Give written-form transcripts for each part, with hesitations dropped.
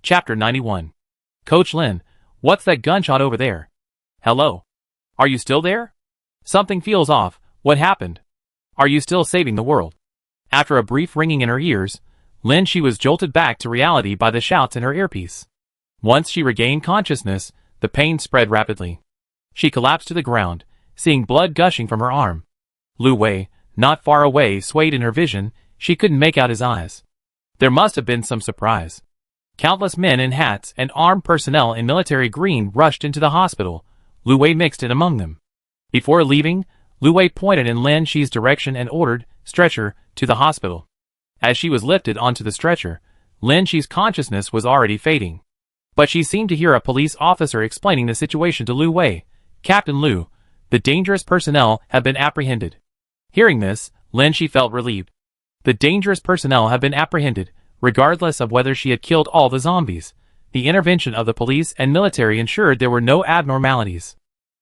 Chapter 91. Coach Lin, what's that gunshot over there? Hello? Are you still there? Something feels off. What happened? Are you still saving the world? After a brief ringing in her ears, she was jolted back to reality by the shouts in her earpiece. Once she regained consciousness, the pain spread rapidly. She collapsed to the ground, seeing blood gushing from her arm. Lu Wei, not far away, swayed in her vision. She couldn't make out his eyes. There must have been some surprise. Countless men in hats and armed personnel in military green rushed into the hospital. Lu Wei mixed in among them. Before leaving, Lu Wei pointed in Lin Shi's direction and ordered, "Stretcher," to the hospital. As she was lifted onto the stretcher, Lin Shi's consciousness was already fading. But she seemed to hear a police officer explaining the situation to Lu Wei. "Captain Lu, the dangerous personnel have been apprehended." Hearing this, Lin Shi felt relieved. The dangerous personnel have been apprehended, regardless of whether she had killed all the zombies. The intervention of the police and military ensured there were no abnormalities.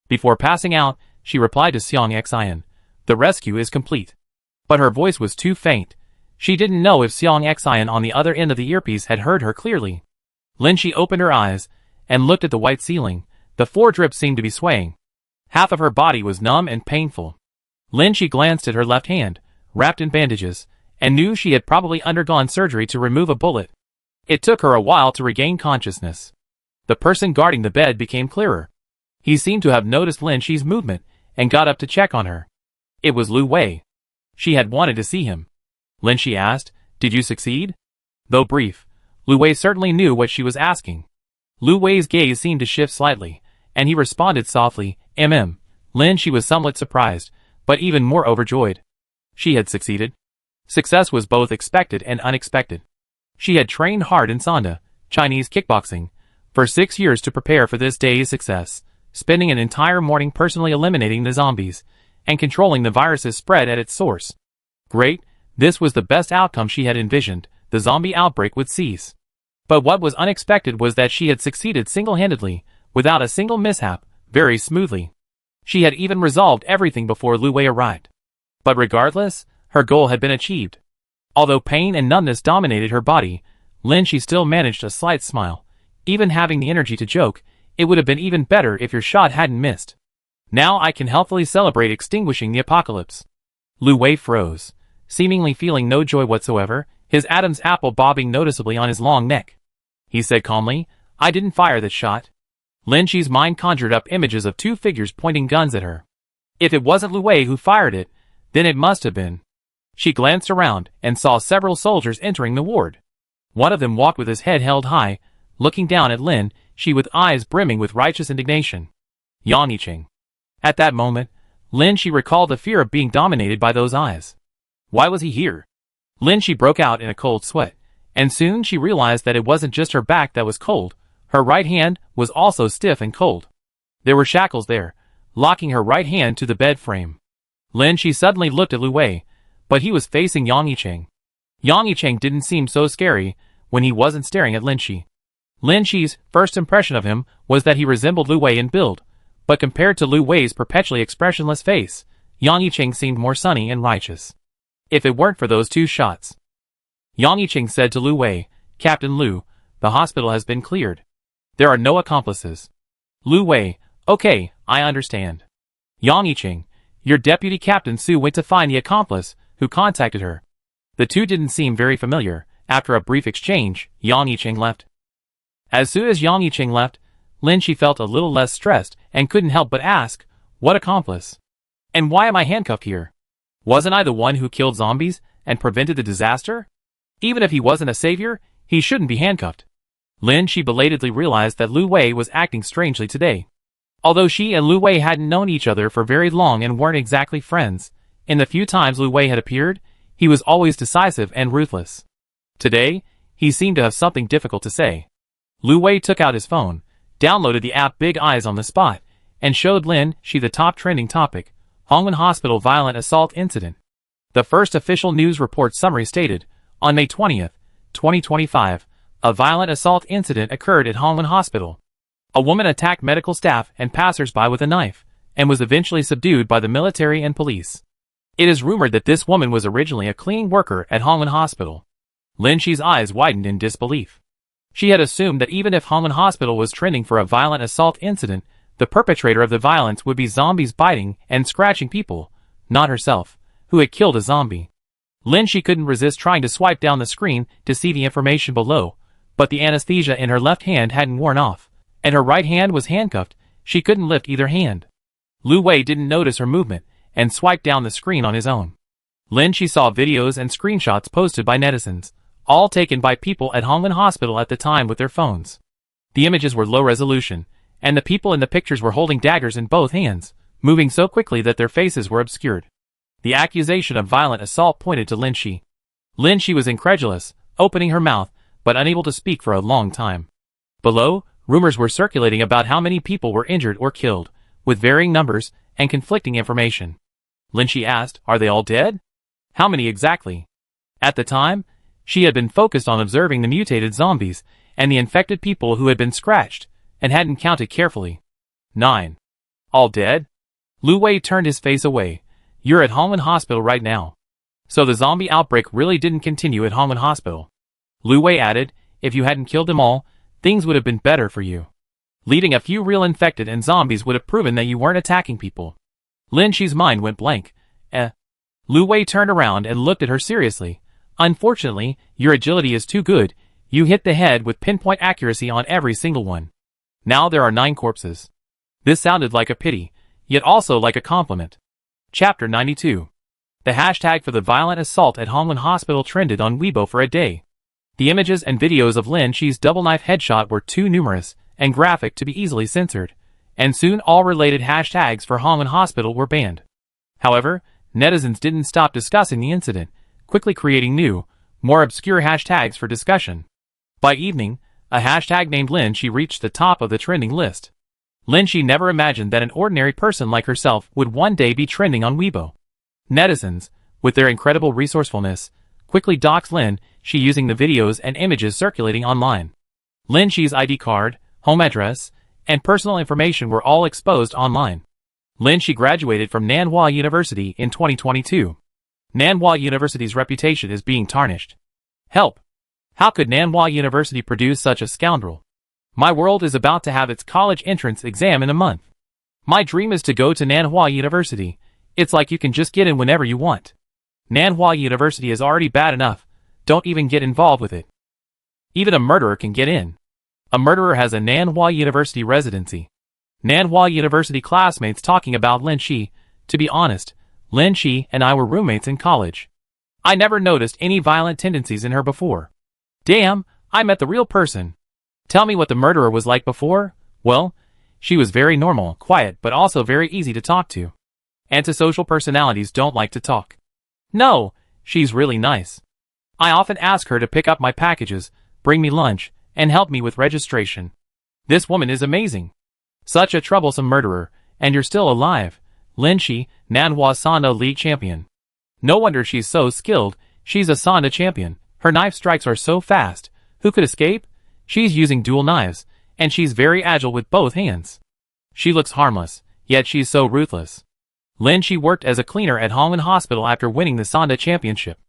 Before passing out, she replied to Xiang Xian, "The rescue is complete." But her voice was too faint. She didn't know if Xiang Xian on the other end of the earpiece had heard her clearly. Lin Shi opened her eyes and looked at the white ceiling. The floor drip seemed to be swaying. Half of her body was numb and painful. Lin Shi glanced at her left hand, wrapped in bandages, and knew she had probably undergone surgery to remove a bullet. It took her a while to regain consciousness. The person guarding the bed became clearer. He seemed to have noticed Lin Shi's movement and got up to check on her. It was Lu Wei. She had wanted to see him. Lin Shi asked, "Did you succeed?" Though brief, Lu Wei certainly knew what she was asking. Lu Wei's gaze seemed to shift slightly, and he responded softly, Lin Shi was somewhat surprised, but even more overjoyed. She had succeeded. Success was both expected and unexpected. She had trained hard in Sanda, Chinese kickboxing, for 6 years to prepare for this day's success, spending an entire morning personally eliminating the zombies and controlling the virus's spread at its source. Great, this was the best outcome she had envisioned. The zombie outbreak would cease. But what was unexpected was that she had succeeded single-handedly, without a single mishap, very smoothly. She had even resolved everything before Lu Wei arrived. But regardless, her goal had been achieved. Although pain and numbness dominated her body, Lin Shi still managed a slight smile. Even having the energy to joke, it would have been even better if your shot hadn't missed. Now I can healthily celebrate extinguishing the apocalypse. Lu Wei froze, seemingly feeling no joy whatsoever, his Adam's apple bobbing noticeably on his long neck. He said calmly, "I didn't fire that shot." Lin Shi's mind conjured up images of 2 figures pointing guns at her. If it wasn't Lu Wei who fired it, then it must have been. She glanced around and saw several soldiers entering the ward. One of them walked with his head held high, looking down at Lin Shi with eyes brimming with righteous indignation. Yang Yiqing. At that moment, Lin Shi recalled the fear of being dominated by those eyes. Why was he here? Lin Shi broke out in a cold sweat, and soon she realized that it wasn't just her back that was cold. Her right hand was also stiff and cold. There were shackles there, locking her right hand to the bed frame. Lin Shi suddenly looked at Lu Wei, but he was facing Yang Yiqing. Yang Yiqing didn't seem so scary when he wasn't staring at Lin Shi. Lin Shi's first impression of him was that he resembled Lu Wei in build, but compared to Lu Wei's perpetually expressionless face, Yang Yiqing seemed more sunny and righteous. If it weren't for those 2 shots. Yang Yiqing said to Lu Wei, "Captain Lu, the hospital has been cleared. There are no accomplices." Lu Wei, "Okay, I understand." Yang Yiqing, "Your deputy Captain Su went to find the accomplice who contacted her." The 2 didn't seem very familiar. After a brief exchange, Yang Yiqing left. As soon as Yang Yiqing left, Lin Shi felt a little less stressed and couldn't help but ask, "What accomplice? And why am I handcuffed here? Wasn't I the one who killed zombies and prevented the disaster? Even if he wasn't a savior, he shouldn't be handcuffed." Lin Shi belatedly realized that Lu Wei was acting strangely today. Although she and Lu Wei hadn't known each other for very long and weren't exactly friends, in the few times Lu Wei had appeared, he was always decisive and ruthless. Today, he seemed to have something difficult to say. Lu Wei took out his phone, downloaded the app Big Eyes on the spot, and showed Lin Shi the top trending topic, Hongwen Hospital violent assault incident. The first official news report summary stated, on May 20th, 2025, a violent assault incident occurred at Hongwen Hospital. A woman attacked medical staff and passers-by with a knife, and was eventually subdued by the military and police. It is rumored that this woman was originally a cleaning worker at Hongwen Hospital. Lin Shi's eyes widened in disbelief. She had assumed that even if Hongwen Hospital was trending for a violent assault incident, the perpetrator of the violence would be zombies biting and scratching people, not herself, who had killed a zombie. Lin Shi couldn't resist trying to swipe down the screen to see the information below, but the anesthesia in her left hand hadn't worn off, and her right hand was handcuffed. She couldn't lift either hand. Lu Wei didn't notice her movement and swiped down the screen on his own. Lin Shi saw videos and screenshots posted by netizens, all taken by people at Hongwen Hospital at the time with their phones. The images were low resolution, and the people in the pictures were holding daggers in both hands, moving so quickly that their faces were obscured. The accusation of violent assault pointed to Lin Shi. Lin Shi was incredulous, opening her mouth, but unable to speak for a long time. Below, rumors were circulating about how many people were injured or killed, with varying numbers and conflicting information. Lin Shi asked, "Are they all dead? How many exactly?" At the time, she had been focused on observing the mutated zombies and the infected people who had been scratched, and hadn't counted carefully. 9. All dead? Lu Wei turned his face away. "You're at Hongwen Hospital right now. So the zombie outbreak really didn't continue at Hongwen Hospital." Lu Wei added, "If you hadn't killed them all, things would have been better for you. Leaving a few real infected and zombies would have proven that you weren't attacking people." Lin Shi's mind went blank. Lu Wei turned around and looked at her seriously. "Unfortunately, your agility is too good. You hit the head with pinpoint accuracy on every single one. Now there are 9 corpses." This sounded like a pity, yet also like a compliment. Chapter 92. The hashtag for the violent assault at Hongwen Hospital trended on Weibo for a day. The images and videos of Lin Shi's double-knife headshot were too numerous and graphic to be easily censored, and soon all related hashtags for Hongwen Hospital were banned. However, netizens didn't stop discussing the incident, quickly creating new, more obscure hashtags for discussion. By evening, a hashtag named Lin Shi reached the top of the trending list. Lin Shi never imagined that an ordinary person like herself would one day be trending on Weibo. Netizens, with their incredible resourcefulness, quickly doxed Lin Shi using the videos and images circulating online. Lin Shi's ID card, home address, and personal information were all exposed online. Lin Shi graduated from Nanhua University in 2022. Nanhua University's reputation is being tarnished. Help! How could Nanhua University produce such a scoundrel? My world is about to have its college entrance exam in a month. My dream is to go to Nanhua University. It's like you can just get in whenever you want. Nanhua University is already bad enough. Don't even get involved with it. Even a murderer can get in. A murderer has a Nanhua University residency. Nanhua University classmates talking about Lin Shi. To be honest, Lin Shi and I were roommates in college. I never noticed any violent tendencies in her before. Damn, I met the real person. Tell me what the murderer was like before? Well, she was very normal, quiet, but also very easy to talk to. Antisocial personalities don't like to talk. No, she's really nice. I often ask her to pick up my packages, bring me lunch, and help me with registration. This woman is amazing. Such a troublesome murderer, and you're still alive. Lin Shi, Nanhua Sanda League champion. No wonder she's so skilled. She's a Sanda champion. Her knife strikes are so fast. Who could escape? She's using dual knives, and she's very agile with both hands. She looks harmless, yet she's so ruthless. Lin Shi worked as a cleaner at Hongwen Hospital after winning the Sanda championship.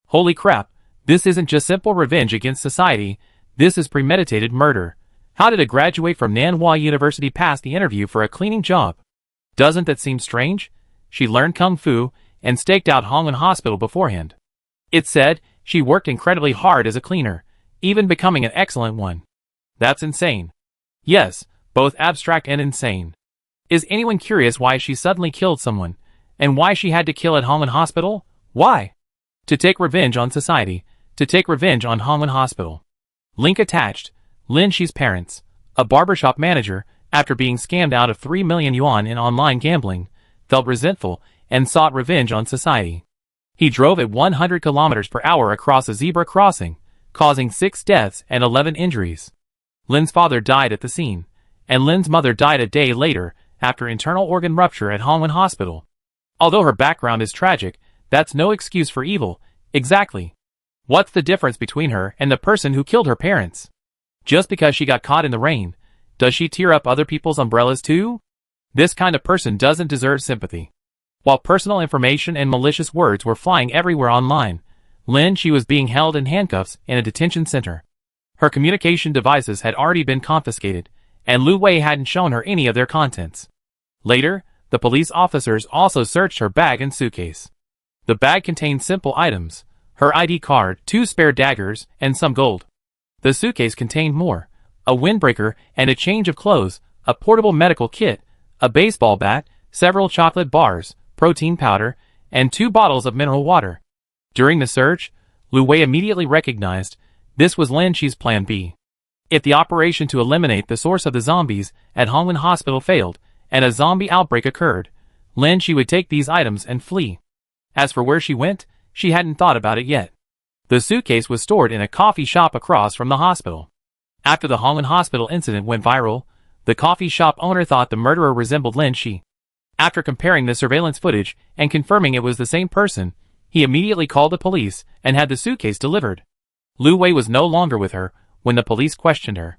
Holy crap, this isn't just simple revenge against society, this is premeditated murder. How did a graduate from Nanhua University pass the interview for a cleaning job? Doesn't that seem strange? She learned Kung Fu and staked out Hongwen Hospital beforehand. It's said she worked incredibly hard as a cleaner, even becoming an excellent one. That's insane. Yes, both abstract and insane. Is anyone curious why she suddenly killed someone, and why she had to kill at Hongwen Hospital? Why? To take revenge on society, to take revenge on Hongwen Hospital. Link attached. Lin Shi's parents, a barbershop manager, after being scammed out of 3 million yuan in online gambling, felt resentful and sought revenge on society. He drove at 100 kilometers per hour across a zebra crossing, causing 6 deaths and 11 injuries. Lin's father died at the scene, and Lin's mother died a day later after internal organ rupture at Hongwen Hospital. Although her background is tragic, that's no excuse for evil. Exactly. What's the difference between her and the person who killed her parents? Just because she got caught in the rain, does she tear up other people's umbrellas too? This kind of person doesn't deserve sympathy. While personal information and malicious words were flying everywhere online, Lin Shi was being held in handcuffs in a detention center. Her communication devices had already been confiscated, and Lu Wei hadn't shown her any of their contents. Later, the police officers also searched her bag and suitcase. The bag contained simple items: her ID card, 2 spare daggers, and some gold. The suitcase contained more: a windbreaker and a change of clothes, a portable medical kit, a baseball bat, several chocolate bars, protein powder, and 2 bottles of mineral water. During the search, Lu Wei immediately recognized this was Lin Shi's plan B. If the operation to eliminate the source of the zombies at Hongwen Hospital failed, and a zombie outbreak occurred, Lin Shi would take these items and flee. As for where she went, she hadn't thought about it yet. The suitcase was stored in a coffee shop across from the hospital. After the Hongwen Hospital incident went viral, the coffee shop owner thought the murderer resembled Lin Shi. After comparing the surveillance footage and confirming it was the same person, he immediately called the police and had the suitcase delivered. Lu Wei was no longer with her when the police questioned her.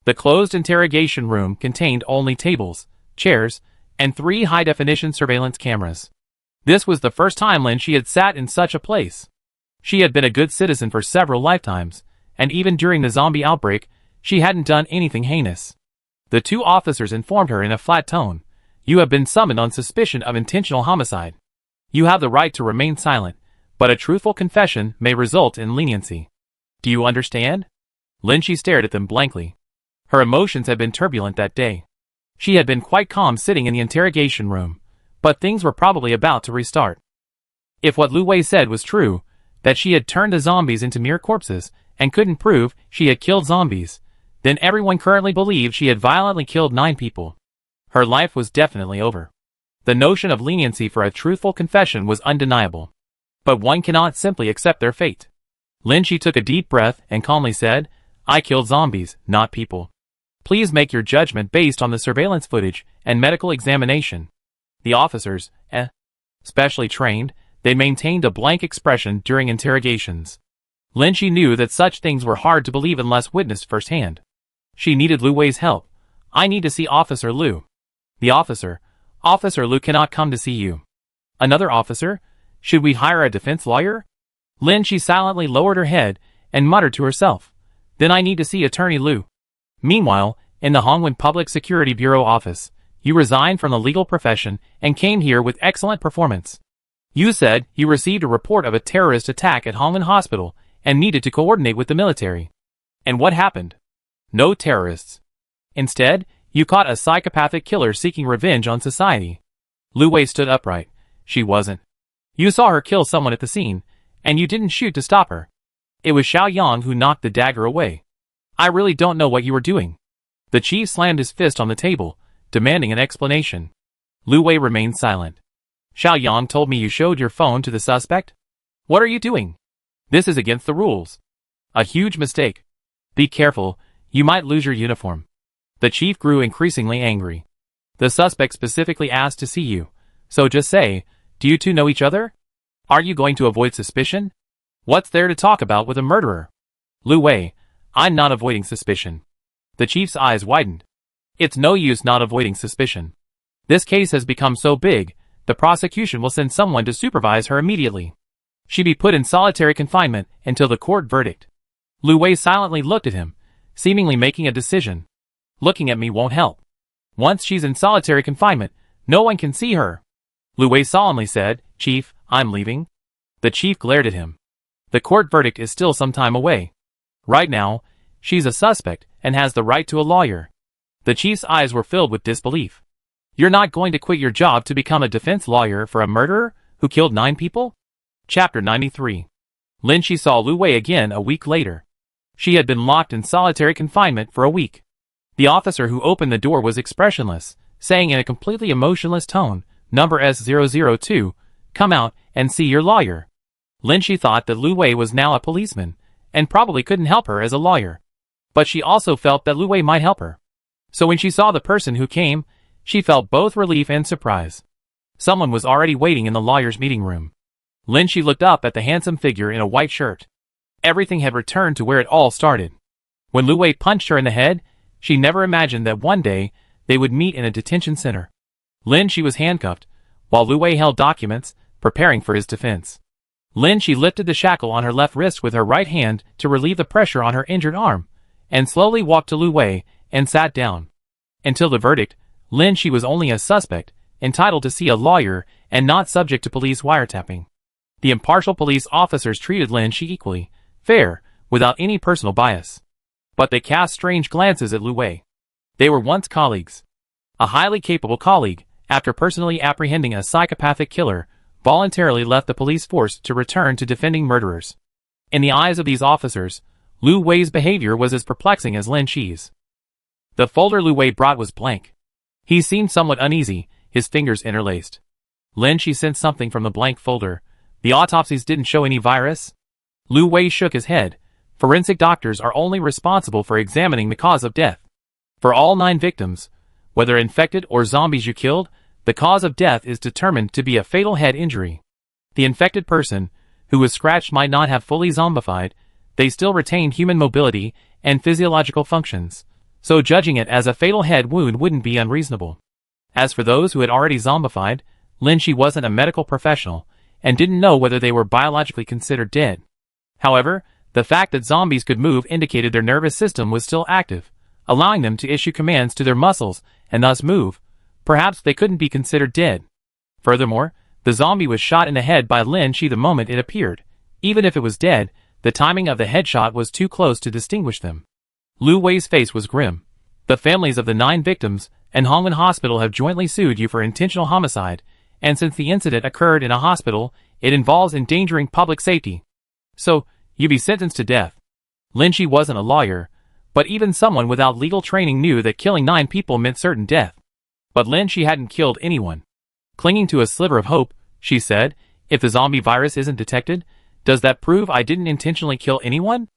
The closed interrogation room contained only tables, chairs, and 3 high-definition surveillance cameras. This was the first time Lin Shi had sat in such a place. She had been a good citizen for several lifetimes, and even during the zombie outbreak, she hadn't done anything heinous. The 2 officers informed her in a flat tone, "You have been summoned on suspicion of intentional homicide. You have the right to remain silent, but a truthful confession may result in leniency. Do you understand?" Lin Shi stared at them blankly. Her emotions had been turbulent that day. She had been quite calm sitting in the interrogation room, but things were probably about to restart. If what Lu Wei said was true, that she had turned the zombies into mere corpses and couldn't prove she had killed zombies, then everyone currently believed she had violently killed 9 people. Her life was definitely over. The notion of leniency for a truthful confession was undeniable. But one cannot simply accept their fate. Lin Shi took a deep breath and calmly said, "I killed zombies, not people. Please make your judgment based on the surveillance footage and medical examination." The officers, specially trained, they maintained a blank expression during interrogations. Lin Shi knew that such things were hard to believe unless witnessed firsthand. She needed Lu Wei's help. "I need to see Officer Lu." The officer, "Officer Lu cannot come to see you." Another officer, "Should we hire a defense lawyer?" Lin Shi silently lowered her head and muttered to herself, "Then I need to see Attorney Lu." Meanwhile, in the Hongwen Public Security Bureau office, you resigned from the legal profession and came here with excellent performance. You said you received a report of a terrorist attack at Hongwen Hospital and needed to coordinate with the military. And what happened? No terrorists. Instead, you caught a psychopathic killer seeking revenge on society. Lu Wei stood upright. She wasn't. You saw her kill someone at the scene, and you didn't shoot to stop her. It was Xiao Yang who knocked the dagger away. I really don't know what you were doing. The chief slammed his fist on the table, demanding an explanation. Lu Wei remained silent. Xiao Yang told me you showed your phone to the suspect? What are you doing? This is against the rules. A huge mistake. Be careful, you might lose your uniform. The chief grew increasingly angry. The suspect specifically asked to see you, so just say, do you two know each other? Are you going to avoid suspicion? What's there to talk about with a murderer? Lu Wei, I'm not avoiding suspicion. The chief's eyes widened. It's no use not avoiding suspicion. This case has become so big, the prosecution will send someone to supervise her immediately. She'd be put in solitary confinement until the court verdict. Lu Wei silently looked at him, seemingly making a decision. Looking at me won't help. Once she's in solitary confinement, no one can see her. Lu Wei solemnly said, Chief, I'm leaving. The chief glared at him. The court verdict is still some time away. Right now, she's a suspect and has the right to a lawyer. The chief's eyes were filled with disbelief. You're not going to quit your job to become a defense lawyer for a murderer who killed 9 people? Chapter 93. Lin Shi saw Lu Wei again a week later. She had been locked in solitary confinement for a week. The officer who opened the door was expressionless, saying in a completely emotionless tone, Number S002, come out and see your lawyer. Lin Shi thought that Lu Wei was now a policeman, and probably couldn't help her as a lawyer. But she also felt that Lu Wei might help her. So when she saw the person who came, she felt both relief and surprise. Someone was already waiting in the lawyer's meeting room. Lin Shi looked up at the handsome figure in a white shirt. Everything had returned to where it all started. When Lu Wei punched her in the head, she never imagined that one day they would meet in a detention center. Lin Shi was handcuffed, while Lu Wei held documents, preparing for his defense. Lin Shi lifted the shackle on her left wrist with her right hand to relieve the pressure on her injured arm, and slowly walked to Lu Wei and sat down. Until the verdict, Lin Shi was only a suspect, entitled to see a lawyer and not subject to police wiretapping. The impartial police officers treated Lin Shi equally, fair, without any personal bias. But they cast strange glances at Lu Wei. They were once colleagues. A highly capable colleague, after personally apprehending a psychopathic killer, voluntarily left the police force to return to defending murderers. In the eyes of these officers, Lu Wei's behavior was as perplexing as Lin Shi's. The folder Lu Wei brought was blank. He seemed somewhat uneasy, his fingers interlaced. Lin Shi sensed something from the blank folder. The autopsies didn't show any virus. Lu Wei shook his head. Forensic doctors are only responsible for examining the cause of death. For all 9 victims, whether infected or zombies you killed, the cause of death is determined to be a fatal head injury. The infected person, who was scratched, might not have fully zombified. They still retained human mobility and physiological functions, so judging it as a fatal head wound wouldn't be unreasonable. As for those who had already zombified, Lin Shi wasn't a medical professional and didn't know whether they were biologically considered dead. However, the fact that zombies could move indicated their nervous system was still active, allowing them to issue commands to their muscles and thus move. Perhaps they couldn't be considered dead. Furthermore, the zombie was shot in the head by Lin Shi the moment it appeared. Even if it was dead, the timing of the headshot was too close to distinguish them. Lu Wei's face was grim. The families of the 9 victims and Hongwen Hospital have jointly sued you for intentional homicide, and since the incident occurred in a hospital, it involves endangering public safety. So, you be sentenced to death. Lin Shi wasn't a lawyer, but even someone without legal training knew that killing 9 people meant certain death. But Lin Shi hadn't killed anyone. Clinging to a sliver of hope, she said, if the zombie virus isn't detected, does that prove I didn't intentionally kill anyone?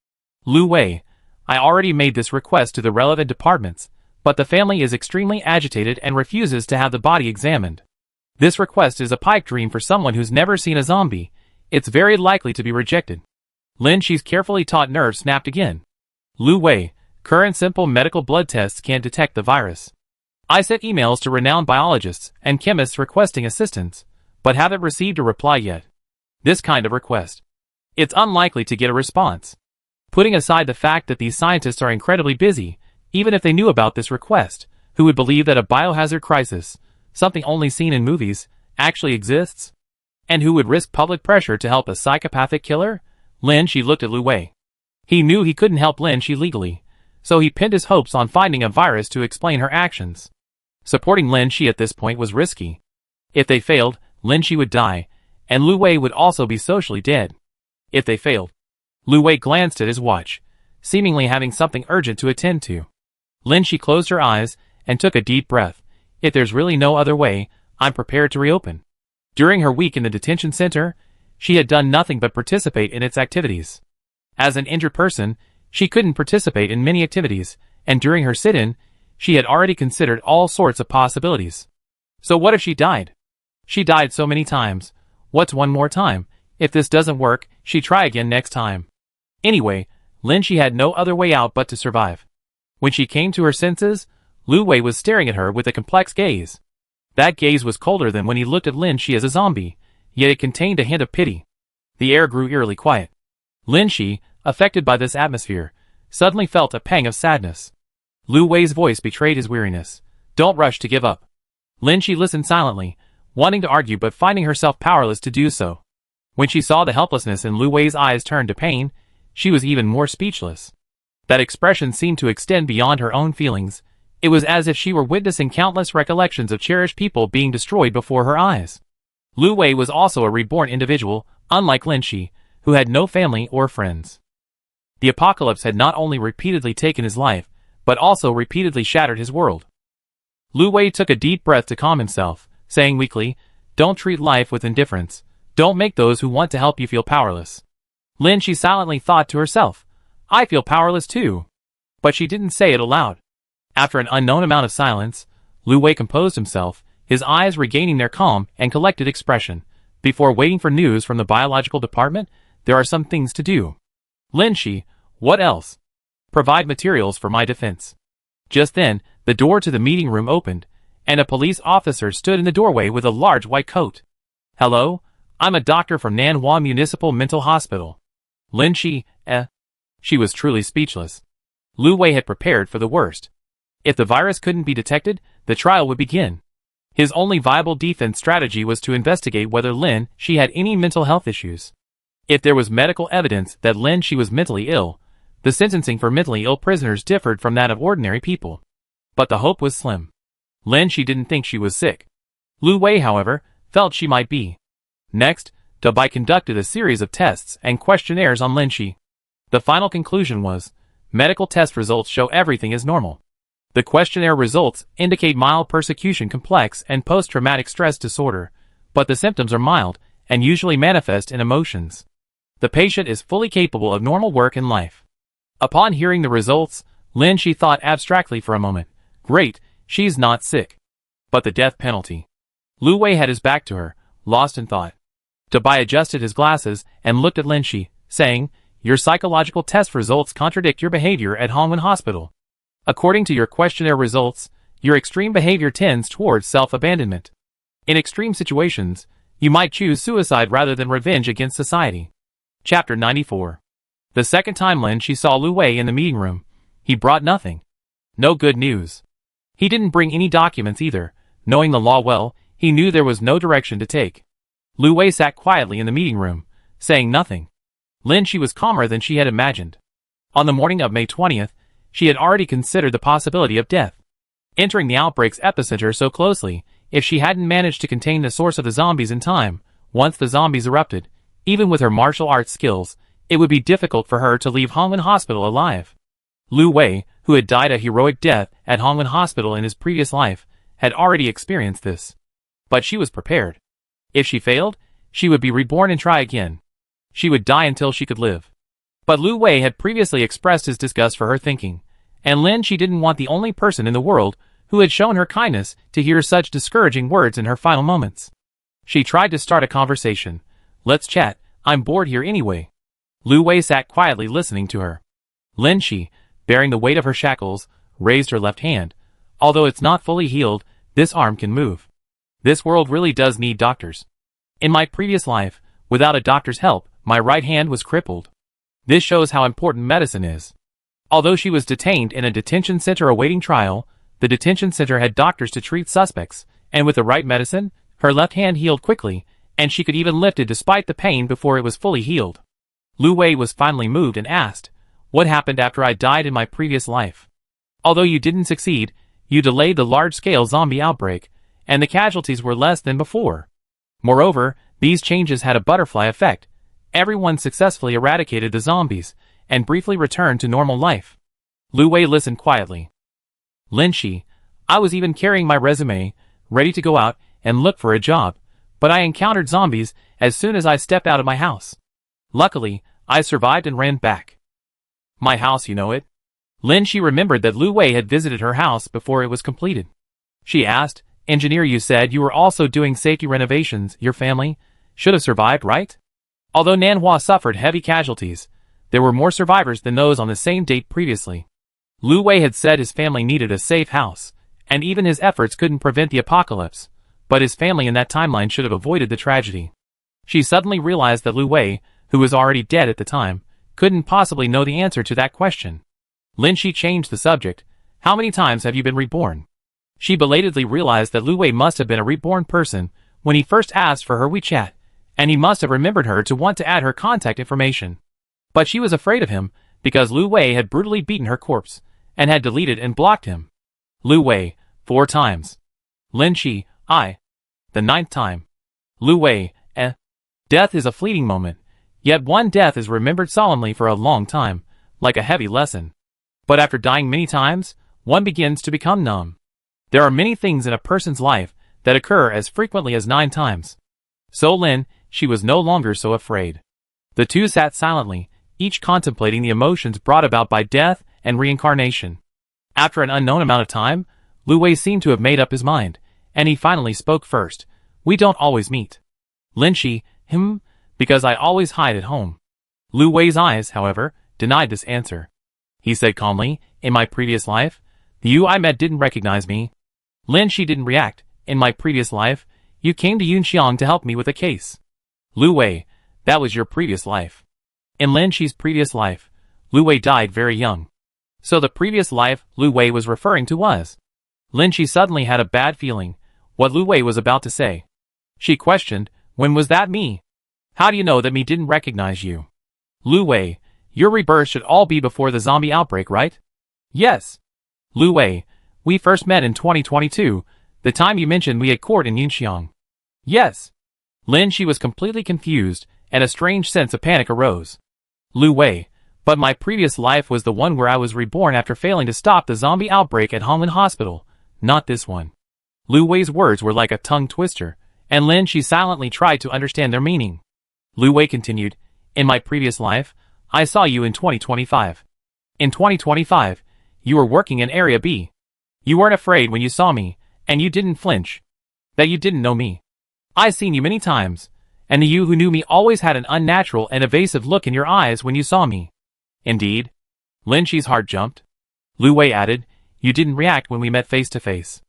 Lu Wei, I already made this request to the relevant departments, but the family is extremely agitated and refuses to have the body examined. This request is a pipe dream for someone who's never seen a zombie. It's very likely to be rejected. Lin Shi's carefully taut nerve snapped again. Lu Wei, current simple medical blood tests can't detect the virus. I sent emails to renowned biologists and chemists requesting assistance, but haven't received a reply yet. This kind of request. It's unlikely to get a response. Putting aside the fact that these scientists are incredibly busy, even if they knew about this request, who would believe that a biohazard crisis, something only seen in movies, actually exists? And who would risk public pressure to help a psychopathic killer? Lin Shi looked at Lu Wei. He knew he couldn't help Lin Shi legally, so he pinned his hopes on finding a virus to explain her actions. Supporting Lin Shi at this point was risky. If they failed, Lin Shi would die, and Lu Wei would also be socially dead. If they failed. Lu Wei glanced at his watch, seemingly having something urgent to attend to. Lin Shi closed her eyes and took a deep breath. If there's really no other way, I'm prepared to reopen. During her week in the detention center, she had done nothing but participate in its activities. As an injured person, she couldn't participate in many activities, and during her sit-in, she had already considered all sorts of possibilities. So what if she died? She died so many times. What's one more time? If this doesn't work, she'd try again next time. Anyway, Lin Shi had no other way out but to survive. When she came to her senses, Lu Wei was staring at her with a complex gaze. That gaze was colder than when he looked at Lin Shi as a zombie, yet it contained a hint of pity. The air grew eerily quiet. Lin Shi, affected by this atmosphere, suddenly felt a pang of sadness. Lu Wei's voice betrayed his weariness. Don't rush to give up. Lin Shi listened silently, wanting to argue but finding herself powerless to do so. When she saw the helplessness in Lu Wei's eyes turn to pain, she was even more speechless. That expression seemed to extend beyond her own feelings. It was as if she were witnessing countless recollections of cherished people being destroyed before her eyes. Lu Wei was also a reborn individual, unlike Lin Shi, who had no family or friends. The apocalypse had not only repeatedly taken his life, but also repeatedly shattered his world. Lu Wei took a deep breath to calm himself, saying weakly, "Don't treat life with indifference. Don't make those who want to help you feel powerless." Lin Shi silently thought to herself, "I feel powerless too." But she didn't say it aloud. After an unknown amount of silence, Lu Wei composed himself, his eyes regaining their calm and collected expression. Before waiting for news from the biological department, there are some things to do. Lin Shi, what else? Provide materials for my defense. Just then, the door to the meeting room opened, and a police officer stood in the doorway with a large white coat. "Hello, I'm a doctor from Nanhua Municipal Mental Hospital." Lin Shi, She was truly speechless. Lu Wei had prepared for the worst. If the virus couldn't be detected, the trial would begin. His only viable defense strategy was to investigate whether Lin Shi had any mental health issues. If there was medical evidence that Lin Shi was mentally ill, the sentencing for mentally ill prisoners differed from that of ordinary people. But the hope was slim. Lin Shi didn't think she was sick. Lu Wei, however, felt she might be. Next, Bai conducted a series of tests and questionnaires on Lin Shi. The final conclusion was, medical test results show everything is normal. The questionnaire results indicate mild persecution complex and post-traumatic stress disorder, but the symptoms are mild and usually manifest in emotions. The patient is fully capable of normal work and life. Upon hearing the results, Lin Shi thought abstractly for a moment. Great, she's not sick. But the death penalty. Lu Wei had his back to her, lost in thought. Bai adjusted his glasses and looked at Lin Shi, saying, "Your psychological test results contradict your behavior at Hongwen Hospital. According to your questionnaire results, your extreme behavior tends towards self-abandonment. In extreme situations, you might choose suicide rather than revenge against society." Chapter 94. The second time Lin Shi saw Lu Wei in the meeting room, he brought nothing. No good news. He didn't bring any documents either. Knowing the law well, he knew there was no direction to take. Lu Wei sat quietly in the meeting room, saying nothing. Lin Shi was calmer than she had imagined. On the morning of May 20th, she had already considered the possibility of death. Entering the outbreak's epicenter so closely, if she hadn't managed to contain the source of the zombies in time, once the zombies erupted, even with her martial arts skills, it would be difficult for her to leave Hongwen Hospital alive. Lu Wei, who had died a heroic death at Hongwen Hospital in his previous life, had already experienced this. But she was prepared. If she failed, she would be reborn and try again. She would die until she could live. But Lu Wei had previously expressed his disgust for her thinking, and Lin Shi didn't want the only person in the world who had shown her kindness to hear such discouraging words in her final moments. She tried to start a conversation. "Let's chat, I'm bored here anyway." Lu Wei sat quietly listening to her. Lin Shi, bearing the weight of her shackles, raised her left hand. "Although it's not fully healed, this arm can move. This world really does need doctors. In my previous life, without a doctor's help, my right hand was crippled. This shows how important medicine is." Although she was detained in a detention center awaiting trial, the detention center had doctors to treat suspects, and with the right medicine, her left hand healed quickly, and she could even lift it despite the pain before it was fully healed. Lu Wei was finally moved and asked, "What happened after I died in my previous life? Although you didn't succeed, you delayed the large-scale zombie outbreak, and the casualties were less than before. Moreover, these changes had a butterfly effect. Everyone successfully eradicated the zombies, and briefly returned to normal life." Lu Wei listened quietly. "Lin Shi, I was even carrying my resume, ready to go out and look for a job, but I encountered zombies as soon as I stepped out of my house. Luckily, I survived and ran back." "My house, you know it?" Lin Shi remembered that Lu Wei had visited her house before it was completed. She asked, "Engineer, you said you were also doing safety renovations. Your family should have survived, right?" Although Nanhua suffered heavy casualties, there were more survivors than those on the same date previously. Lu Wei had said his family needed a safe house, and even his efforts couldn't prevent the apocalypse, but his family in that timeline should have avoided the tragedy. She suddenly realized that Lu Wei, who was already dead at the time, couldn't possibly know the answer to that question. Lin Shi changed the subject. "How many times have you been reborn?" She belatedly realized that Lu Wei must have been a reborn person when he first asked for her WeChat, and he must have remembered her to want to add her contact information. But she was afraid of him, because Lu Wei had brutally beaten her corpse, and had deleted and blocked him. Lu Wei, 4 times. Lin Shi, I. The 9th time. Lu Wei, Death is a fleeting moment, yet one death is remembered solemnly for a long time, like a heavy lesson. But after dying many times, one begins to become numb. There are many things in a person's life that occur as frequently as 9 times. So Lin, she was no longer so afraid. The two sat silently, each contemplating the emotions brought about by death and reincarnation. After an unknown amount of time, Lu Wei seemed to have made up his mind, and he finally spoke first. "We don't always meet." Lin Shi, because I always hide at home. Lu Wei's eyes, however, denied this answer. He said calmly, "In my previous life, the you I met didn't recognize me." Lin Shi didn't react. "In my previous life, you came to Yunxiang to help me with a case." Lu Wei, that was your previous life. In Lin Shi's previous life, Lu Wei died very young. So the previous life Lu Wei was referring to was. Lin Shi suddenly had a bad feeling what Lu Wei was about to say. She questioned, when was that me? How do you know that me didn't recognize you? Lu Wei, your rebirth should all be before the zombie outbreak, right? Yes. Lu Wei, we first met in 2022, the time you mentioned we had court in Yunxiang. Yes. Lin Shi was completely confused, and a strange sense of panic arose. Lu Wei, but my previous life was the one where I was reborn after failing to stop the zombie outbreak at Hongwen Hospital, not this one. Lu Wei's words were like a tongue twister, and Lin Shi silently tried to understand their meaning. Lu Wei continued, in my previous life, I saw you in 2025. In 2025, you were working in Area B. You weren't afraid when you saw me, and you didn't flinch. That you didn't know me. I seen you many times, and the you who knew me always had an unnatural and evasive look in your eyes when you saw me. Indeed. Lin Shi's heart jumped. Lu Wei added, you didn't react when we met face to face.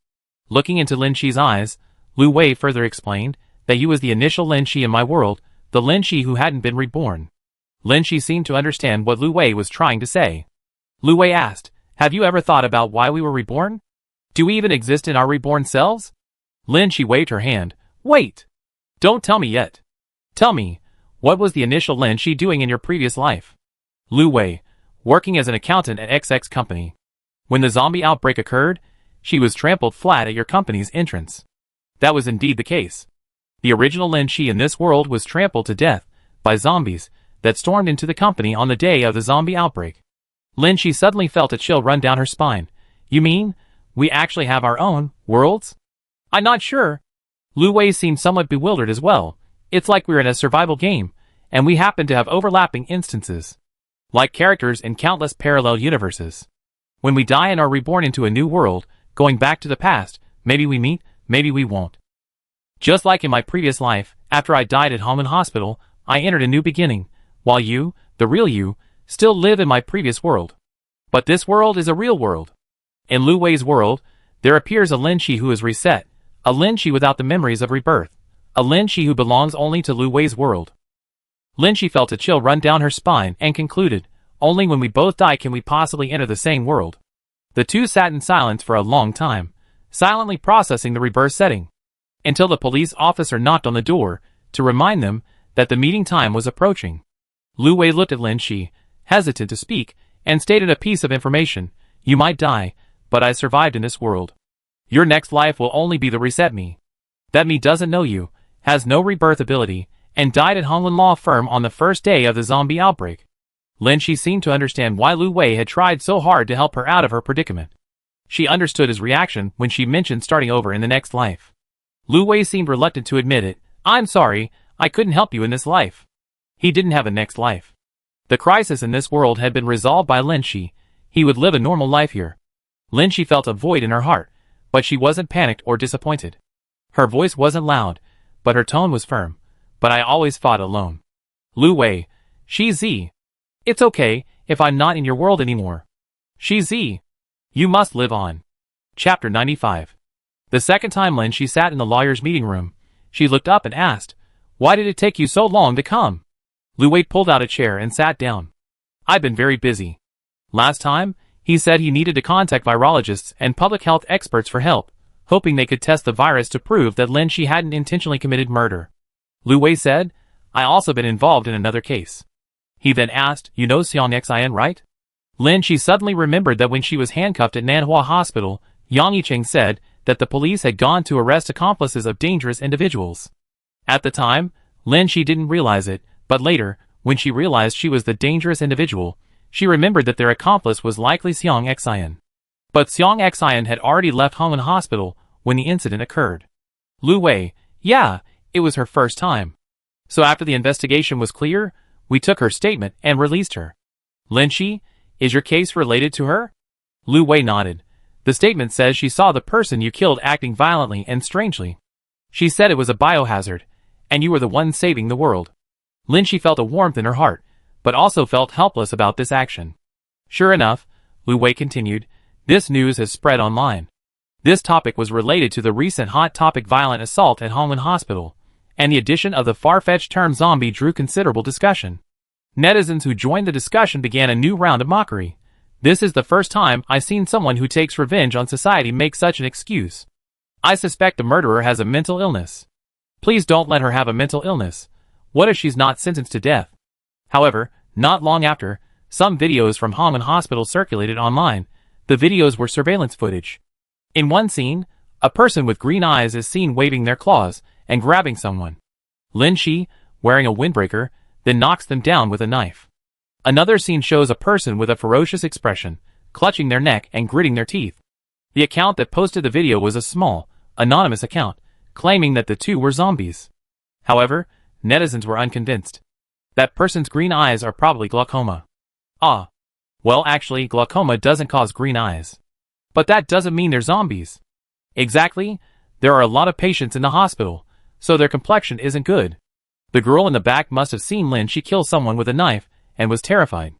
Looking into Lin Shi's eyes, Lu Wei further explained that you was the initial Lin Shi in my world, the Lin Shi who hadn't been reborn. Lin Shi seemed to understand what Lu Wei was trying to say. Lu Wei asked, have you ever thought about why we were reborn? Do we even exist in our reborn selves? Lin Shi waved her hand. Wait! Don't tell me yet. Tell me, what was the initial Lin Shi doing in your previous life? Lu Wei, working as an accountant at XX company. When the zombie outbreak occurred, she was trampled flat at your company's entrance. That was indeed the case. The original Lin Shi in this world was trampled to death by zombies that stormed into the company on the day of the zombie outbreak. Lin Shi suddenly felt a chill run down her spine. You mean, we actually have our own worlds? I'm not sure. Lu Wei seemed somewhat bewildered as well. It's like we're in a survival game, and we happen to have overlapping instances. Like characters in countless parallel universes. When we die and are reborn into a new world, going back to the past, maybe we meet, maybe we won't. Just like in my previous life, after I died at Hongwen Hospital, I entered a new beginning, while you, the real you, still live in my previous world. But this world is a real world. In Lu Wei's world, there appears a Lin Shi who is reset, a Lin Shi without the memories of rebirth, a Lin Shi who belongs only to Lu Wei's world. Lin Shi felt a chill run down her spine and concluded, only when we both die can we possibly enter the same world. The two sat in silence for a long time, silently processing the rebirth setting, until the police officer knocked on the door to remind them that the meeting time was approaching. Lu Wei looked at Lin Shi, hesitant to speak, and stated a piece of information. You might die, but I survived in this world. Your next life will only be the reset me. That me doesn't know you, has no rebirth ability, and died at Hongwen Law Firm on the first day of the zombie outbreak. Lin Shi seemed to understand why Lu Wei had tried so hard to help her out of her predicament. She understood his reaction when she mentioned starting over in the next life. Lu Wei seemed reluctant to admit it. I'm sorry, I couldn't help you in this life. He didn't have a next life. The crisis in this world had been resolved by Lin Shi. He would live a normal life here. Lin Shi felt a void in her heart, but she wasn't panicked or disappointed. Her voice wasn't loud, but her tone was firm. But I always fought alone. Lu Wei, she's Z. It's okay if I'm not in your world anymore. She's Z. You must live on. Chapter 95. The second time Lin Shi sat in the lawyer's meeting room, she looked up and asked, why did it take you so long to come? Lu Wei pulled out a chair and sat down. I've been very busy. Last time, he said he needed to contact virologists and public health experts for help, hoping they could test the virus to prove that Lin Shi hadn't intentionally committed murder. Lu Wei said, I also been involved in another case. He then asked, you know Xiang Xin, right? Lin Shi suddenly remembered that when she was handcuffed at Nanhua Hospital, Yang Yicheng said that the police had gone to arrest accomplices of dangerous individuals. At the time, Lin Shi didn't realize it, but later, when she realized she was the dangerous individual, she remembered that their accomplice was likely Xiang Xin. But Xiang Xin had already left Hongwen Hospital when the incident occurred. Lu Wei, yeah, it was her first time. So after the investigation was clear, we took her statement and released her. Lin Shi, is your case related to her? Lu Wei nodded. The statement says she saw the person you killed acting violently and strangely. She said it was a biohazard, and you were the one saving the world. Lin Shi felt a warmth in her heart, but also felt helpless about this action. Sure enough, Lu Wei continued, this news has spread online. This topic was related to the recent hot topic violent assault at Hongwen Hospital, and the addition of the far-fetched term zombie drew considerable discussion. Netizens who joined the discussion began a new round of mockery. This is the first time I've seen someone who takes revenge on society make such an excuse. I suspect the murderer has a mental illness. Please don't let her have a mental illness. What if she's not sentenced to death? However, not long after, some videos from Hongmen Hospital circulated online. The videos were surveillance footage. In one scene, a person with green eyes is seen waving their claws and grabbing someone. Lin Shi, wearing a windbreaker, then knocks them down with a knife. Another scene shows a person with a ferocious expression, clutching their neck and gritting their teeth. The account that posted the video was a small, anonymous account, claiming that the two were zombies. However, netizens were unconvinced. That person's green eyes are probably glaucoma. Ah. Well, actually, glaucoma doesn't cause green eyes. But that doesn't mean they're zombies. Exactly, there are a lot of patients in the hospital, so their complexion isn't good. The girl in the back must have seen Lin Shi kill someone with a knife, and was terrified.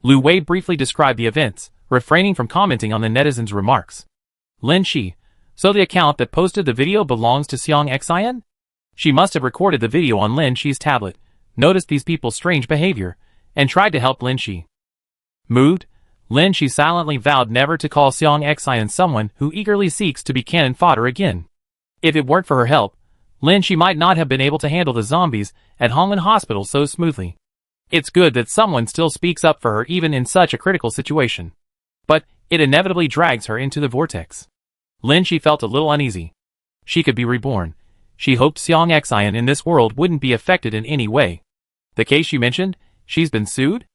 Lu Wei briefly described the events, refraining from commenting on the netizens' remarks. Lin Shi, so the account that posted the video belongs to Xiang Xian? She must have recorded the video on Lin Shi's tablet, noticed these people's strange behavior, and tried to help Lin Shi. Moved, Lin Shi silently vowed never to call Xiang Xian someone who eagerly seeks to be cannon fodder again. If it weren't for her help, Lin Shi might not have been able to handle the zombies at Hongmen Hospital so smoothly. It's good that someone still speaks up for her even in such a critical situation. But it inevitably drags her into the vortex. Lin Shi felt a little uneasy. She could be reborn. She hoped Xiang Xian in this world wouldn't be affected in any way. The case you mentioned, she's been sued?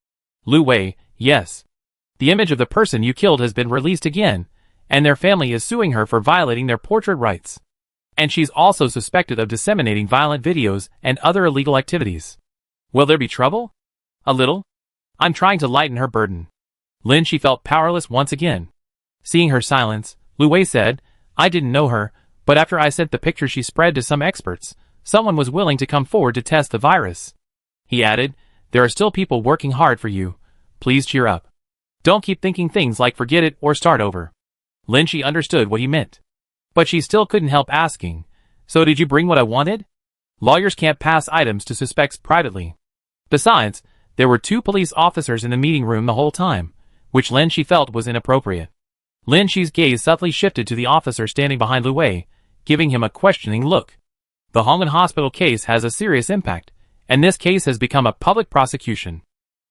Lu Wei, yes. The image of the person you killed has been released again, and their family is suing her for violating their portrait rights. And she's also suspected of disseminating violent videos and other illegal activities. Will there be trouble? A little. I'm trying to lighten her burden. Lin Shi felt powerless once again. Seeing her silence, Lu Wei said, I didn't know her, but after I sent the picture she spread to some experts, someone was willing to come forward to test the virus. He added, there are still people working hard for you. Please cheer up. Don't keep thinking things like forget it or start over. Lin Shi understood what he meant. But she still couldn't help asking, so did you bring what I wanted? Lawyers can't pass items to suspects privately. Besides, there were 2 police officers in the meeting room the whole time, which Lin Shi felt was inappropriate. Lin Shi's gaze subtly shifted to the officer standing behind Lu Wei, giving him a questioning look. The Hongmen Hospital case has a serious impact, and this case has become a public prosecution.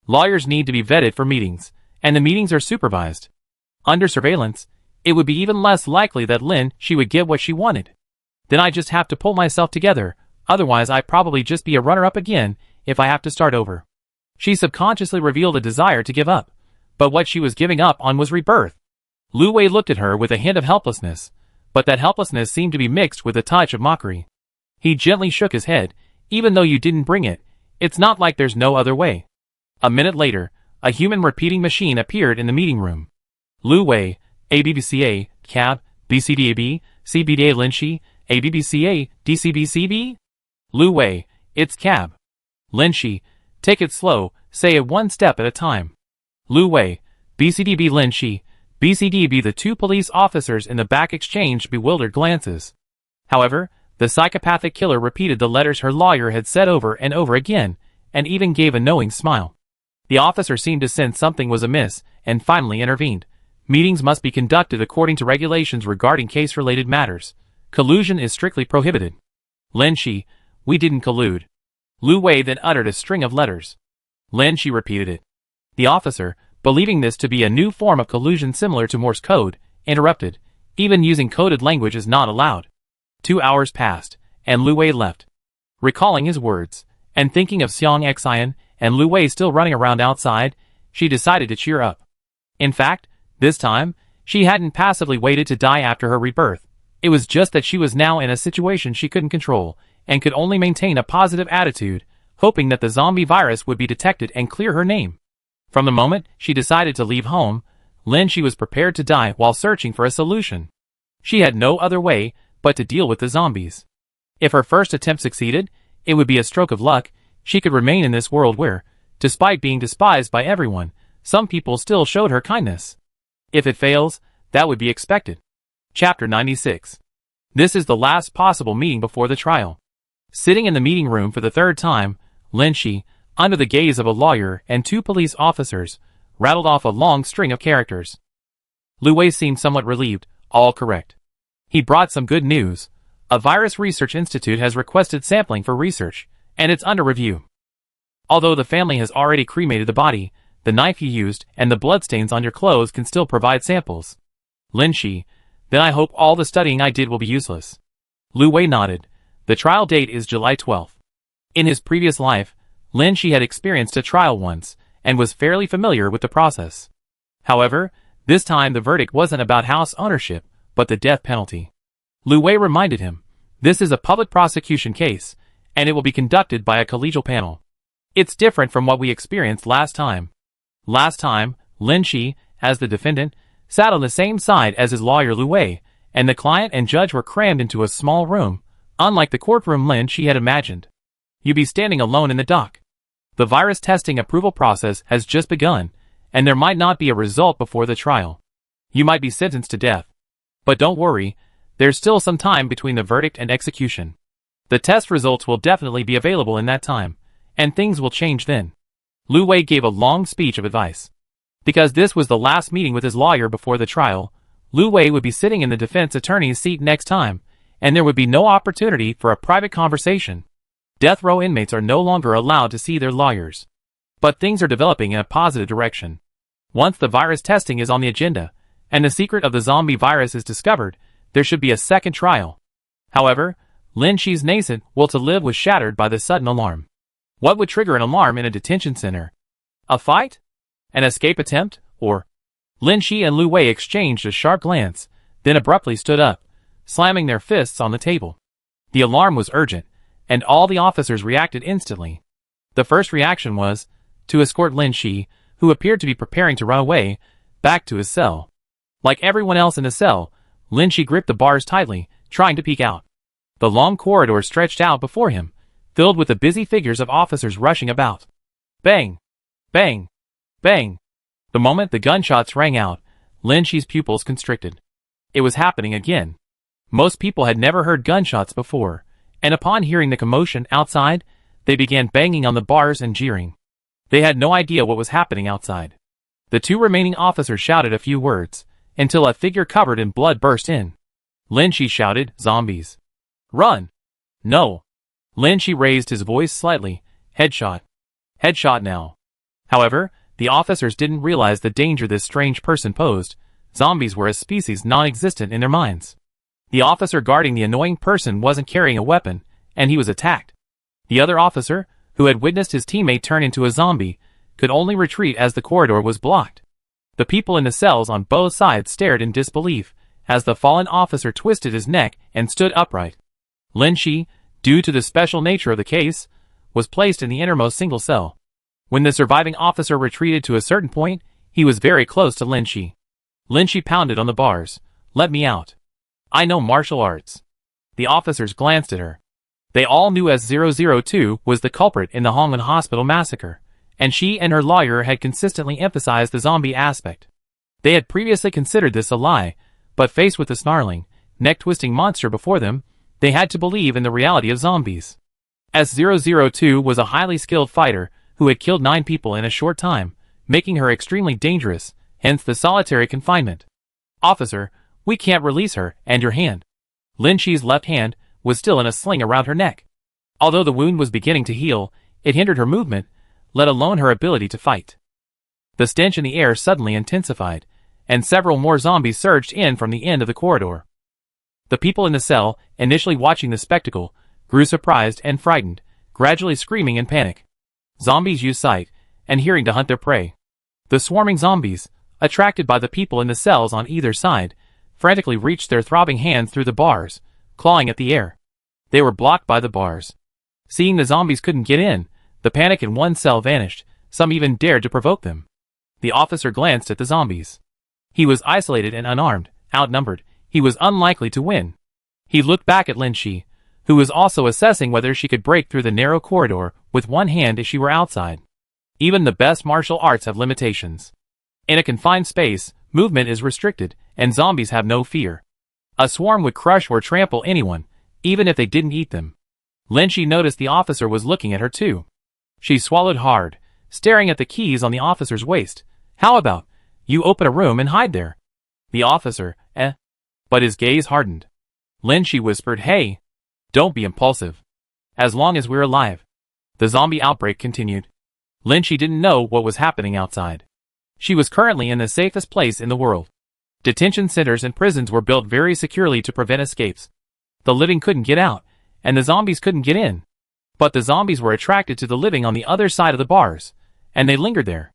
Lawyers need to be vetted for meetings, and the meetings are supervised. Under surveillance, it would be even less likely that Lin Shi would get what she wanted. Then I just have to pull myself together, otherwise I'd probably just be a runner-up again if I have to start over. She subconsciously revealed a desire to give up, but what she was giving up on was rebirth. Lu Wei looked at her with a hint of helplessness, but that helplessness seemed to be mixed with a touch of mockery. He gently shook his head, even though you didn't bring it, it's not like there's no other way. A minute later, a human repeating machine appeared in the meeting room. Lu Wei, ABBCA, CAB, BCDAB, CBDA Lin Shi, ABBCA, DCBCB? Lu Wei, it's CAB. Lin Shi, take it slow, say it one step at a time. Lu Wei, BCDB Lin Shi, BCDB. The 2 police officers in the back exchanged bewildered glances. However, the psychopathic killer repeated the letters her lawyer had said over and over again, and even gave a knowing smile. The officer seemed to sense something was amiss, and finally intervened. Meetings must be conducted according to regulations regarding case-related matters. Collusion is strictly prohibited. Lin Shi, we didn't collude. Lu Wei then uttered a string of letters. Lin Shi repeated it. The officer, believing this to be a new form of collusion similar to Morse code, interrupted. Even using coded language is not allowed. 2 hours passed, and Lu Wei left. Recalling his words, and thinking of Xiang Xian and Lu Wei still running around outside, she decided to cheer up. In fact, this time, she hadn't passively waited to die after her rebirth. It was just that she was now in a situation she couldn't control, and could only maintain a positive attitude, hoping that the zombie virus would be detected and clear her name. From the moment she decided to leave home, Lin Shi was prepared to die while searching for a solution. She had no other way but to deal with the zombies. If her first attempt succeeded, it would be a stroke of luck. She could remain in this world where, despite being despised by everyone, some people still showed her kindness. If it fails, that would be expected. Chapter 96. This is the last possible meeting before the trial. Sitting in the meeting room for the 3rd time, Lin Shi, under the gaze of a lawyer and 2 police officers, rattled off a long string of characters. Lu Wei seemed somewhat relieved. All correct. He brought some good news. A virus research institute has requested sampling for research, and it's under review. Although the family has already cremated the body, the knife you used and the bloodstains on your clothes can still provide samples. Lin Shi, then I hope all the studying I did will be useless. Lu Wei nodded. The trial date is July 12th. In his previous life, Lin Shi had experienced a trial once, and was fairly familiar with the process. However, this time the verdict wasn't about house ownership, but the death penalty. Lu Wei reminded him, this is a public prosecution case, and it will be conducted by a collegial panel. It's different from what we experienced last time. Last time, Lin Shi, as the defendant, sat on the same side as his lawyer Lu Wei, and the client and judge were crammed into a small room, unlike the courtroom Lin Shi had imagined. You'd be standing alone in the dock. The virus testing approval process has just begun, and there might not be a result before the trial. You might be sentenced to death. But don't worry, there's still some time between the verdict and execution. The test results will definitely be available in that time, and things will change then. Lu Wei gave a long speech of advice. Because this was the last meeting with his lawyer before the trial, Lu Wei would be sitting in the defense attorney's seat next time, and there would be no opportunity for a private conversation. Death row inmates are no longer allowed to see their lawyers. But things are developing in a positive direction. Once the virus testing is on the agenda, and the secret of the zombie virus is discovered, there should be a second trial. However, Lin Shi's nascent will to live was shattered by the sudden alarm. What would trigger an alarm in a detention center? A fight? An escape attempt? Or? Lin Shi and Lu Wei exchanged a sharp glance, then abruptly stood up, slamming their fists on the table. The alarm was urgent, and all the officers reacted instantly. The first reaction was to escort Lin Shi, who appeared to be preparing to run away, back to his cell. Like everyone else in the cell, Lin Shi gripped the bars tightly, trying to peek out. The long corridor stretched out before him, filled with the busy figures of officers rushing about. Bang! Bang! Bang! The moment the gunshots rang out, Lin Shi's pupils constricted. It was happening again. Most people had never heard gunshots before, and upon hearing the commotion outside, they began banging on the bars and jeering. They had no idea what was happening outside. The two remaining officers shouted a few words, until a figure covered in blood burst in. Lin Shi shouted, "Zombies! Run!" "No!" Lin Shi raised his voice slightly. "Headshot! Headshot now!" However, the officers didn't realize the danger this strange person posed. Zombies were a species non-existent in their minds. The officer guarding the annoying person wasn't carrying a weapon, and he was attacked. The other officer, who had witnessed his teammate turn into a zombie, could only retreat as the corridor was blocked. The people in the cells on both sides stared in disbelief, as the fallen officer twisted his neck and stood upright. Lin Shi, due to the special nature of the case, was placed in the innermost single cell. When the surviving officer retreated to a certain point, he was very close to Lin Shi. Lin Shi pounded on the bars. "Let me out. I know martial arts." The officers glanced at her. They all knew S-002 was the culprit in the Hongmen Hospital massacre, and she and her lawyer had consistently emphasized the zombie aspect. They had previously considered this a lie, but faced with the snarling, neck-twisting monster before them, they had to believe in the reality of zombies. S-002 was a highly skilled fighter who had killed 9 people in a short time, making her extremely dangerous, hence the solitary confinement. "Officer, we can't release her, and your hand." Lin Shi's left hand was still in a sling around her neck. Although the wound was beginning to heal, it hindered her movement, let alone her ability to fight. The stench in the air suddenly intensified, and several more zombies surged in from the end of the corridor. The people in the cell, initially watching the spectacle, grew surprised and frightened, gradually screaming in panic. Zombies use sight and hearing to hunt their prey. The swarming zombies, attracted by the people in the cells on either side, frantically reached their throbbing hands through the bars, clawing at the air. They were blocked by the bars. Seeing the zombies couldn't get in, the panic in one cell vanished, some even dared to provoke them. The officer glanced at the zombies. He was isolated and unarmed, outnumbered. He was unlikely to win. He looked back at Lin Shi, who was also assessing whether she could break through the narrow corridor with one hand if she were outside. Even the best martial arts have limitations. In a confined space, movement is restricted, and zombies have no fear. A swarm would crush or trample anyone, even if they didn't eat them. Lin Shi noticed the officer was looking at her too. She swallowed hard, staring at the keys on the officer's waist, How about you open a room and hide there? The officer, But his gaze hardened. Lin, she whispered, hey, don't be impulsive. As long as we're alive. The zombie outbreak continued. Lin, she didn't know what was happening outside. She was currently in the safest place in the world. Detention centers and prisons were built very securely to prevent escapes. The living couldn't get out, and the zombies couldn't get in. But the zombies were attracted to the living on the other side of the bars, and they lingered there.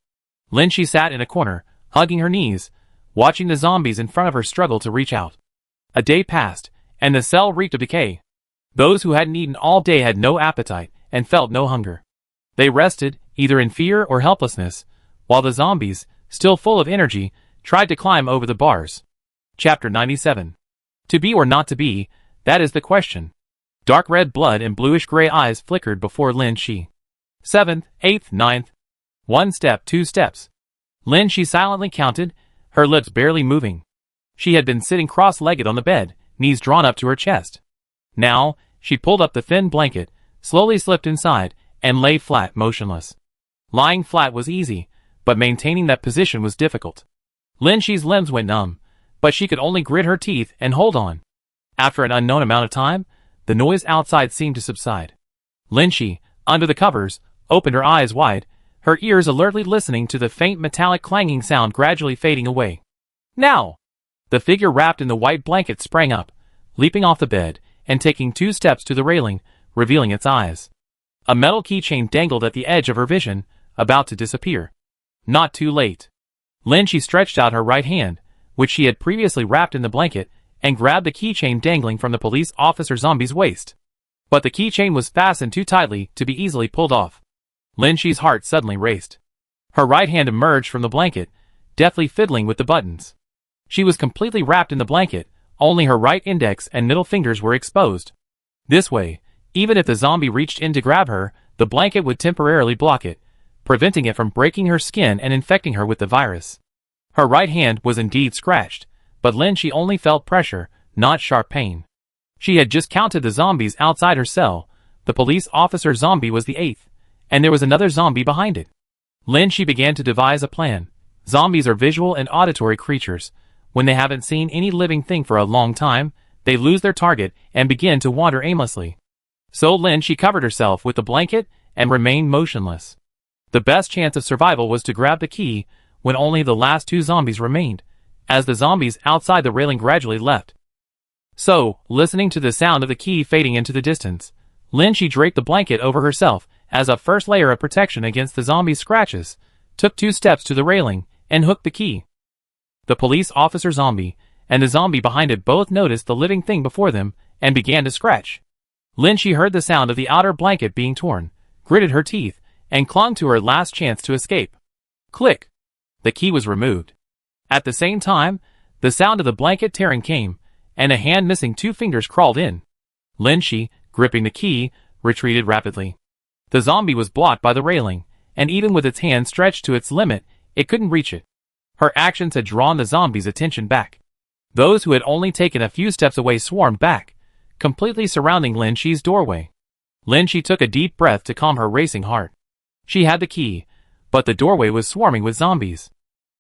Lin, she sat in a corner, hugging her knees, watching the zombies in front of her struggle to reach out. A day passed, and the cell reeked of decay. Those who hadn't eaten all day had no appetite and felt no hunger. They rested, either in fear or helplessness, while the zombies, still full of energy, tried to climb over the bars. Chapter 97. To be or not to be, that is the question. Dark red blood and bluish-gray eyes flickered before Lin Shi. 7th, 8th, 9th. 1 step, 2 steps. Lin Shi silently counted, her lips barely moving. She had been sitting cross-legged on the bed, knees drawn up to her chest. Now, she pulled up the thin blanket, slowly slipped inside, and lay flat, motionless. Lying flat was easy, but maintaining that position was difficult. Lin Shi's limbs went numb, but she could only grit her teeth and hold on. After an unknown amount of time, the noise outside seemed to subside. Lin Shi, under the covers, opened her eyes wide, her ears alertly listening to the faint metallic clanging sound gradually fading away. Now! The figure wrapped in the white blanket sprang up, leaping off the bed, and taking 2 steps to the railing, revealing its eyes. A metal keychain dangled at the edge of her vision, about to disappear. Not too late. Lin Shi stretched out her right hand, which she had previously wrapped in the blanket, and grabbed the keychain dangling from the police officer zombie's waist. But the keychain was fastened too tightly to be easily pulled off. Lin Shi's heart suddenly raced. Her right hand emerged from the blanket, deftly fiddling with the buttons. She was completely wrapped in the blanket, only her right index and middle fingers were exposed. This way, even if the zombie reached in to grab her, the blanket would temporarily block it, preventing it from breaking her skin and infecting her with the virus. Her right hand was indeed scratched, but Lin Shi only felt pressure, not sharp pain. She had just counted the zombies outside her cell. The police officer zombie was the 8th, and there was another zombie behind it. Lin Shi began to devise a plan. Zombies are visual and auditory creatures. When they haven't seen any living thing for a long time, they lose their target and begin to wander aimlessly. So Lin Shi covered herself with the blanket and remained motionless. The best chance of survival was to grab the key when only the last 2 zombies remained, as the zombies outside the railing gradually left. So, listening to the sound of the key fading into the distance, Lin Shi draped the blanket over herself as a first layer of protection against the zombies' scratches, took 2 steps to the railing, and hooked the key. The police officer zombie and the zombie behind it both noticed the living thing before them and began to scratch. Lin Shi heard the sound of the outer blanket being torn, gritted her teeth, and clung to her last chance to escape. Click! The key was removed. At the same time, the sound of the blanket tearing came, and a hand missing 2 fingers crawled in. Lin Shi, gripping the key, retreated rapidly. The zombie was blocked by the railing, and even with its hand stretched to its limit, it couldn't reach it. Her actions had drawn the zombies' attention back. Those who had only taken a few steps away swarmed back, completely surrounding Lin Shi's doorway. Lin Shi took a deep breath to calm her racing heart. She had the key, but the doorway was swarming with zombies.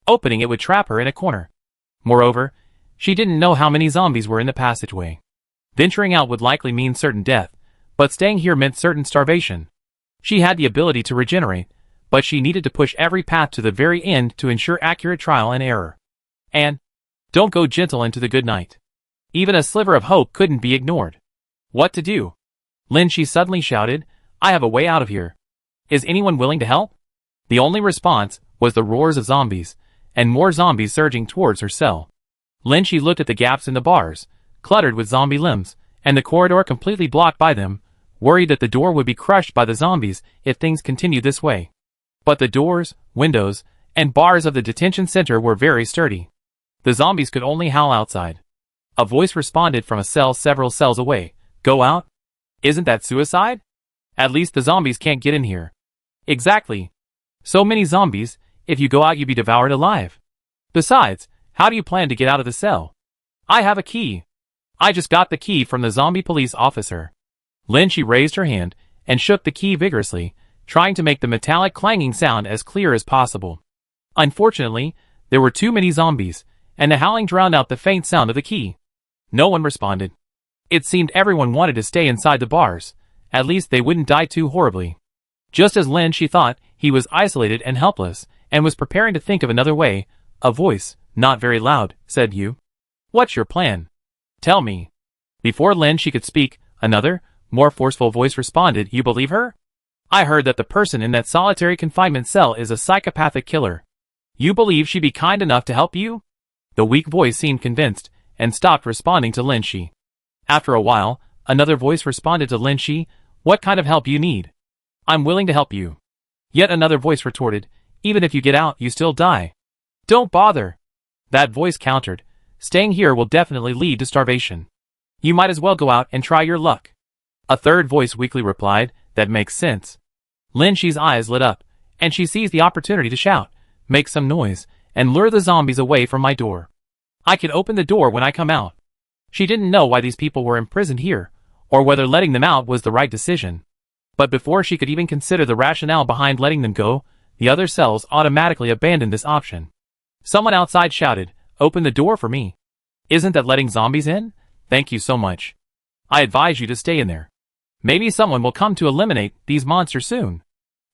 Opening it would trap her in a corner. Moreover, she didn't know how many zombies were in the passageway. Venturing out would likely mean certain death, but staying here meant certain starvation. She had the ability to regenerate, but she needed to push every path to the very end to ensure accurate trial and error. And don't go gentle into the good night. Even a sliver of hope couldn't be ignored. What to do? Lin Shi suddenly shouted, I have a way out of here. Is anyone willing to help? The only response was the roars of zombies, and more zombies surging towards her cell. Lin Shi looked at the gaps in the bars, cluttered with zombie limbs, and the corridor completely blocked by them, worried that the door would be crushed by the zombies if things continued this way. But the doors, windows, and bars of the detention center were very sturdy. The zombies could only howl outside. A voice responded from a cell several cells away. Go out? Isn't that suicide? At least the zombies can't get in here. Exactly. So many zombies, if you go out you'd be devoured alive. Besides, how do you plan to get out of the cell? I have a key. I just got the key from the zombie police officer. Lin Shi raised her hand and shook the key vigorously, trying to make the metallic clanging sound as clear as possible. Unfortunately, there were too many zombies, and the howling drowned out the faint sound of the key. No one responded. It seemed everyone wanted to stay inside the bars. At least they wouldn't die too horribly. Just as Lin she thought he was isolated and helpless, and was preparing to think of another way, a voice, not very loud, said, "You. What's your plan? Tell me." Before Lin she could speak, another, more forceful voice responded, "You believe her? I heard that the person in that solitary confinement cell is a psychopathic killer. You believe she'd be kind enough to help you?" The weak voice seemed convinced, and stopped responding to Lin Shi. After a while, another voice responded to Lin Shi, "What kind of help you need? I'm willing to help you." Yet another voice retorted, "Even if you get out, you still die." "Don't bother." That voice countered, "Staying here will definitely lead to starvation. You might as well go out and try your luck." A third voice weakly replied, "That makes sense." Lin Shi's eyes lit up, and she seized the opportunity to shout, "Make some noise, and lure the zombies away from my door. I can open the door when I come out." She didn't know why these people were imprisoned here, or whether letting them out was the right decision. But before she could even consider the rationale behind letting them go, the other cells automatically abandoned this option. Someone outside shouted, "Open the door for me." "Isn't that letting zombies in? Thank you so much. I advise you to stay in there. Maybe someone will come to eliminate these monsters soon."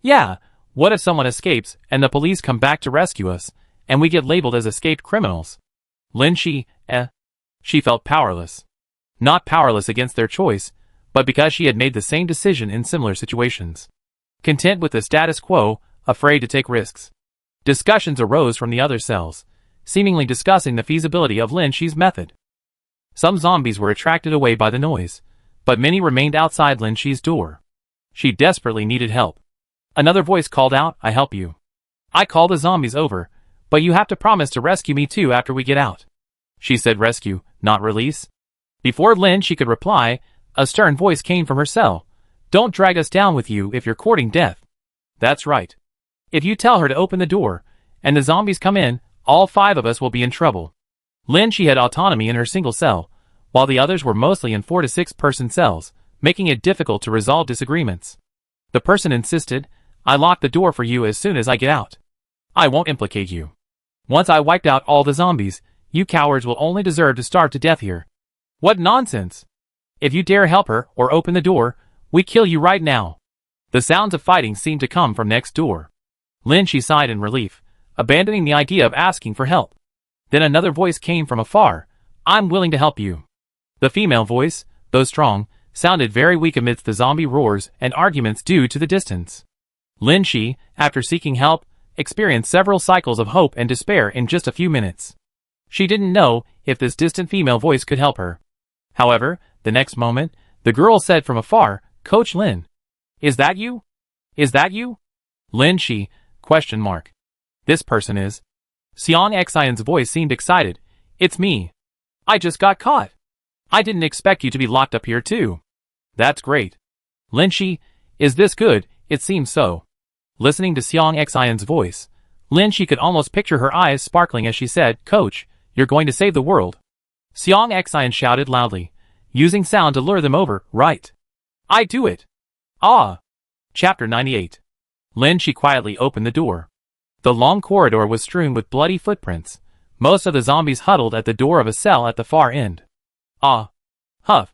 "Yeah, what if someone escapes and the police come back to rescue us, and we get labeled as escaped criminals?" Lin Shi, She felt powerless. Not powerless against their choice, but because she had made the same decision in similar situations. Content with the status quo, afraid to take risks. Discussions arose from the other cells, seemingly discussing the feasibility of Lin Shi's method. Some zombies were attracted away by the noise, but many remained outside Lin Shi's door. She desperately needed help. Another voice called out, "I help you. I call the zombies over, but you have to promise to rescue me too after we get out." She said rescue, not release. Before Lin Shi could reply, a stern voice came from her cell. "Don't drag us down with you if you're courting death." "That's right. If you tell her to open the door, and the zombies come in, all 5 of us will be in trouble." Lin Shi had autonomy in her single cell, while the others were mostly in 4 to 6 person cells, making it difficult to resolve disagreements. The person insisted, "I lock the door for you as soon as I get out. I won't implicate you. Once I wiped out all the zombies, you cowards will only deserve to starve to death here." "What nonsense! If you dare help her or open the door, we kill you right now." The sounds of fighting seemed to come from next door. Lin Shi sighed in relief, abandoning the idea of asking for help. Then another voice came from afar, "I'm willing to help you." The female voice, though strong, sounded very weak amidst the zombie roars and arguments due to the distance. Lin Shi, after seeking help, experienced several cycles of hope and despair in just a few minutes. She didn't know if this distant female voice could help her. However, the next moment, the girl said from afar, "Coach Lin. Is that you? Is that you?" Lin Shi, ? This person is. Xiang Xian's voice seemed excited. "It's me. I just got caught. I didn't expect you to be locked up here too." "That's great. Lin Shi, is this good?" "It seems so." Listening to Xiang Xian's voice, Lin Shi could almost picture her eyes sparkling as she said, "Coach, you're going to save the world." Xiang Xian shouted loudly, using sound to lure them over, "Right. I do it." Ah! Chapter 98. Lin Shi quietly opened the door. The long corridor was strewn with bloody footprints. Most of the zombies huddled at the door of a cell at the far end. "Ah! Huff!"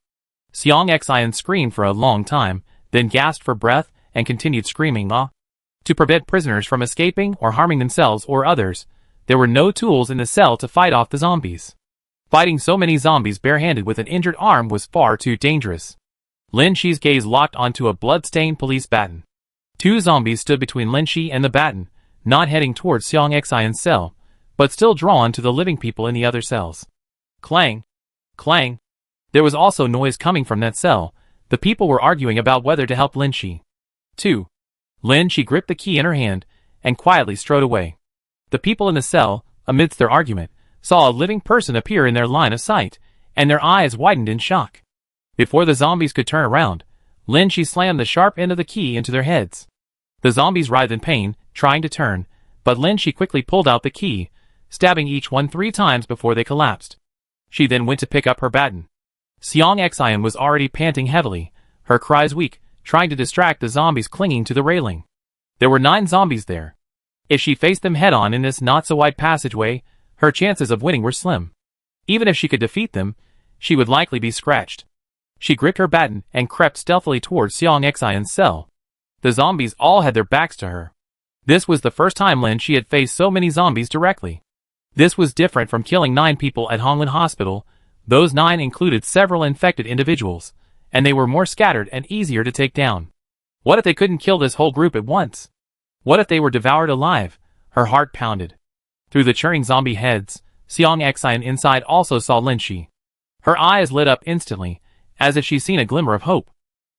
Xiang Xian screamed for a long time, then gasped for breath and continued screaming, "Ah!" To prevent prisoners from escaping or harming themselves or others, there were no tools in the cell to fight off the zombies. Fighting so many zombies barehanded with an injured arm was far too dangerous. Lin Shi's gaze locked onto a blood-stained police baton. 2 zombies stood between Lin Shi and the baton, not heading towards Xiang Xian's cell, but still drawn to the living people in the other cells. Clang! Clang! There was also noise coming from that cell. The people were arguing about whether to help Lin Shi. 2. Lin Shi gripped the key in her hand and quietly strode away. The people in the cell, amidst their argument, saw a living person appear in their line of sight, and their eyes widened in shock. Before the zombies could turn around, Lin Shi slammed the sharp end of the key into their heads. The zombies writhed in pain, trying to turn, but Lin Shi quickly pulled out the key, stabbing each one 3 times before they collapsed. She then went to pick up her baton. Xiang Xian was already panting heavily, her cries weak, trying to distract the zombies clinging to the railing. There were 9 zombies there. If she faced them head-on in this not-so-wide passageway, her chances of winning were slim. Even if she could defeat them, she would likely be scratched. She gripped her baton and crept stealthily towards Seong Exion's cell. The zombies all had their backs to her. This was the first time Lin Shi had faced so many zombies directly. This was different from killing 9 people at Honglin Hospital. Those 9 included several infected individuals, and they were more scattered and easier to take down. What if they couldn't kill this whole group at once? What if they were devoured alive? Her heart pounded. Through the churning zombie heads, Seong Exion inside also saw Lin Shi. Her eyes lit up instantly, as if she'd seen a glimmer of hope.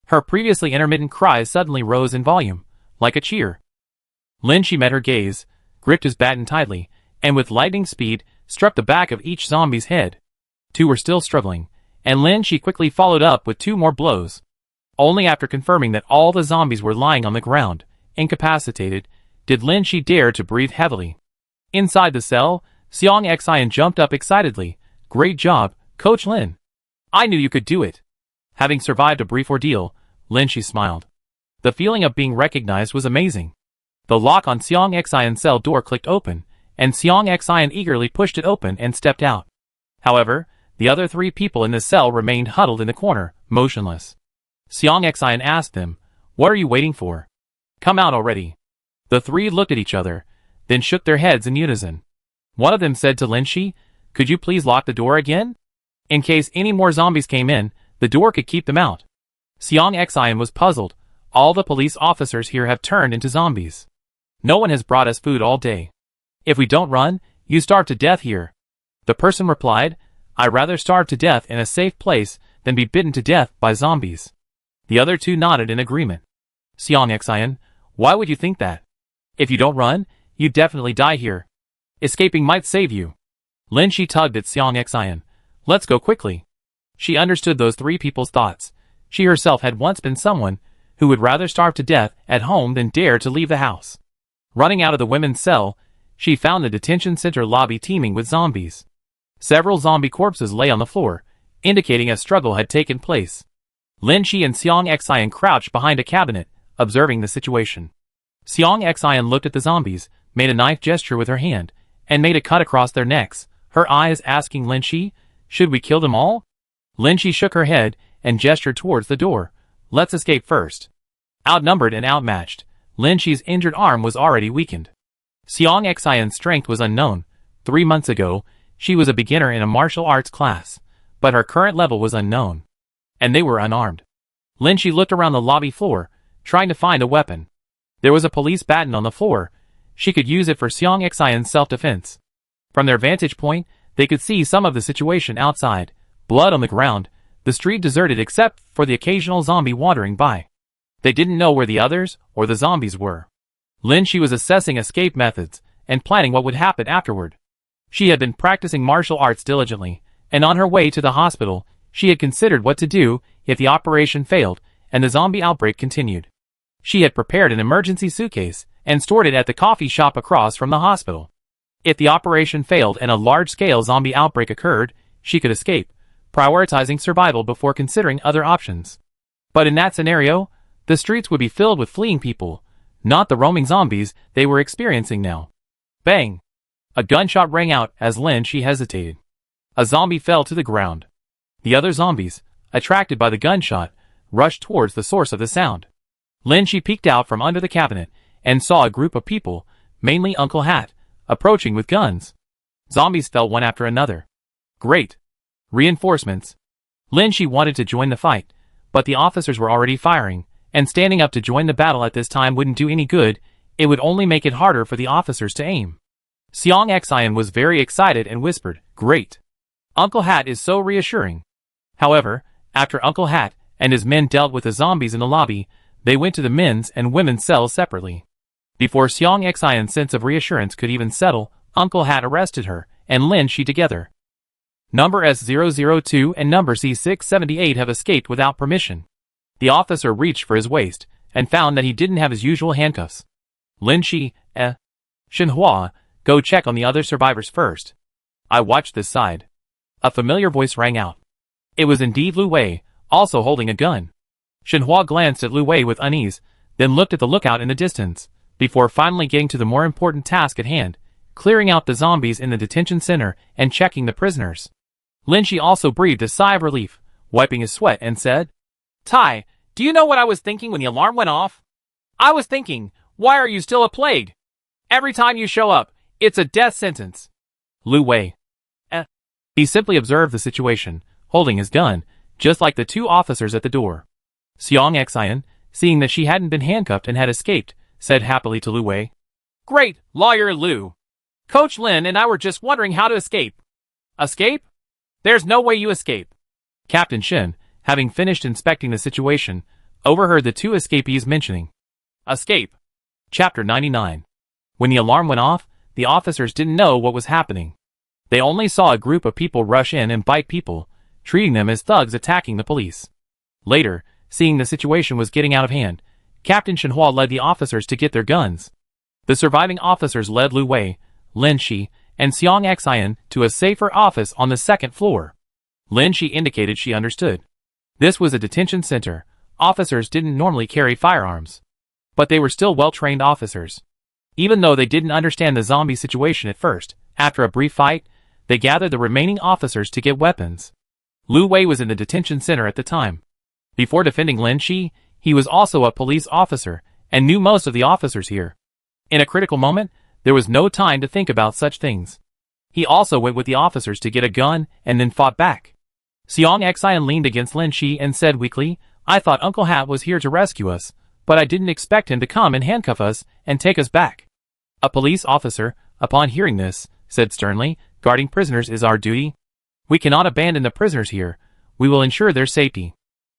Her previously intermittent cries suddenly rose in volume, like a cheer. Lin Shi met her gaze, gripped his baton tightly, and with lightning speed, struck the back of each zombie's head. 2 were still struggling, and Lin Shi quickly followed up with 2 more blows. Only after confirming that all the zombies were lying on the ground, incapacitated, did Lin Shi dare to breathe heavily. Inside the cell, Seong Exion jumped up excitedly. Great job, Coach Lin. I knew you could do it. Having survived a brief ordeal, Lin Shi smiled. The feeling of being recognized was amazing. The lock on Seong Exion's cell door clicked open, and Seong Exion eagerly pushed it open and stepped out. However, the other 3 people in the cell remained huddled in the corner, motionless. Seong Exion asked them, "What are you waiting for? Come out already." The 3 looked at each other, then shook their heads in unison. One of them said to Lin Shi, "Could you please lock the door again? In case any more zombies came in, the door could keep them out." Seong Exion was puzzled. All the police officers here have turned into zombies. No one has brought us food all day. If we don't run, you starve to death here. The person replied, "I'd rather starve to death in a safe place than be bitten to death by zombies." The other 2 nodded in agreement. Seong Exion, why would you think that? If you don't run, you'd definitely die here. Escaping might save you. Lin Shi tugged at Seong Exion. Let's go quickly. She understood those 3 people's thoughts. She herself had once been someone who would rather starve to death at home than dare to leave the house. Running out of the women's cell, she found the detention center lobby teeming with zombies. Several zombie corpses lay on the floor, indicating a struggle had taken place. Lin Shi and Seong Exion crouched behind a cabinet, observing the situation. Seong Exion looked at the zombies, made a knife gesture with her hand, and made a cut across their necks, her eyes asking Lin Shi, "Should we kill them all?" Lin Shi shook her head and gestured towards the door. "Let's escape first." Outnumbered and outmatched, Lin Shi's injured arm was already weakened. Seong Exion's strength was unknown. 3 months ago, she was a beginner in a martial arts class, but her current level was unknown. And they were unarmed. Lin Shi looked around the lobby floor, trying to find a weapon. There was a police baton on the floor. She could use it for Seong Exion's self-defense. From their vantage point, they could see some of the situation outside. Blood on the ground, the street deserted except for the occasional zombie wandering by. They didn't know where the others or the zombies were. Lin Shi was assessing escape methods and planning what would happen afterward. She had been practicing martial arts diligently, and on her way to the hospital, she had considered what to do if the operation failed and the zombie outbreak continued. She had prepared an emergency suitcase and stored it at the coffee shop across from the hospital. If the operation failed and a large-scale zombie outbreak occurred, she could escape, prioritizing survival before considering other options. But in that scenario, the streets would be filled with fleeing people, not the roaming zombies they were experiencing now. Bang! A gunshot rang out as Lin Shi hesitated. A zombie fell to the ground. The other zombies, attracted by the gunshot, rushed towards the source of the sound. Lin Shi peeked out from under the cabinet and saw a group of people, mainly Uncle Hat, approaching with guns. Zombies fell one after another. Great! Reinforcements. Lin Shi wanted to join the fight, but the officers were already firing, and standing up to join the battle at this time wouldn't do any good. It would only make it harder for the officers to aim. Seong Exion was very excited and whispered, "Great! Uncle Hat is so reassuring." However, after Uncle Hat and his men dealt with the zombies in the lobby, they went to the men's and women's cells separately. Before Seong Exion's sense of reassurance could even settle, Uncle Hat arrested her and Lin Shi together. Number S002 and number C678 have escaped without permission. The officer reached for his waist and found that he didn't have his usual handcuffs. Lin Shi, Shenhua, go check on the other survivors first. I watched this side. A familiar voice rang out. It was indeed Lu Wei, also holding a gun. Shenhua glanced at Lu Wei with unease, then looked at the lookout in the distance. before finally getting to the more important task at hand, clearing out the zombies in the detention center and checking the prisoners. Lin Shi also breathed a sigh of relief, wiping his sweat, and said, "Tai, do you know what I was thinking when the alarm went off? I was thinking, why are you still a plague? Every time you show up, it's a death sentence." Lu Wei. He simply observed the situation, holding his gun, just like the two officers at the door. Xiang Xian, seeing that she hadn't been handcuffed and had escaped, said happily to Lu Wei, "Great, Lawyer Lu. Coach Lin and I were just wondering how to escape." "Escape? There's no way you escape." Captain Shin, having finished inspecting the situation, overheard the two escapees mentioning, "Escape." Chapter 99. When the alarm went off, the officers didn't know what was happening. They only saw a group of people rush in and bite people, treating them as thugs attacking the police. Later, seeing the situation was getting out of hand, Captain Shinhua led the officers to get their guns. The surviving officers led Lu Wei, Lin Shi, and Xiang Xian to a safer office on the second floor. Lin Shi indicated she understood. This was a detention center. Officers didn't normally carry firearms. But they were still well-trained officers. Even though they didn't understand the zombie situation at first, after a brief fight, they gathered the remaining officers to get weapons. Lu Wei was in the detention center at the time. Before defending Lin Shi, he was also a police officer and knew most of the officers here. In a critical moment, there was no time to think about such things. He also went with the officers to get a gun and then fought back. Xiang Xian leaned against Lin Shi and said weakly, "I thought Uncle Hat was here to rescue us, but I didn't expect him to come and handcuff us and take us back." A police officer, upon hearing this, said sternly, "Guarding prisoners is our duty. We cannot abandon the prisoners here. We will ensure their safety."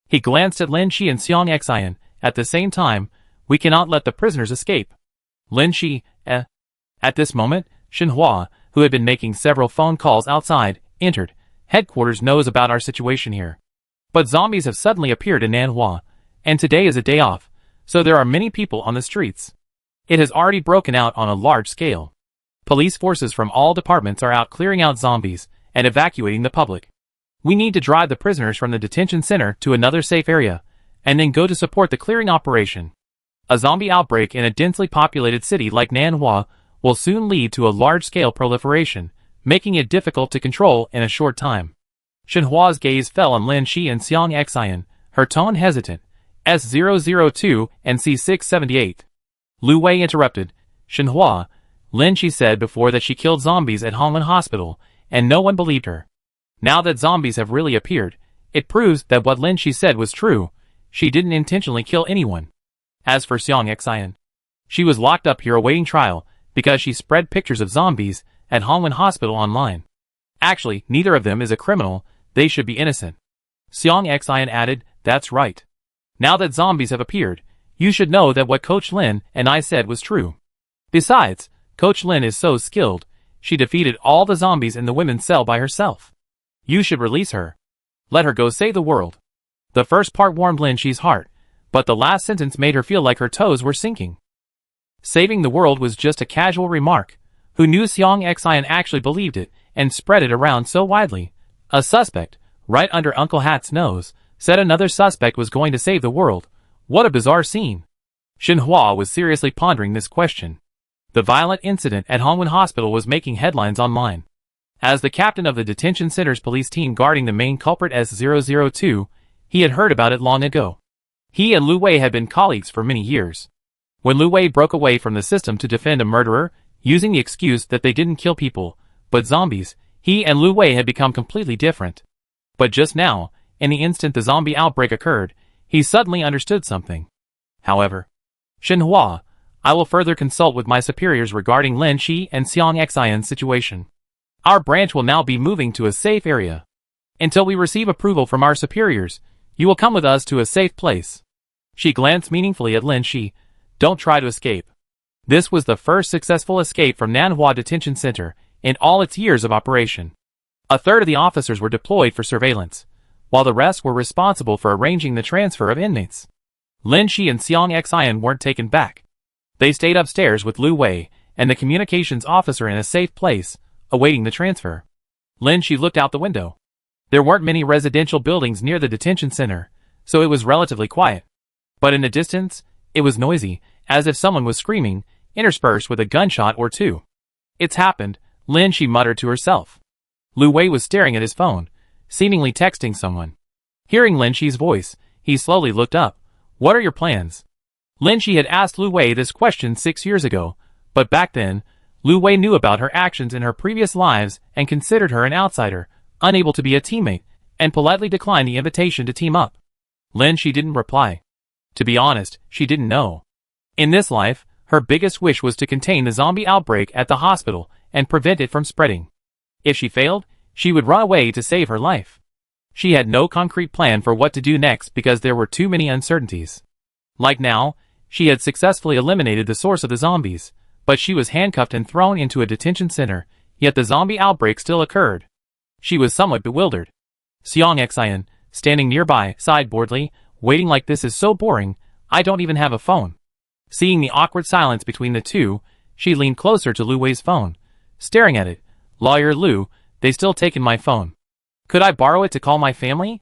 He glanced at Lin Shi and Xiang Xian. At the same time, "We cannot let the prisoners escape." Lin Shi, At this moment, Shinhua, who had been making several phone calls outside, entered. "Headquarters knows about our situation here. But zombies have suddenly appeared in Nanhua, and today is a day off, so there are many people on the streets. It has already broken out on a large scale. Police forces from all departments are out clearing out zombies and evacuating the public. We need to drive the prisoners from the detention center to another safe area, and then go to support the clearing operation. A zombie outbreak in a densely populated city like Nanhua will soon lead to a large-scale proliferation, making it difficult to control in a short time." Shinhua's gaze fell on Lin Shi and Xiang Xian, her tone hesitant. S002 and C678. Lu Wei interrupted. "Shinhua," Lin Shi said before that she killed zombies at Hongwen Hospital, and no one believed her. Now that zombies have really appeared, it proves that what Lin Shi said was true. She didn't intentionally kill anyone. As for Xiang Xian, she was locked up here awaiting trial because she spread pictures of zombies at Hongwen Hospital online. Actually, neither of them is a criminal. They should be innocent. Xiang Xian added, "That's right. Now that zombies have appeared, you should know that what Coach Lin and I said was true. Besides, Coach Lin is so skilled, she defeated all the zombies in the women's cell by herself. You should release her. Let her go save the world." The first part warmed Lin Shi's heart, but the last sentence made her feel like her toes were sinking. Saving the world was just a casual remark. Who knew Xiang Xian actually believed it and spread it around so widely? A suspect, right under Uncle Hat's nose, said another suspect was going to save the world. What a bizarre scene. Shinhua was seriously pondering this question. The violent incident at Hongwen Hospital was making headlines online. As the captain of the detention center's police team guarding the main culprit S002, he had heard about it long ago. He and Lu Wei had been colleagues for many years. When Lu Wei broke away from the system to defend a murderer, using the excuse that they didn't kill people, but zombies, he and Lu Wei had become completely different. But just now, in the instant the zombie outbreak occurred, he suddenly understood something. However, "Shinhua, I will further consult with my superiors regarding Lin Shi and Xiang Xian's situation. Our branch will now be moving to a safe area. Until we receive approval from our superiors, you will come with us to a safe place." She glanced meaningfully at Lin Shi. "Don't try to escape." This was the first successful escape from Nanhua Detention Center in all its years of operation. A third of the officers were deployed for surveillance, while the rest were responsible for arranging the transfer of inmates. Lin Shi and Xiang Xian weren't taken back. They stayed upstairs with Lu Wei and the communications officer in a safe place, awaiting the transfer. Lin Shi looked out the window. There weren't many residential buildings near the detention center, so it was relatively quiet. But in the distance, it was noisy, as if someone was screaming, interspersed with a gunshot or two. It's happened, Lin, she muttered to herself. Lu Wei was staring at his phone, seemingly texting someone. Hearing Lin Shi's voice, he slowly looked up. What are your plans? Lin Shi had asked Lu Wei this question 6 years ago, but back then, Lu Wei knew about her actions in her previous lives and considered her an outsider, unable to be a teammate, and politely declined the invitation to team up. Lin Shi didn't reply. To be honest, she didn't know. In this life, her biggest wish was to contain the zombie outbreak at the hospital and prevent it from spreading. If she failed, she would run away to save her life. She had no concrete plan for what to do next because there were too many uncertainties. Like now, she had successfully eliminated the source of the zombies, but she was handcuffed and thrown into a detention center, yet the zombie outbreak still occurred. She was somewhat bewildered. Xiang Xian, standing nearby, sighed boredly, waiting like this is so boring, I don't even have a phone. Seeing the awkward silence between the two, she leaned closer to Lu Wei's phone, staring at it. Lawyer Lu, they still taken my phone. Could I borrow it to call my family?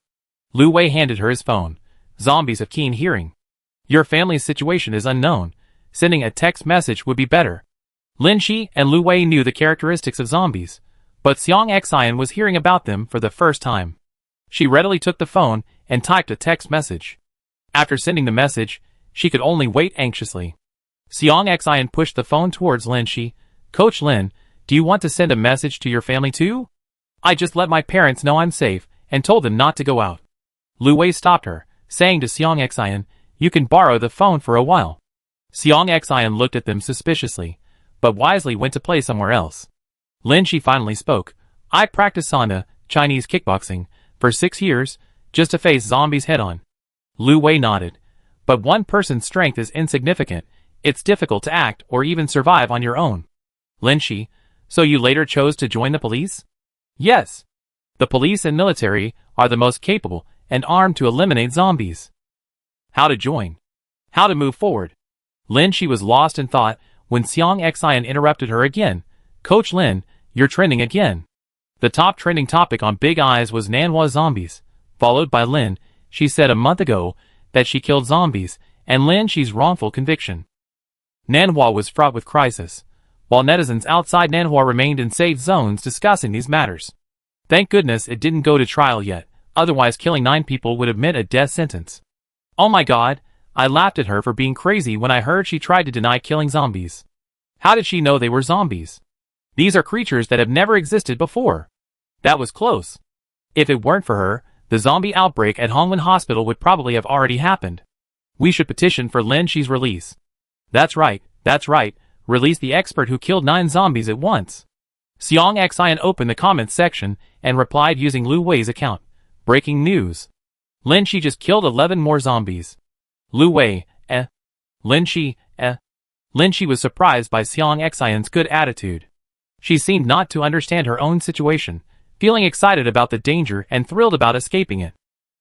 Lu Wei handed her his phone. Zombies have keen hearing. Your family's situation is unknown. Sending a text message would be better. Lin Shi and Lu Wei knew the characteristics of zombies, but Xiang Xian was hearing about them for the first time. She readily took the phone and typed a text message. After sending the message, she could only wait anxiously. Xiang Xian pushed the phone towards Lin Shi. Coach Lin, do you want to send a message to your family too? I just let my parents know I'm safe and told them not to go out. Lu Wei stopped her, saying to Xiang Xian, you can borrow the phone for a while. Xiang Xian looked at them suspiciously, but wisely went to play somewhere else. Lin Shi finally spoke. I practiced Sanda, Chinese kickboxing, for 6 years, just to face zombies head-on. Lu Wei nodded. But one person's strength is insignificant. It's difficult to act or even survive on your own. Lin Shi, so you later chose to join the police? Yes. The police and military are the most capable and armed to eliminate zombies. How to join? How to move forward? Lin Shi was lost in thought when Xiang Xian interrupted her again. Coach Lin, you're trending again. The top trending topic on Big Eyes was Nanhua zombies, followed by Lin. She said a month ago that she killed zombies, and Lin Shi's wrongful conviction. Nanhua was fraught with crisis, while netizens outside Nanhua remained in safe zones discussing these matters. Thank goodness it didn't go to trial yet, otherwise killing 9 people would have meant a death sentence. Oh my god, I laughed at her for being crazy when I heard she tried to deny killing zombies. How did she know they were zombies? These are creatures that have never existed before. That was close. If it weren't for her, the zombie outbreak at Hongwen Hospital would probably have already happened. We should petition for Lin Shi's release. That's right, release the expert who killed 9 zombies at once. Xiang Xian opened the comments section and replied using Lu Wei's account. Breaking news. Lin Shi just killed 11 more zombies. Lu Wei, Lin Shi, Lin Shi was surprised by Xiang Xian's good attitude. She seemed not to understand her own situation, feeling excited about the danger and thrilled about escaping it.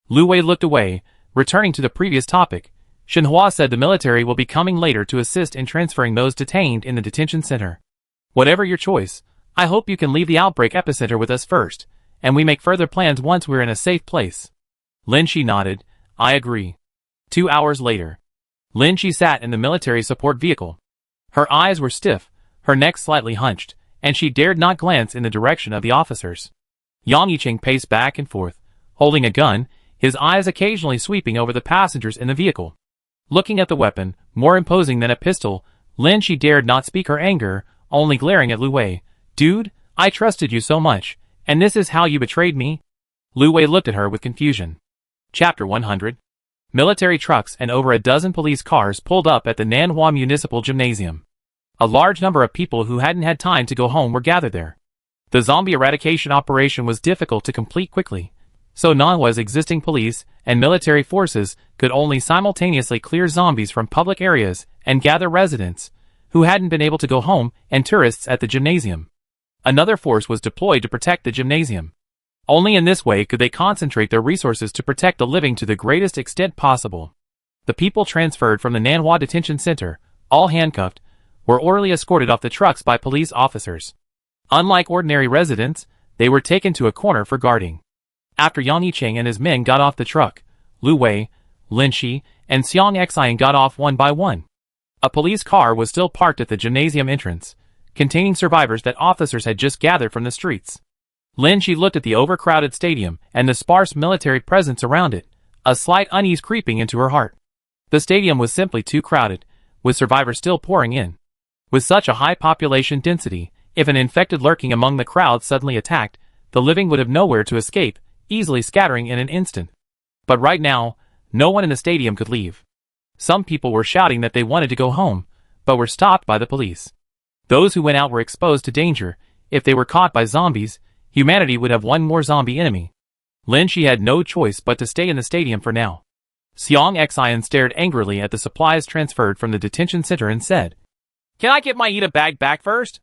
Lu Wei looked away, returning to the previous topic. Shenhua said the military will be coming later to assist in transferring those detained in the detention center. Whatever your choice, I hope you can leave the outbreak epicenter with us first, and we make further plans once we're in a safe place. Lin Shi nodded. I agree. 2 hours later. Lin Shi sat in the military support vehicle. Her eyes were stiff, her neck slightly hunched, and she dared not glance in the direction of the officers. Yang Yicheng paced back and forth, holding a gun, his eyes occasionally sweeping over the passengers in the vehicle. Looking at the weapon, more imposing than a pistol, Lin Shi dared not speak her anger, only glaring at Lu Wei. Dude, I trusted you so much, and this is how you betrayed me? Lu Wei looked at her with confusion. Chapter 100. Military trucks and over a dozen police cars pulled up at the Nanhua Municipal Gymnasium. A large number of people who hadn't had time to go home were gathered there. The zombie eradication operation was difficult to complete quickly, so Nanhua's existing police and military forces could only simultaneously clear zombies from public areas and gather residents who hadn't been able to go home and tourists at the gymnasium. Another force was deployed to protect the gymnasium. Only in this way could they concentrate their resources to protect the living to the greatest extent possible. The people transferred from the Nanhua Detention Center, all handcuffed, were orderly escorted off the trucks by police officers. Unlike ordinary residents, they were taken to a corner for guarding. After Yang Yicheng and his men got off the truck, Lu Wei, Lin Shi, and Xiang Xian got off one by one. A police car was still parked at the gymnasium entrance, containing survivors that officers had just gathered from the streets. Lin Shi looked at the overcrowded stadium and the sparse military presence around it, a slight unease creeping into her heart. The stadium was simply too crowded, with survivors still pouring in. With such a high population density, if an infected lurking among the crowd suddenly attacked, the living would have nowhere to escape, easily scattering in an instant. But right now, no one in the stadium could leave. Some people were shouting that they wanted to go home, but were stopped by the police. Those who went out were exposed to danger. If they were caught by zombies, humanity would have one more zombie enemy. Lin Shi had no choice but to stay in the stadium for now. Xiang Xian stared angrily at the supplies transferred from the detention center and said, "Can I get my Ida bag back first?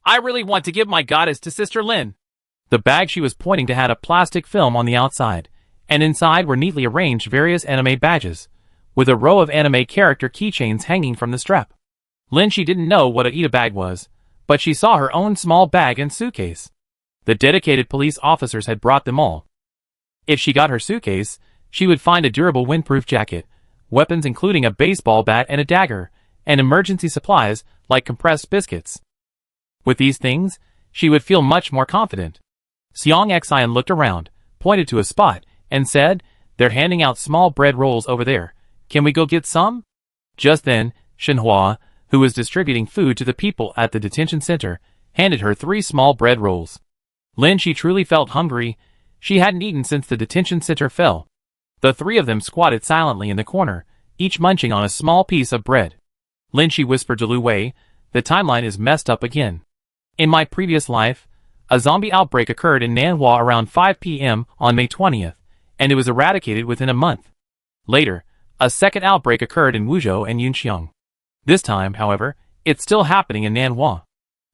I really want to give my goddess to Sister Lin." The bag she was pointing to had a plastic film on the outside, and inside were neatly arranged various anime badges, with a row of anime character keychains hanging from the strap. Lin Shi didn't know what a Ida bag was, but she saw her own small bag and suitcase. The dedicated police officers had brought them all. If she got her suitcase, she would find a durable windproof jacket, weapons including a baseball bat and a dagger, and emergency supplies like compressed biscuits. With these things, she would feel much more confident. Xiang Xian looked around, pointed to a spot, and said, "They're handing out small bread rolls over there. Can we go get some?" Just then, Shenhua, who was distributing food to the people at the detention center, handed her 3 small bread rolls. Lin Shi truly felt hungry. She hadn't eaten since the detention center fell. The 3 of them squatted silently in the corner, each munching on a small piece of bread. Lin Shi whispered to Lu Wei, "The timeline is messed up again. In my previous life, a zombie outbreak occurred in Nanhua around 5 p.m. on May 20th, and it was eradicated within a month. Later, a second outbreak occurred in Wuzhou and Yunxiang. This time, however, it's still happening in Nanhua."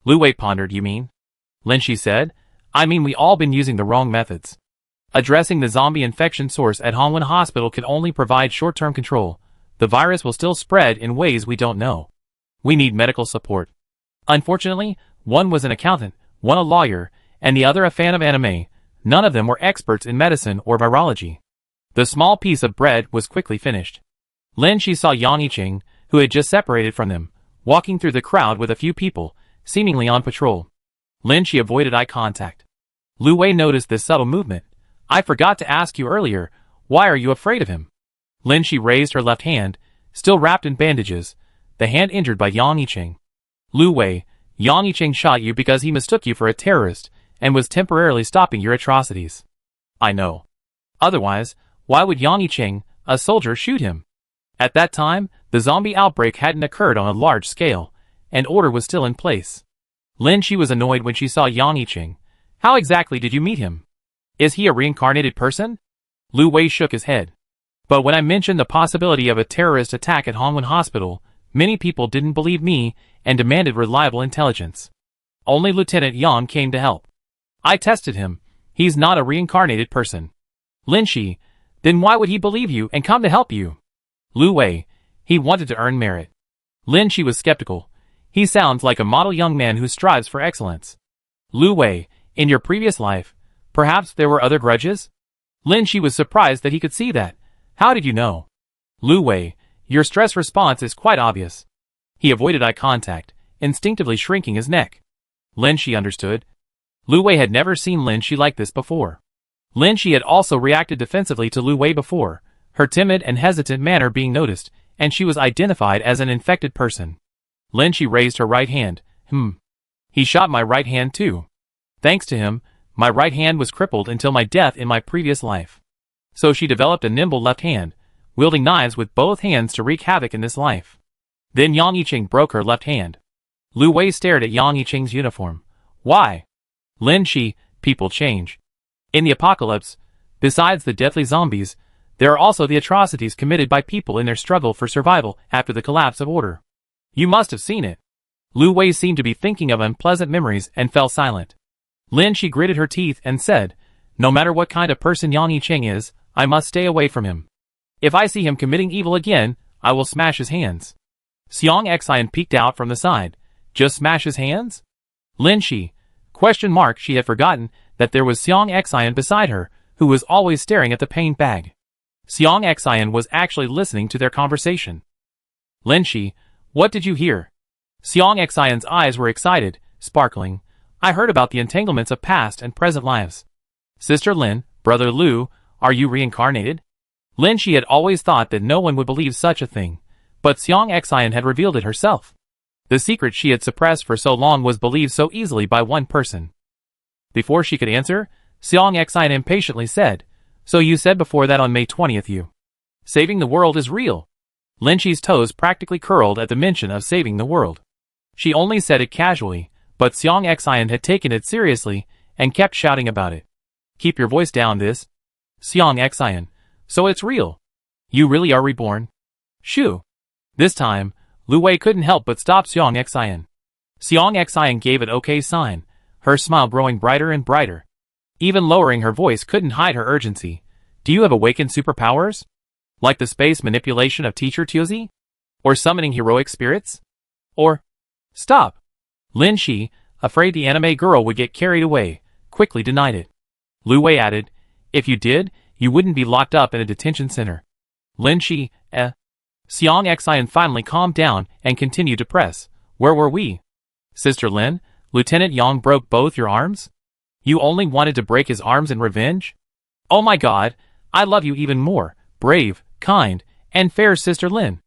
Lu Wei pondered. "You mean?" Lin Shi said, "I mean we all been using the wrong methods. Addressing the zombie infection source at Hongwen Hospital can only provide short-term control. The virus will still spread in ways we don't know. We need medical support." Unfortunately, one was an accountant, one a lawyer, and the other a fan of anime. None of them were experts in medicine or virology. The small piece of bread was quickly finished. Lin Shi saw Yang Yiqing, who had just separated from them, walking through the crowd with a few people, seemingly on patrol. Lin Shi avoided eye contact. Lu Wei noticed this subtle movement. "I forgot to ask you earlier, why are you afraid of him?" Lin Shi raised her left hand, still wrapped in bandages, the hand injured by Yang Yiqing. "Lu Wei, Yang Yiqing shot you because he mistook you for a terrorist and was temporarily stopping your atrocities." "I know. Otherwise, why would Yang Yiqing, a soldier, shoot him?" At that time, the zombie outbreak hadn't occurred on a large scale, and order was still in place. Lin Shi was annoyed when she saw Yang Yiqing. "How exactly did you meet him? Is he a reincarnated person?" Lu Wei shook his head. "But when I mentioned the possibility of a terrorist attack at Hongwen Hospital, many people didn't believe me and demanded reliable intelligence. Only Lieutenant Yang came to help. I tested him. He's not a reincarnated person." "Lin Shi, then why would he believe you and come to help you?" "Lu Wei, he wanted to earn merit." Lin Shi was skeptical. "He sounds like a model young man who strives for excellence." "Lu Wei, in your previous life, perhaps there were other grudges?" Lin Shi was surprised that he could see that. "How did you know?" "Lu Wei, your stress response is quite obvious." He avoided eye contact, instinctively shrinking his neck. Lin Shi understood. Lu Wei had never seen Lin Shi like this before. Lin Shi had also reacted defensively to Lu Wei before, her timid and hesitant manner being noticed, and she was identified as an infected person. Lin Shi raised her right hand. He shot my right hand too. Thanks to him, my right hand was crippled until my death in my previous life. So she developed a nimble left hand, wielding knives with both hands to wreak havoc in this life. Then Yang Yiqing broke her left hand." Lu Wei stared at Yang Yiqing's uniform. "Why?" "Lin Shi, people change. In the apocalypse, besides the deathly zombies, there are also the atrocities committed by people in their struggle for survival after the collapse of order. You must have seen it." Lu Wei seemed to be thinking of unpleasant memories and fell silent. Lin Shi gritted her teeth and said, "No matter what kind of person Yang Yiqing is, I must stay away from him. If I see him committing evil again, I will smash his hands." Xiang Xian peeked out from the side. "Just smash his hands?" Lin Shi? She had forgotten that there was Xiang Xian beside her, who was always staring at the paint bag. Xiang Xian was actually listening to their conversation. "Lin Shi, What did you hear? Xiang Xian's eyes were excited, sparkling. I heard about the entanglements of past and present lives. Sister Lin, Brother Lu, are you reincarnated? Lin Shi had always thought that no one would believe such a thing, but Xiang Xian had revealed it herself. The secret she had suppressed for so long was believed so easily by one person. Before she could answer, Xiang Xian impatiently said, So you said before that on May 20th you. Saving the world is real. Lin Shi's toes practically curled at the mention of saving the world. She only said it casually, but Xiang Xian had taken it seriously and kept shouting about it. Keep your voice down this. Xiang Xian. So it's real. You really are reborn? Shoo. This time, Lu Wei couldn't help but stop Xiang Xian. Xiang Xian gave an okay sign, her smile growing brighter and brighter. Even lowering her voice couldn't hide her urgency. Do you have awakened superpowers? Like the space manipulation of Teacher Tuozi? Or summoning heroic spirits? Or... Stop! Lin Shi, afraid the anime girl would get carried away, quickly denied it. Lu Wei added, If you did, you wouldn't be locked up in a detention center. Lin Shi, Xiang Xian finally calmed down and continued to press. Where were we? Sister Lin, Lieutenant Yang broke both your arms? You only wanted to break his arms in revenge? Oh my god, I love you even more, brave, kind, and fair Sister Lin.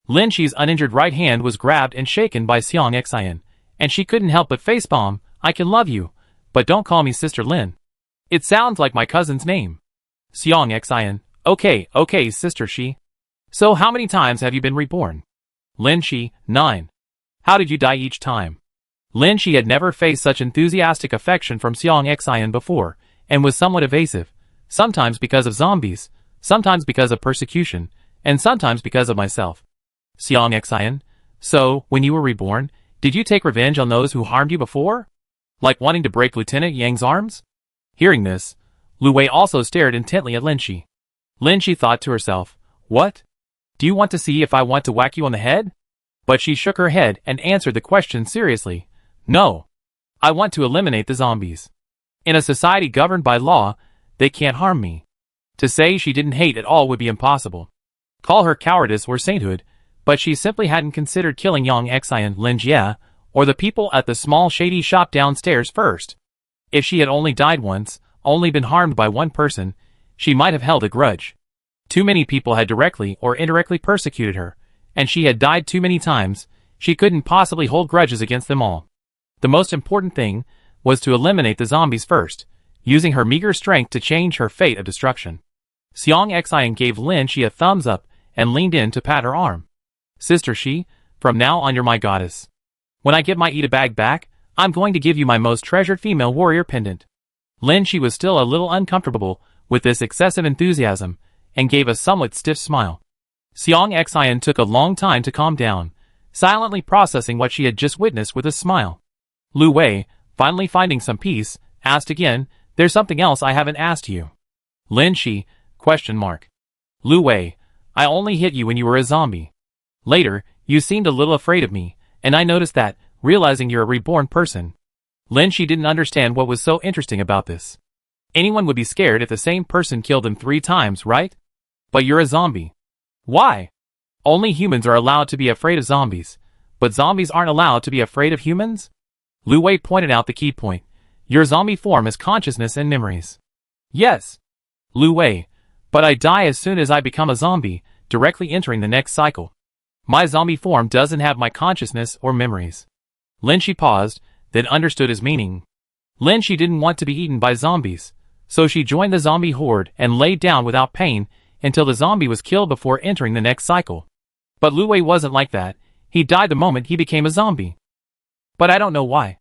Lin Shi's uninjured right hand was grabbed and shaken by Xiang Xian, and she couldn't help but facepalm. I can love you, but don't call me Sister Lin. It sounds like my cousin's name. Xiang Xian. Okay, Sister Shi. So how many times have you been reborn? Lin Shi, 9. How did you die each time? Lin Shi had never faced such enthusiastic affection from Xiang Xian before, and was somewhat evasive, sometimes because of zombies, sometimes because of persecution, and sometimes because of myself. Xiang Xian, so, when you were reborn, did you take revenge on those who harmed you before? Like wanting to break Lieutenant Yang's arms? Hearing this, Lu Wei also stared intently at Lin Shi. Lin Shi thought to herself, What? Do you want to see if I want to whack you on the head? But she shook her head and answered the question seriously. No. I want to eliminate the zombies. In a society governed by law, they can't harm me. To say she didn't hate at all would be impossible. Call her cowardice or sainthood, but she simply hadn't considered killing Yang Xian, Lin Jie, or the people at the small shady shop downstairs first. If she had only died once, only been harmed by one person, she might have held a grudge. Too many people had directly or indirectly persecuted her, and she had died too many times, she couldn't possibly hold grudges against them all. The most important thing was to eliminate the zombies first, using her meager strength to change her fate of destruction. Xiang Xian gave Lin Shi a thumbs up and leaned in to pat her arm. Sister Shi, from now on you're my goddess. When I get my Ida bag back, I'm going to give you my most treasured female warrior pendant. Lin Shi was still a little uncomfortable with this excessive enthusiasm, and gave a somewhat stiff smile. Xiang Xian took a long time to calm down, silently processing what she had just witnessed with a smile. Lu Wei, finally finding some peace, asked again, There's something else I haven't asked you. Lin Shi, ? Lu Wei, I only hit you when you were a zombie. Later, you seemed a little afraid of me, and I noticed that, realizing you're a reborn person. Lin Shi didn't understand what was so interesting about this. Anyone would be scared if the same person killed them 3 times, right? But you're a zombie. Why? Only humans are allowed to be afraid of zombies, but zombies aren't allowed to be afraid of humans? Lu Wei pointed out the key point. Your zombie form is consciousness and memories. Yes. Lu Wei, but I die as soon as I become a zombie, directly entering the next cycle. My zombie form doesn't have my consciousness or memories. Lin Shi paused, then understood his meaning. Lin Shi didn't want to be eaten by zombies, so she joined the zombie horde and laid down without pain until the zombie was killed before entering the next cycle. But Lu Wei wasn't like that. He died the moment he became a zombie. But I don't know why.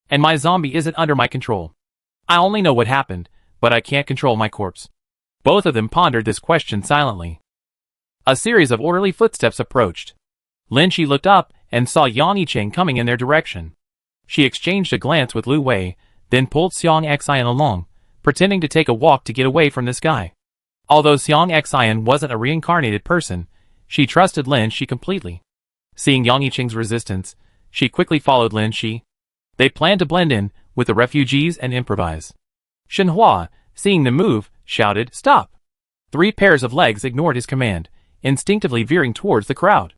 And my zombie isn't under my control. I only know what happened, but I can't control my corpse. Both of them pondered this question silently. A series of orderly footsteps approached. Lin Shi looked up and saw Yang Yicheng coming in their direction. She exchanged a glance with Lu Wei, then pulled Xiang Xian along, pretending to take a walk to get away from this guy. Although Xiang Xian wasn't a reincarnated person, she trusted Lin Shi completely. Seeing Yang Yicheng's resistance, she quickly followed Lin Shi. They planned to blend in with the refugees and improvise. Shenhua, seeing them move, shouted, Stop! 3 pairs of legs ignored his command, instinctively veering towards the crowd.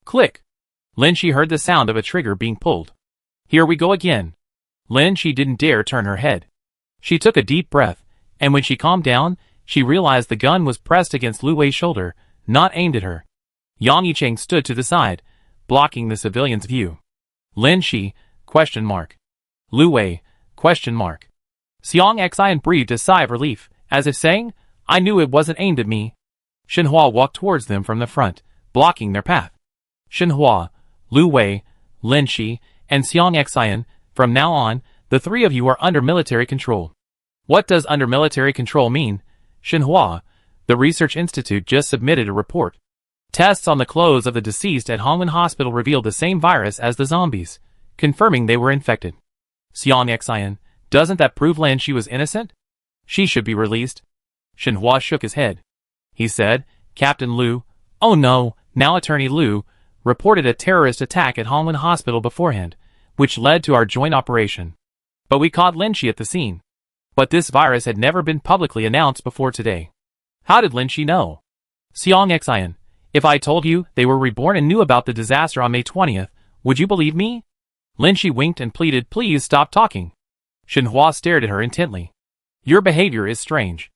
Click! Lin Shi heard the sound of a trigger being pulled. Here we go again. Lin Shi didn't dare turn her head. She took a deep breath, and when she calmed down, she realized the gun was pressed against Lu Wei's shoulder, not aimed at her. Yang Yicheng stood to the side, blocking the civilian's view. Lin Shi, ? Lu Wei, ? Xiang Xian breathed a sigh of relief, as if saying, I knew it wasn't aimed at me. Shenhua walked towards them from the front, blocking their path. Shenhua, Lu Wei, Lin Shi, and Xiang Xian, from now on, the three of you are under military control. What does under military control mean? Shenhua, the Research Institute just submitted a report. Tests on the clothes of the deceased at Hongwen Hospital revealed the same virus as the zombies, confirming they were infected. Xiang Xian, doesn't that prove Lin Shi was innocent? She should be released. Shenhua shook his head. He said, Captain Lu, oh no, now Attorney Lu, reported a terrorist attack at Hongwen Hospital beforehand, which led to our joint operation. But we caught Lin Shi at the scene. But this virus had never been publicly announced before today. How did Lin Shi know? Xiang Xian, if I told you they were reborn and knew about the disaster on May 20th, would you believe me? Lin Shi winked and pleaded, please stop talking. Shenhua stared at her intently. Your behavior is strange.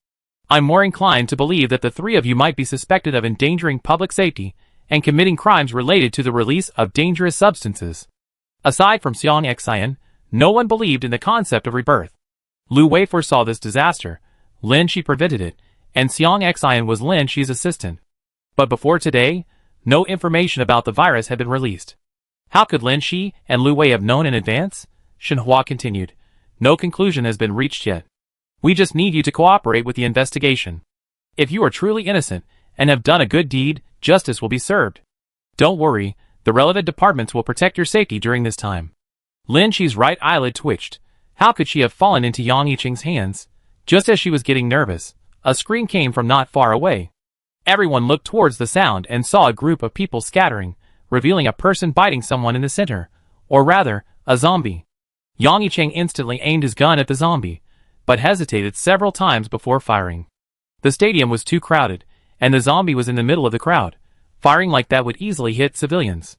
I'm more inclined to believe that the three of you might be suspected of endangering public safety and committing crimes related to the release of dangerous substances. Aside from Xiang Xian, no one believed in the concept of rebirth. Lu Wei foresaw this disaster, Lin Shi prevented it, and Xiang Xian was Lin Shi's assistant. But before today, no information about the virus had been released. How could Lin Shi and Lu Wei have known in advance? Shenhua continued. No conclusion has been reached yet. We just need you to cooperate with the investigation. If you are truly innocent and have done a good deed, justice will be served. Don't worry, the relevant departments will protect your safety during this time. Lin Shi's right eyelid twitched. How could she have fallen into Yang Yicheng's hands? Just as she was getting nervous, a scream came from not far away. Everyone looked towards the sound and saw a group of people scattering, revealing a person biting someone in the center, or rather, a zombie. Yang Yicheng instantly aimed his gun at the zombie, but hesitated several times before firing. The stadium was too crowded, and the zombie was in the middle of the crowd. Firing like that would easily hit civilians.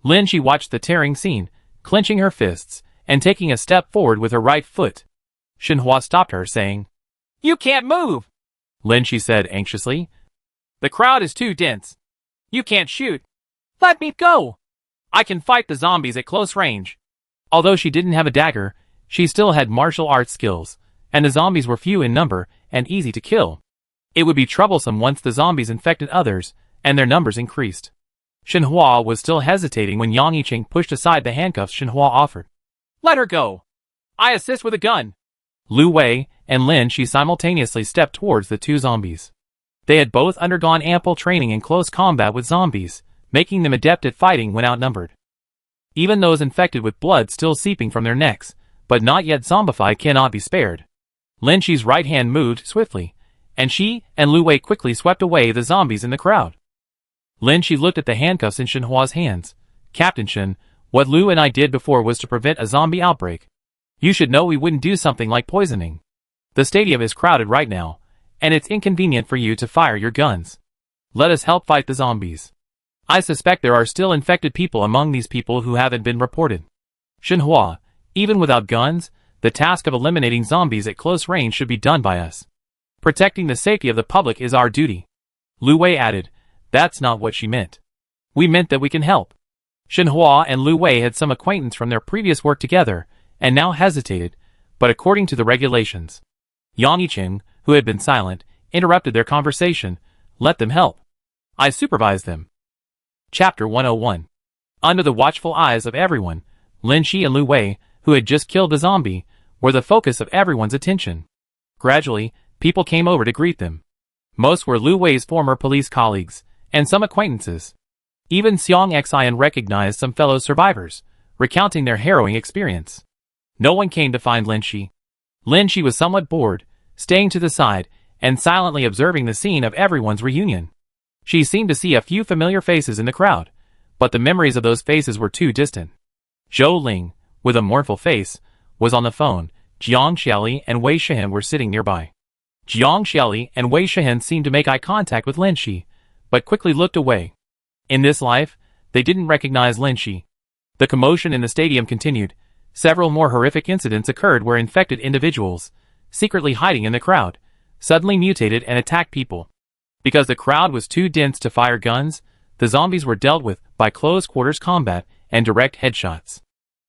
Lin Shi watched the tearing scene, clenching her fists, and taking a step forward with her right foot. Shenhua stopped her, saying, You can't move! Lin Shi said anxiously. The crowd is too dense. You can't shoot. Let me go! I can fight the zombies at close range. Although she didn't have a dagger, she still had martial arts skills, and the zombies were few in number and easy to kill. It would be troublesome once the zombies infected others, and their numbers increased. Shenhua was still hesitating when Yang Yicheng pushed aside the handcuffs Shenhua offered. Let her go! I assist with a gun! Lu Wei and Lin Shi simultaneously stepped towards the two zombies. They had both undergone ample training in close combat with zombies, making them adept at fighting when outnumbered. Even those infected with blood still seeping from their necks, but not yet zombified, cannot be spared. Lin Shi's right hand moved swiftly, and she and Lu Wei quickly swept away the zombies in the crowd. Lin Shi looked at the handcuffs in Shenhua's hands. Captain Shen, what Lu and I did before was to prevent a zombie outbreak. You should know we wouldn't do something like poisoning. The stadium is crowded right now, and it's inconvenient for you to fire your guns. Let us help fight the zombies. I suspect there are still infected people among these people who haven't been reported. Shenhua, even without guns, the task of eliminating zombies at close range should be done by us. Protecting the safety of the public is our duty. Lu Wei added, that's not what she meant. We meant that we can help. Shenhua and Lu Wei had some acquaintance from their previous work together, and now hesitated, but according to the regulations. Yang Yicheng, who had been silent, interrupted their conversation. Let them help. I supervise them. Chapter 101. Under the watchful eyes of everyone, Lin Shi and Lu Wei, who had just killed the zombie, were the focus of everyone's attention. Gradually, people came over to greet them. Most were Lu Wei's former police colleagues, and some acquaintances. Even Xiang Xian recognized some fellow survivors, recounting their harrowing experience. No one came to find Lin Shi. Lin Shi was somewhat bored, staying to the side, and silently observing the scene of everyone's reunion. She seemed to see a few familiar faces in the crowd, but the memories of those faces were too distant. Zhou Ling, with a mournful face, was on the phone. Jiang Xiaoli and Wei Shihen were sitting nearby. Jiang Xiaoli and Wei Shihen seemed to make eye contact with Lin Shi, but quickly looked away. In this life, They didn't recognize Lin Shi. The commotion in the stadium continued. Several more horrific incidents occurred where infected individuals, secretly hiding in the crowd, suddenly mutated and attacked people. Because the crowd was too dense to fire guns, the zombies were dealt with by close-quarters combat and direct headshots.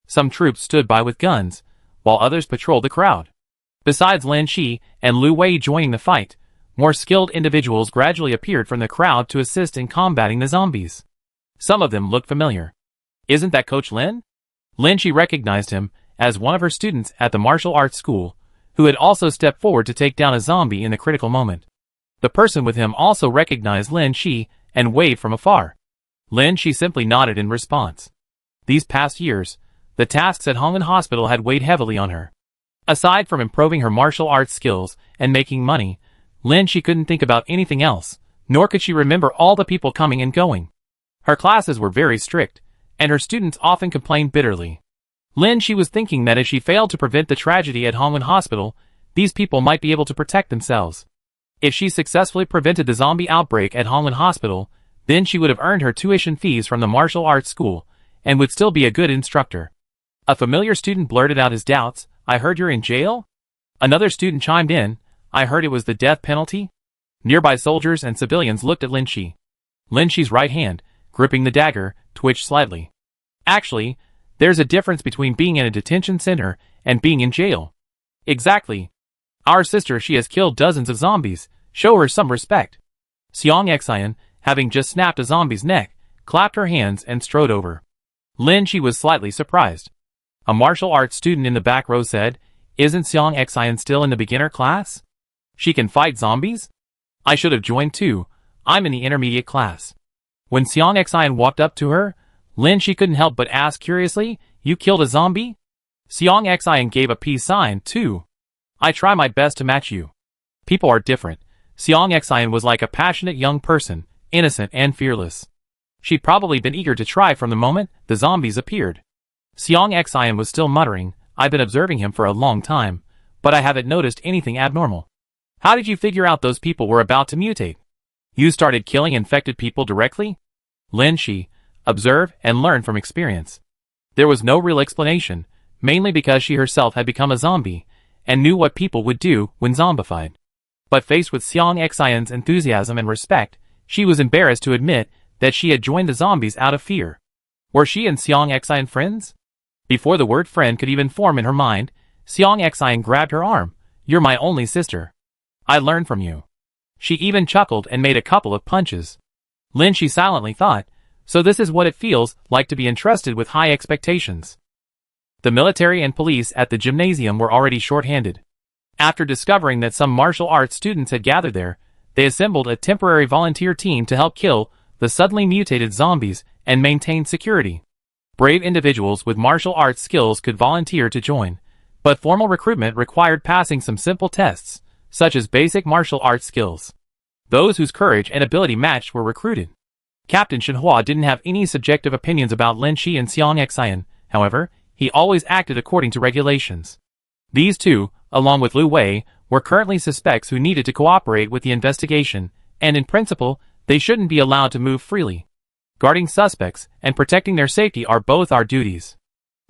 Some troops stood by with guns, while others patrolled the crowd. Besides Lin Shi and Lu Wei joining the fight, more skilled individuals gradually appeared from the crowd to assist in combating the zombies. Some of them looked familiar. Isn't that Coach Lin? Lin Shi recognized him as one of her students at the martial arts school, who had also stepped forward to take down a zombie in the critical moment. The person with him also recognized Lin Shi and waved from afar. Lin Shi simply nodded in response. These past years, the tasks at Hongwen Hospital had weighed heavily on her. Aside from improving her martial arts skills and making money, Lin Shi couldn't think about anything else, nor could she remember all the people coming and going. Her classes were very strict, and her students often complained bitterly. Lin Shi was thinking that if she failed to prevent the tragedy at Hongwen Hospital, these people might be able to protect themselves. If she successfully prevented the zombie outbreak at Hongwen Hospital, then she would have earned her tuition fees from the martial arts school, and would still be a good instructor. A familiar student blurted out his doubts. I heard you're in jail? Another student chimed in. I heard it was the death penalty. Nearby soldiers and civilians looked at Lin Shi. Lin Shi's right hand, gripping the dagger, twitched slightly. Actually, there's a difference between being in a detention center and being in jail. Exactly. Our sister, she has killed dozens of zombies. Show her some respect. Xiang Xian, having just snapped a zombie's neck, clapped her hands and strode over. Lin Shi was slightly surprised. A martial arts student in the back row said, Isn't Xiang Xian still in the beginner class? She can fight zombies? I should have joined too. I'm in the intermediate class. When Xiang Xian walked up to her, Lin Shi couldn't help but ask curiously, You killed a zombie? Xiang Xian gave a peace sign too. I try my best to match you. People are different. Xiang Xian was like a passionate young person, innocent and fearless. She'd probably been eager to try from the moment the zombies appeared. Xiang Xian was still muttering, I've been observing him for a long time, but I haven't noticed anything abnormal. How did you figure out those people were about to mutate? You started killing infected people directly? Lin Shi, observe and learn from experience. There was no real explanation, mainly because she herself had become a zombie, and knew what people would do when zombified. But faced with Xiang Xian's enthusiasm and respect, she was embarrassed to admit that she had joined the zombies out of fear. Were she and Xiang Xian friends? Before the word friend could even form in her mind, Xiang Xian grabbed her arm. You're my only sister. I learned from you. She even chuckled and made a couple of punches. Lin Shi silently thought, so this is what it feels like to be entrusted with high expectations. The military and police at the gymnasium were already short-handed. After discovering that some martial arts students had gathered there, they assembled a temporary volunteer team to help kill the suddenly mutated zombies and maintain security. Brave individuals with martial arts skills could volunteer to join, but formal recruitment required passing some simple tests, such as basic martial arts skills. Those whose courage and ability matched were recruited. Captain Shenhua didn't have any subjective opinions about Lin Shi and Xiang Xian, however, he always acted according to regulations. These two, along with Lu Wei, were currently suspects who needed to cooperate with the investigation, and in principle, they shouldn't be allowed to move freely. Guarding suspects and protecting their safety are both our duties.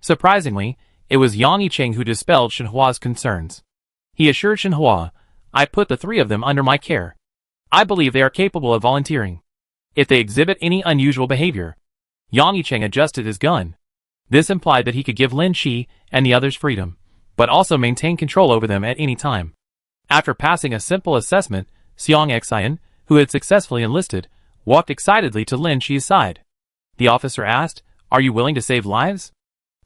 Surprisingly, it was Yang Yicheng who dispelled Shenhua's concerns. He assured Shenhua, I put the three of them under my care. I believe they are capable of volunteering. If they exhibit any unusual behavior. Yang Yicheng adjusted his gun. This implied that he could give Lin Shi and the others freedom, but also maintain control over them at any time. After passing a simple assessment, Xiang Xian, who had successfully enlisted, walked excitedly to Lin Shi's side. The officer asked, Are you willing to save lives?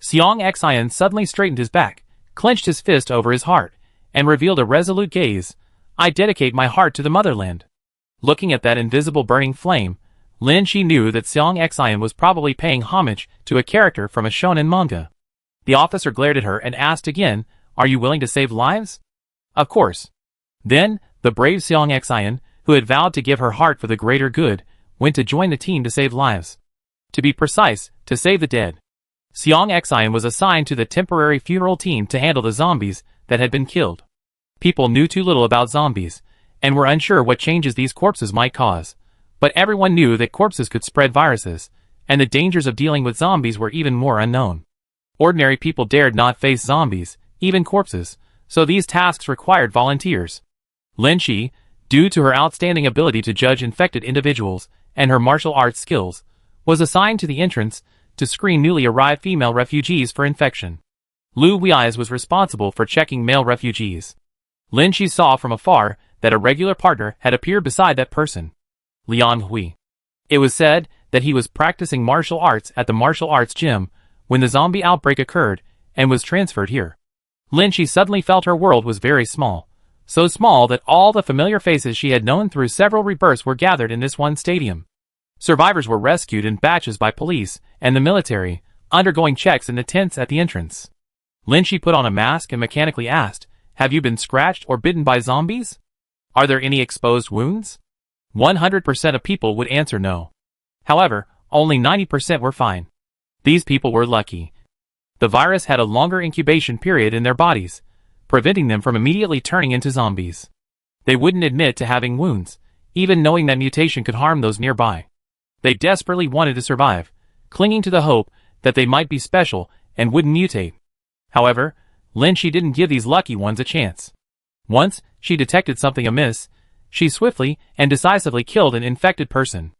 Xiang Xian suddenly straightened his back, clenched his fist over his heart, and revealed a resolute gaze. I dedicate my heart to the motherland. Looking at that invisible burning flame, Lin Shi knew that Xiang Xian was probably paying homage to a character from a shonen manga. The officer glared at her and asked again, Are you willing to save lives? Of course. Then, the brave Xiang Xian, who had vowed to give her heart for the greater good, went to join the team to save lives. To be precise, to save the dead. Xiang Xian was assigned to the temporary funeral team to handle the zombies that had been killed. People knew too little about zombies, and were unsure what changes these corpses might cause. But everyone knew that corpses could spread viruses, and the dangers of dealing with zombies were even more unknown. Ordinary people dared not face zombies, even corpses, so these tasks required volunteers. Lin Shi, due to her outstanding ability to judge infected individuals and her martial arts skills, was assigned to the entrance to screen newly arrived female refugees for infection. Lu Wei's was responsible for checking male refugees. Lin Shi saw from afar that a regular partner had appeared beside that person. Liang Hui. It was said that he was practicing martial arts at the martial arts gym when the zombie outbreak occurred and was transferred here. Lin Shi suddenly felt her world was very small. So small that all the familiar faces she had known through several rebirths were gathered in this one stadium. Survivors were rescued in batches by police and the military, undergoing checks in the tents at the entrance. Lin Shi put on a mask and mechanically asked, "Have you been scratched or bitten by zombies? Are there any exposed wounds?" 100% of people would answer no. However, only 90% were fine. These people were lucky. The virus had a longer incubation period in their bodies, preventing them from immediately turning into zombies. They wouldn't admit to having wounds, even knowing that mutation could harm those nearby. They desperately wanted to survive, clinging to the hope that they might be special and wouldn't mutate. However, Lin Shi didn't give these lucky ones a chance. Once she detected something amiss, she swiftly and decisively killed an infected person.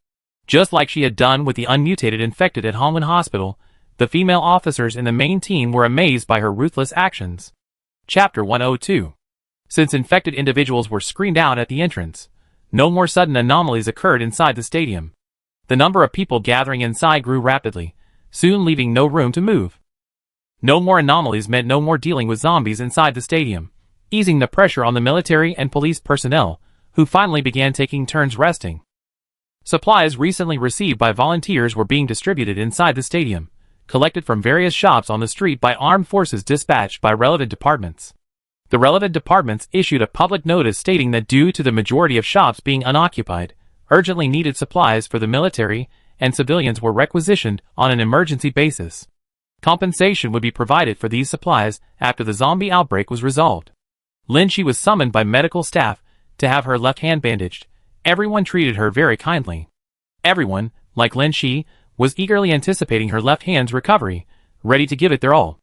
Just like she had done with the unmutated infected at Hongwen Hospital, the female officers in the main team were amazed by her ruthless actions. Chapter 102. Since infected individuals were screened out at the entrance, no more sudden anomalies occurred inside the stadium. The number of people gathering inside grew rapidly, soon leaving no room to move. No more anomalies meant no more dealing with zombies inside the stadium, easing the pressure on the military and police personnel, who finally began taking turns resting. Supplies recently received by volunteers were being distributed inside the stadium, collected from various shops on the street by armed forces dispatched by relevant departments. The relevant departments issued a public notice stating that due to the majority of shops being unoccupied, urgently needed supplies for the military and civilians were requisitioned on an emergency basis. Compensation would be provided for these supplies after the zombie outbreak was resolved. Lin Shi was summoned by medical staff to have her left hand bandaged. Everyone treated her very kindly. Everyone, like Lin Shi, was eagerly anticipating her left hand's recovery, ready to give it their all.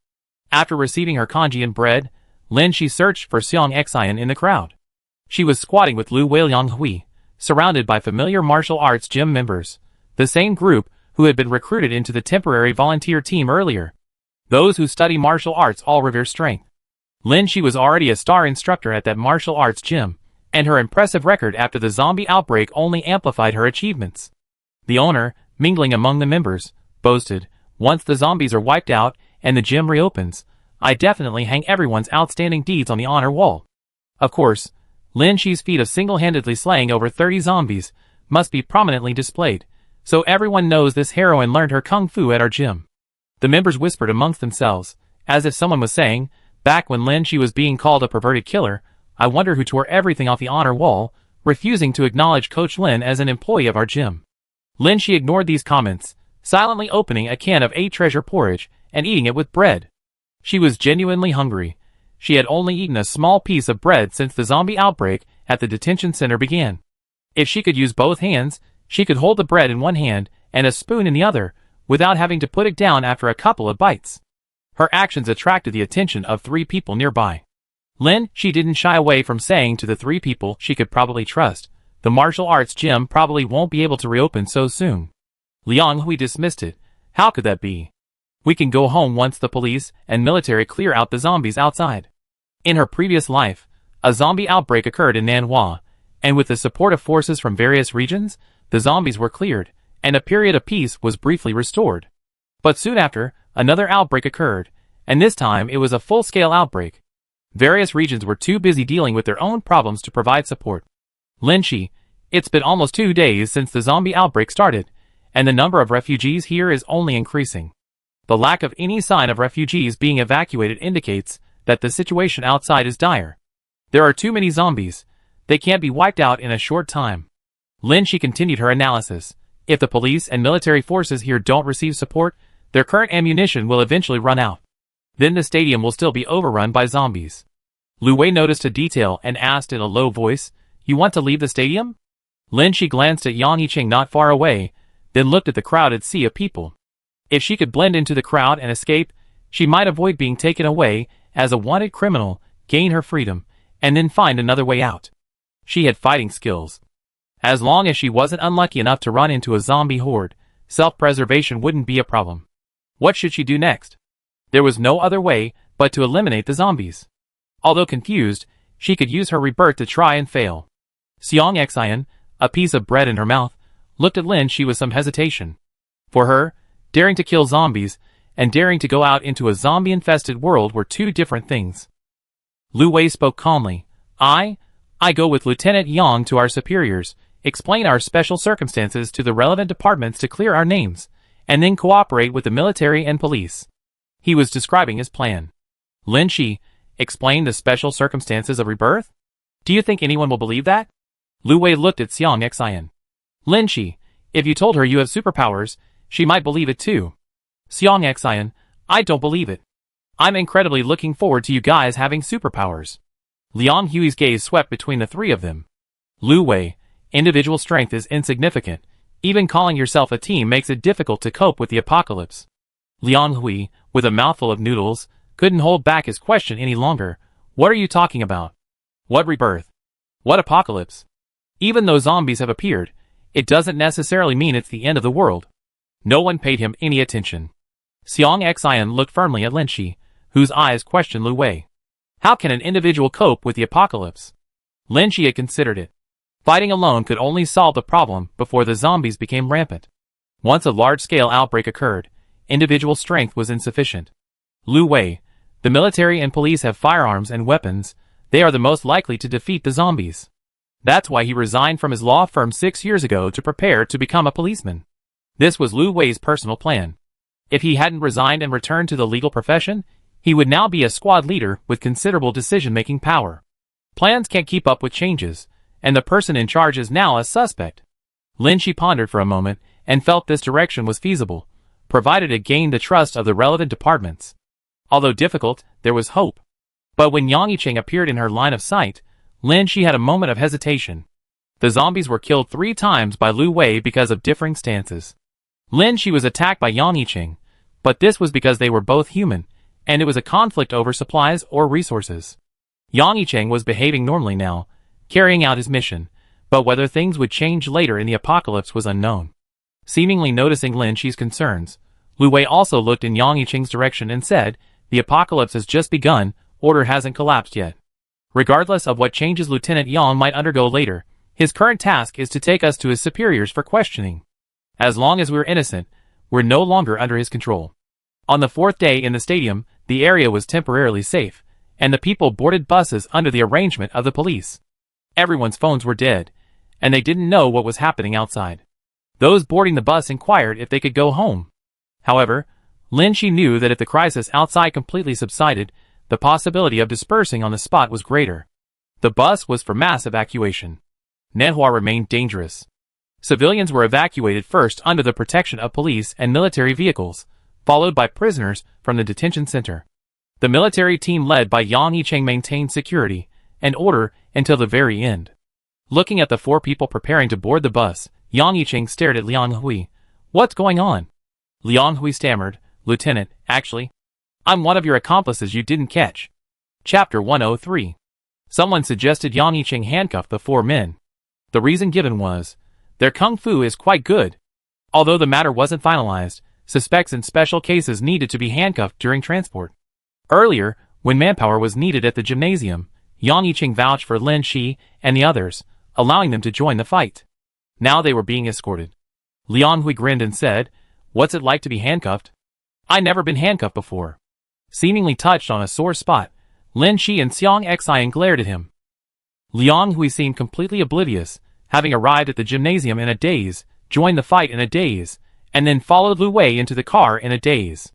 After receiving her congee and bread, Lin Shi searched for Xiang Xian in the crowd. She was squatting with Lu Weiliang Hui, surrounded by familiar martial arts gym members, the same group who had been recruited into the temporary volunteer team earlier. Those who study martial arts all revere strength. Lin Shi was already a star instructor at that martial arts gym, and her impressive record after the zombie outbreak only amplified her achievements. The owner, mingling among the members, boasted, "Once the zombies are wiped out and the gym reopens, I definitely hang everyone's outstanding deeds on the honor wall." Of course, Lin Shi's feat of single-handedly slaying over 30 zombies must be prominently displayed, so everyone knows this heroine learned her kung fu at our gym. The members whispered amongst themselves, as if someone was saying, "Back when Lin Shi was being called a perverted killer, I wonder who tore everything off the honor wall, refusing to acknowledge Coach Lin as an employee of our gym." Lin Shi ignored these comments, silently opening a can of 8 treasure porridge and eating it with bread. She was genuinely hungry. She had only eaten a small piece of bread since the zombie outbreak at the detention center began. If she could use both hands, she could hold the bread in one hand and a spoon in the other, without having to put it down after a couple of bites. Her actions attracted the attention of 3 people nearby. Lin Shi didn't shy away from saying to the 3 people she could probably trust, "The martial arts gym probably won't be able to reopen so soon." Liang Hui dismissed it. "How could that be? We can go home once the police and military clear out the zombies outside." In her previous life, a zombie outbreak occurred in Nanhua, and with the support of forces from various regions, the zombies were cleared, and a period of peace was briefly restored. But soon after, another outbreak occurred, and this time it was a full-scale outbreak. Various regions were too busy dealing with their own problems to provide support. Lin Shi, it's been almost 2 days since the zombie outbreak started, and the number of refugees here is only increasing. The lack of any sign of refugees being evacuated indicates that the situation outside is dire. There are too many zombies. They can't be wiped out in a short time. Lin Shi continued her analysis. If the police and military forces here don't receive support, their current ammunition will eventually run out. Then the stadium will still be overrun by zombies. Lu Wei noticed a detail and asked in a low voice, "You want to leave the stadium?" Lin Shi glanced at Yang Yicheng not far away, then looked at the crowded sea of people. If she could blend into the crowd and escape, she might avoid being taken away as a wanted criminal, gain her freedom, and then find another way out. She had fighting skills. As long as she wasn't unlucky enough to run into a zombie horde, self-preservation wouldn't be a problem. What should she do next? There was no other way but to eliminate the zombies. Although confused, she could use her rebirth to try and fail. Seong Xian, a piece of bread in her mouth, looked at Lin Shi with some hesitation. For her, daring to kill zombies and daring to go out into a zombie-infested world were two different things. Lu Wei spoke calmly. I go with Lieutenant Yang to our superiors, explain our special circumstances to the relevant departments to clear our names, and then cooperate with the military and police. He was describing his plan. Lin Shi, explain the special circumstances of rebirth? Do you think anyone will believe that? Lu Wei looked at Seong Xian. Lin Shi, if you told her you have superpowers, she might believe it too. Seong Xian, I don't believe it. I'm incredibly looking forward to you guys having superpowers. Liang Hui's gaze swept between the three of them. Lu Wei, individual strength is insignificant. Even calling yourself a team makes it difficult to cope with the apocalypse. Liang Hui, with a mouthful of noodles, couldn't hold back his question any longer. What are you talking about? What rebirth? What apocalypse? Even though zombies have appeared, it doesn't necessarily mean it's the end of the world. No one paid him any attention. Seong Xian looked firmly at Lin Shi, whose eyes questioned Lu Wei. How can an individual cope with the apocalypse? Lin Shi had considered it. Fighting alone could only solve the problem before the zombies became rampant. Once a large-scale outbreak occurred, individual strength was insufficient. Lu Wei, the military and police have firearms and weapons. They are the most likely to defeat the zombies. That's why he resigned from his law firm 6 years ago to prepare to become a policeman. This was Lu Wei's personal plan. If he hadn't resigned and returned to the legal profession, he would now be a squad leader with considerable decision-making power. Plans can't keep up with changes, and the person in charge is now a suspect. Lin Shi pondered for a moment and felt this direction was feasible, provided it gained the trust of the relevant departments. Although difficult, there was hope. But when Yang Yicheng appeared in her line of sight, Lin Shi had a moment of hesitation. The zombies were killed 3 times by Lu Wei because of differing stances. Lin Shi was attacked by Yang Yicheng, but this was because they were both human, and it was a conflict over supplies or resources. Yang Yicheng was behaving normally now, carrying out his mission, but whether things would change later in the apocalypse was unknown. Seemingly noticing Lin Shi's concerns, Lu Wei also looked in Yang Yicheng's direction and said, the apocalypse has just begun, order hasn't collapsed yet. Regardless of what changes Lieutenant Yang might undergo later, his current task is to take us to his superiors for questioning. As long as we're innocent, we're no longer under his control. On the 4th day in the stadium, the area was temporarily safe, and the people boarded buses under the arrangement of the police. Everyone's phones were dead, and they didn't know what was happening outside. Those boarding the bus inquired if they could go home. However, Lin Shi knew that if the crisis outside completely subsided, the possibility of dispersing on the spot was greater. The bus was for mass evacuation. Nenhua remained dangerous. Civilians were evacuated first under the protection of police and military vehicles, followed by prisoners from the detention center. The military team led by Yang Yicheng maintained security and order until the very end. Looking at the 4 people preparing to board the bus, Yang Yicheng stared at Liang Hui. What's going on? Liang Hui stammered, Lieutenant, actually, I'm one of your accomplices you didn't catch. Chapter 103. Someone suggested Yang Yicheng handcuff the 4 men. The reason given was, their kung fu is quite good. Although the matter wasn't finalized, suspects in special cases needed to be handcuffed during transport. Earlier, when manpower was needed at the gymnasium, Yang Yicheng vouched for Lin Shi and the others, allowing them to join the fight. Now they were being escorted. Liang Hui grinned and said, What's it like to be handcuffed? I never been handcuffed before. Seemingly touched on a sore spot, Lin Shi and Seong Xian glared at him. Liang Hui seemed completely oblivious, having arrived at the gymnasium in a daze, joined the fight in a daze, and then followed Lu Wei into the car in a daze.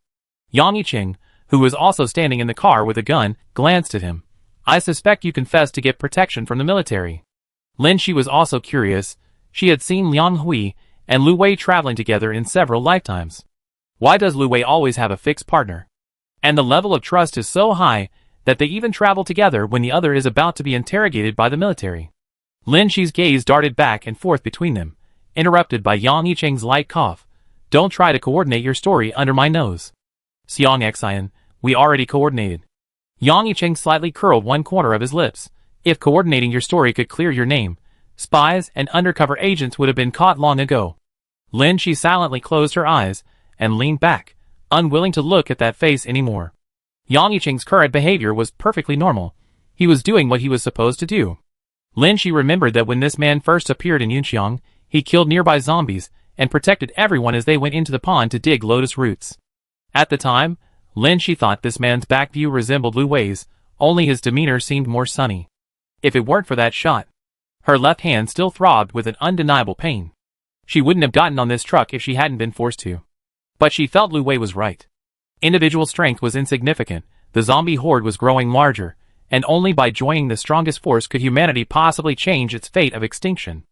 Yang Yicheng, who was also standing in the car with a gun, glanced at him. I suspect you confessed to get protection from the military. Lin Shi was also curious. She had seen Liang Hui and Lu Wei traveling together in several lifetimes. Why does Lu Wei always have a fixed partner? And the level of trust is so high that they even travel together when the other is about to be interrogated by the military. Lin Shi's gaze darted back and forth between them, interrupted by Yang Yicheng's light cough. Don't try to coordinate your story under my nose. Xiang Xian, we already coordinated. Yang Yicheng slightly curled one corner of his lips. If coordinating your story could clear your name, spies and undercover agents would have been caught long ago. Lin Shi silently closed her eyes and leaned back, unwilling to look at that face anymore. Yang Yicheng's current behavior was perfectly normal. He was doing what he was supposed to do. Lin Shi remembered that when this man first appeared in Yunxiang, he killed nearby zombies and protected everyone as they went into the pond to dig lotus roots. At the time, Lin Shi thought this man's back view resembled Lu Wei's, only his demeanor seemed more sunny. If it weren't for that shot, her left hand still throbbed with an undeniable pain. She wouldn't have gotten on this truck if she hadn't been forced to. But she felt Lu Wei was right. Individual strength was insignificant, the zombie horde was growing larger, and only by joining the strongest force could humanity possibly change its fate of extinction.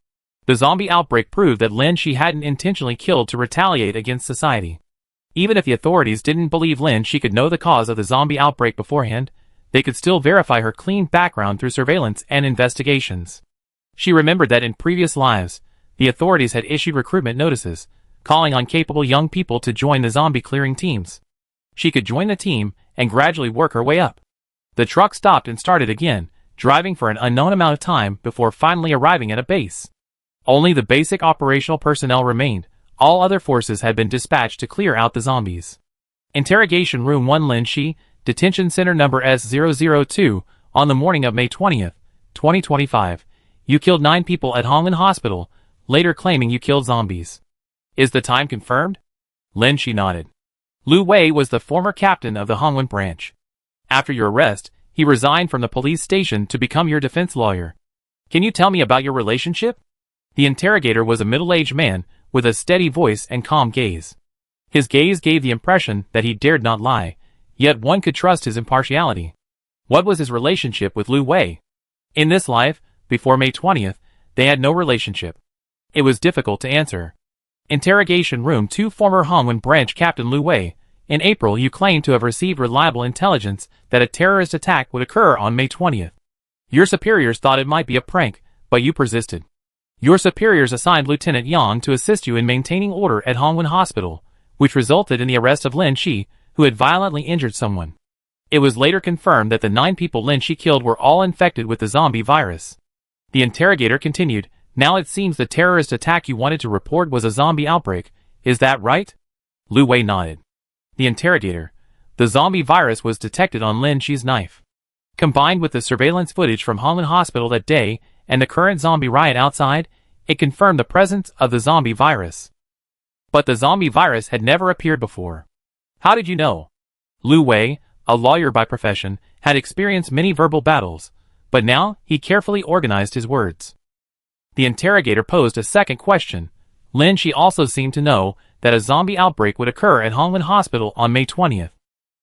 The zombie outbreak proved that Lin Shi hadn't intentionally killed to retaliate against society. Even if the authorities didn't believe Lin Shi could know the cause of the zombie outbreak beforehand, they could still verify her clean background through surveillance and investigations. She remembered that in previous lives, the authorities had issued recruitment notices, calling on capable young people to join the zombie clearing teams. She could join the team and gradually work her way up. The truck stopped and started again, driving for an unknown amount of time before finally arriving at a base. Only the basic operational personnel remained. All other forces had been dispatched to clear out the zombies. Interrogation Room 1 Lin Shi, Detention Center Number S002, on the morning of May 20th, 2025. You killed 9 people at Hongwen Hospital, later claiming you killed zombies. Is the time confirmed? Lin Shi nodded. Lu Wei was the former captain of the Hongwen branch. After your arrest, he resigned from the police station to become your defense lawyer. Can you tell me about your relationship? The interrogator was a middle-aged man, with a steady voice and calm gaze. His gaze gave the impression that he dared not lie, yet one could trust his impartiality. What was his relationship with Lu Wei? In this life, before May 20th, they had no relationship. It was difficult to answer. Interrogation Room 2 Former Hongwen Branch Captain Lu Wei, in April you claimed to have received reliable intelligence that a terrorist attack would occur on May 20th. Your superiors thought it might be a prank, but you persisted. Your superiors assigned Lieutenant Yang to assist you in maintaining order at Hongwen Hospital, which resulted in the arrest of Lin Shi, who had violently injured someone. It was later confirmed that the 9 people Lin Shi killed were all infected with the zombie virus. The interrogator continued, now it seems the terrorist attack you wanted to report was a zombie outbreak, is that right? Lu Wei nodded. The interrogator, the zombie virus was detected on Lin Shi's knife. Combined with the surveillance footage from Hongwen Hospital that day, and the current zombie riot outside, it confirmed the presence of the zombie virus. But the zombie virus had never appeared before. How did you know? Lu Wei, a lawyer by profession, had experienced many verbal battles, but now he carefully organized his words. The interrogator posed a second question. Lin Shi also seemed to know that a zombie outbreak would occur at Hongwen Hospital on May 20th.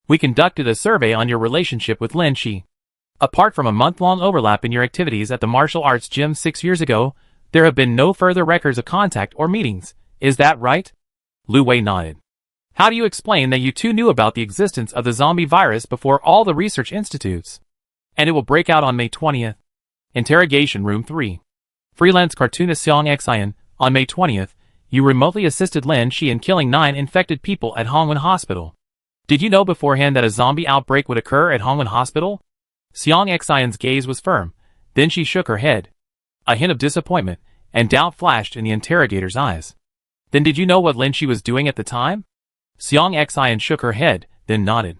We conducted a survey on your relationship with Lin Shi. Apart from a month-long overlap in your activities at the martial arts gym 6 years ago, there have been no further records of contact or meetings. Is that right? Lu Wei nodded. How do you explain that you two knew about the existence of the zombie virus before all the research institutes? And it will break out on May 20th. Interrogation Room 3. Freelance cartoonist Xiang Xian, on May 20th, you remotely assisted Lin Shi in killing 9 infected people at Hongwen Hospital. Did you know beforehand that a zombie outbreak would occur at Hongwen Hospital? Xiang Xian's gaze was firm, then she shook her head. A hint of disappointment and doubt flashed in the interrogator's eyes. Then did you know what Lin Shi was doing at the time? Xiang Xian shook her head, then nodded.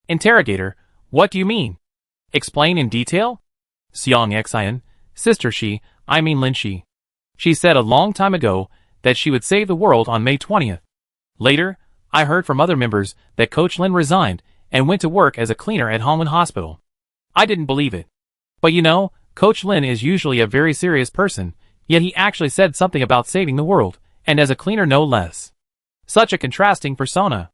Interrogator, what do you mean? Explain in detail? Xiang Xian, Sister Shi, I mean Lin Shi. She said a long time ago that she would save the world on May 20th. Later, I heard from other members that Coach Lin resigned and went to work as a cleaner at Hongwen Hospital. I didn't believe it. But you know, Coach Lin is usually a very serious person, yet he actually said something about saving the world, and as a cleaner no less. Such a contrasting persona.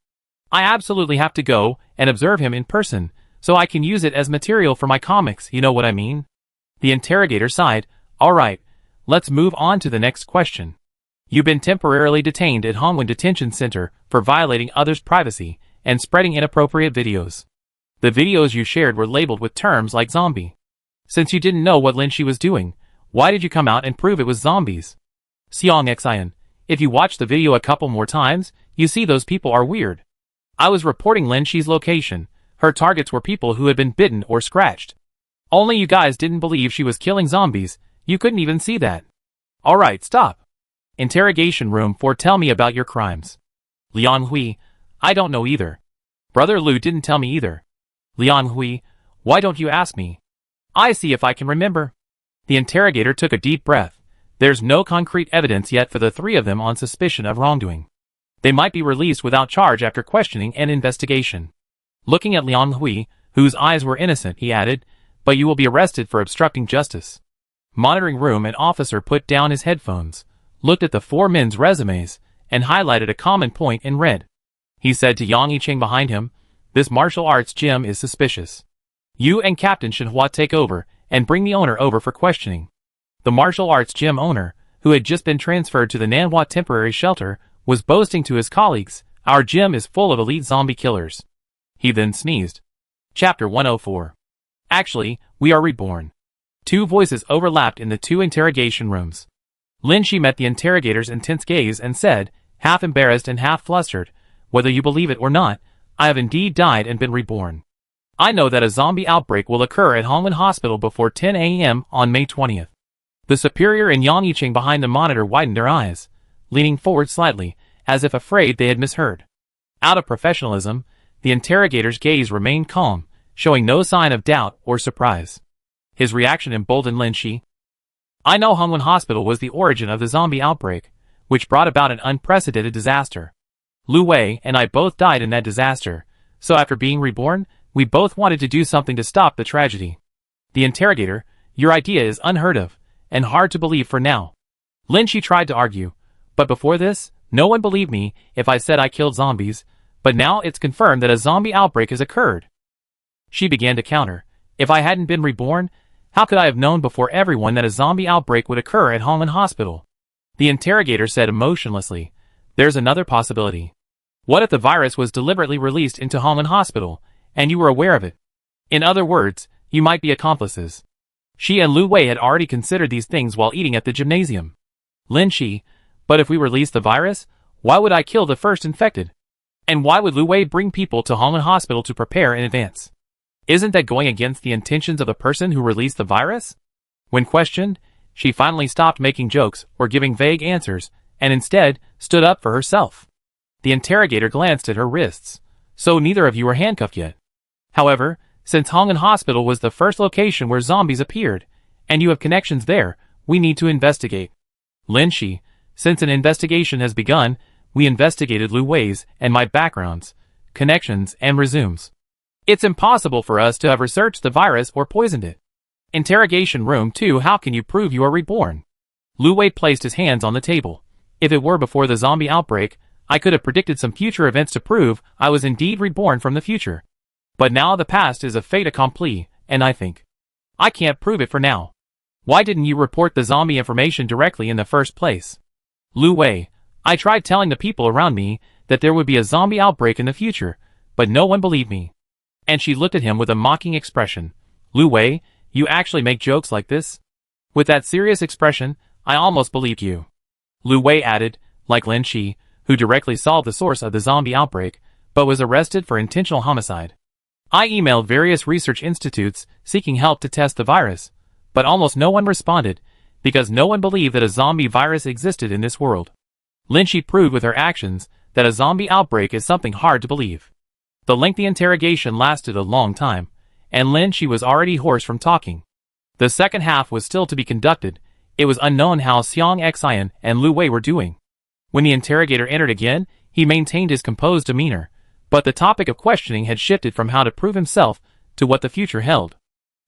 I absolutely have to go and observe him in person, so I can use it as material for my comics, you know what I mean? The interrogator sighed. Alright, let's move on to the next question. You've been temporarily detained at Hongwen Detention Center for violating others' privacy and spreading inappropriate videos. The videos you shared were labeled with terms like zombie. Since you didn't know what Lin Shi was doing, why did you come out and prove it was zombies? Xiong Xian, if you watch the video a couple more times, you see those people are weird. I was reporting Lin Shi's location. Her targets were people who had been bitten or scratched. Only you guys didn't believe she was killing zombies. You couldn't even see that. Alright, stop. Interrogation room 4, tell me about your crimes. Liang Hui, I don't know either. Brother Lu didn't tell me either. Liang Hui, why don't you ask me? I see if I can remember. The interrogator took a deep breath. There's no concrete evidence yet for the three of them on suspicion of wrongdoing. They might be released without charge after questioning and investigation. Looking at Liang Hui, whose eyes were innocent, he added, but you will be arrested for obstructing justice. Monitoring room, an officer put down his headphones, looked at the four men's resumes, and highlighted a common point in red. He said to Yang Yicheng behind him, this martial arts gym is suspicious. You and Captain Shenhua take over, and bring the owner over for questioning. The martial arts gym owner, who had just been transferred to the Nanhua temporary shelter, was boasting to his colleagues, our gym is full of elite zombie killers. He then sneezed. Chapter 104. Actually, we are reborn. Two voices overlapped in the two interrogation rooms. Lin Shi met the interrogator's intense gaze and said, half embarrassed and half flustered, whether you believe it or not, I have indeed died and been reborn. I know that a zombie outbreak will occur at Hongwen Hospital before 10 a.m. on May 20th. The superior and Yang Yicheng behind the monitor widened their eyes, leaning forward slightly, as if afraid they had misheard. Out of professionalism, the interrogator's gaze remained calm, showing no sign of doubt or surprise. His reaction emboldened Lin Shi. I know Hongwen Hospital was the origin of the zombie outbreak, which brought about an unprecedented disaster. Lu Wei and I both died in that disaster, so after being reborn, we both wanted to do something to stop the tragedy. The interrogator, your idea is unheard of, and hard to believe for now. Lin Shi tried to argue, but before this, no one believed me if I said I killed zombies, but now it's confirmed that a zombie outbreak has occurred. She began to counter, if I hadn't been reborn, how could I have known before everyone that a zombie outbreak would occur at Hongwen Hospital? The interrogator said emotionlessly, there's another possibility. What if the virus was deliberately released into Hongwen Hospital, and you were aware of it? In other words, you might be accomplices. She and Lu Wei had already considered these things while eating at the gymnasium. Lin Shi, but if we release the virus, why would I kill the first infected? And why would Lu Wei bring people to Hongwen Hospital to prepare in advance? Isn't that going against the intentions of the person who released the virus? When questioned, she finally stopped making jokes or giving vague answers, and instead stood up for herself. The interrogator glanced at her wrists. So neither of you are handcuffed yet. However, since Hongwen Hospital was the first location where zombies appeared, and you have connections there, we need to investigate. Lin Shi, since an investigation has begun, we investigated Lu Wei's and my backgrounds, connections, and resumes. It's impossible for us to have researched the virus or poisoned it. Interrogation room 2, how can you prove you are reborn? Lu Wei placed his hands on the table. If it were before the zombie outbreak, I could have predicted some future events to prove I was indeed reborn from the future. But now the past is a fait accompli, and I think I can't prove it for now. Why didn't you report the zombie information directly in the first place? Lu Wei, I tried telling the people around me that there would be a zombie outbreak in the future, but no one believed me. And she looked at him with a mocking expression. Lu Wei, you actually make jokes like this? With that serious expression, I almost believed you. Lu Wei added, like Lin Shi, who directly solved the source of the zombie outbreak, but was arrested for intentional homicide. I emailed various research institutes seeking help to test the virus, but almost no one responded, because no one believed that a zombie virus existed in this world. Lin Shi proved with her actions that a zombie outbreak is something hard to believe. The lengthy interrogation lasted a long time, and Lin Shi was already hoarse from talking. The second half was still to be conducted. It was unknown how Xiong Xian and Lu Wei were doing. When the interrogator entered again, he maintained his composed demeanor, but the topic of questioning had shifted from how to prove himself to what the future held.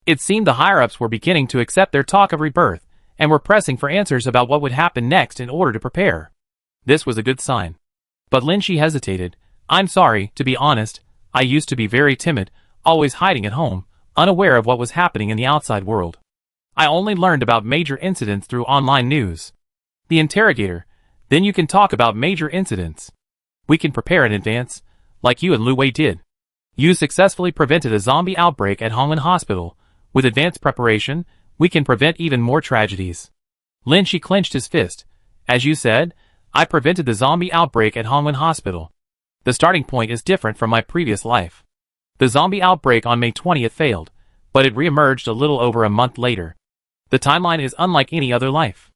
It seemed the higher-ups were beginning to accept their talk of rebirth, and were pressing for answers about what would happen next in order to prepare. This was a good sign. But Lin Shi hesitated. I'm sorry, to be honest, I used to be very timid, always hiding at home, unaware of what was happening in the outside world. I only learned about major incidents through online news. The interrogator, then you can talk about major incidents. We can prepare in advance, like you and Lu Wei did. You successfully prevented a zombie outbreak at Hongwen Hospital. With advanced preparation, we can prevent even more tragedies. Lin Shi clenched his fist, As you said, I prevented the zombie outbreak at Hongwen Hospital. The starting point is different from my previous life. The zombie outbreak on May 20th failed, but it re-emerged a little over a month later. The timeline is unlike any other life.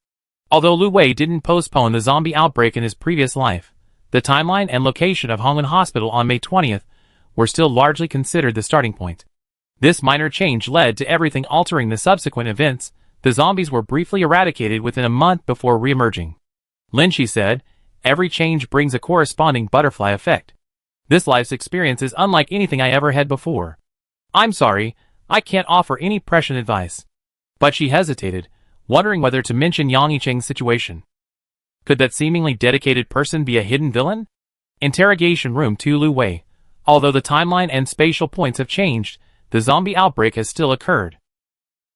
Although Lu Wei didn't postpone the zombie outbreak in his previous life, the timeline and location of Hongwen Hospital on May 20th were still largely considered the starting point. This minor change led to everything altering the subsequent events. The zombies were briefly eradicated within a month before re-emerging. Lin Shi said, "Every change brings a corresponding butterfly effect. This life's experience is unlike anything I ever had before. I'm sorry, I can't offer any prescient advice." But she hesitated, wondering whether to mention Yang Yicheng's situation. Could that seemingly dedicated person be a hidden villain? Interrogation Room 2. Lu Wei. Although the timeline and spatial points have changed, the zombie outbreak has still occurred.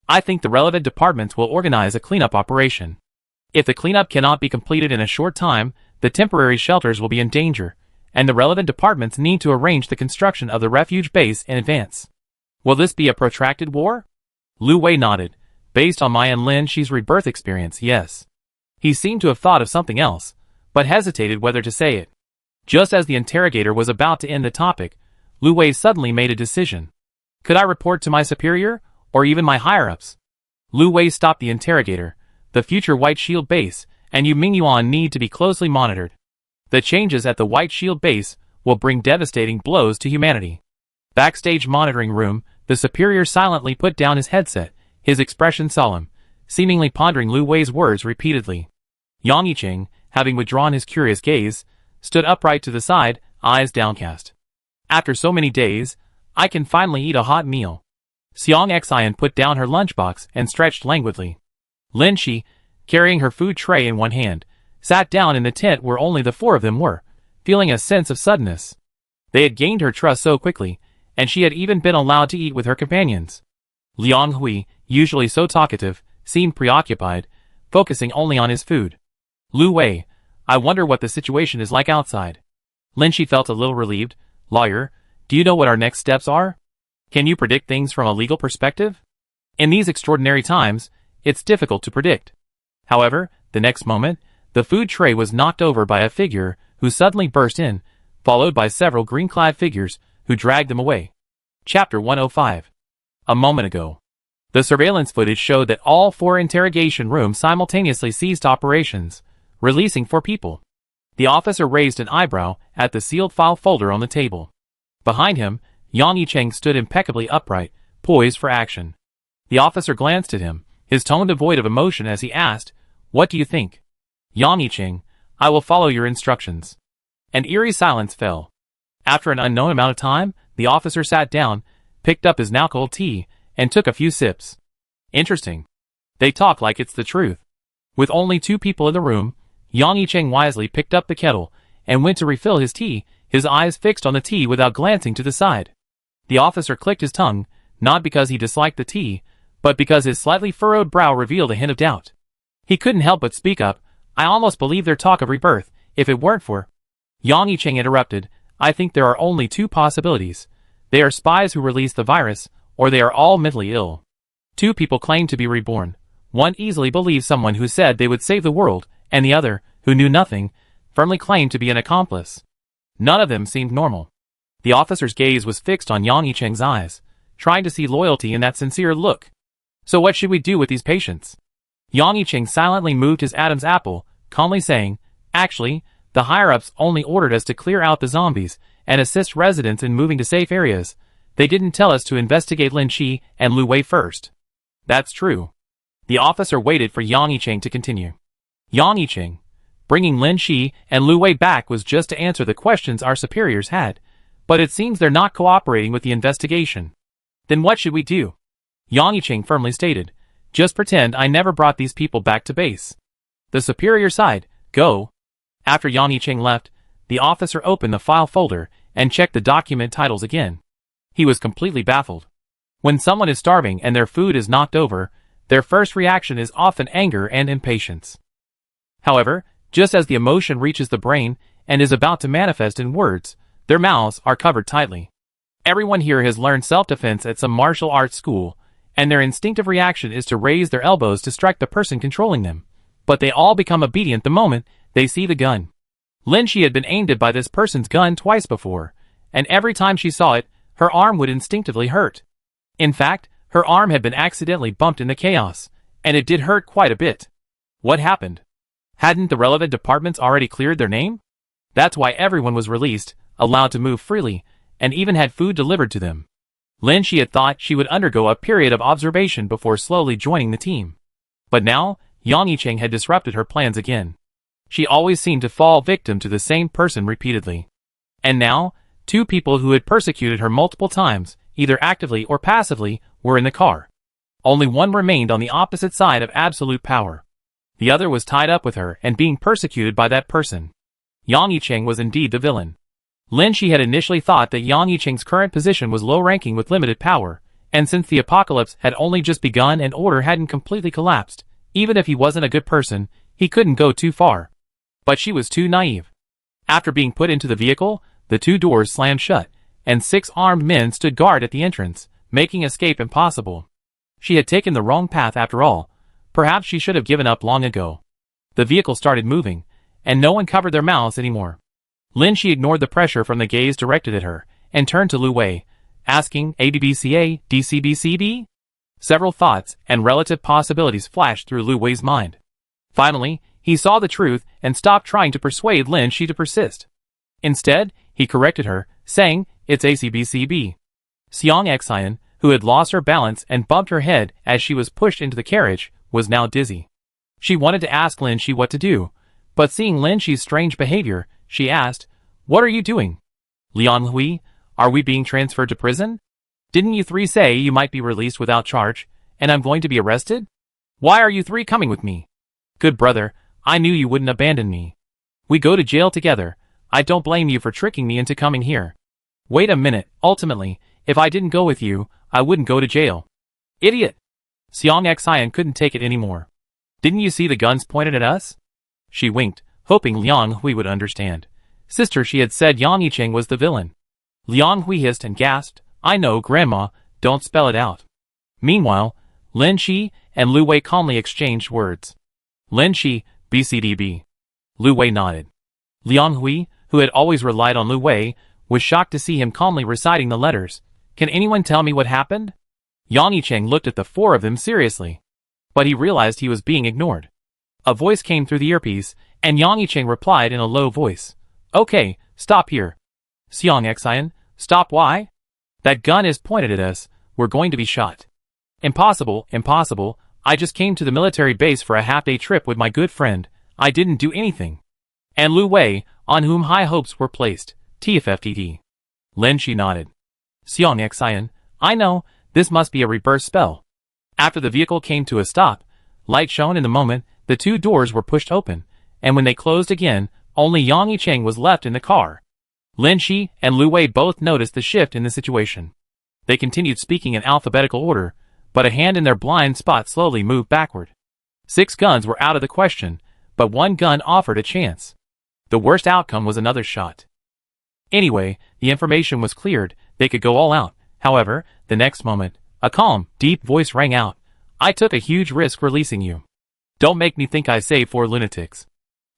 I think the relevant departments will organize a cleanup operation. If the cleanup cannot be completed in a short time, the temporary shelters will be in danger, and the relevant departments need to arrange the construction of the refuge base in advance. Will this be a protracted war? Lu Wei nodded. Based on my and Lin Shi's rebirth experience, yes. He seemed to have thought of something else, but hesitated whether to say it. Just as the interrogator was about to end the topic, Lu Wei suddenly made a decision. Could I report to my superior, or even my higher-ups? Lu Wei stopped the interrogator. The future White Shield base and Yu Mingyuan need to be closely monitored. The changes at the White Shield base will bring devastating blows to humanity. Backstage monitoring room, the superior silently put down his headset, his expression solemn, seemingly pondering Lu Wei's words repeatedly. Yang Yicheng, having withdrawn his curious gaze, stood upright to the side, eyes downcast. After so many days, I can finally eat a hot meal. Xiang Xian put down her lunchbox and stretched languidly. Lin Shi, carrying her food tray in one hand, sat down in the tent where only the four of them were, feeling a sense of suddenness. They had gained her trust so quickly, and she had even been allowed to eat with her companions. Liang Hui, usually so talkative, seemed preoccupied, focusing only on his food. Lu Wei, I wonder what the situation is like outside. Lin Shi felt a little relieved. Lawyer, do you know what our next steps are? Can you predict things from a legal perspective? In these extraordinary times, it's difficult to predict. However, the next moment, the food tray was knocked over by a figure who suddenly burst in, followed by several green-clad figures who dragged them away. Chapter 105. A moment ago. The surveillance footage showed that all four interrogation rooms simultaneously ceased operations, releasing 4 people. The officer raised an eyebrow at the sealed file folder on the table. Behind him, Yang Yicheng stood impeccably upright, poised for action. The officer glanced at him, his tone devoid of emotion as he asked, "What do you think?" Yang Yicheng, "I will follow your instructions." An eerie silence fell. After an unknown amount of time, the officer sat down, picked up his now cold tea, and took a few sips. Interesting. They talk like it's the truth. With only 2 people in the room, Yang Yicheng wisely picked up the kettle and went to refill his tea, his eyes fixed on the tea without glancing to the side. The officer clicked his tongue, not because he disliked the tea, but because his slightly furrowed brow revealed a hint of doubt. He couldn't help but speak up. "I almost believe their talk of rebirth, if it weren't for..." Yang Yicheng interrupted. "I think there are only 2 possibilities. They are spies who released the virus, or they are all mentally ill. 2 people claim to be reborn. One easily believes someone who said they would save the world, and the other, who knew nothing, firmly claimed to be an accomplice. None of them seemed normal." The officer's gaze was fixed on Yang Yicheng's eyes, trying to see loyalty in that sincere look. "So what should we do with these patients?" Yang Yicheng silently moved his Adam's apple, calmly saying, "Actually, the higher-ups only ordered us to clear out the zombies and assist residents in moving to safe areas. They didn't tell us to investigate Lin Shi and Lu Wei first." "That's true." The officer waited for Yang Yicheng to continue. "Yang Yicheng, bringing Lin Shi and Lu Wei back was just to answer the questions our superiors had, but it seems they're not cooperating with the investigation. Then what should we do?" Yang Yicheng firmly stated, "Just pretend I never brought these people back to base." The superior sighed, "Go." After Yang Yicheng left, the officer opened the file folder and checked the document titles again. He was completely baffled. When someone is starving and their food is knocked over, their first reaction is often anger and impatience. However, just as the emotion reaches the brain and is about to manifest in words, their mouths are covered tightly. Everyone here has learned self-defense at some martial arts school, and their instinctive reaction is to raise their elbows to strike the person controlling them. but they all become obedient the moment they see the gun. Lin Shi had been aimed at by this person's gun twice before, and every time she saw it, her arm would instinctively hurt. In fact, her arm had been accidentally bumped in the chaos, and it did hurt quite a bit. What happened? Hadn't the relevant departments already cleared their name? That's why everyone was released, allowed to move freely, and even had food delivered to them. Lin Shi had thought she would undergo a period of observation before slowly joining the team. But now, Yang Yicheng had disrupted her plans again. She always seemed to fall victim to the same person repeatedly. And now, two people who had persecuted her multiple times, either actively or passively, were in the car. Only one remained on the opposite side of absolute power. The other was tied up with her and being persecuted by that person. Yang Yicheng was indeed the villain. Lin Shi had initially thought that Yang Yicheng's current position was low-ranking with limited power, and since the apocalypse had only just begun and order hadn't completely collapsed, even if he wasn't a good person, he couldn't go too far. But she was too naive. After being put into the vehicle, the two doors slammed shut, and 6 armed men stood guard at the entrance, making escape impossible. She had taken the wrong path after all. Perhaps she should have given up long ago. The vehicle started moving, and no one covered their mouths anymore. Lin Shi ignored the pressure from the gaze directed at her, and turned to Lu Wei, asking, ADBCA, DCBCB? Several thoughts and relative possibilities flashed through Lu Wei's mind. Finally, he saw the truth and stopped trying to persuade Lin Shi to persist. Instead, he corrected her, saying, it's ACBCB. Xiang Xian, who had lost her balance and bumped her head as she was pushed into the carriage, was now dizzy. She wanted to ask Lin Shi what to do, but seeing Lin Shi's strange behavior, she asked, what are you doing? Liang Hui, are we being transferred to prison? Didn't you three say you might be released without charge, and I'm going to be arrested? Why are you three coming with me? Good brother, I knew you wouldn't abandon me. We go to jail together. I don't blame you for tricking me into coming here. Wait a minute, ultimately, if I didn't go with you, I wouldn't go to jail. Idiot! Xiang Xian couldn't take it anymore. Didn't you see the guns pointed at us? She winked, hoping Liang Hui would understand. Sister, she had said Yang Yicheng was the villain. Liang Hui hissed and gasped, I know, Grandma, don't spell it out. Meanwhile, Lin Shi and Lu Wei calmly exchanged words. Lin Shi, BCDB. Lu Wei nodded. Liang Hui, who had always relied on Lu Wei, was shocked to see him calmly reciting the letters. Can anyone tell me what happened? Yang Yicheng looked at the four of them seriously. But he realized he was being ignored. A voice came through the earpiece, and Yang Yicheng replied in a low voice. Okay, stop here. Xiang Xian, stop why? That gun is pointed at us, we're going to be shot. Impossible, impossible, I just came to the military base for a half-day trip with my good friend, I didn't do anything. And Lu Wei, on whom high hopes were placed, TFFTT. Lin Shi nodded. Xiang Xian, I know, this must be a rebirth spell. After the vehicle came to a stop, light shone in the moment, the two doors were pushed open, and when they closed again, only Yang Yicheng was left in the car. Lin Shi and Lu Wei both noticed the shift in the situation. They continued speaking in alphabetical order, but a hand in their blind spot slowly moved backward. 6 guns were out of the question, but one gun offered a chance. The worst outcome was another shot. Anyway, the information was cleared, they could go all out. However, the next moment, a calm, deep voice rang out. I took a huge risk releasing you. Don't make me think I saved 4 lunatics.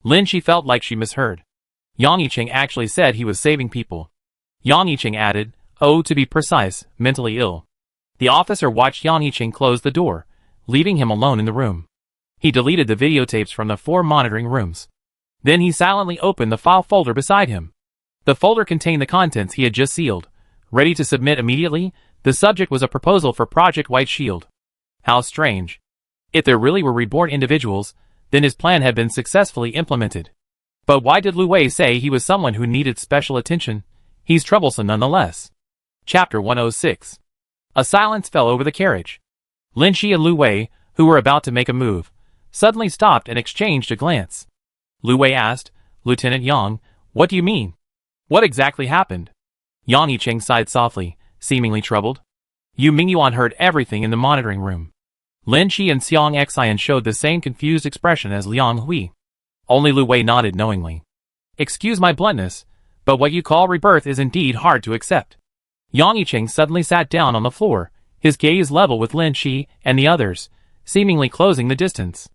Lin Shi felt like she misheard. Yang Yicheng actually said he was saving people. Yang Yicheng added, oh, to be precise, mentally ill. The officer watched Yang Yicheng close the door, leaving him alone in the room. He deleted the videotapes from the 4 monitoring rooms. Then he silently opened the file folder beside him. The folder contained the contents he had just sealed. Ready to submit immediately, the subject was a proposal for Project White Shield. How strange. If there really were reborn individuals, then his plan had been successfully implemented. But why did Lu Wei say he was someone who needed special attention? He's troublesome nonetheless. Chapter 106. A silence fell over the carriage. Lin Shi and Lu Wei, who were about to make a move, suddenly stopped and exchanged a glance. Lu Wei asked, Lieutenant Yang, what do you mean? What exactly happened? Yang Yicheng sighed softly, seemingly troubled. Yu Mingyuan heard everything in the monitoring room. Lin Shi and Xiang Xian showed the same confused expression as Liang Hui. Only Lu Wei nodded knowingly. Excuse my bluntness, but what you call rebirth is indeed hard to accept. Yang Yicheng suddenly sat down on the floor, his gaze level with Lin Shi and the others, seemingly closing the distance.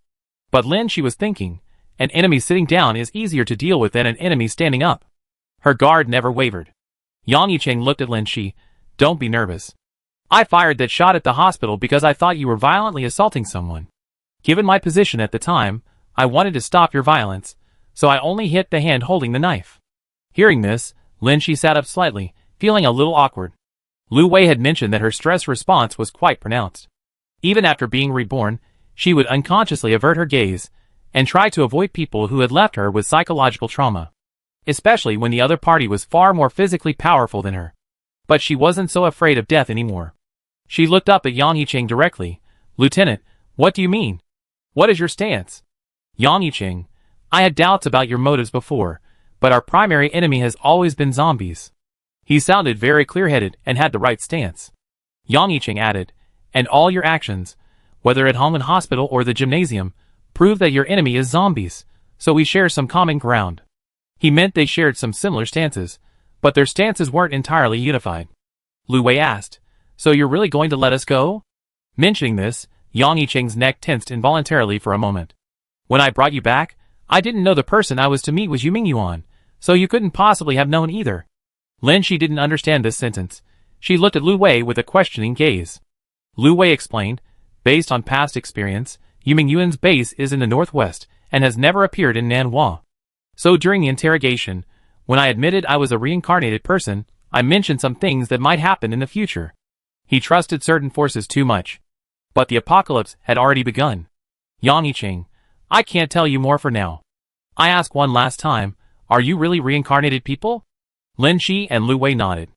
But Lin, she was thinking, an enemy sitting down is easier to deal with than an enemy standing up. Her guard never wavered. Yang Yicheng looked at Lin Shi. Don't be nervous. I fired that shot at the hospital because I thought you were violently assaulting someone. Given my position at the time, I wanted to stop your violence, so I only hit the hand holding the knife. Hearing this, Lin Shi sat up slightly, feeling a little awkward. Lu Wei had mentioned that her stress response was quite pronounced. Even after being reborn, she would unconsciously avert her gaze and try to avoid people who had left her with psychological trauma, especially when the other party was far more physically powerful than her. But she wasn't so afraid of death anymore. She looked up at Yang Yicheng directly. Lieutenant, what do you mean? What is your stance? Yang Yicheng, I had doubts about your motives before, but our primary enemy has always been zombies. He sounded very clear-headed and had the right stance. Yang Yicheng added, and all your actions, whether at home and hospital or the gymnasium, prove that your enemy is zombies, so we share some common ground. He meant they shared some similar stances, but their stances weren't entirely unified. Lu Wei asked, so you're really going to let us go? Mentioning this, Yang Yicheng's neck tensed involuntarily for a moment. When I brought you back, I didn't know the person I was to meet was Yuming, so you couldn't possibly have known either. Lin Shi didn't understand this sentence. She looked at Lu Wei with a questioning gaze. Lu Wei explained, based on past experience, Yuming's base is in the northwest and has never appeared in Nanhua. So during the interrogation, when I admitted I was a reincarnated person, I mentioned some things that might happen in the future. He trusted certain forces too much. But the apocalypse had already begun. Yang Yicheng, I can't tell you more for now. I ask one last time, are you really reincarnated people? Lin Shi and Lu Wei nodded.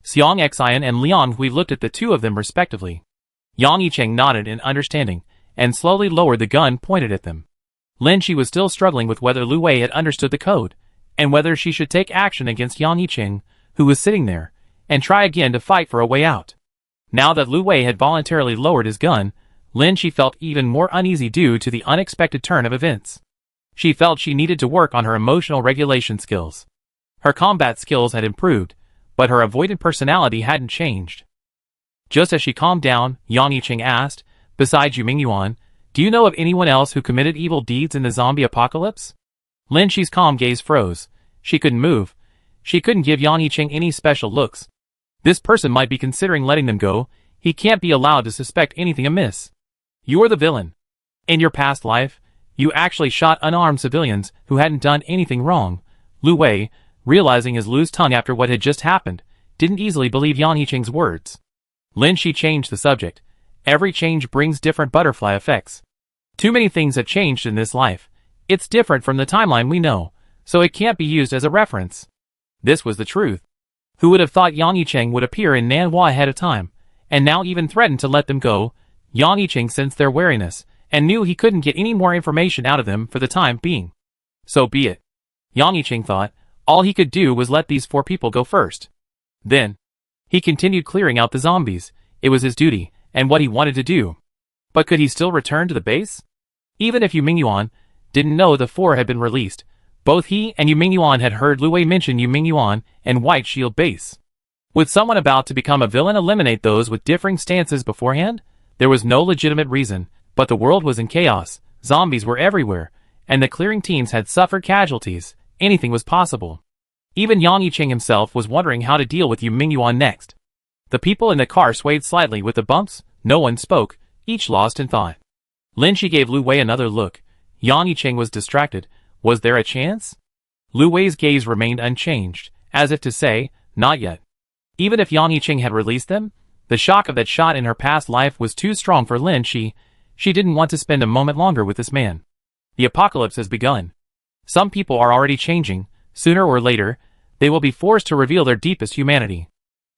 Xiang Xian and Liang Hui looked at the two of them respectively. Yang Yicheng nodded in understanding, and slowly lowered the gun pointed at them. Lin Shi was still struggling with whether Lu Wei had understood the code, and whether she should take action against Yang Yicheng, who was sitting there, and try again to fight for a way out. Now that Lu Wei had voluntarily lowered his gun, Lin Shi felt even more uneasy due to the unexpected turn of events. She felt she needed to work on her emotional regulation skills. Her combat skills had improved, but her avoidant personality hadn't changed. Just as she calmed down, Yang Yicheng asked, besides Yuming, do you know of anyone else who committed evil deeds in the zombie apocalypse? Lin Shi's calm gaze froze. She couldn't move. She couldn't give Yang Yicheng any special looks. This person might be considering letting them go. He can't be allowed to suspect anything amiss. You're the villain. In your past life, you actually shot unarmed civilians who hadn't done anything wrong. Lu Wei, realizing his loose tongue after what had just happened, didn't easily believe Yang Yicheng's words. Lin Shi changed the subject. Every change brings different butterfly effects. Too many things have changed in this life. It's different from the timeline we know, so it can't be used as a reference. This was the truth. Who would have thought Yang Yicheng would appear in Nanhua ahead of time, and now even threatened to let them go? Yang Yicheng sensed their wariness, and knew he couldn't get any more information out of them for the time being. So be it. Yang Yicheng thought, all he could do was let these 4 people go first. Then, he continued clearing out the zombies. It was his duty, and what he wanted to do. But could he still return to the base? Even if Yuming didn't know the 4 had been released, both he and Yuming had heard Lu Wei mention Yuming and White Shield Base. Would someone about to become a villain eliminate those with differing stances beforehand? There was no legitimate reason, but the world was in chaos, zombies were everywhere, and the clearing teams had suffered casualties. Anything was possible. Even Yang Yicheng himself was wondering how to deal with Yuming next. The people in the car swayed slightly with the bumps. No one spoke, each lost in thought. Lin Shi gave Lu Wei another look. Yang Yicheng was distracted. Was there a chance? Lu Wei's gaze remained unchanged, as if to say, not yet. Even if Yang Yicheng had released them, the shock of that shot in her past life was too strong for Lin Shi. She didn't want to spend a moment longer with this man. The apocalypse has begun. Some people are already changing. Sooner or later, they will be forced to reveal their deepest humanity.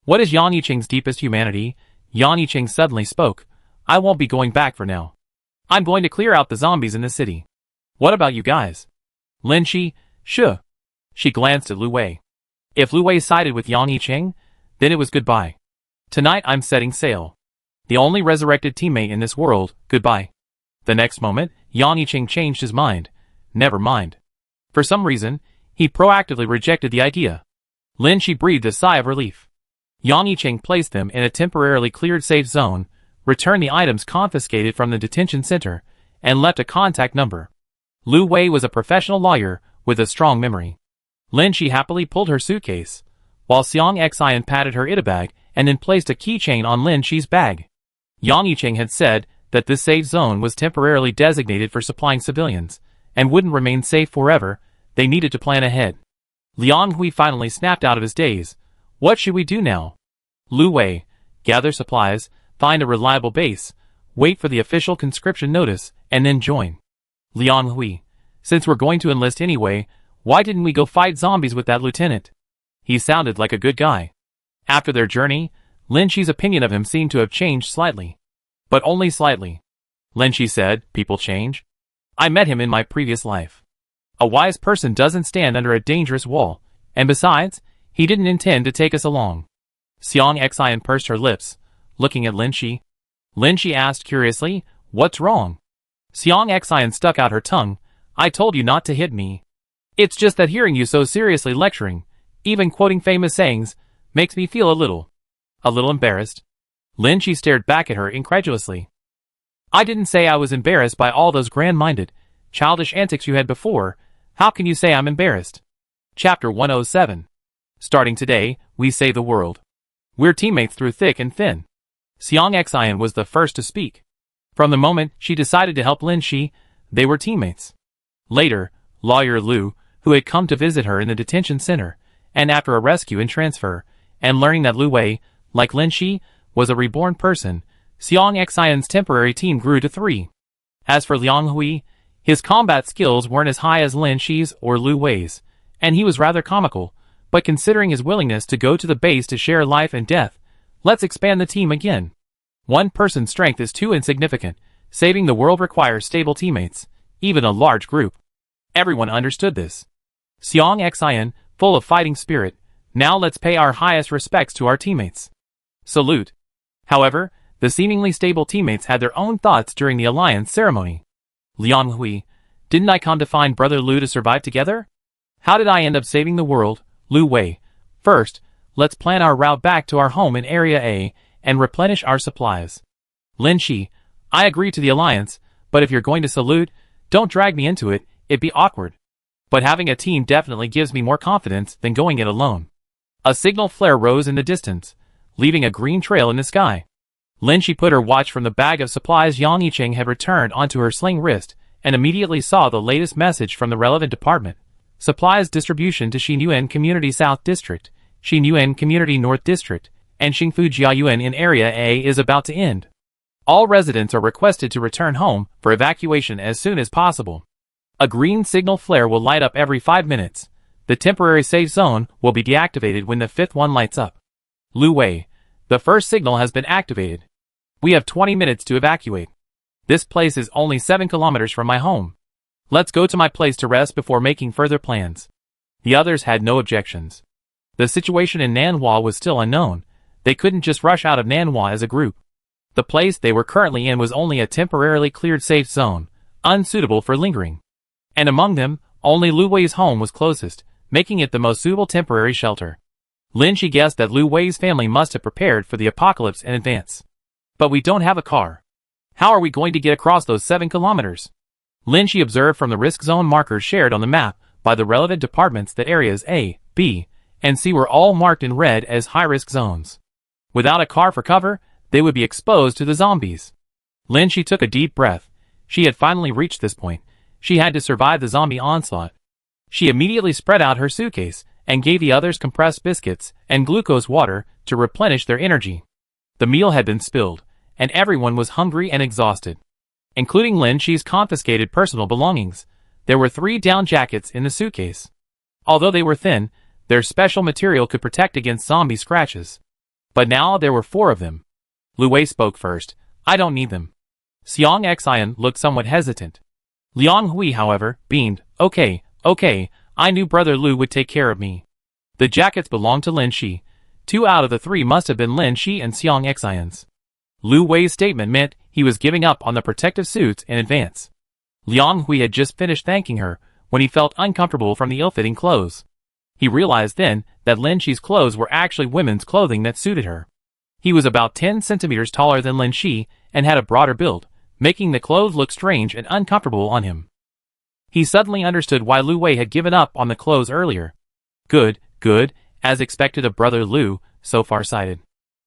What is Yang Yicheng's deepest humanity? Yang Yicheng suddenly spoke. I won't be going back for now. I'm going to clear out the zombies in the city. What about you guys? Lin Shi, sure. She glanced at Lu Wei. If Lu Wei sided with Yang Yicheng, then it was goodbye. Tonight I'm setting sail. The only resurrected teammate in this world, goodbye. The next moment, Yang Yicheng changed his mind. Never mind. For some reason, he proactively rejected the idea. Lin Shi breathed a sigh of relief. Yang Yicheng placed them in a temporarily cleared safe zone, returned the items confiscated from the detention center, and left a contact number. Lu Wei was a professional lawyer with a strong memory. Lin Shi happily pulled her suitcase, while Xiang Xian patted her ita bag and then placed a keychain on Lin Shi's bag. Yang Yicheng had said that this safe zone was temporarily designated for supplying civilians, and wouldn't remain safe forever. They needed to plan ahead. Liang Hui finally snapped out of his daze. What should we do now? Lu Wei, gather supplies, find a reliable base, wait for the official conscription notice, and then join. Liang Hui, since we're going to enlist anyway, why didn't we go fight zombies with that lieutenant? He sounded like a good guy. After their journey, Lin Shi's opinion of him seemed to have changed slightly. But only slightly. Lin Shi said, people change. I met him in my previous life. A wise person doesn't stand under a dangerous wall, and besides, he didn't intend to take us along. Xiang Xian pursed her lips, looking at Lin Shi. Lin Shi asked curiously, what's wrong? Xiang Xian stuck out her tongue. I told you not to hit me. It's just that hearing you so seriously lecturing, even quoting famous sayings, makes me feel a little embarrassed. Lin Shi stared back at her incredulously. I didn't say I was embarrassed by all those grand-minded, childish antics you had before. How can you say I'm embarrassed? Chapter 107. Starting today, we save the world. We're teammates through thick and thin. Xiang Xian was the first to speak. From the moment she decided to help Lin Shi, they were teammates. Later, Lawyer Lu, who had come to visit her in the detention center, and after a rescue and transfer, and learning that Lu Wei, like Lin Shi, was a reborn person, Xiang Xian's temporary team grew to 3. As for Liang Hui, his combat skills weren't as high as Lin Shi's or Lu Wei's, and he was rather comical, but considering his willingness to go to the base to share life and death, let's expand the team again. One person's strength is too insignificant. Saving the world requires stable teammates, even a large group. Everyone understood this. Xiang Xian, full of fighting spirit, now let's pay our highest respects to our teammates. Salute. However, the seemingly stable teammates had their own thoughts during the alliance ceremony. Liang Hui, didn't I come to find Brother Lu to survive together? How did I end up saving the world? Lu Wei, first, let's plan our route back to our home in Area A and replenish our supplies. Lin Shi, I agree to the alliance, but if you're going to salute, don't drag me into it, it'd be awkward. But having a team definitely gives me more confidence than going it alone. A signal flare rose in the distance, leaving a green trail in the sky. Lin Shi put her watch from the bag of supplies Yang Yicheng had returned onto her sling wrist, and immediately saw the latest message from the relevant department. Supplies distribution to Xinyuan Community South District, Xinyuan Community North District, and Xingfu Jiayuan in Area A is about to end. All residents are requested to return home for evacuation as soon as possible. A green signal flare will light up every 5 minutes. The temporary safe zone will be deactivated when the 5th one lights up. Lu Wei, the first signal has been activated. We have 20 minutes to evacuate. This place is only 7 kilometers from my home. Let's go to my place to rest before making further plans. The others had no objections. The situation in Nanhua was still unknown. They couldn't just rush out of Nanhua as a group. The place they were currently in was only a temporarily cleared safe zone, unsuitable for lingering. And among them, only Lu Wei's home was closest, making it the most suitable temporary shelter. Lin Shi guessed that Lu Wei's family must have prepared for the apocalypse in advance. But we don't have a car. How are we going to get across those 7 kilometers? Lin Shi observed from the risk zone markers shared on the map by the relevant departments that areas A, B, and C were all marked in red as high-risk zones. Without a car for cover, they would be exposed to the zombies. Lin Shi took a deep breath. She had finally reached this point. She had to survive the zombie onslaught. She immediately spread out her suitcase and gave the others compressed biscuits and glucose water to replenish their energy. The meal had been spilled, and everyone was hungry and exhausted. Including Lin Shi's confiscated personal belongings, there were 3 down jackets in the suitcase. Although they were thin, their special material could protect against zombie scratches. But now there were 4 of them. Lu Wei spoke first. I don't need them. Xiang Xian looked somewhat hesitant. Liang Hui, however, beamed. Okay, I knew Brother Lu would take care of me. The jackets belonged to Lin Shi. 2 out of the 3 must have been Lin Shi and Xiang Xian's. Lu Wei's statement meant he was giving up on the protective suits in advance. Liang Hui had just finished thanking her when he felt uncomfortable from the ill-fitting clothes. He realized then that Lin Shi's clothes were actually women's clothing that suited her. He was about 10 centimeters taller than Lin Shi and had a broader build, making the clothes look strange and uncomfortable on him. He suddenly understood why Lu Wei had given up on the clothes earlier. Good, as expected of brother Lu, so far-sighted.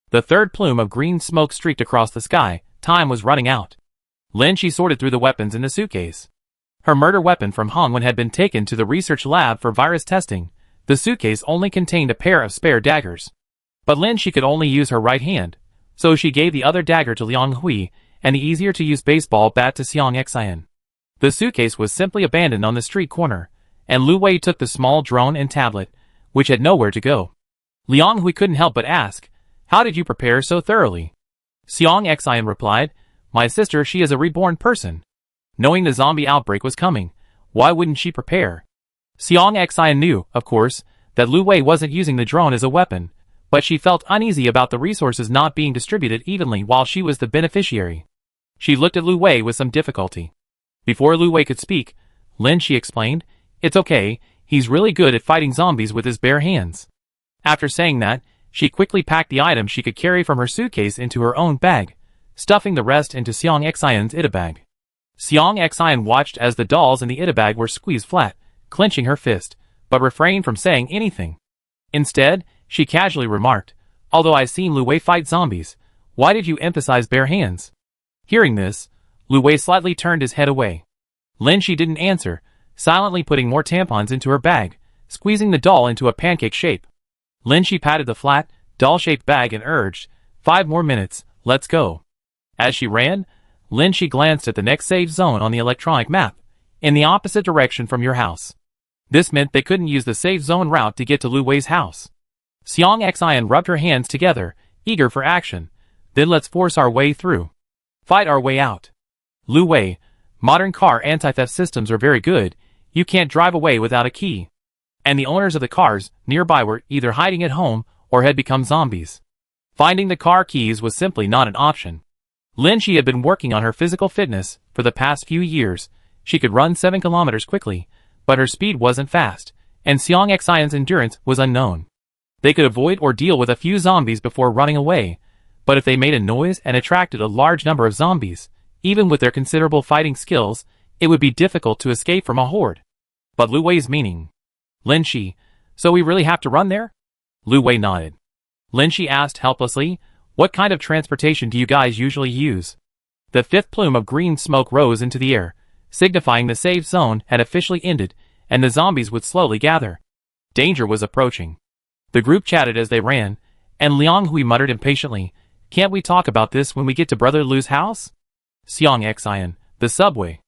The third plume of green smoke streaked across the sky. Time was running out. Lin Shi sorted through the weapons in the suitcase. Her murder weapon from Hongwen had been taken to the research lab for virus testing. The suitcase only contained a pair of spare daggers. But Lin Shi could only use her right hand, so she gave the other dagger to Liang Hui and the easier-to-use baseball bat to Xiang Xian. The suitcase was simply abandoned on the street corner, and Lu Wei took the small drone and tablet, which had nowhere to go. Liang Hui couldn't help but ask, "How did you prepare so thoroughly?" Xiang Xian replied, "My sister, she is a reborn person. Knowing the zombie outbreak was coming, why wouldn't she prepare?" Xiang Xian knew, of course, that Lu Wei wasn't using the drone as a weapon, but she felt uneasy about the resources not being distributed evenly while she was the beneficiary. She looked at Lu Wei with some difficulty. Before Lu Wei could speak, Lin Shi explained, "It's okay, he's really good at fighting zombies with his bare hands." After saying that, she quickly packed the items she could carry from her suitcase into her own bag, stuffing the rest into Xiang Xian's itabag. Xiang Xian watched as the dolls in the itabag were squeezed flat, clenching her fist, but refrained from saying anything. Instead, she casually remarked, "Although I've seen Lu Wei fight zombies, why did you emphasize bare hands?" Hearing this, Lu Wei slightly turned his head away. Lin Shi didn't answer, silently putting more tampons into her bag, squeezing the doll into a pancake shape. Lin Shi patted the flat, doll-shaped bag and urged, "5 more minutes, let's go." As she ran, Lin Shi glanced at the next safe zone on the electronic map, in the opposite direction from your house. This meant they couldn't use the safe zone route to get to Lu Wei's house. Xiang Xian rubbed her hands together, eager for action. "Then let's force our way through. Fight our way out. Lu Wei, modern car anti-theft systems are very good, you can't drive away without a key." And the owners of the cars nearby were either hiding at home or had become zombies. Finding the car keys was simply not an option. Lin Shi had been working on her physical fitness for the past few years. She could run 7 kilometers quickly, but her speed wasn't fast, and Xiang Xian's endurance was unknown. They could avoid or deal with a few zombies before running away, but if they made a noise and attracted a large number of zombies, even with their considerable fighting skills, it would be difficult to escape from a horde. But Lu Wei's meaning. Lin Shi, "So we really have to run there?" Lu Wei nodded. Lin Shi asked helplessly, "What kind of transportation do you guys usually use?" The 5th plume of green smoke rose into the air, signifying the safe zone had officially ended, and the zombies would slowly gather. Danger was approaching. The group chatted as they ran, and Liang Hui muttered impatiently, "Can't we talk about this when we get to Brother Lu's house?" Xiang Xian, "The subway."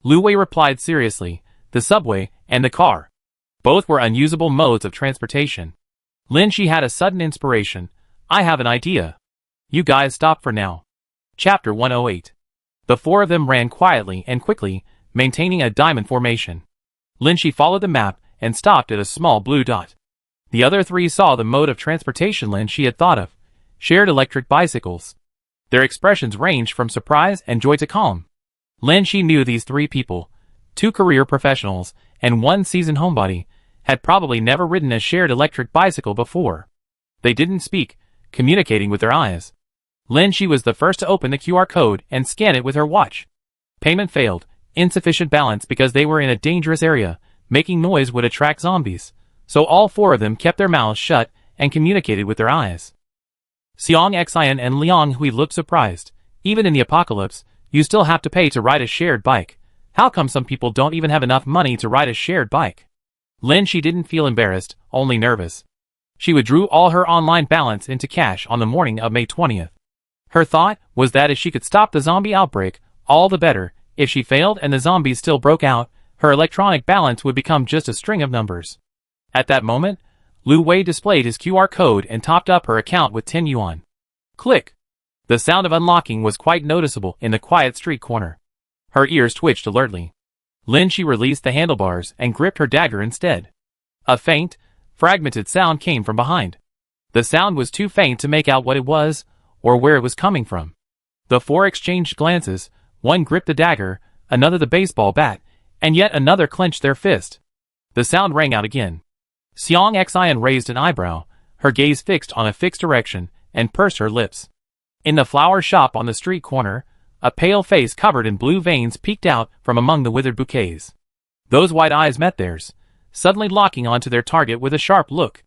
Lu Wei replied seriously, "The subway and the car. Both were unusable modes of transportation." Lin Shi had a sudden inspiration. "I have an idea. You guys stop for now." Chapter 108. The 4 of them ran quietly and quickly, maintaining a diamond formation. Lin Shi followed the map and stopped at a small blue dot. The other 3 saw the mode of transportation Lin Shi had thought of: shared electric bicycles. Their expressions ranged from surprise and joy to calm. Lin Shi knew these 3 people, 2 career professionals and 1 seasoned homebody, had probably never ridden a shared electric bicycle before. They didn't speak, communicating with their eyes. Lin Shi was the first to open the QR code and scan it with her watch. Payment failed, insufficient balance because they were in a dangerous area, making noise would attract zombies, so all 4 of them kept their mouths shut and communicated with their eyes. Xiang Xian and Liang Hui looked surprised. Even in the apocalypse, you still have to pay to ride a shared bike. How come some people don't even have enough money to ride a shared bike? Lin Shi didn't feel embarrassed, only nervous. She withdrew all her online balance into cash on the morning of May 20th. Her thought was that if she could stop the zombie outbreak, all the better. If she failed and the zombies still broke out, her electronic balance would become just a string of numbers. At that moment, Lu Wei displayed his QR code and topped up her account with 10 yuan. Click! The sound of unlocking was quite noticeable in the quiet street corner. Her ears twitched alertly. Lin Shi released the handlebars and gripped her dagger instead. A faint, fragmented sound came from behind. The sound was too faint to make out what it was, or where it was coming from. The 4 exchanged glances, one gripped the dagger, another the baseball bat, and yet another clenched their fist. The sound rang out again. Xiang Xian raised an eyebrow, her gaze fixed on a fixed direction, and pursed her lips. In the flower shop on the street corner, A pale face covered in blue veins peeked out from among the withered bouquets. Those white eyes met theirs, suddenly locking onto their target with a sharp look.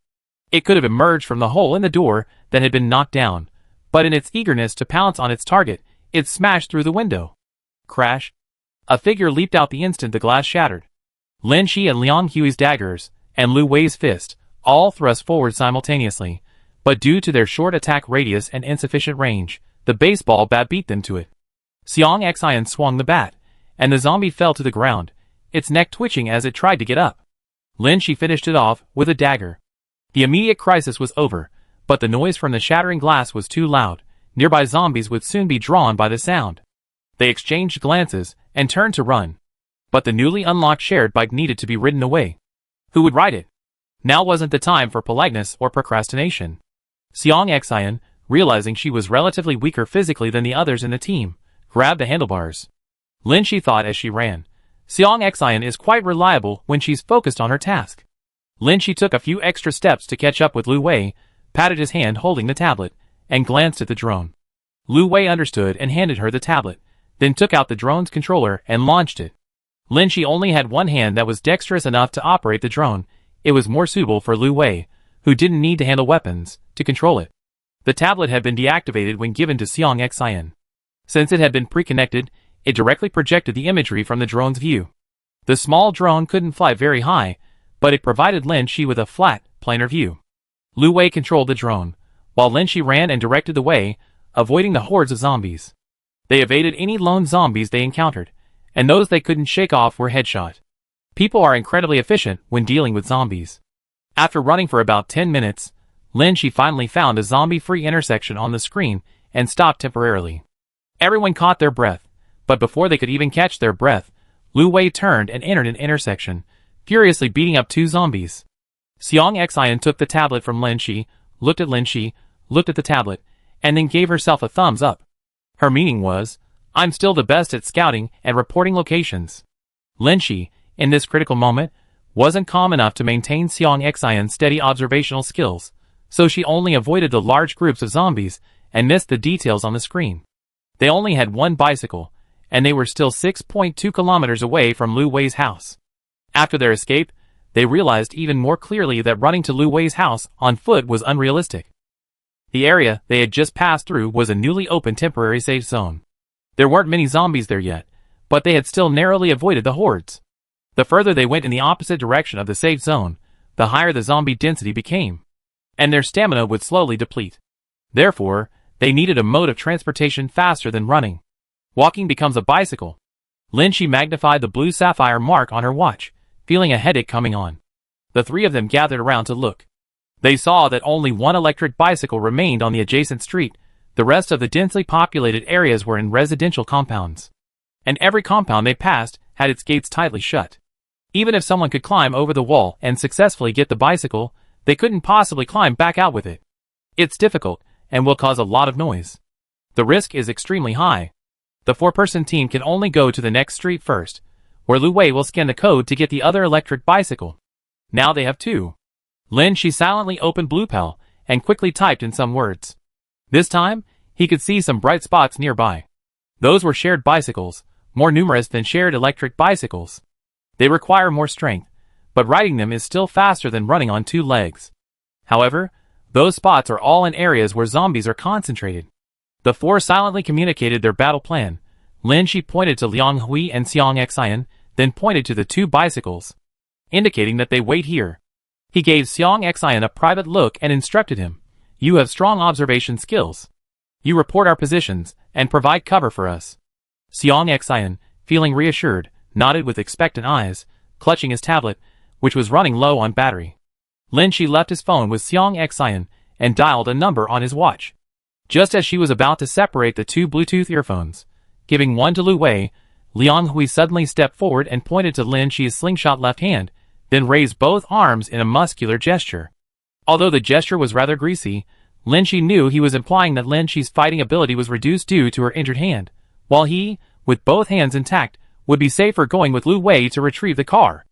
It could have emerged from the hole in the door that had been knocked down, but in its eagerness to pounce on its target, it smashed through the window. Crash! A figure leaped out the instant the glass shattered. Lin Shi and Liang Hui's daggers, and Lu Wei's fist, all thrust forward simultaneously, but due to their short attack radius and insufficient range, the baseball bat beat them to it. Xiang Xian swung the bat, and the zombie fell to the ground, its neck twitching as it tried to get up. Lin Shi finished it off with a dagger. The immediate crisis was over, but the noise from the shattering glass was too loud. Nearby zombies would soon be drawn by the sound. They exchanged glances and turned to run. But the newly unlocked shared bike needed to be ridden away. Who would ride it? Now wasn't the time for politeness or procrastination. Xiang Xian, realizing she was relatively weaker physically than the others in the team, grabbed the handlebars. Lin Shi thought as she ran. Xiang Xian is quite reliable when she's focused on her task. Lin Shi took a few extra steps to catch up with Lu Wei, patted his hand holding the tablet, and glanced at the drone. Lu Wei understood and handed her the tablet, then took out the drone's controller and launched it. Lin Shi only had one hand that was dexterous enough to operate the drone. It was more suitable for Lu Wei, who didn't need to handle weapons, to control it. The tablet had been deactivated when given to Xiang Xian. Since it had been pre-connected, it directly projected the imagery from the drone's view. The small drone couldn't fly very high, but it provided Lin Shi with a flat, planar view. Lu Wei controlled the drone, while Lin Shi ran and directed the way, avoiding the hordes of zombies. They evaded any lone zombies they encountered, and those they couldn't shake off were headshot. People are incredibly efficient when dealing with zombies. After running for about 10 minutes, Lin Shi finally found a zombie-free intersection on the screen and stopped temporarily. Everyone caught their breath, but before they could even catch their breath, Lu Wei turned and entered an intersection, furiously beating up 2 zombies. Xiang Xian took the tablet from Lin Shi, looked at Lin Shi, looked at the tablet, and then gave herself a thumbs up. Her meaning was, I'm still the best at scouting and reporting locations. Lin Shi, in this critical moment, wasn't calm enough to maintain Xiang Xian's steady observational skills, so she only avoided the large groups of zombies and missed the details on the screen. They only had one bicycle, and they were still 6.2 kilometers away from Lu Wei's house. After their escape, they realized even more clearly that running to Lu Wei's house on foot was unrealistic. The area they had just passed through was a newly opened temporary safe zone. There weren't many zombies there yet, but they had still narrowly avoided the hordes. The further they went in the opposite direction of the safe zone, the higher the zombie density became, and their stamina would slowly deplete. Therefore, they needed a mode of transportation faster than running. Walking becomes a bicycle. Lin Shi magnified the blue sapphire mark on her watch, feeling a headache coming on. The 3 of them gathered around to look. They saw that only one electric bicycle remained on the adjacent street. The rest of the densely populated areas were in residential compounds. And every compound they passed had its gates tightly shut. Even if someone could climb over the wall and successfully get the bicycle, they couldn't possibly climb back out with it. It's difficult, and will cause a lot of noise. The risk is extremely high. The 4-person team can only go to the next street first, where Lu Wei will scan the code to get the other electric bicycle. Now they have 2. Lin Shi silently opened Bluepal and quickly typed in some words. This time, he could see some bright spots nearby. Those were shared bicycles, more numerous than shared electric bicycles. They require more strength, but riding them is still faster than running on 2 legs. However, those spots are all in areas where zombies are concentrated. The 4 silently communicated their battle plan. Lin Shi pointed to Liang Hui and Xiang Xian, then pointed to the 2 bicycles, indicating that they wait here. He gave Xiang Xian a private look and instructed him, You have strong observation skills. You report our positions and provide cover for us. Xiang Xian, feeling reassured, nodded with expectant eyes, clutching his tablet, which was running low on battery. Lin Shi left his phone with Xiang Xian and dialed a number on his watch. Just as she was about to separate the 2 Bluetooth earphones, giving one to Lu Wei, Liang Hui suddenly stepped forward and pointed to Lin Shi's slingshot left hand, then raised both arms in a muscular gesture. Although the gesture was rather greasy, Lin Shi knew he was implying that Lin Shi's fighting ability was reduced due to her injured hand, while he, with both hands intact, would be safer going with Lu Wei to retrieve the car.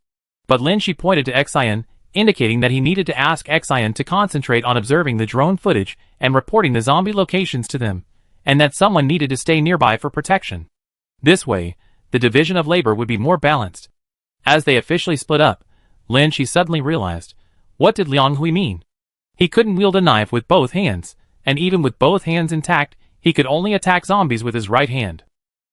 But Lin Shi pointed to Xian, indicating that he needed to ask Xian to concentrate on observing the drone footage and reporting the zombie locations to them, and that someone needed to stay nearby for protection. This way, the division of labor would be more balanced. As they officially split up, Lin Shi suddenly realized, what did Liang Hui mean? He couldn't wield a knife with both hands, and even with both hands intact, he could only attack zombies with his right hand.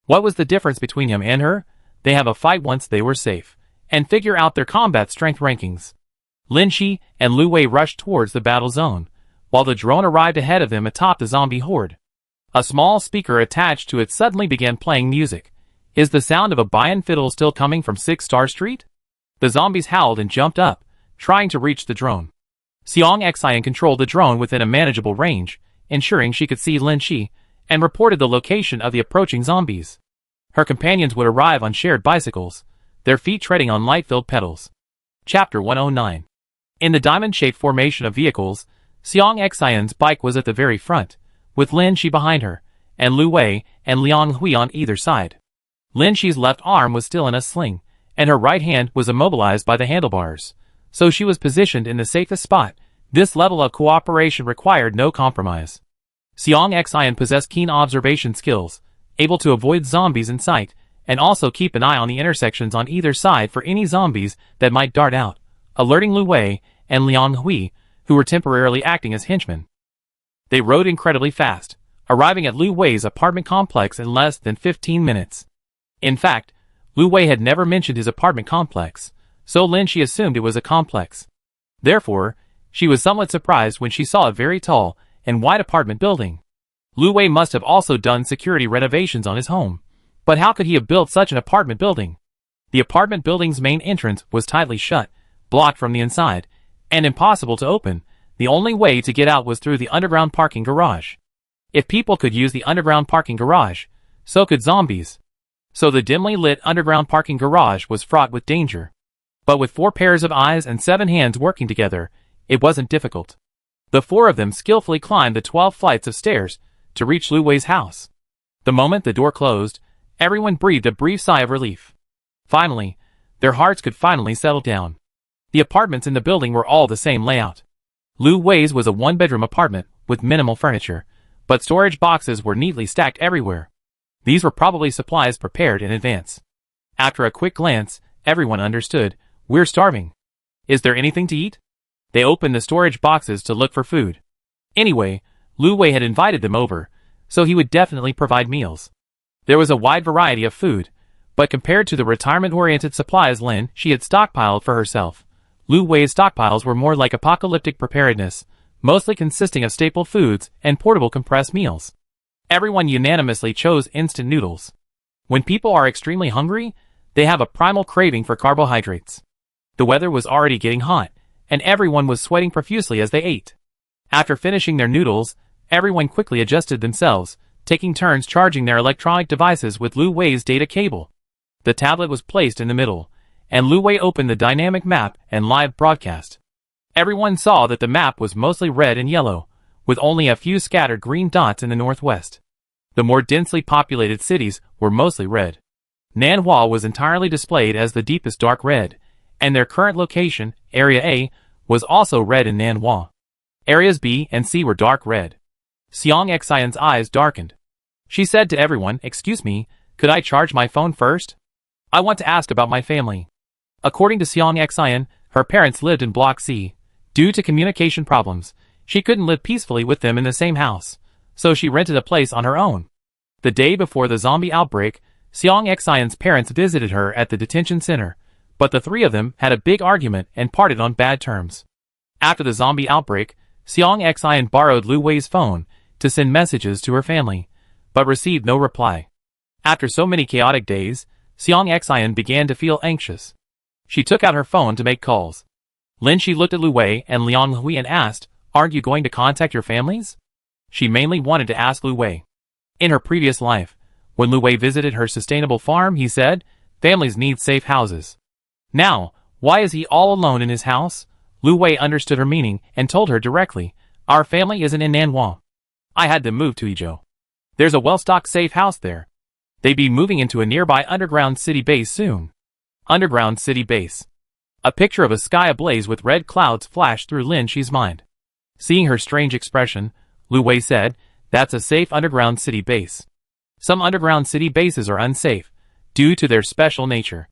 What was the difference between him and her? They have a fight once they were safe, and figure out their combat strength rankings. Lin Shi and Lu Wei rushed towards the battle zone, while the drone arrived ahead of them atop the zombie horde. A small speaker attached to it suddenly began playing music. Is the sound of a bayan fiddle still coming from 6 Star Street? The zombies howled and jumped up, trying to reach the drone. Xiang Xian controlled the drone within a manageable range, ensuring she could see Lin Shi, and reported the location of the approaching zombies. Her companions would arrive on shared bicycles, their feet treading on light-filled pedals. Chapter 109. In the diamond-shaped formation of vehicles, Xiang Xian's bike was at the very front, with Lin Shi behind her, and Lu Wei and Liang Hui on either side. Lin Shi's left arm was still in a sling, and her right hand was immobilized by the handlebars, so she was positioned in the safest spot. This level of cooperation required no compromise. Xiang Xian possessed keen observation skills, able to avoid zombies in sight, and also keep an eye on the intersections on either side for any zombies that might dart out, alerting Lu Wei and Liang Hui, who were temporarily acting as henchmen. They rode incredibly fast, arriving at Lu Wei's apartment complex in less than 15 minutes. In fact, Lu Wei had never mentioned his apartment complex, so Lin Shi assumed it was a complex. Therefore, she was somewhat surprised when she saw a very tall and wide apartment building. Lu Wei must have also done security renovations on his home, but how could he have built such an apartment building? The apartment building's main entrance was tightly shut, blocked from the inside, and impossible to open. The only way to get out was through the underground parking garage. If people could use the underground parking garage, so could zombies. So the dimly lit underground parking garage was fraught with danger. But with 4 pairs of eyes and 7 hands working together, it wasn't difficult. The 4 of them skillfully climbed the 12 flights of stairs to reach Lu Wei's house. The moment the door closed, everyone breathed a brief sigh of relief. Finally, their hearts could finally settle down. The apartments in the building were all the same layout. Lu Wei's was a 1-bedroom apartment with minimal furniture, but storage boxes were neatly stacked everywhere. These were probably supplies prepared in advance. After a quick glance, everyone understood, we're starving. Is there anything to eat? They opened the storage boxes to look for food. Anyway, Lu Wei had invited them over, so he would definitely provide meals. There was a wide variety of food, but compared to the retirement-oriented supplies Lin Shi had stockpiled for herself, Lu Wei's stockpiles were more like apocalyptic preparedness, mostly consisting of staple foods and portable compressed meals. Everyone unanimously chose instant noodles. When people are extremely hungry, they have a primal craving for carbohydrates. The weather was already getting hot, and everyone was sweating profusely as they ate. After finishing their noodles, everyone quickly adjusted themselves, taking turns charging their electronic devices with Lu Wei's data cable. The tablet was placed in the middle, and Lu Wei opened the dynamic map and live broadcast. Everyone saw that the map was mostly red and yellow, with only a few scattered green dots in the northwest. The more densely populated cities were mostly red. Nanhua was entirely displayed as the deepest dark red, and their current location, Area A, was also red in Nanhua. Areas B and C were dark red. Xiang Xian's eyes darkened. She said to everyone, "Excuse me, could I charge my phone first? I want to ask about my family." According to Xiang Xian, her parents lived in Block C. Due to communication problems, she couldn't live peacefully with them in the same house, so she rented a place on her own. The day before the zombie outbreak, Xiang Xian's parents visited her at the detention center, but the 3 of them had a big argument and parted on bad terms. After the zombie outbreak, Xiang Xian borrowed Lu Wei's phone to send messages to her family, but received no reply. After so many chaotic days, Xiang Xian began to feel anxious. She took out her phone to make calls. Lin Shi looked at Lu Wei and Liang Hui and asked, "Aren't you going to contact your families?" She mainly wanted to ask Lu Wei. In her previous life, when Lu Wei visited her sustainable farm, he said, "Families need safe houses." Now, why is he all alone in his house? Lu Wei understood her meaning and told her directly, "Our family isn't in Nanhua. I had to move to Izhou. There's a well-stocked safe house there. They'd be moving into a nearby underground city base soon." Underground city base. A picture of a sky ablaze with red clouds flashed through Lin Shi's mind. Seeing her strange expression, Lu Wei said, That's a safe underground city base. Some underground city bases are unsafe, due to their special nature.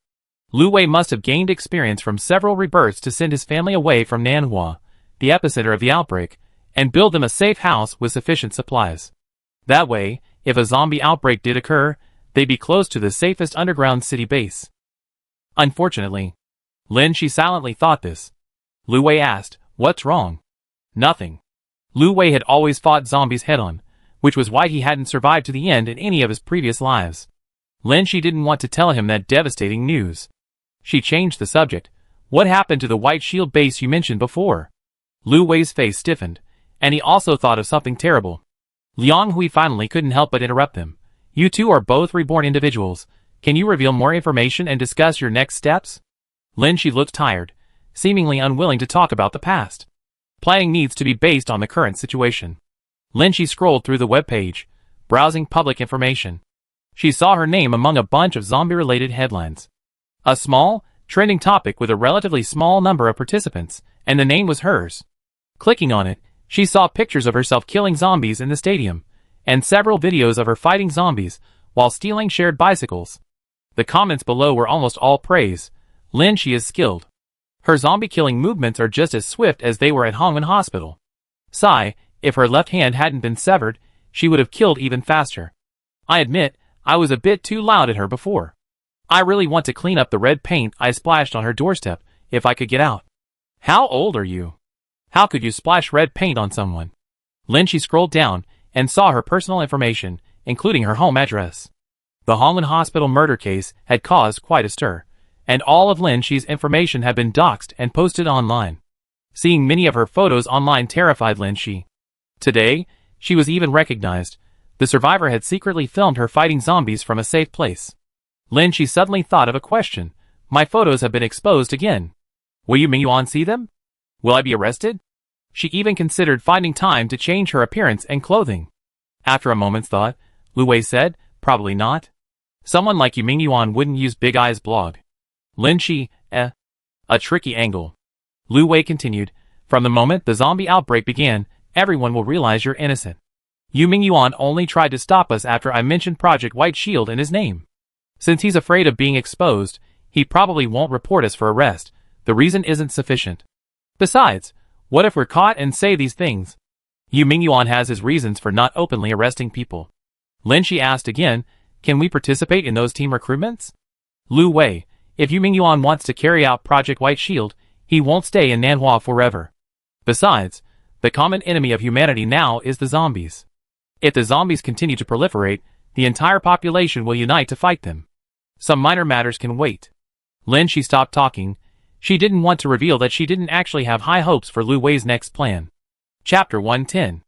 Lu Wei must have gained experience from several rebirths to send his family away from Nanhua, the epicenter of the outbreak, and build them a safe house with sufficient supplies. That way, if a zombie outbreak did occur, they'd be close to the safest underground city base. Unfortunately, Lin Shi silently thought this. Lu Wei asked, "What's wrong?" "Nothing." Lu Wei had always fought zombies head-on, which was why he hadn't survived to the end in any of his previous lives. Lin Shi didn't want to tell him that devastating news. She changed the subject. "What happened to the White Shield base you mentioned before?" Lu Wei's face stiffened, and he also thought of something terrible. Liang Hui finally couldn't help but interrupt them. "You two are both reborn individuals. Can you reveal more information and discuss your next steps?" Lin Shi looked tired, seemingly unwilling to talk about the past. Planning needs to be based on the current situation. Lin Shi scrolled through the webpage, browsing public information. She saw her name among a bunch of zombie-related headlines. A small, trending topic with a relatively small number of participants, and the name was hers. Clicking on it, she saw pictures of herself killing zombies in the stadium, and several videos of her fighting zombies while stealing shared bicycles. The comments below were almost all praise. Lin Shi is skilled. Her zombie-killing movements are just as swift as they were at Hongwen Hospital. Sigh, if her left hand hadn't been severed, she would have killed even faster. I admit, I was a bit too loud at her before. I really want to clean up the red paint I splashed on her doorstep, if I could get out. How old are you? How could you splash red paint on someone? Lin Shi scrolled down and saw her personal information, including her home address. The Hongwen Hospital murder case had caused quite a stir, and all of Lin Shi's information had been doxed and posted online. Seeing many of her photos online terrified Lin Shi. Today, she was even recognized. The survivor had secretly filmed her fighting zombies from a safe place. Lin Shi suddenly thought of a question. My photos have been exposed again. Will Yu Mingyuan see them? Will I be arrested? She even considered finding time to change her appearance and clothing. After a moment's thought, Lu Wei said, probably not. Someone like Yu Mingyuan wouldn't use Big Eye's blog. Lin Shi, A tricky angle. Lu Wei continued, from the moment the zombie outbreak began, everyone will realize you're innocent. Yu Mingyuan only tried to stop us after I mentioned Project White Shield in his name. Since he's afraid of being exposed, he probably won't report us for arrest. The reason isn't sufficient. Besides, what if we're caught and say these things? Yu Mingyuan has his reasons for not openly arresting people. Lin Shi asked again, can we participate in those team recruitments? Lu Wei, if Yu Mingyuan wants to carry out Project White Shield, he won't stay in Nanhua forever. Besides, the common enemy of humanity now is the zombies. If the zombies continue to proliferate, the entire population will unite to fight them. Some minor matters can wait. Lin Shi stopped talking. She didn't want to reveal that she didn't actually have high hopes for Lu Wei's next plan. Chapter 110.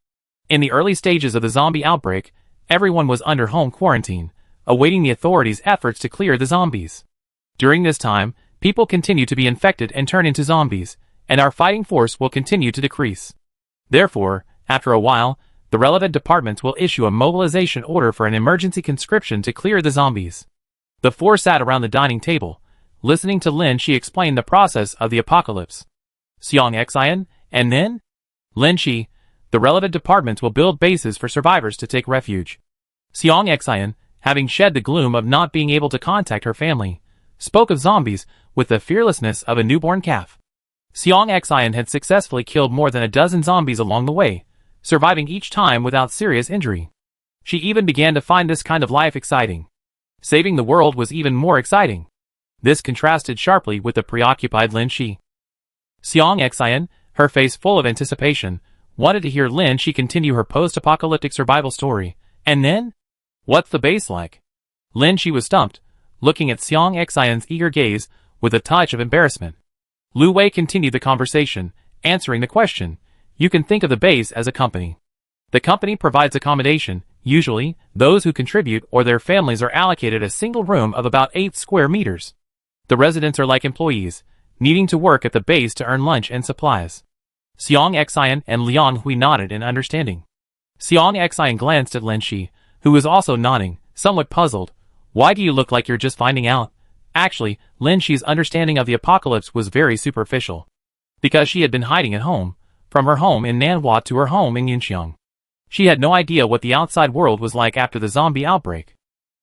In the early stages of the zombie outbreak, everyone was under home quarantine, awaiting the authorities' efforts to clear the zombies. During this time, people continue to be infected and turn into zombies, and our fighting force will continue to decrease. Therefore, after a while, the relevant departments will issue a mobilization order for an emergency conscription to clear the zombies. The four sat around the dining table, listening to Lin Shi explain the process of the apocalypse. Xiang Xian, and then? Lin Shi, the relevant departments will build bases for survivors to take refuge. Xiang Xian, having shed the gloom of not being able to contact her family, spoke of zombies with the fearlessness of a newborn calf. Xiang Xian had successfully killed more than a dozen zombies along the way, surviving each time without serious injury. She even began to find this kind of life exciting. Saving the world was even more exciting. This contrasted sharply with the preoccupied Lin Shi. Xiang Xian, her face full of anticipation, wanted to hear Lin Shi continue her post-apocalyptic survival story. And then? What's the base like? Lin Shi was stumped, looking at Xiang Xian's eager gaze with a touch of embarrassment. Lu Wei continued the conversation, answering the question. You can think of the base as a company. The company provides accommodation. Usually, those who contribute or their families are allocated a single room of about 8 square meters. The residents are like employees, needing to work at the base to earn lunch and supplies. Xiang Xian and Liang Hui nodded in understanding. Xiang Xian glanced at Lin Shi, who was also nodding, somewhat puzzled. Why do you look like you're just finding out? Actually, Lin Shi's understanding of the apocalypse was very superficial. Because she had been hiding at home, from her home in Nanhua to her home in Yunxiang. She had no idea what the outside world was like after the zombie outbreak.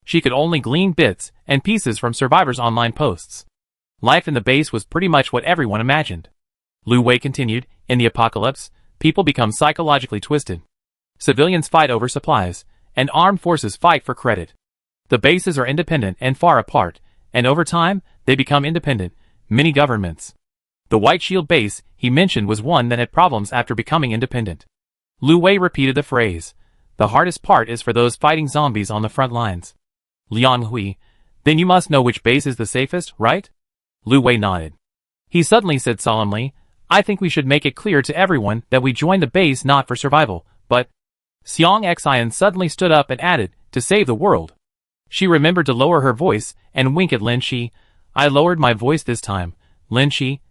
She could only glean bits and pieces from survivors' online posts. Life in the base was pretty much what everyone imagined. Lu Wei continued, in the apocalypse, people become psychologically twisted. Civilians fight over supplies, and armed forces fight for credit. The bases are independent and far apart, and over time, they become independent, mini-governments. The White Shield base he mentioned was one that had problems after becoming independent. Lu Wei repeated the phrase. The hardest part is for those fighting zombies on the front lines. Liang Hui, then you must know which base is the safest, right? Lu Wei nodded. He suddenly said solemnly, I think we should make it clear to everyone that we joined the base not for survival, but... Xiang Xian suddenly stood up and added, to save the world. She remembered to lower her voice and wink at Lin Shi. I lowered my voice this time. Lin Shi,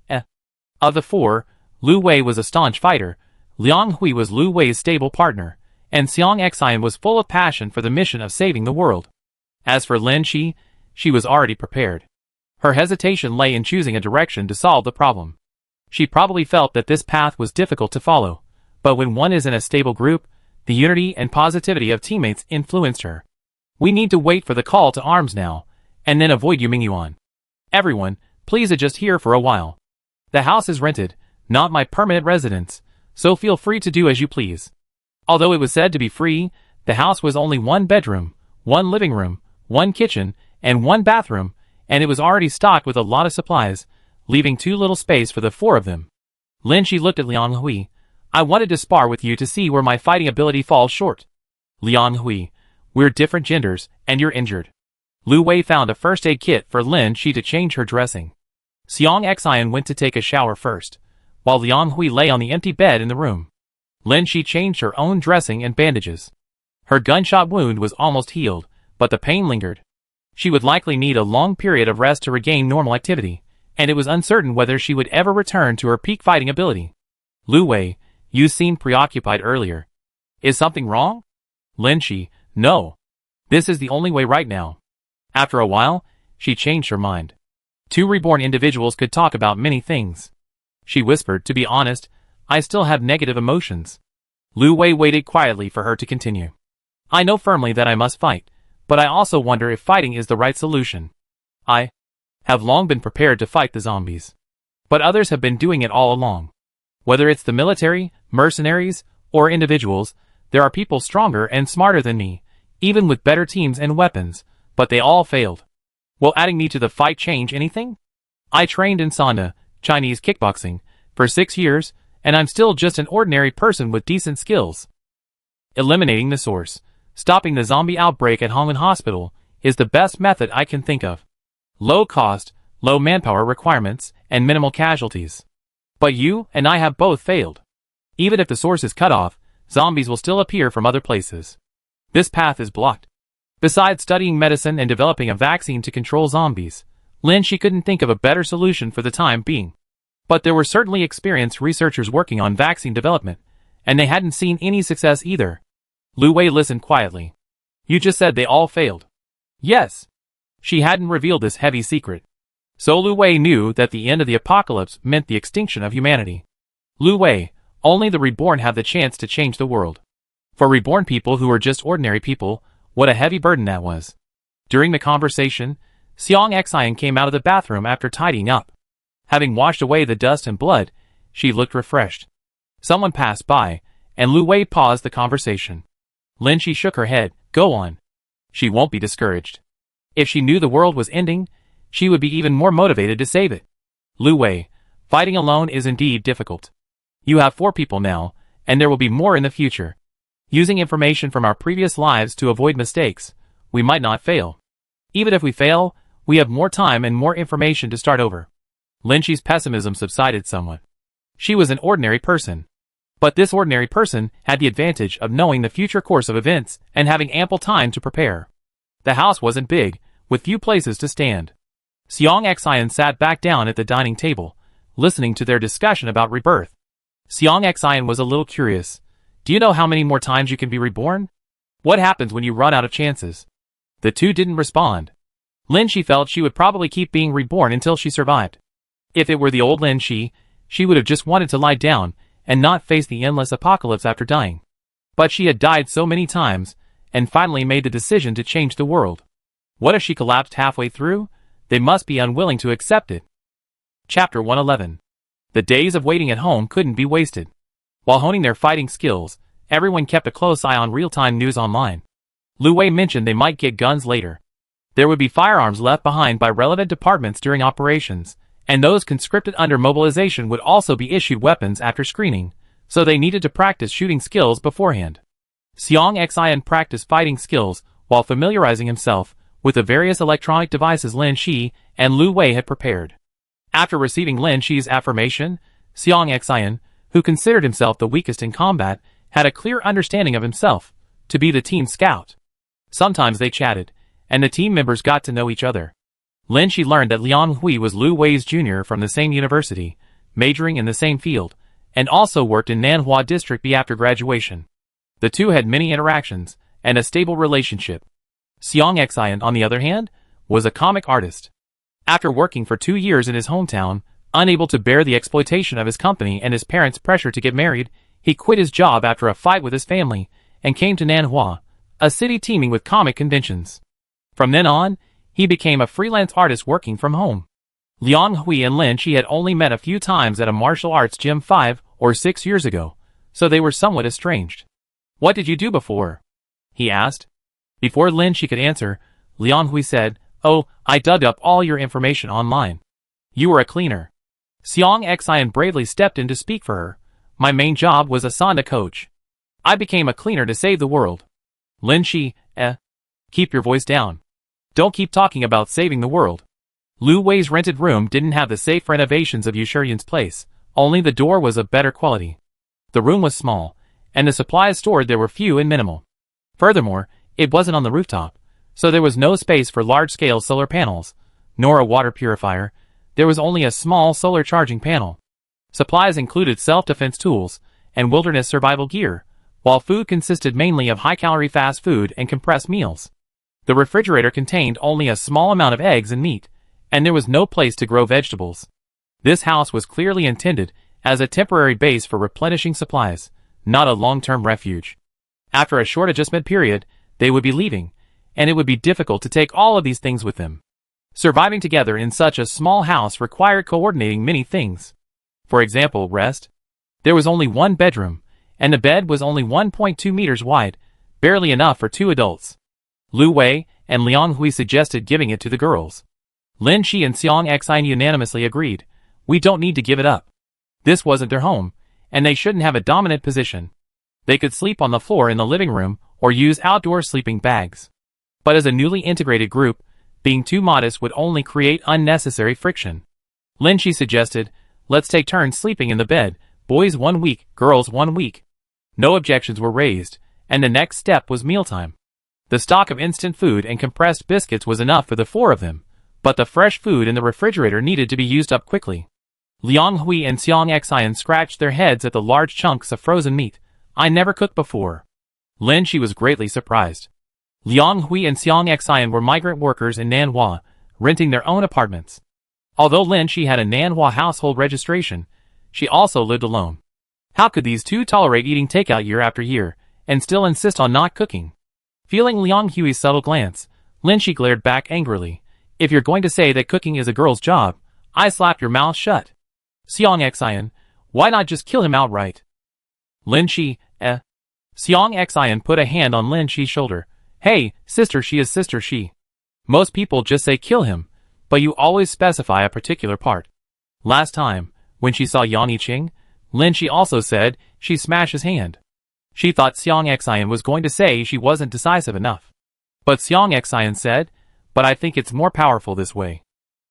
Of the four, Lu Wei was a staunch fighter, Liang Hui was Lu Wei's stable partner, and Xiang Xian was full of passion for the mission of saving the world. As for Lin Shi, she was already prepared. Her hesitation lay in choosing a direction to solve the problem. She probably felt that this path was difficult to follow, but when one is in a stable group, the unity and positivity of teammates influenced her. We need to wait for the call to arms now, and then avoid Yumingyuan. Everyone, please adjust here for a while. The house is rented, not my permanent residence, so feel free to do as you please. Although it was said to be free, the house was only one bedroom, one living room, one kitchen, and one bathroom, and it was already stocked with a lot of supplies, leaving too little space for the four of them. Lin Shi looked at Liang Hui. I wanted to spar with you to see where my fighting ability falls short. Liang Hui, we're different genders, and you're injured. Lu Wei found a first aid kit for Lin Shi to change her dressing. Xiang Xian went to take a shower first, while Liang Hui lay on the empty bed in the room. Lin Shi changed her own dressing and bandages. Her gunshot wound was almost healed, but the pain lingered. She would likely need a long period of rest to regain normal activity, and it was uncertain whether she would ever return to her peak fighting ability. Lu Wei, you seemed preoccupied earlier. Is something wrong? Lin Shi, no. This is the only way right now. After a while, she changed her mind. Two reborn individuals could talk about many things. She whispered, to be honest, I still have negative emotions. Lu Wei waited quietly for her to continue. I know firmly that I must fight, but I also wonder if fighting is the right solution. I have long been prepared to fight the zombies. But others have been doing it all along. Whether it's the military, mercenaries, or individuals, there are people stronger and smarter than me, even with better teams and weapons, but they all failed. Will adding me to the fight change anything? I trained in Sanda, Chinese kickboxing, for 6 years, and I'm still just an ordinary person with decent skills. Eliminating the source, stopping the zombie outbreak at Hongwen Hospital, is the best method I can think of. Low cost, low manpower requirements, and minimal casualties. But you and I have both failed. Even if the source is cut off, zombies will still appear from other places. This path is blocked. Besides studying medicine and developing a vaccine to control zombies, Lin Shi couldn't think of a better solution for the time being. But there were certainly experienced researchers working on vaccine development, and they hadn't seen any success either. Lu Wei listened quietly. You just said they all failed. Yes. She hadn't revealed this heavy secret. So Lu Wei knew that the end of the apocalypse meant the extinction of humanity. Lu Wei, only the reborn have the chance to change the world. For reborn people who are just ordinary people, what a heavy burden that was. During the conversation, Xiang Xian came out of the bathroom after tidying up. Having washed away the dust and blood, she looked refreshed. Someone passed by, and Lu Wei paused the conversation. Lin Shi shook her head. Go on. She won't be discouraged. If she knew the world was ending, she would be even more motivated to save it. Lu Wei, fighting alone is indeed difficult. You have 4 people now, and there will be more in the future. Using information from our previous lives to avoid mistakes, we might not fail. Even if we fail, we have more time and more information to start over. Lin Shi's pessimism subsided somewhat. She was an ordinary person. But this ordinary person had the advantage of knowing the future course of events and having ample time to prepare. The house wasn't big, with few places to stand. Xiang Xian sat back down at the dining table, listening to their discussion about rebirth. Xiang Xian was a little curious. Do you know how many more times you can be reborn? What happens when you run out of chances? The two didn't respond. Lin Shi felt she would probably keep being reborn until she survived. If it were the old Lin Shi, she would have just wanted to lie down and not face the endless apocalypse after dying. But she had died so many times, and finally made the decision to change the world. What if she collapsed halfway through? They must be unwilling to accept it. Chapter 111. The days of waiting at home couldn't be wasted. While honing their fighting skills, everyone kept a close eye on real-time news online. Lu Wei mentioned they might get guns later. There would be firearms left behind by relevant departments during operations, and those conscripted under mobilization would also be issued weapons after screening, so they needed to practice shooting skills beforehand. Xiong Xian practiced fighting skills while familiarizing himself with the various electronic devices Lin Shi and Lu Wei had prepared. After receiving Lin Shi's affirmation, Xiong Xian, who considered himself the weakest in combat, had a clear understanding of himself, to be the team scout. Sometimes they chatted, and the team members got to know each other. Lin Shi learned that Liang Hui was Lu Wei's junior from the same university, majoring in the same field, and also worked in Nanhua District B after graduation. The two had many interactions, and a stable relationship. Xiong Xian, on the other hand, was a comic artist. After working for 2 years in his hometown, unable to bear the exploitation of his company and his parents' pressure to get married, he quit his job after a fight with his family, and came to Nanhua, a city teeming with comic conventions. From then on, he became a freelance artist working from home. Liang Hui and Lin Shi had only met a few times at a martial arts gym 5 or 6 years ago, so they were somewhat estranged. "What did you do before?" he asked. Before Lin Shi could answer, Liang Hui said, "Oh, I dug up all your information online. You were a cleaner." Xiong Xian bravely stepped in to speak for her. "My main job was a Sanda coach. I became a cleaner to save the world." Lin Shi, keep your voice down. Don't keep talking about saving the world. Lu Wei's rented room didn't have the safe renovations of Yu Shiyan's place, only the door was of better quality. The room was small, and the supplies stored there were few and minimal. Furthermore, it wasn't on the rooftop, so there was no space for large-scale solar panels, nor a water purifier. There was only a small solar charging panel. Supplies included self-defense tools and wilderness survival gear, while food consisted mainly of high-calorie fast food and compressed meals. The refrigerator contained only a small amount of eggs and meat, and there was no place to grow vegetables. This house was clearly intended as a temporary base for replenishing supplies, not a long-term refuge. After a short adjustment period, they would be leaving, and it would be difficult to take all of these things with them. Surviving together in such a small house required coordinating many things. For example, rest. There was only one bedroom, and the bed was only 1.2 meters wide, barely enough for 2 adults. Lu Wei and Liang Hui suggested giving it to the girls. Lin Shi and Xiong Xian unanimously agreed. We don't need to give it up. This wasn't their home, and they shouldn't have a dominant position. They could sleep on the floor in the living room or use outdoor sleeping bags. But as a newly integrated group, being too modest would only create unnecessary friction. Lin Shi suggested, let's take turns sleeping in the bed, boys 1 week, girls 1 week. No objections were raised, and the next step was mealtime. The stock of instant food and compressed biscuits was enough for the 4 of them, but the fresh food in the refrigerator needed to be used up quickly. Liang Hui and Xiong Xian scratched their heads at the large chunks of frozen meat. I never cooked before. Lin Shi was greatly surprised. Liang Hui and Xiong Xian were migrant workers in Nanhua, renting their own apartments. Although Lin Shi had a Nanhua household registration, she also lived alone. How could these two tolerate eating takeout year after year, and still insist on not cooking? Feeling Liang Hui's subtle glance, Lin Shi glared back angrily. If you're going to say that cooking is a girl's job, I slap your mouth shut. Xiong Xian, why not just kill him outright? Lin Shi, Xiong Xian put a hand on Lin Shi's shoulder. Hey, sister Shi is sister Shi. Most people just say kill him, but you always specify a particular part. Last time, when she saw Yang Yiqing, Lin Shi also said she smashed his hand. She thought Xiong Xian was going to say she wasn't decisive enough. But Xiong Xian said, but I think it's more powerful this way.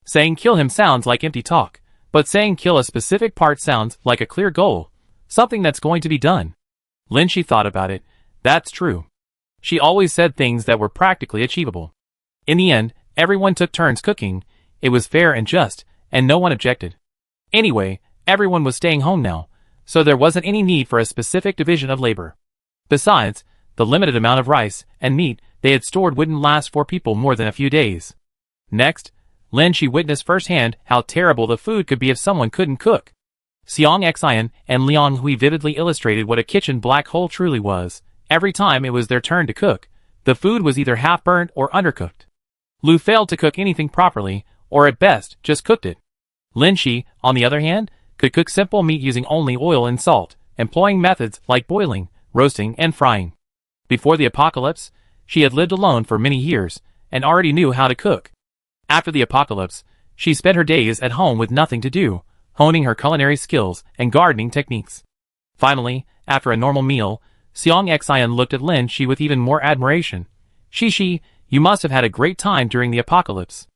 Saying kill him sounds like empty talk, but saying kill a specific part sounds like a clear goal, something that's going to be done. Lin Shi thought about it. That's true. She always said things that were practically achievable. In the end, everyone took turns cooking. It was fair and just, and no one objected. Anyway, everyone was staying home now, so there wasn't any need for a specific division of labor. Besides, the limited amount of rice and meat they had stored wouldn't last 4 people more than a few days. Next, Lin Shi witnessed firsthand how terrible the food could be if someone couldn't cook. Xiong Xian and Liang Hui vividly illustrated what a kitchen black hole truly was. Every time it was their turn to cook, the food was either half-burnt or undercooked. Lu failed to cook anything properly, or at best, just cooked it. Lin Shi, on the other hand, could cook simple meat using only oil and salt, employing methods like boiling, roasting, and frying. Before the apocalypse, she had lived alone for many years, and already knew how to cook. After the apocalypse, she spent her days at home with nothing to do, honing her culinary skills and gardening techniques. Finally, after a normal meal, Xiang Xian looked at Lin Shi with even more admiration. Shi, you must have had a great time during the apocalypse.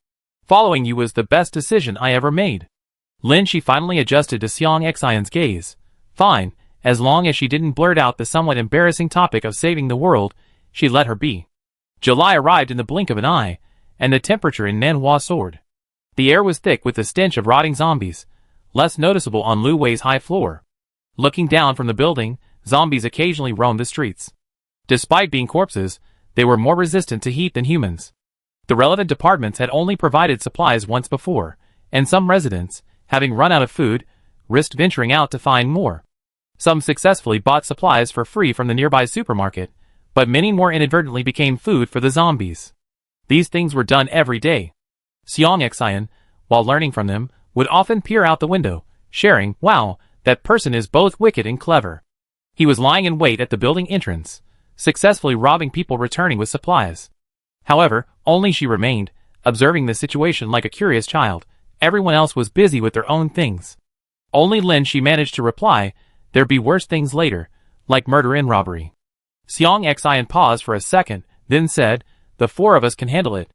Following you was the best decision I ever made. Lin Shi finally adjusted to Xiang Xian's gaze. Fine, as long as she didn't blurt out the somewhat embarrassing topic of saving the world, she let her be. July arrived in the blink of an eye, and the temperature in Nanhua soared. The air was thick with the stench of rotting zombies, less noticeable on Lu Wei's high floor. Looking down from the building, zombies occasionally roamed the streets. Despite being corpses, they were more resistant to heat than humans. The relevant departments had only provided supplies once before, and some residents, having run out of food, risked venturing out to find more. Some successfully bought supplies for free from the nearby supermarket, but many more inadvertently became food for the zombies. These things were done every day. Xiang Xian, while learning from them, would often peer out the window, sharing, "Wow, that person is both wicked and clever." He was lying in wait at the building entrance, successfully robbing people returning with supplies. However, only she remained, observing the situation like a curious child. Everyone else was busy with their own things. Only Lin Shi managed to reply, "There'd be worse things later, like murder and robbery." Xiang Xian paused for a second, then said, "The four of us can handle it."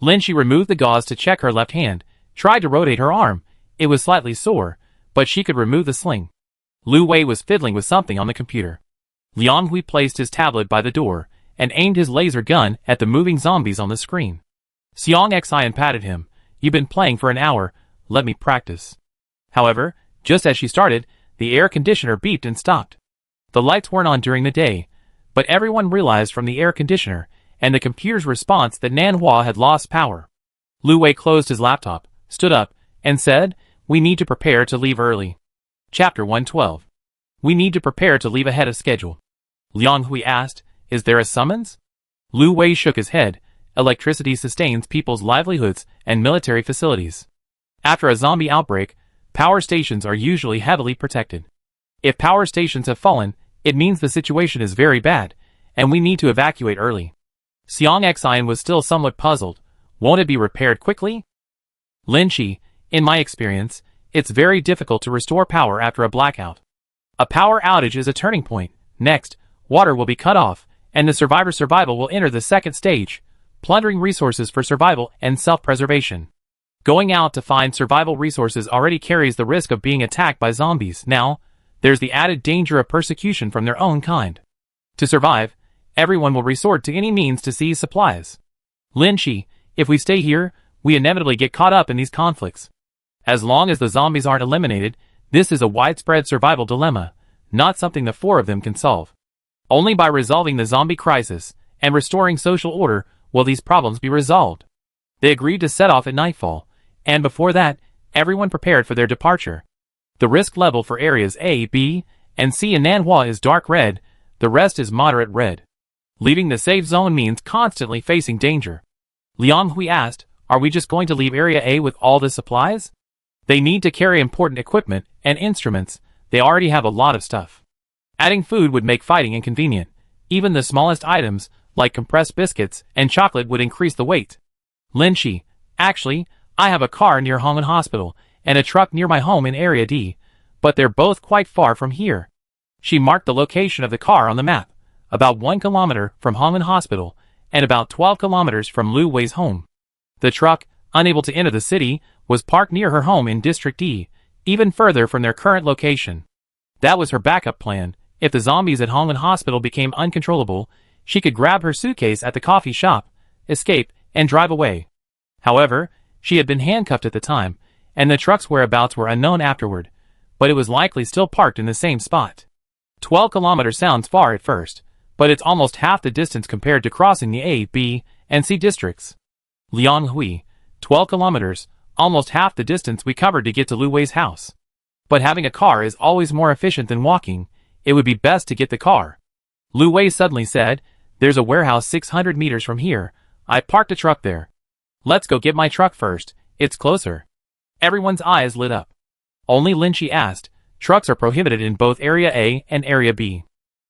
Lin Shi removed the gauze to check her left hand, tried to rotate her arm. It was slightly sore, but she could remove the sling. Lu Wei was fiddling with something on the computer. Liang Hui placed his tablet by the door, and aimed his laser gun at the moving zombies on the screen. Xiang Xian patted him. "You've been playing for an hour, let me practice." However, just as she started, the air conditioner beeped and stopped. The lights weren't on during the day, but everyone realized from the air conditioner and the computer's response that Nanhua had lost power. Lu Wei closed his laptop, stood up, and said, "We need to prepare to leave early." Chapter 112. We need to prepare to leave ahead of schedule. Liang Hui asked, "Is there a summons?" Lu Wei shook his head. Electricity sustains people's livelihoods and military facilities. After a zombie outbreak, power stations are usually heavily protected. If power stations have fallen, it means the situation is very bad, and we need to evacuate early. Xiang Xian was still somewhat puzzled. Won't it be repaired quickly? Lin Shi, in my experience, it's very difficult to restore power after a blackout. A power outage is a turning point. Next, water will be cut off, and the survivor's survival will enter the second stage, plundering resources for survival and self-preservation. Going out to find survival resources already carries the risk of being attacked by zombies. Now, there's the added danger of persecution from their own kind. To survive, everyone will resort to any means to seize supplies. Lin Shi, if we stay here, we inevitably get caught up in these conflicts. As long as the zombies aren't eliminated, this is a widespread survival dilemma, not something the four of them can solve. Only by resolving the zombie crisis and restoring social order will these problems be resolved. They agreed to set off at nightfall, and before that, everyone prepared for their departure. The risk level for areas A, B, and C in Nanhua is dark red, the rest is moderate red. Leaving the safe zone means constantly facing danger. Liang Hui asked, "Are we just going to leave Area A with all the supplies?" They need to carry important equipment and instruments. They already have a lot of stuff. Adding food would make fighting inconvenient. Even the smallest items, like compressed biscuits and chocolate, would increase the weight. Lin Shi, actually, I have a car near Hongwen Hospital and a truck near my home in Area D, but they're both quite far from here. She marked the location of the car on the map, about 1 kilometer from Hongwen Hospital and about 12 kilometers from Lu Wei's home. The truck, unable to enter the city, was parked near her home in District D, even further from their current location. That was her backup plan. If the zombies at Hongwen Hospital became uncontrollable, she could grab her suitcase at the coffee shop, escape, and drive away. However, she had been handcuffed at the time, and the truck's whereabouts were unknown afterward, but it was likely still parked in the same spot. 12 kilometers sounds far at first, but it's almost half the distance compared to crossing the A, B, and C districts. Liang Hui, 12 kilometers, almost half the distance we covered to get to Lu Wei's house. But having a car is always more efficient than walking. It would be best to get the car. Lu Wei suddenly said, "There's a warehouse 600 meters from here. I parked a truck there. Let's go get my truck first, it's closer." Everyone's eyes lit up. Only Lin Shi asked, "Trucks are prohibited in both Area A and Area B.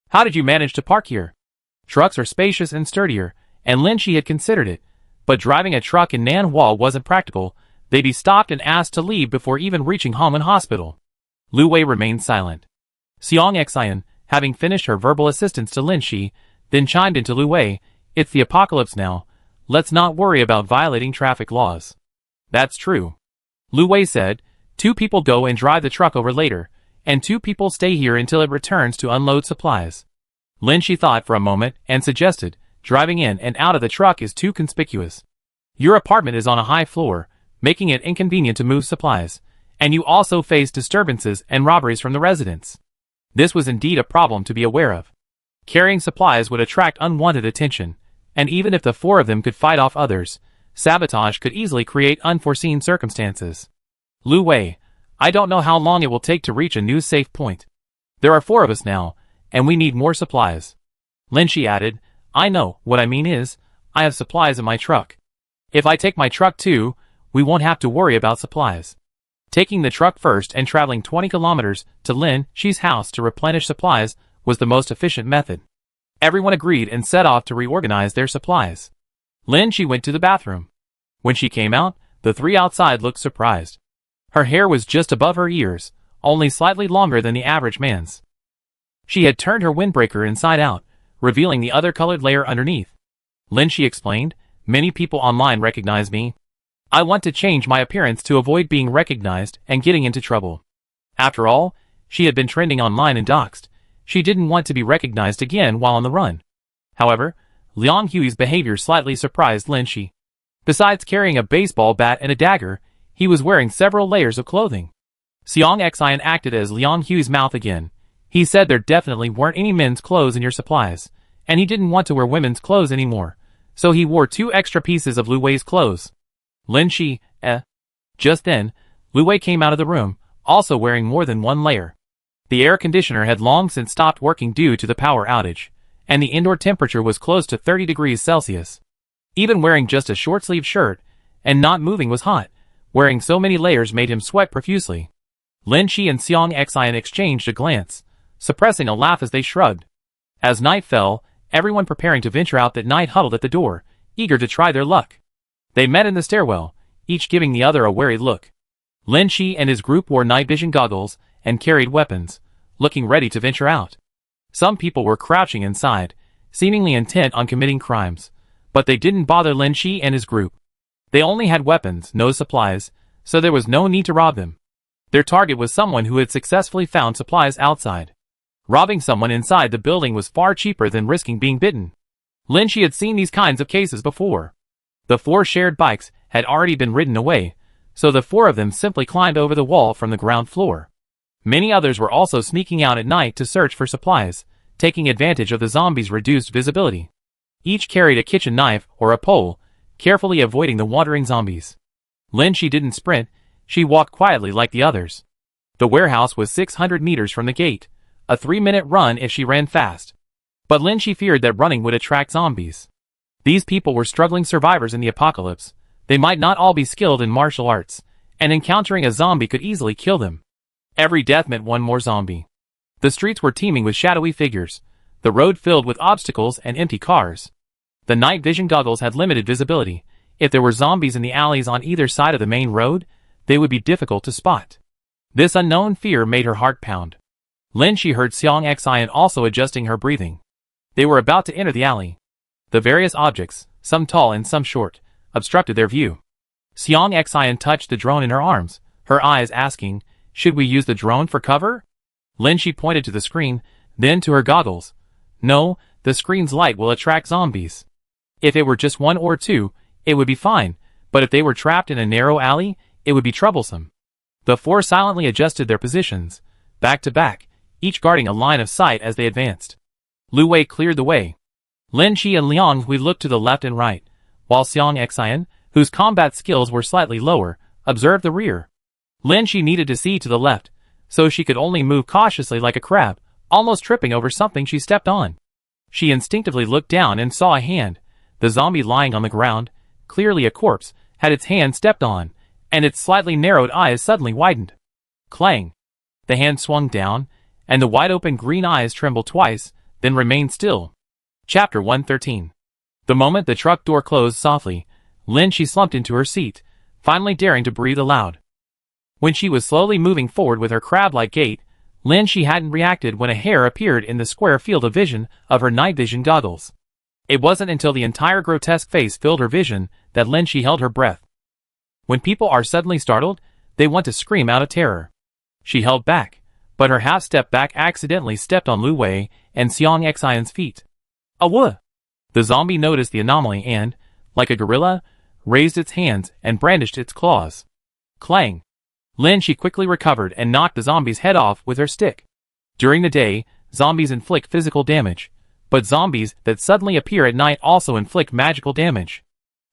How did you manage to park here?" Trucks are spacious and sturdier, and Lin Shi had considered it, but driving a truck in Nanhua wasn't practical. They'd be stopped and asked to leave before even reaching home and hospital. Lu Wei remained silent. Xiang Xian, having finished her verbal assistance to Lin Shi, then chimed into Lu Wei, "It's the apocalypse now. Let's not worry about violating traffic laws." "That's true," Lu Wei said. "2 people go and drive the truck over later, and 2 people stay here until it returns to unload supplies." Lin Shi thought for a moment and suggested, "Driving in and out of the truck is too conspicuous. Your apartment is on a high floor, making it inconvenient to move supplies, and you also face disturbances and robberies from the residents." This was indeed a problem to be aware of. Carrying supplies would attract unwanted attention, and even if the 4 of them could fight off others, sabotage could easily create unforeseen circumstances. "Lu Wei, I don't know how long it will take to reach a new safe point. There are 4 of us now, and we need more supplies." Lin Shi added, "I know, what I mean is, I have supplies in my truck. If I take my truck too, we won't have to worry about supplies." Taking the truck first and traveling 20 kilometers to Lin Shi's house to replenish supplies was the most efficient method. Everyone agreed and set off to reorganize their supplies. Lin Shi went to the bathroom. When she came out, the 3 outside looked surprised. Her hair was just above her ears, only slightly longer than the average man's. She had turned her windbreaker inside out, revealing the other colored layer underneath. Lin Shi explained, "Many people online recognize me. I want to change my appearance to avoid being recognized and getting into trouble." After all, she had been trending online and doxed. She didn't want to be recognized again while on the run. However, Liang Hui's behavior slightly surprised Lin Shi. Besides carrying a baseball bat and a dagger, he was wearing several layers of clothing. Xiang Xian acted as Liang Hui's mouth again. He said there definitely weren't any men's clothes in your supplies, and he didn't want to wear women's clothes anymore, so he wore 2 extra pieces of Lu Wei's clothes. Lin Shi, Just then, Lu Wei came out of the room, also wearing more than 1 layer. The air conditioner had long since stopped working due to the power outage, and the indoor temperature was close to 30 degrees Celsius. Even wearing just a short-sleeved shirt and not moving was hot. Wearing so many layers made him sweat profusely. Lin Shi and Xiang Xian exchanged a glance, suppressing a laugh as they shrugged. As night fell, everyone preparing to venture out that night huddled at the door, eager to try their luck. They met in the stairwell, each giving the other a wary look. Lin Shi and his group wore night vision goggles and carried weapons, looking ready to venture out. Some people were crouching inside, seemingly intent on committing crimes, but they didn't bother Lin Shi and his group. They only had weapons, no supplies, so there was no need to rob them. Their target was someone who had successfully found supplies outside. Robbing someone inside the building was far cheaper than risking being bitten. Lin Shi had seen these kinds of cases before. The 4 shared bikes had already been ridden away, so the 4 of them simply climbed over the wall from the ground floor. Many others were also sneaking out at night to search for supplies, taking advantage of the zombies' reduced visibility. Each carried a kitchen knife or a pole, carefully avoiding the wandering zombies. Lin Shi didn't sprint, she walked quietly like the others. The warehouse was 600 meters from the gate, a 3-minute run if she ran fast. But Lin Shi feared that running would attract zombies. These people were struggling survivors in the apocalypse. They might not all be skilled in martial arts, and encountering a zombie could easily kill them. Every death meant 1 more zombie. The streets were teeming with shadowy figures, the road filled with obstacles and empty cars. The night vision goggles had limited visibility. If there were zombies in the alleys on either side of the main road, they would be difficult to spot. This unknown fear made her heart pound. Lin Shi heard Xiang Xian also adjusting her breathing. They were about to enter the alley. The various objects, some tall and some short, obstructed their view. Xiang Xian touched the drone in her arms, her eyes asking, "Should we use the drone for cover?" Lin Shi pointed to the screen, then to her goggles. "No, the screen's light will attract zombies. If it were just 1 or 2, it would be fine, but if they were trapped in a narrow alley, it would be troublesome." The 4 silently adjusted their positions, back to back, each guarding a line of sight as they advanced. Lu Wei cleared the way. Lin Shi and Liang Hui looked to the left and right, while Xiang Xian, whose combat skills were slightly lower, observed the rear. Lin Shi needed to see to the left, so she could only move cautiously like a crab, almost tripping over something she stepped on. She instinctively looked down and saw a hand. The zombie lying on the ground, clearly a corpse, had its hand stepped on, and its slightly narrowed eyes suddenly widened. Clang! The hand swung down, and the wide-open green eyes trembled twice, then remained still. Chapter 113. The moment the truck door closed softly, she slumped into her seat, finally daring to breathe aloud. When she was slowly moving forward with her crab-like gait, she hadn't reacted when a hair appeared in the square field of vision of her night vision goggles. It wasn't until the entire grotesque face filled her vision that she held her breath. When people are suddenly startled, they want to scream out of terror. She held back, but her half-step back accidentally stepped on Lu Wei and Xiang Xian's feet. Awah! The zombie noticed the anomaly and, like a gorilla, raised its hands and brandished its claws. Clang! She quickly recovered and knocked the zombie's head off with her stick. During the day, zombies inflict physical damage, but zombies that suddenly appear at night also inflict magical damage.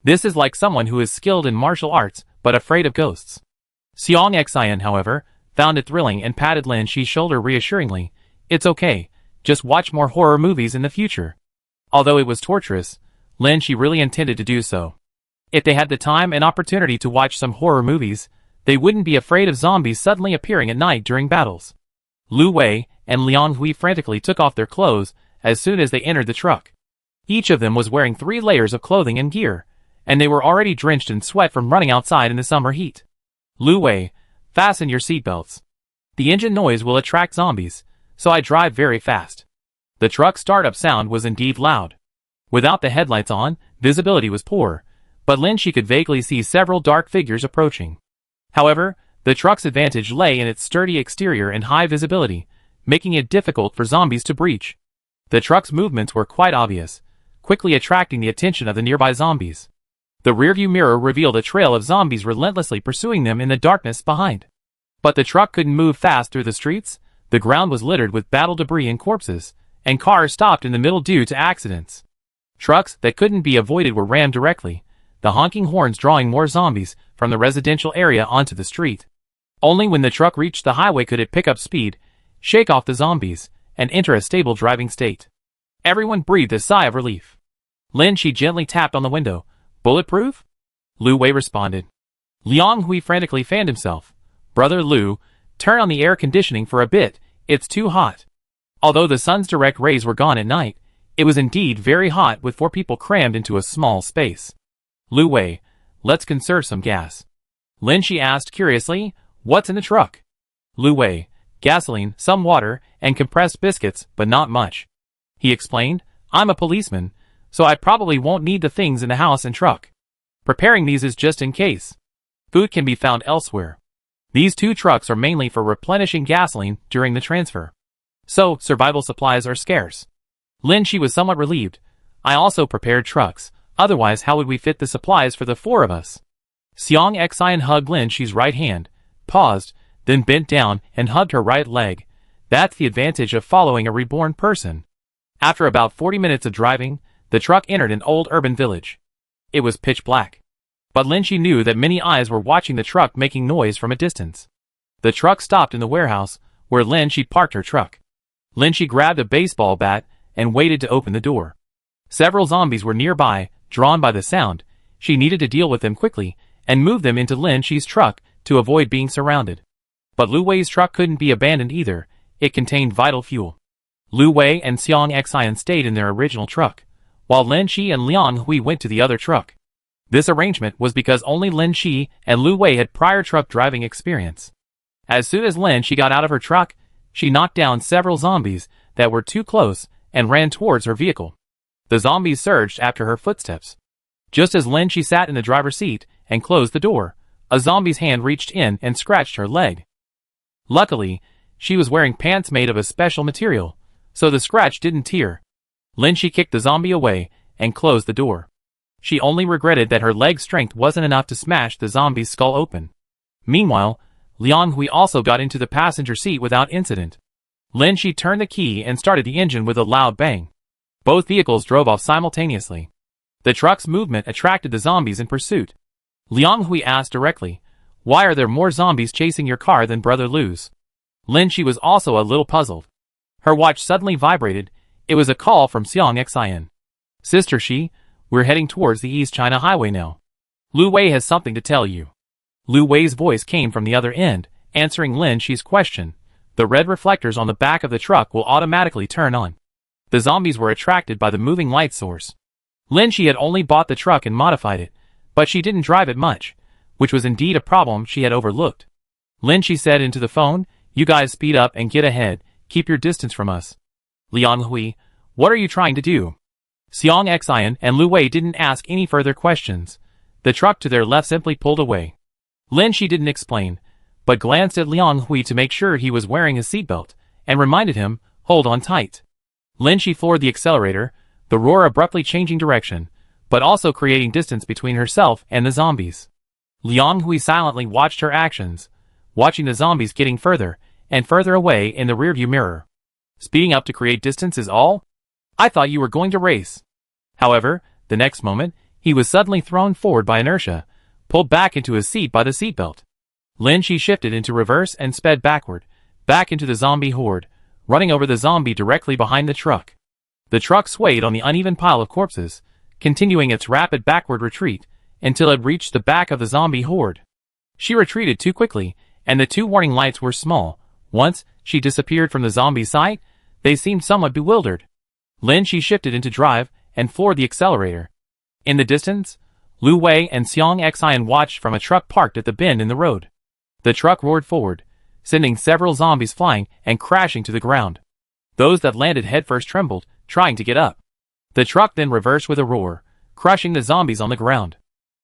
This is like someone who is skilled in martial arts but afraid of ghosts. Xiang Xian, however, found it thrilling and patted Xi's shoulder reassuringly. It's okay, just watch more horror movies in the future. Although it was torturous, Shi really intended to do so. If they had the time and opportunity to watch some horror movies, they wouldn't be afraid of zombies suddenly appearing at night during battles. Lu Wei and Liang Hui frantically took off their clothes as soon as they entered the truck. Each of them was wearing 3 layers of clothing and gear, and they were already drenched in sweat from running outside in the summer heat. Lu Wei, fasten your seatbelts. The engine noise will attract zombies, so I drive very fast. The truck's startup sound was indeed loud. Without the headlights on, visibility was poor, but Shi could vaguely see several dark figures approaching. However, the truck's advantage lay in its sturdy exterior and high visibility, making it difficult for zombies to breach. The truck's movements were quite obvious, quickly attracting the attention of the nearby zombies. The rearview mirror revealed a trail of zombies relentlessly pursuing them in the darkness behind. But the truck couldn't move fast through the streets, the ground was littered with battle debris and corpses, and cars stopped in the middle due to accidents. Trucks that couldn't be avoided were rammed directly, the honking horns drawing more zombies from the residential area onto the street. Only when the truck reached the highway could it pick up speed, shake off the zombies, and enter a stable driving state. Everyone breathed a sigh of relief. Shi gently tapped on the window. Bulletproof? Lu Wei responded. Liang Hui frantically fanned himself. Brother Lu, turn on the air conditioning for a bit, it's too hot. Although the sun's direct rays were gone at night, it was indeed very hot with 4 people crammed into a small space. Lu Wei, let's conserve some gas. Shi asked curiously, what's in the truck? Lu Wei, gasoline, some water, and compressed biscuits, but not much. He explained, I'm a policeman, so I probably won't need the things in the house and truck. Preparing these is just in case. Food can be found elsewhere. These 2 trucks are mainly for replenishing gasoline during the transfer. So, survival supplies are scarce. Shi was somewhat relieved. I also prepared trucks, otherwise how would we fit the supplies for the 4 of us? Xiang Xian hugged Shi's right hand, paused, then bent down and hugged her right leg. That's the advantage of following a reborn person. After about 40 minutes of driving, the truck entered an old urban village. It was pitch black. But Shi knew that many eyes were watching the truck making noise from a distance. The truck stopped in the warehouse, where Shi parked her truck. Shi grabbed a baseball bat and waited to open the door. Several zombies were nearby, drawn by the sound. She needed to deal with them quickly, and move them into Shi's truck to avoid being surrounded. But Lu Wei's truck couldn't be abandoned either, it contained vital fuel. Lu Wei and Xiang Xian stayed in their original truck, while Shi and Liang Hui went to the other truck. This arrangement was because only Shi and Lu Wei had prior truck driving experience. As soon as Shi got out of her truck, she knocked down several zombies that were too close and ran towards her vehicle. The zombies surged after her footsteps. Just as Shi sat in the driver's seat and closed the door, a zombie's hand reached in and scratched her leg. Luckily, she was wearing pants made of a special material, so the scratch didn't tear. Shi kicked the zombie away and closed the door. She only regretted that her leg strength wasn't enough to smash the zombie's skull open. Meanwhile, Liang Hui also got into the passenger seat without incident. Shi turned the key and started the engine with a loud bang. Both vehicles drove off simultaneously. The truck's movement attracted the zombies in pursuit. Liang Hui asked directly, why are there more zombies chasing your car than Brother Lu's? Shi was also a little puzzled. Her watch suddenly vibrated. It was a call from Xiang Xian. Sister Shi, we're heading towards the East China Highway now. Lu Wei has something to tell you. Lu Wei's voice came from the other end, answering Lin Shi's question. The red reflectors on the back of the truck will automatically turn on. The zombies were attracted by the moving light source. Lin Shi had only bought the truck and modified it, but she didn't drive it much, which was indeed a problem she had overlooked. Lin Shi said into the phone, "You guys speed up and get ahead, keep your distance from us." Liang Hui, what are you trying to do? Xiang Xian and Lu Wei didn't ask any further questions. The truck to their left simply pulled away. Lin Shi didn't explain, but glanced at Liang Hui to make sure he was wearing his seatbelt, and reminded him, hold on tight. Lin Shi floored the accelerator, the roar abruptly changing direction, but also creating distance between herself and the zombies. Liang Hui silently watched her actions, watching the zombies getting further and further away in the rearview mirror. Speeding up to create distance is all? I thought you were going to race. However, the next moment, he was suddenly thrown forward by inertia, pulled back into his seat by the seatbelt. Lin Shi shifted into reverse and sped backward, back into the zombie horde, running over the zombie directly behind the truck. The truck swayed on the uneven pile of corpses, continuing its rapid backward retreat, until it reached the back of the zombie horde. She retreated too quickly, and the two warning lights were small. Once she disappeared from the zombie sight, they seemed somewhat bewildered. Lin Shi shifted into drive and floored the accelerator. In the distance, Lu Wei and Xiang Xian watched from a truck parked at the bend in the road. The truck roared forward, sending several zombies flying and crashing to the ground. Those that landed headfirst trembled, trying to get up. The truck then reversed with a roar, crushing the zombies on the ground.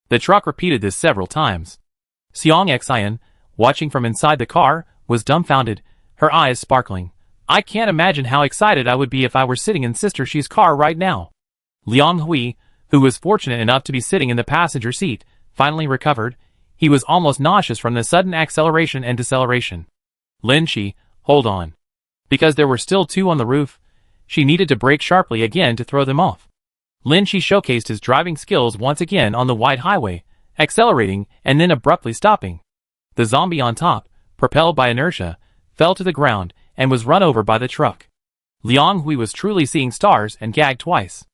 The truck repeated this several times. Xiang Xian, watching from inside the car, was dumbfounded, her eyes sparkling. I can't imagine how excited I would be if I were sitting in Sister Shi's car right now. Liang Hui, who was fortunate enough to be sitting in the passenger seat, finally recovered. He was almost nauseous from the sudden acceleration and deceleration. Lin Shi, hold on. Because there were still two on the roof, she needed to brake sharply again to throw them off. Lin Shi showcased his driving skills once again on the wide highway, accelerating and then abruptly stopping. The zombie on top, propelled by inertia, fell to the ground and was run over by the truck. Liang Hui was truly seeing stars and gagged twice.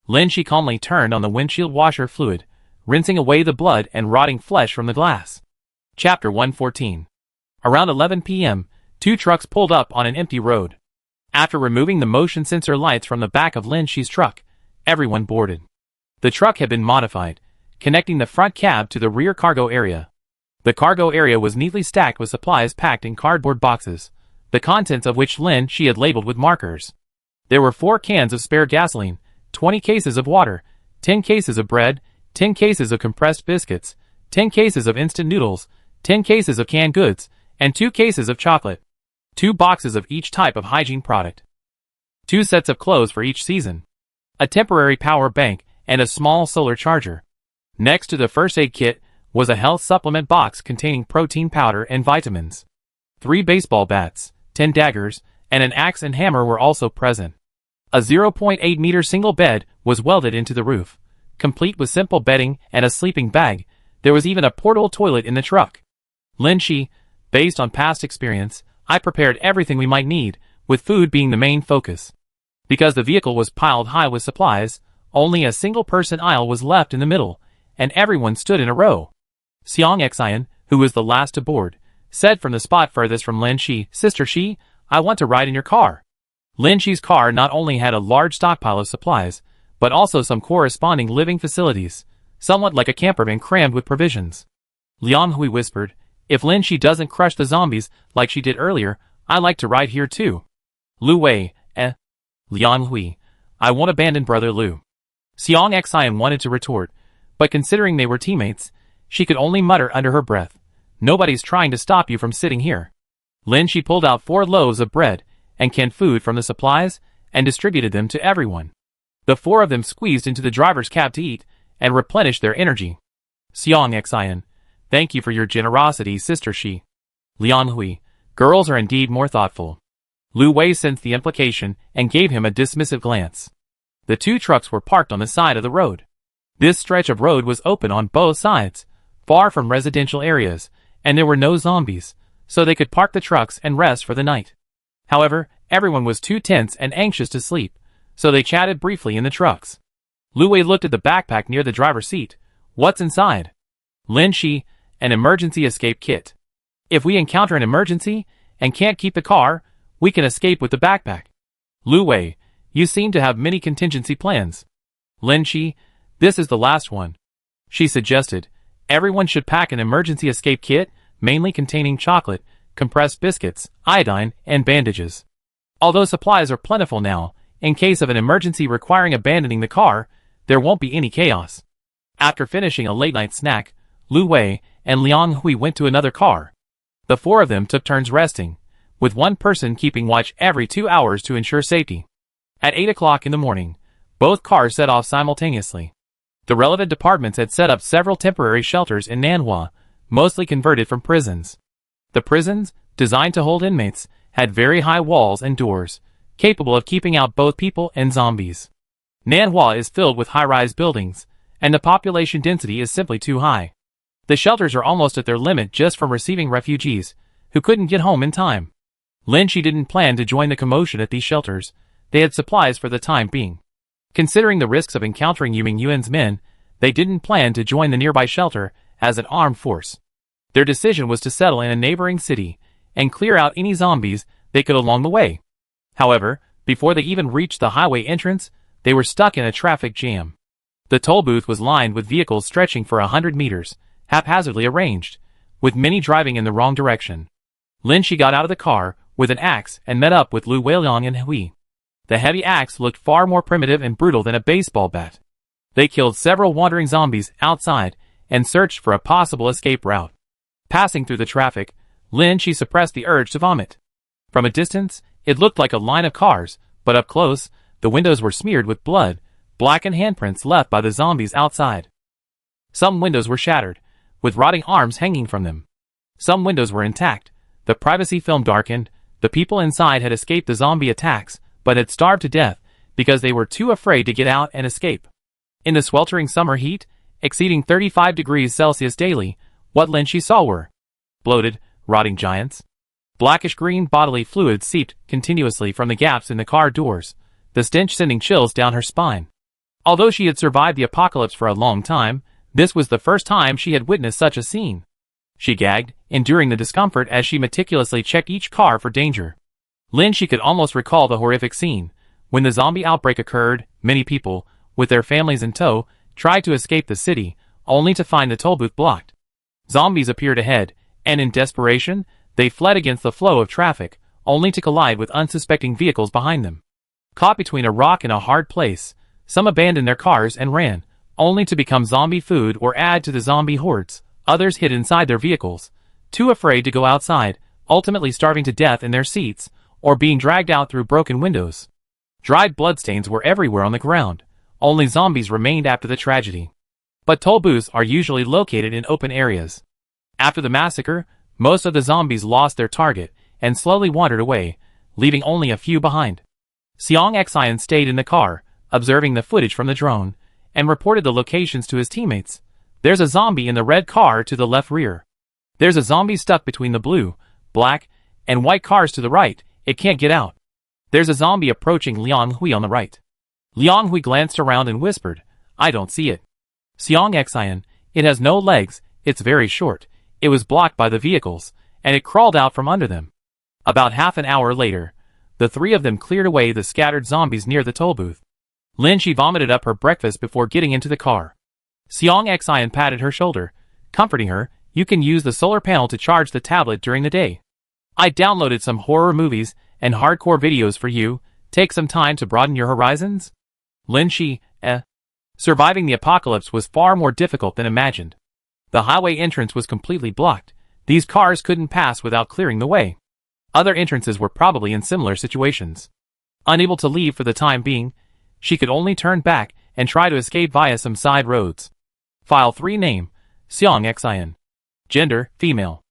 Lin Shi calmly turned on the windshield washer fluid, rinsing away the blood and rotting flesh from the glass. Chapter 114. Around 11 p.m., two trucks pulled up on an empty road. After removing the motion sensor lights from the back of Lin Shi's truck, everyone boarded. The truck had been modified, connecting the front cab to the rear cargo area. The cargo area was neatly stacked with supplies packed in cardboard boxes, the contents of which Lin Shi had labeled with markers. There were 4 cans of spare gasoline, 20 cases of water, 10 cases of bread, 10 cases of compressed biscuits, 10 cases of instant noodles, 10 cases of canned goods, and 2 cases of chocolate. 2 boxes of each type of hygiene product. 2 sets of clothes for each season. A temporary power bank and a small solar charger. Next to the first aid kit was a health supplement box containing protein powder and vitamins. 3 baseball bats, 10 daggers, and an axe and hammer were also present. A 0.8 meter single bed was welded into the roof, complete with simple bedding and a sleeping bag. There was even a portable toilet in the truck. Lin Shi, based on past experience, I prepared everything we might need, with food being the main focus. Because the vehicle was piled high with supplies, only a single-person aisle was left in the middle, and everyone stood in a row. Xiang Xian, who was the last to board, said from the spot furthest from Lin Shi, Sister Shi, I want to ride in your car. Lin Shi's car not only had a large stockpile of supplies, but also some corresponding living facilities, somewhat like a campervan crammed with provisions. Liang Hui whispered, if Lin Shi doesn't crush the zombies like she did earlier, I'd like to ride here too. Lu Wei, Liang Hui, I won't abandon Brother Lu. Xiang Xian wanted to retort, but considering they were teammates, she could only mutter under her breath, nobody's trying to stop you from sitting here. Lin Shi pulled out 4 loaves of bread and canned food from the supplies and distributed them to everyone. The 4 of them squeezed into the driver's cab to eat and replenish their energy. Xiang Xian, thank you for your generosity, Sister Shi. Liang Hui, girls are indeed more thoughtful. Lu Wei sensed the implication and gave him a dismissive glance. The 2 trucks were parked on the side of the road. This stretch of road was open on both sides, far from residential areas, and there were no zombies, so they could park the trucks and rest for the night. However, everyone was too tense and anxious to sleep, so they chatted briefly in the trucks. Lu Wei looked at the backpack near the driver's seat. What's inside? Lin Shi, an emergency escape kit. If we encounter an emergency and can't keep the car, we can escape with the backpack. Lu Wei, you seem to have many contingency plans. Lin Shi, this is the last one. She suggested, everyone should pack an emergency escape kit, mainly containing chocolate, compressed biscuits, iodine, and bandages. Although supplies are plentiful now, in case of an emergency requiring abandoning the car, there won't be any chaos. After finishing a late-night snack, Lu Wei and Liang Hui went to another car. The four of them took turns resting, with one person keeping watch every 2 hours to ensure safety. At 8 o'clock in the morning, both cars set off simultaneously. The relevant departments had set up several temporary shelters in Nanhua, mostly converted from prisons. The prisons, designed to hold inmates, had very high walls and doors, capable of keeping out both people and zombies. Nanhua is filled with high-rise buildings, and the population density is simply too high. The shelters are almost at their limit just from receiving refugees, who couldn't get home in time. Lin Shi didn't plan to join the commotion at these shelters. They had supplies for the time being. Considering the risks of encountering Yuming Yuan's men, they didn't plan to join the nearby shelter as an armed force. Their decision was to settle in a neighboring city and clear out any zombies they could along the way. However, before they even reached the highway entrance, they were stuck in a traffic jam. The toll booth was lined with vehicles stretching for 100 meters, haphazardly arranged, with many driving in the wrong direction. Lin Shi got out of the car with an axe and met up with Lu Weiliang and Hui. The heavy axe looked far more primitive and brutal than a baseball bat. They killed several wandering zombies outside and searched for a possible escape route. Passing through the traffic, Lin Shi suppressed the urge to vomit. From a distance, it looked like a line of cars, but up close, the windows were smeared with blood, blackened handprints left by the zombies outside. Some windows were shattered, with rotting arms hanging from them. Some windows were intact, the privacy film darkened, the people inside had escaped the zombie attacks, but had starved to death because they were too afraid to get out and escape. In the sweltering summer heat, exceeding 35 degrees Celsius daily, what Lin Shi saw were bloated, rotting giants. Blackish-green bodily fluid seeped continuously from the gaps in the car doors, the stench sending chills down her spine. Although she had survived the apocalypse for a long time, this was the first time she had witnessed such a scene. She gagged, enduring the discomfort as she meticulously checked each car for danger. Lin Shi could almost recall the horrific scene. When the zombie outbreak occurred, many people, with their families in tow, tried to escape the city, only to find the toll booth blocked. Zombies appeared ahead, and in desperation, they fled against the flow of traffic, only to collide with unsuspecting vehicles behind them. Caught between a rock and a hard place, some abandoned their cars and ran, only to become zombie food or add to the zombie hordes. Others hid inside their vehicles, too afraid to go outside, ultimately starving to death in their seats, or being dragged out through broken windows. Dried bloodstains were everywhere on the ground. Only zombies remained after the tragedy. But toll booths are usually located in open areas. After the massacre, most of the zombies lost their target and slowly wandered away, leaving only a few behind. Xiang Xian stayed in the car, observing the footage from the drone, and reported the locations to his teammates. There's a zombie in the red car to the left rear. There's a zombie stuck between the blue, black, and white cars to the right. It can't get out. There's a zombie approaching Liang Hui on the right. Liang Hui glanced around and whispered, I don't see it. Xiang Xian, it has no legs, it's very short. It was blocked by the vehicles, and it crawled out from under them. About half an hour later, the three of them cleared away the scattered zombies near the toll booth. Lin Shi vomited up her breakfast before getting into the car. Xiang Xian patted her shoulder, comforting her. You can use the solar panel to charge the tablet during the day. I downloaded some horror movies and hardcore videos for you. Take some time to broaden your horizons. Lin Shi, Surviving the apocalypse was far more difficult than imagined. The highway entrance was completely blocked. These cars couldn't pass without clearing the way. Other entrances were probably in similar situations. Unable to leave for the time being, she could only turn back and try to escape via some side roads. File 3 Name, Xiang Xian. Gender, female.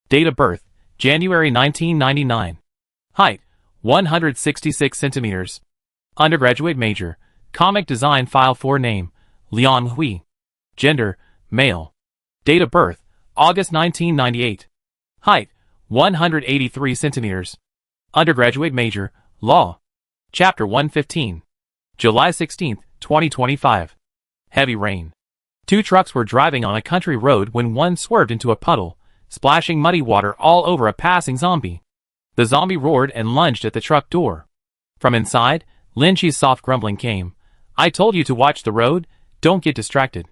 Date of birth, January 1999. Height, 166 centimeters. Undergraduate major, comic design. File 4 Name, Liang Hui. Gender, male. Date of birth, August 1998. Height, 183 centimeters. Undergraduate major, law. Chapter 115. July 16, 2025. Heavy rain. Two trucks were driving on a country road when one swerved into a puddle, splashing muddy water all over a passing zombie. The zombie roared and lunged at the truck door. From inside, Lynchie's soft grumbling came. "I told you to watch the road, don't get distracted."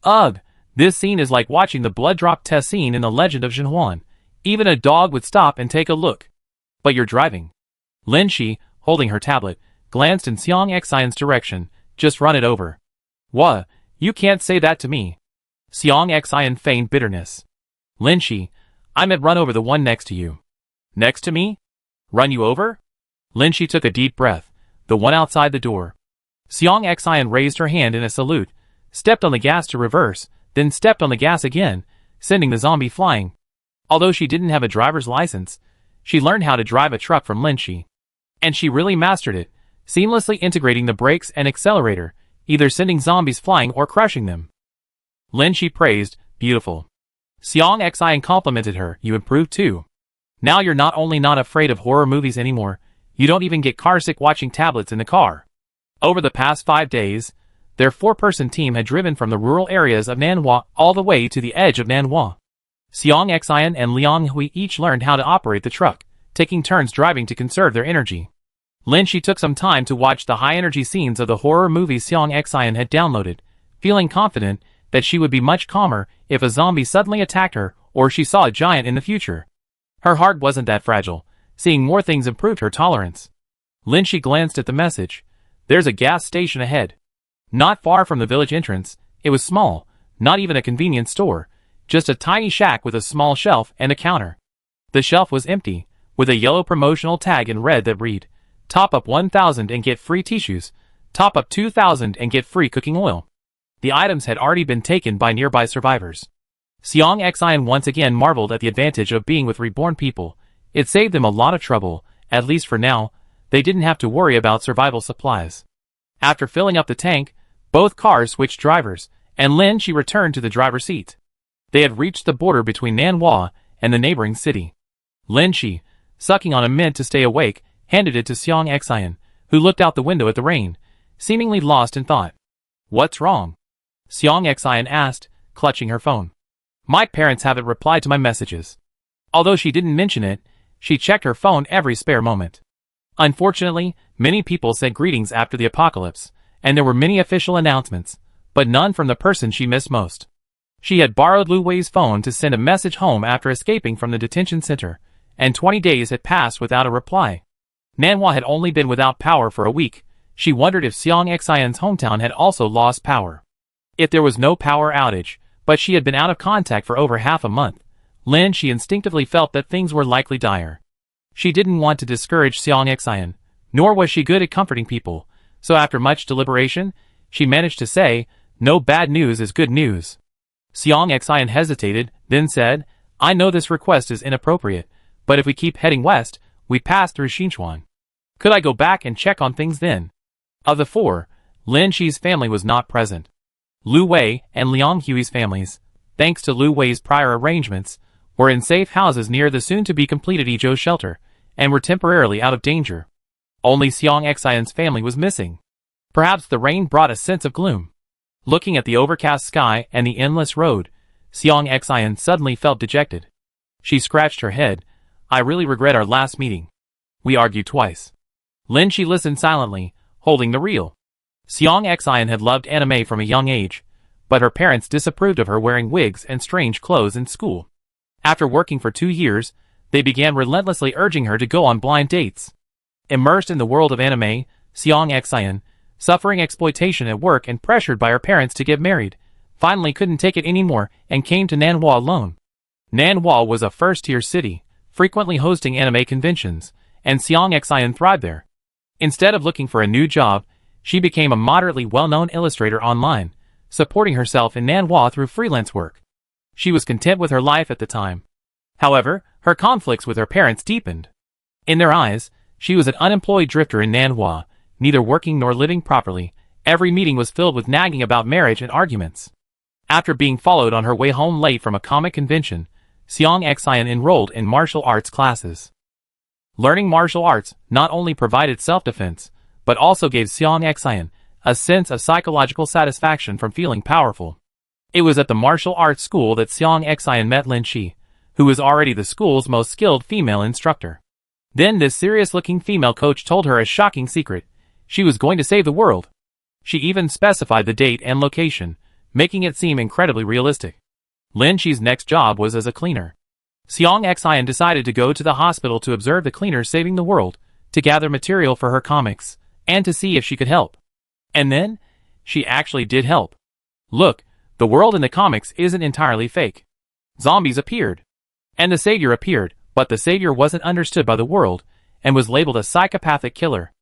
Ugh, this scene is like watching the blood drop test scene in The Legend of Zhenhuan. Even a dog would stop and take a look. "But you're driving." Lynchie, holding her tablet, glanced in Xiang Xian's direction. "Just run it over." "What? You can't say that to me." Xiang Xian feigned bitterness. "Lynchie, I meant run over the one next to you." "Next to me? Run you over?" Lynchie took a deep breath. "The one outside the door." Xiang Xian raised her hand in a salute, stepped on the gas to reverse, then stepped on the gas again, sending the zombie flying. Although she didn't have a driver's license, she learned how to drive a truck from Lynchie. And she really mastered it, seamlessly integrating the brakes and accelerator, either sending zombies flying or crushing them. Lynchie praised, "Beautiful." Xiang Xian complimented her, "You improved too. Now you're not only not afraid of horror movies anymore, you don't even get carsick watching tablets in the car." Over the past 5 days, their 4-person team had driven from the rural areas of Nanhua all the way to the edge of Nanhua. Xiang Xian and Liang Hui each learned how to operate the truck, taking turns driving to conserve their energy. Lynchie took some time to watch the high-energy scenes of the horror movies Xiang Xian had downloaded, feeling confident that she would be much calmer if a zombie suddenly attacked her or she saw a giant in the future. Her heart wasn't that fragile. Seeing more things improved her tolerance. Lynchie glanced at the message. "There's a gas station ahead." Not far from the village entrance, it was small, not even a convenience store, just a tiny shack with a small shelf and a counter. The shelf was empty, with a yellow promotional tag in red that read, "Top up 1,000 and get free tissues, top up 2,000 and get free cooking oil." The items had already been taken by nearby survivors. Xiang Xian once again marveled at the advantage of being with reborn people. It saved them a lot of trouble, at least for now. They didn't have to worry about survival supplies. After filling up the tank, both cars switched drivers, and Lynchie returned to the driver's seat. They had reached the border between Nanhua and the neighboring city. Lynchie, sucking on a mint to stay awake, handed it to Xiang Xian, who looked out the window at the rain, seemingly lost in thought. "What's wrong?" Xiang Xian asked, clutching her phone. "My parents haven't replied to my messages." Although she didn't mention it, she checked her phone every spare moment. Unfortunately, many people sent greetings after the apocalypse, and there were many official announcements, but none from the person she missed most. She had borrowed Lu Wei's phone to send a message home after escaping from the detention center, and 20 days had passed without a reply. Nanhua had only been without power for a week. She wondered if Xiang Xian's hometown had also lost power. If there was no power outage, but she had been out of contact for over half a month, Lynchie instinctively felt that things were likely dire. She didn't want to discourage Xiang Xian, nor was she good at comforting people, so after much deliberation, she managed to say, "No bad news is good news." Xiang Xian hesitated, then said, "I know this request is inappropriate, but if we keep heading west, we pass through Xinchuan. Could I go back and check on things then?" Of the 4, Lynchie's family was not present. Lu Wei and Liang Hui's families, thanks to Lu Wei's prior arrangements, were in safe houses near the soon-to-be-completed Ezhou shelter, and were temporarily out of danger. Only Xiang Xian's family was missing. Perhaps the rain brought a sense of gloom. Looking at the overcast sky and the endless road, Xiang Xian suddenly felt dejected. She scratched her head. "I really regret our last meeting. We argued twice." Lynchie listened silently, holding the reel. Xiang Xian had loved anime from a young age, but her parents disapproved of her wearing wigs and strange clothes in school. After working for 2 years, they began relentlessly urging her to go on blind dates. Immersed in the world of anime, Xiang Xian, suffering exploitation at work and pressured by her parents to get married, finally couldn't take it anymore and came to Nanhua alone. Nanhua was a first-tier city, frequently hosting anime conventions, and Xiang Xian thrived there. Instead of looking for a new job, she became a moderately well-known illustrator online, supporting herself in Nanhua through freelance work. She was content with her life at the time. However, her conflicts with her parents deepened. In their eyes, she was an unemployed drifter in Nanhua, neither working nor living properly. Every meeting was filled with nagging about marriage and arguments. After being followed on her way home late from a comic convention, Xiang Xian enrolled in martial arts classes. Learning martial arts not only provided self-defense, but also gave Seong Xian a sense of psychological satisfaction from feeling powerful. It was at the martial arts school that Seong Xian met Lin Shi, who was already the school's most skilled female instructor. Then this serious-looking female coach told her a shocking secret. She was going to save the world. She even specified the date and location, making it seem incredibly realistic. Lin Shi's next job was as a cleaner. Seong Xian decided to go to the hospital to observe the cleaner saving the world, to gather material for her comics, and to see if she could help. And then, she actually did help. Look, the world in the comics isn't entirely fake. Zombies appeared. And the savior appeared, but the savior wasn't understood by the world, and was labeled a psychopathic killer.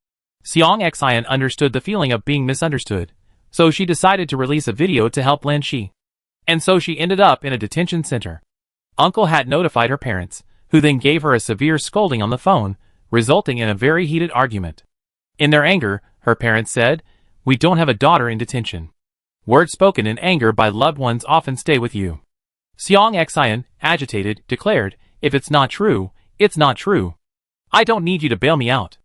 Seong Xian understood the feeling of being misunderstood, so she decided to release a video to help Lin Shi. And so she ended up in a detention center. Uncle had notified her parents, who then gave her a severe scolding on the phone, resulting in a very heated argument. In their anger, her parents said, "We don't have a daughter in detention." Words spoken in anger by loved ones often stay with you. Seong Xian, agitated, declared, "If it's not true, it's not true. I don't need you to bail me out."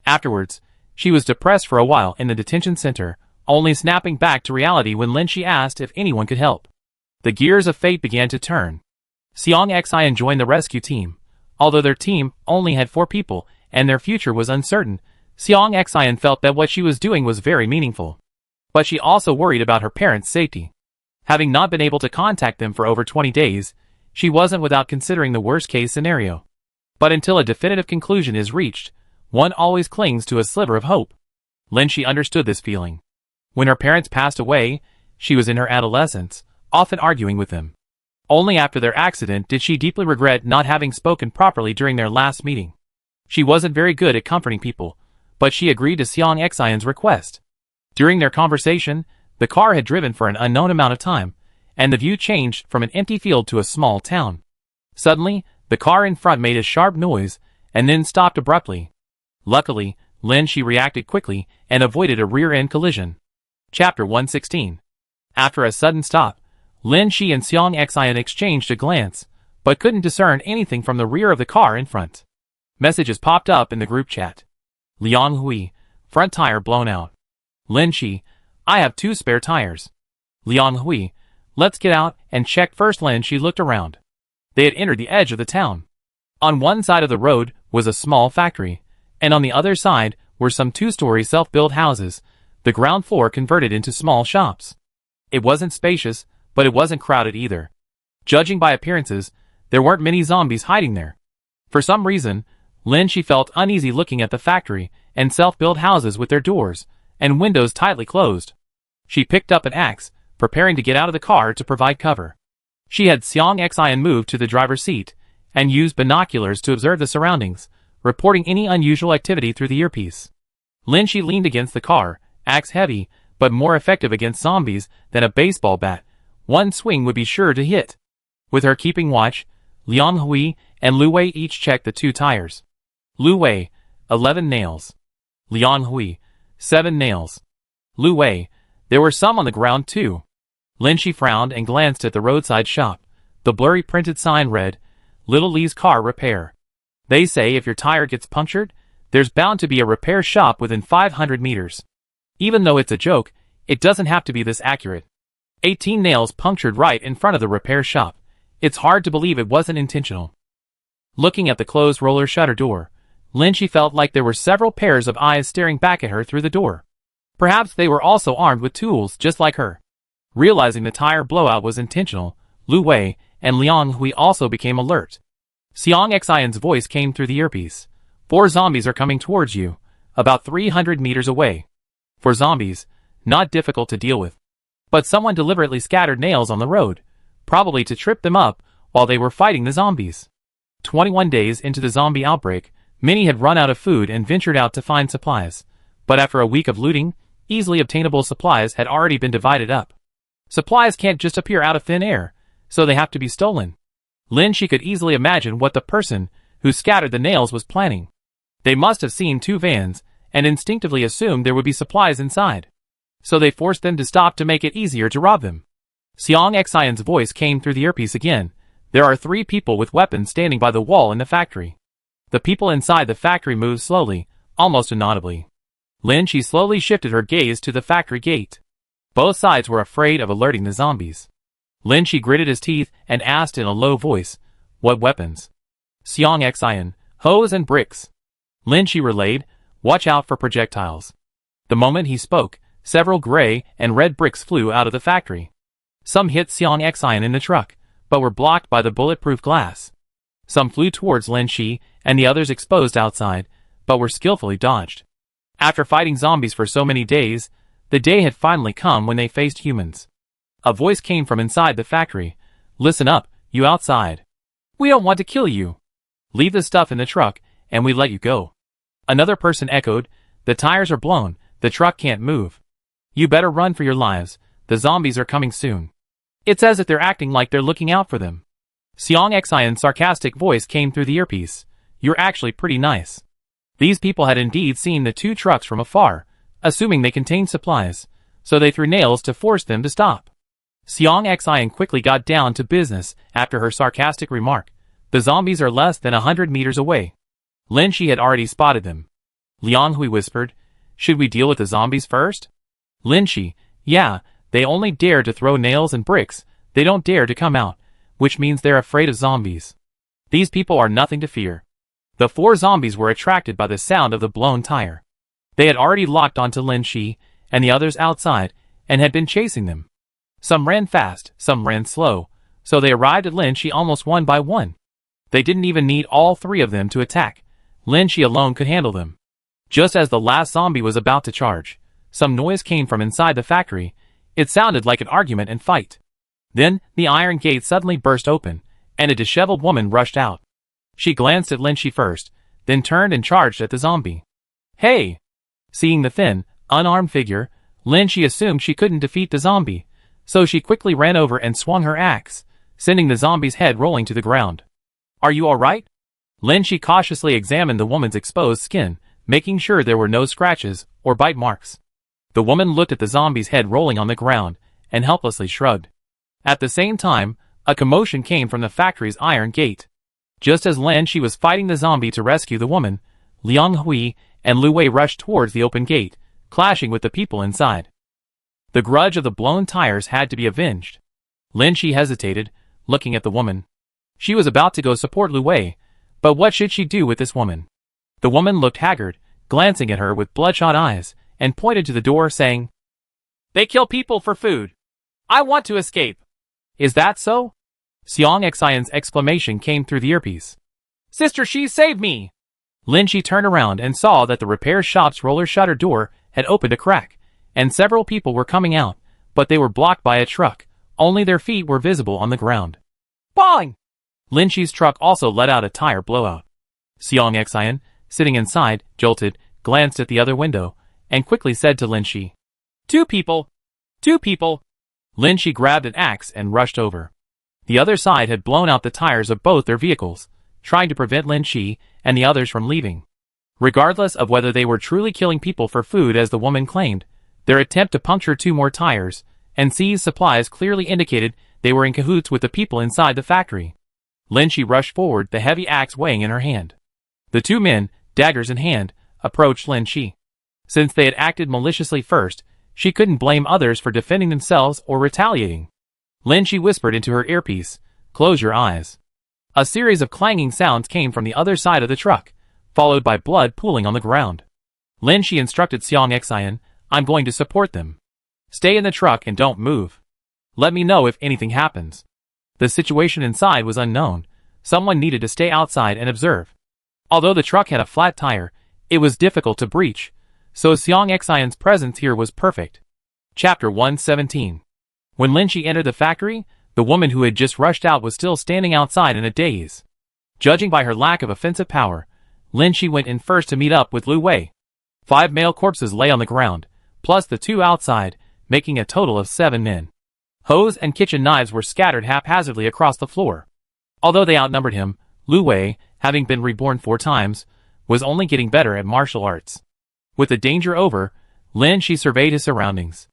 Afterwards, she was depressed for a while in the detention center, only snapping back to reality when Lin Shi asked if anyone could help. The gears of fate began to turn. Seong Xian joined the rescue team. Although their team only had 4 people and their future was uncertain, Seong Xian felt that what she was doing was very meaningful. But she also worried about her parents' safety. Having not been able to contact them for over 20 days, she wasn't without considering the worst-case scenario. But until a definitive conclusion is reached, one always clings to a sliver of hope. Lin Shi understood this feeling. When her parents passed away, she was in her adolescence, often arguing with them. Only after their accident did she deeply regret not having spoken properly during their last meeting. She wasn't very good at comforting people, but she agreed to Seong Xian's request. During their conversation, the car had driven for an unknown amount of time, and the view changed from an empty field to a small town. Suddenly, the car in front made a sharp noise, and then stopped abruptly. Luckily, Lin Shi reacted quickly and avoided a rear-end collision. Chapter 116. After a sudden stop, Lin Shi and Seong Xian exchanged a glance, but couldn't discern anything from the rear of the car in front. Messages popped up in the group chat. Liang Hui, front tire blown out. Lin Shi, I have 2 spare tires. Liang Hui, let's get out and check first. Lin Shi looked around. They had entered the edge of the town. On one side of the road was a small factory, and on the other side were some 2-story self-built houses, the ground floor converted into small shops. It wasn't spacious, but it wasn't crowded either. Judging by appearances, there weren't many zombies hiding there. For some reason, Lin Shi felt uneasy looking at the factory and self-built houses with their doors and windows tightly closed. She picked up an axe, preparing to get out of the car to provide cover. She had Seong Xian move to the driver's seat and used binoculars to observe the surroundings, reporting any unusual activity through the earpiece. Lin Shi leaned against the car, axe heavy, but more effective against zombies than a baseball bat. One swing would be sure to hit. With her keeping watch, Liang Hui and Lu Wei each checked the 2 tires. Lu Wei, 11 nails. Liang Hui, 7 nails. Lu Wei, there were some on the ground too. Lin Shi frowned and glanced at the roadside shop. The blurry printed sign read, Little Lee's Car Repair. They say if your tire gets punctured, there's bound to be a repair shop within 500 meters. Even though it's a joke, it doesn't have to be this accurate. 18 nails punctured right in front of the repair shop. It's hard to believe it wasn't intentional. Looking at the closed roller shutter door, Lin Shi felt like there were several pairs of eyes staring back at her through the door. Perhaps they were also armed with tools just like her. Realizing the tire blowout was intentional, Lu Wei and Liang Hui also became alert. Seong Xian's voice came through the earpiece. 4 zombies are coming towards you, about 300 meters away. For zombies, not difficult to deal with. But someone deliberately scattered nails on the road, probably to trip them up while they were fighting the zombies. 21 days into the zombie outbreak, many had run out of food and ventured out to find supplies. But after a week of looting, easily obtainable supplies had already been divided up. Supplies can't just appear out of thin air, so they have to be stolen. Lin Shi could easily imagine what the person who scattered the nails was planning. They must have seen 2 vans and instinctively assumed there would be supplies inside. So they forced them to stop to make it easier to rob them. Seong Xian's voice came through the earpiece again. There are 3 people with weapons standing by the wall in the factory. The people inside the factory moved slowly, almost inaudibly. Lin Shi slowly shifted her gaze to the factory gate. Both sides were afraid of alerting the zombies. Lin Shi gritted his teeth and asked in a low voice, "What weapons?" "Xiang Xian, hose and bricks." Lin Shi relayed, "Watch out for projectiles." The moment he spoke, several gray and red bricks flew out of the factory. Some hit Xiang Xian in the truck, but were blocked by the bulletproof glass. Some flew towards Lin Shi, and the others exposed outside, but were skillfully dodged. After fighting zombies for so many days, the day had finally come when they faced humans. A voice came from inside the factory. "Listen up, you outside. We don't want to kill you. Leave the stuff in the truck, and we let you go." Another person echoed, "The tires are blown, the truck can't move. You better run for your lives, the zombies are coming soon." It's as if they're acting like they're looking out for them. Xiang Xian's sarcastic voice came through the earpiece. "You're actually pretty nice." These people had indeed seen the two trucks from afar, assuming they contained supplies, so they threw nails to force them to stop. Xiang Xian quickly got down to business after her sarcastic remark. "The zombies are less than 100 meters away." Lin Shi had already spotted them. Liang Hui whispered, "Should we deal with the zombies first?" Lin Shi, "Yeah, they only dare to throw nails and bricks, they don't dare to come out, which means they're afraid of zombies. These people are nothing to fear." The four zombies were attracted by the sound of the blown tire. They had already locked onto Lin Shi and the others outside and had been chasing them. Some ran fast, some ran slow, so they arrived at Lin Shi almost one by one. They didn't even need all three of them to attack. Lin Shi alone could handle them. Just as the last zombie was about to charge, some noise came from inside the factory. It sounded like an argument and fight. Then, the iron gate suddenly burst open, and a disheveled woman rushed out. She glanced at Lin Shi first, then turned and charged at the zombie. "Hey!" Seeing the thin, unarmed figure, Lin Shi assumed she couldn't defeat the zombie, so she quickly ran over and swung her axe, sending the zombie's head rolling to the ground. "Are you alright?" Lin Shi cautiously examined the woman's exposed skin, making sure there were no scratches or bite marks. The woman looked at the zombie's head rolling on the ground and helplessly shrugged. At the same time, a commotion came from the factory's iron gate. Just as Lin Shi was fighting the zombie to rescue the woman, Liang Hui and Lu Wei rushed towards the open gate, clashing with the people inside. The grudge of the blown tires had to be avenged. Lin Shi hesitated, looking at the woman. She was about to go support Lu Wei, but what should she do with this woman? The woman looked haggard, glancing at her with bloodshot eyes, and pointed to the door saying, "They kill people for food. I want to escape." "Is that so?" Xiang Xian's exclamation came through the earpiece. "Sister Shi, save me!" Lin Shi turned around and saw that the repair shop's roller shutter door had opened a crack, and several people were coming out, but they were blocked by a truck. Only their feet were visible on the ground. Bang! Lin Shi's truck also let out a tire blowout. Xiang Xian, sitting inside, jolted, glanced at the other window, and quickly said to Lin Shi, Two people! Lin Shi grabbed an axe and rushed over. The other side had blown out the tires of both their vehicles, trying to prevent Lin Shi and the others from leaving. Regardless of whether they were truly killing people for food as the woman claimed, their attempt to puncture two more tires and seize supplies clearly indicated they were in cahoots with the people inside the factory. Lin Shi rushed forward, the heavy axe weighing in her hand. The two men, daggers in hand, approached Lin Shi. Since they had acted maliciously first, she couldn't blame others for defending themselves or retaliating. Lin Shi whispered into her earpiece, "Close your eyes." A series of clanging sounds came from the other side of the truck, followed by blood pooling on the ground. Lin Shi instructed Xiang Xian, "I'm going to support them. Stay in the truck and don't move. Let me know if anything happens." The situation inside was unknown. Someone needed to stay outside and observe. Although the truck had a flat tire, it was difficult to breach, so Xiang Xian's presence here was perfect. Chapter 117. When Lin Shi entered the factory, the woman who had just rushed out was still standing outside in a daze. Judging by her lack of offensive power, Lin Shi went in first to meet up with Lu Wei. 5 male corpses lay on the ground, plus the 2 outside, making a total of 7 men. Hose and kitchen knives were scattered haphazardly across the floor. Although they outnumbered him, Lu Wei, having been reborn 4 times, was only getting better at martial arts. With the danger over, Lin Shi surveyed his surroundings.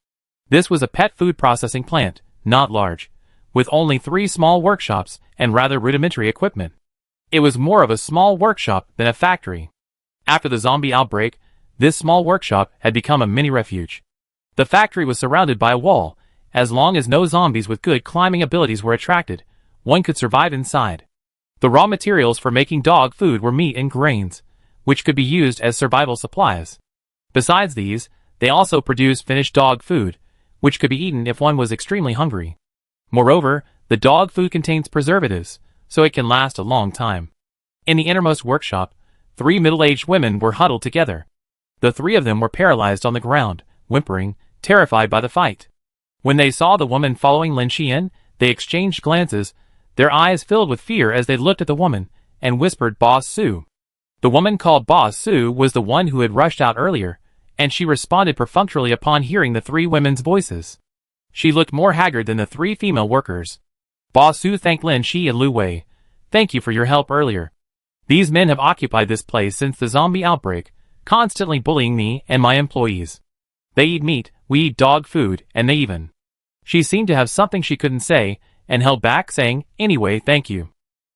This was a pet food processing plant, not large, with only 3 small workshops and rather rudimentary equipment. It was more of a small workshop than a factory. After the zombie outbreak, This small workshop had become a mini refuge. The factory was surrounded by a wall. As long as no zombies with good climbing abilities were attracted, one could survive inside. The raw materials for making dog food were meat and grains, which could be used as survival supplies. Besides these, they also produced finished dog food, which could be eaten if one was extremely hungry. Moreover, the dog food contains preservatives, so it can last a long time. In the innermost workshop, 3 middle-aged women were huddled together. The 3 of them were paralyzed on the ground, whimpering, terrified by the fight. When they saw the woman following Lin Xian, they exchanged glances, their eyes filled with fear as they looked at the woman, and whispered Boss Su. The woman called Boss Su was the one who had rushed out earlier, and she responded perfunctorily upon hearing the 3 women's voices. She looked more haggard than the 3 female workers. Boss Su thanked Lin Shi and Lu Wei. Thank you for your help earlier. These men have occupied this place since the zombie outbreak, constantly bullying me and my employees. They eat meat, we eat dog food, and they even. She seemed to have something she couldn't say, and held back saying, anyway, thank you.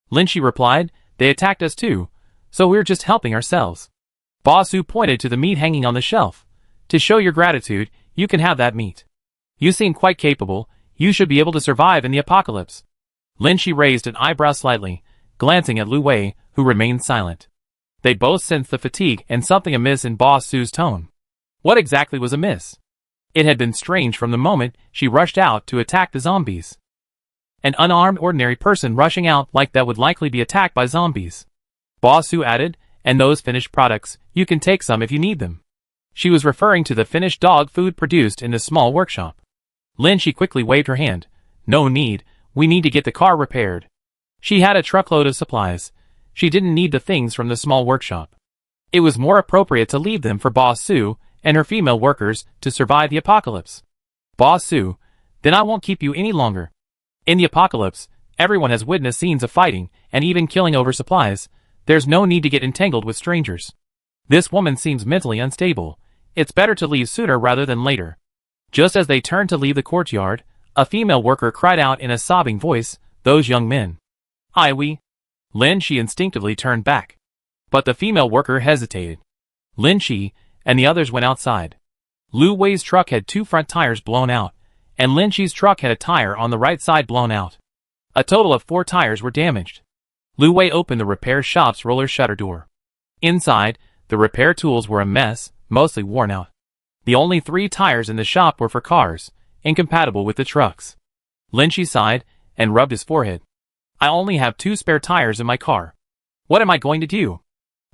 Lin Shi replied, they attacked us too, so we're just helping ourselves. Boss Su pointed to the meat hanging on the shelf. To show your gratitude, you can have that meat. You seem quite capable, you should be able to survive in the apocalypse. Lin Shi raised an eyebrow slightly, glancing at Lu Wei, who remained silent. They both sensed the fatigue and something amiss in Boss Su's tone. What exactly was amiss? It had been strange from the moment she rushed out to attack the zombies. An unarmed ordinary person rushing out like that would likely be attacked by zombies. Boss Su added, and those finished products, you can take some if you need them. She was referring to the finished dog food produced in the small workshop. Lin Shi quickly waved her hand. No need, we need to get the car repaired. She had a truckload of supplies. She didn't need the things from the small workshop. It was more appropriate to leave them for Boss Su and her female workers to survive the apocalypse. Boss Su, then I won't keep you any longer. In the apocalypse, everyone has witnessed scenes of fighting and even killing over supplies. There's no need to get entangled with strangers. This woman seems mentally unstable. It's better to leave sooner rather than later. Just as they turned to leave the courtyard, a female worker cried out in a sobbing voice, those young men. We. Lin Shi instinctively turned back. But the female worker hesitated. Lin Shi and the others went outside. Lu Wei's truck had 2 front tires blown out, and Lin Shi's truck had a tire on the right side blown out. A total of 4 tires were damaged. Lu Wei opened the repair shop's roller shutter door. Inside, the repair tools were a mess, mostly worn out. The only 3 tires in the shop were for cars, incompatible with the trucks. Lin Shi sighed and rubbed his forehead. I only have 2 spare tires in my car. What am I going to do?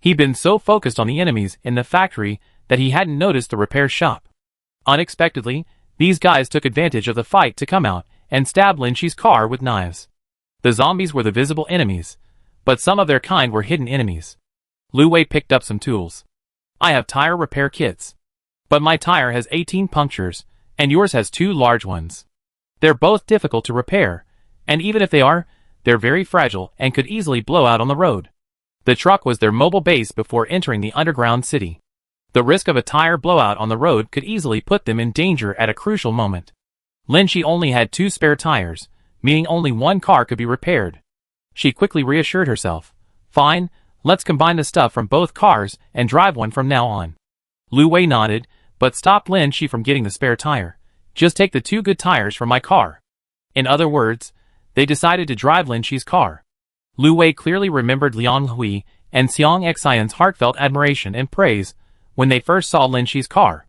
He'd been so focused on the enemies in the factory that he hadn't noticed the repair shop. Unexpectedly, these guys took advantage of the fight to come out and stab Lin Shi's car with knives. The zombies were the visible enemies, but some of their kind were hidden enemies. Lu Wei picked up some tools. I have tire repair kits. But my tire has 18 punctures, and yours has 2 large ones. They're both difficult to repair, and even if they are, they're very fragile and could easily blow out on the road. The truck was their mobile base before entering the underground city. The risk of a tire blowout on the road could easily put them in danger at a crucial moment. Lin Shi only had 2 spare tires, meaning only 1 car could be repaired. She quickly reassured herself. Fine, let's combine the stuff from both cars and drive one from now on. Lu Wei nodded, but stopped Lin Shi from getting the spare tire. Just take the 2 good tires from my car. In other words, they decided to drive Lin Shi's car. Lu Wei clearly remembered Liang Hui and Xiang Xian's heartfelt admiration and praise when they first saw Lin Shi's car.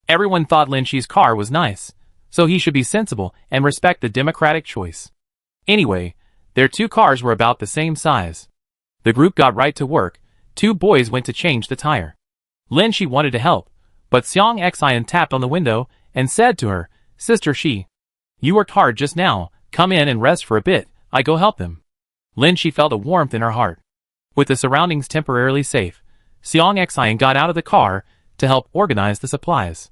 Everyone thought Lin Shi's car was nice, so he should be sensible and respect the democratic choice. Anyway, their 2 cars were about the same size. The group got right to work. 2 boys went to change the tire. Lin Shi wanted to help, but Xiang Xian tapped on the window and said to her, Sister Shi, you worked hard just now, come in and rest for a bit, I go help them. Lin Shi felt a warmth in her heart. With the surroundings temporarily safe, Xiang Xian got out of the car to help organize the supplies.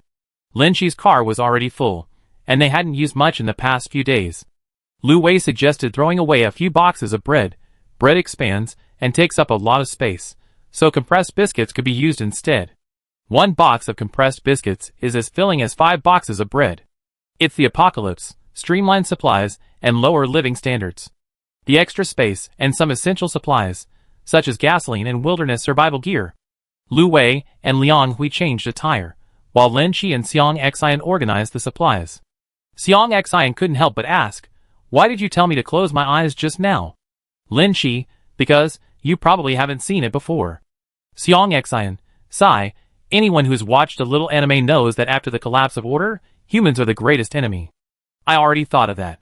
Lin Shi's car was already full, and they hadn't used much in the past few days. Lu Wei suggested throwing away a few boxes of bread. Bread expands and takes up a lot of space, so compressed biscuits could be used instead. 1 box of compressed biscuits is as filling as 5 boxes of bread. It's the apocalypse, streamlined supplies, and lower living standards. The extra space and some essential supplies, such as gasoline and wilderness survival gear. Lu Wei and Liang Hui changed attire, while Lin Qi and Xiang Xian organized the supplies. Xiang Xian couldn't help but ask, "Why did you tell me to close my eyes just now?" Lin Qi, "Because you probably haven't seen it before." Xiang Xian, "Sigh, anyone who's watched a little anime knows that after the collapse of order, humans are the greatest enemy. I already thought of that."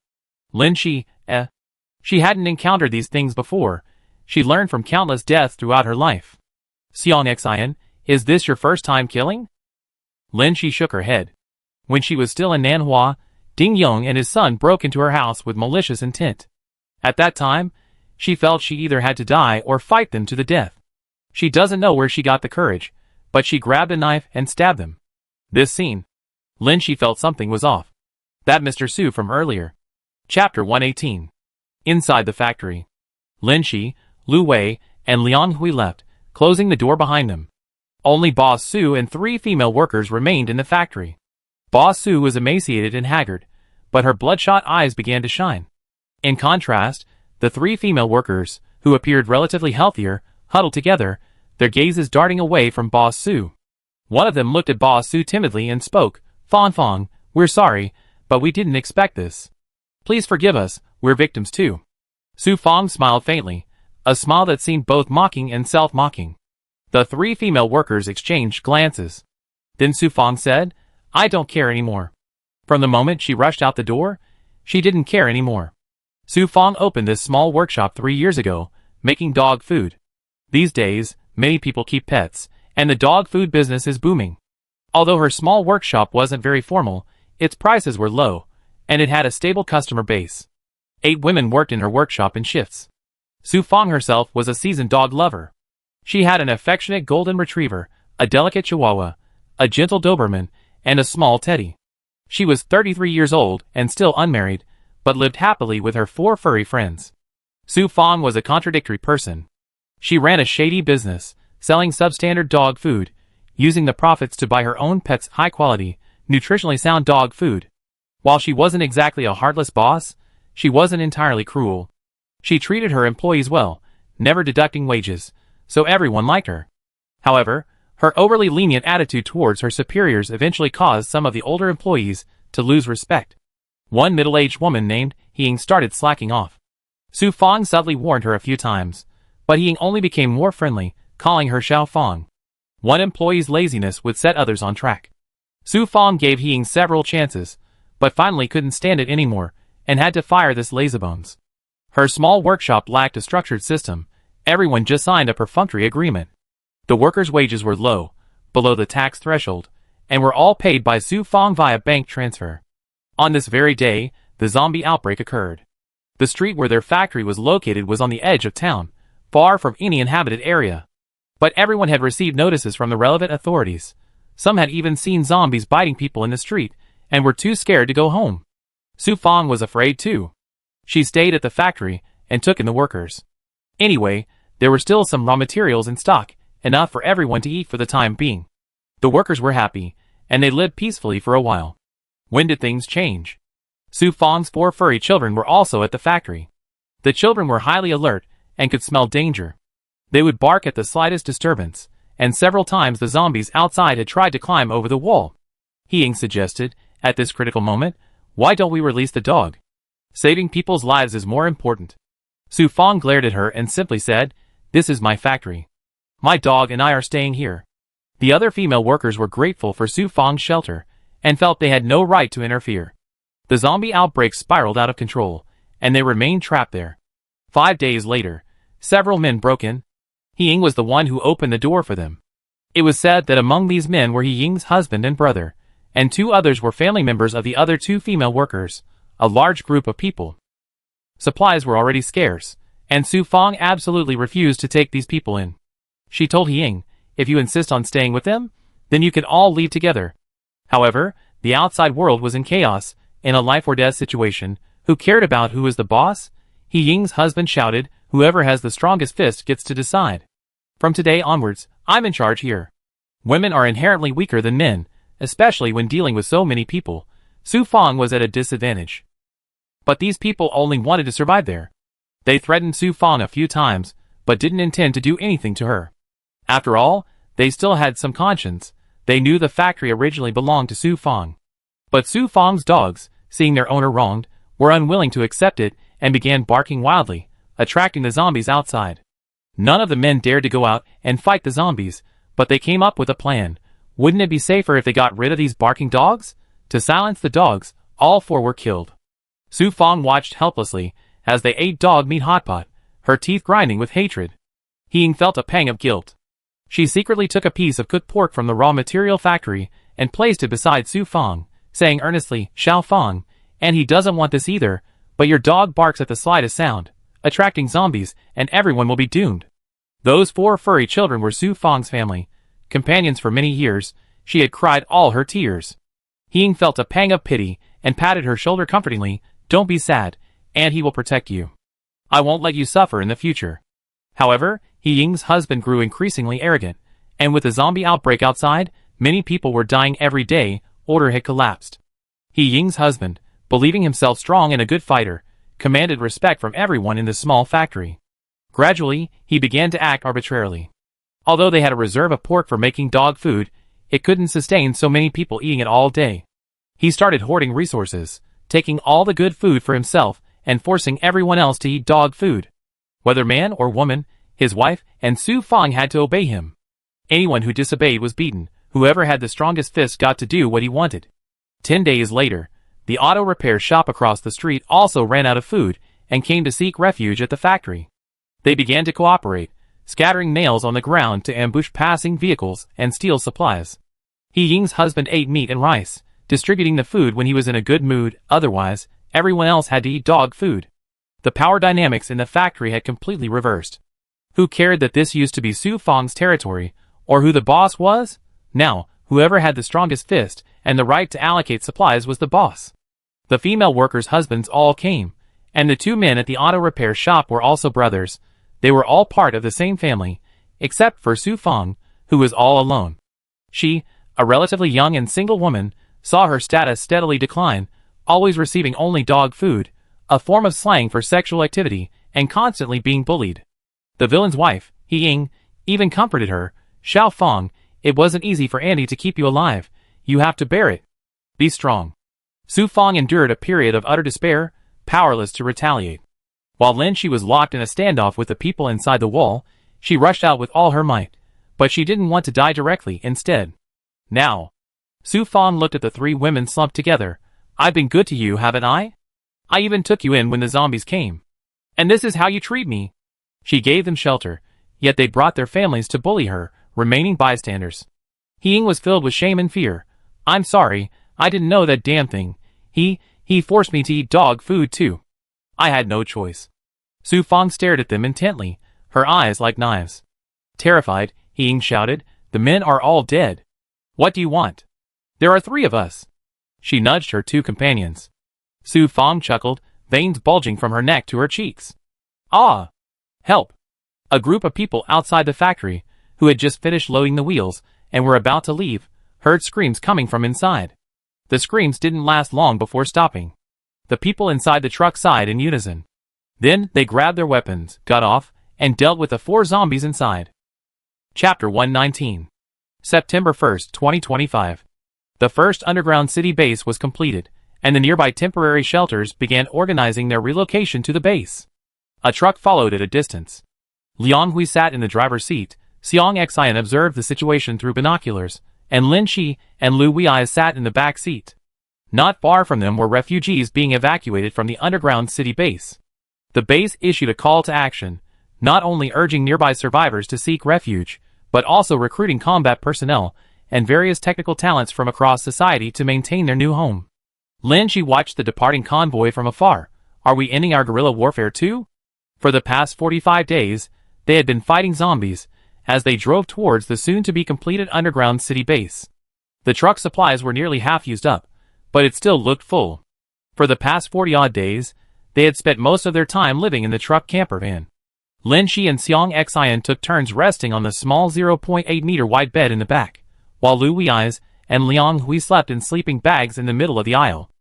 Lin Qi, She hadn't encountered these things before. She learned from countless deaths throughout her life. Xiang Xian, "Is this your first time killing?" Lin Qi shook her head. When she was still in Nanhua, Ding Yong and his son broke into her house with malicious intent. At that time, she felt she either had to die or fight them to the death. She doesn't know where she got the courage, but she grabbed a knife and stabbed them. This scene. Lin Qi felt something was off. That Mr. Su from earlier. Chapter 118. Inside the factory. Lin Qi, Lu Wei, and Liang Hui left, closing the door behind them. Only Boss Su and 3 female workers remained in the factory. Boss Su was emaciated and haggard, but her bloodshot eyes began to shine. In contrast, the 3 female workers, who appeared relatively healthier, huddled together, their gazes darting away from Boss Su. One of them looked at Boss Su timidly and spoke, "Fong Fong, we're sorry, but we didn't expect this. Please forgive us, we're victims too." Su Fong smiled faintly, a smile that seemed both mocking and self-mocking. The 3 female workers exchanged glances. Then Su Fong said, "I don't care anymore." From the moment she rushed out the door, she didn't care anymore. Su Fong opened this small workshop 3 years ago, making dog food. These days, many people keep pets, and the dog food business is booming. Although her small workshop wasn't very formal, its prices were low, and it had a stable customer base. 8 women worked in her workshop in shifts. Su Fong herself was a seasoned dog lover. She had an affectionate golden retriever, a delicate chihuahua, a gentle Doberman, and a small teddy. She was 33 years old and still unmarried, but lived happily with her 4 furry friends. Su Fong was a contradictory person. She ran a shady business, selling substandard dog food, using the profits to buy her own pets high-quality, nutritionally sound dog food. While she wasn't exactly a heartless boss, she wasn't entirely cruel. She treated her employees well, never deducting wages, so everyone liked her. However, her overly lenient attitude towards her superiors eventually caused some of the older employees to lose respect. One middle-aged woman named Ying started slacking off. Su Fong subtly warned her a few times, but Ying only became more friendly, calling her Xiao Fong. One employee's laziness would set others on track. Su Fong gave Ying several chances, but finally couldn't stand it anymore, and had to fire this lazybones. Her small workshop lacked a structured system. Everyone just signed a perfunctory agreement. The workers' wages were low, below the tax threshold, and were all paid by Su Fong via bank transfer. On this very day, the zombie outbreak occurred. The street where their factory was located was on the edge of town, far from any inhabited area. But everyone had received notices from the relevant authorities. Some had even seen zombies biting people in the street, and were too scared to go home. Su Fong was afraid too. She stayed at the factory, and took in the workers. Anyway, there were still some raw materials in stock, enough for everyone to eat for the time being. The workers were happy, and they lived peacefully for a while. When did things change? Su Fong's 4 furry children were also at the factory. The children were highly alert, and could smell danger. They would bark at the slightest disturbance, and several times the zombies outside had tried to climb over the wall. Ying suggested, at this critical moment, "Why don't we release the dog? Saving people's lives is more important." Su Fong glared at her and simply said, "This is my factory. My dog and I are staying here." The other female workers were grateful for Su Fong's shelter, and felt they had no right to interfere. The zombie outbreak spiraled out of control, and they remained trapped there. 5 days later, several men broke in. Ying was the one who opened the door for them. It was said that among these men were Ying's husband and brother, and 2 others were family members of the other 2 female workers, a large group of people. Supplies were already scarce, and Su Fong absolutely refused to take these people in. She told Ying, "If you insist on staying with them, then you can all leave together." However, the outside world was in chaos, in a life-or-death situation. Who cared about who was the boss? Ying's husband shouted, "Whoever has the strongest fist gets to decide. From today onwards, I'm in charge here." Women are inherently weaker than men, especially when dealing with so many people. Su Fong was at a disadvantage. But these people only wanted to survive there. They threatened Su Fong a few times, but didn't intend to do anything to her. After all, they still had some conscience. They knew the factory originally belonged to Su Fong. But Su Fong's dogs, seeing their owner wronged, were unwilling to accept it and began barking wildly, attracting the zombies outside. None of the men dared to go out and fight the zombies, but they came up with a plan. Wouldn't it be safer if they got rid of these barking dogs? To silence the dogs, all 4 were killed. Su Fong watched helplessly as they ate dog meat hot pot, her teeth grinding with hatred. He felt a pang of guilt. She secretly took a piece of cooked pork from the raw material factory and placed it beside Su Fong, saying earnestly, "Xiao Fong, and he doesn't want this either, but your dog barks at the slightest sound, attracting zombies, and everyone will be doomed." Those 4 furry children were Su Fong's family, companions for many years. She had cried all her tears. He felt a pang of pity and patted her shoulder comfortingly. "Don't be sad, and he will protect you. I won't let you suffer in the future." However, He Ying's husband grew increasingly arrogant, and with the zombie outbreak outside, many people were dying every day. Order had collapsed. He Ying's husband, believing himself strong and a good fighter, commanded respect from everyone in the small factory. Gradually, he began to act arbitrarily. Although they had a reserve of pork for making dog food, it couldn't sustain so many people eating it all day. He started hoarding resources, taking all the good food for himself and forcing everyone else to eat dog food. Whether man or woman, his wife and Su Fong had to obey him. Anyone who disobeyed was beaten. Whoever had the strongest fist got to do what he wanted. 10 days later, the auto repair shop across the street also ran out of food and came to seek refuge at the factory. They began to cooperate, scattering nails on the ground to ambush passing vehicles and steal supplies. He Ying's husband ate meat and rice, distributing the food when he was in a good mood. Otherwise, everyone else had to eat dog food. The power dynamics in the factory had completely reversed. Who cared that this used to be Su Fong's territory, or who the boss was? Now, whoever had the strongest fist and the right to allocate supplies was the boss. The female workers' husbands all came, and the 2 men at the auto repair shop were also brothers. They were all part of the same family, except for Su Fong, who was all alone. She, a relatively young and single woman, saw her status steadily decline, always receiving only dog food, a form of slang for sexual activity, and constantly being bullied. The villain's wife, He Ying, even comforted her. "Xiao Fong, it wasn't easy for Andy to keep you alive. You have to bear it. Be strong." Su Fong endured a period of utter despair, powerless to retaliate. While Lin Shi was locked in a standoff with the people inside the wall, she rushed out with all her might. But she didn't want to die directly. Instead. "Now." Su Fong looked at the 3 women slumped together. "I've been good to you, haven't I? I even took you in when the zombies came. And this is how you treat me." She gave them shelter, yet they brought their families to bully her, remaining bystanders. He Ying was filled with shame and fear. "I'm sorry, I didn't know that damn thing. He forced me to eat dog food too. I had no choice." Su Fong stared at them intently, her eyes like knives. Terrified, He Ying shouted, "The men are all dead. What do you want? There are 3 of us." She nudged her 2 companions. Su Fong chuckled, veins bulging from her neck to her cheeks. "Ah! Help!" A group of people outside the factory, who had just finished loading the wheels and were about to leave, heard screams coming from inside. The screams didn't last long before stopping. The people inside the truck sighed in unison. Then they grabbed their weapons, got off, and dealt with the 4 zombies inside. Chapter 119. September 1st, 2025. The first underground city base was completed, and the nearby temporary shelters began organizing their relocation to the base. A truck followed at a distance. Liang Hui sat in the driver's seat. Xiang Xian observed the situation through binoculars, and Lin Shi and Lu Weiai sat in the back seat. Not far from them were refugees being evacuated from the underground city base. The base issued a call to action, not only urging nearby survivors to seek refuge, but also recruiting combat personnel and various technical talents from across society to maintain their new home. Lin Shi watched the departing convoy from afar. Are we ending our guerrilla warfare too? For the past 45 days, they had been fighting zombies as they drove towards the soon-to-be-completed underground city base. The truck supplies were nearly half used up, but it still looked full. For the past 40-odd days, they had spent most of their time living in the truck camper van. Lin Shi and Xiang Xian took turns resting on the small 0.8-meter wide bed in the back, while Lu Weiai and Liang Hui slept in sleeping bags in the middle of the aisle.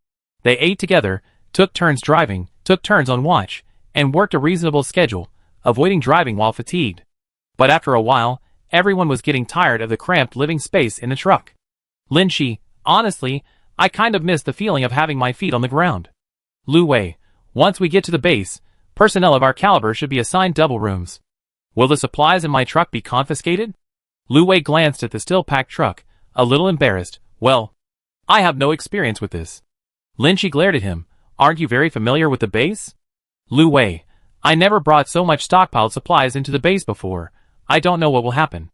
They ate together, took turns driving, took turns on watch, and worked a reasonable schedule, avoiding driving while fatigued. But after a while, everyone was getting tired of the cramped living space in the truck. Lin Shi, honestly, I kind of miss the feeling of having my feet on the ground. Lu Wei, once we get to the base, personnel of our caliber should be assigned double rooms. Will the supplies in my truck be confiscated? Lu Wei glanced at the still-packed truck, a little embarrassed. Well, I have no experience with this. Lin Shi glared at him. Aren't you very familiar with the base? Lu Wei, I never brought so much stockpiled supplies into the base before. I don't know what will happen.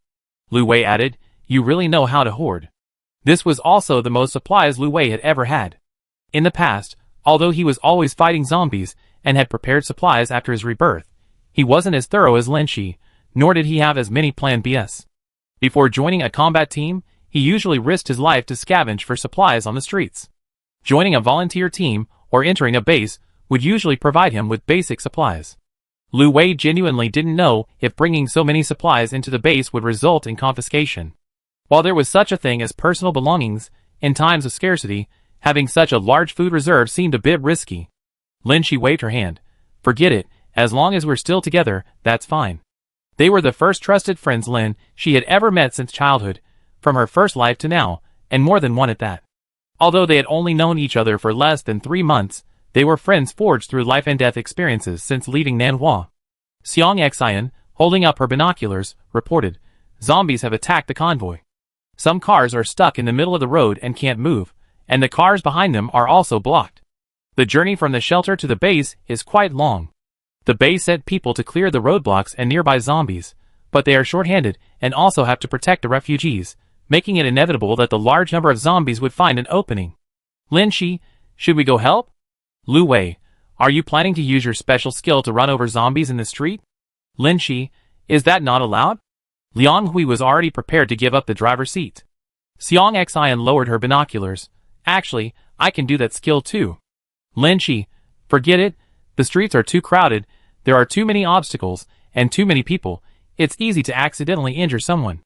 Lu Wei added, you really know how to hoard. This was also the most supplies Lu Wei had ever had. In the past, although he was always fighting zombies and had prepared supplies after his rebirth, he wasn't as thorough as Lin Shi, nor did he have as many Plan Bs. Before joining a combat team, he usually risked his life to scavenge for supplies on the streets. Joining a volunteer team or entering a base would usually provide him with basic supplies. Lu Wei genuinely didn't know if bringing so many supplies into the base would result in confiscation. While there was such a thing as personal belongings, in times of scarcity, having such a large food reserve seemed a bit risky. Lin Shi waved her hand. Forget it, as long as we're still together, that's fine. They were the first trusted friends Lin Shi had ever met since childhood, from her first life to now, and more than one at that. Although they had only known each other for less than 3 months, they were friends forged through life and death experiences since leaving Nanhua. Xiang Xian, holding up her binoculars, reported, zombies have attacked the convoy. Some cars are stuck in the middle of the road and can't move, and the cars behind them are also blocked. The journey from the shelter to the base is quite long. The base sent people to clear the roadblocks and nearby zombies, but they are short-handed and also have to protect the refugees, making it inevitable that the large number of zombies would find an opening. Lin Shi, should we go help? Lu Wei, are you planning to use your special skill to run over zombies in the street? Lin Shi, is that not allowed? Liang Hui was already prepared to give up the driver's seat. Xiang Xian lowered her binoculars. Actually, I can do that skill too. Lin Shi, forget it, the streets are too crowded, there are too many obstacles, and too many people, it's easy to accidentally injure someone.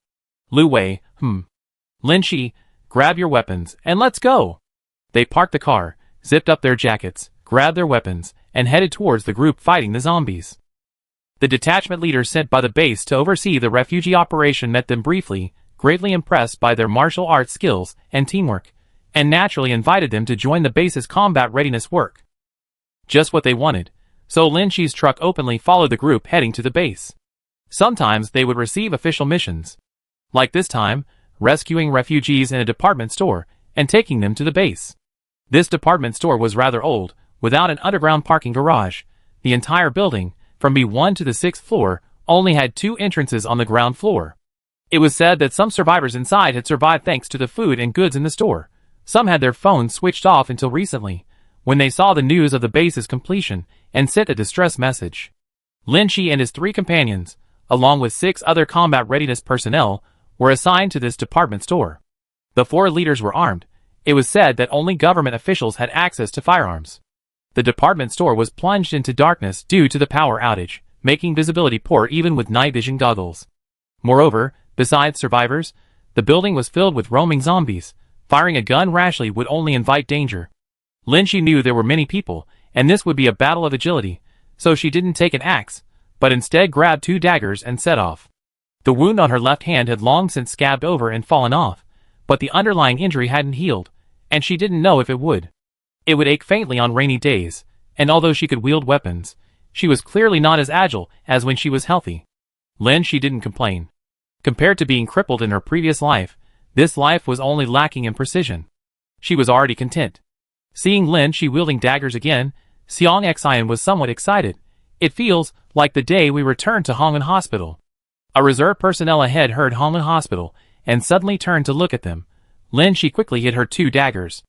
Lu Wei, Lin Shi, grab your weapons, and let's go! They parked the car, zipped up their jackets, grabbed their weapons, and headed towards the group fighting the zombies. The detachment leader sent by the base to oversee the refugee operation met them briefly, greatly impressed by their martial arts skills and teamwork, and naturally invited them to join the base's combat readiness work. Just what they wanted, so Lin Shi's truck openly followed the group heading to the base. Sometimes they would receive official missions. Like this time, rescuing refugees in a department store and taking them to the base. This department store was rather old, without an underground parking garage. The entire building, from B1 to the 6th floor, only had 2 entrances on the ground floor. It was said that some survivors inside had survived thanks to the food and goods in the store. Some had their phones switched off until recently, when they saw the news of the base's completion and sent a distress message. Lin Shi and his 3 companions, along with 6 other combat readiness personnel, were assigned to this department store. The 4 leaders were armed. It was said that only government officials had access to firearms. The department store was plunged into darkness due to the power outage, making visibility poor even with night vision goggles. Moreover, besides survivors, the building was filled with roaming zombies. Firing a gun rashly would only invite danger. Lin Shi knew there were many people, and this would be a battle of agility, so she didn't take an axe, but instead grabbed 2 daggers and set off. The wound on her left hand had long since scabbed over and fallen off, but the underlying injury hadn't healed, and she didn't know if it would. It would ache faintly on rainy days, and although she could wield weapons, she was clearly not as agile as when she was healthy. Lin Shi didn't complain. Compared to being crippled in her previous life, this life was only lacking in precision. She was already content. Seeing Lin Shi wielding daggers again, Xiang Xian was somewhat excited. It feels like the day we returned to Hongwen Hospital. A reserve personnel ahead heard Hongwen Hospital, and suddenly turned to look at them. Lin Shi quickly hid her 2 daggers.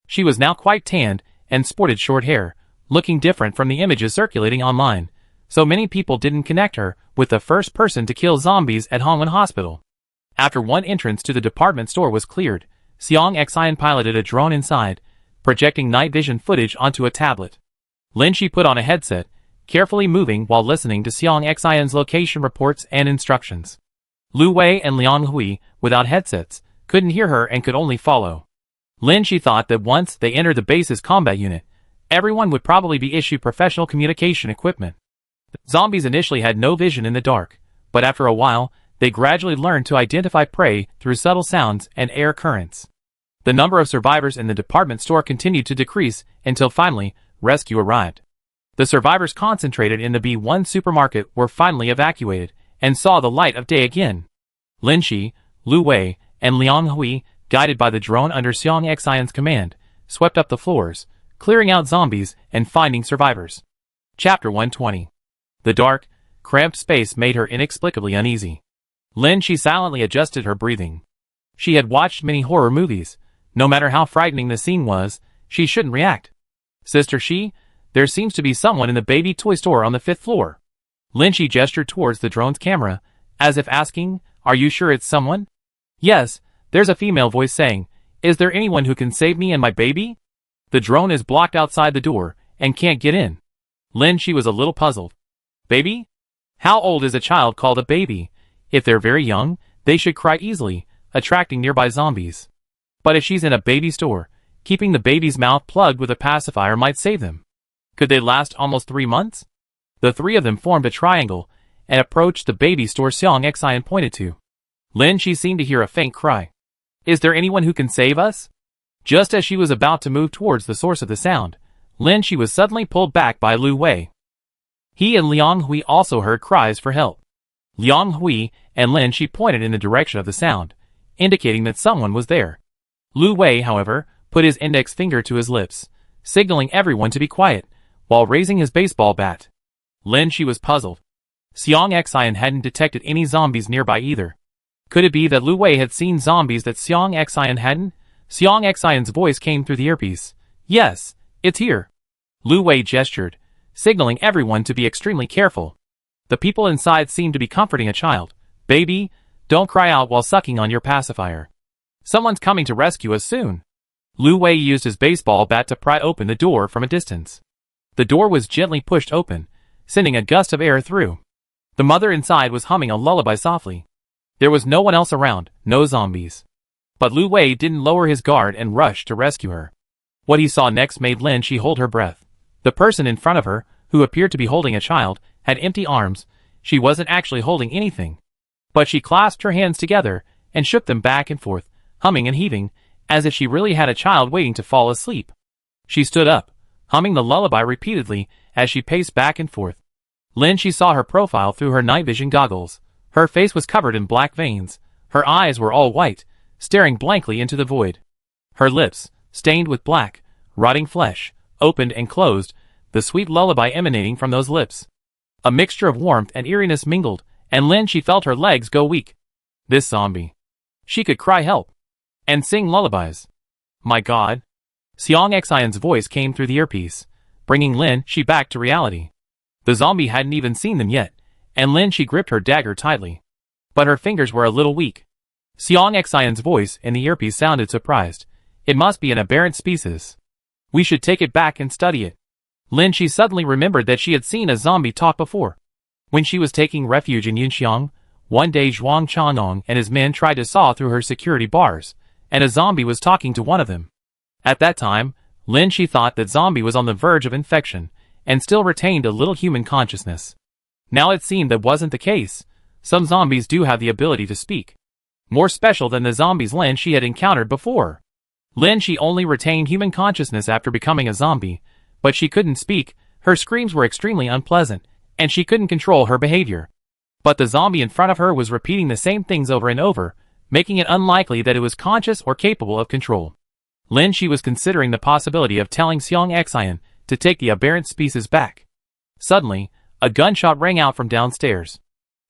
She was now quite tanned, and sported short hair, looking different from the images circulating online, so many people didn't connect her with the first person to kill zombies at Hongwen Hospital. After one entrance to the department store was cleared, Xiang Xian piloted a drone inside, projecting night vision footage onto a tablet. Lin Shi put on a headset, carefully moving while listening to Xiang Xian's location reports and instructions. Lu Wei and Liang Hui, without headsets, couldn't hear her and could only follow. Lin Shi thought that once they entered the base's combat unit, everyone would probably be issued professional communication equipment. Zombies initially had no vision in the dark, but after a while, They gradually learned to identify prey through subtle sounds and air currents. The number of survivors in the department store continued to decrease until finally, rescue arrived. The survivors concentrated in the B1 supermarket were finally evacuated and saw the light of day again. Lin Shi, Lu Wei, and Liang Hui, guided by the drone under Xiang Xian's command, swept up the floors, clearing out zombies and finding survivors. Chapter 120. The dark, cramped space made her inexplicably uneasy. Lin Shi silently adjusted her breathing. She had watched many horror movies. No matter how frightening the scene was, she shouldn't react. Sister Shi, there seems to be someone in the baby toy store on the 5th floor. Lin Shi gestured towards the drone's camera, as if asking, are you sure it's someone? Yes, there's a female voice saying, is there anyone who can save me and my baby? The drone is blocked outside the door, and can't get in. Lin Shi was a little puzzled. Baby? How old is a child called a baby? If they're very young, they should cry easily, attracting nearby zombies. But if she's in a baby store, keeping the baby's mouth plugged with a pacifier might save them. Could they last almost 3 months? The three of them formed a triangle, and approached the baby store Xiang Xian pointed to. Lin Shi seemed to hear a faint cry. Is there anyone who can save us? Just as she was about to move towards the source of the sound, Lin Shi was suddenly pulled back by Lu Wei. He and Liang Hui also heard cries for help. Liang Hui and Lin Shi pointed in the direction of the sound, indicating that someone was there. Lu Wei, however, put his index finger to his lips, signaling everyone to be quiet, while raising his baseball bat. Lin Shi was puzzled. Xiang Xian hadn't detected any zombies nearby either. Could it be that Lu Wei had seen zombies that Xiang Xian hadn't? Xiang Xian's voice came through the earpiece. Yes, it's here. Lu Wei gestured, signaling everyone to be extremely careful. The people inside seemed to be comforting a child. Baby, don't cry out while sucking on your pacifier. Someone's coming to rescue us soon. Lu Wei used his baseball bat to pry open the door from a distance. The door was gently pushed open, sending a gust of air through. The mother inside was humming a lullaby softly. There was no one else around, no zombies. But Lu Wei didn't lower his guard and rushed to rescue her. What he saw next made Lin Shi hold her breath. The person in front of her, who appeared to be holding a child, had empty arms. She wasn't actually holding anything. But she clasped her hands together and shook them back and forth, humming and heaving, as if she really had a child waiting to fall asleep. She stood up, humming the lullaby repeatedly as she paced back and forth. Lin Shi saw her profile through her night vision goggles. Her face was covered in black veins. Her eyes were all white, staring blankly into the void. Her lips, stained with black, rotting flesh, opened and closed, the sweet lullaby emanating from those lips. A mixture of warmth and eeriness mingled, and Lin Shi felt her legs go weak. This zombie. She could cry help. And sing lullabies. My God. Xiang Xian's voice came through the earpiece, bringing Lin Shi back to reality. The zombie hadn't even seen them yet, and Lin Shi gripped her dagger tightly. But her fingers were a little weak. Xiang Xian's voice in the earpiece sounded surprised. It must be an aberrant species. We should take it back and study it. Lin Shi suddenly remembered that she had seen a zombie talk before. When she was taking refuge in Yunxiang, one day Zhuang Chanong and his men tried to saw through her security bars, and a zombie was talking to one of them. At that time, Lin Shi thought that zombie was on the verge of infection, and still retained a little human consciousness. Now it seemed that wasn't the case. Some zombies do have the ability to speak. More special than the zombies Lin Shi had encountered before. Lin Shi only retained human consciousness after becoming a zombie, but she couldn't speak, her screams were extremely unpleasant, and she couldn't control her behavior. But the zombie in front of her was repeating the same things over and over, making it unlikely that it was conscious or capable of control. Lin Shi was considering the possibility of telling Xiang Xian to take the aberrant species back. Suddenly, a gunshot rang out from downstairs.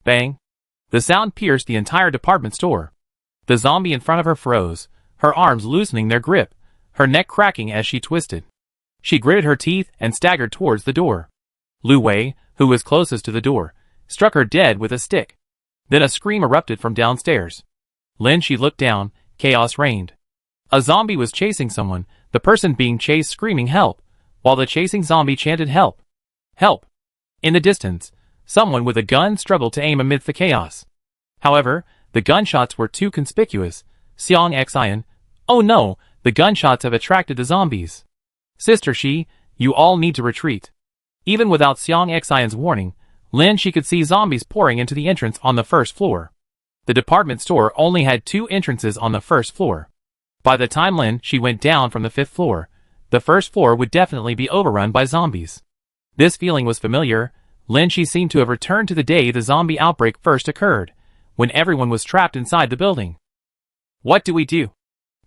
Bang! The sound pierced the entire department store. The zombie in front of her froze, her arms loosening their grip, her neck cracking as she twisted. She gritted her teeth and staggered towards the door. Lu Wei, who was closest to the door, struck her dead with a stick. Then a scream erupted from downstairs. Lin Shi looked down, chaos reigned. A zombie was chasing someone, the person being chased screaming help, while the chasing zombie chanted help. Help! In the distance, someone with a gun struggled to aim amidst the chaos. However, the gunshots were too conspicuous. Xiang Xian, oh no, the gunshots have attracted the zombies. Sister Shi, you all need to retreat. Even without Xiang Xian's warning, Lin Shi could see zombies pouring into the entrance on the first floor. The department store only had 2 entrances on the first floor. By the time Lin Shi went down from the 5th floor, the first floor would definitely be overrun by zombies. This feeling was familiar. Lin Shi seemed to have returned to the day the zombie outbreak first occurred, when everyone was trapped inside the building. What do we do?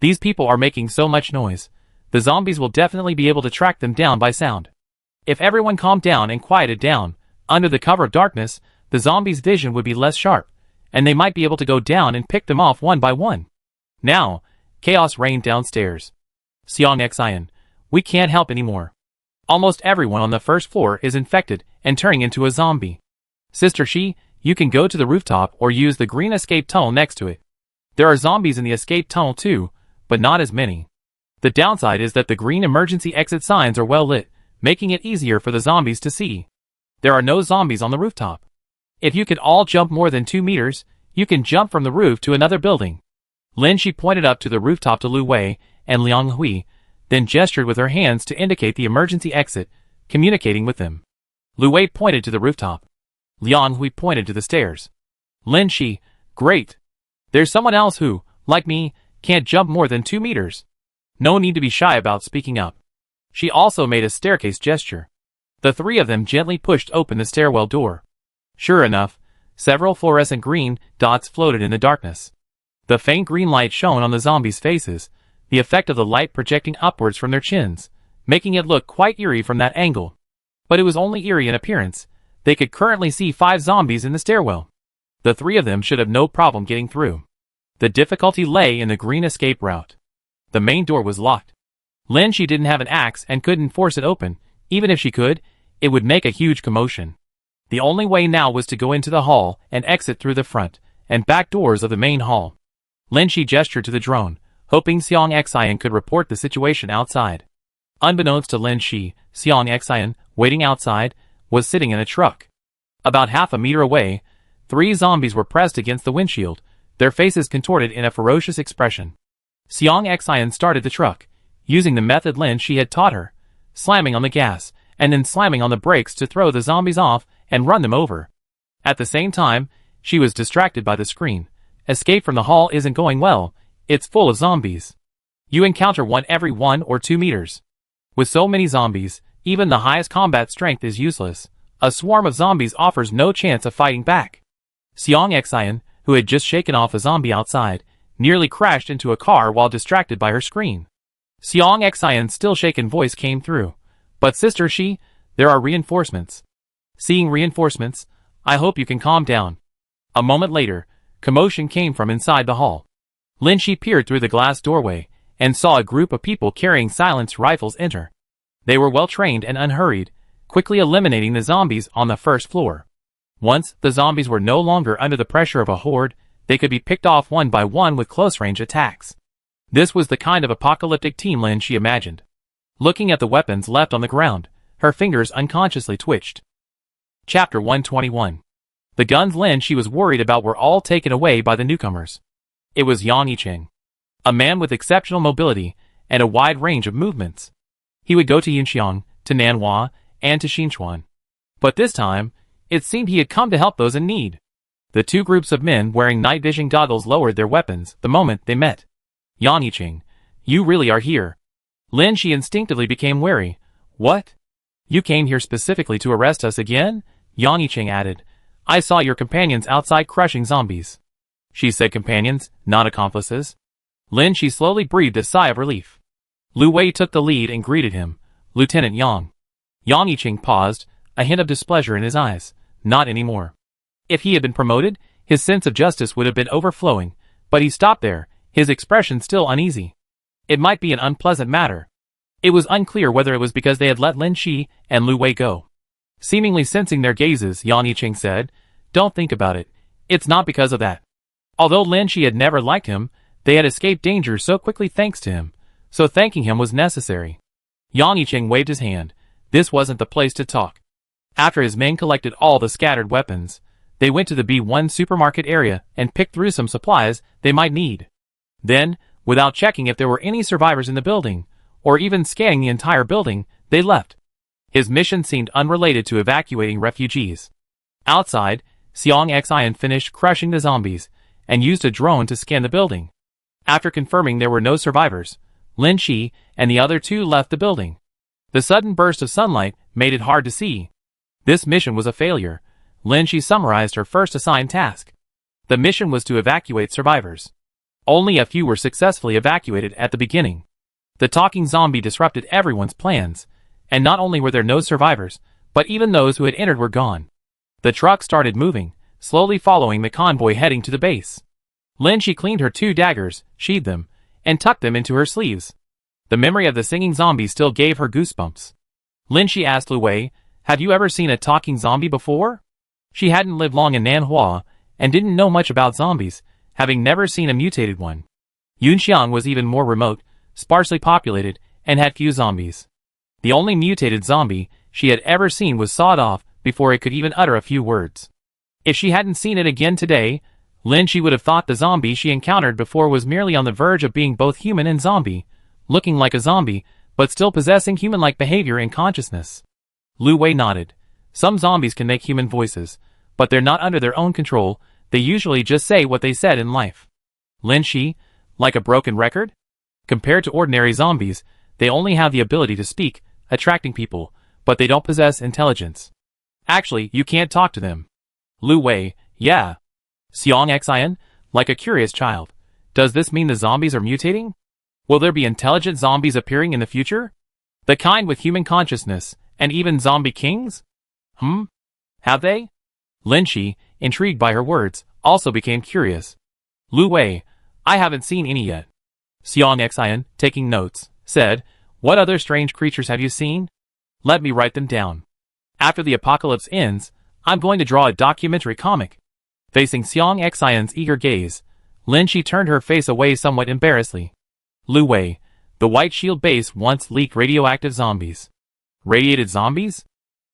These people are making so much noise. The zombies will definitely be able to track them down by sound. If everyone calmed down and quieted down, under the cover of darkness, the zombies' vision would be less sharp, and they might be able to go down and pick them off one by one. Now, chaos reigned downstairs. Xiang Xian, we can't help anymore. Almost everyone on the first floor is infected and turning into a zombie. Sister Shi, you can go to the rooftop or use the green escape tunnel next to it. There are zombies in the escape tunnel too, but not as many. The downside is that the green emergency exit signs are well lit, making it easier for the zombies to see. There are no zombies on the rooftop. If you can all jump more than 2 meters, you can jump from the roof to another building. Lin Shi pointed up to the rooftop to Lu Wei and Liang Hui, then gestured with her hands to indicate the emergency exit, communicating with them. Lu Wei pointed to the rooftop. Liang Hui pointed to the stairs. Lin Shi, great. There's someone else who, like me, can't jump more than 2 meters. No need to be shy about speaking up. She also made a staircase gesture. The 3 of them gently pushed open the stairwell door. Sure enough, several fluorescent green dots floated in the darkness. The faint green light shone on the zombies' faces, the effect of the light projecting upwards from their chins, making it look quite eerie from that angle. But it was only eerie in appearance. They could currently see 5 zombies in the stairwell. The 3 of them should have no problem getting through. The difficulty lay in the green escape route. The main door was locked. Lin Shi didn't have an axe and couldn't force it open. Even if she could, it would make a huge commotion. The only way now was to go into the hall and exit through the front and back doors of the main hall. Lin Shi gestured to the drone, hoping Xiang Xian could report the situation outside. Unbeknownst to Lin Shi, Xiang Xian, waiting outside, was sitting in a truck. About half a meter away, 3 zombies were pressed against the windshield, their faces contorted in a ferocious expression. Xiang Xian started the truck, using the method Lin Shi had taught her, slamming on the gas, and then slamming on the brakes to throw the zombies off and run them over. At the same time, she was distracted by the screen. Escape from the hall isn't going well, it's full of zombies. You encounter one every 1 or 2 meters. With so many zombies, even the highest combat strength is useless. A swarm of zombies offers no chance of fighting back. Xiang Xian, who had just shaken off a zombie outside, nearly crashed into a car while distracted by her screen. Xiang Xian's still shaken voice came through. But Sister Shi, there are reinforcements. Seeing reinforcements, I hope you can calm down. A moment later, commotion came from inside the hall. Lin Shi peered through the glass doorway and saw a group of people carrying silenced rifles enter. They were well trained and unhurried, quickly eliminating the zombies on the first floor. Once the zombies were no longer under the pressure of a horde, they could be picked off one by one with close-range attacks. This was the kind of apocalyptic team Lin Shi imagined. Looking at the weapons left on the ground, her fingers unconsciously twitched. Chapter 121. The guns Lin Shi was worried about were all taken away by the newcomers. It was Yang Yicheng, a man with exceptional mobility and a wide range of movements. He would go to Yunxiang, to Nanhua, and to Xinchuan. But this time, it seemed he had come to help those in need. The 2 groups of men wearing night vision goggles lowered their weapons the moment they met. Yang Yicheng, you really are here. Lin Shi instinctively became wary. What? You came here specifically to arrest us again? Yang Yicheng added. I saw your companions outside crushing zombies. She said companions, not accomplices. Lin Shi slowly breathed a sigh of relief. Lu Wei took the lead and greeted him. Lieutenant Yang. Yang Yicheng paused, a hint of displeasure in his eyes. Not anymore. If he had been promoted, his sense of justice would have been overflowing, but he stopped there, his expression still uneasy. It might be an unpleasant matter. It was unclear whether it was because they had let Lin Shi and Lu Wei go. Seemingly sensing their gazes, Yang Yicheng said, Don't think about it. It's not because of that. Although Lin Shi had never liked him, they had escaped danger so quickly thanks to him, so thanking him was necessary. Yang Yicheng waved his hand. This wasn't the place to talk. After his men collected all the scattered weapons, they went to the B1 supermarket area and picked through some supplies they might need. Then, without checking if there were any survivors in the building, or even scanning the entire building, they left. His mission seemed unrelated to evacuating refugees. Outside, Xiang Xian finished crushing the zombies, and used a drone to scan the building. After confirming there were no survivors, Lin Shi and the other two left the building. The sudden burst of sunlight made it hard to see. This mission was a failure. Lin Shi summarized her first assigned task. The mission was to evacuate survivors. Only a few were successfully evacuated at the beginning. The talking zombie disrupted everyone's plans, and not only were there no survivors, but even those who had entered were gone. The truck started moving, slowly following the convoy heading to the base. Lin Shi cleaned her 2 daggers, sheathed them, and tucked them into her sleeves. The memory of the singing zombie still gave her goosebumps. Lin Shi asked Lu Wei, "Have you ever seen a talking zombie before?" She hadn't lived long in Nanhua, and didn't know much about zombies, having never seen a mutated one. Yunxiang was even more remote, sparsely populated, and had few zombies. The only mutated zombie she had ever seen was sawed off before it could even utter a few words. If she hadn't seen it again today, Lin Shi would have thought the zombie she encountered before was merely on the verge of being both human and zombie, looking like a zombie, but still possessing human-like behavior and consciousness. Lu Wei nodded. Some zombies can make human voices, but they're not under their own control, they usually just say what they said in life. Lin Shi, like a broken record? Compared to ordinary zombies, they only have the ability to speak, attracting people, but they don't possess intelligence. Actually, you can't talk to them. Lu Wei, yeah. Xiang Xian, like a curious child. Does this mean the zombies are mutating? Will there be intelligent zombies appearing in the future? The kind with human consciousness, and even zombie kings? Have they? Lin Shi, intrigued by her words, also became curious. Lu Wei, I haven't seen any yet. Xiang Xian, taking notes, said, "What other strange creatures have you seen? Let me write them down. After the apocalypse ends, I'm going to draw a documentary comic." Facing Xiang Xian's eager gaze, Lin Shi turned her face away somewhat embarrassedly. Lu Wei, the White Shield base once leaked radioactive zombies. Radiated zombies?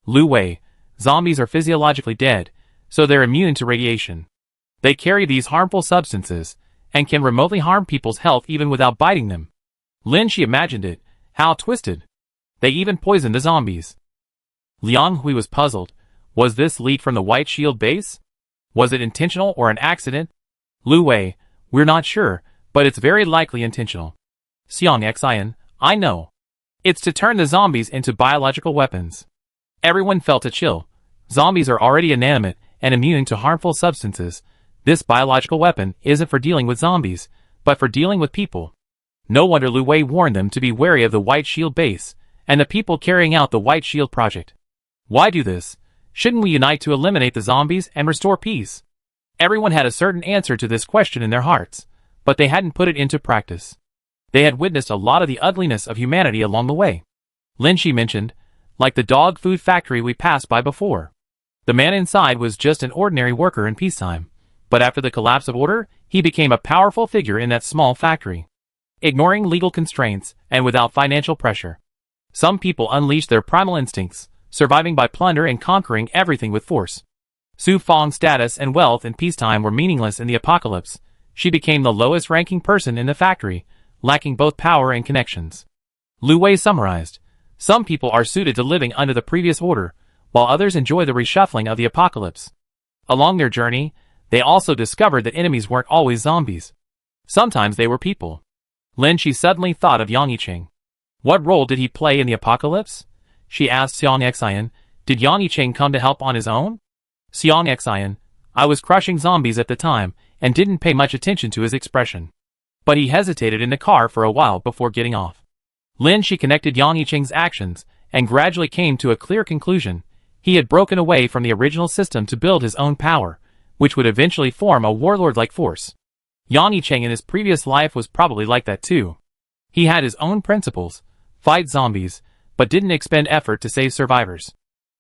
Lu Wei, zombies are physiologically dead, so they're immune to radiation. They carry these harmful substances, and can remotely harm people's health even without biting them. Lin Shi imagined it. How twisted. They even poisoned the zombies. Liang Hui was puzzled. Was this leak from the White Shield base? Was it intentional or an accident? Lu Wei, we're not sure, but it's very likely intentional. Xiang Xian, I know. It's to turn the zombies into biological weapons. Everyone felt a chill. Zombies are already inanimate and immune to harmful substances. This biological weapon isn't for dealing with zombies, but for dealing with people. No wonder Lu Wei warned them to be wary of the White Shield base, and the people carrying out the White Shield project. Why do this? Shouldn't we unite to eliminate the zombies and restore peace? Everyone had a certain answer to this question in their hearts, but they hadn't put it into practice. They had witnessed a lot of the ugliness of humanity along the way. Lin Shi mentioned, like the dog food factory we passed by before. The man inside was just an ordinary worker in peacetime, but after the collapse of order, he became a powerful figure in that small factory. Ignoring legal constraints and without financial pressure, some people unleashed their primal instincts, surviving by plunder and conquering everything with force. Su Fang's status and wealth in peacetime were meaningless in the apocalypse. She became the lowest-ranking person in the factory, lacking both power and connections. Lu Wei summarized, some people are suited to living under the previous order, while others enjoy the reshuffling of the apocalypse. Along their journey, they also discovered that enemies weren't always zombies. Sometimes they were people. Lin Shi suddenly thought of Yang Yicheng. What role did he play in the apocalypse? She asked Xiang Xian. Did Yang Yicheng come to help on his own? Xiang Xian, I was crushing zombies at the time, and didn't pay much attention to his expression. But he hesitated in the car for a while before getting off. Lin Shi connected Yang Yicheng's actions, and gradually came to a clear conclusion. He had broken away from the original system to build his own power, which would eventually form a warlord-like force. Yang Yicheng in his previous life was probably like that too. He had his own principles, fight zombies, but didn't expend effort to save survivors.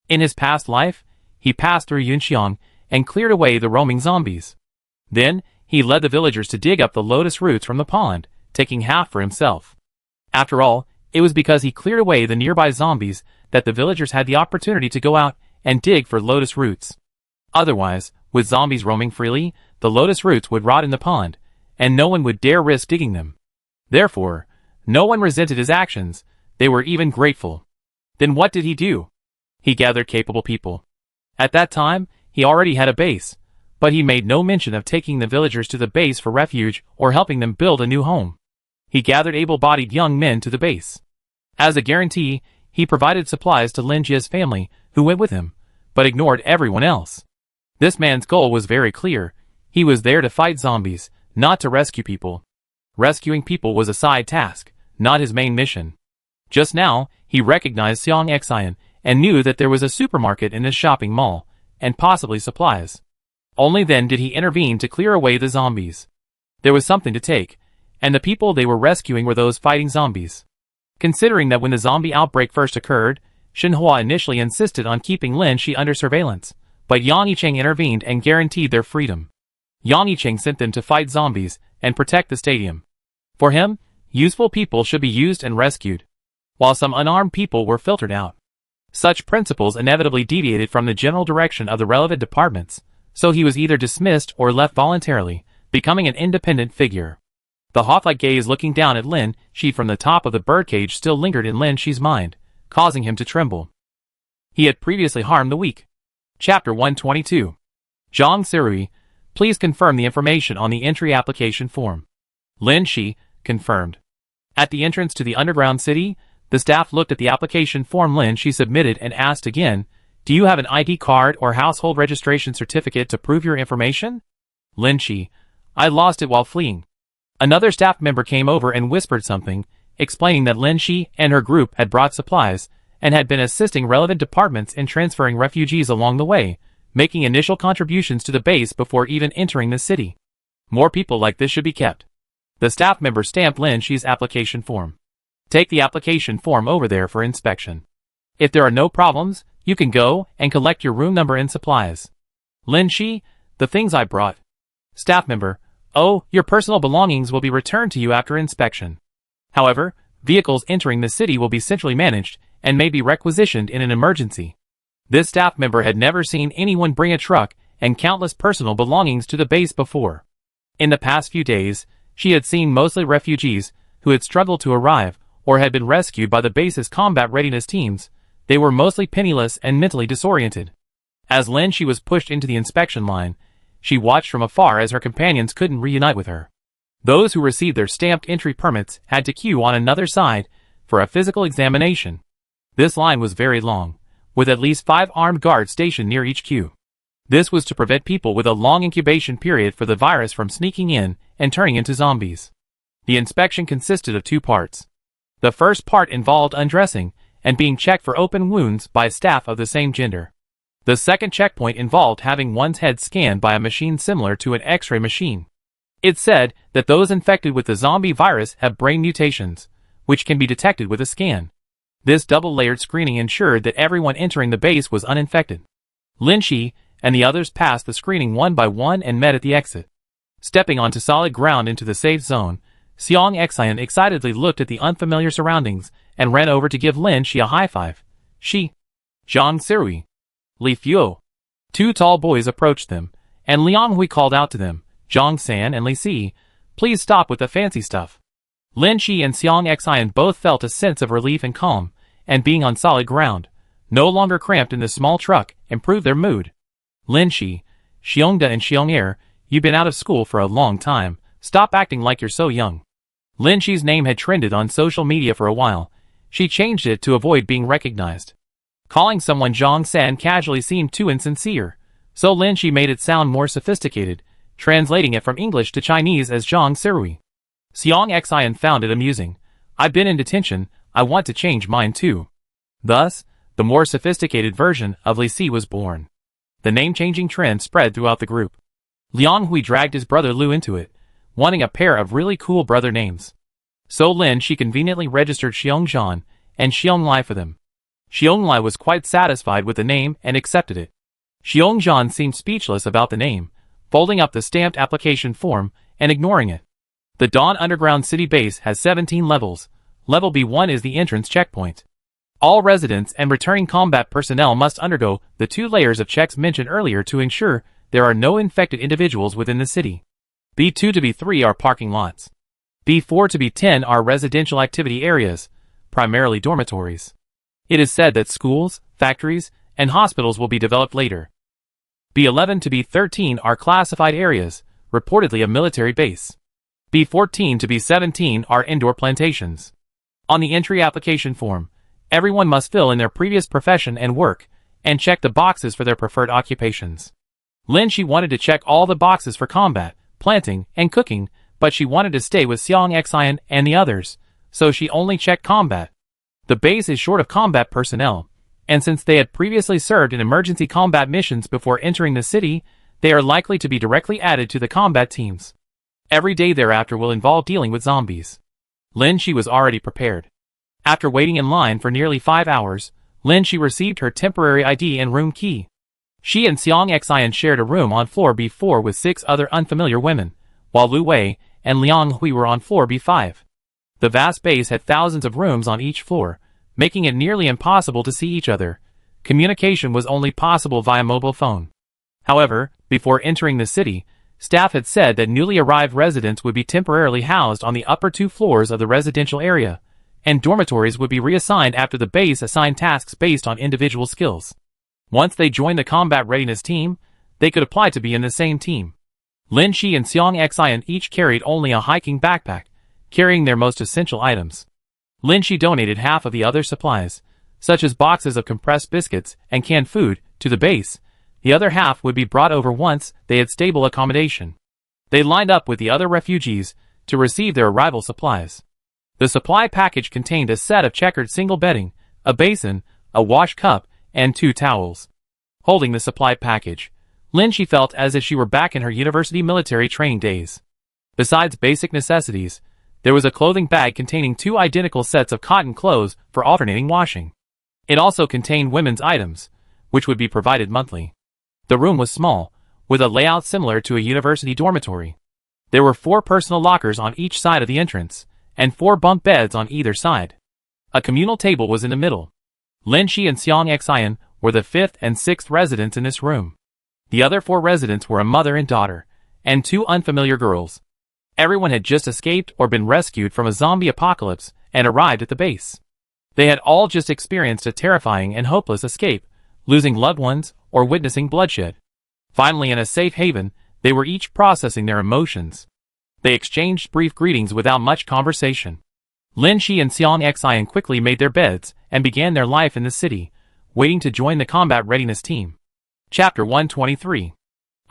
In his past life, he passed through Yunxiang and cleared away the roaming zombies. Then, he led the villagers to dig up the lotus roots from the pond, taking half for himself. After all, it was because he cleared away the nearby zombies that the villagers had the opportunity to go out and dig for lotus roots. Otherwise, with zombies roaming freely, the lotus roots would rot in the pond, and no one would dare risk digging them. Therefore, no one resented his actions, they were even grateful. Then what did he do? He gathered capable people. At that time, he already had a base, but he made no mention of taking the villagers to the base for refuge or helping them build a new home. He gathered able-bodied young men to the base. As a guarantee, he provided supplies to Lin Jia's family, who went with him, but ignored everyone else. This man's goal was very clear. He was there to fight zombies, not to rescue people. Rescuing people was a side task, not his main mission. Just now, he recognized Xiang Xian and knew that there was a supermarket in his shopping mall, and possibly supplies. Only then did he intervene to clear away the zombies. There was something to take, and the people they were rescuing were those fighting zombies. Considering that when the zombie outbreak first occurred, Xinhua initially insisted on keeping Lin Shi under surveillance, but Yang Yicheng intervened and guaranteed their freedom. Yang Yicheng sent them to fight zombies and protect the stadium. For him, useful people should be used and rescued, while some unarmed people were filtered out. Such principles inevitably deviated from the general direction of the relevant departments, so he was either dismissed or left voluntarily, becoming an independent figure. The hawk-like gaze looking down at Lin Shi from the top of the birdcage still lingered in Lin Shi's mind, causing him to tremble. He had previously harmed the weak. Chapter 122. Zhang Sirui, please confirm the information on the entry application form. Lin Shi, confirmed. At the entrance to the underground city, the staff looked at the application form Lin Shi submitted and asked again, "Do you have an ID card or household registration certificate to prove your information?" Lin Shi, "I lost it while fleeing." Another staff member came over and whispered something, explaining that Lin Shi and her group had brought supplies, and had been assisting relevant departments in transferring refugees along the way, making initial contributions to the base before even entering the city. More people like this should be kept. The staff member stamped Lin Shi's application form. Take the application form over there for inspection. If there are no problems, you can go and collect your room number and supplies. Lin Shi, the things I brought. Staff member, oh, your personal belongings will be returned to you after inspection. However, vehicles entering the city will be centrally managed and may be requisitioned in an emergency. This staff member had never seen anyone bring a truck and countless personal belongings to the base before. In the past few days, she had seen mostly refugees who had struggled to arrive or had been rescued by the base's combat readiness teams. They were mostly penniless and mentally disoriented. As Lin Shi was pushed into the inspection line, she watched from afar as her companions couldn't reunite with her. Those who received their stamped entry permits had to queue on another side for a physical examination. This line was very long, with at least 5 armed guards stationed near each queue. This was to prevent people with a long incubation period for the virus from sneaking in and turning into zombies. The inspection consisted of 2 parts. The first part involved undressing and being checked for open wounds by staff of the same gender. The second checkpoint involved having one's head scanned by a machine similar to an X-ray machine. It said that those infected with the zombie virus have brain mutations, which can be detected with a scan. This double-layered screening ensured that everyone entering the base was uninfected. Lin Shi and the others passed the screening one by one and met at the exit. Stepping onto solid ground into the safe zone, Xiang Xian excitedly looked at the unfamiliar surroundings and ran over to give Lin Shi a high five. Shi, Zhang Sirui, Li Fuo. 2 tall boys approached them, and Liang Hui called out to them, Zhang San and Li Si, please stop with the fancy stuff. Lin Shi and Xiang Xian both felt a sense of relief and calm, and being on solid ground, no longer cramped in the small truck, improved their mood. Lin Shi, Xiongda and Xiong'er, you've been out of school for a long time, stop acting like you're so young. Lin Shi's name had trended on social media for a while. She changed it to avoid being recognized. Calling someone Zhang San casually seemed too insincere, so Lin Shi made it sound more sophisticated, translating it from English to Chinese as Zhang Sirui. Xiang Xian found it amusing. I've been in detention, I want to change mine too. Thus, the more sophisticated version of Li Si was born. The name-changing trend spread throughout the group. Liang Hui dragged his brother Lu into it, wanting a pair of really cool brother names. So Lin Shi conveniently registered Xiongzhan and Xionglai for them. Xionglai was quite satisfied with the name and accepted it. Xiongzhan seemed speechless about the name, folding up the stamped application form and ignoring it. The Dawn Underground City base has 17 levels. Level B1 is the entrance checkpoint. All residents and returning combat personnel must undergo the 2 layers of checks mentioned earlier to ensure there are no infected individuals within the city. B2 to B3 are parking lots. B4 to B10 are residential activity areas, primarily dormitories. It is said that schools, factories, and hospitals will be developed later. B11 to B13 are classified areas, reportedly a military base. B14 to B17 are indoor plantations. On the entry application form, everyone must fill in their previous profession and work, and check the boxes for their preferred occupations. Lin Shi wanted to check all the boxes for combat, planting, and cooking, but she wanted to stay with Xiang Xian and the others, so she only checked combat. The base is short of combat personnel, and since they had previously served in emergency combat missions before entering the city, they are likely to be directly added to the combat teams. Every day thereafter will involve dealing with zombies. Lin Shi was already prepared. After waiting in line for nearly 5 hours, Lin Shi received her temporary ID and room key. She and Xiang Xian shared a room on floor B4 with 6 other unfamiliar women, while Lu Wei and Liang Hui were on floor B5. The vast base had thousands of rooms on each floor, making it nearly impossible to see each other. Communication was only possible via mobile phone. However, before entering the city, staff had said that newly arrived residents would be temporarily housed on the upper 2 floors of the residential area, and dormitories would be reassigned after the base assigned tasks based on individual skills. Once they joined the combat readiness team, they could apply to be in the same team. Lin Shi and Xiang Xian each carried only a hiking backpack, carrying their most essential items. Lin Shi donated half of the other supplies, such as boxes of compressed biscuits and canned food, to the base. The other half would be brought over once they had stable accommodation. They lined up with the other refugees to receive their arrival supplies. The supply package contained a set of checkered single bedding, a basin, a wash cup, and 2 towels. Holding the supply package, Lin Shi felt as if she were back in her university military training days. Besides basic necessities, there was a clothing bag containing 2 identical sets of cotton clothes for alternating washing. It also contained women's items, which would be provided monthly. The room was small, with a layout similar to a university dormitory. There were 4 personal lockers on each side of the entrance, and 4 bunk beds on either side. A communal table was in the middle. Lin Shi and Xiang Xian were the 5th and 6th residents in this room. The other 4 residents were a mother and daughter, and 2 unfamiliar girls. Everyone had just escaped or been rescued from a zombie apocalypse and arrived at the base. They had all just experienced a terrifying and hopeless escape, losing loved ones or witnessing bloodshed. Finally, in a safe haven, they were each processing their emotions. They exchanged brief greetings without much conversation. Lin Shi and Xiang Xian quickly made their beds and began their life in the city, waiting to join the combat readiness team. Chapter 123.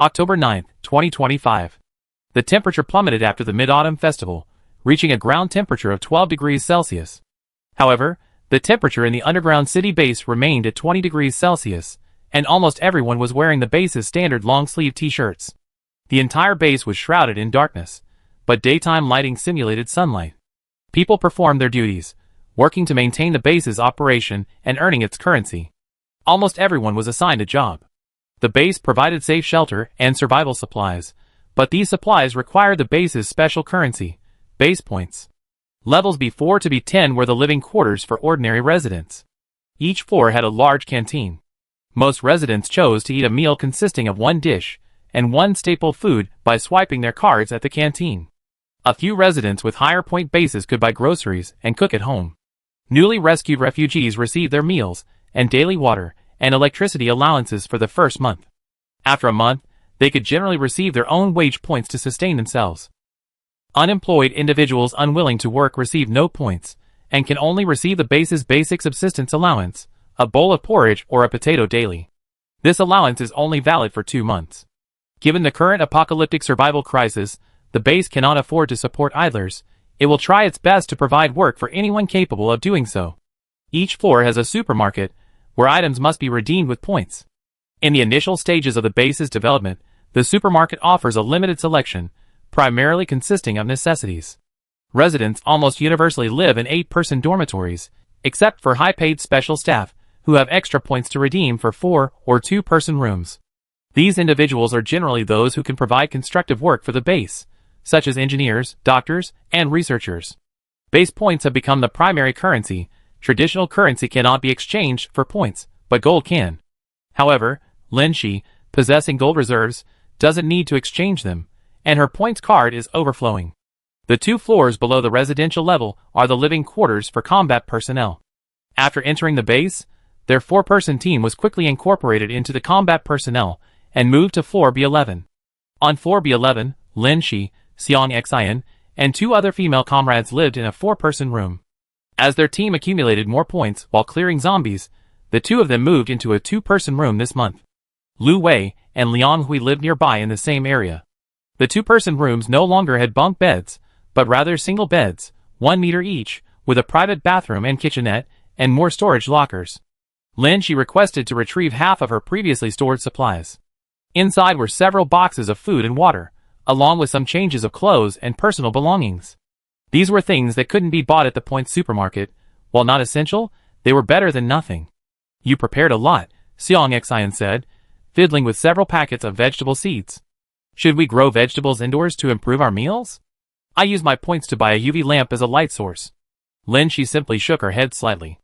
October 9, 2025. The temperature plummeted after the Mid-Autumn Festival, reaching a ground temperature of 12 degrees Celsius. However, the temperature in the underground city base remained at 20 degrees Celsius, and almost everyone was wearing the base's standard long-sleeve t-shirts. The entire base was shrouded in darkness, but daytime lighting simulated sunlight. People performed their duties, working to maintain the base's operation and earning its currency. Almost everyone was assigned a job. The base provided safe shelter and survival supplies, but these supplies required the base's special currency, base points. Levels B4 to B10 were the living quarters for ordinary residents. Each floor had a large canteen. Most residents chose to eat a meal consisting of 1 dish and 1 staple food by swiping their cards at the canteen. A few residents with higher point bases could buy groceries and cook at home. Newly rescued refugees received their meals and daily water and electricity allowances for the first month. After a month, they could generally receive their own wage points to sustain themselves. Unemployed individuals unwilling to work receive no points, and can only receive the base's basic subsistence allowance, a bowl of porridge or a potato daily. This allowance is only valid for 2 months. Given the current apocalyptic survival crisis, the base cannot afford to support idlers. It will try its best to provide work for anyone capable of doing so. Each floor has a supermarket, where items must be redeemed with points. In the initial stages of the base's development, the supermarket offers a limited selection, primarily consisting of necessities. Residents almost universally live in 8-person dormitories, except for high-paid special staff, who have extra points to redeem for 4 or 2-person rooms. These individuals are generally those who can provide constructive work for the base, such as engineers, doctors, and researchers. Base points have become the primary currency. Traditional currency cannot be exchanged for points, but gold can. However, Lin Shi, possessing gold reserves, doesn't need to exchange them, and her points card is overflowing. The 2 floors below the residential level are the living quarters for combat personnel. After entering the base, their 4-person team was quickly incorporated into the combat personnel and moved to floor B11. On floor B11, Lin Shi, Xiang Xian, and 2 other female comrades lived in a 4-person room. As their team accumulated more points while clearing zombies, the 2 of them moved into a 2-person room this month. Lu Wei and Liang Hui lived nearby in the same area. The 2-person rooms no longer had bunk beds, but rather single beds, 1 meter each, with a private bathroom and kitchenette, and more storage lockers. Lin Shi requested to retrieve half of her previously stored supplies. Inside were several boxes of food and water, along with some changes of clothes and personal belongings. These were things that couldn't be bought at the Point supermarket. While not essential, they were better than nothing. "You prepared a lot," Xiang Xian said, fiddling with several packets of vegetable seeds. "Should we grow vegetables indoors to improve our meals? I use my points to buy a UV lamp as a light source." Lin Shi simply shook her head slightly.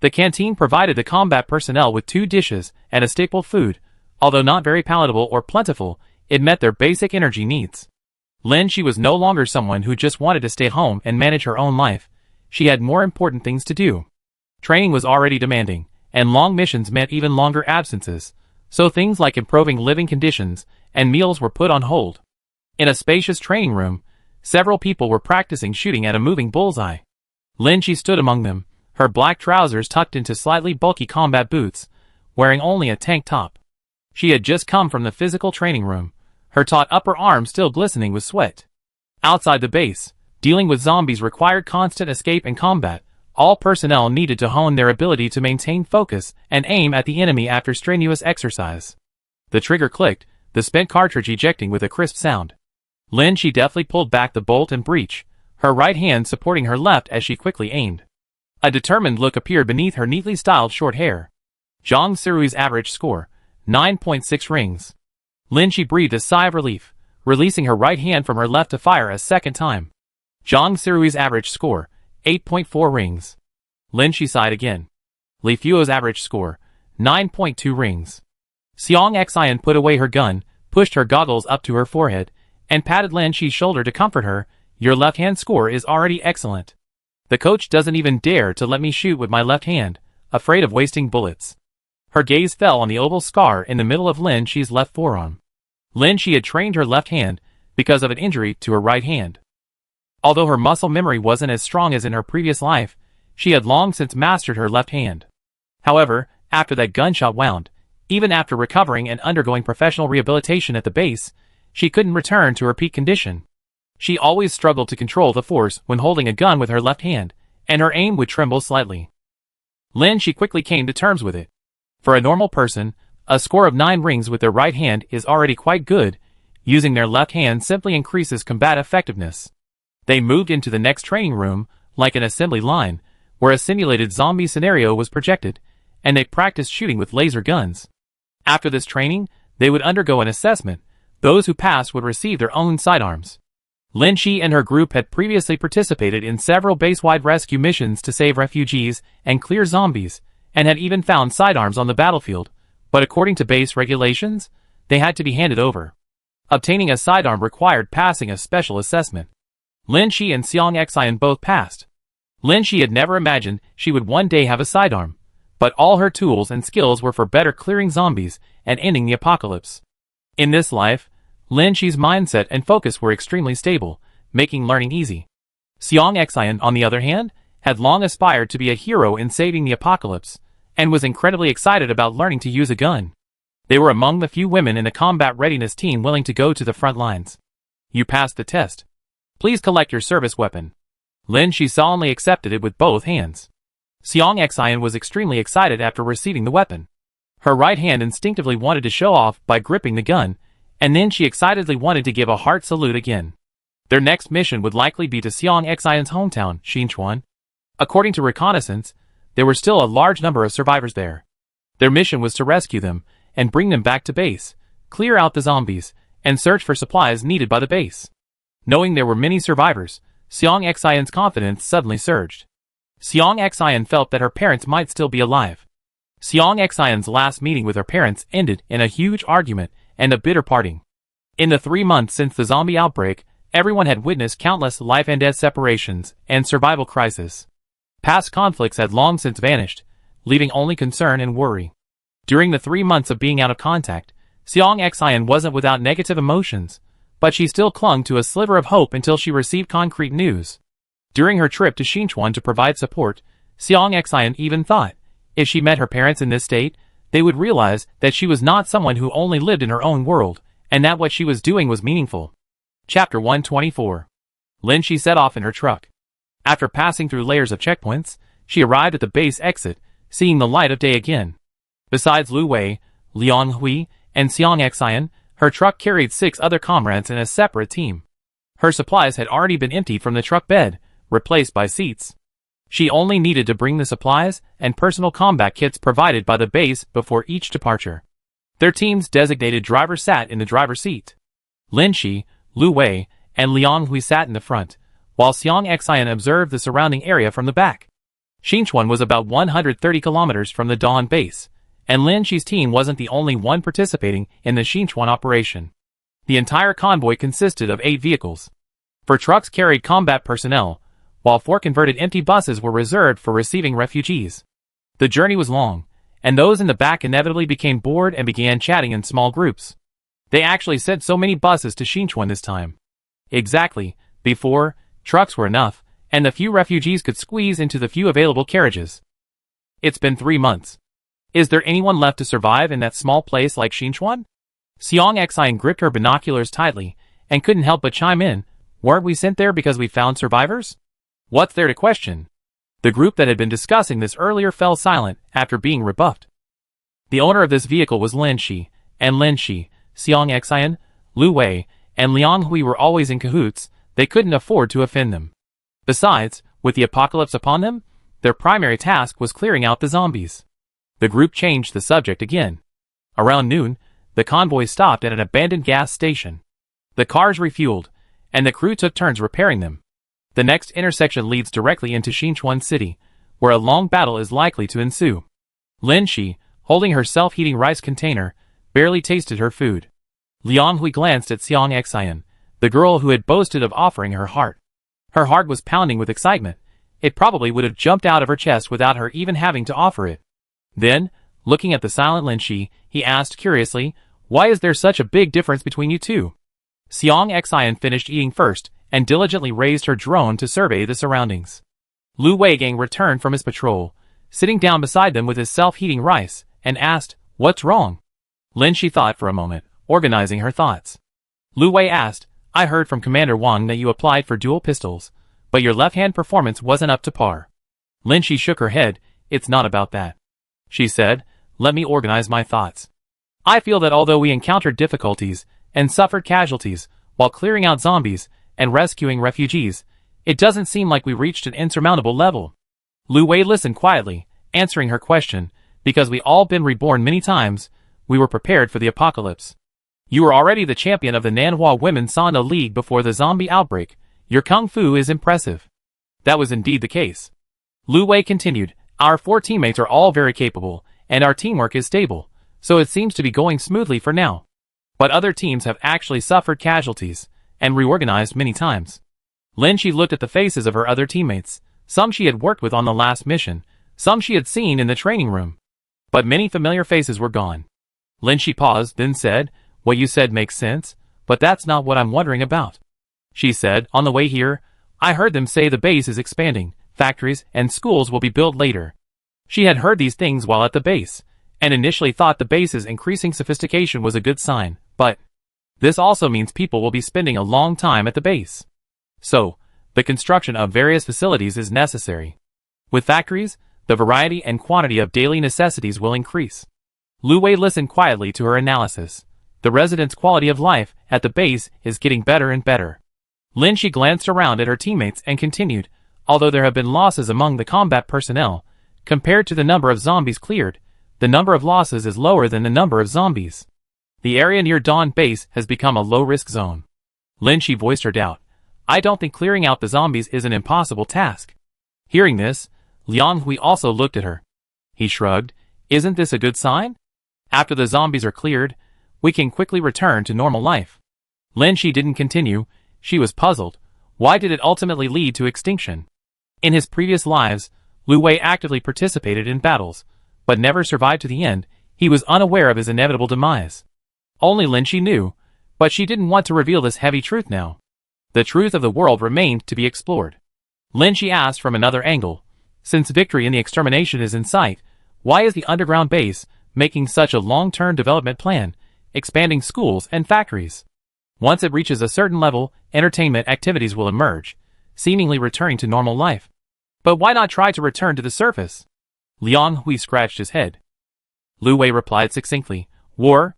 The canteen provided the combat personnel with 2 dishes and a staple food. Although not very palatable or plentiful, it met their basic energy needs. Lin Shi was no longer someone who just wanted to stay home and manage her own life. She had more important things to do. Training was already demanding, and long missions meant even longer absences, so things like improving living conditions and meals were put on hold. In a spacious training room, several people were practicing shooting at a moving bullseye. Lin Shi stood among them, her black trousers tucked into slightly bulky combat boots, wearing only a tank top. She had just come from the physical training room, her taut upper arm still glistening with sweat. Outside the base, dealing with zombies required constant escape and combat. All personnel needed to hone their ability to maintain focus and aim at the enemy after strenuous exercise. The trigger clicked, the spent cartridge ejecting with a crisp sound. Lin Shi deftly pulled back the bolt and breech, her right hand supporting her left as she quickly aimed. A determined look appeared beneath her neatly styled short hair. Zhang Sirui's average score, 9.6 rings. Lin Shi breathed a sigh of relief, releasing her right hand from her left to fire a second time. Zhang Sirui's average score, 8.4 rings. Lin Shi sighed again. Li Fuo's average score, 9.2 rings. Xiang Xian put away her gun, pushed her goggles up to her forehead, and patted Lin Shi's shoulder to comfort her. "Your left-hand score is already excellent. The coach doesn't even dare to let me shoot with my left hand, afraid of wasting bullets." Her gaze fell on the oval scar in the middle of Lin Shi's left forearm. Lin Shi had trained her left hand because of an injury to her right hand. Although her muscle memory wasn't as strong as in her previous life, she had long since mastered her left hand. However, after that gunshot wound, even after recovering and undergoing professional rehabilitation at the base, she couldn't return to her peak condition. She always struggled to control the force when holding a gun with her left hand, and her aim would tremble slightly. Lin Shi quickly came to terms with it. For a normal person, a score of 9 rings with their right hand is already quite good. Using their left hand simply increases combat effectiveness. They moved into the next training room, like an assembly line, where a simulated zombie scenario was projected, and they practiced shooting with laser guns. After this training, they would undergo an assessment. Those who passed would receive their own sidearms. Lin Shi and her group had previously participated in several base-wide rescue missions to save refugees and clear zombies, and had even found sidearms on the battlefield, but according to base regulations, they had to be handed over. Obtaining a sidearm required passing a special assessment. Lin Shi and Xiang Xian both passed. Lin Shi had never imagined she would one day have a sidearm, but all her tools and skills were for better clearing zombies and ending the apocalypse. In this life, Lin Shi's mindset and focus were extremely stable, making learning easy. Xiang Xian, on the other hand, had long aspired to be a hero in saving the apocalypse, and was incredibly excited about learning to use a gun. They were among the few women in the combat readiness team willing to go to the front lines. "You passed the test. Please collect your service weapon." Lin Shi solemnly accepted it with both hands. Xiang Xian was extremely excited after receiving the weapon. Her right hand instinctively wanted to show off by gripping the gun, and then she excitedly wanted to give a heart salute again. Their next mission would likely be to Xiang Xian's hometown, Xinchuan. According to reconnaissance, there were still a large number of survivors there. Their mission was to rescue them and bring them back to base, clear out the zombies, and search for supplies needed by the base. Knowing there were many survivors, Xiang Xian's confidence suddenly surged. Xiang Xian felt that her parents might still be alive. Xiang Xian's last meeting with her parents ended in a huge argument and a bitter parting. In the 3 months since the zombie outbreak, everyone had witnessed countless life-and-death separations and survival crises. Past conflicts had long since vanished, leaving only concern and worry. During the 3 months of being out of contact, Xiang Xian wasn't without negative emotions, but she still clung to a sliver of hope until she received concrete news. During her trip to Xinchuan to provide support, Xiang Xian even thought, if she met her parents in this state, they would realize that she was not someone who only lived in her own world, and that what she was doing was meaningful. Chapter 124. Lin Shi set off in her truck. After passing through layers of checkpoints, she arrived at the base exit, seeing the light of day again. Besides Lu Wei, Liang Hui, and Xiang Xian, her truck carried 6 other comrades in a separate team. Her supplies had already been emptied from the truck bed, replaced by seats. She only needed to bring the supplies and personal combat kits provided by the base before each departure. Their team's designated driver sat in the driver's seat. Lin Shi, Lu Wei, and Liang Hui sat in the front, while Xiang Xian observed the surrounding area from the back. Xinchuan was about 130 kilometers from the Dawn base, and Lin Shi's team wasn't the only one participating in the Xinchuan operation. The entire convoy consisted of 8 vehicles. 4 trucks carried combat personnel, while 4 converted empty buses were reserved for receiving refugees. The journey was long, and those in the back inevitably became bored and began chatting in small groups. They actually sent so many buses to Xinchuan this time. Exactly, before, trucks were enough, and the few refugees could squeeze into the few available carriages. It's been 3 months. Is there anyone left to survive in that small place like Xinchuan? Xiang Xian gripped her binoculars tightly, and couldn't help but chime in, weren't we sent there because we found survivors? What's there to question? The group that had been discussing this earlier fell silent after being rebuffed. The owner of this vehicle was Lin Shi, and Lin Shi, Xiang Xian, Lu Wei, and Liang Hui were always in cahoots. They couldn't afford to offend them. Besides, with the apocalypse upon them, their primary task was clearing out the zombies. The group changed the subject again. Around noon, the convoy stopped at an abandoned gas station. The cars refueled, and the crew took turns repairing them. The next intersection leads directly into Xinchuan City, where a long battle is likely to ensue. Lin Shi, holding her self-heating rice container, barely tasted her food. Liang Hui glanced at Xiang Xian, the girl who had boasted of offering her heart. Her heart was pounding with excitement. It probably would have jumped out of her chest without her even having to offer it. Then, looking at the silent Lin Shi, he asked curiously, why is there such a big difference between you two? Xiang Xian finished eating first, and diligently raised her drone to survey the surroundings. Lu Weigang returned from his patrol, sitting down beside them with his self-heating rice, and asked, what's wrong? Lin Shi thought for a moment, organizing her thoughts. Lu Wei asked, I heard from Commander Wang that you applied for dual pistols, but your left-hand performance wasn't up to par. Lin Shi shook her head, it's not about that. She said, let me organize my thoughts. I feel that although we encountered difficulties and suffered casualties while clearing out zombies and rescuing refugees, it doesn't seem like we reached an insurmountable level. Lu Wei listened quietly, answering her question, because we all been reborn many times, we were prepared for the apocalypse. You were already the champion of the Nanhua Women's Sanda League before the zombie outbreak. Your kung fu is impressive. That was indeed the case. Lu Wei continued, our 4 teammates are all very capable, and our teamwork is stable, so it seems to be going smoothly for now. But other teams have actually suffered casualties, and reorganized many times. Lin Shi looked at the faces of her other teammates, some she had worked with on the last mission, some she had seen in the training room. But many familiar faces were gone. Lin Shi paused, then said, what you said makes sense, but that's not what I'm wondering about. She said, on the way here, I heard them say the base is expanding, factories and schools will be built later. She had heard these things while at the base, and initially thought the base's increasing sophistication was a good sign, but this also means people will be spending a long time at the base. So, the construction of various facilities is necessary. With factories, the variety and quantity of daily necessities will increase. Lu Wei listened quietly to her analysis. The residents' quality of life at the base is getting better and better. Lin Shi glanced around at her teammates and continued, although there have been losses among the combat personnel, compared to the number of zombies cleared, the number of losses is lower than the number of zombies. The area near Dawn base has become a low-risk zone. Lin Shi voiced her doubt. I don't think clearing out the zombies is an impossible task. Hearing this, Liang Hui also looked at her. He shrugged. Isn't this a good sign? After the zombies are cleared, we can quickly return to normal life. Lin Shi didn't continue. She was puzzled. Why did it ultimately lead to extinction? In his previous lives, Lu Wei actively participated in battles, but never survived to the end. He was unaware of his inevitable demise. Only Lin Shi knew, but she didn't want to reveal this heavy truth now. The truth of the world remained to be explored. Lin Shi asked from another angle, since victory in the extermination is in sight, why is the underground base making such a long-term development plan, expanding schools and factories? Once it reaches a certain level, entertainment activities will emerge, seemingly returning to normal life. But why not try to return to the surface? Liang Hui scratched his head. Lu Wei replied succinctly, war?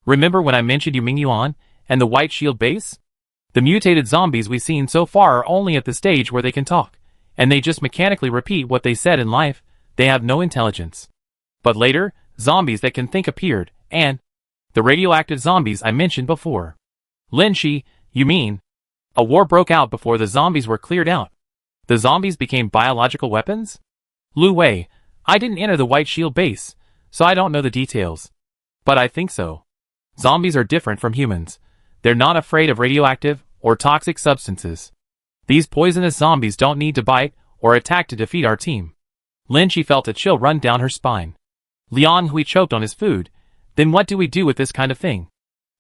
Remember when I mentioned Yu Mingyuan and the White Shield base? The mutated zombies we've seen so far are only at the stage where they can talk, and they just mechanically repeat what they said in life. They have no intelligence. But later, zombies that can think appeared, and the radioactive zombies I mentioned before. Lin Shi, you mean? A war broke out before the zombies were cleared out. The zombies became biological weapons? Lu Wei, I didn't enter the White Shield base, so I don't know the details. But I think so. Zombies are different from humans. They're not afraid of radioactive or toxic substances. These poisonous zombies don't need to bite or attack to defeat our team. Lin Shi felt a chill run down her spine. Liang Hui choked on his food. Then what do we do with this kind of thing?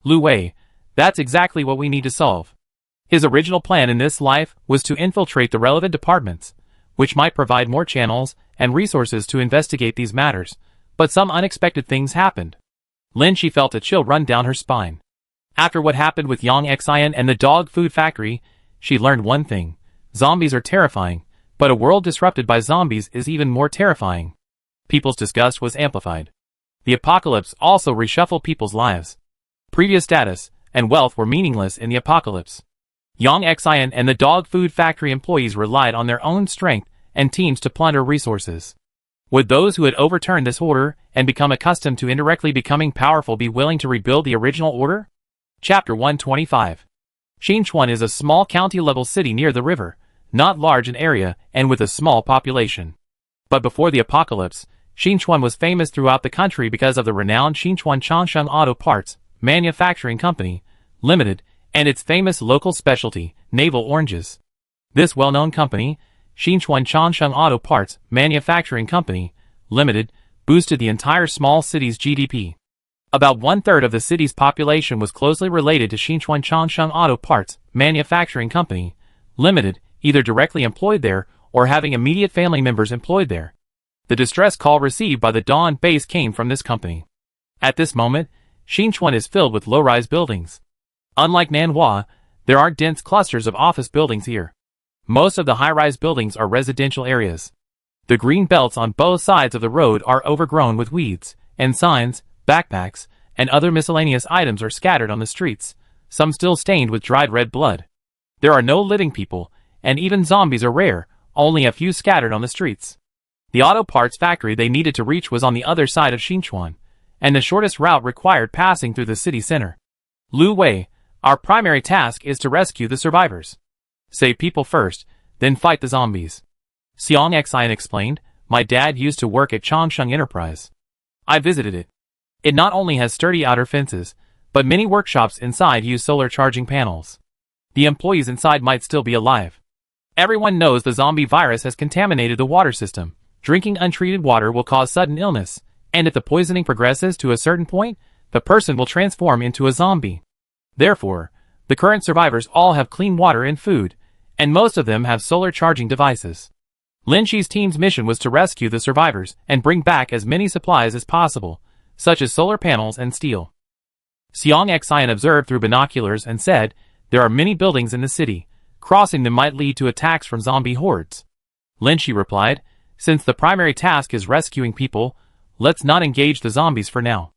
Lu Wei, that's exactly what we need to solve. His original plan in this life was to infiltrate the relevant departments, which might provide more channels and resources to investigate these matters, but some unexpected things happened. Lin Shi felt a chill run down her spine. After what happened with Yang Xian and the dog food factory, she learned one thing. Zombies are terrifying, but a world disrupted by zombies is even more terrifying. People's disgust was amplified. The apocalypse also reshuffled people's lives. Previous status and wealth were meaningless in the apocalypse. Yang Xian and the dog food factory employees relied on their own strength and teams to plunder resources. Would those who had overturned this order and become accustomed to indirectly becoming powerful be willing to rebuild the original order? Chapter 125. Xinchuan is a small county-level city near the river, not large in area and with a small population. But before the apocalypse, Xinchuan was famous throughout the country because of the renowned Xinchuan Changsheng Auto Parts Manufacturing Company, Limited, and its famous local specialty, navel oranges. This well-known company, Xinchuan Changsheng Auto Parts Manufacturing Company, Limited, boosted the entire small city's GDP. About one-third of the city's population was closely related to Xinchuan Changsheng Auto Parts Manufacturing Company, Limited, either directly employed there or having immediate family members employed there. The distress call received by the Dawn base came from this company. At this moment, Xinchuan is filled with low-rise buildings. Unlike Nanhua, there aren't dense clusters of office buildings here. Most of the high-rise buildings are residential areas. The green belts on both sides of the road are overgrown with weeds, and signs, backpacks, and other miscellaneous items are scattered on the streets, some still stained with dried red blood. There are no living people, and even zombies are rare, only a few scattered on the streets. The auto parts factory they needed to reach was on the other side of Xinchuan, and the shortest route required passing through the city center. Lu Wei, our primary task is to rescue the survivors. Save people first, then fight the zombies. Xiang Xian explained, my dad used to work at Changsheng Enterprise. I visited it. It not only has sturdy outer fences, but many workshops inside use solar charging panels. The employees inside might still be alive. Everyone knows the zombie virus has contaminated the water system. Drinking untreated water will cause sudden illness, and if the poisoning progresses to a certain point, the person will transform into a zombie. Therefore, the current survivors all have clean water and food, and most of them have solar charging devices. Lin Shi's team's mission was to rescue the survivors and bring back as many supplies as possible, such as solar panels and steel. Xiang Xian observed through binoculars and said, there are many buildings in the city. Crossing them might lead to attacks from zombie hordes. Lin Shi replied, since the primary task is rescuing people, let's not engage the zombies for now.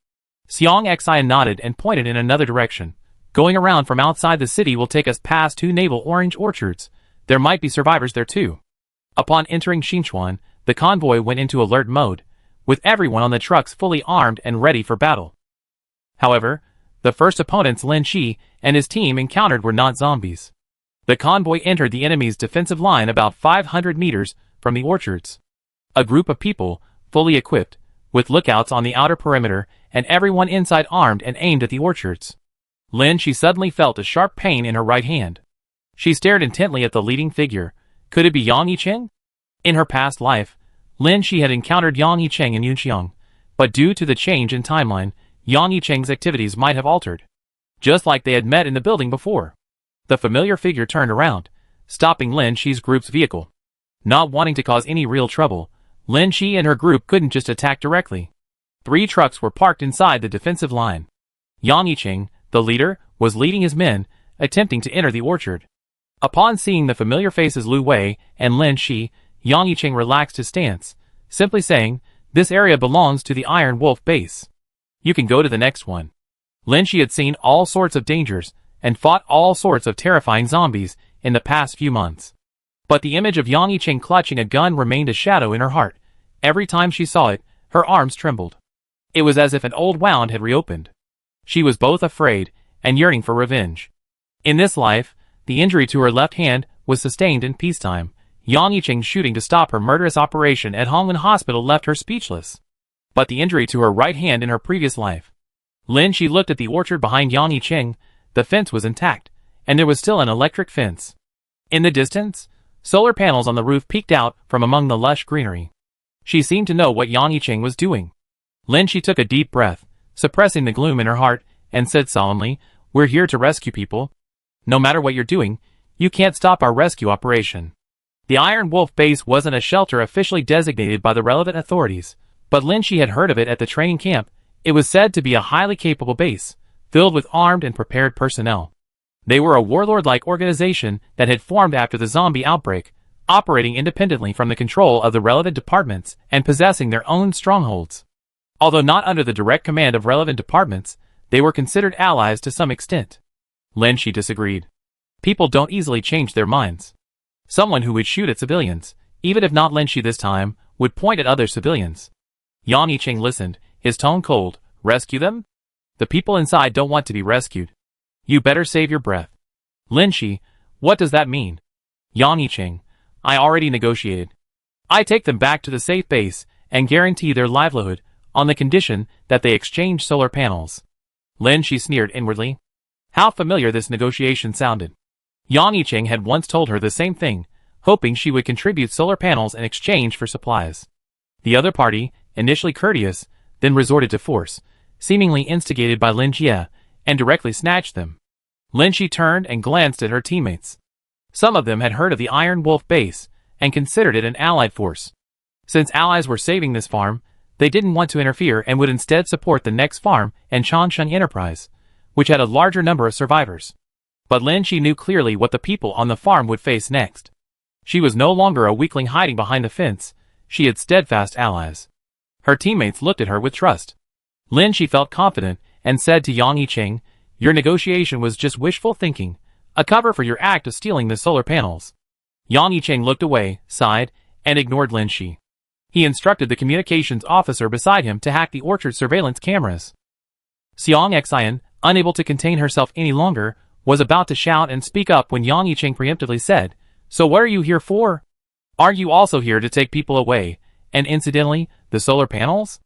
Xiang Xian nodded and pointed in another direction. Going around from outside the city will take us past 2 navel orange orchards. There might be survivors there too. Upon entering Xinchuan, the convoy went into alert mode, with everyone on the trucks fully armed and ready for battle. However, the first opponents Lin Shi and his team encountered were not zombies. The convoy entered the enemy's defensive line about 500 meters from the orchards. A group of people, fully equipped, with lookouts on the outer perimeter and everyone inside armed and aimed at the orchards. Lin Shi suddenly felt a sharp pain in her right hand. She stared intently at the leading figure. Could it be Yang Yicheng? In her past life, Lin Shi had encountered Yang Yicheng in Yunxiang, but due to the change in timeline, Yang Yicheng's activities might have altered. Just like they had met in the building before. The familiar figure turned around, stopping Lin Shi's group's vehicle. Not wanting to cause any real trouble, Lin Shi and her group couldn't just attack directly. 3 trucks were parked inside the defensive line. Yang Yicheng, the leader, was leading his men, attempting to enter the orchard. Upon seeing the familiar faces Lu Wei and Lin Shi, Yang Yicheng relaxed his stance, simply saying, "This area belongs to the Iron Wolf base. You can go to the next one." Lin Shi had seen all sorts of dangers, and fought all sorts of terrifying zombies in the past few months. But the image of Yang Yicheng clutching a gun remained a shadow in her heart. Every time she saw it, her arms trembled. It was as if an old wound had reopened. She was both afraid and yearning for revenge. In this life, the injury to her left hand was sustained in peacetime. Yang Yicheng's shooting to stop her murderous operation at Hongwen Hospital left her speechless. But the injury to her right hand in her previous life. Lin Shi looked at the orchard behind Yang Yicheng. The fence was intact, and there was still an electric fence. In the distance, solar panels on the roof peeked out from among the lush greenery. She seemed to know what Yang Yicheng was doing. Lin Shi took a deep breath, suppressing the gloom in her heart, and said solemnly, "We're here to rescue people. No matter what you're doing, you can't stop our rescue operation." The Iron Wolf base wasn't a shelter officially designated by the relevant authorities, but Lin Shi had heard of it at the training camp. It was said to be a highly capable base, filled with armed and prepared personnel. They were a warlord-like organization that had formed after the zombie outbreak, operating independently from the control of the relevant departments and possessing their own strongholds. Although not under the direct command of relevant departments, they were considered allies to some extent. Lin Shi disagreed. People don't easily change their minds. Someone who would shoot at civilians, even if not Lin Shi this time, would point at other civilians. Yang Yicheng listened, his tone cold. "Rescue them? The people inside don't want to be rescued. You better save your breath." Lin Shi, "What does that mean?" Yang Yicheng, "I already negotiated. I take them back to the safe base and guarantee their livelihood on the condition that they exchange solar panels." Lin Shi sneered inwardly. How familiar this negotiation sounded. Yang Yicheng had once told her the same thing, hoping she would contribute solar panels in exchange for supplies. The other party, initially courteous, then resorted to force, seemingly instigated by Lin Jie, and directly snatched them. Lin Shi turned and glanced at her teammates. Some of them had heard of the Iron Wolf base, and considered it an allied force. Since allies were saving this farm, they didn't want to interfere and would instead support the next farm and Changsheng Enterprise, which had a larger number of survivors. But Lin Shi knew clearly what the people on the farm would face next. She was no longer a weakling hiding behind the fence, she had steadfast allies. Her teammates looked at her with trust. Lin Shi felt confident, and said to Yang Yicheng, "Your negotiation was just wishful thinking, a cover for your act of stealing the solar panels." Yang Yicheng looked away, sighed, and ignored Lin Shi. He instructed the communications officer beside him to hack the orchard surveillance cameras. Xiang Xian, unable to contain herself any longer, was about to shout and speak up when Yang Yicheng preemptively said, "So what are you here for? Aren't you also here to take people away, and incidentally, the solar panels?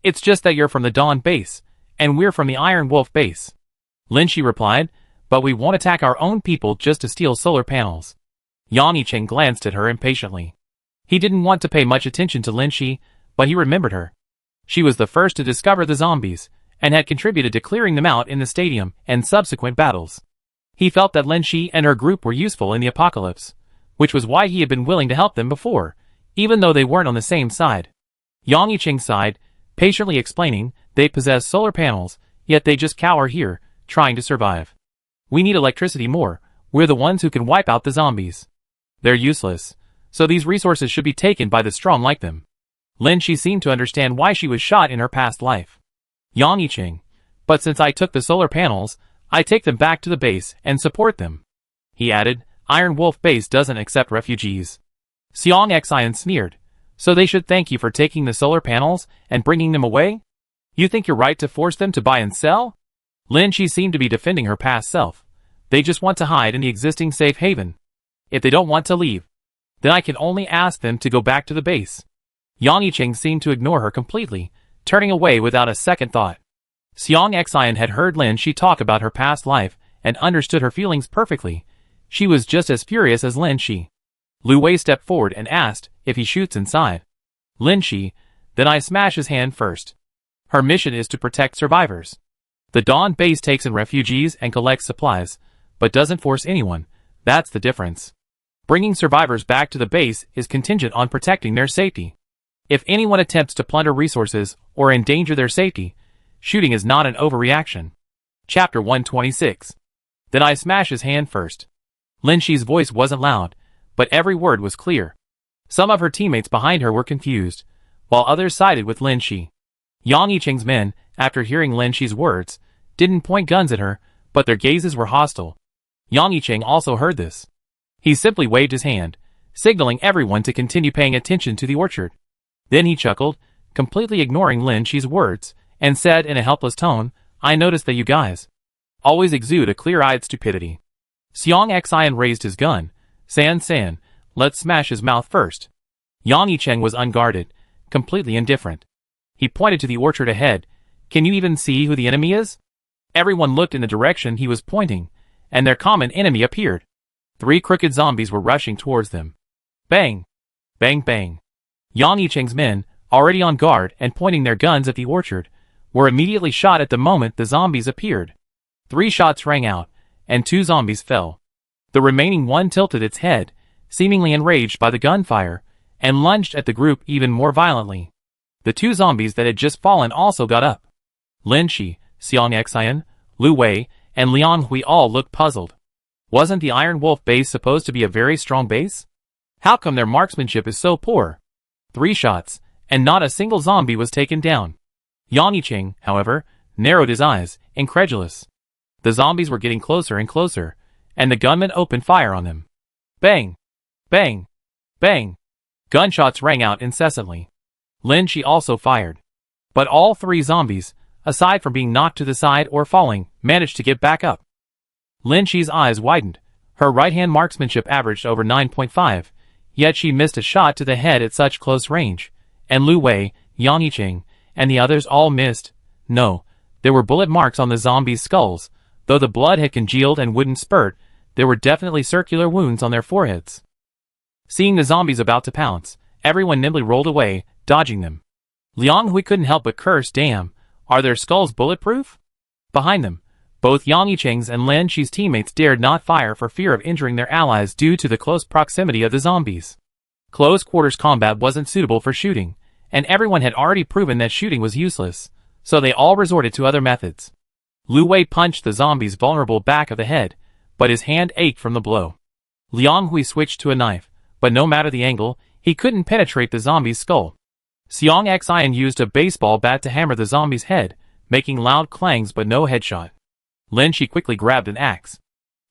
It's just that you're from the Dawn base, and we're from the Iron Wolf base." Lin Shi replied, "But we won't attack our own people just to steal solar panels." Yang Yicheng glanced at her impatiently. He didn't want to pay much attention to Lin Shi, but he remembered her. She was the first to discover the zombies, and had contributed to clearing them out in the stadium and subsequent battles. He felt that Lin Shi and her group were useful in the apocalypse, which was why he had been willing to help them before, even though they weren't on the same side. Yang Yicheng sighed, patiently explaining, "They possess solar panels, yet they just cower here, trying to survive. We need electricity more, we're the ones who can wipe out the zombies. They're useless, so these resources should be taken by the strong like them." Lin Shi seemed to understand why she was shot in her past life. Yang Yicheng, "But since I took the solar panels, I take them back to the base and support them." He added, "Iron Wolf base doesn't accept refugees." Xiang Xian sneered, "So they should thank you for taking the solar panels and bringing them away? You think you're right to force them to buy and sell?" Lin Shi seemed to be defending her past self. "They just want to hide in the existing safe haven. If they don't want to leave, then I can only ask them to go back to the base." Yang Yicheng seemed to ignore her completely, turning away without a second thought. Xiang Xian had heard Lin Shi talk about her past life and understood her feelings perfectly. She was just as furious as Lin Shi. Lu Wei stepped forward and asked if he shoots inside. Lin Shi, "Then I smash his hand first." Her mission is to protect survivors. The Dawn base takes in refugees and collects supplies, but doesn't force anyone. That's the difference. Bringing survivors back to the base is contingent on protecting their safety. If anyone attempts to plunder resources or endanger their safety, shooting is not an overreaction. Chapter 126. Did I smash his hand first? Lin Shi's voice wasn't loud, but every word was clear. Some of her teammates behind her were confused, while others sided with Lin Shi. Yang Yicheng's men, after hearing Lin Shi's words, didn't point guns at her, but their gazes were hostile. Yang Yicheng also heard this. He simply waved his hand, signaling everyone to continue paying attention to the orchard. Then he chuckled, completely ignoring Lin Shi's words, and said in a helpless tone, I noticed that you guys always exude a clear-eyed stupidity. Xiong Xian raised his gun. San, let's smash his mouth first. Yang Yicheng was unguarded, completely indifferent. He pointed to the orchard ahead. Can you even see who the enemy is? Everyone looked in the direction he was pointing, and their common enemy appeared. 3 crooked zombies were rushing towards them. Bang! Bang bang! Yang Yicheng's men, already on guard and pointing their guns at the orchard, were immediately shot at the moment the zombies appeared. 3 shots rang out, and 2 zombies fell. The remaining one tilted its head, seemingly enraged by the gunfire, and lunged at the group even more violently. The 2 zombies that had just fallen also got up. Lin Shi, Xiong Xian, Lu Wei, and Liang Hui all looked puzzled. Wasn't the Iron Wolf base supposed to be a very strong base? How come their marksmanship is so poor? 3 shots, and not a single zombie was taken down. Yang Yicheng, however, narrowed his eyes, incredulous. The zombies were getting closer and closer, and the gunmen opened fire on them. Bang! Bang! Bang! Gunshots rang out incessantly. Lin Shi also fired. But all 3 zombies, aside from being knocked to the side or falling, managed to get back up. Lin Shi's eyes widened. Her right-hand marksmanship averaged over 9.5, yet she missed a shot to the head at such close range. And Lu Wei, Yang Yicheng, and the others all missed. No, there were bullet marks on the zombies' skulls. Though the blood had congealed and wouldn't spurt, there were definitely circular wounds on their foreheads. Seeing the zombies about to pounce, everyone nimbly rolled away, dodging them. Liang Hui couldn't help but curse, damn, are their skulls bulletproof? Behind them, both Yang Yicheng's and Lin Shi's teammates dared not fire for fear of injuring their allies due to the close proximity of the zombies. Close quarters combat wasn't suitable for shooting, and everyone had already proven that shooting was useless, so they all resorted to other methods. Lu Wei punched the zombie's vulnerable back of the head, but his hand ached from the blow. Liang Hui switched to a knife, but no matter the angle, he couldn't penetrate the zombie's skull. Xiong Xian used a baseball bat to hammer the zombie's head, making loud clangs but no headshot. Lin Shi quickly grabbed an axe.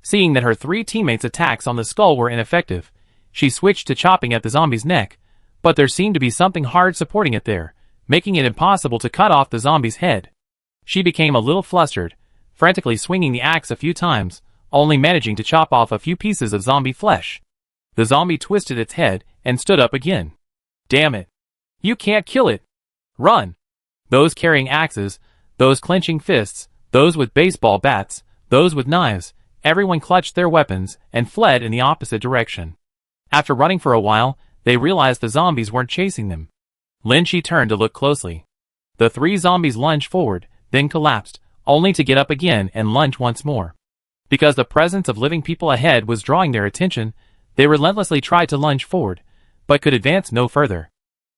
Seeing that her 3 teammates' attacks on the skull were ineffective, she switched to chopping at the zombie's neck, but there seemed to be something hard supporting it there, making it impossible to cut off the zombie's head. She became a little flustered, frantically swinging the axe a few times, only managing to chop off a few pieces of zombie flesh. The zombie twisted its head and stood up again. Damn it! You can't kill it! Run! Those carrying axes, those clenching fists, those with baseball bats, those with knives, everyone clutched their weapons and fled in the opposite direction. After running for a while, they realized the zombies weren't chasing them. Lin Shi turned to look closely. The 3 zombies lunged forward, then collapsed, only to get up again and lunge once more. Because the presence of living people ahead was drawing their attention, they relentlessly tried to lunge forward, but could advance no further.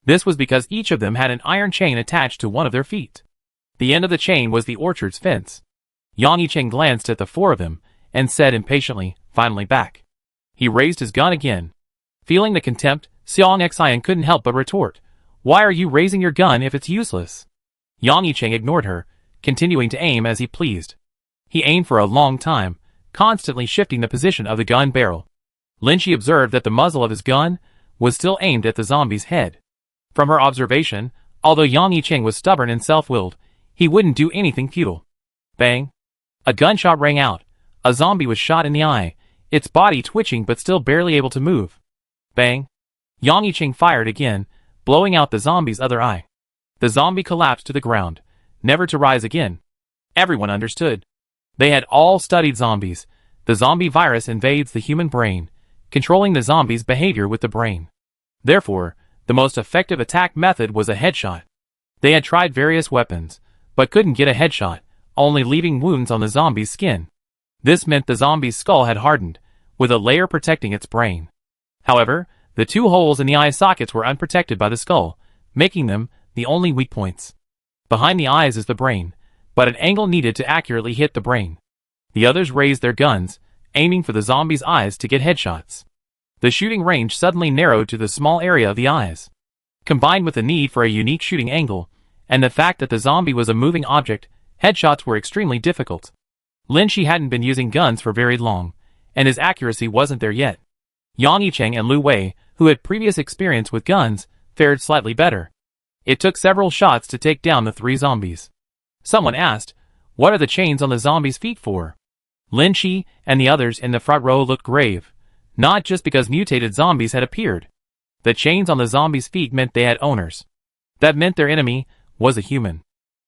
This was because each of them had an iron chain attached to one of their feet. The end of the chain was the orchard's fence. Yang Yicheng glanced at the 4 of them, and said impatiently, finally back. He raised his gun again. Feeling the contempt, Xiong Xian couldn't help but retort, why are you raising your gun if it's useless? Yang Yicheng ignored her, continuing to aim as he pleased. He aimed for a long time, constantly shifting the position of the gun barrel. Lin Shi observed that the muzzle of his gun was still aimed at the zombie's head. From her observation, although Yang Yicheng was stubborn and self-willed, he wouldn't do anything futile. Bang! A gunshot rang out. A zombie was shot in the eye, its body twitching but still barely able to move. Bang! Yang Yicheng fired again, blowing out the zombie's other eye. The zombie collapsed to the ground, never to rise again. Everyone understood. They had all studied zombies. The zombie virus invades the human brain, controlling the zombie's behavior with the brain. Therefore, the most effective attack method was a headshot. They had tried various weapons, but couldn't get a headshot, only leaving wounds on the zombie's skin. This meant the zombie's skull had hardened, with a layer protecting its brain. However, the two holes in the eye sockets were unprotected by the skull, making them the only weak points. Behind the eyes is the brain, but an angle needed to accurately hit the brain. The others raised their guns, aiming for the zombie's eyes to get headshots. The shooting range suddenly narrowed to the small area of the eyes. Combined with the need for a unique shooting angle, and the fact that the zombie was a moving object, headshots were extremely difficult. Lin Shi hadn't been using guns for very long, and his accuracy wasn't there yet. Yang Yicheng and Lu Wei, who had previous experience with guns, fared slightly better. It took several shots to take down the three zombies. Someone asked, "What are the chains on the zombies' feet for?" Lin Shi and the others in the front row looked grave, not just because mutated zombies had appeared. The chains on the zombies' feet meant they had owners. That meant their enemy was a human.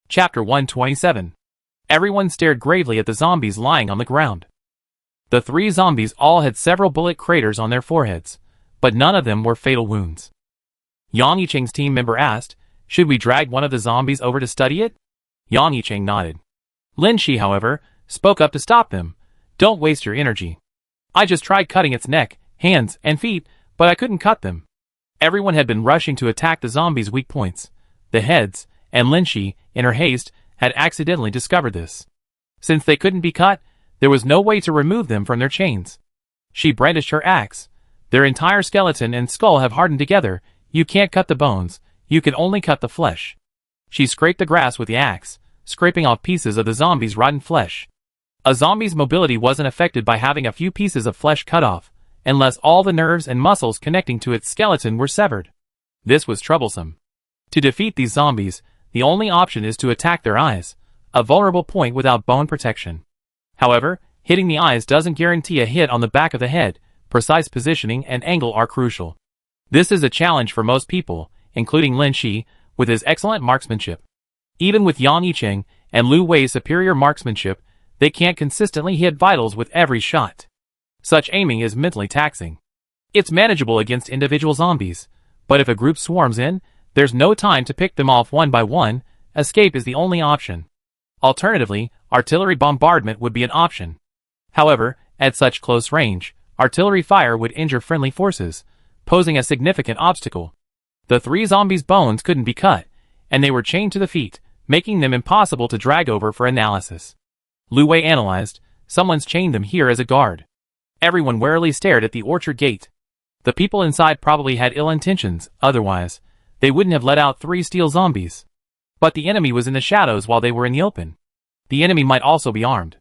Chapter 127. Everyone stared gravely at the zombies lying on the ground. The three zombies all had several bullet craters on their foreheads, but none of them were fatal wounds. Yang Yicheng's team member asked, "Should we drag one of the zombies over to study it?" Yang Yicheng nodded. Lin Shi, however, spoke up to stop them. "Don't waste your energy. I just tried cutting its neck, hands, and feet, but I couldn't cut them." Everyone had been rushing to attack the zombies' weak points, the heads, and Lin Shi, in her haste, had accidentally discovered this. Since they couldn't be cut, there was no way to remove them from their chains. She brandished her axe. "Their entire skeleton and skull have hardened together. You can't cut the bones, you can only cut the flesh." She scraped the grass with the axe, scraping off pieces of the zombie's rotten flesh. A zombie's mobility wasn't affected by having a few pieces of flesh cut off, unless all the nerves and muscles connecting to its skeleton were severed. This was troublesome. To defeat these zombies, the only option is to attack their eyes, a vulnerable point without bone protection. However, hitting the eyes doesn't guarantee a hit on the back of the head. Precise positioning and angle are crucial. This is a challenge for most people, including Lin Shi, with his excellent marksmanship. Even with Yang Yicheng and Lu Wei's superior marksmanship, they can't consistently hit vitals with every shot. Such aiming is mentally taxing. It's manageable against individual zombies, but if a group swarms in, there's no time to pick them off one by one. Escape is the only option. Alternatively, artillery bombardment would be an option. However, at such close range, artillery fire would injure friendly forces, posing a significant obstacle. The three zombies' bones couldn't be cut, and they were chained to the feet, making them impossible to drag over for analysis. Lu Wei analyzed, "Someone's chained them here as a guard." Everyone warily stared at the orchard gate. The people inside probably had ill intentions, otherwise, they wouldn't have let out three steel zombies. But the enemy was in the shadows while they were in the open. The enemy might also be armed.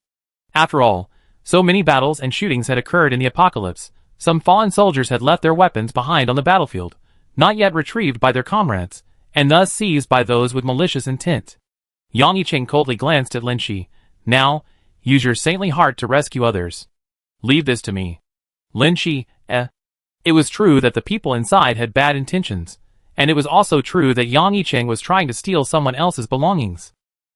After all, so many battles and shootings had occurred in the apocalypse, some fallen soldiers had left their weapons behind on the battlefield, not yet retrieved by their comrades, and thus seized by those with malicious intent. Yang Yicheng coldly glanced at Lin Shi. "Now, use your saintly heart to rescue others. Leave this to me." Lin Shi, It was true that the people inside had bad intentions, and it was also true that Yang Yicheng was trying to steal someone else's belongings.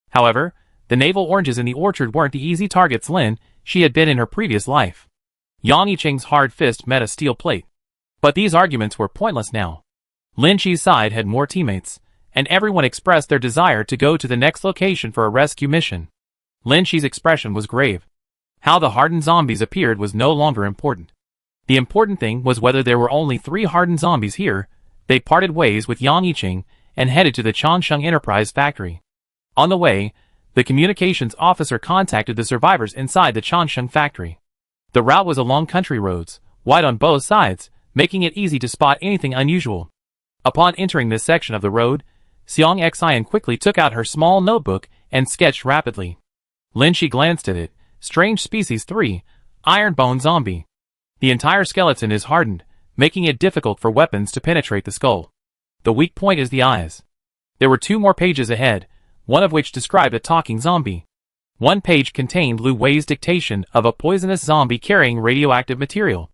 However, the navel oranges in the orchard weren't the easy targets Lin Shi had been in her previous life. Yang Yicheng's hard fist met a steel plate. But these arguments were pointless now. Lin Shi's side had more teammates, and everyone expressed their desire to go to the next location for a rescue mission. Lin Shi's expression was grave. How the hardened zombies appeared was no longer important. The important thing was whether there were only 3 hardened zombies here. They parted ways with Yang Yicheng and headed to the Changsheng Enterprise factory. On the way, the communications officer contacted the survivors inside the Changsheng factory. The route was along country roads, wide on both sides, making it easy to spot anything unusual. Upon entering this section of the road, Xiang Xian quickly took out her small notebook and sketched rapidly. Lin Shi glanced at it. Strange species 3, iron bone zombie. The entire skeleton is hardened, making it difficult for weapons to penetrate the skull. The weak point is the eyes. There were 2 more pages ahead, one of which described a talking zombie. One page contained Lu Wei's dictation of a poisonous zombie carrying radioactive material.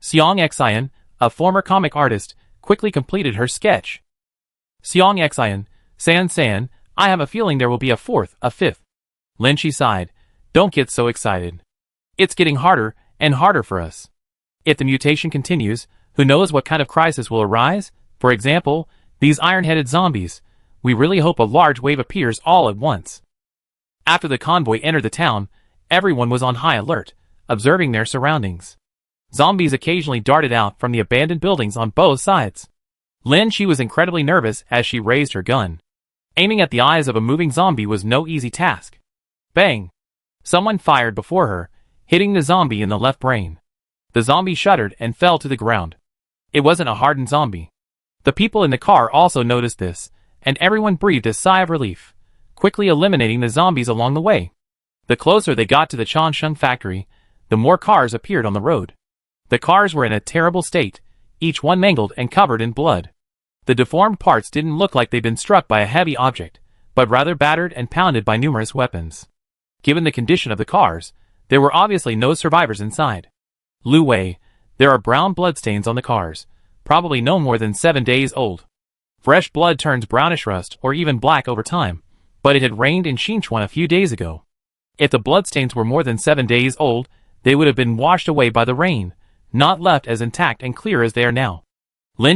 Xiang Xian, a former comic artist, quickly completed her sketch. Xiang Xian, San, I have a feeling there will be a 4th, a 5th. Lin Shi sighed. Don't get so excited. It's getting harder and harder for us. If the mutation continues, who knows what kind of crisis will arise? For example, these iron-headed zombies. We really hope a large wave appears all at once. After the convoy entered the town, everyone was on high alert, observing their surroundings. Zombies occasionally darted out from the abandoned buildings on both sides. She was incredibly nervous as she raised her gun. Aiming at the eyes of a moving zombie was no easy task. Bang! Someone fired before her, hitting the zombie in the left brain. The zombie shuddered and fell to the ground. It wasn't a hardened zombie. The people in the car also noticed this, and everyone breathed a sigh of relief, quickly eliminating the zombies along the way. The closer they got to the Changsheng factory, the more cars appeared on the road. The cars were in a terrible state, each one mangled and covered in blood. The deformed parts didn't look like they'd been struck by a heavy object, but rather battered and pounded by numerous weapons. Given the condition of the cars, there were obviously no survivors inside. Lu Wei, there are brown bloodstains on the cars, probably no more than 7 days old. Fresh blood turns brownish rust or even black over time, but it had rained in Xinchuan a few days ago. If the bloodstains were more than 7 days old, they would have been washed away by the rain, not left as intact and clear as they are now.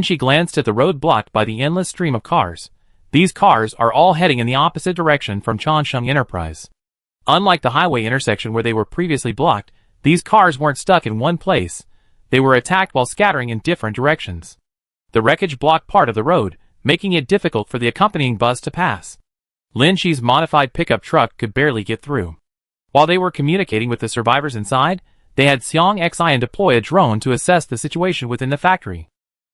She glanced at the road blocked by the endless stream of cars. These cars are all heading in the opposite direction from Changsheng Enterprise. Unlike the highway intersection where they were previously blocked, these cars weren't stuck in one place. They were attacked while scattering in different directions. The wreckage blocked part of the road, making it difficult for the accompanying bus to pass. Xi's modified pickup truck could barely get through. While they were communicating with the survivors inside, they had Xiang Xian deploy a drone to assess the situation within the factory.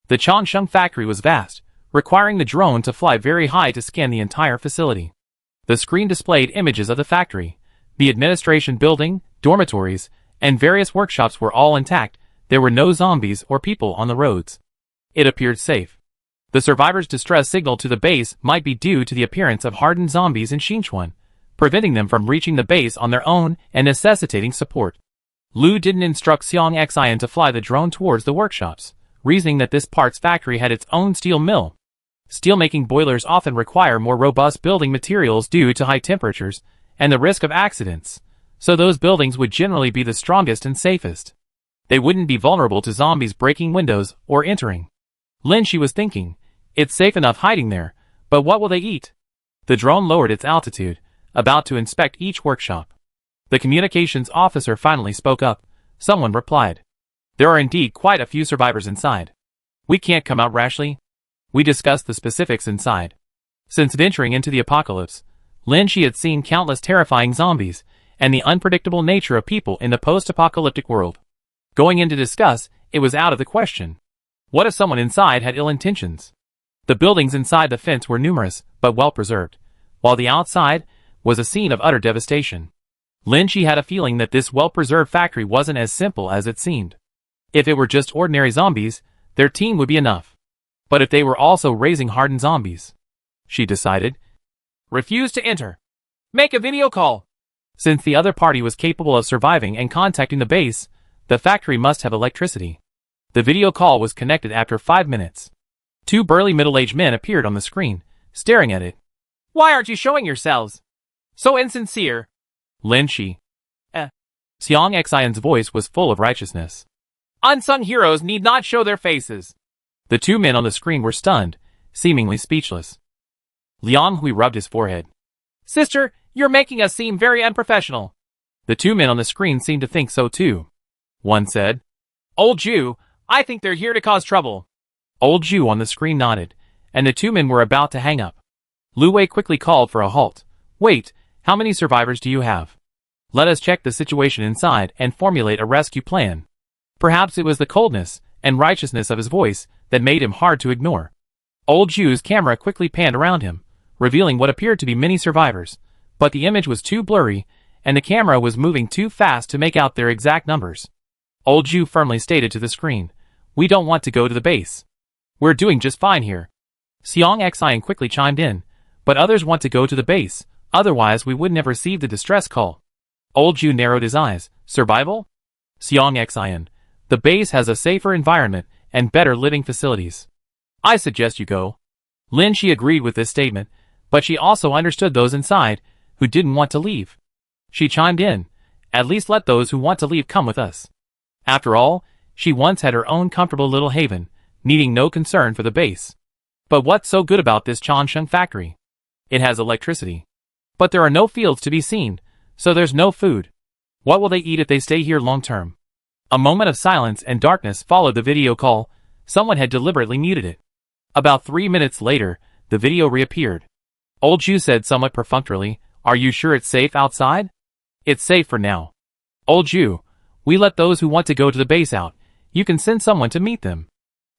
The Changsheng factory was vast, requiring the drone to fly very high to scan the entire facility. The screen displayed images of the factory. The administration building, dormitories, and various workshops were all intact. There were no zombies or people on the roads. It appeared safe. The survivors' distress signal to the base might be due to the appearance of hardened zombies in Xinchuan, preventing them from reaching the base on their own and necessitating support. Lu didn't instruct Xiang Xian to fly the drone towards the workshops, reasoning that this parts factory had its own steel mill. Steelmaking boilers often require more robust building materials due to high temperatures and the risk of accidents, so those buildings would generally be the strongest and safest. They wouldn't be vulnerable to zombies breaking windows or entering. She was thinking, it's safe enough hiding there, but what will they eat? The drone lowered its altitude, about to inspect each workshop. The communications officer finally spoke up. Someone replied. There are indeed quite a few survivors inside. We can't come out rashly. We discussed the specifics inside. Since venturing into the apocalypse, Shi had seen countless terrifying zombies, and the unpredictable nature of people in the post-apocalyptic world. Going in to discuss, it was out of the question. What if someone inside had ill intentions? The buildings inside the fence were numerous, but well preserved, while the outside was a scene of utter devastation. Shi had a feeling that this well-preserved factory wasn't as simple as it seemed. If it were just ordinary zombies, their team would be enough. But if they were also raising hardened zombies, she decided. Refuse to enter. Make a video call. Since the other party was capable of surviving and contacting the base, the factory must have electricity. The video call was connected after 5 minutes. 2 burly middle-aged men appeared on the screen, staring at it. Why aren't you showing yourselves? So insincere. Shi. Xiang Xian's voice was full of righteousness. Unsung heroes need not show their faces. The 2 men on the screen were stunned, seemingly speechless. Liang Hui rubbed his forehead. Sister, you're making us seem very unprofessional. The 2 men on the screen seemed to think so too. One said. Old Jew, I think they're here to cause trouble. Old Jew on the screen nodded, and the 2 men were about to hang up. Lu Wei quickly called for a halt. Wait, how many survivors do you have? Let us check the situation inside and formulate a rescue plan. Perhaps it was the coldness and righteousness of his voice that made him hard to ignore. Old Jew's camera quickly panned around him, revealing what appeared to be many survivors, but the image was too blurry, and the camera was moving too fast to make out their exact numbers. Old Jew firmly stated to the screen, We don't want to go to the base. We're doing just fine here. Xiang Xian quickly chimed in, but others want to go to the base, otherwise we wouldn't have received the distress call. Old Jew narrowed his eyes. Survival? Xiang Xian, the base has a safer environment and better living facilities. I suggest you go. Shi agreed with this statement, but she also understood those inside who didn't want to leave. She chimed in, At least let those who want to leave come with us. After all, she once had her own comfortable little haven, needing no concern for the base. But what's so good about this Changsheng factory? It has electricity. But there are no fields to be seen, so there's no food. What will they eat if they stay here long term? A moment of silence and darkness followed the video call. Someone had deliberately muted it. About 3 minutes later, the video reappeared. Old Jew said somewhat perfunctorily, "Are you sure it's safe outside?" "It's safe for now. Old Jew, we let those who want to go to the base out. You can send someone to meet them."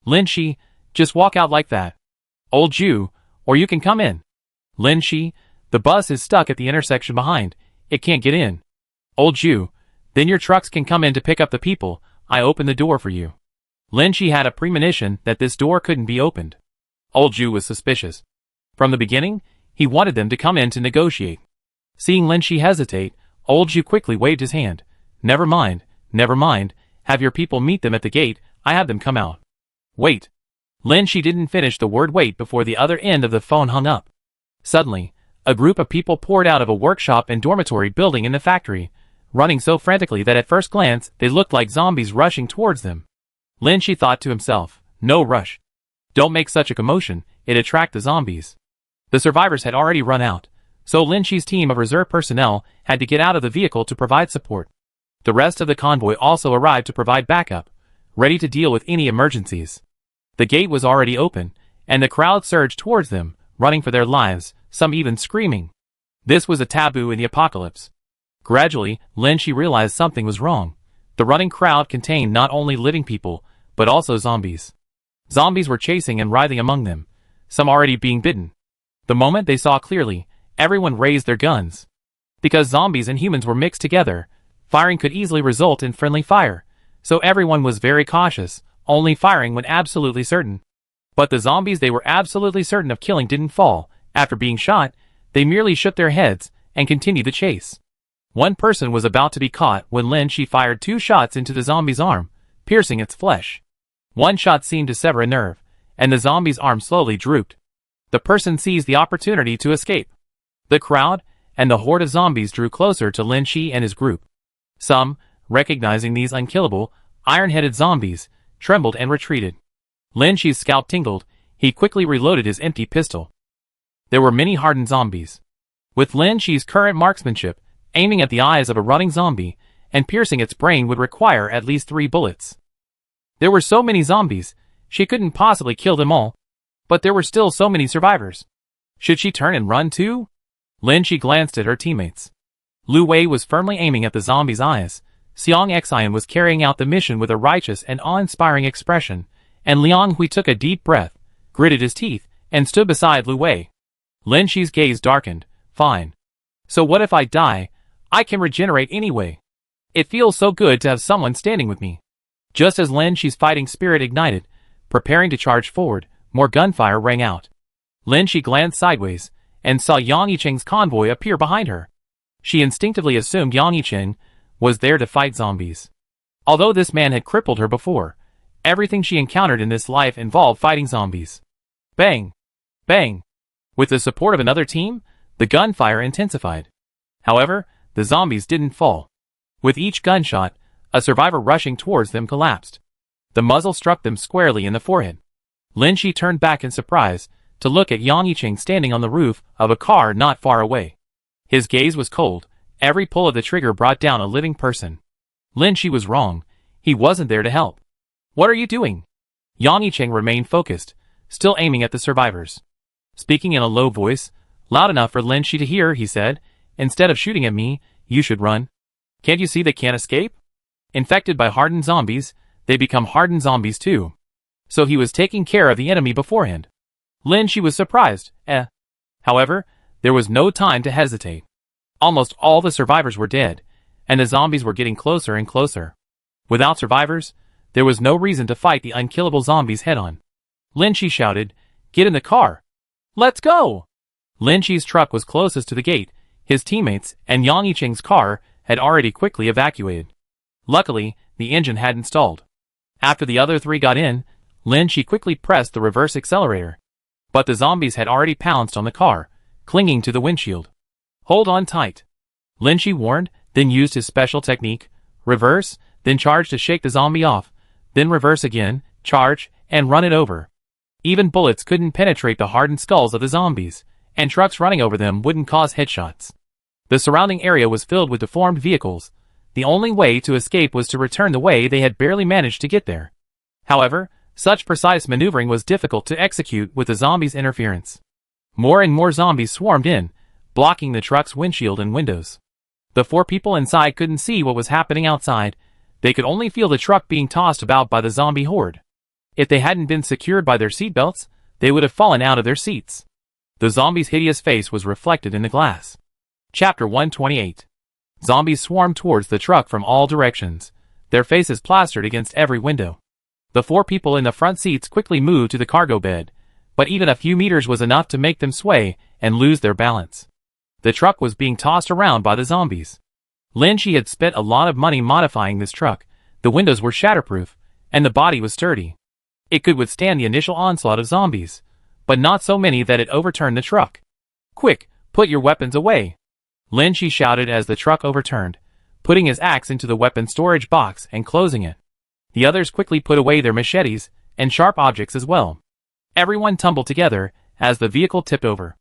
"Lin Shi, just walk out like that." "Old Jew, or you can come in." "Lin Shi, the bus is stuck at the intersection behind. It can't get in." "Old Jew, then your trucks can come in to pick up the people. I open the door for you." Lin Shi had a premonition that this door couldn't be opened. Old Jew was suspicious. From the beginning, he wanted them to come in to negotiate. Seeing Lin Shi hesitate, Old Jew quickly waved his hand. Never mind. Have your people meet them at the gate. I have them come out." "Wait." Lin Shi didn't finish the word wait before the other end of the phone hung up. Suddenly, a group of people poured out of a workshop and dormitory building in the factory, running so frantically that at first glance they looked like zombies rushing towards them. Lin Shi thought to himself, "No rush. Don't make such a commotion, it attract the zombies." The survivors had already run out, so Lin Shi's team of reserve personnel had to get out of the vehicle to provide support. The rest of the convoy also arrived to provide backup, ready to deal with any emergencies. The gate was already open, and the crowd surged towards them, running for their lives, some even screaming. This was a taboo in the apocalypse. Gradually, Lin Shi realized something was wrong. The running crowd contained not only living people, but also zombies. Zombies were chasing and writhing among them, some already being bitten. The moment they saw clearly, everyone raised their guns. Because zombies and humans were mixed together, firing could easily result in friendly fire, so everyone was very cautious, only firing when absolutely certain. But the zombies they were absolutely certain of killing didn't fall. After being shot, they merely shook their heads and continued the chase. One person was about to be caught when Lin Shi fired 2 shots into the zombie's arm, piercing its flesh. One shot seemed to sever a nerve, and the zombie's arm slowly drooped. The person seized the opportunity to escape. The crowd and the horde of zombies drew closer to Lin Shi and his group. Some, recognizing these unkillable, iron-headed zombies, trembled and retreated. Lin Shi's scalp tingled. He quickly reloaded his empty pistol. There were many hardened zombies. With Lin Shi's current marksmanship, aiming at the eyes of a running zombie and piercing its brain would require at least 3 bullets. There were so many zombies, she couldn't possibly kill them all. But there were still so many survivors. Should she turn and run too? Lin Shi glanced at her teammates. Lu Wei was firmly aiming at the zombie's eyes. Xiang Xian was carrying out the mission with a righteous and awe-inspiring expression, and Liang Hui took a deep breath, gritted his teeth, and stood beside Lu Wei. Lin Shi's gaze darkened. Fine. So what if I die? I can regenerate anyway. It feels so good to have someone standing with me. Just as Lin Shi's fighting spirit ignited, preparing to charge forward, more gunfire rang out. Lin Shi glanced sideways, and saw Yang Yicheng's convoy appear behind her. She instinctively assumed Yang Yicheng was there to fight zombies. Although this man had crippled her before, everything she encountered in this life involved fighting zombies. Bang! Bang! With the support of another team, the gunfire intensified. However, the zombies didn't fall. With each gunshot, a survivor rushing towards them collapsed. The muzzle struck them squarely in the forehead. Lin Shi turned back in surprise to look at Yang Yicheng standing on the roof of a car not far away. His gaze was cold. Every pull of the trigger brought down a living person. Lin Shi was wrong. He wasn't there to help. What are you doing? Yang Yicheng remained focused, still aiming at the survivors. Speaking in a low voice, loud enough for Lin Shi to hear, he said, "Instead of shooting at me, you should run. Can't you see they can't escape? Infected by hardened zombies, they become hardened zombies too." So he was taking care of the enemy beforehand. Lin Shi was surprised. However, there was no time to hesitate. Almost all the survivors were dead, and the zombies were getting closer and closer. Without survivors, there was no reason to fight the unkillable zombies head-on. Lin Shi shouted, "Get in the car! Let's go!" Lin Shi's truck was closest to the gate. His teammates and Yang Yicheng's car had already quickly evacuated. Luckily, the engine hadn't stalled. After the other 3 got in, Lin Shi quickly pressed the reverse accelerator. But the zombies had already pounced on the car, clinging to the windshield. "Hold on tight," Lin Shi warned, then used his special technique, reverse, then charge to shake the zombie off, then reverse again, charge, and run it over. Even bullets couldn't penetrate the hardened skulls of the zombies, and trucks running over them wouldn't cause headshots. The surrounding area was filled with deformed vehicles. The only way to escape was to return the way they had barely managed to get there. However, such precise maneuvering was difficult to execute with the zombies' interference. More and more zombies swarmed in, blocking the truck's windshield and windows. The 4 people inside couldn't see what was happening outside. They could only feel the truck being tossed about by the zombie horde. If they hadn't been secured by their seatbelts, they would have fallen out of their seats. The zombie's hideous face was reflected in the glass. Chapter 128. Zombies swarmed towards the truck from all directions, their faces plastered against every window. The 4 people in the front seats quickly moved to the cargo bed, but even a few meters was enough to make them sway and lose their balance. The truck was being tossed around by the zombies. Lin Shi had spent a lot of money modifying this truck. The windows were shatterproof, and the body was sturdy. It could withstand the initial onslaught of zombies, but not so many that it overturned the truck. "Quick, put your weapons away!" Lin Shi shouted as the truck overturned, putting his axe into the weapon storage box and closing it. The others quickly put away their machetes and sharp objects as well. Everyone tumbled together as the vehicle tipped over.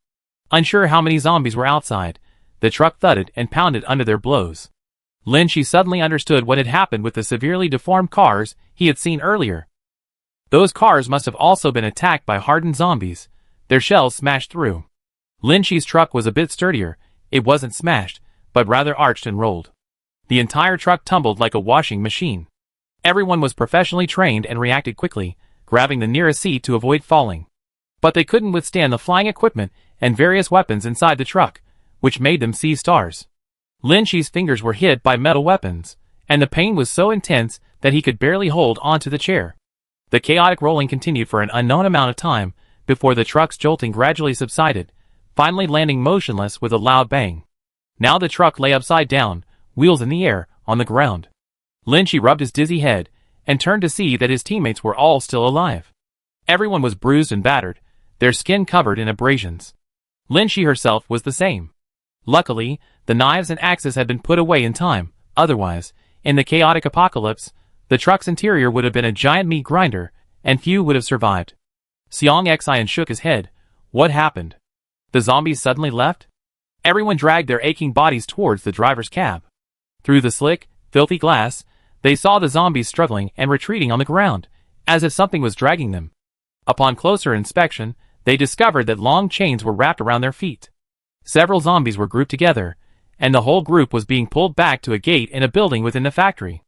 Unsure how many zombies were outside, the truck thudded and pounded under their blows. Lin Shi suddenly understood what had happened with the severely deformed cars he had seen earlier. Those cars must have also been attacked by hardened zombies. Their shells smashed through. Lin Shi's truck was a bit sturdier. It wasn't smashed, but rather arched and rolled. The entire truck tumbled like a washing machine. Everyone was professionally trained and reacted quickly, grabbing the nearest seat to avoid falling. But they couldn't withstand the flying equipment and various weapons inside the truck, which made them see stars. Lin Shi's fingers were hit by metal weapons, and the pain was so intense that he could barely hold onto the chair. The chaotic rolling continued for an unknown amount of time before the truck's jolting gradually subsided, finally landing motionless with a loud bang. Now the truck lay upside down, wheels in the air, on the ground. Lin Shi rubbed his dizzy head and turned to see that his teammates were all still alive. Everyone was bruised and battered, their skin covered in abrasions. Lin Shi herself was the same. Luckily, the knives and axes had been put away in time. Otherwise, in the chaotic apocalypse, the truck's interior would have been a giant meat grinder, and few would have survived. Xiang Xian shook his head. What happened? The zombies suddenly left? Everyone dragged their aching bodies towards the driver's cab. Through the slick, filthy glass, they saw the zombies struggling and retreating on the ground, as if something was dragging them. Upon closer inspection, they discovered that long chains were wrapped around their feet. Several zombies were grouped together, and the whole group was being pulled back to a gate in a building within the factory.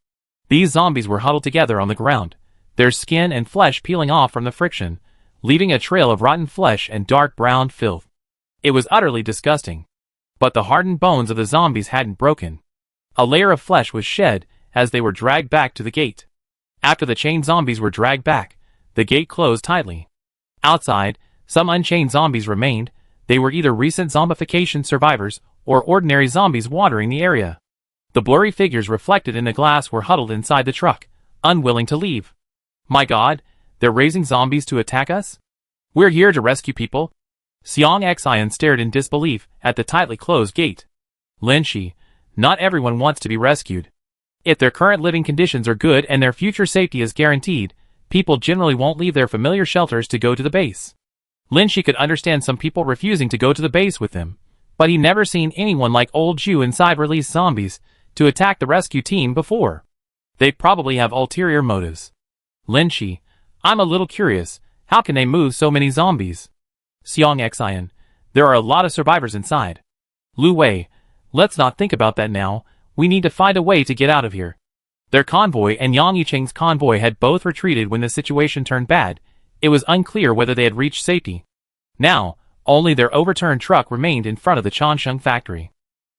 These zombies were huddled together on the ground, their skin and flesh peeling off from the friction, leaving a trail of rotten flesh and dark brown filth. It was utterly disgusting. But the hardened bones of the zombies hadn't broken. A layer of flesh was shed as they were dragged back to the gate. After the chained zombies were dragged back, the gate closed tightly. Outside, some unchained zombies remained. They were either recent zombification survivors or ordinary zombies wandering the area. The blurry figures reflected in the glass were huddled inside the truck, unwilling to leave. My God, they're raising zombies to attack us? We're here to rescue people. Xiang Xian stared in disbelief at the tightly closed gate. Lin Shi, not everyone wants to be rescued. If their current living conditions are good and their future safety is guaranteed, people generally won't leave their familiar shelters to go to the base. Lin Shi could understand some people refusing to go to the base with them, but he never seen anyone like old Zhu inside released zombies to attack the rescue team before. They probably have ulterior motives. Lin Shi, I'm a little curious, how can they move so many zombies? Xiang Xian, there are a lot of survivors inside. Lu Wei, let's not think about that now, we need to find a way to get out of here. Their convoy and Yang Yicheng's convoy had both retreated when the situation turned bad. It was unclear whether they had reached safety. Now, only their overturned truck remained in front of the Changsheng factory.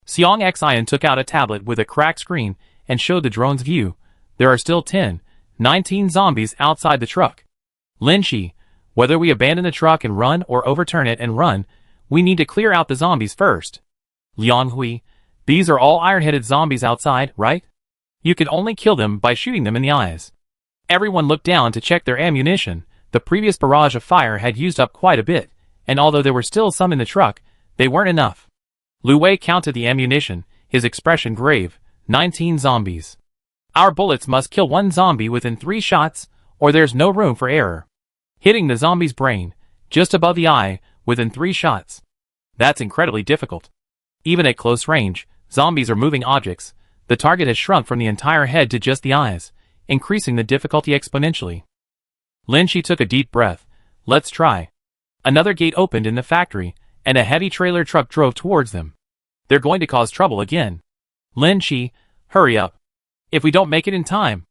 Xiang Xian took out a tablet with a cracked screen and showed the drone's view. There are still 19 zombies outside the truck. Lin Shi, whether we abandon the truck and run or overturn it and run, we need to clear out the zombies first. Liang Hui, these are all iron-headed zombies outside, right? You can only kill them by shooting them in the eyes. Everyone looked down to check their ammunition. The previous barrage of fire had used up quite a bit, and although there were still some in the truck, they weren't enough. Lu Wei counted the ammunition, his expression grave. 19 zombies. Our bullets must kill one zombie within 3 shots, or there's no room for error. Hitting the zombie's brain, just above the eye, within 3 shots. That's incredibly difficult. Even at close range, zombies are moving objects. The target has shrunk from the entire head to just the eyes, increasing the difficulty exponentially. Lin Shi took a deep breath. Let's try. Another gate opened in the factory, and a heavy trailer truck drove towards them. They're going to cause trouble again. Lin Shi, hurry up. If we don't make it in time.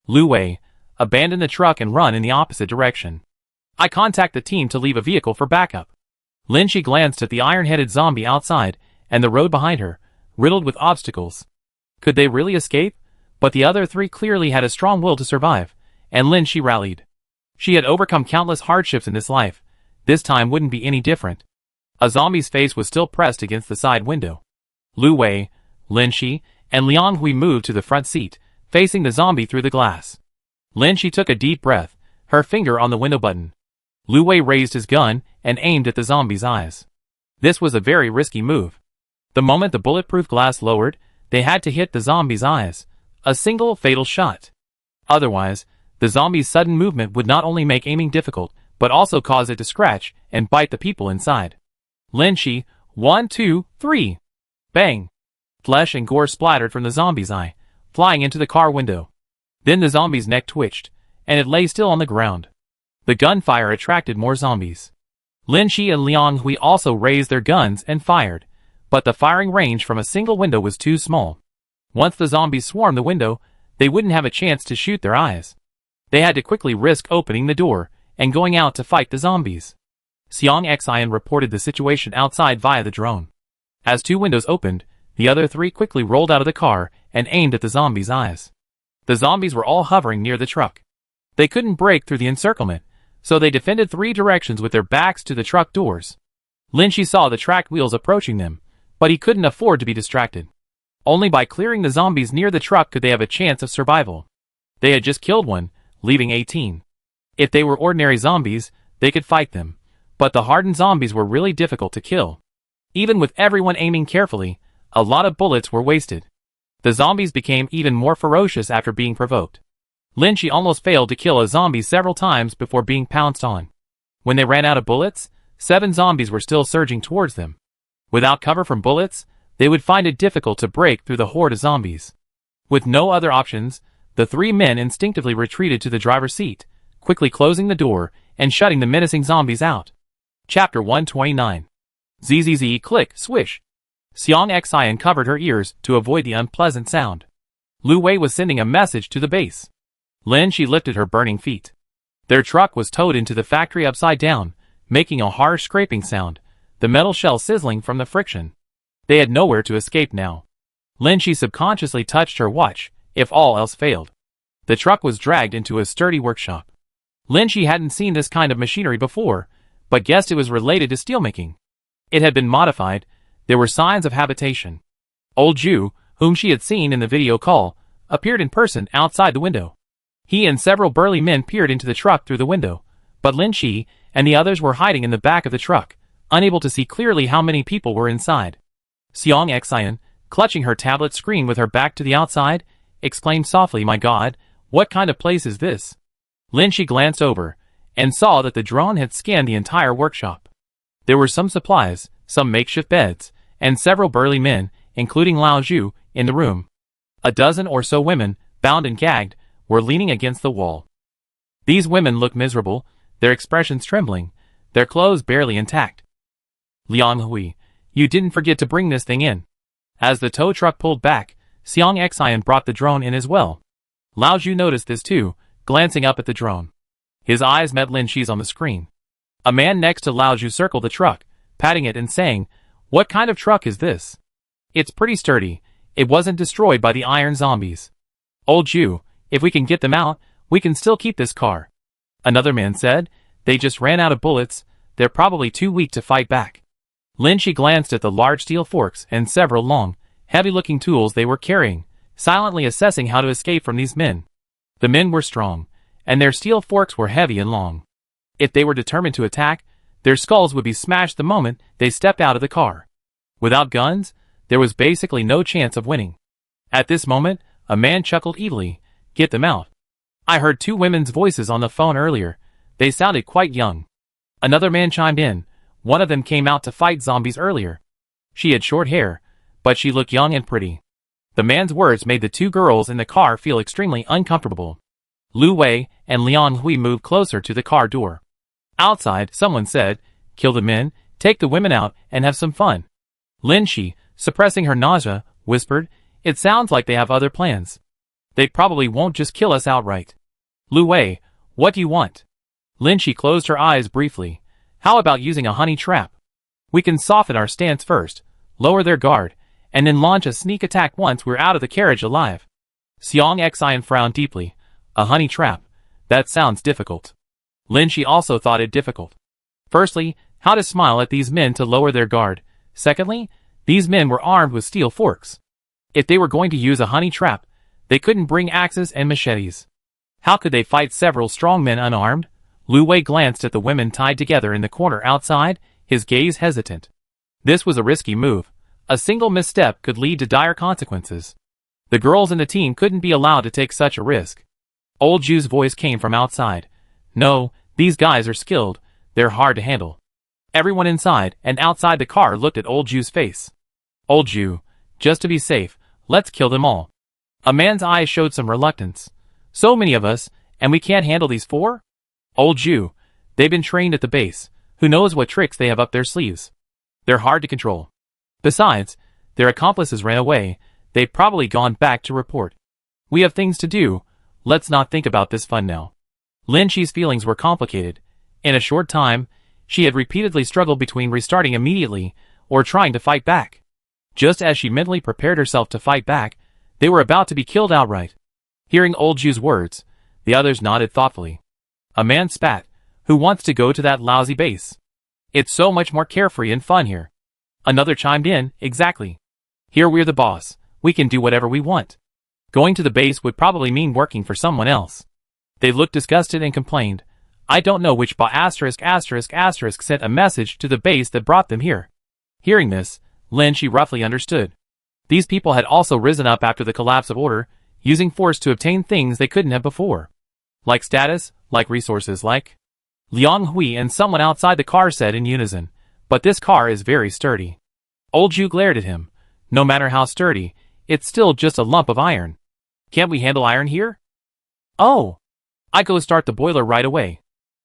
Lu Wei, abandon the truck and run in the opposite direction. I contact the team to leave a vehicle for backup. Lin Shi glanced at the iron-headed zombie outside, and the road behind her, riddled with obstacles. Could they really escape? But the other three clearly had a strong will to survive, and Lin Shi rallied. She had overcome countless hardships in this life. This time wouldn't be any different. A zombie's face was still pressed against the side window. Lu Wei, Lin Shi, and Liang Hui moved to the front seat, facing the zombie through the glass. Lin Shi took a deep breath, her finger on the window button. Lu Wei raised his gun and aimed at the zombie's eyes. This was a very risky move. The moment the bulletproof glass lowered, they had to hit the zombie's eyes. A single fatal shot. Otherwise, the zombie's sudden movement would not only make aiming difficult, but also cause it to scratch and bite the people inside. Lin Shi, 1, 2, 3. Bang! Flesh and gore splattered from the zombie's eye, flying into the car window. Then the zombie's neck twitched, and it lay still on the ground. The gunfire attracted more zombies. Lin Shi and Liang Hui also raised their guns and fired, but the firing range from a single window was too small. Once the zombies swarmed the window, they wouldn't have a chance to shoot their eyes. They had to quickly risk opening the door and going out to fight the zombies. Xiang Xian reported the situation outside via the drone. As two windows opened, the other three quickly rolled out of the car and aimed at the zombies' eyes. The zombies were all hovering near the truck. They couldn't break through the encirclement, so they defended three directions with their backs to the truck doors. Lin Shi saw the tracked wheels approaching them, but he couldn't afford to be distracted. Only by clearing the zombies near the truck could they have a chance of survival. They had just killed one, leaving 18. If they were ordinary zombies, they could fight them, but the hardened zombies were really difficult to kill. Even with everyone aiming carefully, a lot of bullets were wasted. The zombies became even more ferocious after being provoked. Lin Shi almost failed to kill a zombie several times before being pounced on. When they ran out of bullets, 7 zombies were still surging towards them. Without cover from bullets, they would find it difficult to break through the horde of zombies. With no other options, the 3 men instinctively retreated to the driver's seat, quickly closing the door and shutting the menacing zombies out. Chapter 129. ZZZ click swish. Xiang Xian covered her ears to avoid the unpleasant sound. Lu Wei was sending a message to the base. Lin Shi lifted her burning feet. Their truck was towed into the factory upside down, making a harsh scraping sound, the metal shell sizzling from the friction. They had nowhere to escape now. Lin Shi subconsciously touched her watch, if all else failed. The truck was dragged into a sturdy workshop. Lin Shi hadn't seen this kind of machinery before, but guessed it was related to steelmaking. It had been modified. There were signs of habitation. Old Ju, whom she had seen in the video call, appeared in person outside the window. He and several burly men peered into the truck through the window, but Lin Shi and the others were hiding in the back of the truck, unable to see clearly how many people were inside. Xiang Xian, clutching her tablet screen with her back to the outside, exclaimed softly, "My God, what kind of place is this?" Lin Shi glanced over, and saw that the drone had scanned the entire workshop. There were some supplies, some makeshift beds, and several burly men, including Lao Zhu, in the room. A dozen or so women, bound and gagged, were leaning against the wall. These women looked miserable, their expressions trembling, their clothes barely intact. "Liang Hui, you didn't forget to bring this thing in." As the tow truck pulled back, Xiang Xian brought the drone in as well. Lao Zhu noticed this too, glancing up at the drone. His eyes met Lin Shi's on the screen. A man next to Lao Zhu circled the truck, patting it and saying, "What kind of truck is this? It's pretty sturdy. It wasn't destroyed by the iron zombies. Old Zhu, if we can get them out, we can still keep this car." Another man said, "They just ran out of bullets. They're probably too weak to fight back." Lin Shi glanced at the large steel forks and several long, heavy-looking tools they were carrying, silently assessing how to escape from these men. The men were strong, and their steel forks were heavy and long. If they were determined to attack, their skulls would be smashed the moment they stepped out of the car. Without guns, there was basically no chance of winning. At this moment, a man chuckled evilly, "Get them out. I heard 2 women's voices on the phone earlier. They sounded quite young." Another man chimed in, One of them came out to fight zombies earlier. She had short hair, but she looked young and pretty. The man's words made the two girls in the car feel extremely uncomfortable. Lu Wei and Liang Hui moved closer to the car door. Outside, someone said, "Kill the men, take the women out, and have some fun." Lin Shi, suppressing her nausea, whispered, "It sounds like they have other plans. They probably won't just kill us outright." Lu Wei, "What do you want?" Lin Shi closed her eyes briefly. "How about using a honey trap? We can soften our stance first, lower their guard, and then launch a sneak attack once we're out of the carriage alive." Xiang Xian frowned deeply. A honey trap? That sounds difficult. Lin Shi also thought it difficult. Firstly, how to smile at these men to lower their guard. Secondly, these men were armed with steel forks. If they were going to use a honey trap, they couldn't bring axes and machetes. How could they fight several strong men unarmed? Lu Wei glanced at the women tied together in the corner outside, his gaze hesitant. This was a risky move. A single misstep could lead to dire consequences. The girls in the team couldn't be allowed to take such a risk. Old Ju's voice came from outside. "No, these guys are skilled. They're hard to handle." Everyone inside and outside the car looked at Old Ju's face. "Old Ju, just to be safe, let's kill them all." A man's eyes showed some reluctance. "So many of us, and we can't handle these four?" "Old Ju, they've been trained at the base. Who knows what tricks they have up their sleeves? They're hard to control. Besides, their accomplices ran away. They've probably gone back to report. We have things to do. Let's not think about this fun now." Lin Shi's feelings were complicated. In a short time, she had repeatedly struggled between restarting immediately or trying to fight back. Just as she mentally prepared herself to fight back, they were about to be killed outright. Hearing Old Ju's words, the others nodded thoughtfully. A man spat. "Who wants to go to that lousy base? It's so much more carefree and fun here." Another chimed in, "Exactly. Here we're the boss. We can do whatever we want. Going to the base would probably mean working for someone else." They looked disgusted and complained. "I don't know which **** sent a message to the base that brought them here." Hearing this, Lin Shi roughly understood. These people had also risen up after the collapse of order, using force to obtain things they couldn't have before. Like status, like resources, like... Liang Hui and someone outside the car said in unison, "But this car is very sturdy." Old Ju glared at him. "No matter how sturdy, it's still just a lump of iron. Can't we handle iron here?" "Oh, I go start the boiler right away."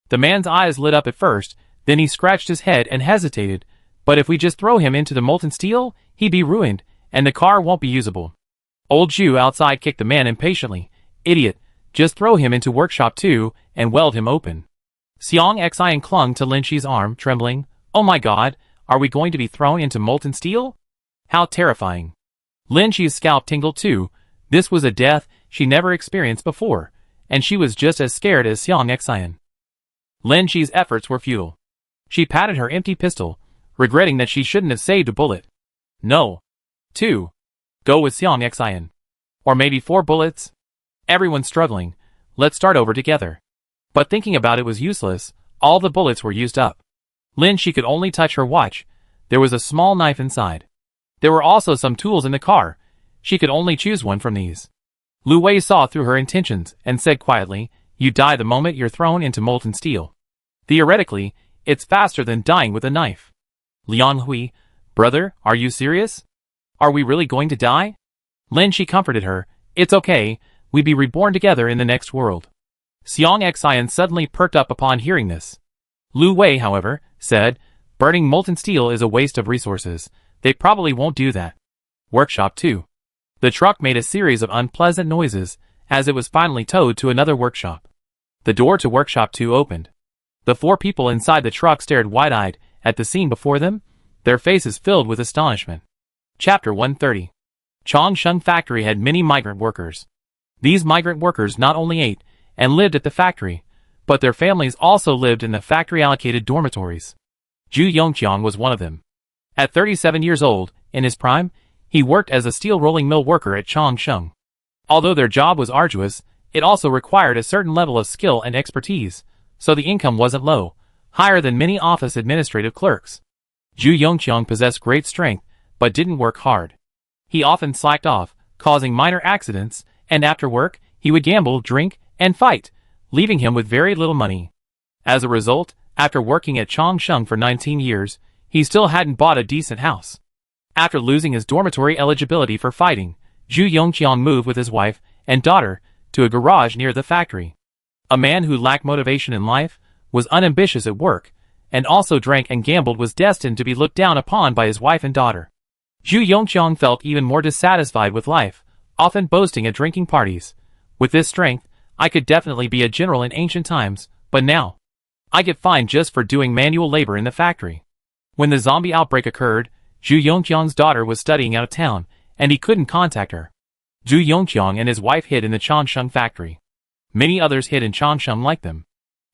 The man's eyes lit up at first, then he scratched his head and hesitated. "But if we just throw him into the molten steel, he'd be ruined, and the car won't be usable." Old Ju outside kicked the man impatiently. "Idiot, just throw him into workshop 2 and weld him open." Xiang Xian clung to Lin Shi's arm, trembling. "Oh my god, are we going to be thrown into molten steel? How terrifying." Lin Shi's scalp tingled too. This was a death she never experienced before, and she was just as scared as Xiang Xian. Lin Shi's efforts were futile. She patted her empty pistol, regretting that she shouldn't have saved a bullet. "No. 2. Go with Xiang Xian. Or maybe 4 bullets? Everyone's struggling. Let's start over together." But thinking about it was useless. All the bullets were used up. Lin Shi could only touch her watch. There was a small knife inside. There were also some tools in the car. She could only choose one from these. Lu Wei saw through her intentions and said quietly, "You die the moment you're thrown into molten steel. Theoretically, it's faster than dying with a knife." Liang Hui, "Brother, are you serious? Are we really going to die?" Lin Shi comforted her. "It's okay, we'd be reborn together in the next world." Xiang Xian suddenly perked up upon hearing this. Lu Wei, however, said, "Burning molten steel is a waste of resources. They probably won't do that." Workshop 2. The truck made a series of unpleasant noises as it was finally towed to another workshop. The door to Workshop 2 opened. The 4 people inside the truck stared wide-eyed at the scene before them, their faces filled with astonishment. Chapter 130. Chongsheng Factory had many migrant workers. These migrant workers not only ate and lived at the factory, but their families also lived in the factory-allocated dormitories. Zhu Yongqiang was one of them. At 37 years old, in his prime, he worked as a steel rolling mill worker at Chongsheng. Although their job was arduous, it also required a certain level of skill and expertise, so the income wasn't low, higher than many office administrative clerks. Zhu Yongqiang possessed great strength, but didn't work hard. He often slacked off, causing minor accidents, and after work, he would gamble, drink, and fight, leaving him with very little money. As a result, After working at Changsheng for 19 years, he still hadn't bought a decent house. After losing his dormitory eligibility for fighting, Zhu Yongqiang moved with his wife and daughter to a garage near the factory. A man who lacked motivation in life, was unambitious at work, and also drank and gambled was destined to be looked down upon by his wife and daughter. Zhu Yongqiang felt even more dissatisfied with life, often boasting at drinking parties. With this strength, I could definitely be a general in ancient times, but now, I get fined just for doing manual labor in the factory. When the zombie outbreak occurred, Zhu Yongqiang's daughter was studying out of town, and he couldn't contact her. Zhu Yongqiang and his wife hid in the Changsheng factory. Many others hid in Changsheng like them.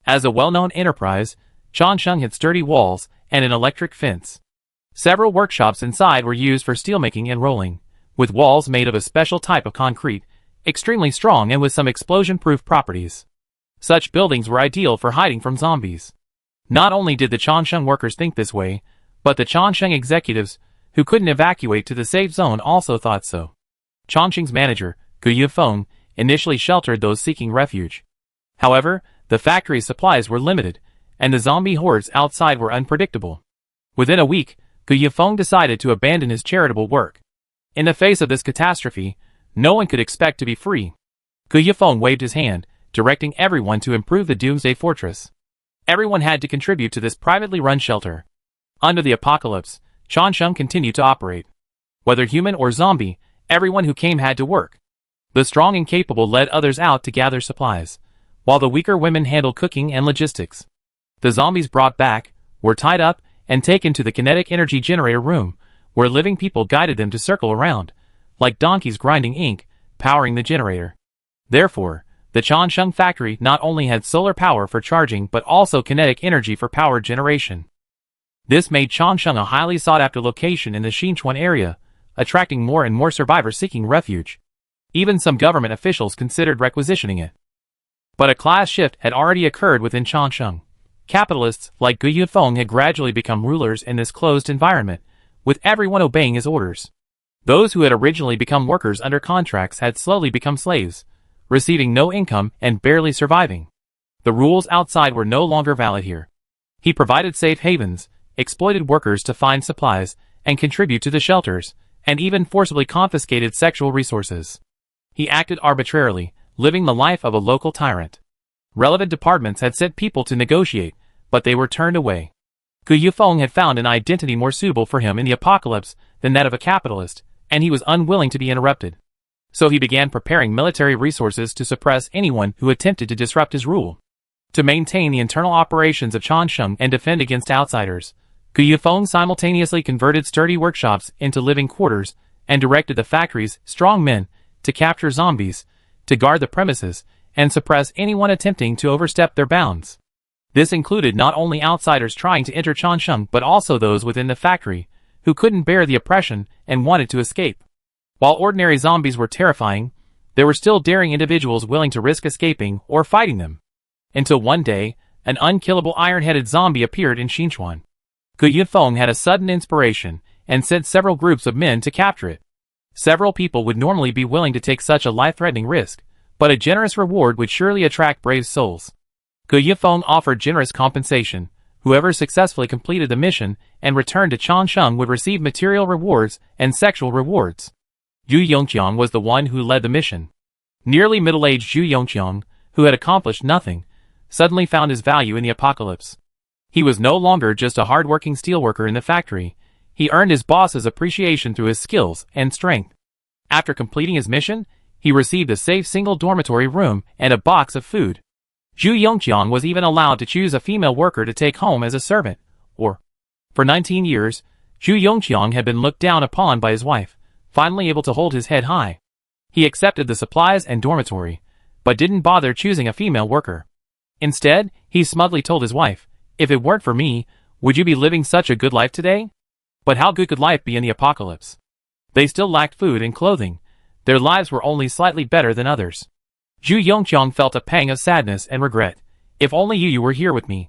As a well-known enterprise, Changsheng had sturdy walls and an electric fence. Several workshops inside were used for steelmaking and rolling, with walls made of a special type of concrete, extremely strong and with some explosion-proof properties. Such buildings were ideal for hiding from zombies. Not only did the Changsheng workers think this way, but the Changsheng executives, who couldn't evacuate to the safe zone, also thought so. Changsheng's manager, Gu Yifeng, initially sheltered those seeking refuge. However, the factory's supplies were limited, and the zombie hordes outside were unpredictable. Within a week, Gu Yifeng decided to abandon his charitable work. In the face of this catastrophe, no one could expect to be free. Gu Yifeng waved his hand, directing everyone to improve the Doomsday Fortress. Everyone had to contribute to this privately run shelter. Under the apocalypse, Changsheng continued to operate. Whether human or zombie, everyone who came had to work. The strong and capable led others out to gather supplies, while the weaker women handled cooking and logistics. The zombies brought back, were tied up, and taken to the kinetic energy generator room, where living people guided them to circle around, like donkeys grinding ink, powering the generator. Therefore, the Changsheng factory not only had solar power for charging but also kinetic energy for power generation. This made Changsheng a highly sought-after location in the Xinchuan area, attracting more and more survivors seeking refuge. Even some government officials considered requisitioning it. But a class shift had already occurred within Changsheng. Capitalists like Gu Yifeng had gradually become rulers in this closed environment, with everyone obeying his orders. Those who had originally become workers under contracts had slowly become slaves, receiving no income and barely surviving. The rules outside were no longer valid here. He provided safe havens, exploited workers to find supplies and contribute to the shelters, and even forcibly confiscated sexual resources. He acted arbitrarily, living the life of a local tyrant. Relevant departments had sent people to negotiate, but they were turned away. Gu Yifeng had found an identity more suitable for him in the apocalypse than that of a capitalist, and he was unwilling to be interrupted. So he began preparing military resources to suppress anyone who attempted to disrupt his rule. To maintain the internal operations of Changsheng and defend against outsiders, Gu Yifeng simultaneously converted sturdy workshops into living quarters and directed the factory's strong men to capture zombies, to guard the premises, and suppress anyone attempting to overstep their bounds. This included not only outsiders trying to enter Changsheng but also those within the factory, who couldn't bear the oppression and wanted to escape. While ordinary zombies were terrifying, there were still daring individuals willing to risk escaping or fighting them. Until one day, an unkillable iron-headed zombie appeared in Xinchuan. Gu Yifeng had a sudden inspiration and sent several groups of men to capture it. Several people would normally be willing to take such a life-threatening risk, but a generous reward would surely attract brave souls. Gu Yifeng offered generous compensation. Whoever successfully completed the mission and returned to Changsheng would receive material rewards and sexual rewards. Zhu Yongqiang was the one who led the mission. Nearly middle-aged Zhu Yongqiang, who had accomplished nothing, suddenly found his value in the apocalypse. He was no longer just a hard-working steelworker in the factory. He earned his boss's appreciation through his skills and strength. After completing his mission, he received a safe single dormitory room and a box of food. Zhu Yongqiang was even allowed to choose a female worker to take home as a servant, or. For 19 years, Zhu Yongqiang had been looked down upon by his wife, finally able to hold his head high. He accepted the supplies and dormitory, but didn't bother choosing a female worker. Instead, he smugly told his wife, "If it weren't for me, would you be living such a good life today?" But how good could life be in the apocalypse? They still lacked food and clothing. Their lives were only slightly better than others. Zhu Yongqiang felt a pang of sadness and regret. If only Yu were here with me.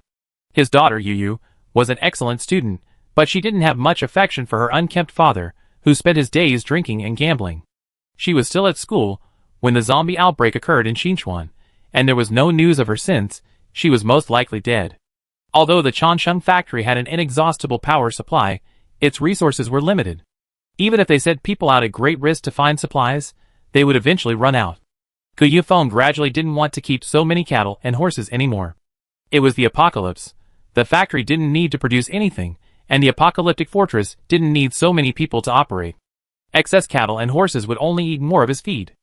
His daughter Yu was an excellent student, but she didn't have much affection for her unkempt father, who spent his days drinking and gambling. She was still at school when the zombie outbreak occurred in Xinchuan, and there was no news of her since. She was most likely dead. Although the Changsheng factory had an inexhaustible power supply, its resources were limited. Even if they sent people out at great risk to find supplies, they would eventually run out. Gu Yifeng gradually didn't want to keep so many cattle and horses anymore. It was the apocalypse. The factory didn't need to produce anything, and the apocalyptic fortress didn't need so many people to operate. Excess cattle and horses would only eat more of his feed.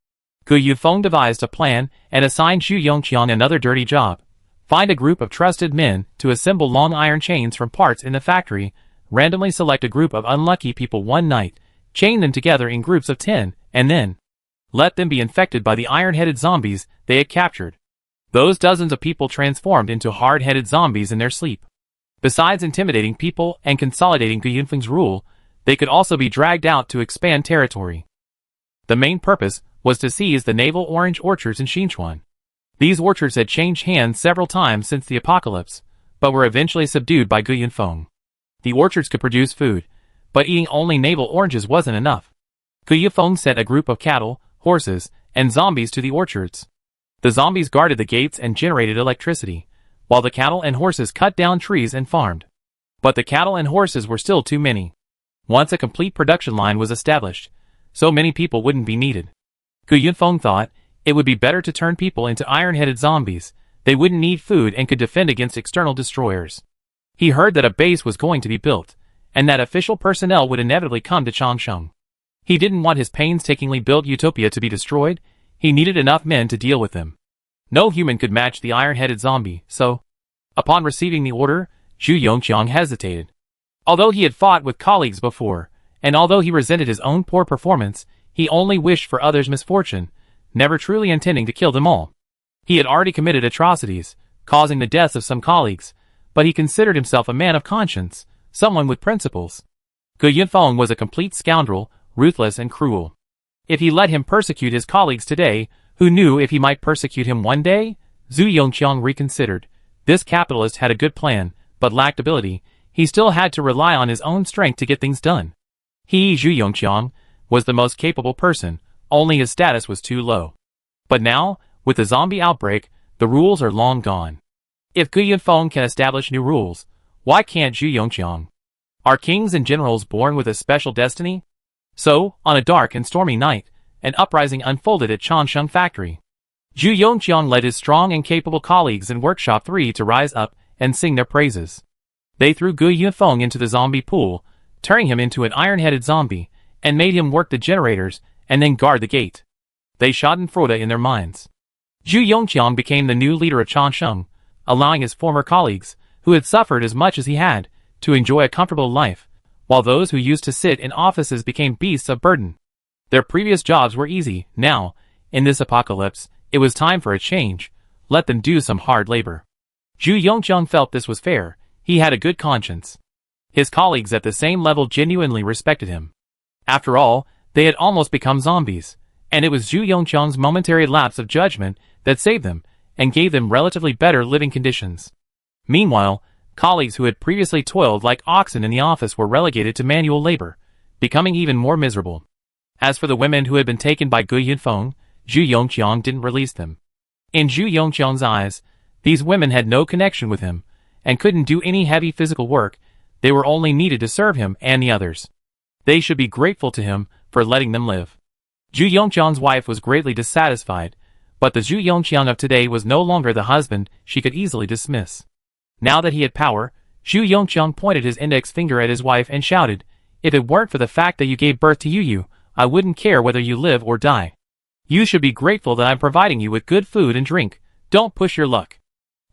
Gu Yifeng devised a plan and assigned Zhu Yongqiang another dirty job. Find a group of trusted men to assemble long iron chains from parts in the factory, randomly select a group of unlucky people one night, chain them together in groups of 10, and then let them be infected by the iron-headed zombies they had captured. Those dozens of people transformed into hard-headed zombies in their sleep. Besides intimidating people and consolidating Gu Yifeng's rule, they could also be dragged out to expand territory. The main purpose was to seize the naval orange orchards in Xinchuan. These orchards had changed hands several times since the apocalypse, but were eventually subdued by Gu Yifeng. The orchards could produce food, but eating only navel oranges wasn't enough. Gu Yifeng sent a group of cattle, horses, and zombies to the orchards. The zombies guarded the gates and generated electricity, while the cattle and horses cut down trees and farmed. But the cattle and horses were still too many. Once a complete production line was established, so many people wouldn't be needed. Gu Yifeng thought it would be better to turn people into iron-headed zombies. They wouldn't need food and could defend against external destroyers. He heard that a base was going to be built, and that official personnel would inevitably come to Changsheng. He didn't want his painstakingly built utopia to be destroyed. He needed enough men to deal with them. No human could match the iron-headed zombie, so upon receiving the order, Zhu Yongqiang hesitated. Although he had fought with colleagues before, and although he resented his own poor performance, he only wished for others' misfortune, never truly intending to kill them all. He had already committed atrocities, causing the deaths of some colleagues, but he considered himself a man of conscience, someone with principles. Gu Yifeng was a complete scoundrel, ruthless and cruel. If he let him persecute his colleagues today, who knew if he might persecute him one day? Zhu Yongqiang reconsidered. This capitalist had a good plan, but lacked ability. He still had to rely on his own strength to get things done. He, Zhu Yongqiang, was the most capable person, only his status was too low. But now, with the zombie outbreak, the rules are long gone. If Gu Yifeng can establish new rules, why can't Zhu Yongqiang? Are kings and generals born with a special destiny? So, on a dark and stormy night, an uprising unfolded at Changsheng factory. Zhu Yongqiang led his strong and capable colleagues in Workshop 3 to rise up and sing their praises. They threw Gu Yifeng into the zombie pool, turning him into an iron-headed zombie, and made him work the generators and then guard the gate. They schadenfreude in their minds. Zhu Yongqiang became the new leader of Changsheng, allowing his former colleagues, who had suffered as much as he had, to enjoy a comfortable life, while those who used to sit in offices became beasts of burden. Their previous jobs were easy. Now, in this apocalypse, it was time for a change. Let them do some hard labor. Zhu Yongqiang felt this was fair. He had a good conscience. His colleagues at the same level genuinely respected him. After all, they had almost become zombies, and it was Zhu Yongqiang's momentary lapse of judgment that saved them and gave them relatively better living conditions. Meanwhile, colleagues who had previously toiled like oxen in the office were relegated to manual labor, becoming even more miserable. As for the women who had been taken by Gu Yifeng, Zhu Yongqiang didn't release them. In Zhu Yongqiang's eyes, these women had no connection with him, and couldn't do any heavy physical work. They were only needed to serve him and the others. They should be grateful to him for letting them live. Zhu Yongqiang's wife was greatly dissatisfied, but the Zhu Yongqiang of today was no longer the husband she could easily dismiss. Now that he had power, Zhu Yongqiang pointed his index finger at his wife and shouted, "If it weren't for the fact that you gave birth to Yu, I wouldn't care whether you live or die. You should be grateful that I'm providing you with good food and drink. Don't push your luck."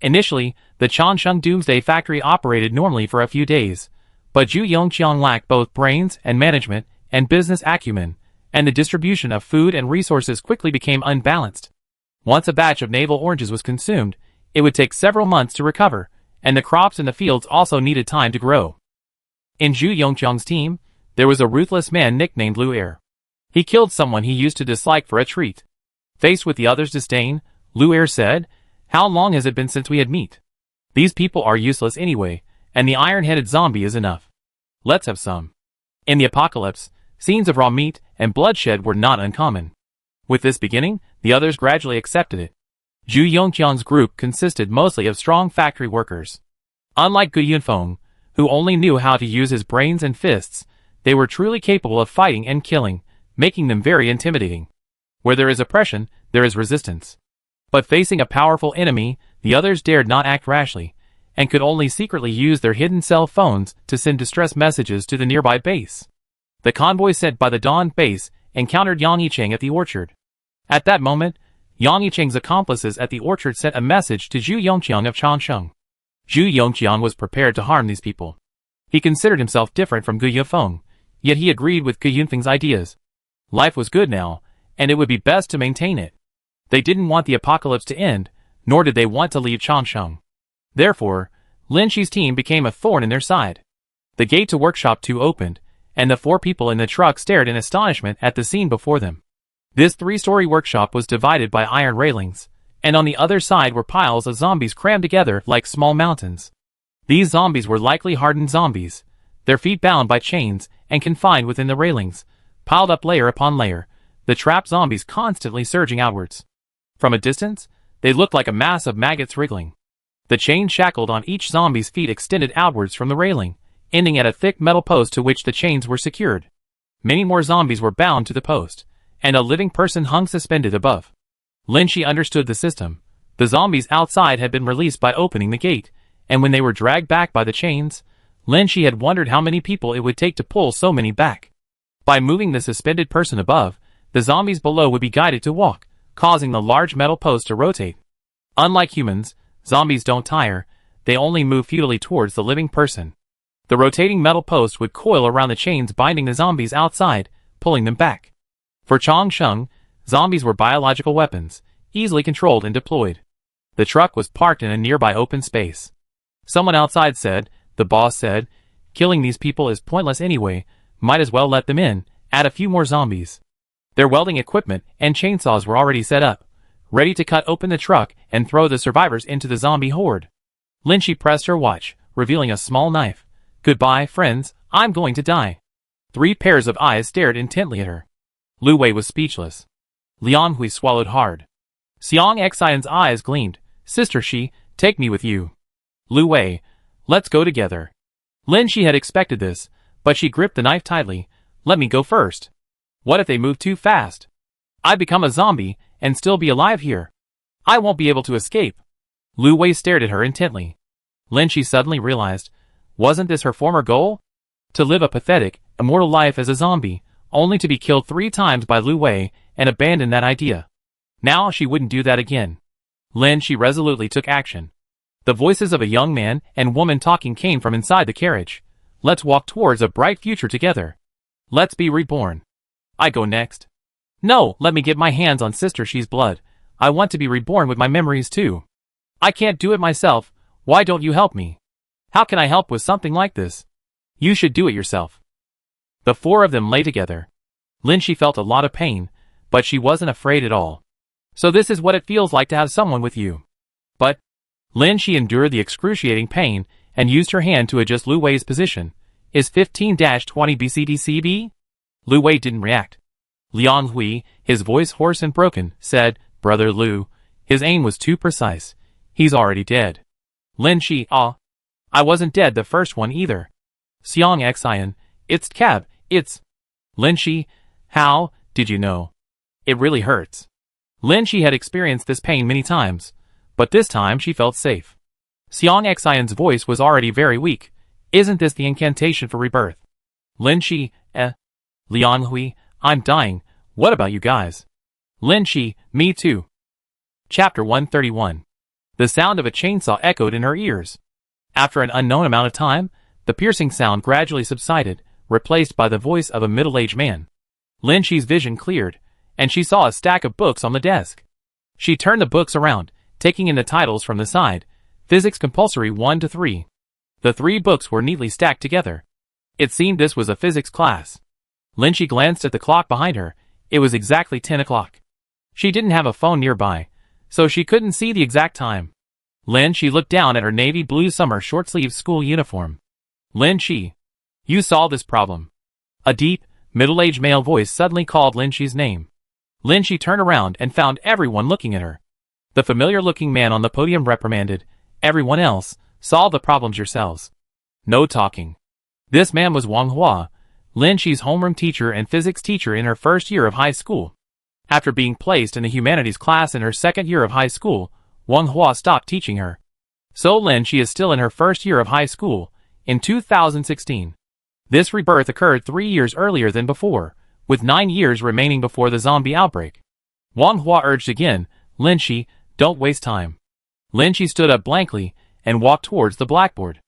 Initially, the Changsheng Doomsday Factory operated normally for a few days, but Zhu Yongqiang lacked both brains and management and business acumen, and the distribution of food and resources quickly became unbalanced. Once a batch of navel oranges was consumed, it would take several months to recover, and the crops in the fields also needed time to grow. In Zhu Yongqiang's team, there was a ruthless man nicknamed Lu Er. He killed someone he used to dislike for a treat. Faced with the other's disdain, Lu Er said, "How long has it been since we had meat? These people are useless anyway, and the iron-headed zombie is enough. Let's have some." In the apocalypse, scenes of raw meat and bloodshed were not uncommon. With this beginning, the others gradually accepted it. Zhu Yongqiang's group consisted mostly of strong factory workers. Unlike Gu Yunfeng, who only knew how to use his brains and fists, they were truly capable of fighting and killing, making them very intimidating. Where there is oppression, there is resistance. But facing a powerful enemy, the others dared not act rashly, and could only secretly use their hidden cell phones to send distress messages to the nearby base. The convoy sent by the Dawn base encountered Yang Yicheng at the orchard. At that moment, Yang Yicheng's accomplices at the orchard sent a message to Zhu Yongqiang of Changsheng. Zhu Yongqiang was prepared to harm these people. He considered himself different from Gu Yunfeng, yet he agreed with Gu Yunfeng's ideas. Life was good now, and it would be best to maintain it. They didn't want the apocalypse to end, nor did they want to leave Changsheng. Therefore, Lin Shi's team became a thorn in their side. The gate to Workshop 2 opened, and the 4 people in the truck stared in astonishment at the scene before them. This 3-story workshop was divided by iron railings, and on the other side were piles of zombies crammed together like small mountains. These zombies were likely hardened zombies, their feet bound by chains and confined within the railings, piled up layer upon layer, the trapped zombies constantly surging outwards. From a distance, they looked like a mass of maggots wriggling. The chain shackled on each zombie's feet extended outwards from the railing, ending at a thick metal post to which the chains were secured. Many more zombies were bound to the post, and a living person hung suspended above. Lin Shi understood the system. The zombies outside had been released by opening the gate, and when they were dragged back by the chains, Lin Shi had wondered how many people it would take to pull so many back. By moving the suspended person above, the zombies below would be guided to walk, causing the large metal post to rotate. Unlike humans, zombies don't tire, they only move futilely towards the living person. The rotating metal post would coil around the chains binding the zombies outside, pulling them back. For Changsheng, zombies were biological weapons, easily controlled and deployed. The truck was parked in a nearby open space. Someone outside said, the boss said, killing these people is pointless anyway, might as well let them in, add a few more zombies. Their welding equipment and chainsaws were already set up, ready to cut open the truck and throw the survivors into the zombie horde. Lin Shi pressed her watch, revealing a small knife. Goodbye, friends, I'm going to die. 3 pairs of eyes stared intently at her. Lu Wei was speechless. Liang Hui swallowed hard. Xiang Xian's eyes gleamed. Sister Shi, take me with you. Lu Wei, let's go together. Lin Shi had expected this, but she gripped the knife tightly. Let me go first. What if they move too fast? I become a zombie and still be alive here. I won't be able to escape. Lu Wei stared at her intently. Lin Shi suddenly realized, wasn't this her former goal? To live a pathetic, immortal life as a zombie, only to be killed 3 times by Lu Wei and abandon that idea. Now she wouldn't do that again. Lin Shi resolutely took action. The voices of a young man and woman talking came from inside the carriage. Let's walk towards a bright future together. Let's be reborn. I go next. No, let me get my hands on Sister Shi's blood. I want to be reborn with my memories too. I can't do it myself, why don't you help me? How can I help with something like this? You should do it yourself. The 4 of them lay together. Lin Shi felt a lot of pain, but she wasn't afraid at all. So this is what it feels like to have someone with you. But Lin Shi endured the excruciating pain and used her hand to adjust Lu Wei's position. Is 15-20 BCDCB? Lu Wei didn't react. Liang Hui, his voice hoarse and broken, said, Brother Lu, his aim was too precise. He's already dead. Lin Shi, I wasn't dead the first one either. Xiang Xian, it's Cab, it's... Lin Shi, how did you know? It really hurts. Lin Shi had experienced this pain many times, but this time she felt safe. Xiang Xian's voice was already very weak. Isn't this the incantation for rebirth? Lin Shi, Liang Hui, I'm dying, what about you guys? Lin Shi, me too. Chapter 131. The sound of a chainsaw echoed in her ears. After an unknown amount of time, the piercing sound gradually subsided, replaced by the voice of a middle-aged man. Lin Shi's vision cleared, and she saw a stack of books on the desk. She turned the books around, taking in the titles from the side. Physics Compulsory 1-3. The 3 books were neatly stacked together. It seemed this was a physics class. Lin Shi glanced at the clock behind her. It was exactly 10 o'clock. She didn't have a phone nearby, so she couldn't see the exact time. Lin Shi looked down at her navy blue summer short-sleeved school uniform. Lin Shi, you solved this problem. A deep, middle-aged male voice suddenly called Lin Shi's name. Lin Shi turned around and found everyone looking at her. The familiar-looking man on the podium reprimanded everyone else, Solve the problems yourselves. No talking. This man was Wang Hua, Lin Shi's homeroom teacher and physics teacher in her first year of high school. After being placed in the humanities class in her second year of high school, Wang Hua stopped teaching her. So Lin Shi is still in her first year of high school, in 2016. This rebirth occurred 3 years earlier than before, with 9 years remaining before the zombie outbreak. Wang Hua urged again, Lin Shi, don't waste time. Lin Shi stood up blankly and walked towards the blackboard.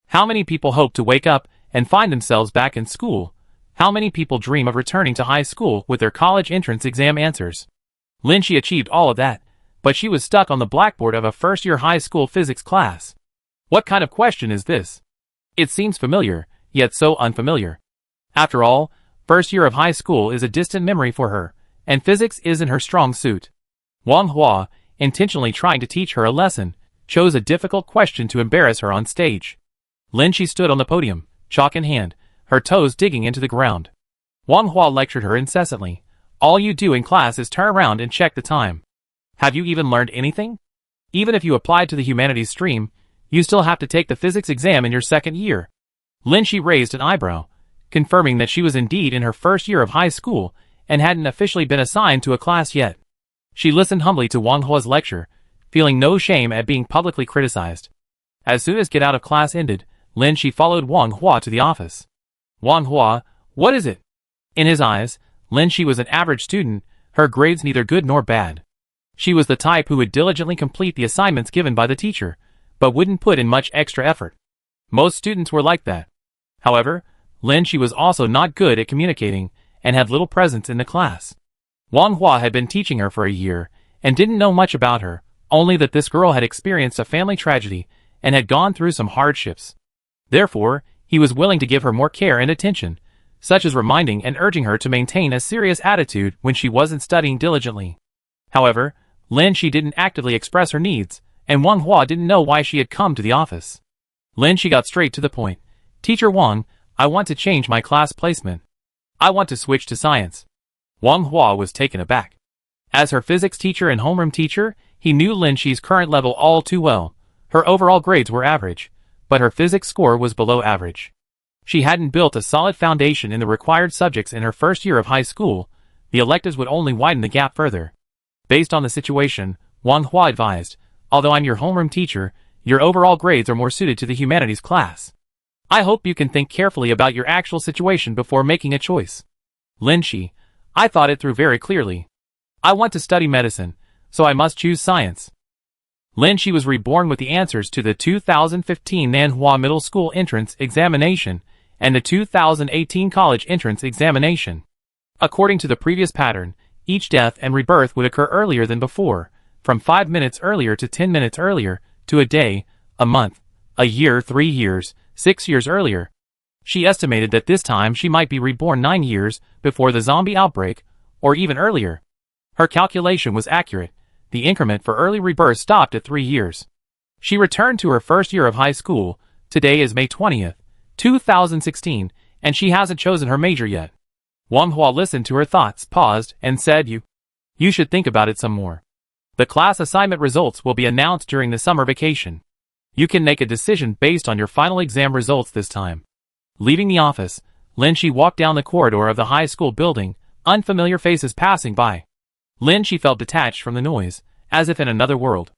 How many people hope to wake up and find themselves back in school? How many people dream of returning to high school with their college entrance exam answers? Lin Shi achieved all of that, but she was stuck on the blackboard of a first-year high school physics class. What kind of question is this? It seems familiar, yet so unfamiliar. After all, first year of high school is a distant memory for her, and physics isn't her strong suit. Wang Hua, intentionally trying to teach her a lesson, chose a difficult question to embarrass her on stage. Lin Shi stood on the podium, chalk in hand, her toes digging into the ground. Wang Hua lectured her incessantly. All you do in class is turn around and check the time. Have you even learned anything? Even if you applied to the humanities stream, you still have to take the physics exam in your second year. Lin Shi raised an eyebrow, confirming that she was indeed in her first year of high school and hadn't officially been assigned to a class yet. She listened humbly to Wang Hua's lecture, feeling no shame at being publicly criticized. As soon as get out of class ended, Lin Shi followed Wang Hua to the office. Wang Hua, what is it? In his eyes, Lin Shi was an average student, her grades neither good nor bad. She was the type who would diligently complete the assignments given by the teacher, but wouldn't put in much extra effort. Most students were like that. However, Lin Shi was also not good at communicating and had little presence in the class. Wang Hua had been teaching her for a year and didn't know much about her, only that this girl had experienced a family tragedy and had gone through some hardships. Therefore, he was willing to give her more care and attention, such as reminding and urging her to maintain a serious attitude when she wasn't studying diligently. However, Lin Shi didn't actively express her needs, and Wang Hua didn't know why she had come to the office. Lin Shi got straight to the point. Teacher Wang, I want to change my class placement. I want to switch to science. Wang Hua was taken aback. As her physics teacher and homeroom teacher, he knew Lin Shi's current level all too well. Her overall grades were average, but her physics score was below average. She hadn't built a solid foundation in the required subjects in her first year of high school. The electives would only widen the gap further. Based on the situation, Wang Hua advised, although I'm your homeroom teacher, your overall grades are more suited to the humanities class. I hope you can think carefully about your actual situation before making a choice. Lin Shi, I thought it through very clearly. I want to study medicine, so I must choose science. Lin Shi was reborn with the answers to the 2015 Nanhua Middle School Entrance Examination and the 2018 College Entrance Examination. According to the previous pattern, each death and rebirth would occur earlier than before, from 5 minutes earlier to 10 minutes earlier, to a day, a month, a year, 3 years, 6 years earlier. She estimated that this time she might be reborn 9 years before the zombie outbreak, or even earlier. Her calculation was accurate. The increment for early rebirth stopped at 3 years. She returned to her first year of high school. Today is May 20th, 2016, and she hasn't chosen her major yet. Wang Hua listened to her thoughts, paused, and said, You should think about it some more. The class assignment results will be announced during the summer vacation. You can make a decision based on your final exam results this time. Leaving the office, Lin Shi walked down the corridor of the high school building, unfamiliar faces passing by. Lin Shi felt detached from the noise, as if in another world.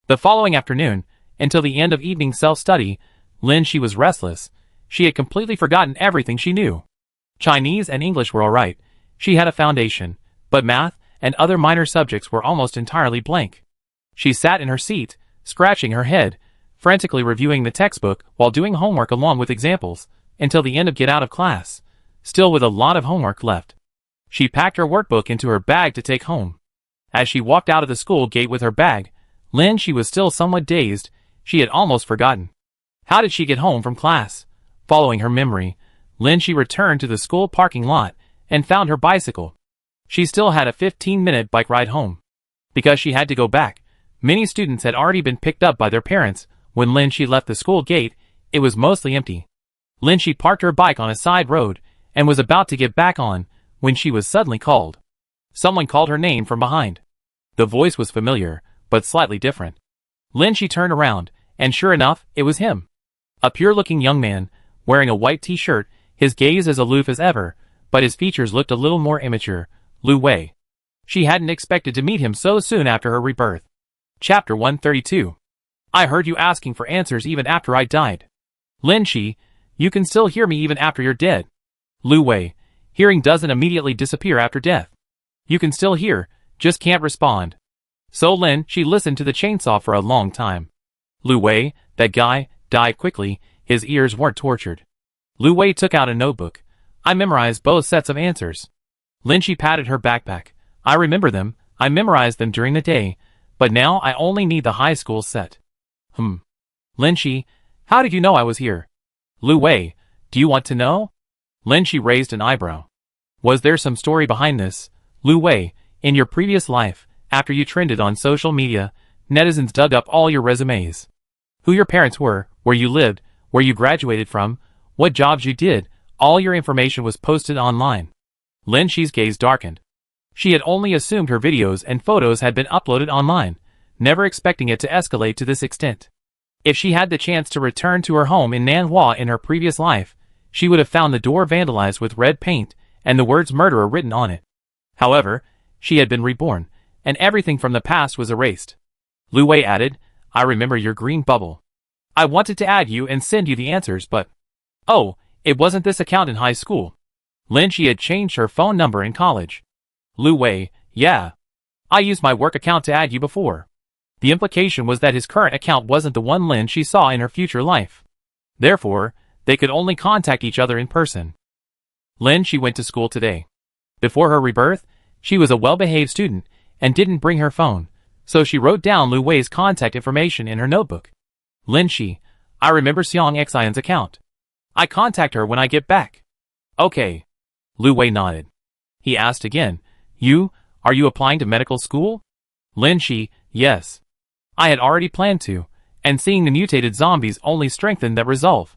The following afternoon, until the end of evening self-study, Lin Shi was restless. She had completely forgotten everything she knew. Chinese and English were alright. She had a foundation, but math and other minor subjects were almost entirely blank. She sat in her seat, scratching her head, frantically reviewing the textbook while doing homework along with examples, until the end of get out of class, still with a lot of homework left. She packed her workbook into her bag to take home. As she walked out of the school gate with her bag, Lin Shi was still somewhat dazed. She had almost forgotten. How did she get home from class? Following her memory, Lin Shi returned to the school parking lot and found her bicycle. She still had a 15-minute bike ride home. Because she had to go back, many students had already been picked up by their parents. When Lin Shi left the school gate, it was mostly empty. Lin Shi parked her bike on a side road and was about to get back on when she was suddenly called. Someone called her name from behind. The voice was familiar, but slightly different. Lin Shi turned around and sure enough, it was him. A pure-looking young man, wearing a white t-shirt, his gaze as aloof as ever, but his features looked a little more immature. Lu Wei. She hadn't expected to meet him so soon after her rebirth. Chapter 132. I heard you asking for answers even after I died. Lin Shi, you can still hear me even after you're dead. Lu Wei. Hearing doesn't immediately disappear after death. You can still hear, just can't respond. So Lin Shi listened to the chainsaw for a long time. Lu Wei, that guy, died quickly, his ears weren't tortured. Lu Wei took out a notebook. I memorized both sets of answers. Lin Shi patted her backpack. I remember them, I memorized them during the day, but now I only need the high school set. Lin Shi, how did you know I was here? Lu Wei, do you want to know? Lin Shi raised an eyebrow. Was there some story behind this? Lu Wei, in your previous life, after you trended on social media, netizens dug up all your resumes. Who your parents were, where you lived, where you graduated from, what jobs you did, all your information was posted online. Lin Shi's gaze darkened. She had only assumed her videos and photos had been uploaded online, never expecting it to escalate to this extent. If she had the chance to return to her home in Nanhua in her previous life, she would have found the door vandalized with red paint and the words murderer written on it. However, she had been reborn, and everything from the past was erased. Lu Wei added, I remember your green bubble. I wanted to add you and send you the answers, but... Oh, it wasn't this account in high school. Lin Shi had changed her phone number in college. Lu Wei, yeah. I used my work account to add you before. The implication was that his current account wasn't the one Lin Shi saw in her future life. Therefore, they could only contact each other in person. Lin Shi went to school today. Before her rebirth, she was a well-behaved student and didn't bring her phone, so she wrote down Lu Wei's contact information in her notebook. Lin Shi, I remember Xiang Xian's account. I contact her when I get back. Okay. Lu Wei nodded. He asked again, are you applying to medical school? Lin Shi, yes. I had already planned to, and seeing the mutated zombies only strengthened that resolve.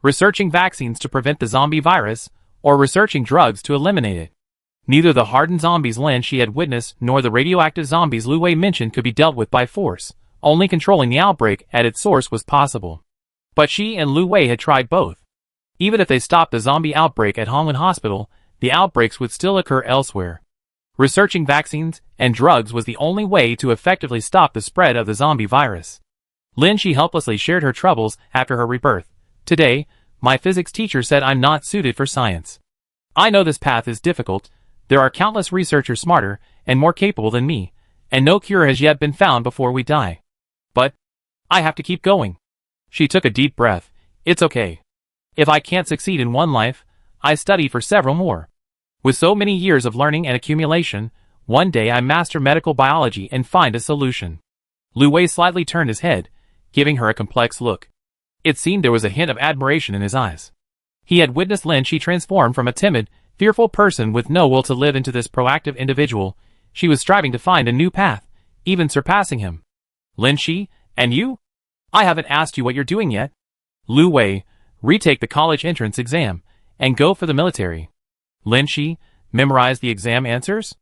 Researching vaccines to prevent the zombie virus, or researching drugs to eliminate it. Neither the hardened zombies Lin Shi had witnessed nor the radioactive zombies Lu Wei mentioned could be dealt with by force, only controlling the outbreak at its source was possible. But she and Lu Wei had tried both. Even if they stopped the zombie outbreak at Hongwen Hospital, the outbreaks would still occur elsewhere. Researching vaccines and drugs was the only way to effectively stop the spread of the zombie virus. Lin Shi helplessly shared her troubles after her rebirth. Today, my physics teacher said I'm not suited for science. I know this path is difficult, there are countless researchers smarter and more capable than me, and no cure has yet been found before we die. But, I have to keep going. She took a deep breath. It's okay. If I can't succeed in one life, I study for several more. With so many years of learning and accumulation, one day I master medical biology and find a solution. Lu Wei slightly turned his head, giving her a complex look. It seemed there was a hint of admiration in his eyes. He had witnessed Lin Shi transform from a timid, fearful person with no will to live into this proactive individual. She was striving to find a new path, even surpassing him. Lin Shi, and you? I haven't asked you what you're doing yet. Lu Wei, retake the college entrance exam, and go for the military. Lin Shi, memorize the exam answers?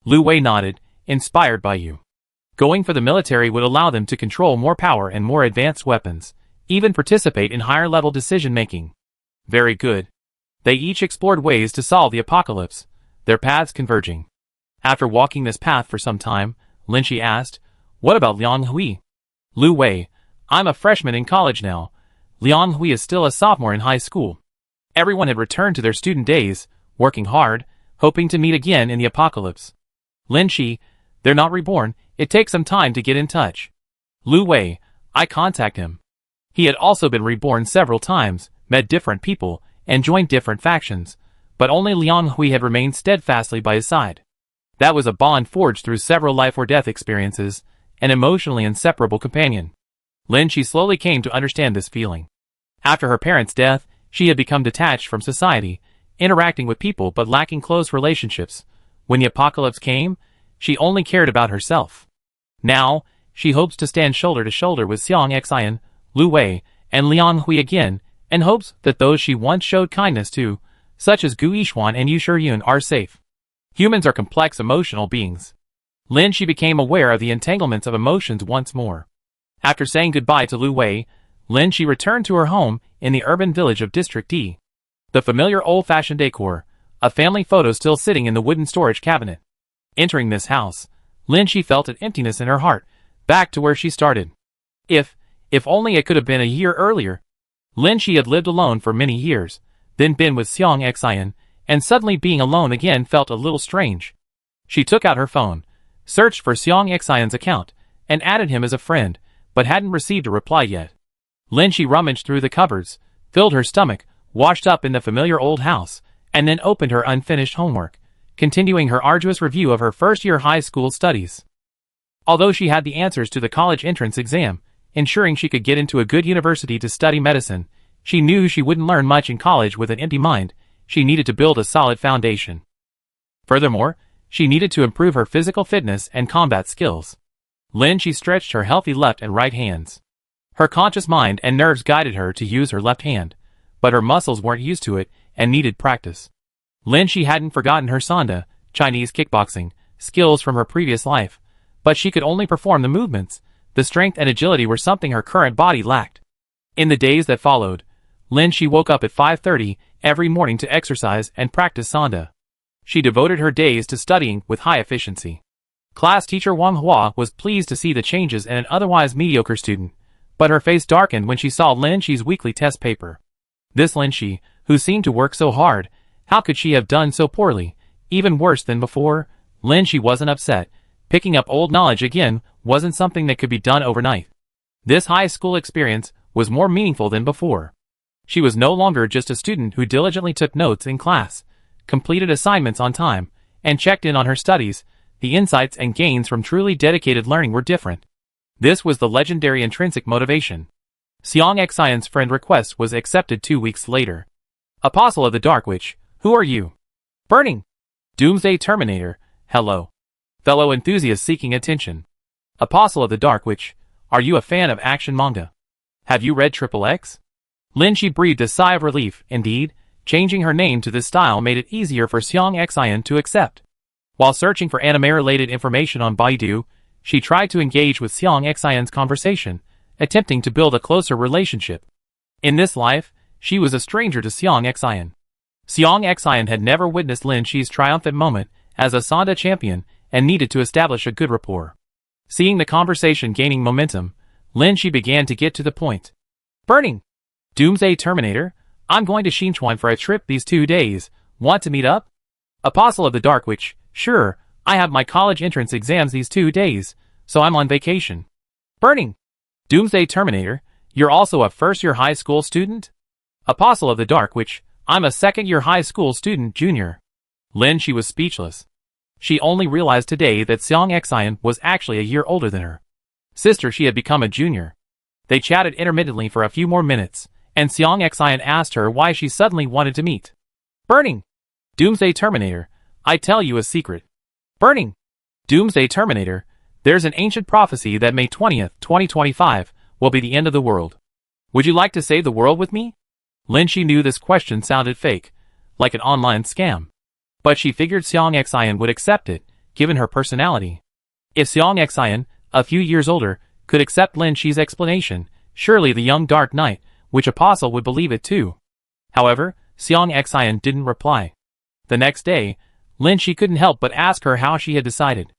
Lu Wei nodded, inspired by you. Going for the military would allow them to control more power and more advanced weapons, even participate in higher-level decision-making. Very good. They each explored ways to solve the apocalypse, their paths converging. After walking this path for some time, Lin Shi asked, what about Liang Hui? Lu Wei, I'm a freshman in college now. Liang Hui is still a sophomore in high school. Everyone had returned to their student days, working hard, hoping to meet again in the apocalypse. Lin Shi, they're not reborn, it takes some time to get in touch. Lu Wei, I contact him. He had also been reborn several times, met different people, and joined different factions, but only Liang Hui had remained steadfastly by his side. That was a bond forged through several life-or-death experiences, an emotionally inseparable companion. Lin Shi slowly came to understand this feeling. After her parents' death, she had become detached from society, interacting with people but lacking close relationships. When the apocalypse came, she only cared about herself. Now, she hopes to stand shoulder to shoulder with Xiang Xian, Lu Wei, and Liang Hui again, and hopes that those she once showed kindness to, such as Gu Yishuan and Yu Shiyun, are safe. Humans are complex emotional beings. Lin Shi became aware of the entanglements of emotions once more. After saying goodbye to Lu Wei, Lin Shi returned to her home in the urban village of District D. The familiar old-fashioned decor, a family photo still sitting in the wooden storage cabinet. Entering this house, Lin Shi felt an emptiness in her heart, back to where she started. If only it could have been a year earlier. Lin Shi had lived alone for many years, then been with Xiang Xian, and suddenly being alone again felt a little strange. She took out her phone, searched for Xiang Xian's account, and added him as a friend, but hadn't received a reply yet. Lin Shi rummaged through the cupboards, filled her stomach, washed up in the familiar old house, and then opened her unfinished homework, continuing her arduous review of her first-year high school studies. Although she had the answers to the college entrance exam, ensuring she could get into a good university to study medicine, she knew she wouldn't learn much in college with an empty mind. She needed to build a solid foundation. Furthermore, she needed to improve her physical fitness and combat skills. Lin Shi stretched her healthy left and right hands. Her conscious mind and nerves guided her to use her left hand, but her muscles weren't used to it and needed practice. Lin Shi hadn't forgotten her Sanda, Chinese kickboxing, skills from her previous life, but she could only perform the movements. The strength and agility were something her current body lacked. In the days that followed, Lin Shi woke up at 5:30 every morning to exercise and practice Sanda. She devoted her days to studying with high efficiency. Class teacher Wang Hua was pleased to see the changes in an otherwise mediocre student, but her face darkened when she saw Lin Shi's weekly test paper. This Lin Shi, who seemed to work so hard, how could she have done so poorly? Even worse than before, Lin Shi wasn't upset. Picking up old knowledge again wasn't something that could be done overnight. This high school experience was more meaningful than before. She was no longer just a student who diligently took notes in class, completed assignments on time, and checked in on her studies. The insights and gains from truly dedicated learning were different. This was the legendary intrinsic motivation. Xiang Xian's friend request was accepted 2 weeks later. Apostle of the Dark Witch, who are you? Burning! Doomsday Terminator, hello. Fellow enthusiast seeking attention. Apostle of the Dark Witch, are you a fan of action manga? Have you read XXX? Lin Shi breathed a sigh of relief. Indeed, changing her name to this style made it easier for Xiang Xian to accept. While searching for anime-related information on Baidu, she tried to engage with Xiang Xian's conversation, attempting to build a closer relationship. In this life, she was a stranger to Xiang Xian. Xiang Xian had never witnessed Lin Shi's triumphant moment as a Sanda champion and needed to establish a good rapport. Seeing the conversation gaining momentum, Lin Shi began to get to the point. Burning! Doomsday Terminator, I'm going to Xinchuan for a trip these 2 days. Want to meet up? Apostle of the Dark Witch, sure, I have my college entrance exams these 2 days, so I'm on vacation. Burning! Doomsday Terminator, you're also a first-year high school student? Apostle of the Dark Witch, I'm a second-year high school student junior. Lin Shi was speechless. She only realized today that Xiang Xian was actually a year older than her sister. She had become a junior. They chatted intermittently for a few more minutes, and Xiang Xian asked her why she suddenly wanted to meet. Burning! Doomsday Terminator, I tell you a secret. Burning! Doomsday Terminator, there's an ancient prophecy that May 20th, 2025, will be the end of the world. Would you like to save the world with me? Lin Shi knew this question sounded fake, like an online scam. But she figured Xiang Xian would accept it, given her personality. If Xiang Xian, a few years older, could accept Lin Shi's explanation, surely the young Dark Knight, which apostle would believe it too. However, Xiang Xian didn't reply. The next day, Lin Shi couldn't help but ask her how she had decided.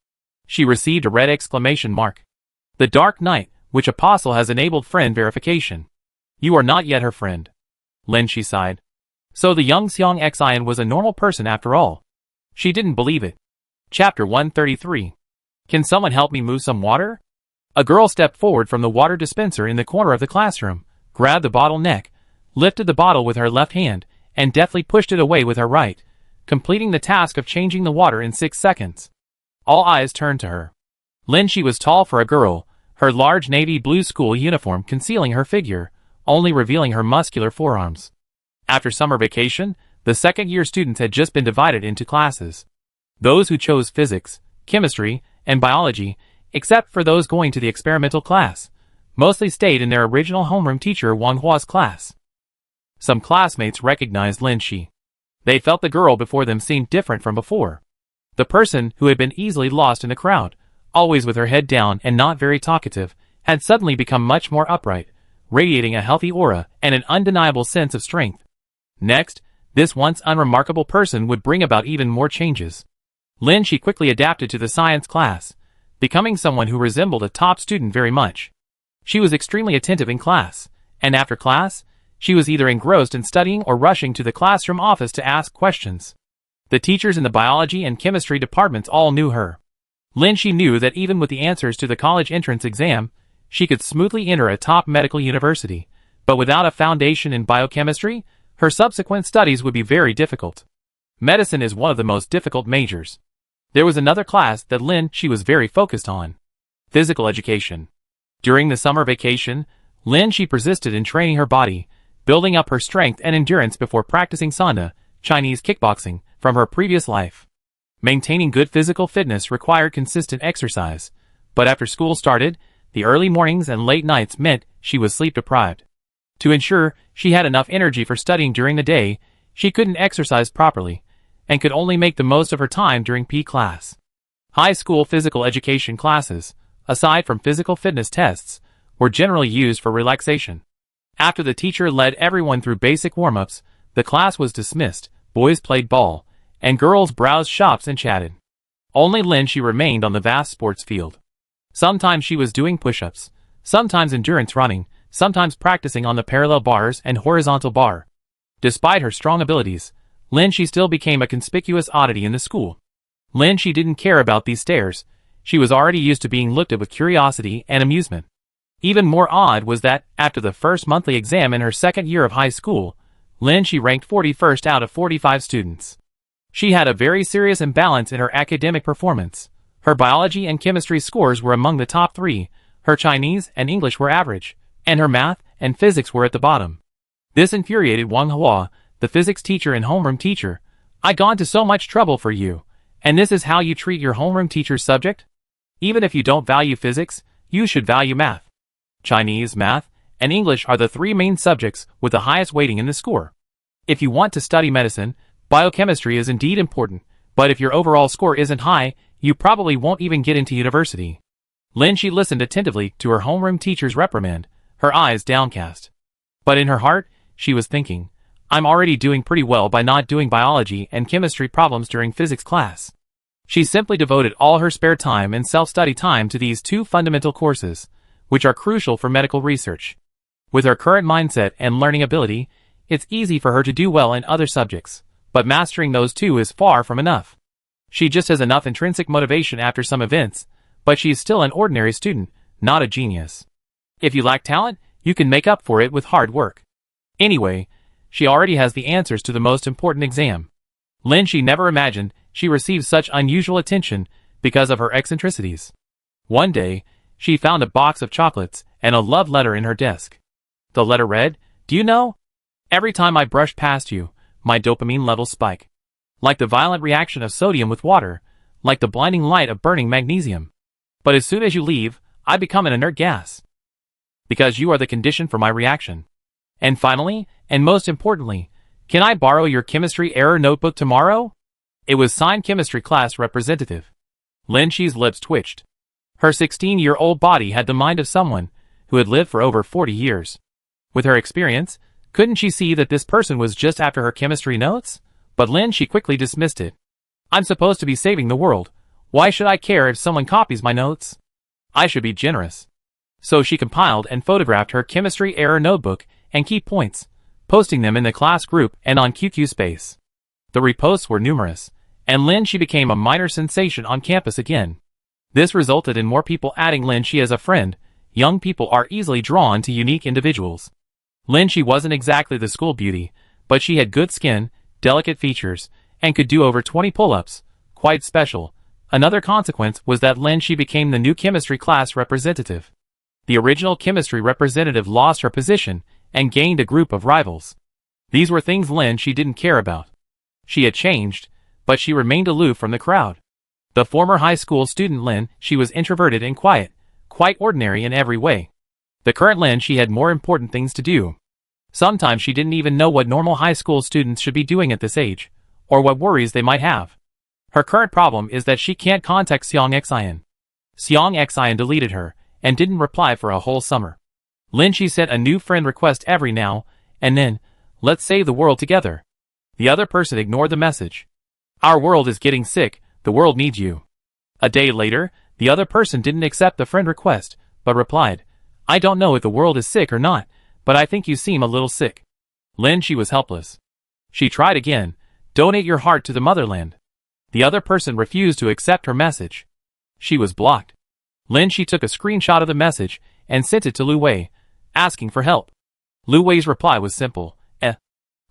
She received a red exclamation mark. The Dark Knight, which apostle has enabled friend verification. You are not yet her friend. Lin Shi sighed. So the young Xiang Xian was a normal person after all. She didn't believe it. Chapter 133. Can someone help me move some water? A girl stepped forward from the water dispenser in the corner of the classroom, grabbed the bottle neck, lifted the bottle with her left hand, and deftly pushed it away with her right, completing the task of changing the water in 6 seconds. All eyes turned to her. Lin Shi was tall for a girl, her large navy blue school uniform concealing her figure, only revealing her muscular forearms. After summer vacation, the second-year students had just been divided into classes. Those who chose physics, chemistry, and biology, except for those going to the experimental class, mostly stayed in their original homeroom teacher Wang Hua's class. Some classmates recognized Lin Shi. They felt the girl before them seemed different from before. The person who had been easily lost in the crowd, always with her head down and not very talkative, had suddenly become much more upright, radiating a healthy aura and an undeniable sense of strength. Next, this once unremarkable person would bring about even more changes. Lin Shi quickly adapted to the science class, becoming someone who resembled a top student very much. She was extremely attentive in class, and after class, she was either engrossed in studying or rushing to the classroom office to ask questions. The teachers in the biology and chemistry departments all knew her. Lin Shi knew that even with the answers to the college entrance exam, she could smoothly enter a top medical university, but without a foundation in biochemistry, her subsequent studies would be very difficult. Medicine is one of the most difficult majors. There was another class that Lin Shi was very focused on: physical education. During the summer vacation, Lin Shi persisted in training her body, building up her strength and endurance before practicing Sanda, Chinese kickboxing, from her previous life. Maintaining good physical fitness required consistent exercise, but after school started, the early mornings and late nights meant she was sleep deprived. To ensure she had enough energy for studying during the day, she couldn't exercise properly, and could only make the most of her time during PE class. High school physical education classes, aside from physical fitness tests, were generally used for relaxation. After the teacher led everyone through basic warm-ups, the class was dismissed, boys played ball, and girls browsed shops and chatted. Only Lin Shi remained on the vast sports field. Sometimes she was doing push-ups, sometimes endurance running, sometimes practicing on the parallel bars and horizontal bar. Despite her strong abilities, Lin Shi still became a conspicuous oddity in the school. Lin Shi didn't care about these stares. She was already used to being looked at with curiosity and amusement. Even more odd was that, after the first monthly exam in her second year of high school, Lin Shi ranked 41st out of 45 students. She had a very serious imbalance in her academic performance. Her biology and chemistry scores were among the top 3, her Chinese and English were average, and her math and physics were at the bottom. This infuriated Wang Hua, the physics teacher and homeroom teacher. "I've gone to so much trouble for you, and this is how you treat your homeroom teacher's subject? Even if you don't value physics, you should value math." Chinese, math, and English are the 3 main subjects with the highest weighting in the score. If you want to study medicine, biochemistry is indeed important, but if your overall score isn't high, you probably won't even get into university. Lin Shi listened attentively to her homeroom teacher's reprimand, her eyes downcast. But in her heart, she was thinking, "I'm already doing pretty well by not doing biology and chemistry problems during physics class." She simply devoted all her spare time and self-study time to these 2 fundamental courses, which are crucial for medical research. With her current mindset and learning ability, it's easy for her to do well in other subjects, but mastering those 2 is far from enough. She just has enough intrinsic motivation after some events, but she is still an ordinary student, not a genius. If you lack talent, you can make up for it with hard work. Anyway, she already has the answers to the most important exam. Lin Shi never imagined she received such unusual attention because of her eccentricities. One day, she found a box of chocolates and a love letter in her desk. The letter read, "Do you know? Every time I brush past you, my dopamine levels spike. Like the violent reaction of sodium with water, like the blinding light of burning magnesium. But as soon as you leave, I become an inert gas. Because you are the condition for my reaction. And finally, and most importantly, can I borrow your chemistry error notebook tomorrow?" It was signed chemistry class representative. Lin Shi's lips twitched. Her 16-year-old body had the mind of someone who had lived for over 40 years. With her experience, couldn't she see that this person was just after her chemistry notes? But Lin Shi quickly dismissed it. "I'm supposed to be saving the world. Why should I care if someone copies my notes? I should be generous." So she compiled and photographed her chemistry error notebook and key points, posting them in the class group and on QQ Space. The reposts were numerous, and Lin Shi became a minor sensation on campus again. This resulted in more people adding Lin Shi as a friend. Young people are easily drawn to unique individuals. Lin Shi wasn't exactly the school beauty, but she had good skin, delicate features, and could do over 20 pull-ups. Quite special. Another consequence was that Lin Shi became the new chemistry class representative. The original chemistry representative lost her position and gained a group of rivals. These were things Lin Shi didn't care about. She had changed, but she remained aloof from the crowd. The former high school student Lin Shi was introverted and quiet, quite ordinary in every way. The current Lin Shi had more important things to do. Sometimes she didn't even know what normal high school students should be doing at this age, or what worries they might have. Her current problem is that she can't contact Xiang Xian. Xiang Xian deleted her, and didn't reply for a whole summer. Lin Shi sent a new friend request every now and then. Let's save the world together. The other person ignored the message. Our world is getting sick, the world needs you. A day later, the other person didn't accept the friend request, but replied, I don't know if the world is sick or not, but I think you seem a little sick. Lin Shi was helpless. She tried again, donate your heart to the motherland. The other person refused to accept her message. She was blocked. Lin Shi took a screenshot of the message and sent it to Lu Wei, asking for help. Lu Wei's reply was simple,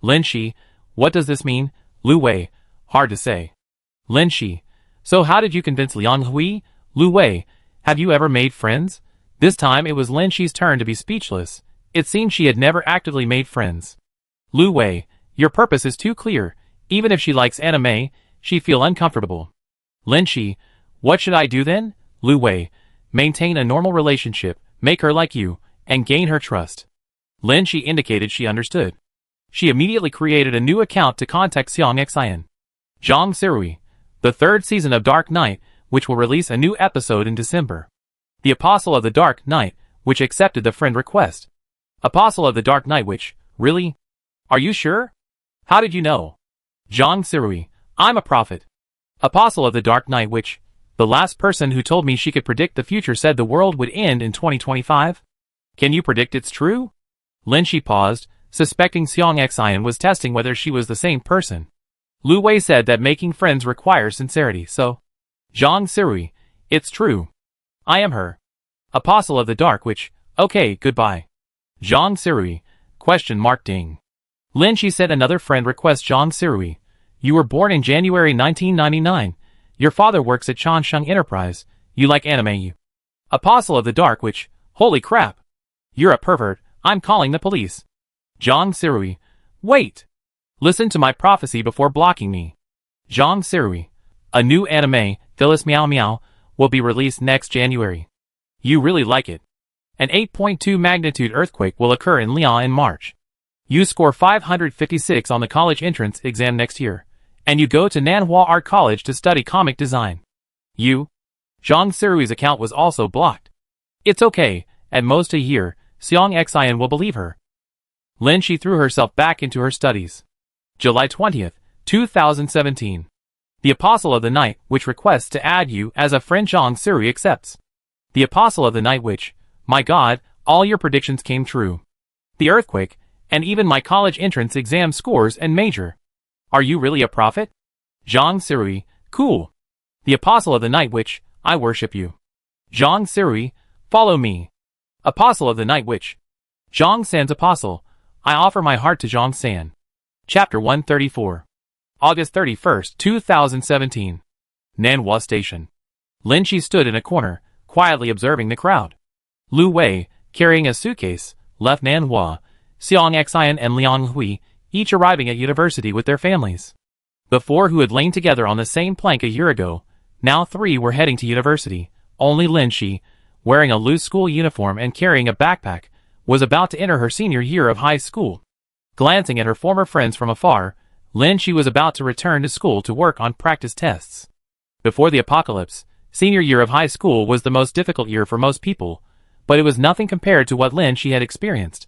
Lin Shi, what does this mean? Lu Wei, hard to say. Lin Shi, so how did you convince Liang Hui? Lu Wei, have you ever made friends? This time it was Lin Shi's turn to be speechless. It seemed she had never actively made friends. Lu Wei, your purpose is too clear. Even if she likes anime, she feel uncomfortable. Lin Shi, what should I do then? Lu Wei, maintain a normal relationship, make her like you, and gain her trust. Lin Shi indicated she understood. She immediately created a new account to contact Xiang Xian. Zhang Sirui, the third season of Dark Knight, which will release a new episode in December. The Apostle of the Dark Knight, which accepted the friend request. Apostle of the Dark Knight which, really? Are you sure? How did you know? Zhang Sirui, I'm a prophet. Apostle of the Dark Knight which, the last person who told me she could predict the future said the world would end in 2025? Can you predict it's true? Lin Shi paused, suspecting Xiang Xian was testing whether she was the same person. Lu Wei said that making friends requires sincerity, so... Zhang Sirui, it's true. I am her. Apostle of the Dark Witch, okay, goodbye. Zhang Sirui, ding. Lin Shi sent another friend request. Zhang Sirui, you were born in January 1999. Your father works at Changsheng Enterprise. You like anime you. Apostle of the Dark Witch, holy crap. You're a pervert, I'm calling the police. Zhang Sirui, wait. Listen to my prophecy before blocking me. Zhang Sirui, a new anime, Phyllis Meow Meow, will be released next January. You really like it. An 8.2 magnitude earthquake will occur in Lyon in March. You score 556 on the college entrance exam next year, and you go to Nanhua Art College to study comic design. You? Zhang Sirui's account was also blocked. It's okay, at most a year, Xiang Xian will believe her. Lin Shi threw herself back into her studies. July 20th, 2017. The Apostle of the Night Witch requests to add you as a friend. Zhang Sirui accepts. The Apostle of the Night Witch, my God, all your predictions came true. The earthquake, and even my college entrance exam scores and major. Are you really a prophet? Zhang Sirui, cool. The Apostle of the Night Witch, I worship you. Zhang Sirui, follow me. Apostle of the Night Witch. Zhang San's Apostle, I offer my heart to Zhang San. Chapter 134. August 31st, 2017. Nanhua Station. Lin Shi stood in a corner, quietly observing the crowd. Lu Wei, carrying a suitcase, left Nanhua, Xiang Xian and Liang Hui, each arriving at university with their families. The four who had lain together on the same plank a year ago, now three were heading to university. Only Lin Shi, wearing a loose school uniform and carrying a backpack, was about to enter her senior year of high school. Glancing at her former friends from afar, Lin Shi was about to return to school to work on practice tests. Before the apocalypse, senior year of high school was the most difficult year for most people, but it was nothing compared to what Lin Shi had experienced.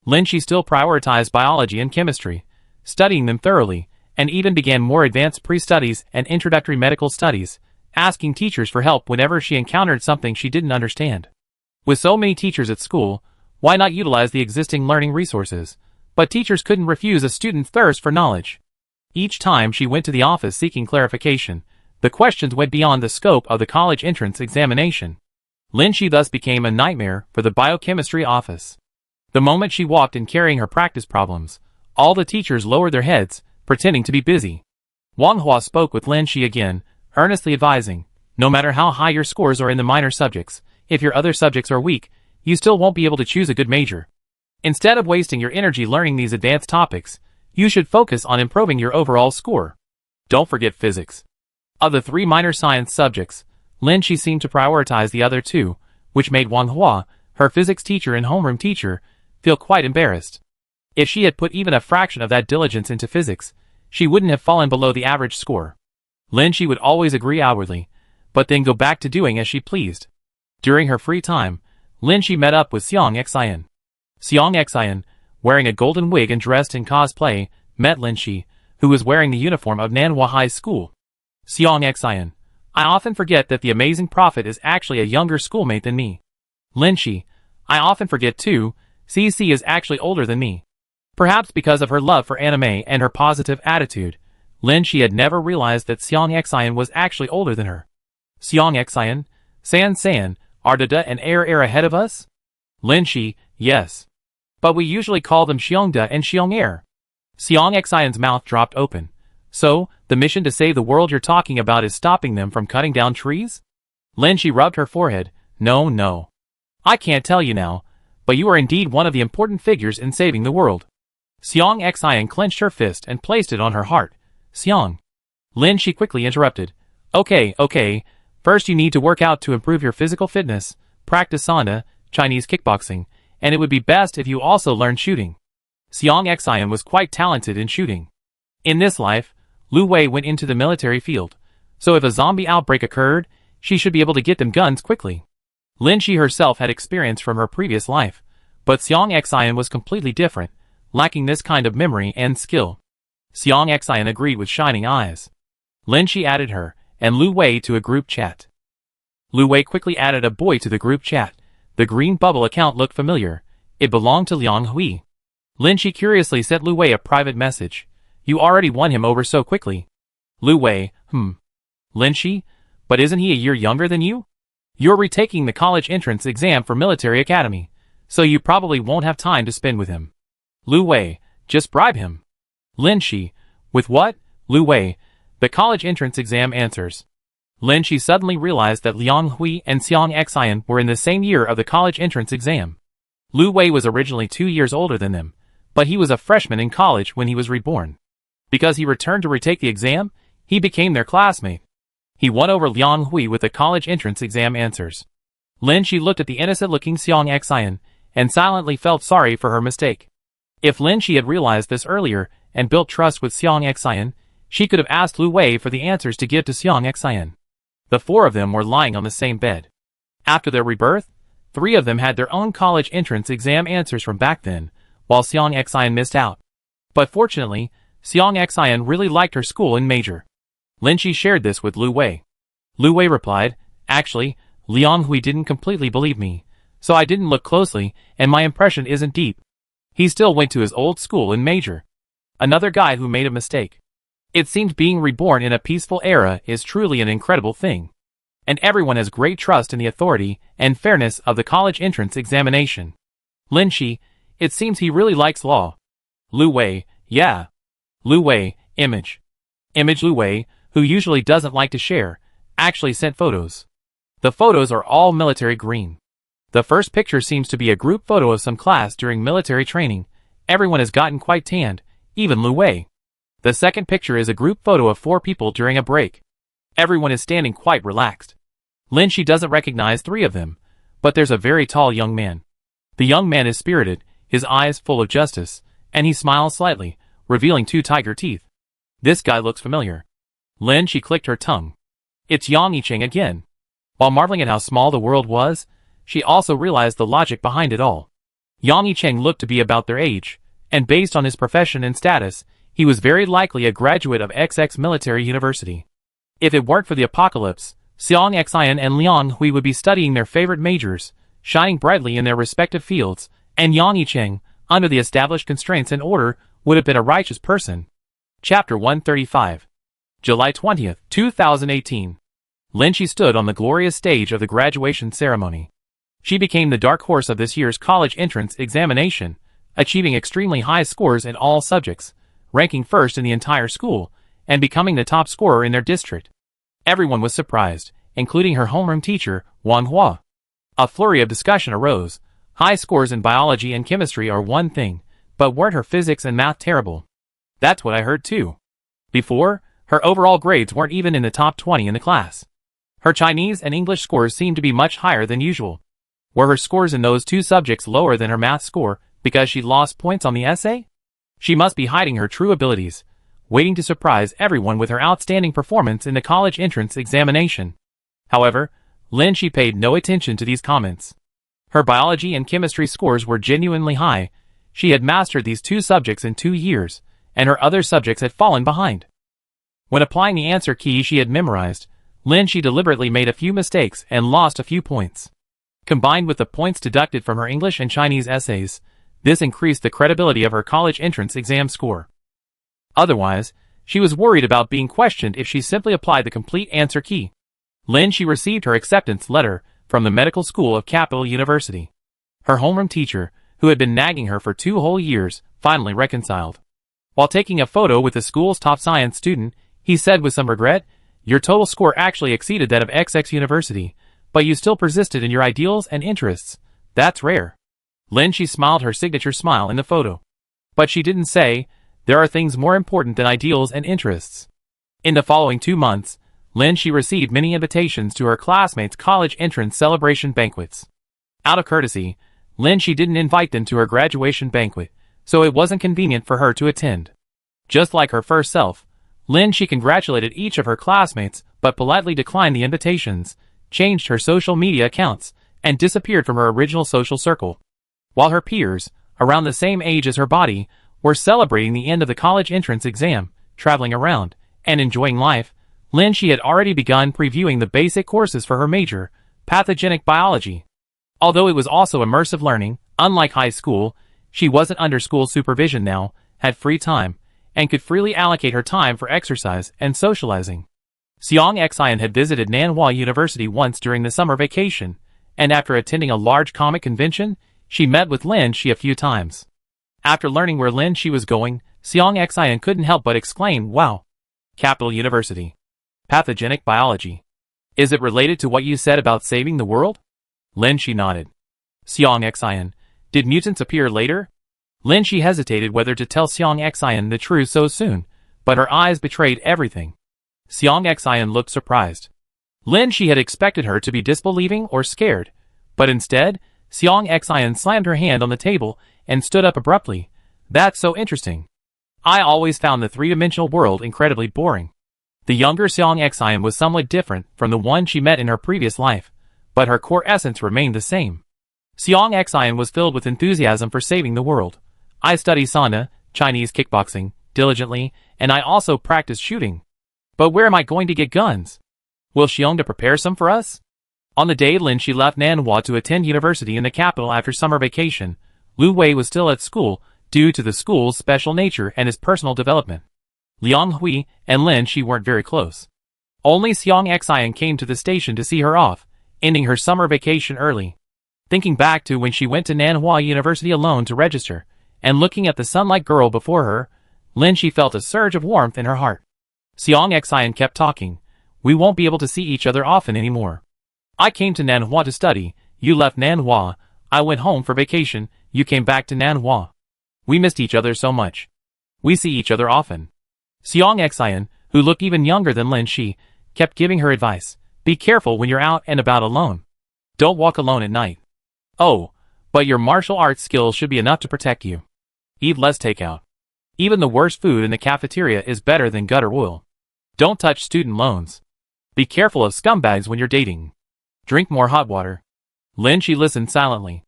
Lin Shi still prioritized biology and chemistry, studying them thoroughly, and even began more advanced pre-studies and introductory medical studies, asking teachers for help whenever she encountered something she didn't understand. With so many teachers at school, why not utilize the existing learning resources? But teachers couldn't refuse a student's thirst for knowledge. Each time she went to the office seeking clarification, the questions went beyond the scope of the college entrance examination. Lin Shi thus became a nightmare for the biochemistry office. The moment she walked in carrying her practice problems, all the teachers lowered their heads, pretending to be busy. Wang Hua spoke with Lin Shi again, earnestly advising, no matter how high your scores are in the minor subjects, if your other subjects are weak, you still won't be able to choose a good major. Instead of wasting your energy learning these advanced topics, you should focus on improving your overall score. Don't forget physics. Of the three minor science subjects, Lin Shi seemed to prioritize the other two, which made Wang Hua, her physics teacher and homeroom teacher, feel quite embarrassed. If she had put even a fraction of that diligence into physics, she wouldn't have fallen below the average score. Lin Shi would always agree outwardly, but then go back to doing as she pleased. During her free time, Lin Shi met up with Xiang Xian. Xiang Xian, wearing a golden wig and dressed in cosplay, met Lin Shi, who was wearing the uniform of Nanhua High School. Xiang Xian, I often forget that the amazing prophet is actually a younger schoolmate than me. Lin Shi, I often forget too, CC is actually older than me. Perhaps because of her love for anime and her positive attitude, Lin Shi had never realized that Xiang Xian was actually older than her. Xiang Xian, San, are Dada and Air ahead of us? Lin Shi, yes. But we usually call them Xiongda and Xiong. Xiang Xian's mouth dropped open. So, the mission to save the world you're talking about is stopping them from cutting down trees? Lin Shi rubbed her forehead. No. I can't tell you now, but you are indeed one of the important figures in saving the world. Xiang Xian clenched her fist and placed it on her heart. Xiang. Lin Shi quickly interrupted. Okay. First you need to work out to improve your physical fitness, practice Sanda, Chinese kickboxing, and it would be best if you also learn shooting. Xiang Xian was quite talented in shooting. In this life, Lu Wei went into the military field, so if a zombie outbreak occurred, she should be able to get them guns quickly. Lin Shi herself had experience from her previous life, but Xiang Xian was completely different, lacking this kind of memory and skill. Xiang Xian agreed with shining eyes. Lin Shi added her and Lu Wei to a group chat. Lu Wei quickly added a boy to the group chat. The green bubble account looked familiar. It belonged to Liang Hui. Lin Shi curiously sent Lu Wei a private message. You already won him over so quickly. Lu Wei, Lin Shi, but isn't he a year younger than you? You're retaking the college entrance exam for military academy, so you probably won't have time to spend with him. Lu Wei, just bribe him. Lin Shi, with what? Lu Wei, the college entrance exam answers. Lin Shi suddenly realized that Liang Hui and Xiang Xian were in the same year of the college entrance exam. Lu Wei was originally 2 years older than them, but he was a freshman in college when he was reborn. Because he returned to retake the exam, he became their classmate. He won over Liang Hui with the college entrance exam answers. Lin Shi looked at the innocent-looking Xiang Xian and silently felt sorry for her mistake. If Lin Shi had realized this earlier and built trust with Xiang Xian, she could have asked Lu Wei for the answers to give to Xiang Xian. The four of them were lying on the same bed. After their rebirth, 3 of them had their own college entrance exam answers from back then, while Xiang Xian missed out. But fortunately, Xiang Xian really liked her school and major. Lin Shi shared this with Lu Wei. Lu Wei replied, actually, Liang Hui didn't completely believe me, so I didn't look closely, and my impression isn't deep. He still went to his old school and major. Another guy who made a mistake. It seemed being reborn in a peaceful era is truly an incredible thing. And everyone has great trust in the authority and fairness of the college entrance examination. Lin Shi, it seems he really likes law. Lu Wei, yeah. Lu Wei, image. Lu Wei, who usually doesn't like to share, actually sent photos. The photos are all military green. The first picture seems to be a group photo of some class during military training. Everyone has gotten quite tanned, even Lu Wei. The second picture is a group photo of 4 people during a break. Everyone is standing quite relaxed. Lin Shi doesn't recognize 3 of them, but there's a very tall young man. The young man is spirited, his eyes full of justice, and he smiles slightly, revealing 2 tiger teeth. This guy looks familiar. Lin Shi clicked her tongue. It's Yang Yicheng again. While marveling at how small the world was, she also realized the logic behind it all. Yang Yicheng looked to be about their age, and based on his profession and status, he was very likely a graduate of XX Military University. If it weren't for the apocalypse, Xiang Xian and Liang Hui would be studying their favorite majors, shining brightly in their respective fields, and Yang Yicheng, under the established constraints and order, would have been a righteous person. Chapter 135. July 20th, 2018. Lin Shi stood on the glorious stage of the graduation ceremony. She became the dark horse of this year's college entrance examination, achieving extremely high scores in all subjects, ranking first in the entire school, and becoming the top scorer in their district. Everyone was surprised, including her homeroom teacher, Wang Hua. A flurry of discussion arose. High scores in biology and chemistry are one thing, but weren't her physics and math terrible? That's what I heard too. Before, her overall grades weren't even in the top 20 in the class. Her Chinese and English scores seemed to be much higher than usual. Were her scores in those 2 subjects lower than her math score because she lost points on the essay? She must be hiding her true abilities, waiting to surprise everyone with her outstanding performance in the college entrance examination. However, Lin Shi paid no attention to these comments. Her biology and chemistry scores were genuinely high. She had mastered these two subjects in 2 years, and her other subjects had fallen behind. When applying the answer key she had memorized, she deliberately made a few mistakes and lost a few points. Combined with the points deducted from her English and Chinese essays, this increased the credibility of her college entrance exam score. Otherwise, she was worried about being questioned if she simply applied the complete answer key. She received her acceptance letter from the medical school of Capital University. Her homeroom teacher, who had been nagging her for 2 whole years, finally reconciled. While taking a photo with the school's top science student, he said with some regret, "Your total score actually exceeded that of XX University, but you still persisted in your ideals and interests. That's rare." She smiled her signature smile in the photo. But she didn't say, "There are things more important than ideals and interests." In the following 2 months, she received many invitations to her classmates' college entrance celebration banquets. Out of courtesy, she didn't invite them to her graduation banquet, so it wasn't convenient for her to attend. Just like her first self, she congratulated each of her classmates but politely declined the invitations, changed her social media accounts, and disappeared from her original social circle. While her peers, around the same age as her body, were celebrating the end of the college entrance exam, traveling around, and enjoying life, she had already begun previewing the basic courses for her major, pathogenic biology. Although it was also immersive learning, unlike high school, she wasn't under school supervision now, had free time, and could freely allocate her time for exercise and socializing. Xiang Xian had visited Nanhua University once during the summer vacation, and after attending a large comic convention, she met with Shi a few times. After learning where Shi was going, Xiang Xian couldn't help but exclaim, "Wow! Capital University. Pathogenic biology. Is it related to what you said about saving the world?" Shi nodded. "Xiang Xian, did mutants appear later?" Shi hesitated whether to tell Xiang Xian the truth so soon, but her eyes betrayed everything. Xiang Xian looked surprised. Shi had expected her to be disbelieving or scared, but instead, Xiang Xian slammed her hand on the table and stood up abruptly. "That's so interesting. I always found the three-dimensional world incredibly boring." The younger Xiang Xian was somewhat different from the one she met in her previous life, but her core essence remained the same. Xiang Xian was filled with enthusiasm for saving the world. "I study sauna, Chinese kickboxing, diligently, and I also practice shooting. But where am I going to get guns? Will Xiong prepare some for us?" On the day Shi left Nanhua to attend university in the capital after summer vacation, Lu Wei was still at school due to the school's special nature and his personal development. Liang Hui and Shi weren't very close. Only Xiang Xian came to the station to see her off, ending her summer vacation early. Thinking back to when she went to Nanhua University alone to register, and looking at the sunlight girl before her, Shi felt a surge of warmth in her heart. Xiang Xian kept talking. "We won't be able to see each other often anymore. I came to Nanhua to study, you left Nanhua, I went home for vacation, you came back to Nanhua. We missed each other so much. We see each other often." Xiang Xian, who looked even younger than Shi, kept giving her advice. "Be careful when you're out and about alone. Don't walk alone at night. Oh, but your martial arts skills should be enough to protect you. Eat less takeout. Even the worst food in the cafeteria is better than gutter oil. Don't touch student loans. Be careful of scumbags when you're dating. Drink more hot water." Shi listened silently.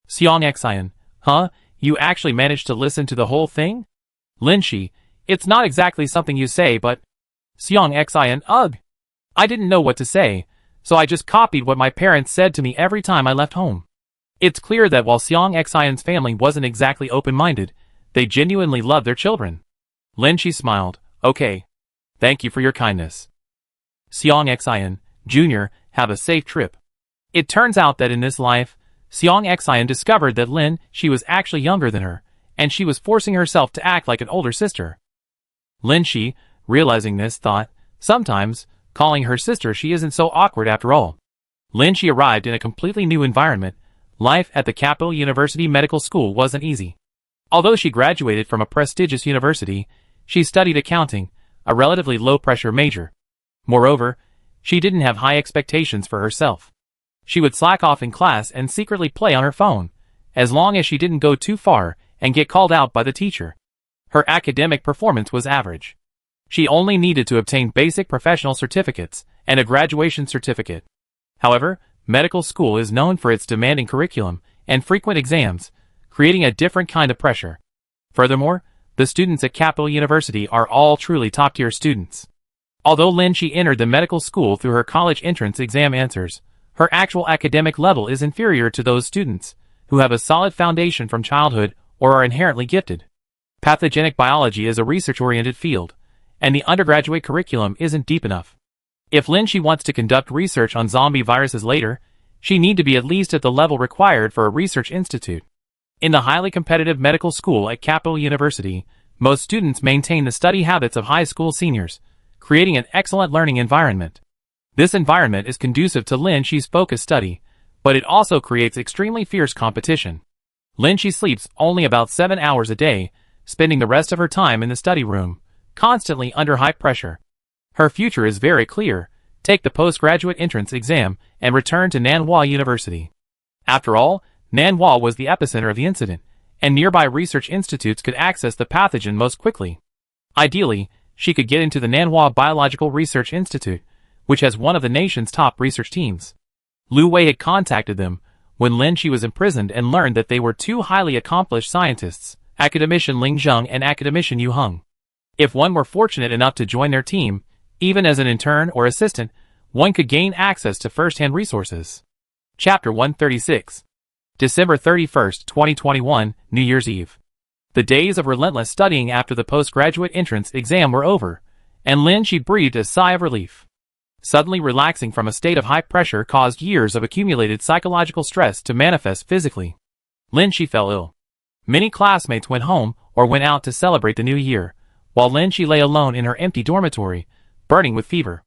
Xiang Xian, "Huh? You actually managed to listen to the whole thing?" Shi, "It's not exactly something you say, but..." Xiang Xian, "Ugh! I didn't know what to say, so I just copied what my parents said to me every time I left home." It's clear that while Xiang Xian's family wasn't exactly open-minded, they genuinely loved their children. Shi smiled. "Okay. Thank you for your kindness. Xiang Xian, Jr., have a safe trip." It turns out that in this life, Xiang Xian discovered that Shi was actually younger than her, and she was forcing herself to act like an older sister. Shi, realizing this, thought, sometimes, calling her sister she isn't so awkward after all. Shi arrived in a completely new environment. Life at the Capital University Medical School wasn't easy. Although she graduated from a prestigious university, she studied accounting, a relatively low-pressure major. Moreover, she didn't have high expectations for herself. She would slack off in class and secretly play on her phone, as long as she didn't go too far and get called out by the teacher. Her academic performance was average. She only needed to obtain basic professional certificates and a graduation certificate. However, Medical school is known for its demanding curriculum and frequent exams, creating a different kind of pressure. Furthermore, the students at Capital University are all truly top-tier students. Although Lin Shi entered the medical school through her college entrance exam answers, her actual academic level is inferior to those students who have a solid foundation from childhood or are inherently gifted. Pathogenic biology is a research-oriented field, and the undergraduate curriculum isn't deep enough. If Lin Shi wants to conduct research on zombie viruses later, she need to be at least at the level required for a research institute. In the highly competitive medical school at Capital University, most students maintain the study habits of high school seniors, creating an excellent learning environment. This environment is conducive to Lin Shi's focused study, but it also creates extremely fierce competition. Lin Shi sleeps only about 7 hours a day, spending the rest of her time in the study room, constantly under high pressure. Her future is very clear: take the postgraduate entrance exam and return to Nanhua University. After all, Nanhua was the epicenter of the incident, and nearby research institutes could access the pathogen most quickly. Ideally, she could get into the Nanhua Biological Research Institute, which has one of the nation's top research teams. Lu Wei had contacted them when Lin Shi was imprisoned and learned that they were two highly accomplished scientists, academician Ling Zheng and academician Yu Heng. If one were fortunate enough to join their team, even as an intern or assistant, one could gain access to first-hand resources. Chapter 136. December 31, 2021, New Year's Eve. The days of relentless studying after the postgraduate entrance exam were over, and Lin Shi breathed a sigh of relief. Suddenly relaxing from a state of high pressure caused years of accumulated psychological stress to manifest physically. Lin Shi fell ill. Many classmates went home or went out to celebrate the new year, while Lin Shi lay alone in her empty dormitory, burning with fever.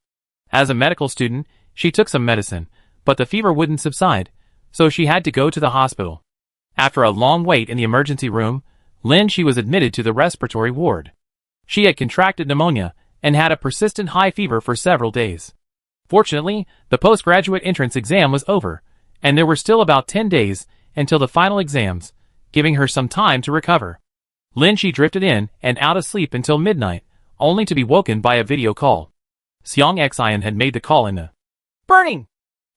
As a medical student, she took some medicine, but the fever wouldn't subside, so she had to go to the hospital. After a long wait in the emergency room, Lin Shi was admitted to the respiratory ward. She had contracted pneumonia and had a persistent high fever for several days. Fortunately, the postgraduate entrance exam was over, and there were still about 10 days until the final exams, giving her some time to recover. Lin Shi drifted in and out of sleep until midnight, only to be woken by a video call. Xiang Xian had made the call in the Burning!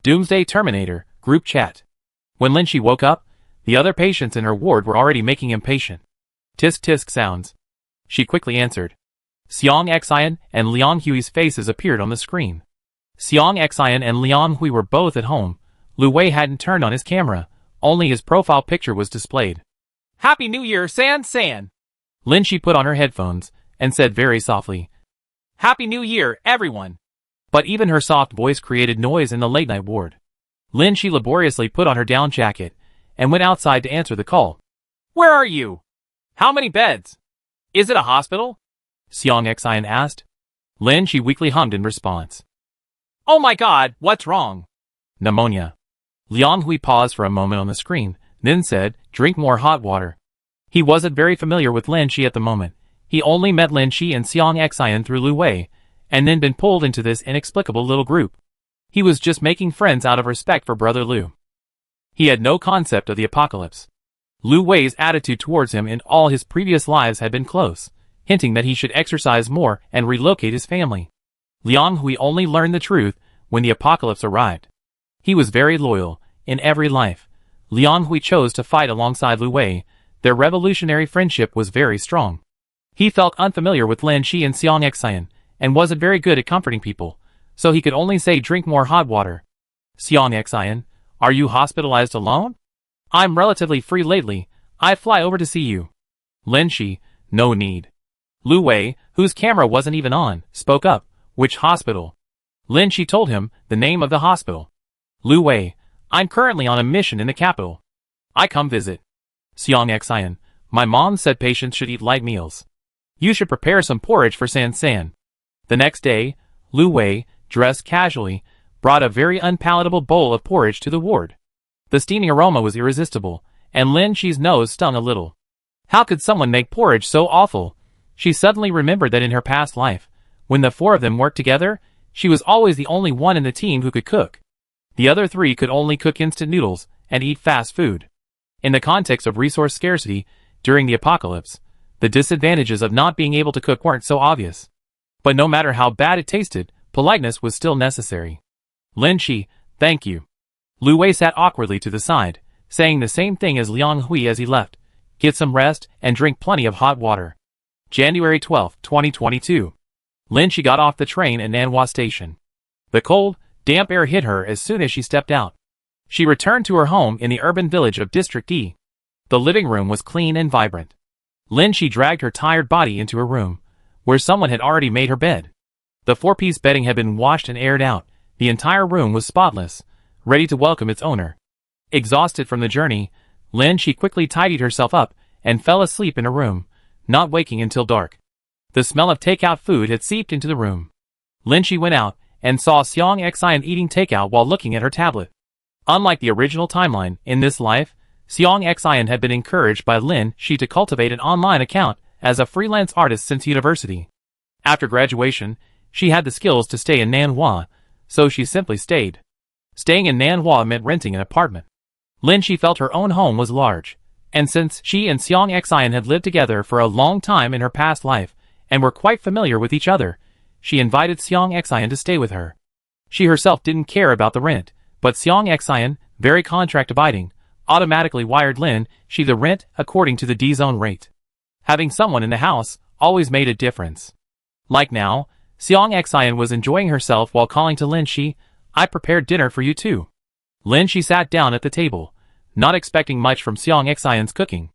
Doomsday Terminator group chat. When Lin Shi woke up, the other patients in her ward were already making impatient tisk-tisk sounds. She quickly answered. Xiang Xian and Liang Hui's faces appeared on the screen. Xiang Xian and Liang Hui were both at home. Lu Wei hadn't turned on his camera, only his profile picture was displayed. Happy New Year, San! Lin Shi put on her headphones and said very softly, Happy New Year, everyone! But even her soft voice created noise in the late-night ward. Lin Shi laboriously put on her down jacket and went outside to answer the call. Where are you? How many beds? Is it a hospital? Xiang Xian asked. Lin Shi weakly hummed in response. Oh my god, what's wrong? Pneumonia. Liang Hui paused for a moment on the screen, then said, drink more hot water. He wasn't very familiar with Lin Shi at the moment. He only met Lin Shi and Xiang Xian through Lu Wei, and then been pulled into this inexplicable little group. He was just making friends out of respect for Brother Lu. He had no concept of the apocalypse. Lu Wei's attitude towards him in all his previous lives had been close, hinting that he should exercise more and relocate his family. Liang Hui only learned the truth when the apocalypse arrived. He was very loyal. In every life, Liang Hui chose to fight alongside Lu Wei. Their revolutionary friendship was very strong. He felt unfamiliar with Lin Shi and Xiang Xian, and wasn't very good at comforting people, so he could only say drink more hot water. Xiang Xian, are you hospitalized alone? I'm relatively free lately. I'd fly over to see you. Lin Shi, no need. Lu Wei, whose camera wasn't even on, spoke up. Which hospital? Lin Shi told him the name of the hospital. Lu Wei, I'm currently on a mission in the capital. I come visit. Xiang Xian, my mom said patients should eat light meals. You should prepare some porridge for San. The next day, Lu Wei, dressed casually, brought a very unpalatable bowl of porridge to the ward. The steaming aroma was irresistible, and Lin Shi's nose stung a little. How could someone make porridge so awful? She suddenly remembered that in her past life, when the four of them worked together, she was always the only one in the team who could cook. The other three could only cook instant noodles and eat fast food. In the context of resource scarcity during the apocalypse, the disadvantages of not being able to cook weren't so obvious. But no matter how bad it tasted, politeness was still necessary. Lin Shi, thank you. Lu Wei sat awkwardly to the side, saying the same thing as Liang Hui as he left. Get some rest and drink plenty of hot water. January 12, 2022. Lin Shi got off the train at Nanhua Station. The cold, damp air hit her as soon as she stepped out. She returned to her home in the urban village of District D. The living room was clean and vibrant. Lin Shi dragged her tired body into her room, where someone had already made her bed. The four-piece bedding had been washed and aired out. The entire room was spotless, ready to welcome its owner. Exhausted from the journey, Lin Shi quickly tidied herself up and fell asleep in her room, not waking until dark. The smell of takeout food had seeped into the room. Lin Shi went out and saw Xiang Xian eating takeout while looking at her tablet. Unlike the original timeline, in this life, Xiang Xian had been encouraged by Lin Shi to cultivate an online account as a freelance artist since university. After graduation, she had the skills to stay in Nanhua, so she simply stayed. Staying in Nanhua meant renting an apartment. Lin Shi felt her own home was large, and since she and Xiang Xian had lived together for a long time in her past life and were quite familiar with each other, she invited Xiang Xian to stay with her. She herself didn't care about the rent, but Xiang Xian, very contract-abiding, automatically wired Lin Shi the rent according to the D-zone rate. Having someone in the house always made a difference. Like now, Xiang Xian was enjoying herself while calling to Lin Shi, "I prepared dinner for you too." Lin Shi sat down at the table, not expecting much from Xiang Xian's cooking.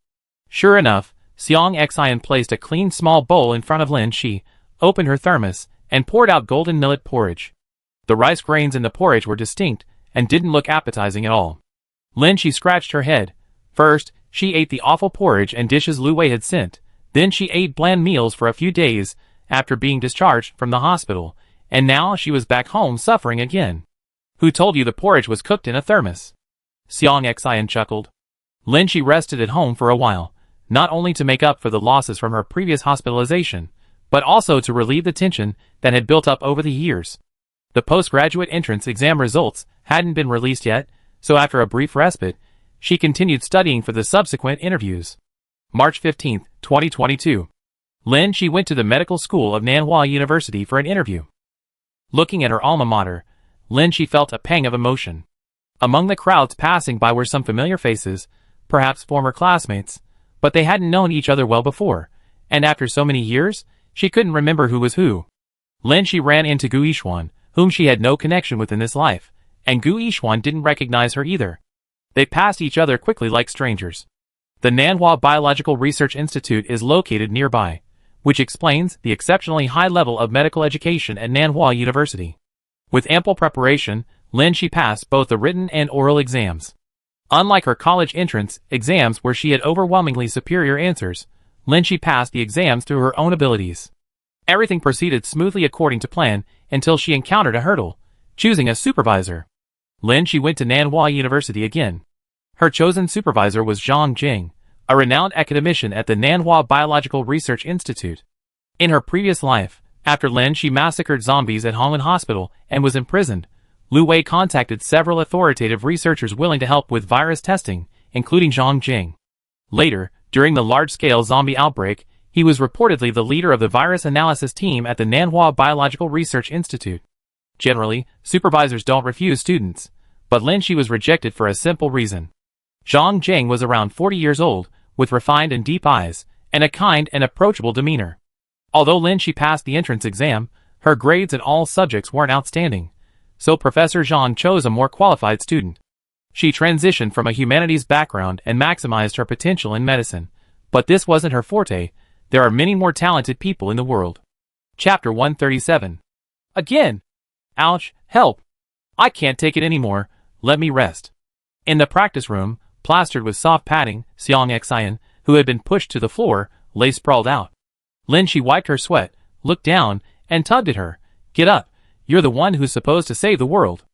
Sure enough, Xiang Xian placed a clean small bowl in front of Lin Shi, opened her thermos, and poured out golden millet porridge. The rice grains in the porridge were distinct and didn't look appetizing at all. Lin Shi scratched her head. First, she ate the awful porridge and dishes Lu Wei had sent. Then she ate bland meals for a few days after being discharged from the hospital, and now she was back home suffering again. "Who told you the porridge was cooked in a thermos?" Xiang Xian chuckled. Lin Shi rested at home for a while, not only to make up for the losses from her previous hospitalization, but also to relieve the tension that had built up over the years. The postgraduate entrance exam results hadn't been released yet, so after a brief respite, she continued studying for the subsequent interviews. March 15, 2022. Lin Shi went to the medical school of Nanhua University for an interview. Looking at her alma mater, Lin Shi felt a pang of emotion. Among the crowds passing by were some familiar faces, perhaps former classmates, but they hadn't known each other well before, and after so many years, she couldn't remember who was who. Lin Shi ran into Gu Yixuan, whom she had no connection with in this life, and Gu Yixuan didn't recognize her either. They passed each other quickly like strangers. The Nanhua Biological Research Institute is located nearby, which explains the exceptionally high level of medical education at Nanhua University. With ample preparation, Lin Shi passed both the written and oral exams. Unlike her college entrance exams where she had overwhelmingly superior answers, Lin Shi passed the exams through her own abilities. Everything proceeded smoothly according to plan until she encountered a hurdle, choosing a supervisor. Lin Shi went to Nanhua University again. Her chosen supervisor was Zhang Jing, a renowned academician at the Nanhua Biological Research Institute. In her previous life, after Lin Shi massacred zombies at Hongwen Hospital and was imprisoned, Lu Wei contacted several authoritative researchers willing to help with virus testing, including Zhang Jing. Later, during the large-scale zombie outbreak, he was reportedly the leader of the virus analysis team at the Nanhua Biological Research Institute. Generally, supervisors don't refuse students, but Lin Shi was rejected for a simple reason. Zhang Jing was around 40 years old, with refined and deep eyes, and a kind and approachable demeanor. Although Lin Shi passed the entrance exam, her grades in all subjects weren't outstanding, so Professor Zhang chose a more qualified student. She transitioned from a humanities background and maximized her potential in medicine, but this wasn't her forte. There are many more talented people in the world. Chapter 137. Again! Ouch, help! I can't take it anymore, let me rest. In the practice room, plastered with soft padding, Xiang Xian, who had been pushed to the floor, lay sprawled out. Lin Shi wiped her sweat, looked down, and tugged at her. "Get up, you're the one who's supposed to save the world."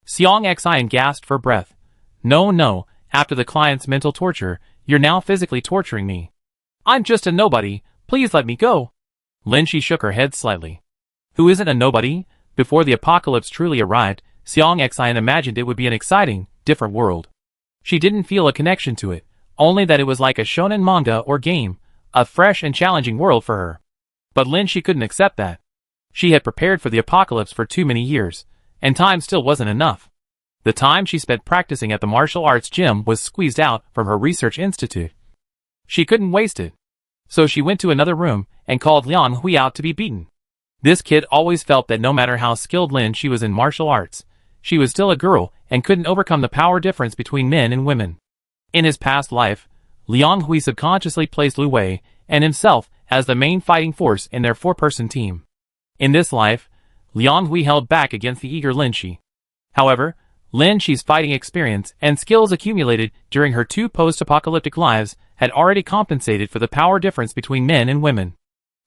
Xiang Xian gasped for breath. No, after the client's mental torture, you're now physically torturing me. "I'm just a nobody, please let me go." Lin Shi shook her head slightly. Who isn't a nobody? Before the apocalypse truly arrived, Xiang Xian imagined it would be an exciting, different world. She didn't feel a connection to it, only that it was like a shonen manga or game, a fresh and challenging world for her. But Lin Shi couldn't accept that. She had prepared for the apocalypse for too many years, and time still wasn't enough. The time she spent practicing at the martial arts gym was squeezed out from her research institute. She couldn't waste it. So she went to another room and called Liang Hui out to be beaten. This kid always felt that no matter how skilled Lin she was in martial arts, she was still a girl and couldn't overcome the power difference between men and women. In his past life, Liang Hui subconsciously placed Lu Wei and himself as the main fighting force in their four-person team. In this life, Liang Hui held back against the eager Lin Shi. However, Lin Shi's fighting experience and skills accumulated during her 2 post-apocalyptic lives had already compensated for the power difference between men and women.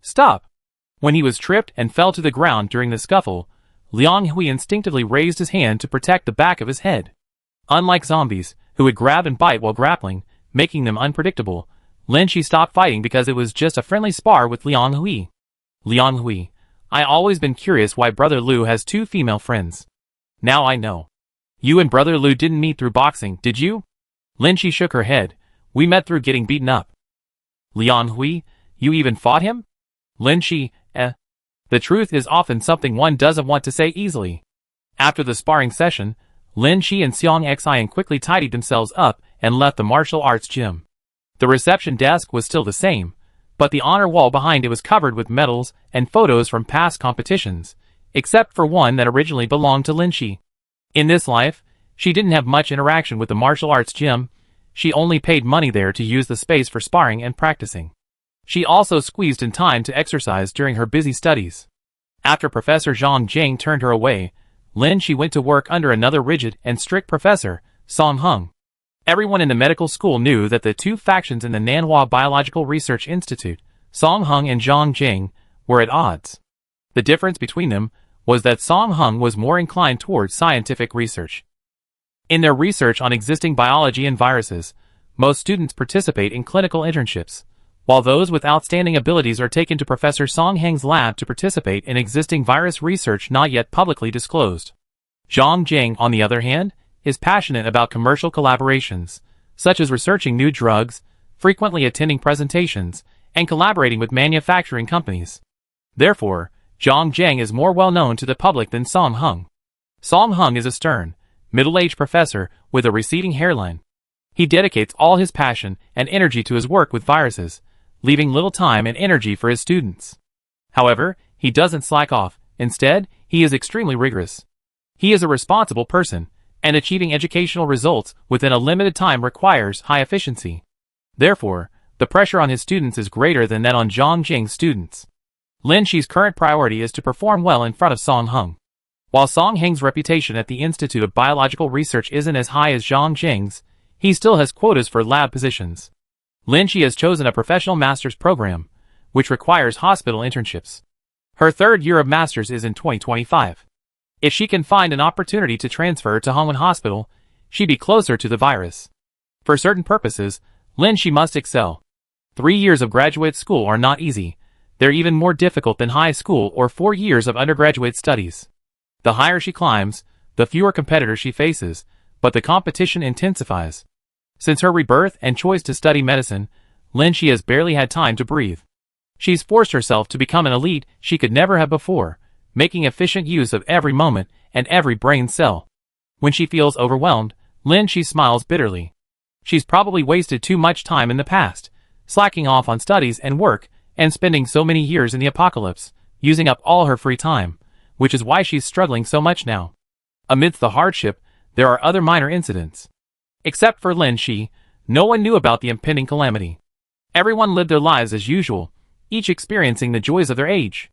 Stop! When he was tripped and fell to the ground during the scuffle, Liang Hui instinctively raised his hand to protect the back of his head. Unlike zombies, who would grab and bite while grappling, making them unpredictable, Lin Shi stopped fighting because it was just a friendly spar with Liang Hui. Liang Hui, I always been curious why Brother Lu has 2 female friends. Now I know. You and Brother Lu didn't meet through boxing, did you? Lin Shi shook her head. We met through getting beaten up. Liang Hui, you even fought him? Lin Shi, The truth is often something one doesn't want to say easily. After the sparring session, Lin Shi and Xiang Xian quickly tidied themselves up and left the martial arts gym. The reception desk was still the same, but the honor wall behind it was covered with medals and photos from past competitions, except for one that originally belonged to Lin Shi. In this life, she didn't have much interaction with the martial arts gym. She only paid money there to use the space for sparring and practicing. She also squeezed in time to exercise during her busy studies. After Professor Zhang Jing turned her away, Lin Shi went to work under another rigid and strict professor, Song Hung. Everyone in the medical school knew that the 2 factions in the Nanhua Biological Research Institute, Song Hung and Zhang Jing, were at odds. The difference between them was that Song Hung was more inclined towards scientific research. In their research on existing biology and viruses, most students participate in clinical internships, while those with outstanding abilities are taken to Professor Song Hang's lab to participate in existing virus research not yet publicly disclosed. Zhang Jing, on the other hand, is passionate about commercial collaborations, such as researching new drugs, frequently attending presentations, and collaborating with manufacturing companies. Therefore, Zhang Jing is more well known to the public than Song Hung. Song Hung is a stern, middle-aged professor with a receding hairline. He dedicates all his passion and energy to his work with viruses, leaving little time and energy for his students. However, he doesn't slack off. Instead, he is extremely rigorous. He is a responsible person, and achieving educational results within a limited time requires high efficiency. Therefore, the pressure on his students is greater than that on Zhang Jing's students. Lin Shi's current priority is to perform well in front of Song Hung. While Song Hang's reputation at the Institute of Biological Research isn't as high as Zhang Jing's, he still has quotas for lab positions. Lin Shi has chosen a professional master's program, which requires hospital internships. Her 3rd year of master's is in 2025. If she can find an opportunity to transfer to Hongwen Hospital, she'd be closer to the virus. For certain purposes, Lin Shi must excel. 3 years of graduate school are not easy. They're even more difficult than high school or 4 years of undergraduate studies. The higher she climbs, the fewer competitors she faces, but the competition intensifies. Since her rebirth and choice to study medicine, Lin Shi has barely had time to breathe. She's forced herself to become an elite she could never have before, making efficient use of every moment and every brain cell. When she feels overwhelmed, Lin Shi smiles bitterly. She's probably wasted too much time in the past, slacking off on studies and work, and spending so many years in the apocalypse, using up all her free time, which is why she's struggling so much now. Amidst the hardship, there are other minor incidents. Except for Lin Shi, no one knew about the impending calamity. Everyone lived their lives as usual, each experiencing the joys of their age.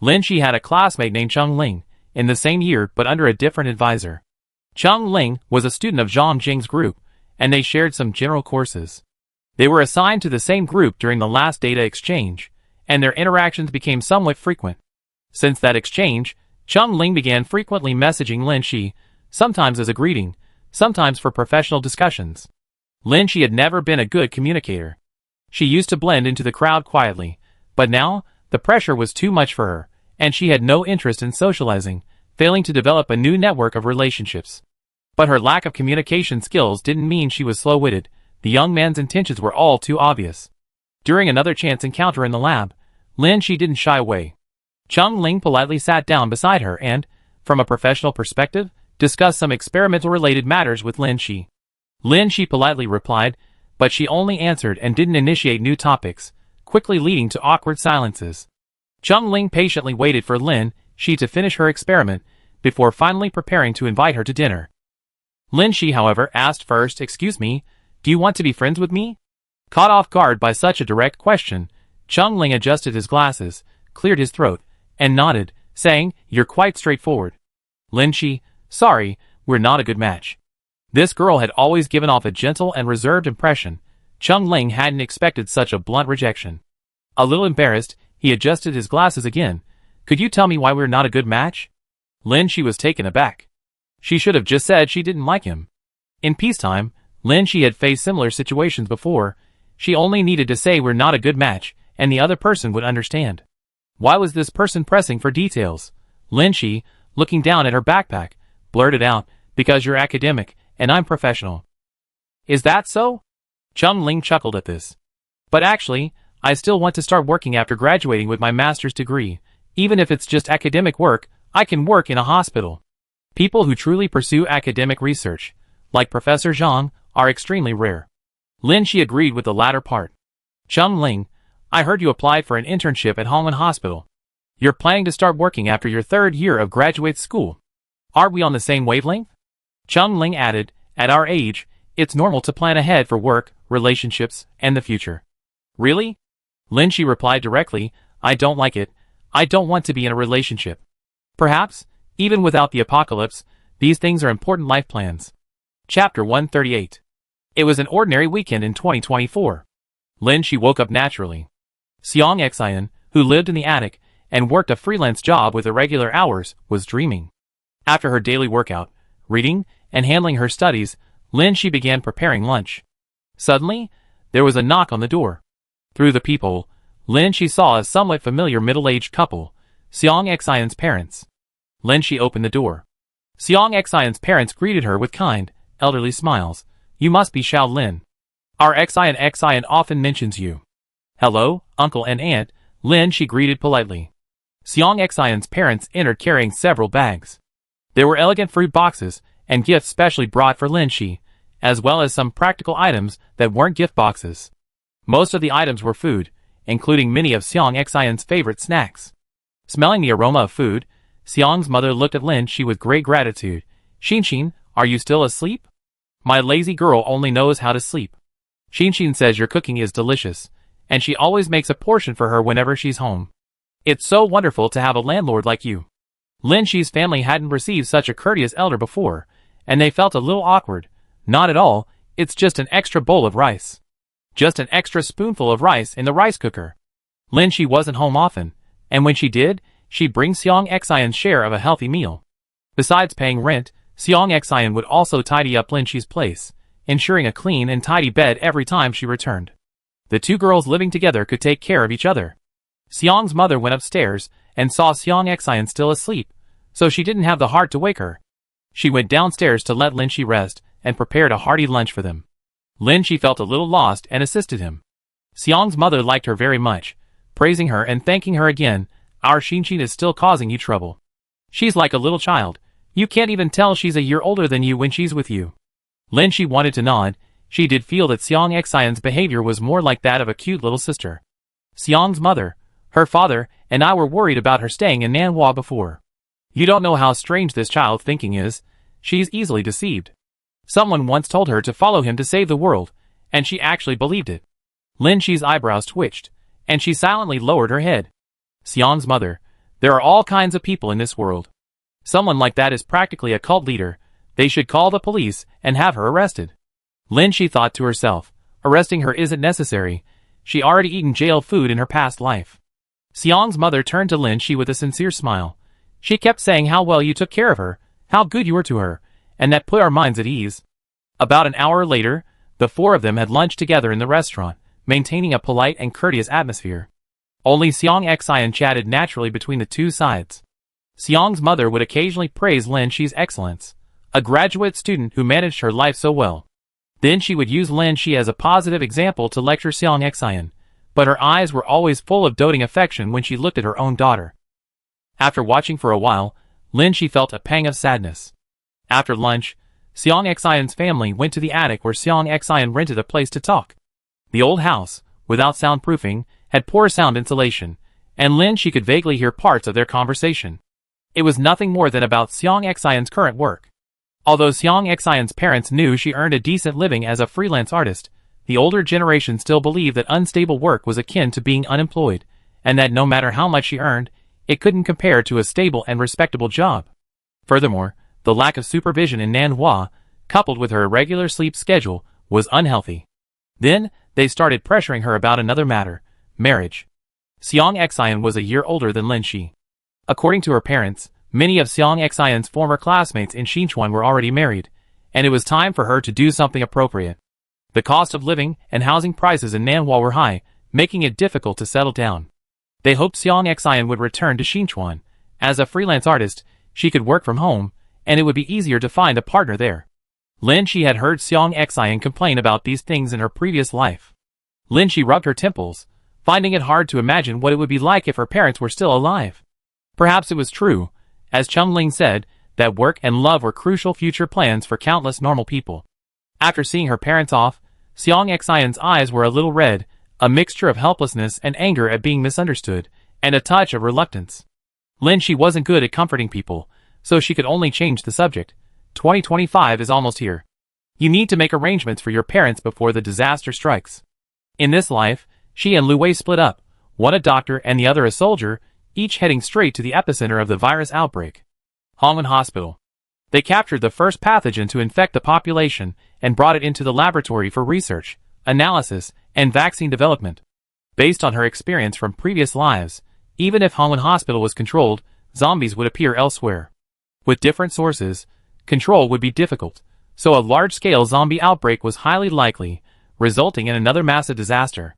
Lin Shi had a classmate named Cheng Ling, in the same year but under a different advisor. Cheng Ling was a student of Zhang Jing's group, and they shared some general courses. They were assigned to the same group during the last data exchange, and their interactions became somewhat frequent. Since that exchange, Cheng Ling began frequently messaging Lin Shi, sometimes as a greeting, sometimes for professional discussions. Lin Shi had never been a good communicator. She used to blend into the crowd quietly, but now, the pressure was too much for her, and she had no interest in socializing, failing to develop a new network of relationships. But her lack of communication skills didn't mean she was slow-witted. The young man's intentions were all too obvious. During another chance encounter in the lab, Lin Shi didn't shy away. Cheng Ling politely sat down beside her and, from a professional perspective, discuss some experimental-related matters with Lin Shi. Lin Shi politely replied, but she only answered and didn't initiate new topics, quickly leading to awkward silences. Cheng Ling patiently waited for Lin Shi to finish her experiment before finally preparing to invite her to dinner. Lin Shi, however, asked first, "Excuse me, do you want to be friends with me?" Caught off guard by such a direct question, Cheng Ling adjusted his glasses, cleared his throat, and nodded, saying, "You're quite straightforward." Lin Shi, "Sorry, we're not a good match." This girl had always given off a gentle and reserved impression. Cheng Ling hadn't expected such a blunt rejection. A little embarrassed, he adjusted his glasses again. "Could you tell me why we're not a good match?" Lin Shi was taken aback. She should have just said she didn't like him. In peacetime, Lin Shi had faced similar situations before. She only needed to say we're not a good match, and the other person would understand. Why was this person pressing for details? Lin Shi, looking down at her backpack, blurted out, "Because you're academic, and I'm professional." "Is that so?" Cheng Ling chuckled at this. "But actually, I still want to start working after graduating with my master's degree. Even if it's just academic work, I can work in a hospital." People who truly pursue academic research, like Professor Zhang, are extremely rare. Lin Shi agreed with the latter part. "Cheng Ling, I heard you applied for an internship at Hongwen Hospital. You're planning to start working after your third year of graduate school. Are we on the same wavelength?" Cheng Ling added, "At our age, it's normal to plan ahead for work, relationships, and the future." "Really?" Lin Shi replied directly, "I don't like it. I don't want to be in a relationship." Perhaps, even without the apocalypse, these things are important life plans. Chapter 138. It was an ordinary weekend in 2024. Lin Shi woke up naturally. Xiang Xian, who lived in the attic and worked a freelance job with irregular hours, was dreaming. After her daily workout, reading, and handling her studies, Lin Shi began preparing lunch. Suddenly, there was a knock on the door. Through the peephole, Lin Shi saw a somewhat familiar middle-aged couple, Xiang Xian's parents. Lin Shi opened the door. Xiang Xian's parents greeted her with kind, elderly smiles. "You must be Xiao Lin. Our Xian often mentions you." "Hello, uncle and aunt," Lin Shi greeted politely. Xiang Xian's parents entered carrying several bags. There were elegant fruit boxes and gifts specially brought for Lin Shi, as well as some practical items that weren't gift boxes. Most of the items were food, including many of Xiang Xian's favorite snacks. Smelling the aroma of food, Xiang's mother looked at Lin Shi with great gratitude. "Xinxin, are you still asleep? My lazy girl only knows how to sleep. Xinxin says your cooking is delicious, and she always makes a portion for her whenever she's home. It's so wonderful to have a landlord like you." Lin Shi's family hadn't received such a courteous elder before, and they felt a little awkward. "Not at all, it's just an extra bowl of rice. Just an extra spoonful of rice in the rice cooker." Lin Shi wasn't home often, and when she did, she'd bring Xiang Xian's share of a healthy meal. Besides paying rent, Xiang Xian would also tidy up Lin Shi's place, ensuring a clean and tidy bed every time she returned. The two girls living together could take care of each other. Xiang's mother went upstairs and saw Xiang Xian still asleep, so she didn't have the heart to wake her. She went downstairs to let Lin Shi rest and prepared a hearty lunch for them. Lin Shi felt a little lost and assisted him. Xiang's mother liked her very much, praising her and thanking her again. "Our Xinxin is still causing you trouble. She's like a little child. You can't even tell she's a year older than you when she's with you." Lin Shi wanted to nod. She did feel that Xiang Xian's behavior was more like that of a cute little sister. Xiang's mother, her father, and I were worried about her staying in Nanhua before. You don't know how strange this child's thinking is. She's easily deceived. Someone once told her to follow him to save the world, and she actually believed it. Lin Shi's eyebrows twitched, and she silently lowered her head. Xiang's mother, there are all kinds of people in this world. Someone like that is practically a cult leader. They should call the police and have her arrested. Lin Shi thought to herself, arresting her isn't necessary. She already eaten jail food in her past life. Xiang's mother turned to Lin Shi with a sincere smile. She kept saying how well you took care of her, how good you were to her, and that put our minds at ease. About an hour later, the four of them had lunch together in the restaurant, maintaining a polite and courteous atmosphere. Only Xiang Xian chatted naturally between the two sides. Xiang's mother would occasionally praise Lin Shi's excellence, a graduate student who managed her life so well. Then she would use Lin Shi as a positive example to lecture Xiang Xian, but her eyes were always full of doting affection when she looked at her own daughter. After watching for a while, Lin Shi felt a pang of sadness. After lunch, Seong Xian's family went to the attic where Seong Xian rented a place to talk. The old house, without soundproofing, had poor sound insulation, and Lin Shi could vaguely hear parts of their conversation. It was nothing more than about Seong Xian's current work. Although Seong Xian's parents knew she earned a decent living as a freelance artist, the older generation still believed that unstable work was akin to being unemployed, and that no matter how much she earned, it couldn't compare to a stable and respectable job. Furthermore, the lack of supervision in Nanhua, coupled with her irregular sleep schedule, was unhealthy. Then, they started pressuring her about another matter, marriage. Seong Xian was a year older than Lin Shi. According to her parents, many of Seong Xian's former classmates in Xinchuan were already married, and it was time for her to do something appropriate. The cost of living and housing prices in Nanhua were high, making it difficult to settle down. They hoped Seong Xian would return to Xinchuan. As a freelance artist, she could work from home, and it would be easier to find a partner there. Lin Shi had heard Seong Xian complain about these things in her previous life. Lin Shi rubbed her temples, finding it hard to imagine what it would be like if her parents were still alive. Perhaps it was true, as Chung Ling said, that work and love were crucial future plans for countless normal people. After seeing her parents off, Seong Xian's eyes were a little red, a mixture of helplessness and anger at being misunderstood, and a touch of reluctance. Lin Shi wasn't good at comforting people, so she could only change the subject. 2025 is almost here. You need to make arrangements for your parents before the disaster strikes. In this life, she and Lu Wei split up, one a doctor and the other a soldier, each heading straight to the epicenter of the virus outbreak. Hongwen Hospital. They captured the first pathogen to infect the population and brought it into the laboratory for research, analysis, and vaccine development. Based on her experience from previous lives, even if Hongwen Hospital was controlled, zombies would appear elsewhere. With different sources, control would be difficult, so a large-scale zombie outbreak was highly likely, resulting in another massive disaster.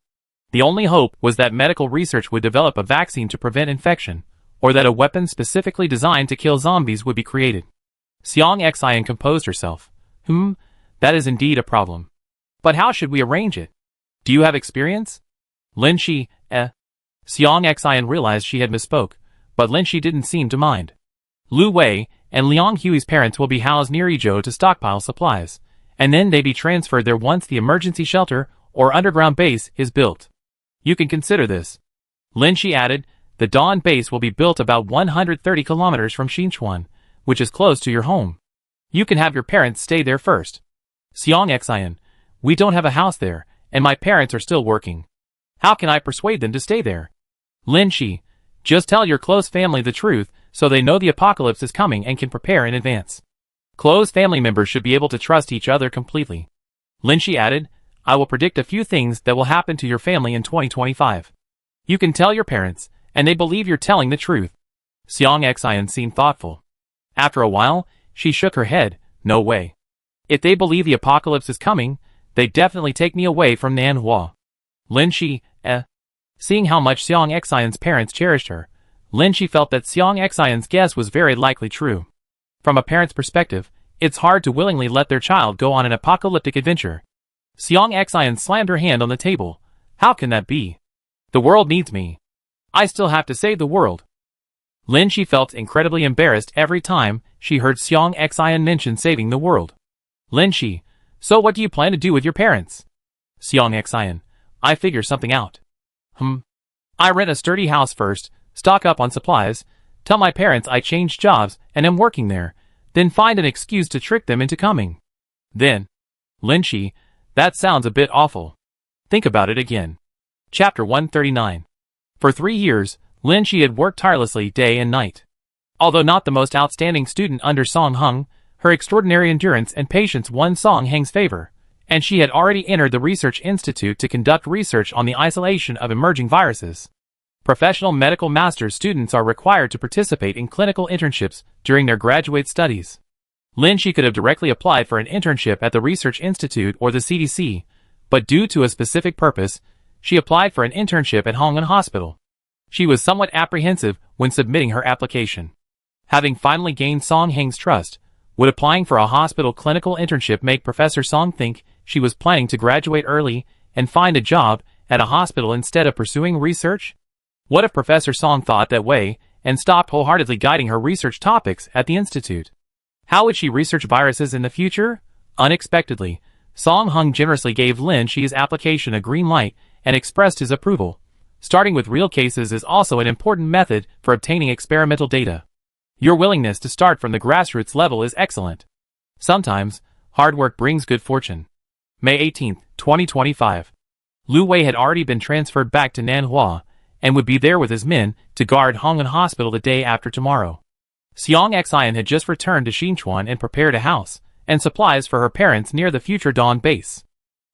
The only hope was that medical research would develop a vaccine to prevent infection, or that a weapon specifically designed to kill zombies would be created. Seong Xian composed herself. That is indeed a problem. But how should we arrange it? Do you have experience? Lin Shi, Seong Xian realized she had misspoke, but Lin Shi didn't seem to mind. Lu Wei and Liang Hui's parents will be housed near Yizhou to stockpile supplies, and then they be transferred there once the emergency shelter or underground base is built. You can consider this. Lin Shi added, the Dawn base will be built about 130 kilometers from Xinchuan, which is close to your home. You can have your parents stay there first. Seong Xian, we don't have a house there, and my parents are still working. How can I persuade them to stay there? Lin Shi, just tell your close family the truth so they know the apocalypse is coming and can prepare in advance. Close family members should be able to trust each other completely. Lin Shi added, I will predict a few things that will happen to your family in 2025. You can tell your parents, and they believe you're telling the truth. Seong Xian seemed thoughtful. After a while, she shook her head, no way. If they believe the apocalypse is coming, they definitely take me away from Nanhua. Lin Shi, Seeing how much Seong Xian's parents cherished her, Lin Shi felt that Seong Xian's guess was very likely true. From a parent's perspective, it's hard to willingly let their child go on an apocalyptic adventure. Seong Xian slammed her hand on the table. How can that be? The world needs me. I still have to save the world. Lin Shi felt incredibly embarrassed every time she heard Seong Xian mention saving the world. Lin Shi, so what do you plan to do with your parents? Seong Xian, I figure something out. I rent a sturdy house first, stock up on supplies, tell my parents I changed jobs and am working there, then find an excuse to trick them into coming. Then, Lin Shi, that sounds a bit awful. Think about it again. Chapter 139. For 3 years, Lin Shi had worked tirelessly day and night. Although not the most outstanding student under Song Heng, her extraordinary endurance and patience won Song Heng's favor, and she had already entered the Research Institute to conduct research on the isolation of emerging viruses. Professional medical master's students are required to participate in clinical internships during their graduate studies. Lin Shi could have directly applied for an internship at the Research Institute or the CDC, but due to a specific purpose, she applied for an internship at Hongwen Hospital. She was somewhat apprehensive when submitting her application. Having finally gained Song Heng's trust, would applying for a hospital clinical internship make Professor Song think she was planning to graduate early and find a job at a hospital instead of pursuing research? What if Professor Song thought that way and stopped wholeheartedly guiding her research topics at the institute? How would she research viruses in the future? Unexpectedly, Song Hung generously gave Lin Shi's application a green light and expressed his approval. Starting with real cases is also an important method for obtaining experimental data. Your willingness to start from the grassroots level is excellent. Sometimes, hard work brings good fortune. May 18, 2025. Lu Wei had already been transferred back to Nanhua, and would be there with his men to guard Hongwen Hospital the day after tomorrow. Xiang Xian had just returned to Xinchuan and prepared a house and supplies for her parents near the future Dawn base.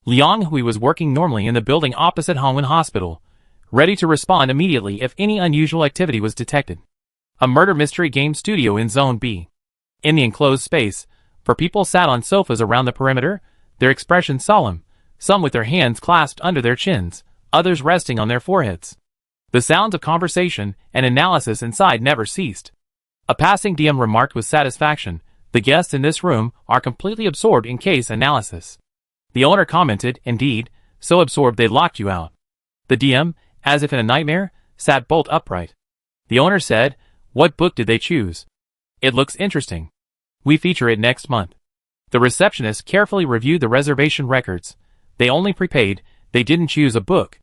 Liang Hui was working normally in the building opposite Hongwen Hospital, ready to respond immediately if any unusual activity was detected. A murder mystery game studio in Zone B. In the enclosed space, four people sat on sofas around the perimeter, their expressions solemn, some with their hands clasped under their chins, others resting on their foreheads. The sounds of conversation and analysis inside never ceased. A passing DM remarked with satisfaction, "The guests in this room are completely absorbed in case analysis." The owner commented, "Indeed, so absorbed they locked you out." The DM, as if in a nightmare, sat bolt upright. The owner said, "What book did they choose? It looks interesting. We feature it next month." The receptionist carefully reviewed the reservation records. They only prepaid, they didn't choose a book.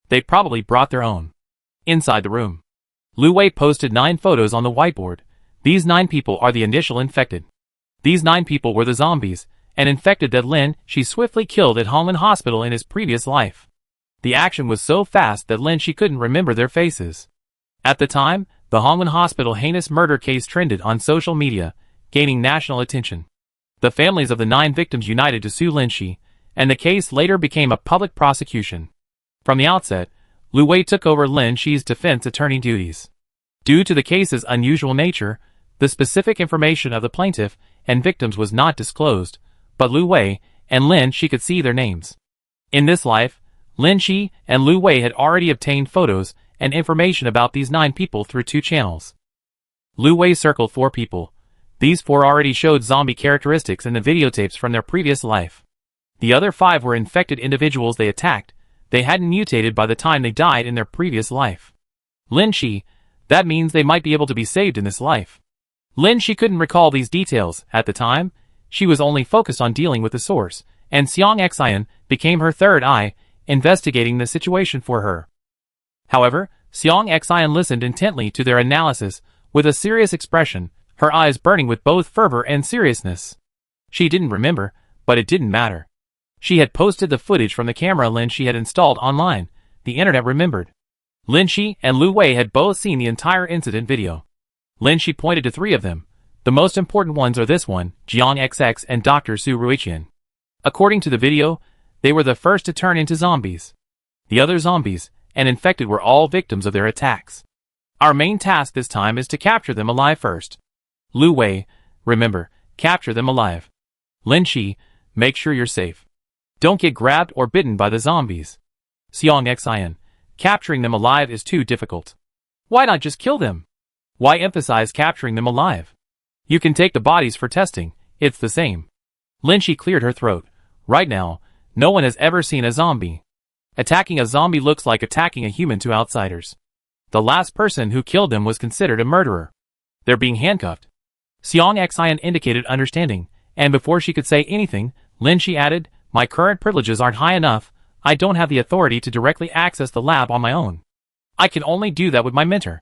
They probably brought their own. Inside the room, Lu Wei posted 9 photos on the whiteboard. These 9 people are the initial infected. These 9 people were the zombies, and infected that Lin Shi swiftly killed at Hongwen Hospital in his previous life. The action was so fast that Lin Shi couldn't remember their faces. At the time, the Hongwen Hospital heinous murder case trended on social media, gaining national attention. The families of the 9 victims united to sue Lin Shi, and the case later became a public prosecution. From the outset, Lu Wei took over Lin Shi's defense attorney duties. Due to the case's unusual nature, the specific information of the plaintiff and victims was not disclosed, but Lu Wei and Lin Shi could see their names. In this life, Lin Shi and Lu Wei had already obtained photos and information about these 9 people through 2 channels. Lu Wei circled 4 people. These 4 already showed zombie characteristics in the videotapes from their previous life. The other 5 were infected individuals they attacked. They hadn't mutated by the time they died in their previous life. Lin Shi, that means they might be able to be saved in this life. Lin Shi couldn't recall these details at the time. She was only focused on dealing with the source, and Xiang Xian became her third eye, investigating the situation for her. However, Xiang Xian listened intently to their analysis with a serious expression, her eyes burning with both fervor and seriousness. She didn't remember, but it didn't matter. She had posted the footage from the camera Lin Shi had installed online. The internet remembered. Lin Shi and Lu Wei had both seen the entire incident video. Lin Shi pointed to 3 of them. The most important ones are this one, Jiang XX and Dr. Su Ruiqian. According to the video, they were the first to turn into zombies. The other zombies and infected were all victims of their attacks. Our main task this time is to capture them alive first. Lu Wei, remember, capture them alive. Lin Shi, make sure you're safe. Don't get grabbed or bitten by the zombies. Xiang Xian, capturing them alive is too difficult. Why not just kill them? Why emphasize capturing them alive? You can take the bodies for testing, it's the same. Lin Shi cleared her throat. Right now, no one has ever seen a zombie. Attacking a zombie looks like attacking a human to outsiders. The last person who killed them was considered a murderer. They're being handcuffed. Xiang Xian indicated understanding, and before she could say anything, Lin Shi added, "My current privileges aren't high enough. I don't have the authority to directly access the lab on my own. I can only do that with my mentor.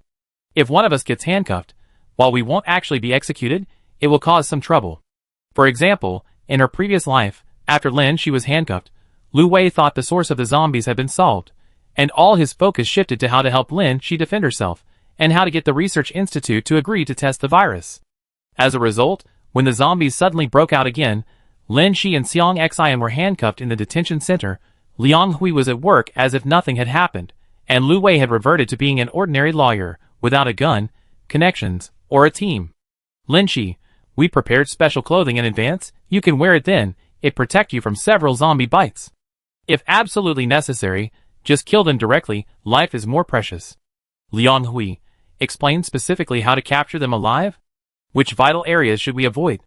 If one of us gets handcuffed, while we won't actually be executed, it will cause some trouble." For example, in her previous life, after Lin Shi was handcuffed, Lu Wei thought the source of the zombies had been solved, and all his focus shifted to how to help Lin Shi defend herself, and how to get the research institute to agree to test the virus. As a result, when the zombies suddenly broke out again, Lin Shi and Xiang Xian were handcuffed in the detention center. Liang Hui was at work as if nothing had happened, and Lu Wei had reverted to being an ordinary lawyer, without a gun, connections, or a team. Lin Shi, we prepared special clothing in advance. You can wear it then. It protects you from several zombie bites. If absolutely necessary, just kill them directly. Life is more precious. Liang Hui, explain specifically how to capture them alive? Which vital areas should we avoid?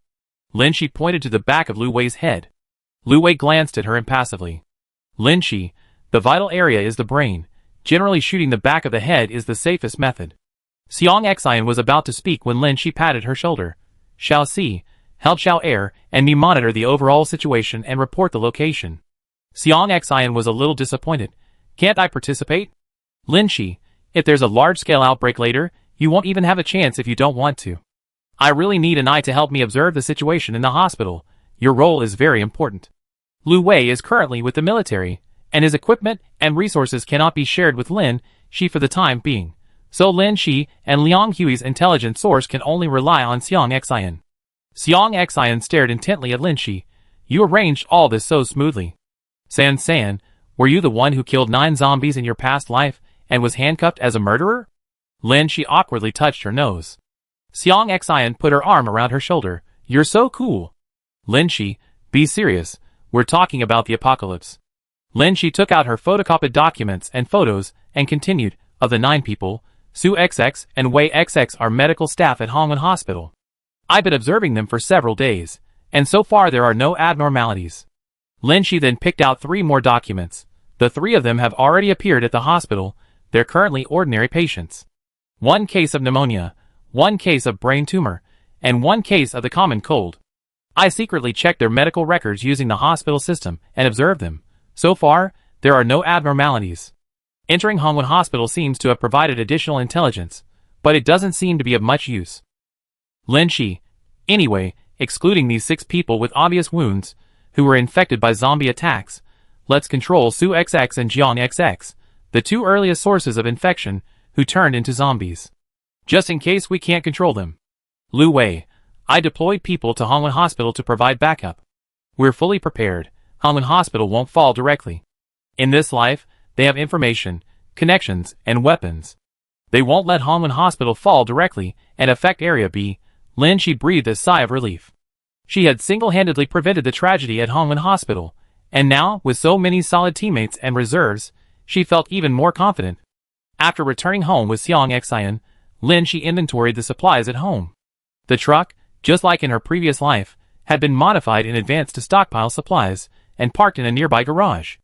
Lin Shi pointed to the back of Lu Wei's head. Lu Wei glanced at her impassively. Lin Shi, the vital area is the brain. Generally shooting the back of the head is the safest method. Xiang Xian was about to speak when Lin Shi patted her shoulder. Xiao Si, help Xiao Air and me monitor the overall situation and report the location. Xiang Xian was a little disappointed. Can't I participate? Lin Shi, if there's a large-scale outbreak later, you won't even have a chance if you don't want to. I really need an eye to help me observe the situation in the hospital. Your role is very important. Lu Wei is currently with the military, and his equipment and resources cannot be shared with Lin Shi for the time being. So Lin Shi and Liang Hui's intelligence source can only rely on Xiang Xian. Xiang Xian stared intently at Lin Shi. You arranged all this so smoothly. San, were you the one who killed 9 zombies in your past life and was handcuffed as a murderer? Lin Shi awkwardly touched her nose. Xiang Xian put her arm around her shoulder. You're so cool. Lin Shi, be serious. We're talking about the apocalypse. Lin Shi took out her photocopied documents and photos and continued. Of the 9 people, Su XX and Wei XX are medical staff at Hongwen Hospital. I've been observing them for several days, and so far there are no abnormalities. Lin Shi then picked out 3 more documents. The 3 of them have already appeared at the hospital. They're currently ordinary patients. 1 case of pneumonia, 1 case of brain tumor, and 1 case of the common cold. I secretly checked their medical records using the hospital system and observed them. So far, there are no abnormalities. Entering Hongwen Hospital seems to have provided additional intelligence, but it doesn't seem to be of much use. Lin Shi, anyway, excluding these 6 people with obvious wounds, who were infected by zombie attacks, let's control Su XX and Jiang XX, the 2 earliest sources of infection, who turned into zombies. Just in case we can't control them. Lu Wei, I deployed people to Hongwen Hospital to provide backup. We're fully prepared. Hongwen Hospital won't fall directly. In this life, they have information, connections, and weapons. They won't let Hongwen Hospital fall directly and affect Area B. Lin Shi breathed a sigh of relief. She had single-handedly prevented the tragedy at Hongwen Hospital, and now, with so many solid teammates and reserves, she felt even more confident. After returning home with Xiang Xian, Lin Shi inventoried the supplies at home. The truck, just like in her previous life, had been modified in advance to stockpile supplies and parked in a nearby garage.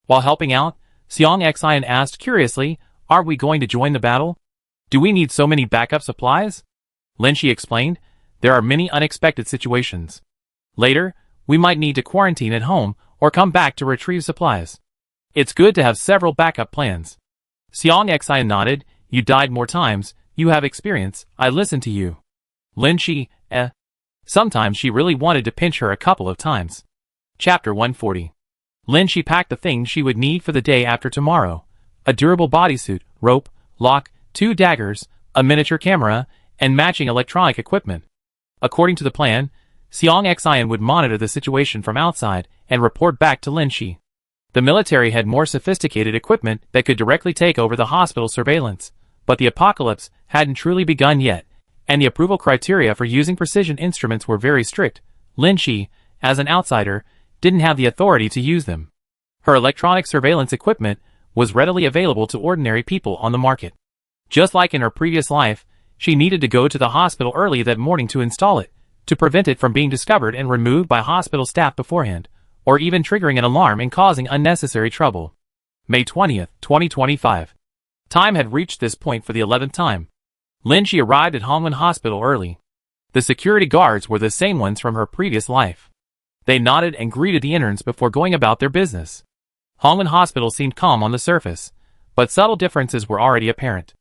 While helping out, Xiang Xian asked curiously, "Are we going to join the battle? Do we need so many backup supplies?" Lin Shi explained, "There are many unexpected situations. Later, we might need to quarantine at home or come back to retrieve supplies. It's good to have several backup plans." Xiang Xian nodded. "You died more times, you have experience, I listened to you." Lin Shi, Sometimes she really wanted to pinch her a couple of times. Chapter 140. Lin Shi packed the things she would need for the day after tomorrow. A durable bodysuit, rope, lock, 2 daggers, a miniature camera, and matching electronic equipment. According to the plan, Xiang Xian would monitor the situation from outside and report back to Lin Shi. The military had more sophisticated equipment that could directly take over the hospital surveillance, but the apocalypse hadn't truly begun yet, and the approval criteria for using precision instruments were very strict. Lin Shi, as an outsider, didn't have the authority to use them. Her electronic surveillance equipment was readily available to ordinary people on the market. Just like in her previous life, she needed to go to the hospital early that morning to install it, to prevent it from being discovered and removed by hospital staff beforehand, or even triggering an alarm and causing unnecessary trouble. May 20th, 2025. Time had reached this point for the 11th time. Lin Shi arrived at Hongwen Hospital early. The security guards were the same ones from her previous life. They nodded and greeted the interns before going about their business. Hongwen Hospital seemed calm on the surface, but subtle differences were already apparent.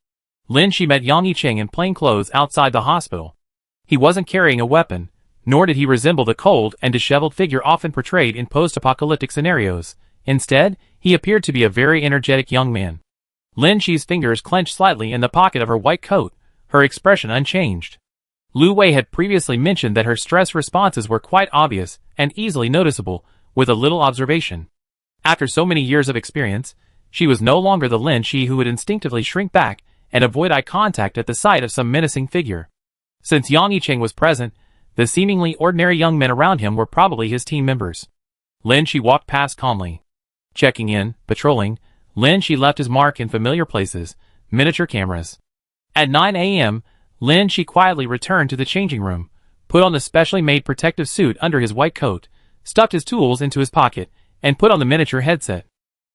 Lin Shi met Yang Yicheng in plain clothes outside the hospital. He wasn't carrying a weapon, nor did he resemble the cold and disheveled figure often portrayed in post-apocalyptic scenarios. Instead, he appeared to be a very energetic young man. Lin Shi's fingers clenched slightly in the pocket of her white coat, her expression unchanged. Lu Wei had previously mentioned that her stress responses were quite obvious and easily noticeable, with a little observation. After so many years of experience, she was no longer the Lin Shi who would instinctively shrink back and avoid eye contact at the sight of some menacing figure. Since Yang Yicheng was present, the seemingly ordinary young men around him were probably his team members. Lin Shi walked past calmly. Checking in, patrolling, Lin Shi left his mark in familiar places, miniature cameras. At 9 a.m., Lin Shi quietly returned to the changing room, put on the specially made protective suit under his white coat, stuffed his tools into his pocket, and put on the miniature headset.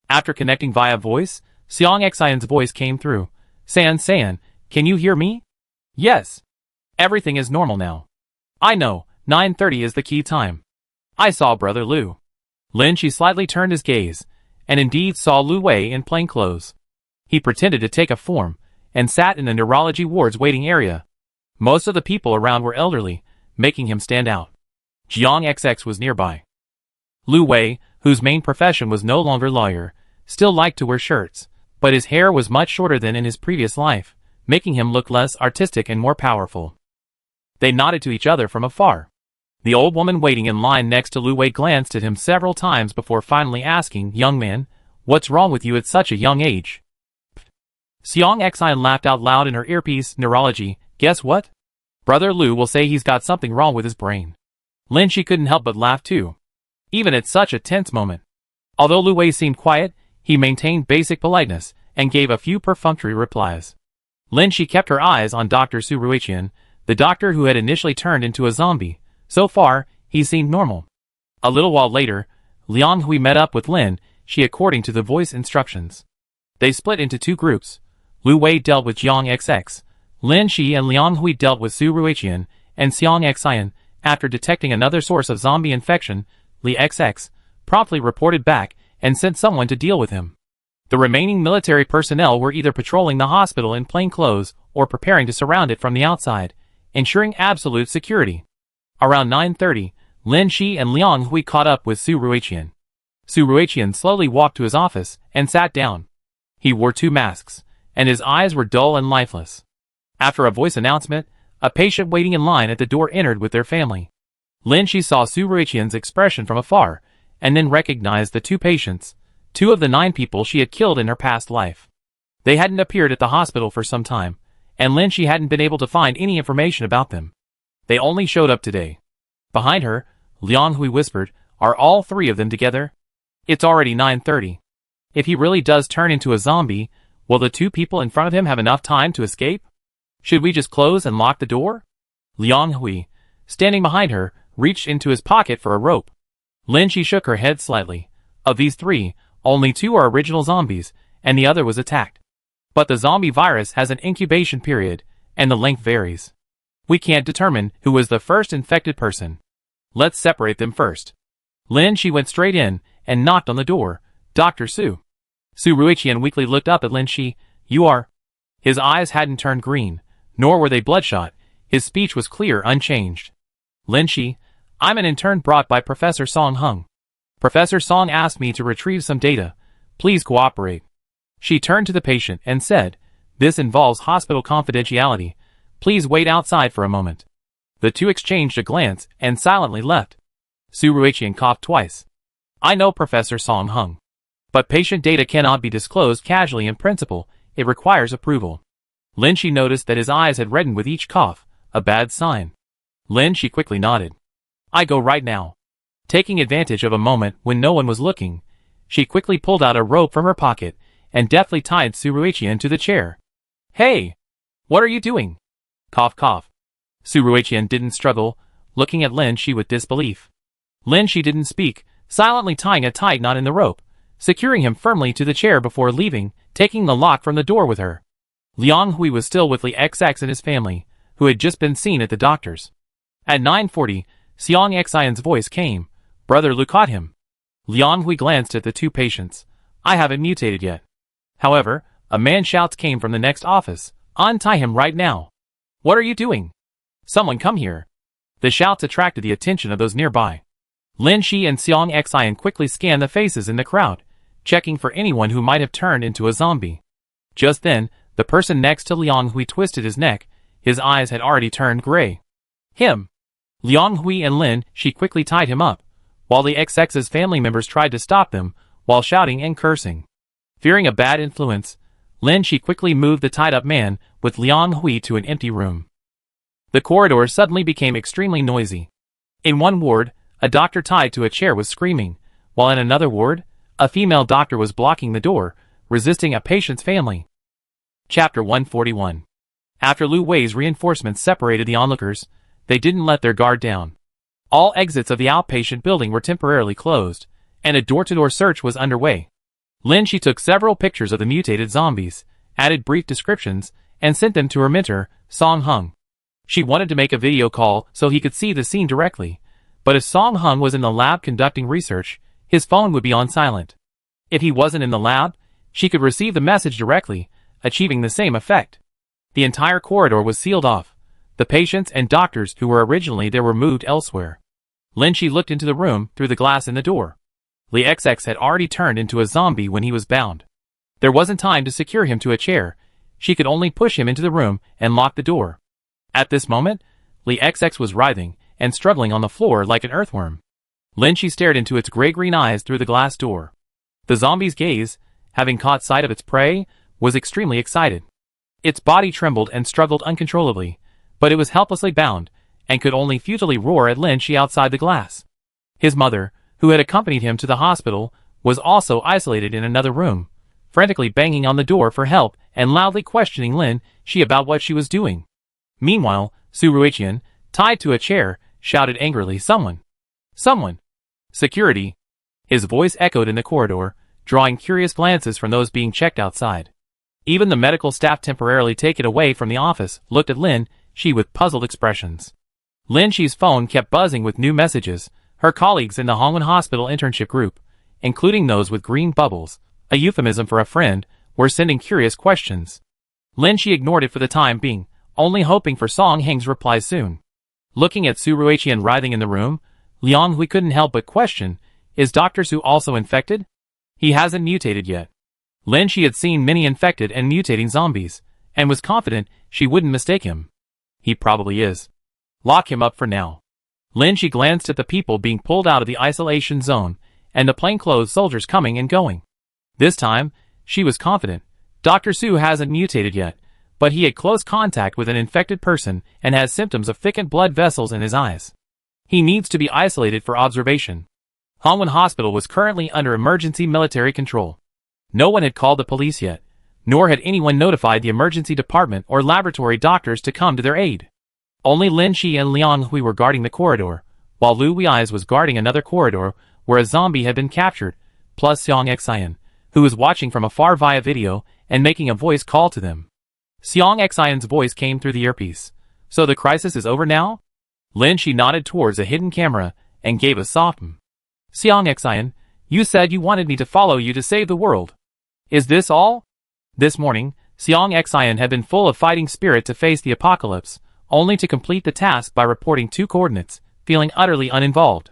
After connecting via voice, Xiang Xian's voice came through. San, can you hear me? Yes. Everything is normal now. I know, 9:30 is the key time. I saw Brother Lu. Lin Shi slightly turned his gaze, and indeed saw Lu Wei in plain clothes. He pretended to take a form, and sat in the neurology ward's waiting area. Most of the people around were elderly, making him stand out. Jiang XX was nearby. Lu Wei, whose main profession was no longer lawyer, still liked to wear shirts, but his hair was much shorter than in his previous life, making him look less artistic and more powerful. They nodded to each other from afar. The old woman waiting in line next to Lu Wei glanced at him several times before finally asking, "Young man, what's wrong with you at such a young age?" Xiang Xian laughed out loud in her earpiece. Neurology, guess what? Brother Lu will say he's got something wrong with his brain. Lin Shi couldn't help but laugh too, even at such a tense moment. Although Lu Wei seemed quiet, he maintained basic politeness, and gave a few perfunctory replies. Lin Shi kept her eyes on Dr. Su Ruiqian, the doctor who had initially turned into a zombie. So far, he seemed normal. A little while later, Liang Hui met up with Lin Shi according to the voice instructions. They split into two groups. Lu Wei dealt with Jiang XX, Lin Shi and Liang Hui dealt with Su Ruiqian and Xiang Xian. After detecting another source of zombie infection, Li XX promptly reported back and sent someone to deal with him. The remaining military personnel were either patrolling the hospital in plain clothes or preparing to surround it from the outside, ensuring absolute security. Around 9:30, Lin Shi and Liang Hui caught up with Su Ruiqian. Su Ruiqian slowly walked to his office and sat down. He wore two masks, and his eyes were dull and lifeless. After a voice announcement, a patient waiting in line at the door entered with their family. Lin Shi saw Su Ruiqian's expression from afar, and then recognized the two patients, two of the 9 people she had killed in her past life. They hadn't appeared at the hospital for some time, and Lin Shi hadn't been able to find any information about them. They only showed up today. Behind her, Liang Hui whispered, "Are all 3 of them together? It's already 9:30. If he really does turn into a zombie, will the 2 people in front of him have enough time to escape? Should we just close and lock the door?" Liang Hui, standing behind her, reached into his pocket for a rope. Lin Shi shook her head slightly. Of these 3, only 2 are original zombies, and the other was attacked. But the zombie virus has an incubation period, and the length varies. We can't determine who was the first infected person. Let's separate them first. Lin Shi went straight in and knocked on the door. "Dr. Su." Su Ruiqian weakly looked up at Lin Shi. "You are?" His eyes hadn't turned green, nor were they bloodshot. His speech was clear, unchanged. "Lin Shi, I'm an intern brought by Professor Song Hung. Professor Song asked me to retrieve some data. Please cooperate." She turned to the patient and said, "This involves hospital confidentiality. Please wait outside for a moment." The 2 exchanged a glance and silently left. Su Ruiqian coughed twice. "I know Professor Song Hung. But patient data cannot be disclosed casually in principle. It requires approval." Lin Shi noticed that his eyes had reddened with each cough, a bad sign. Lin Shi quickly nodded. "I go right now." Taking advantage of a moment when no one was looking, she quickly pulled out a rope from her pocket and deftly tied Su Ruiqian to the chair. "Hey! What are you doing?" Cough cough. Su Ruiqian didn't struggle, looking at Lin Shi with disbelief. Lin Shi didn't speak, silently tying a tight knot in the rope, securing him firmly to the chair before leaving, taking the lock from the door with her. Liang Hui was still with Li XX and his family, who had just been seen at the doctor's. At 9:40, Xiang Xian's voice came. "Brother Lu caught him." Liang Hui glanced at the 2 patients. "I haven't mutated yet." However, a man's shouts came from the next office. "Untie him right now." "What are you doing? Someone come here." The shouts attracted the attention of those nearby. Lin Shi and Xiang Xian quickly scanned the faces in the crowd, checking for anyone who might have turned into a zombie. Just then, the person next to Liang Hui twisted his neck. His eyes had already turned gray. "Him!" Liang Hui and Lin Shi quickly tied him up, while the XX's family members tried to stop them, while shouting and cursing. Fearing a bad influence, Lin Shi quickly moved the tied-up man with Liang Hui to an empty room. The corridor suddenly became extremely noisy. In one ward, a doctor tied to a chair was screaming, while in another ward, a female doctor was blocking the door, resisting a patient's family. Chapter 141. After Lu Wei's reinforcements separated the onlookers, they didn't let their guard down. All exits of the outpatient building were temporarily closed, and a door-to-door search was underway. Lin Shi took several pictures of the mutated zombies, added brief descriptions, and sent them to her mentor, Song Hung. She wanted to make a video call so he could see the scene directly, but if Song Hung was in the lab conducting research, his phone would be on silent. If he wasn't in the lab, she could receive the message directly, achieving the same effect. The entire corridor was sealed off. The patients and doctors who were originally there were moved elsewhere. Lin Shi looked into the room through the glass in the door. Li XX had already turned into a zombie when he was bound. There wasn't time to secure him to a chair. She could only push him into the room and lock the door. At this moment, Li XX was writhing and struggling on the floor like an earthworm. Lin Shi stared into its gray-green eyes through the glass door. The zombie's gaze, having caught sight of its prey, was extremely excited. Its body trembled and struggled uncontrollably, but it was helplessly bound, and could only futilely roar at Lin Shi outside the glass. His mother, who had accompanied him to the hospital, was also isolated in another room, frantically banging on the door for help and loudly questioning Lin Shi about what she was doing. Meanwhile, Su Ruiqian, tied to a chair, shouted angrily, "Someone! Someone! Security!" His voice echoed in the corridor, drawing curious glances from those being checked outside. Even the medical staff temporarily taken away from the office looked at Lin Shi with puzzled expressions. Lin Shi's phone kept buzzing with new messages. Her colleagues in the Hongwen Hospital internship group, including those with green bubbles, a euphemism for a friend, were sending curious questions. Lin Shi ignored it for the time being, only hoping for Song Heng's reply soon. Looking at Su Ruiqian writhing in the room, Liang Hui couldn't help but question, is Dr. Su also infected? He hasn't mutated yet. Lin Shi had seen many infected and mutating zombies, and was confident she wouldn't mistake him. He probably is. Lock him up for now. Lin Shi glanced at the people being pulled out of the isolation zone, and the plainclothes soldiers coming and going. This time, she was confident. Dr. Su hasn't mutated yet, but he had close contact with an infected person and has symptoms of thickened blood vessels in his eyes. He needs to be isolated for observation. Hongwen Hospital was currently under emergency military control. No one had called the police yet, nor had anyone notified the emergency department or laboratory doctors to come to their aid. Only Lin Shi and Liang Hui were guarding the corridor, while Lu Wei's was guarding another corridor where a zombie had been captured, plus Xiang Xian, who was watching from afar via video and making a voice call to them. Xiang Xian's voice came through the earpiece. So the crisis is over now? Lin Shi nodded towards a hidden camera and gave a soft Xiang Xian, you said you wanted me to follow you to save the world. Is this all? This morning, Xiang Xian had been full of fighting spirit to face the apocalypse, only to complete the task by reporting 2 coordinates, feeling utterly uninvolved.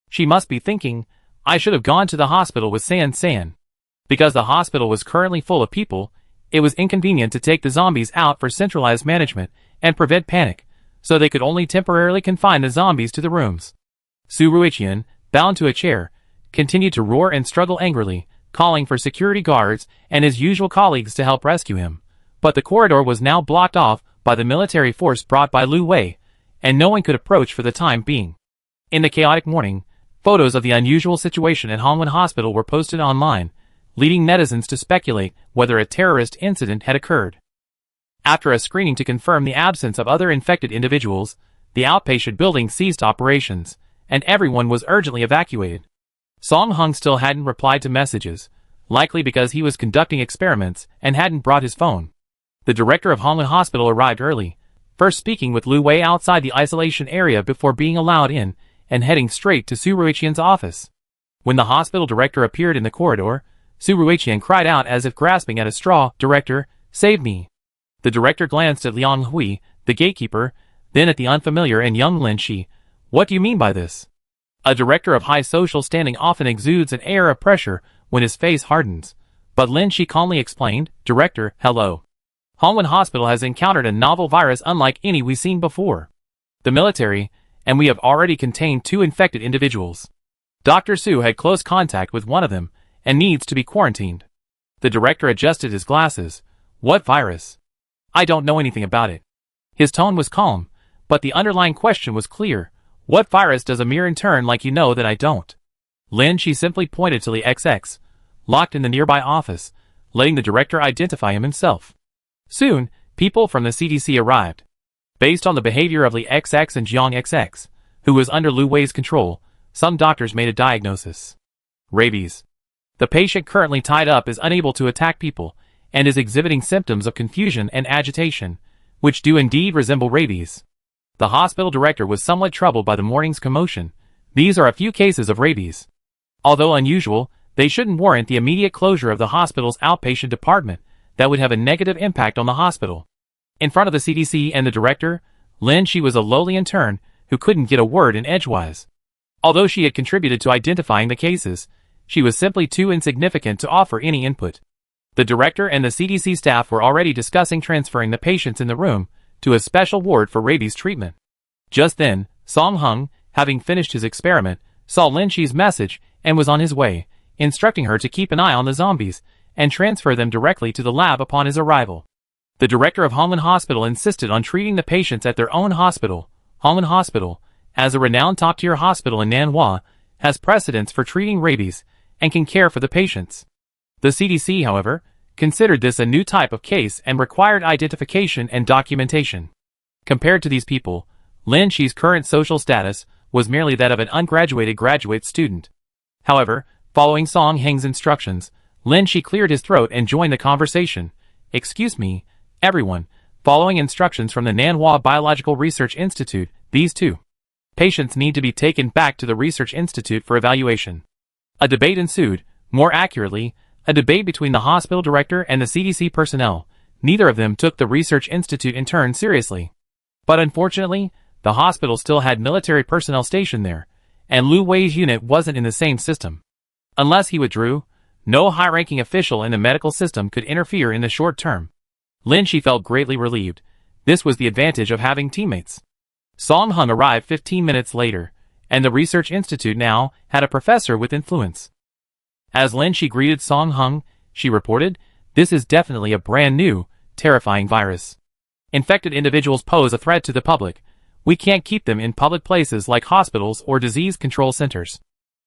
She must be thinking, I should have gone to the hospital with San. Because the hospital was currently full of people, it was inconvenient to take the zombies out for centralized management and prevent panic, so they could only temporarily confine the zombies to the rooms. Su Ruiqian, bound to a chair, continued to roar and struggle angrily, calling for security guards and his usual colleagues to help rescue him. But the corridor was now blocked off by the military force brought by Lu Wei, and no one could approach for the time being. In the chaotic morning, photos of the unusual situation at Hongwen Hospital were posted online, leading netizens to speculate whether a terrorist incident had occurred. After a screening to confirm the absence of other infected individuals, the outpatient building ceased operations, and everyone was urgently evacuated. Song Hung still hadn't replied to messages, likely because he was conducting experiments and hadn't brought his phone. The director of Hongwen Hospital arrived early, first speaking with Lu Wei outside the isolation area before being allowed in and heading straight to Su Ruiqian's office. When the hospital director appeared in the corridor, Su Ruiqian cried out as if grasping at a straw, "Director, save me." The director glanced at Liang Hui, the gatekeeper, then at the unfamiliar and young Lin Shi. What do you mean by this? A director of high social standing often exudes an air of pressure when his face hardens. But Lin Shi calmly explained, Director, hello. Hongwen Hospital has encountered a novel virus unlike any we've seen before. The military, and we have already contained 2 infected individuals. Dr. Su had close contact with one of them, and needs to be quarantined. The director adjusted his glasses. What virus? I don't know anything about it. His tone was calm, but the underlying question was clear. What virus does a mere intern like you know that I don't? Lin Shi simply pointed to Li XX, locked in the nearby office, letting the director identify him himself. Soon, people from the CDC arrived. Based on the behavior of Li XX and Jiang XX, who was under Lu Wei's control, some doctors made a diagnosis. Rabies. The patient currently tied up is unable to attack people, and is exhibiting symptoms of confusion and agitation, which do indeed resemble rabies. The hospital director was somewhat troubled by the morning's commotion. These are a few cases of rabies. Although unusual, they shouldn't warrant the immediate closure of the hospital's outpatient department. That would have a negative impact on the hospital. In front of the CDC and the director, Lin Shi was a lowly intern who couldn't get a word in edgewise. Although she had contributed to identifying the cases, she was simply too insignificant to offer any input. The director and the CDC staff were already discussing transferring the patients in the room to a special ward for rabies treatment. Just then, Song Hung, having finished his experiment, saw Lin Shi's message and was on his way, instructing her to keep an eye on the zombies and transfer them directly to the lab upon his arrival. The director of Hongwen Hospital insisted on treating the patients at their own hospital. Hongwen Hospital, as a renowned top-tier hospital in Nanhua, has precedence for treating rabies and can care for the patients. The CDC, however, considered this a new type of case and required identification and documentation. Compared to these people, Lin Shi's current social status was merely that of an ungraduated graduate student. However, following Song Heng's instructions, Lin Shi cleared his throat and joined the conversation. "Excuse me, everyone, following instructions from the Nanhua Biological Research Institute, these two patients need to be taken back to the Research Institute for evaluation." A debate ensued, more accurately, a debate between the hospital director and the CDC personnel. Neither of them took the Research Institute intern seriously. But unfortunately, the hospital still had military personnel stationed there, and Lu Wei's unit wasn't in the same system. Unless he withdrew, no high-ranking official in the medical system could interfere in the short term. Lin Shi felt greatly relieved. This was the advantage of having teammates. Song Hung arrived 15 minutes later, and the Research Institute now had a professor with influence. As Lin Shi greeted Song Hung, she reported, "This is definitely a brand new, terrifying virus. Infected individuals pose a threat to the public. We can't keep them in public places like hospitals or disease control centers."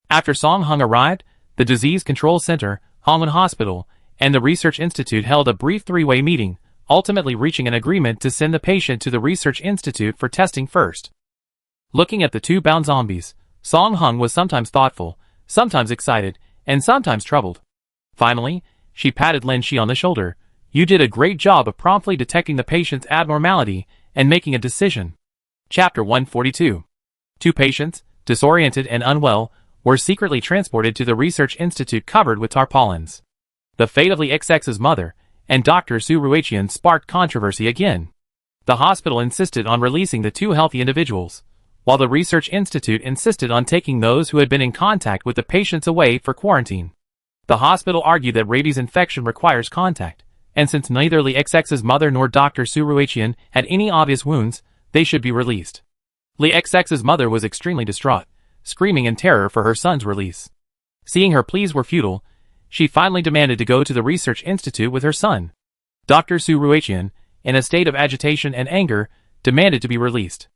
After Song Hung arrived, the Disease Control Center, Hongwen Hospital, and the Research Institute held a brief three-way meeting, ultimately reaching an agreement to send the patient to the Research Institute for testing first. Looking at the two bound zombies, Song Hung was sometimes thoughtful, sometimes excited, and sometimes troubled. Finally, she patted Lin Shi on the shoulder. "You did a great job of promptly detecting the patient's abnormality and making a decision." Chapter 142. Two patients, disoriented and unwell, were secretly transported to the Research Institute covered with tarpaulins. The fate of Li XX's mother and Dr. Su Ruiqian sparked controversy again. The hospital insisted on releasing the two healthy individuals, while the Research Institute insisted on taking those who had been in contact with the patients away for quarantine. The hospital argued that rabies infection requires contact, and since neither Li XX's mother nor Dr. Su Ruiqian had any obvious wounds, they should be released. Li XX's mother was extremely distraught, screaming in terror for her son's release. Seeing her pleas were futile, she finally demanded to go to the Research Institute with her son. Dr. Su Ruiqian, in a state of agitation and anger, demanded to be released.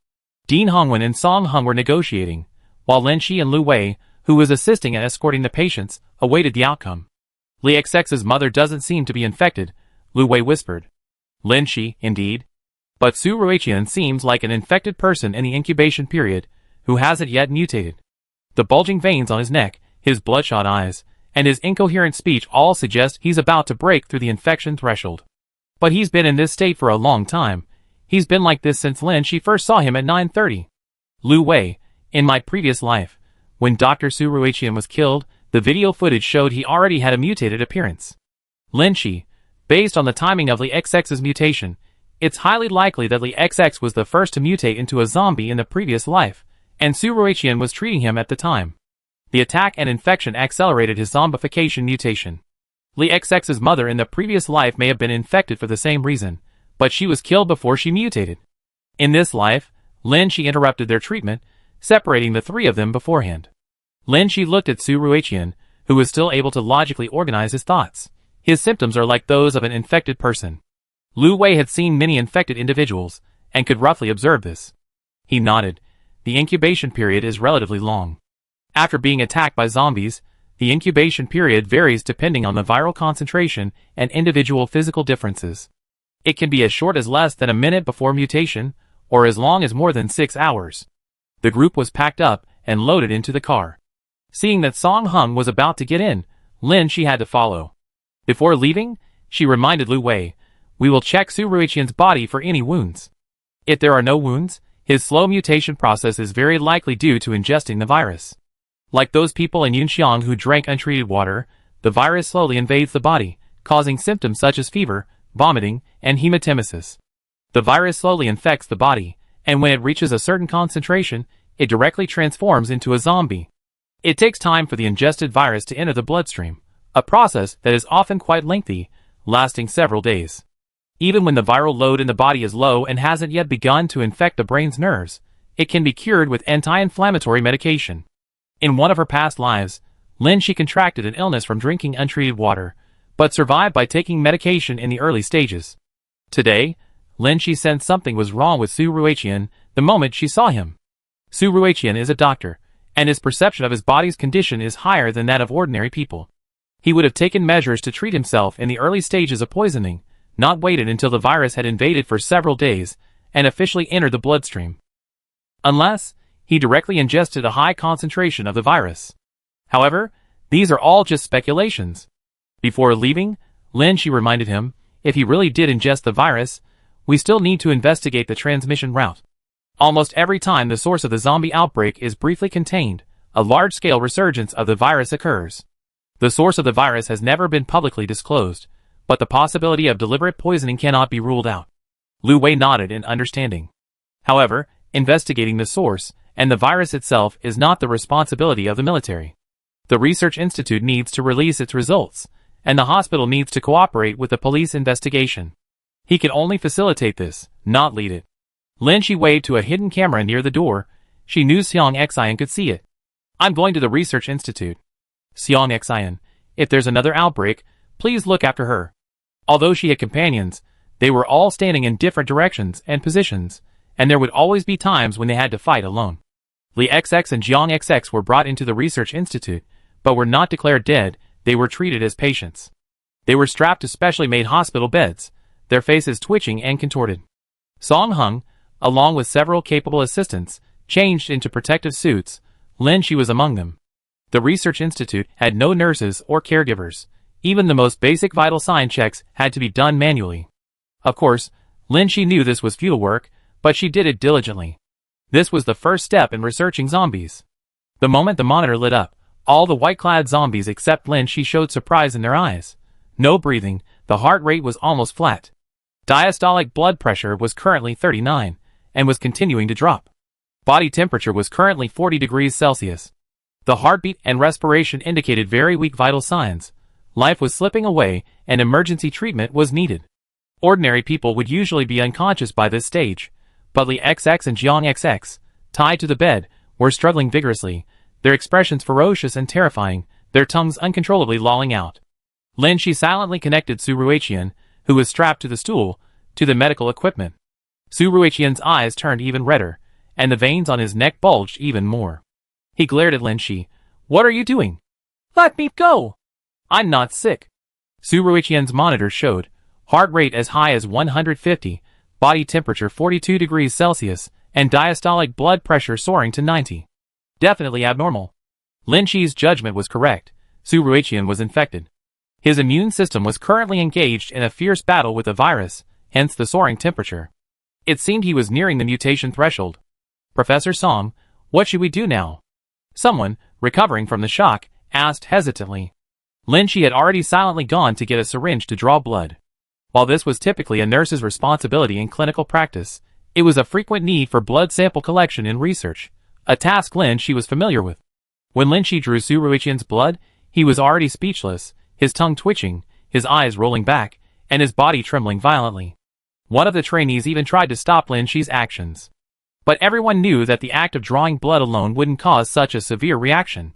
Dean Hongwen and Song Hung were negotiating, while Lin Shi and Lu Wei, who was assisting in escorting the patients, awaited the outcome. Li XX's mother doesn't seem to be infected, Lu Wei whispered. Lin Shi, indeed. But Su Ruiqian seems like an infected person in the incubation period, who hasn't yet mutated. The bulging veins on his neck, his bloodshot eyes, and his incoherent speech all suggest he's about to break through the infection threshold. But he's been in this state for a long time. He's been like this since Lin Shi first saw him at 9:30. Lu Wei, in my previous life, when Dr. Su Ruiqian was killed, the video footage showed he already had a mutated appearance. Lin Shi, based on the timing of Li XX's mutation, it's highly likely that Li XX was the first to mutate into a zombie in the previous life, and Su Ruiqian was treating him at the time. The attack and infection accelerated his zombification mutation. Li XX's mother in the previous life may have been infected for the same reason, but she was killed before she mutated. In this life, Lin Shi interrupted their treatment, separating the three of them beforehand. Lin Shi looked at Su Ruiqian, who was still able to logically organize his thoughts. His symptoms are like those of an infected person. Lu Wei had seen many infected individuals, and could roughly observe this. He nodded. The incubation period is relatively long. After being attacked by zombies, the incubation period varies depending on the viral concentration and individual physical differences. It can be as short as less than a minute before mutation, or as long as more than 6 hours. The group was packed up and loaded into the car. Seeing that Song Hung was about to get in, Lin Shi had to follow. Before leaving, she reminded Lu Wei, "We will check Su Ruiqian's body for any wounds. If there are no wounds, His slow mutation process is very likely due to ingesting the virus. Like those people in Yunxiang who drank untreated water, the virus slowly invades the body, causing symptoms such as fever, vomiting, and hematemesis. The virus slowly infects the body, and when it reaches a certain concentration, it directly transforms into a zombie. It takes time for the ingested virus to enter the bloodstream, a process that is often quite lengthy, lasting several days. Even when the viral load in the body is low and hasn't yet begun to infect the brain's nerves, it can be cured with anti-inflammatory medication. In one of her past lives, Lin Shi contracted an illness from drinking untreated water, but survived by taking medication in the early stages. Today, Lin Shi sensed something was wrong with Su Ruiqian the moment she saw him. Su Ruiqian is a doctor, and his perception of his body's condition is higher than that of ordinary people. He would have taken measures to treat himself in the early stages of poisoning, not waited until the virus had invaded for several days and officially entered the bloodstream. Unless he directly ingested a high concentration of the virus. However, these are all just speculations. Before leaving, Lin Shi reminded him, if he really did ingest the virus, we still need to investigate the transmission route. Almost every time the source of the zombie outbreak is briefly contained, a large-scale resurgence of the virus occurs. The source of the virus has never been publicly disclosed, but the possibility of deliberate poisoning cannot be ruled out. Lu Wei nodded in understanding. However, investigating the source and the virus itself is not the responsibility of the military. The research institute needs to release its results, and the hospital needs to cooperate with the police investigation. He can only facilitate this, not lead it. Lin Shi waved to a hidden camera near the door. She knew Xiang Xian could see it. I'm going to the research institute. Xiang Xian, if there's another outbreak, please look after her. Although she had companions, they were all standing in different directions and positions, and there would always be times when they had to fight alone. Li XX and Jiang XX were brought into the research institute, but were not declared dead. They were treated as patients. They were strapped to specially made hospital beds, their faces twitching and contorted. Song Hung, along with several capable assistants, changed into protective suits. Lin Shi was among them. The research institute had no nurses or caregivers. Even the most basic vital sign checks had to be done manually. Of course, Lin Shi knew this was futile work, but she did it diligently. This was the first step in researching zombies. The moment the monitor lit up, all the white-clad zombies except Lin Shi showed surprise in their eyes. No breathing, the heart rate was almost flat. Diastolic blood pressure was currently 39, and was continuing to drop. Body temperature was currently 40 degrees Celsius. The heartbeat and respiration indicated very weak vital signs. Life was slipping away, and emergency treatment was needed. Ordinary people would usually be unconscious by this stage, but Li XX and Jiang XX, tied to the bed, were struggling vigorously, their expressions ferocious and terrifying, their tongues uncontrollably lolling out. Lin Shi silently connected Su Ruiqian, who was strapped to the stool, to the medical equipment. Su Ruiqian's eyes turned even redder, and the veins on his neck bulged even more. He glared at Lin Shi. What are you doing? Let me go! I'm not sick. Su Ruiqian's monitor showed heart rate as high as 150, body temperature 42 degrees Celsius, and diastolic blood pressure soaring to 90. Definitely abnormal. Lin Shi's judgment was correct. Su Ruiqian was infected. His immune system was currently engaged in a fierce battle with the virus, hence the soaring temperature. It seemed he was nearing the mutation threshold. Professor Song, what should we do now? Someone, recovering from the shock, asked hesitantly. Lin Shi had already silently gone to get a syringe to draw blood. While this was typically a nurse's responsibility in clinical practice, it was a frequent need for blood sample collection in research, a task Lin Shi was familiar with. When Lin Shi drew Su Ruiqian's blood, he was already speechless, his tongue twitching, his eyes rolling back, and his body trembling violently. One of the trainees even tried to stop Lin Shi's actions. But everyone knew that the act of drawing blood alone wouldn't cause such a severe reaction.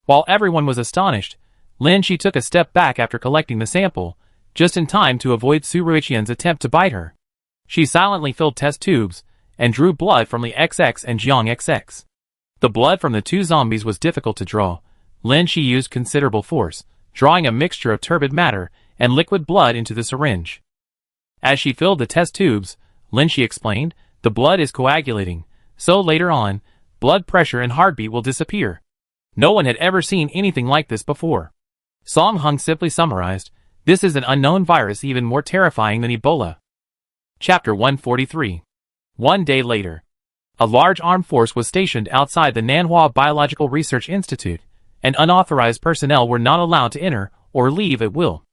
While everyone was astonished, Lin Shi took a step back after collecting the sample, just in time to avoid Su Ruiqian's attempt to bite her. She silently filled test tubes, and drew blood from Li XX and Jiang XX. The blood from the two zombies was difficult to draw. Lin Shi used considerable force, drawing a mixture of turbid matter and liquid blood into the syringe. As she filled the test tubes, Lin Shi explained, the blood is coagulating, so later on, blood pressure and heartbeat will disappear. No one had ever seen anything like this before. Song Hung simply summarized, this is an unknown virus even more terrifying than Ebola. Chapter 143. 1 day later. A large armed force was stationed outside the Nanhua Biological Research Institute, and unauthorized personnel were not allowed to enter or leave at will.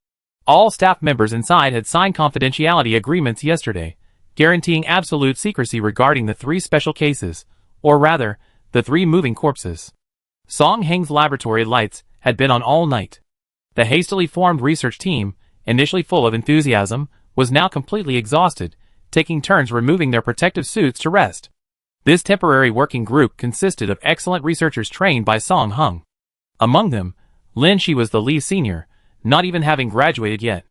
All staff members inside had signed confidentiality agreements yesterday, guaranteeing absolute secrecy regarding the 3 special cases, or rather, the 3 moving corpses. Song Heng's laboratory lights had been on all night. The hastily formed research team, initially full of enthusiasm, was now completely exhausted, taking turns removing their protective suits to rest. This temporary working group consisted of excellent researchers trained by Song Heng. Among them, Lin Shi was the least senior, not even having graduated yet.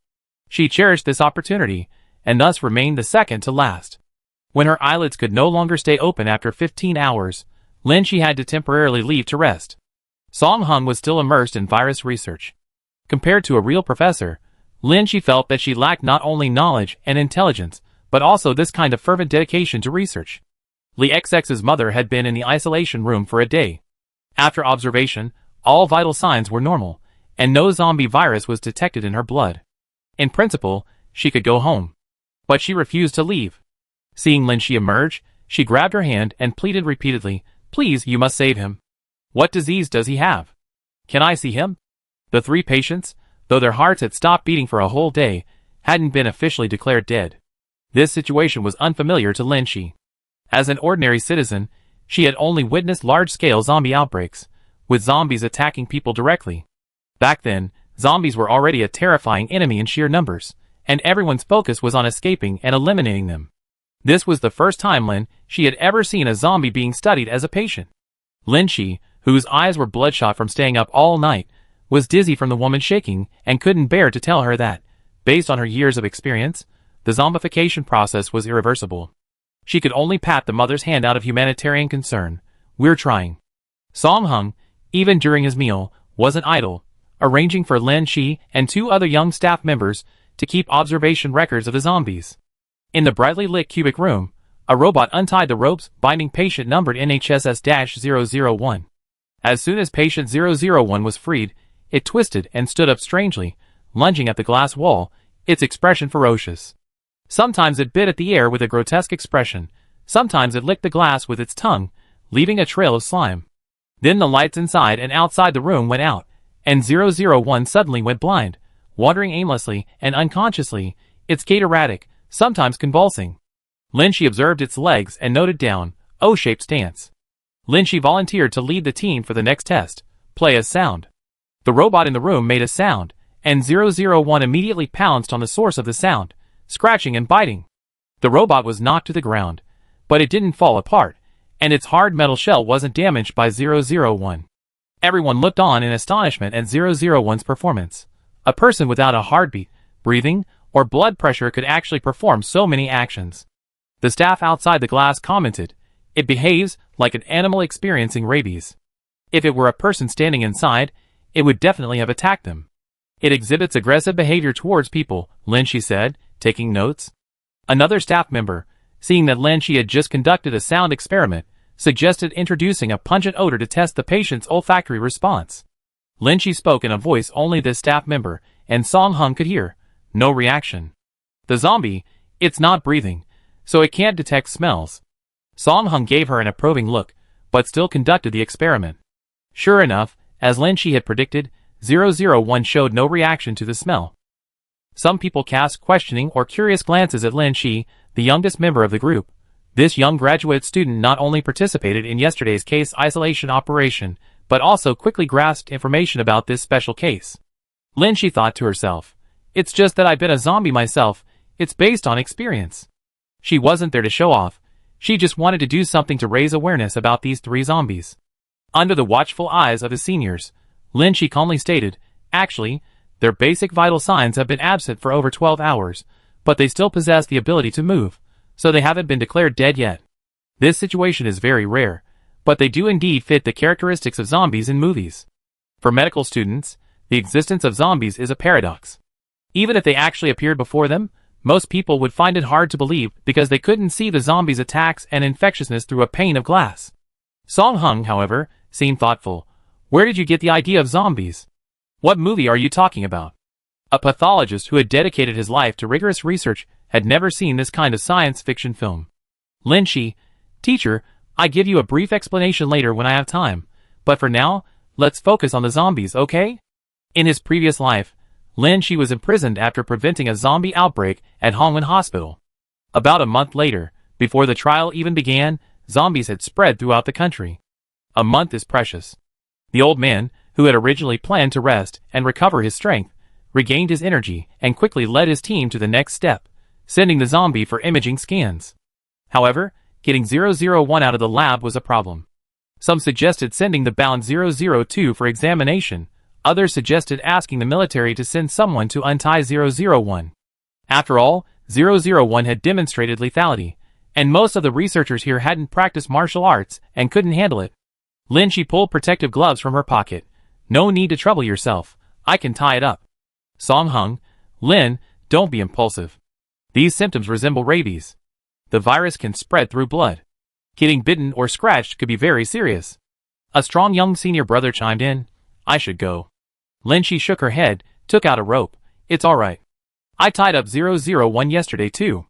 She cherished this opportunity, and thus remained the second to last. When her eyelids could no longer stay open after 15 hours, Lin Shi had to temporarily leave to rest. Song Heng was still immersed in virus research. Compared to a real professor, Lin Shi felt that she lacked not only knowledge and intelligence, but also this kind of fervent dedication to research. Li XX's mother had been in the isolation room for a day. After observation, all vital signs were normal, and no zombie virus was detected in her blood. In principle, she could go home. But she refused to leave. Seeing Lin Shi emerge, she grabbed her hand and pleaded repeatedly, "Please, you must save him. What disease does he have? Can I see him?" The 3 patients, though their hearts had stopped beating for a whole day, hadn't been officially declared dead. This situation was unfamiliar to Lin Shi. As an ordinary citizen, she had only witnessed large-scale zombie outbreaks, with zombies attacking people directly. Back then, zombies were already a terrifying enemy in sheer numbers, and everyone's focus was on escaping and eliminating them. This was the first time Lin Shi had ever seen a zombie being studied as a patient. Lin Shi, whose eyes were bloodshot from staying up all night, was dizzy from the woman shaking and couldn't bear to tell her that, based on her years of experience, the zombification process was irreversible. She could only pat the mother's hand out of humanitarian concern. "We're trying." Song Heng, even during his meal, wasn't idle, arranging for Lin Shi and 2 other young staff members to keep observation records of the zombies. In the brightly lit cubic room, a robot untied the ropes binding patient numbered NHSS-001. As soon as patient 001 was freed, it twisted and stood up strangely, lunging at the glass wall, its expression ferocious. Sometimes it bit at the air with a grotesque expression, sometimes it licked the glass with its tongue, leaving a trail of slime. Then the lights inside and outside the room went out, and 001 suddenly went blind, wandering aimlessly and unconsciously, its gait erratic, sometimes convulsing. Lin Shi observed its legs and noted down, O-shaped stance. Lin Shi volunteered to lead the team for the next test, play a sound. The robot in the room made a sound, and 001 immediately pounced on the source of the sound, scratching and biting. The robot was knocked to the ground, but it didn't fall apart, and its hard metal shell wasn't damaged by 001. Everyone looked on in astonishment at 001's performance. A person without a heartbeat, breathing, or blood pressure could actually perform so many actions. The staff outside the glass commented, "It behaves like an animal experiencing rabies. If it were a person standing inside, it would definitely have attacked them. It exhibits aggressive behavior towards people," Lin Shi said, taking notes. Another staff member, seeing that Lin Shi had just conducted a sound experiment, suggested introducing a pungent odor to test the patient's olfactory response. Lin Shi spoke in a voice only this staff member and Song Heng could hear. No reaction. "The zombie, it's not breathing, so it can't detect smells." Song Heng gave her an approving look, but still conducted the experiment. Sure enough, as Lin Shi had predicted, 001 showed no reaction to the smell. Some people cast questioning or curious glances at Lin Shi, the youngest member of the group. This young graduate student not only participated in yesterday's case isolation operation, but also quickly grasped information about this special case. Lin Shi thought to herself, "It's just that I've been a zombie myself, it's based on experience." She wasn't there to show off, she just wanted to do something to raise awareness about these 3 zombies. Under the watchful eyes of his seniors, Lin Shi calmly stated, "Actually, their basic vital signs have been absent for over 12 hours, but they still possess the ability to move, so they haven't been declared dead yet. This situation is very rare, but they do indeed fit the characteristics of zombies in movies. For medical students, the existence of zombies is a paradox. Even if they actually appeared before them, most people would find it hard to believe because they couldn't see the zombies' attacks and infectiousness through a pane of glass." Song Heng, however, seemed thoughtful. "Where did you get the idea of zombies? What movie are you talking about?" A pathologist who had dedicated his life to rigorous research had never seen this kind of science fiction film. "Lin Shi, teacher, I give you a brief explanation later when I have time, but for now, let's focus on the zombies, okay? In his previous life, Lin Shi was imprisoned after preventing a zombie outbreak at Hongwen Hospital. About a month later, before the trial even began, zombies had spread throughout the country. A month is precious. The old man, who had originally planned to rest and recover his strength, regained his energy and quickly led his team to the next step, sending the zombie for imaging scans. However, getting 001 out of the lab was a problem. Some suggested sending the bound 002 for examination, others suggested asking the military to send someone to untie 001. After all, 001 had demonstrated lethality, and most of the researchers here hadn't practiced martial arts and couldn't handle it. Lin Shi pulled protective gloves from her pocket. No need to trouble yourself, I can tie it up. Song Hung, Lin, don't be impulsive. These symptoms resemble rabies. The virus can spread through blood. Getting bitten or scratched could be very serious. A strong young senior brother chimed in. I should go. Lin Shi shook her head, took out a rope. It's alright. I tied up 001 yesterday too.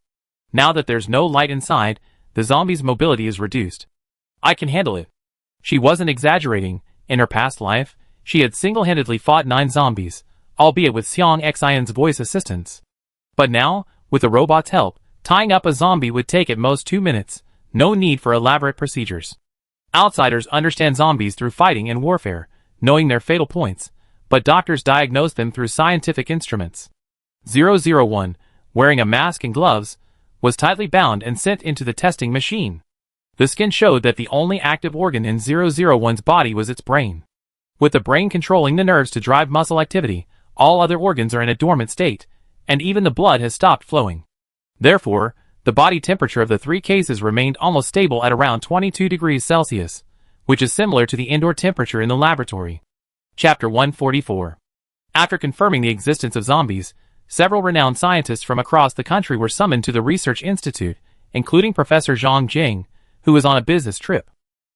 Now that there's no light inside, the zombie's mobility is reduced. I can handle it. She wasn't exaggerating. In her past life, she had single-handedly fought 9 zombies, albeit with Xiang Xin's voice assistance. But now, with the robot's help, tying up a zombie would take at most 2 minutes. No need for elaborate procedures. Outsiders understand zombies through fighting and warfare, knowing their fatal points, but doctors diagnose them through scientific instruments. 001, wearing a mask and gloves, was tightly bound and sent into the testing machine. The skin showed that the only active organ in 001's body was its brain. With the brain controlling the nerves to drive muscle activity, all other organs are in a dormant state, and even the blood has stopped flowing. Therefore, the body temperature of the 3 cases remained almost stable at around 22 degrees Celsius, which is similar to the indoor temperature in the laboratory. Chapter 144. After confirming the existence of zombies, several renowned scientists from across the country were summoned to the research institute, including Professor Zhang Jing, who was on a business trip.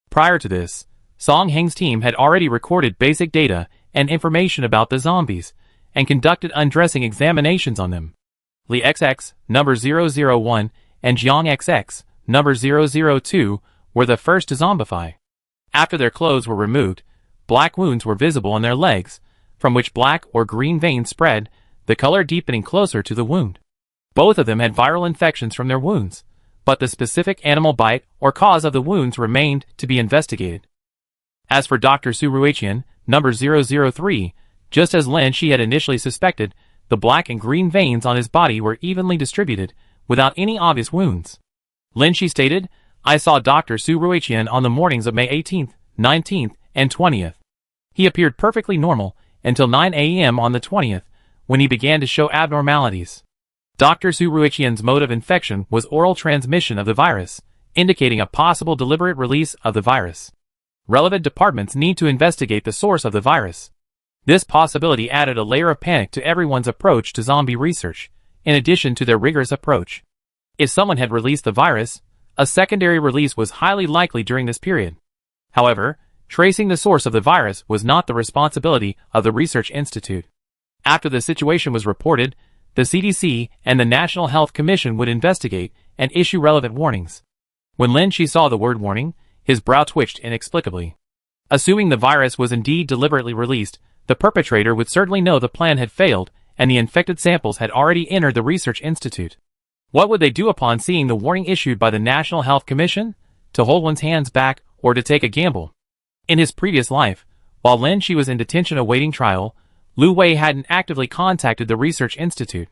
Prior to this, Song Heng's team had already recorded basic data and information about the zombies, and conducted undressing examinations on them. Li XX, number 001, and Jiang XX, number 002, were the first to zombify. After their clothes were removed, black wounds were visible on their legs, from which black or green veins spread, the color deepening closer to the wound. Both of them had viral infections from their wounds, but the specific animal bite or cause of the wounds remained to be investigated. As for Dr. Su Ruiqian, number 003, just as Lin Shi had initially suspected, the black and green veins on his body were evenly distributed, without any obvious wounds. Lin Shi stated, I saw Dr. Su Ruiqian on the mornings of May 18th, 19th, and 20th. He appeared perfectly normal, until 9 a.m. on the 20th, when he began to show abnormalities. Dr. Su Ruiqian's mode of infection was oral transmission of the virus, indicating a possible deliberate release of the virus. Relevant departments need to investigate the source of the virus. This possibility added a layer of panic to everyone's approach to zombie research, in addition to their rigorous approach. If someone had released the virus, a secondary release was highly likely during this period. However, tracing the source of the virus was not the responsibility of the Research Institute. After the situation was reported, the CDC and the National Health Commission would investigate and issue relevant warnings. When Lin Shi saw the word warning, his brow twitched inexplicably. Assuming the virus was indeed deliberately released, the perpetrator would certainly know the plan had failed and the infected samples had already entered the Research Institute. What would they do upon seeing the warning issued by the National Health Commission? To hold one's hands back or to take a gamble? In his previous life, while Lin Shi was in detention awaiting trial, Lu Wei hadn't actively contacted the Research Institute.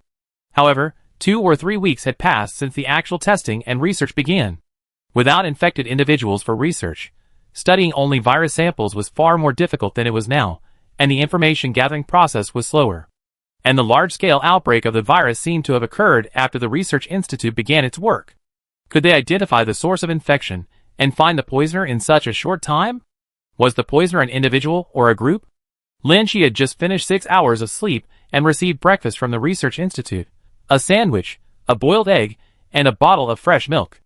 However, 2 or 3 weeks had passed since the actual testing and research began. Without infected individuals for research, studying only virus samples was far more difficult than it was now, and the information gathering process was slower. And the large-scale outbreak of the virus seemed to have occurred after the Research Institute began its work. Could they identify the source of infection and find the poisoner in such a short time? Was the poisoner an individual or a group? Lin Shi had just finished 6 hours of sleep and received breakfast from the Research Institute, a sandwich, a boiled egg, and a bottle of fresh milk.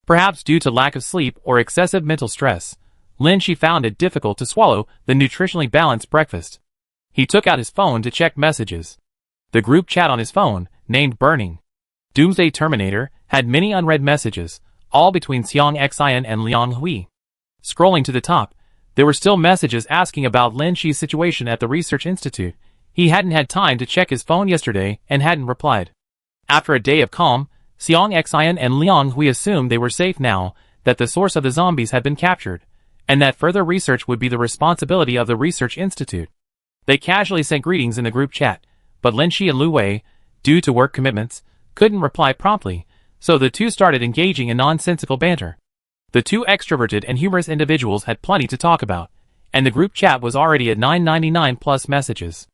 Perhaps due to lack of sleep or excessive mental stress, Lin Shi found it difficult to swallow the nutritionally balanced breakfast. He took out his phone to check messages. The group chat on his phone, named Burning Doomsday Terminator, had many unread messages, all between Xiang Xian and Liang Hui. Scrolling to the top, there were still messages asking about Lin Shi's situation at the research institute. He hadn't had time to check his phone yesterday and hadn't replied. After a day of calm, Xiang Xian and Liang Hui assumed they were safe now that the source of the zombies had been captured, and that further research would be the responsibility of the research institute. They casually sent greetings in the group chat, but Lin Shi and Lu Wei, due to work commitments, couldn't reply promptly, so the two started engaging in nonsensical banter. The two extroverted and humorous individuals had plenty to talk about, and the group chat was already at 999 plus messages.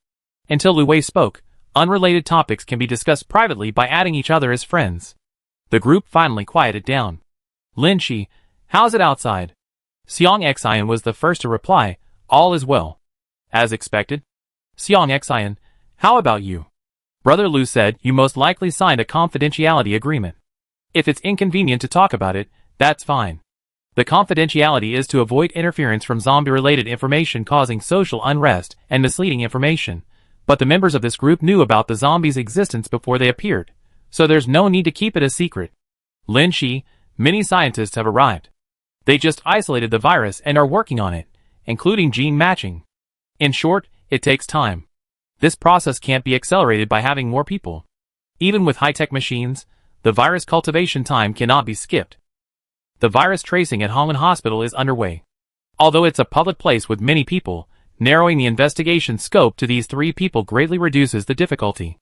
Until Lu Wei spoke, unrelated topics can be discussed privately by adding each other as friends. The group finally quieted down. Lin Shi, how's it outside? Xiang Xian was the first to reply, all is well. As expected. Xiang Xian, how about you? Brother Lu said you most likely signed a confidentiality agreement. If it's inconvenient to talk about it, that's fine. The confidentiality is to avoid interference from zombie-related information causing social unrest and misleading information, but the members of this group knew about the zombies' existence before they appeared, so there's no need to keep it a secret. Lin Shi, many scientists have arrived. They just isolated the virus and are working on it, including gene matching. In short, it takes time. This process can't be accelerated by having more people. Even with high-tech machines, the virus cultivation time cannot be skipped. The virus tracing at Hongwen Hospital is underway. Although it's a public place with many people, narrowing the investigation scope to these 3 people greatly reduces the difficulty.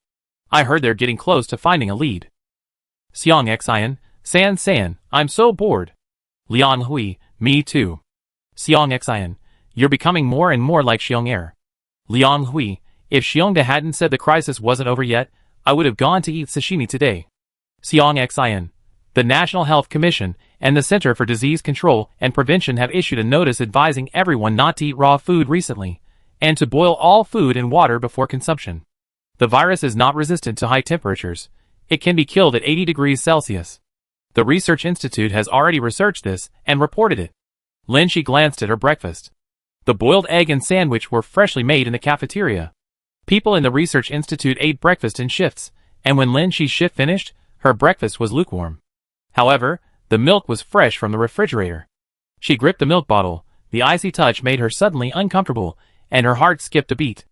I heard they're getting close to finding a lead. Xiang Xian, San, I'm so bored. Liang Hui, me too. Xiang Xian, you're becoming more and more like Xiong. Liang Hui, if Xiongda hadn't said the crisis wasn't over yet, I would have gone to eat sashimi today. Xiang Xian, the National Health Commission and the Center for Disease Control and Prevention have issued a notice advising everyone not to eat raw food recently, and to boil all food in water before consumption. The virus is not resistant to high temperatures. It can be killed at 80 degrees Celsius. The Research Institute has already researched this and reported it. Lin Shi glanced at her breakfast. The boiled egg and sandwich were freshly made in the cafeteria. People in the Research Institute ate breakfast in shifts, and when Lin Shi's shift finished, her breakfast was lukewarm. However, the milk was fresh from the refrigerator. She gripped the milk bottle. The icy touch made her suddenly uncomfortable, and her heart skipped a beat.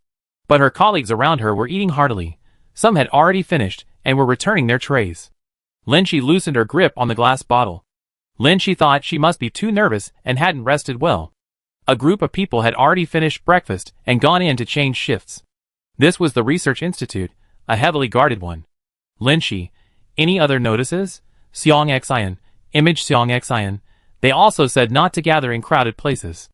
But her colleagues around her were eating heartily. Some had already finished and were returning their trays. Lin Shi loosened her grip on the glass bottle. Lin Shi thought she must be too nervous and hadn't rested well. A group of people had already finished breakfast and gone in to change shifts. This was the Research Institute, a heavily guarded one. Lin Shi, any other notices? Xiang Xian, Image Xiang Xian. They also said not to gather in crowded places.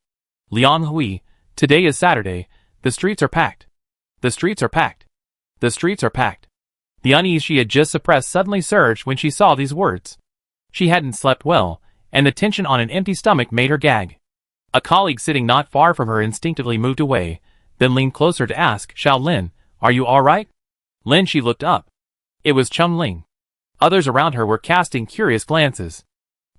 Liang Hui, today is Saturday. The streets are packed. The streets are packed. The streets are packed. The unease she had just suppressed suddenly surged when she saw these words. She hadn't slept well, and the tension on an empty stomach made her gag. A colleague sitting not far from her instinctively moved away, then leaned closer to ask, Xiao Lin, are you all right? Lin Shi looked up. It was Chum Ling. Others around her were casting curious glances.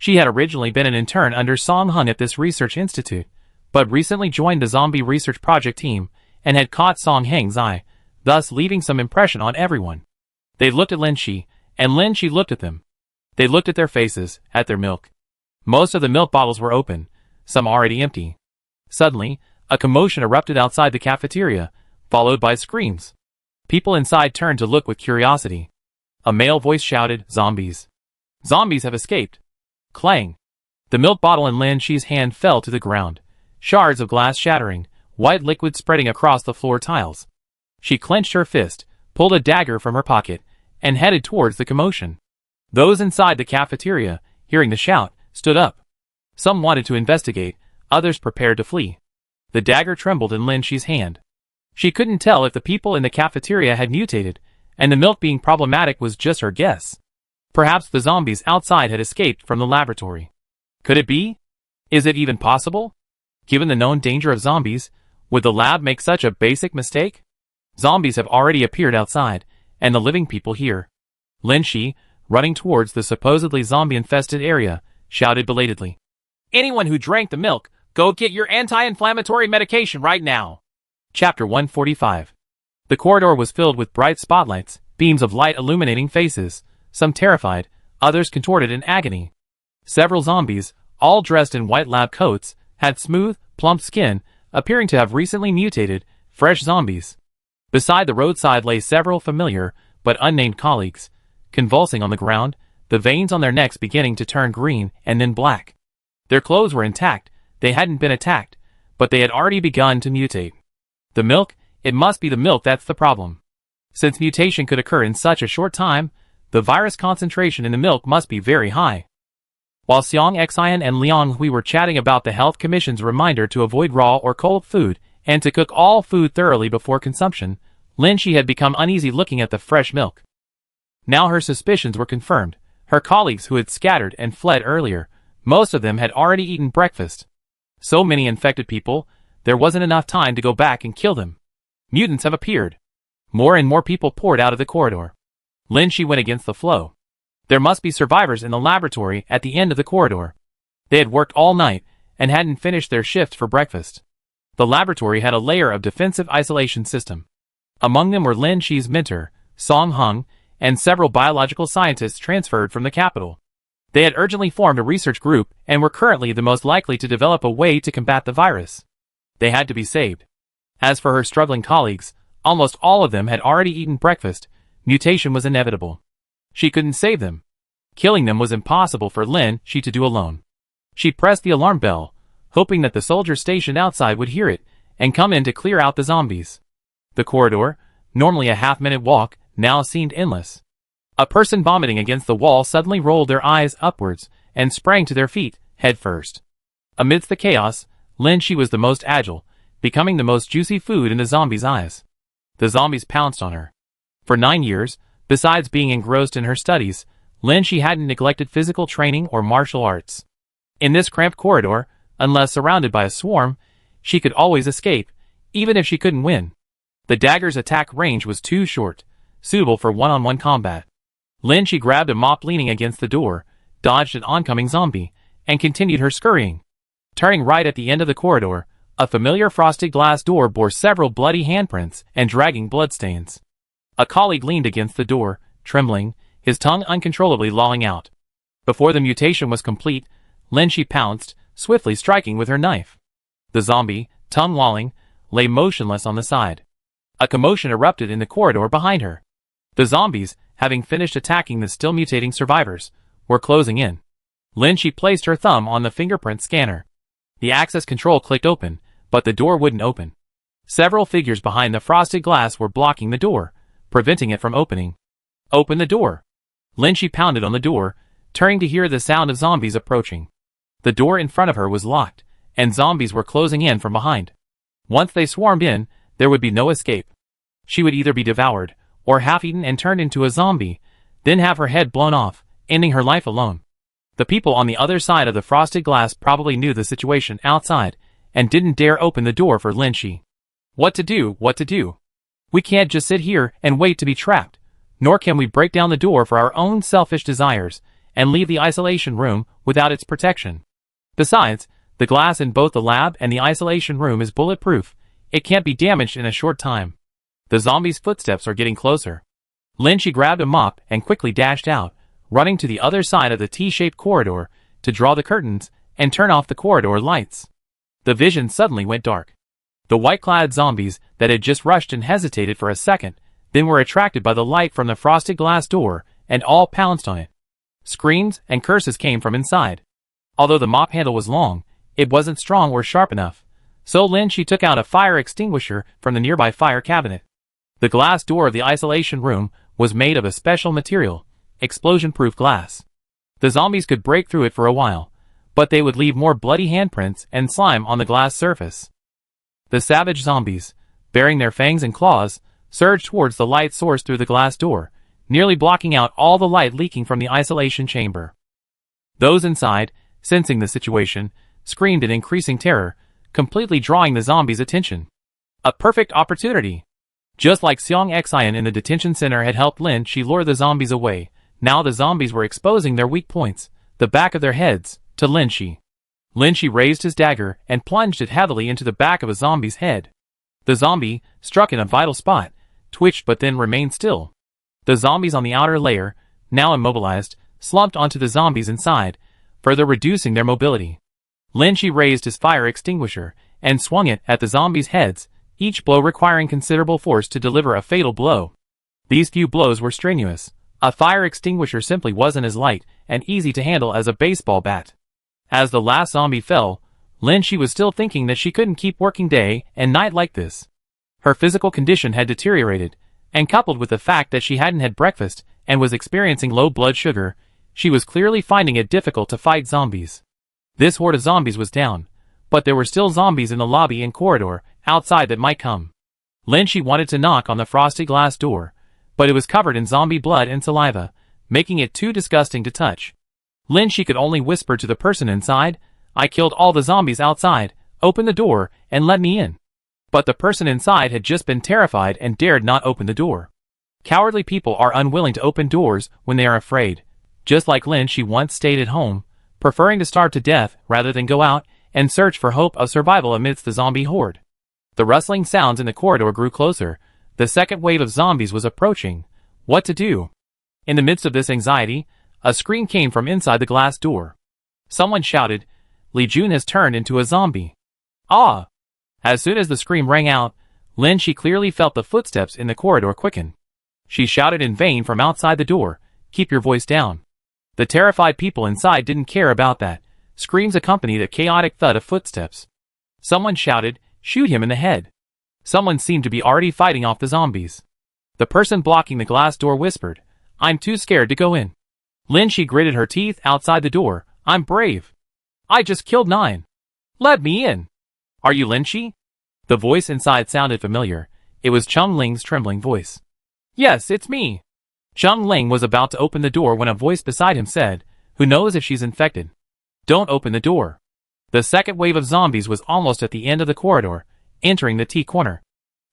She had originally been an intern under Song Hun at this research institute, but recently joined the zombie research project team and had caught Song Heng's eye, thus leaving some impression on everyone. They looked at Lin Shi, and Lin Shi looked at them. They looked at their faces, at their milk. Most of the milk bottles were open, some already empty. Suddenly, a commotion erupted outside the cafeteria, followed by screams. People inside turned to look with curiosity. A male voice shouted, Zombies. Zombies have escaped. Clang. The milk bottle in Lin Shi's hand fell to the ground, shards of glass shattering, white liquid spreading across the floor tiles. She clenched her fist, pulled a dagger from her pocket, and headed towards the commotion. Those inside the cafeteria, hearing the shout, stood up. Some wanted to investigate, others prepared to flee. The dagger trembled in Lin Shi's hand. She couldn't tell if the people in the cafeteria had mutated, and the milk being problematic was just her guess. Perhaps the zombies outside had escaped from the laboratory. Could it be? Is it even possible? Given the known danger of zombies, would the lab make such a basic mistake? Zombies have already appeared outside, and the living people here. Lin Shi, running towards the supposedly zombie-infested area, shouted belatedly. Anyone who drank the milk, go get your anti-inflammatory medication right now. Chapter 145. The corridor was filled with bright spotlights, beams of light illuminating faces, some terrified, others contorted in agony. Several zombies, all dressed in white lab coats, had smooth, plump skin, appearing to have recently mutated, fresh zombies. Beside the roadside lay several familiar, but unnamed colleagues, convulsing on the ground, the veins on their necks beginning to turn green and then black. Their clothes were intact, they hadn't been attacked, but they had already begun to mutate. The milk, it must be the milk that's the problem. Since mutation could occur in such a short time, the virus concentration in the milk must be very high. While Xiang Xian and Liang Hui were chatting about the Health Commission's reminder to avoid raw or cold food, and to cook all food thoroughly before consumption, Lin Shi had become uneasy looking at the fresh milk. Now her suspicions were confirmed. Her colleagues who had scattered and fled earlier, most of them had already eaten breakfast. So many infected people, there wasn't enough time to go back and kill them. Mutants have appeared. More and more people poured out of the corridor. Lin Shi went against the flow. There must be survivors in the laboratory at the end of the corridor. They had worked all night and hadn't finished their shift for breakfast. The laboratory had a layer of defensive isolation system. Among them were Lin Shi's mentor, Song Hung, and several biological scientists transferred from the capital. They had urgently formed a research group and were currently the most likely to develop a way to combat the virus. They had to be saved. As for her struggling colleagues, almost all of them had already eaten breakfast. Mutation was inevitable. She couldn't save them. Killing them was impossible for Lin Shi to do alone. She pressed the alarm bell, hoping that the soldiers stationed outside would hear it and come in to clear out the zombies. The corridor, normally a half-minute walk, now seemed endless. A person vomiting against the wall suddenly rolled their eyes upwards and sprang to their feet, head first. Amidst the chaos, Lin Shi was the most agile, becoming the most juicy food in the zombies' eyes. The zombies pounced on her. For 9 years, besides being engrossed in her studies, Lin Shi hadn't neglected physical training or martial arts. In this cramped corridor, unless surrounded by a swarm, she could always escape, even if she couldn't win. The dagger's attack range was too short, suitable for one-on-one combat. Lin Shi grabbed a mop leaning against the door, dodged an oncoming zombie, and continued her scurrying. Turning right at the end of the corridor, a familiar frosted glass door bore several bloody handprints and dragging bloodstains. A colleague leaned against the door, trembling, his tongue uncontrollably lolling out. Before the mutation was complete, Lin Shi pounced, swiftly striking with her knife. The zombie, tongue lolling, lay motionless on the side. A commotion erupted in the corridor behind her. The zombies, having finished attacking the still mutating survivors, were closing in. Lin Shi placed her thumb on the fingerprint scanner. The access control clicked open, but the door wouldn't open. Several figures behind the frosted glass were blocking the door, preventing it from opening. Open the door. Lin Shi pounded on the door, turning to hear the sound of zombies approaching. The door in front of her was locked, and zombies were closing in from behind. Once they swarmed in, there would be no escape. She would either be devoured, or half-eaten and turned into a zombie, then have her head blown off, ending her life alone. The people on the other side of the frosted glass probably knew the situation outside, and didn't dare open the door for Lin Shi. What to do, what to do? We can't just sit here and wait to be trapped, nor can we break down the door for our own selfish desires, and leave the isolation room without its protection. Besides, the glass in both the lab and the isolation room is bulletproof. It can't be damaged in a short time. The zombies' footsteps are getting closer. Lin Shi grabbed a mop and quickly dashed out, running to the other side of the T-shaped corridor to draw the curtains and turn off the corridor lights. The vision suddenly went dark. The white-clad zombies that had just rushed and hesitated for a second, then were attracted by the light from the frosted glass door and all pounced on it. Screams and curses came from inside. Although the mop handle was long, it wasn't strong or sharp enough, so Lin Shi took out a fire extinguisher from the nearby fire cabinet. The glass door of the isolation room was made of a special material, explosion-proof glass. The zombies could break through it for a while, but they would leave more bloody handprints and slime on the glass surface. The savage zombies, bearing their fangs and claws, surged towards the light source through the glass door, nearly blocking out all the light leaking from the isolation chamber. Those inside, sensing the situation, screamed in increasing terror, completely drawing the zombies' attention. A perfect opportunity! Just like Xiang Xian in the detention center had helped Lin Shi lure the zombies away, now the zombies were exposing their weak points, the back of their heads, to Lin Shi. Lin Shi raised his dagger and plunged it heavily into the back of a zombie's head. The zombie, struck in a vital spot, twitched but then remained still. The zombies on the outer layer, now immobilized, slumped onto the zombies inside, further reducing their mobility. Lin Shi raised his fire extinguisher and swung it at the zombies' heads, each blow requiring considerable force to deliver a fatal blow. These few blows were strenuous. A fire extinguisher simply wasn't as light and easy to handle as a baseball bat. As the last zombie fell, Lin Shi was still thinking that she couldn't keep working day and night like this. Her physical condition had deteriorated, and coupled with the fact that she hadn't had breakfast and was experiencing low blood sugar, she was clearly finding it difficult to fight zombies. This horde of zombies was down, but there were still zombies in the lobby and corridor outside that might come. Lin Shi wanted to knock on the frosted glass door, but it was covered in zombie blood and saliva, making it too disgusting to touch. Lin Shi could only whisper to the person inside, "I killed all the zombies outside, open the door and let me in." But the person inside had just been terrified and dared not open the door. Cowardly people are unwilling to open doors when they are afraid. Just like Lin Shi once stayed at home, preferring to starve to death rather than go out and search for hope of survival amidst the zombie horde. The rustling sounds in the corridor grew closer. The second wave of zombies was approaching. What to do? In the midst of this anxiety, a scream came from inside the glass door. Someone shouted, "Li Jun has turned into a zombie." Ah! As soon as the scream rang out, Lin Shi clearly felt the footsteps in the corridor quicken. She shouted in vain from outside the door, "Keep your voice down." The terrified people inside didn't care about that. Screams accompanied a chaotic thud of footsteps. Someone shouted, "Shoot him in the head." Someone seemed to be already fighting off the zombies. The person blocking the glass door whispered, "I'm too scared to go in." Lin Shi gritted her teeth outside the door, "I'm brave. I just killed 9. Let me in." "Are you Lin Shi?" The voice inside sounded familiar. It was Chung Ling's trembling voice. "Yes, it's me." Chung Ling was about to open the door when a voice beside him said, "Who knows if she's infected? Don't open the door." The second wave of zombies was almost at the end of the corridor, entering the T corner.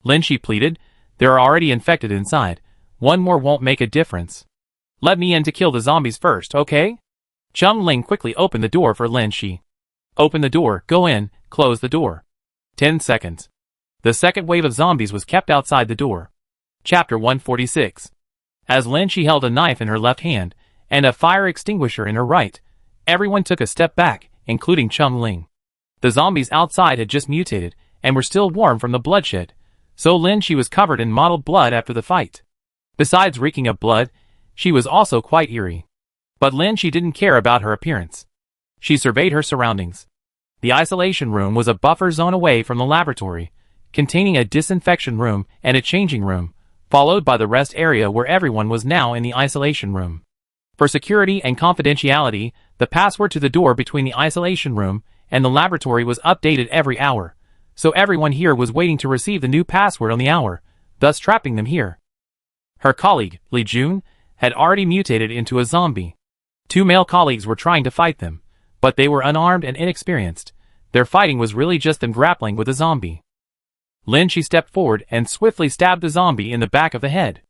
Lin Shi pleaded, "There are already infected inside. One more won't make a difference. Let me in to kill the zombies first, okay?" Chung Ling quickly opened the door for Lin Shi. "Open the door, go in, close the door." 10 seconds. The second wave of zombies was kept outside the door. Chapter 146. As Lin Shi held a knife in her left hand and a fire extinguisher in her right, everyone took a step back, including Chung Ling. The zombies outside had just mutated and were still warm from the bloodshed, so Lin Shi was covered in mottled blood after the fight. Besides reeking of blood, she was also quite eerie. But Lin Shi didn't care about her appearance. She surveyed her surroundings. The isolation room was a buffer zone away from the laboratory, containing a disinfection room and a changing room, followed by the rest area where everyone was now in the isolation room. For security and confidentiality, the password to the door between the isolation room and the laboratory was updated every hour, so everyone here was waiting to receive the new password on the hour, thus trapping them here. Her colleague, Li Jun, had already mutated into a zombie. 2 male colleagues were trying to fight them, but they were unarmed and inexperienced. Their fighting was really just them grappling with a zombie. Lin Shi stepped forward and swiftly stabbed the zombie in the back of the head.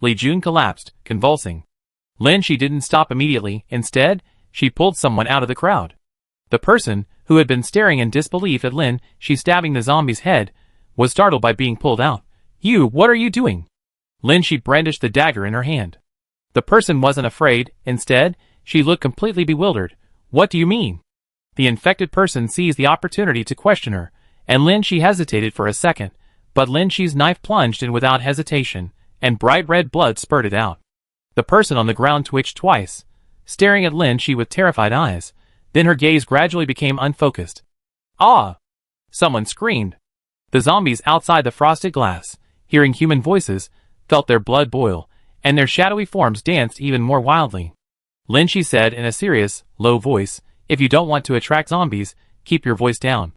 Li Jun collapsed, convulsing. Lin Shi didn't stop immediately. Instead, she pulled someone out of the crowd. The person, who had been staring in disbelief at Lin Shi stabbing the zombie's head, was startled by being pulled out. "You, what are you doing?" Lin Shi brandished the dagger in her hand. The person wasn't afraid. Instead, she looked completely bewildered. "What do you mean?" The infected person seized the opportunity to question her, and Lin Shi hesitated for a second, but Lin Shi's knife plunged in without hesitation, and bright red blood spurted out. The person on the ground twitched twice, staring at Lin Shi with terrified eyes. Then her gaze gradually became unfocused. "Ah!" Someone screamed. The zombies outside the frosted glass, hearing human voices, felt their blood boil, and their shadowy forms danced even more wildly. Lin Shi said in a serious, low voice, "If you don't want to attract zombies, keep your voice down."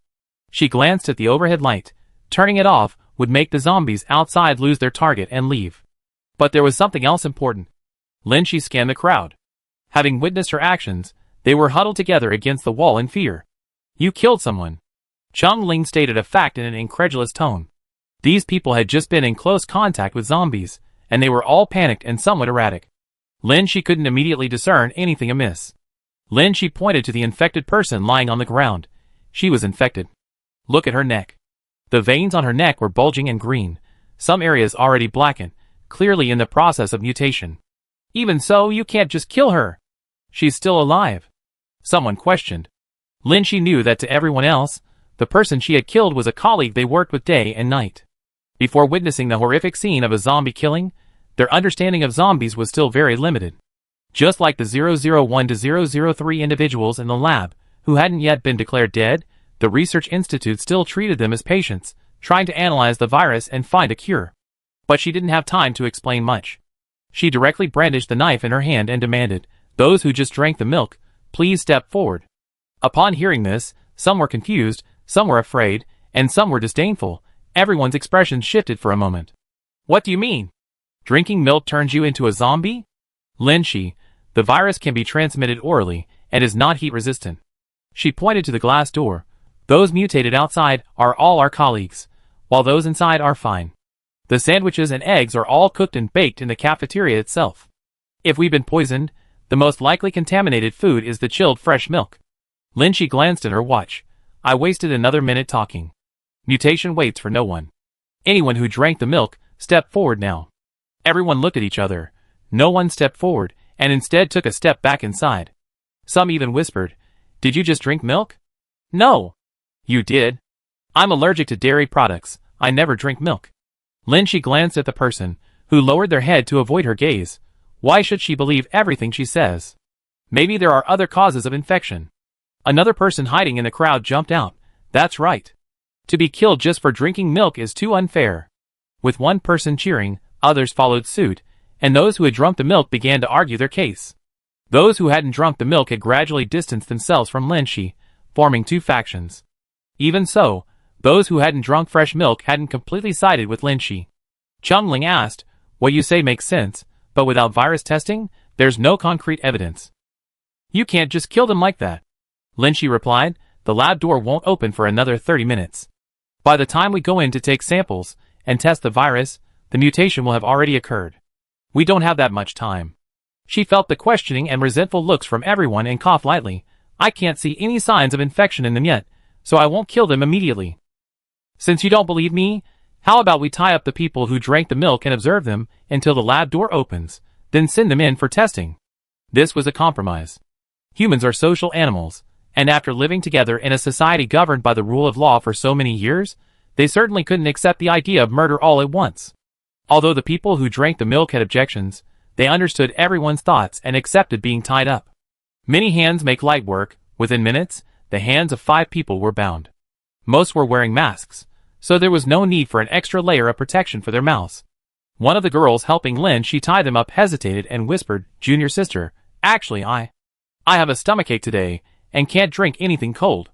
She glanced at the overhead light. Turning it off would make the zombies outside lose their target and leave. But there was something else important. Lin Shi scanned the crowd. Having witnessed her actions, they were huddled together against the wall in fear. "You killed someone." Chung Ling stated a fact in an incredulous tone. These people had just been in close contact with zombies, and they were all panicked and somewhat erratic. Lin Shi couldn't immediately discern anything amiss. Lin Shi pointed to the infected person lying on the ground. She was infected. Look at her neck. The veins on her neck were bulging and green, some areas already blackened, clearly in the process of mutation. "Even so, you can't just kill her. She's still alive." Someone questioned. Lin Shi knew that to everyone else, the person she had killed was a colleague they worked with day and night. Before witnessing the horrific scene of a zombie killing, their understanding of zombies was still very limited. Just like the 001 to 003 individuals in the lab, who hadn't yet been declared dead, the research institute still treated them as patients, trying to analyze the virus and find a cure. But she didn't have time to explain much. She directly brandished the knife in her hand and demanded, "Those who just drank the milk, please step forward." Upon hearing this, some were confused, some were afraid, and some were disdainful. Everyone's expression shifted for a moment. "What do you mean? Drinking milk turns you into a zombie?" Lin Shi, the virus can be transmitted orally and is not heat resistant. She pointed to the glass door. "Those mutated outside are all our colleagues, while those inside are fine. The sandwiches and eggs are all cooked and baked in the cafeteria itself. If we've been poisoned, the most likely contaminated food is the chilled fresh milk." Lin Shi glanced at her watch. "I wasted another minute talking. Mutation waits for no one. Anyone who drank the milk, step forward now." Everyone looked at each other. No one stepped forward, and instead took a step back inside. Some even whispered, "Did you just drink milk?" "No." "You did." "I'm allergic to dairy products. I never drink milk." Lin Shi glanced at the person, who lowered their head to avoid her gaze. Why should she believe everything she says? Maybe there are other causes of infection. Another person hiding in the crowd jumped out. "That's right. To be killed just for drinking milk is too unfair." With one person cheering, others followed suit, and those who had drunk the milk began to argue their case. Those who hadn't drunk the milk had gradually distanced themselves from Lin Shi, forming two factions. Even so, those who hadn't drunk fresh milk hadn't completely sided with Lin Shi. Chung Ling asked, "What you say makes sense, but without virus testing, there's no concrete evidence." "You can't just kill them like that." Lin Shi replied, "The lab door won't open for another 30 minutes. By the time we go in to take samples and test the virus, the mutation will have already occurred. We don't have that much time." She felt the questioning and resentful looks from everyone and coughed lightly. "I can't see any signs of infection in them yet, so I won't kill them immediately. Since you don't believe me, how about we tie up the people who drank the milk and observe them until the lab door opens, then send them in for testing?" This was a compromise. Humans are social animals, and after living together in a society governed by the rule of law for so many years, they certainly couldn't accept the idea of murder all at once. Although the people who drank the milk had objections, they understood everyone's thoughts and accepted being tied up. Many hands make light work. Within minutes, the hands of 5 people were bound. Most were wearing masks, so there was no need for an extra layer of protection for their mouths. One of the girls helping Lin Shi tie them up hesitated and whispered, "Junior sister, actually I have a stomachache today, and can't drink anything cold.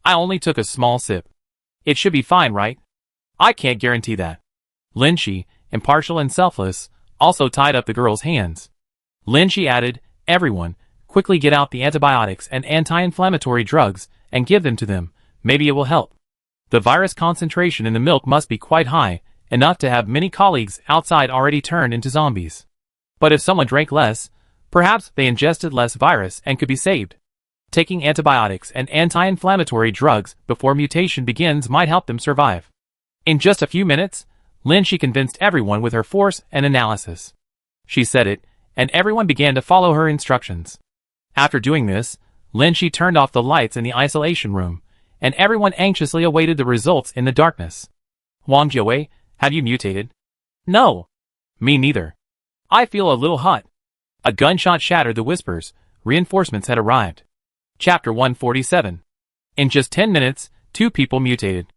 I only took a small sip. It should be fine, right?" "I can't guarantee that." Lin Shi, impartial and selfless, also tied up the girl's hands. Lin Shi added, "Everyone, quickly get out the antibiotics and anti-inflammatory drugs and give them to them. Maybe it will help. The virus concentration in the milk must be quite high, enough to have many colleagues outside already turned into zombies. But if someone drank less, perhaps they ingested less virus and could be saved. Taking antibiotics and anti-inflammatory drugs before mutation begins might help them survive." In just a few minutes, Lin Shi convinced everyone with her force and analysis. She said it, and everyone began to follow her instructions. After doing this, Lin Shi turned off the lights in the isolation room, and everyone anxiously awaited the results in the darkness. "Wang Jiawei, have you mutated?" "No." "Me neither. I feel a little hot." A gunshot shattered the whispers. Reinforcements had arrived. Chapter 147. In just 10 minutes, 2 people mutated.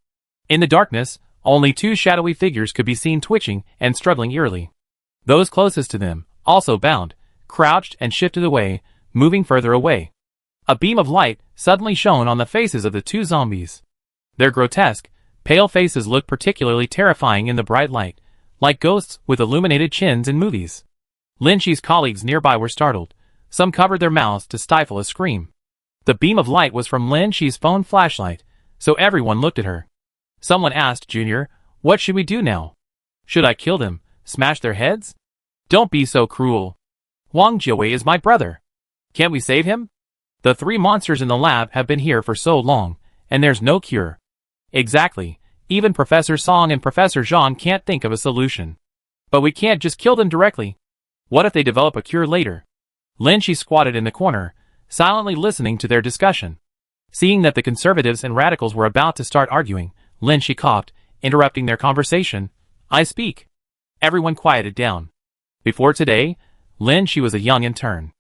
In the darkness, only 2 shadowy figures could be seen twitching and struggling eerily. Those closest to them, also bound, crouched and shifted away, moving further away. A beam of light suddenly shone on the faces of the 2 zombies. Their grotesque, pale faces looked particularly terrifying in the bright light, like ghosts with illuminated chins in movies. Lin Shi's colleagues nearby were startled. Some covered their mouths to stifle a scream. The beam of light was from Lin Shi's phone flashlight, so everyone looked at her. Someone asked, "Junior, what should we do now? Should I kill them, smash their heads?" "Don't be so cruel. Wang Jiawei is my brother. Can't we save him? The 3 monsters in the lab have been here for so long, and there's no cure." "Exactly. Even Professor Song and Professor Zhang can't think of a solution. But we can't just kill them directly. What if they develop a cure later?" Lin Shi squatted in the corner, silently listening to their discussion. Seeing that the conservatives and radicals were about to start arguing, Lin Shi coughed, interrupting their conversation. I speak. Everyone quieted down. Before today, Lin Shi was a young intern.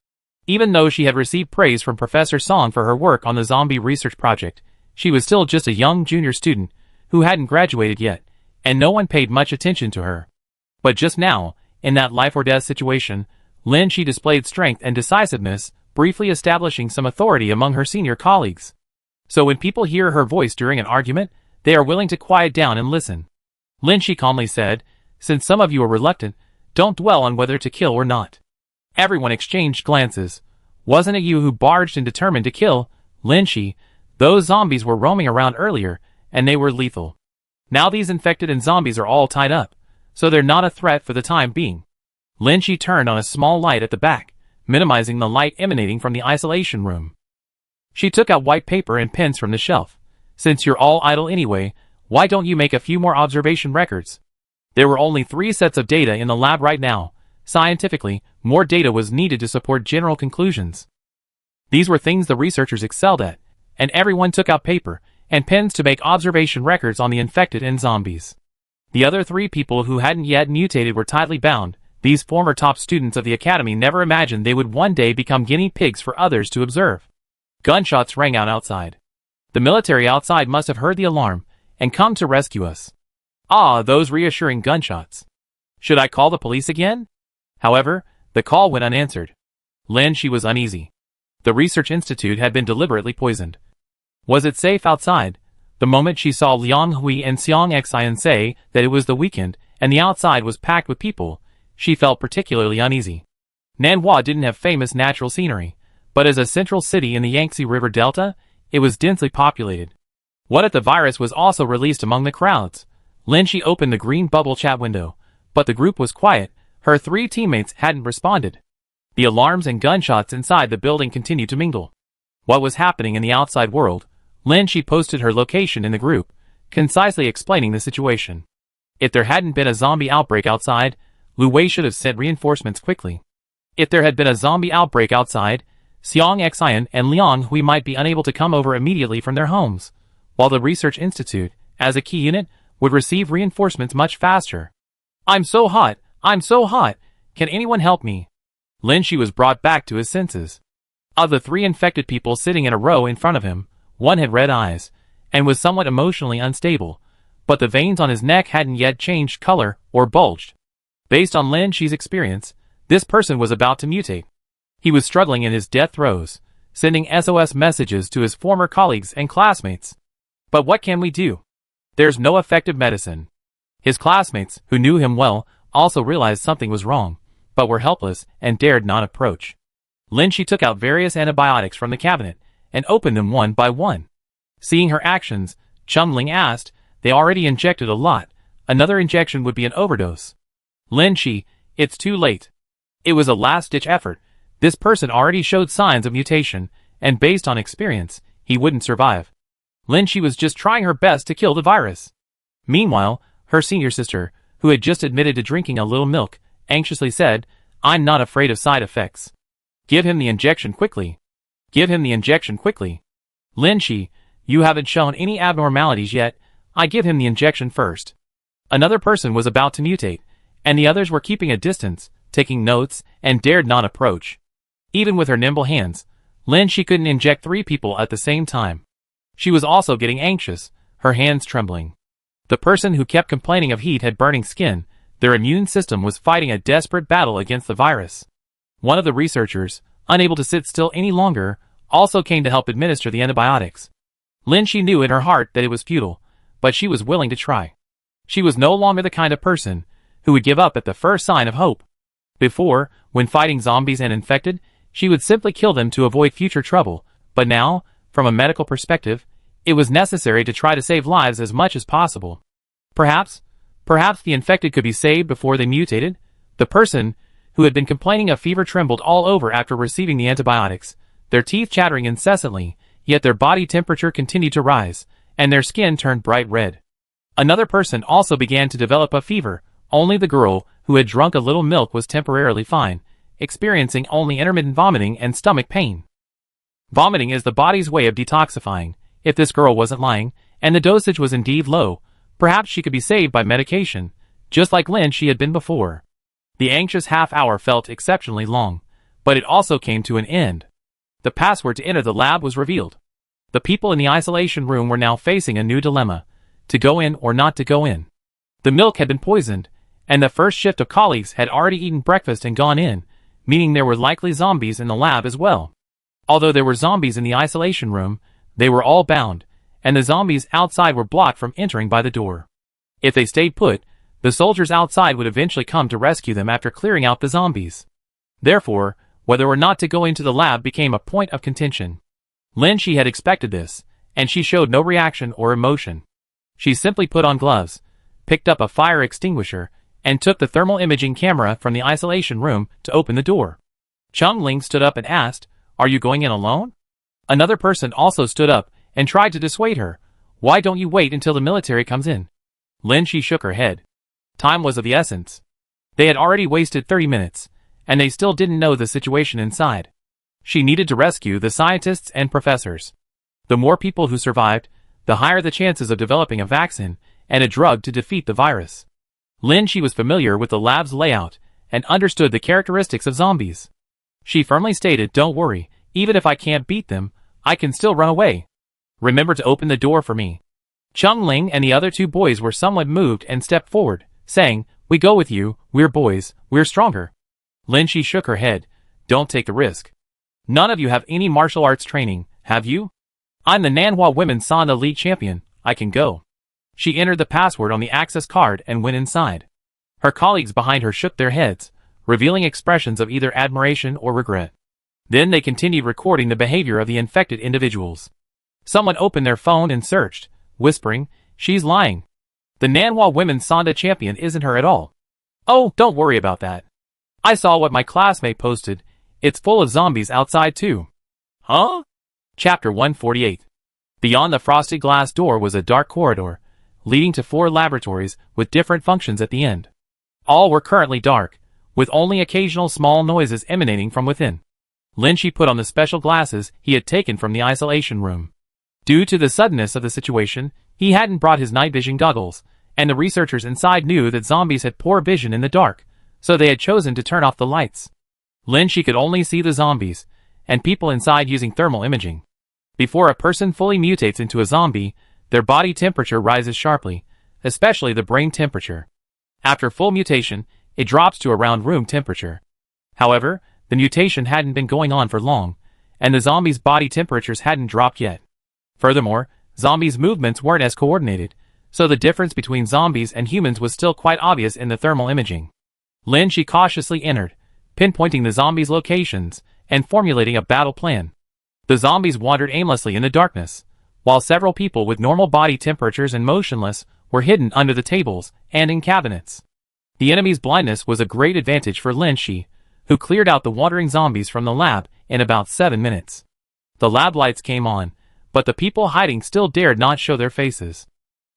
Even though she had received praise from Professor Song for her work on the zombie research project, she was still just a young junior student who hadn't graduated yet, and no one paid much attention to her. But just now, in that life-or-death situation, Lin Shi displayed strength and decisiveness, briefly establishing some authority among her senior colleagues. So when people hear her voice during an argument, they are willing to quiet down and listen. Lin Shi calmly said, since some of you are reluctant, don't dwell on whether to kill or not. Everyone exchanged glances. Wasn't it you who barged and determined to kill, Lin Shi? Those zombies were roaming around earlier, and they were lethal. Now these infected and zombies are all tied up, so they're not a threat for the time being. Lin Shi turned on a small light at the back, minimizing the light emanating from the isolation room. She took out white paper and pens from the shelf. Since you're all idle anyway, why don't you make a few more observation records? There were only 3 sets of data in the lab right now. Scientifically, more data was needed to support general conclusions. These were things the researchers excelled at, and everyone took out paper and pens to make observation records on the infected and zombies. The other 3 people who hadn't yet mutated were tightly bound. These former top students of the academy never imagined they would one day become guinea pigs for others to observe. Gunshots rang out outside. The military outside must have heard the alarm and come to rescue us. Ah, those reassuring gunshots. Should I call the police again? However, the call went unanswered. Lin Shi was uneasy. The research institute had been deliberately poisoned. Was it safe outside? The moment she saw Liang Hui and Xiang Xian say that it was the weekend and the outside was packed with people, she felt particularly uneasy. Nanhua didn't have famous natural scenery, but as a central city in the Yangtze River Delta, it was densely populated. What if the virus was also released among the crowds? Lin Shi opened the green bubble chat window, but the group was quiet. Her 3 teammates hadn't responded. The alarms and gunshots inside the building continued to mingle. What was happening in the outside world? Lin Shi posted her location in the group, concisely explaining the situation. If there hadn't been a zombie outbreak outside, Lu Wei should have sent reinforcements quickly. If there had been a zombie outbreak outside, Xiang Xian and Liang Hui might be unable to come over immediately from their homes, while the research institute, as a key unit, would receive reinforcements much faster. I'm so hot! I'm so hot! Can anyone help me? Lin Shi was brought back to his senses. Of the 3 infected people sitting in a row in front of him, one had red eyes, and was somewhat emotionally unstable, but the veins on his neck hadn't yet changed color or bulged. Based on Lin Shi's experience, this person was about to mutate. He was struggling in his death throes, sending SOS messages to his former colleagues and classmates. But what can we do? There's no effective medicine. His classmates, who knew him well, also realized something was wrong, but were helpless and dared not approach. Lin Shi took out various antibiotics from the cabinet and opened them one by one. Seeing her actions, Chum Ling asked, they already injected a lot. Another injection would be an overdose. Lin Shi, it's too late. It was a last-ditch effort. This person already showed signs of mutation, and based on experience, he wouldn't survive. Lin Shi was just trying her best to kill the virus. Meanwhile, her senior sister, who had just admitted to drinking a little milk, anxiously said, I'm not afraid of side effects. Give him the injection quickly. Give him the injection quickly. Lin Shi, you haven't shown any abnormalities yet. I give him the injection first. Another person was about to mutate, and the others were keeping a distance, taking notes, and dared not approach. Even with her nimble hands, Lin Shi couldn't inject 3 people at the same time. She was also getting anxious, her hands trembling. The person who kept complaining of heat had burning skin. Their immune system was fighting a desperate battle against the virus. One of the researchers, unable to sit still any longer, also came to help administer the antibiotics. Lin Shi knew in her heart that it was futile, but she was willing to try. She was no longer the kind of person who would give up at the first sign of hope. Before, when fighting zombies and infected, she would simply kill them to avoid future trouble, but now, from a medical perspective, it was necessary to try to save lives as much as possible. Perhaps the infected could be saved before they mutated. The person who had been complaining of fever trembled all over after receiving the antibiotics, their teeth chattering incessantly, yet their body temperature continued to rise, and their skin turned bright red. Another person also began to develop a fever. Only the girl who had drunk a little milk was temporarily fine, experiencing only intermittent vomiting and stomach pain. Vomiting is the body's way of detoxifying. If this girl wasn't lying, and the dosage was indeed low, perhaps she could be saved by medication, just like Lynn she had been before. The anxious half-hour felt exceptionally long, but it also came to an end. The password to enter the lab was revealed. The people in the isolation room were now facing a new dilemma: to go in or not to go in. The milk had been poisoned, and the first shift of colleagues had already eaten breakfast and gone in, meaning there were likely zombies in the lab as well. Although there were zombies in the isolation room, they were all bound, and the zombies outside were blocked from entering by the door. If they stayed put, the soldiers outside would eventually come to rescue them after clearing out the zombies. Therefore, whether or not to go into the lab became a point of contention. Lynn she had expected this, and she showed no reaction or emotion. She simply put on gloves, picked up a fire extinguisher, and took the thermal imaging camera from the isolation room to open the door. Chung Ling stood up and asked, "Are you going in alone?" Another person also stood up and tried to dissuade her. "Why don't you wait until the military comes in?" Lin she shook her head. Time was of the essence. They had already wasted 30 minutes, and they still didn't know the situation inside. She needed to rescue the scientists and professors. The more people who survived, the higher the chances of developing a vaccine and a drug to defeat the virus. Lin she was familiar with the lab's layout and understood the characteristics of zombies. She firmly stated, "Don't worry, even if I can't beat them, I can still run away. Remember to open the door for me." Chung Ling and the other two boys were somewhat moved and stepped forward, saying, "We go with you, we're boys, we're stronger." Lin she shook her head. "Don't take the risk. None of you have any martial arts training, have you? I'm the Nanhua Women's Sanda League champion, I can go." She entered the password on the access card and went inside. Her colleagues behind her shook their heads, revealing expressions of either admiration or regret. Then they continued recording the behavior of the infected individuals. Someone opened their phone and searched, whispering, "She's lying. The Nanhua Women's Sanda champion isn't her at all. Oh, don't worry about that. I saw what my classmate posted. It's full of zombies outside too." Huh? Chapter 148. Beyond the frosted glass door was a dark corridor, leading to 4 laboratories with different functions at the end. All were currently dark, with only occasional small noises emanating from within. Lin she put on the special glasses he had taken from the isolation room. Due to the suddenness of the situation, he hadn't brought his night vision goggles, and the researchers inside knew that zombies had poor vision in the dark, so they had chosen to turn off the lights. Lin she could only see the zombies, and people inside using thermal imaging. Before a person fully mutates into a zombie, their body temperature rises sharply, especially the brain temperature. After full mutation, it drops to around room temperature. However, the mutation hadn't been going on for long, and the zombies' body temperatures hadn't dropped yet. Furthermore, zombies' movements weren't as coordinated, so the difference between zombies and humans was still quite obvious in the thermal imaging. Lin she cautiously entered, pinpointing the zombies' locations and formulating a battle plan. The zombies wandered aimlessly in the darkness, while several people with normal body temperatures and motionless were hidden under the tables and in cabinets. The enemy's blindness was a great advantage for Lin she, who cleared out the wandering zombies from the lab in about 7 minutes. The lab lights came on, but the people hiding still dared not show their faces.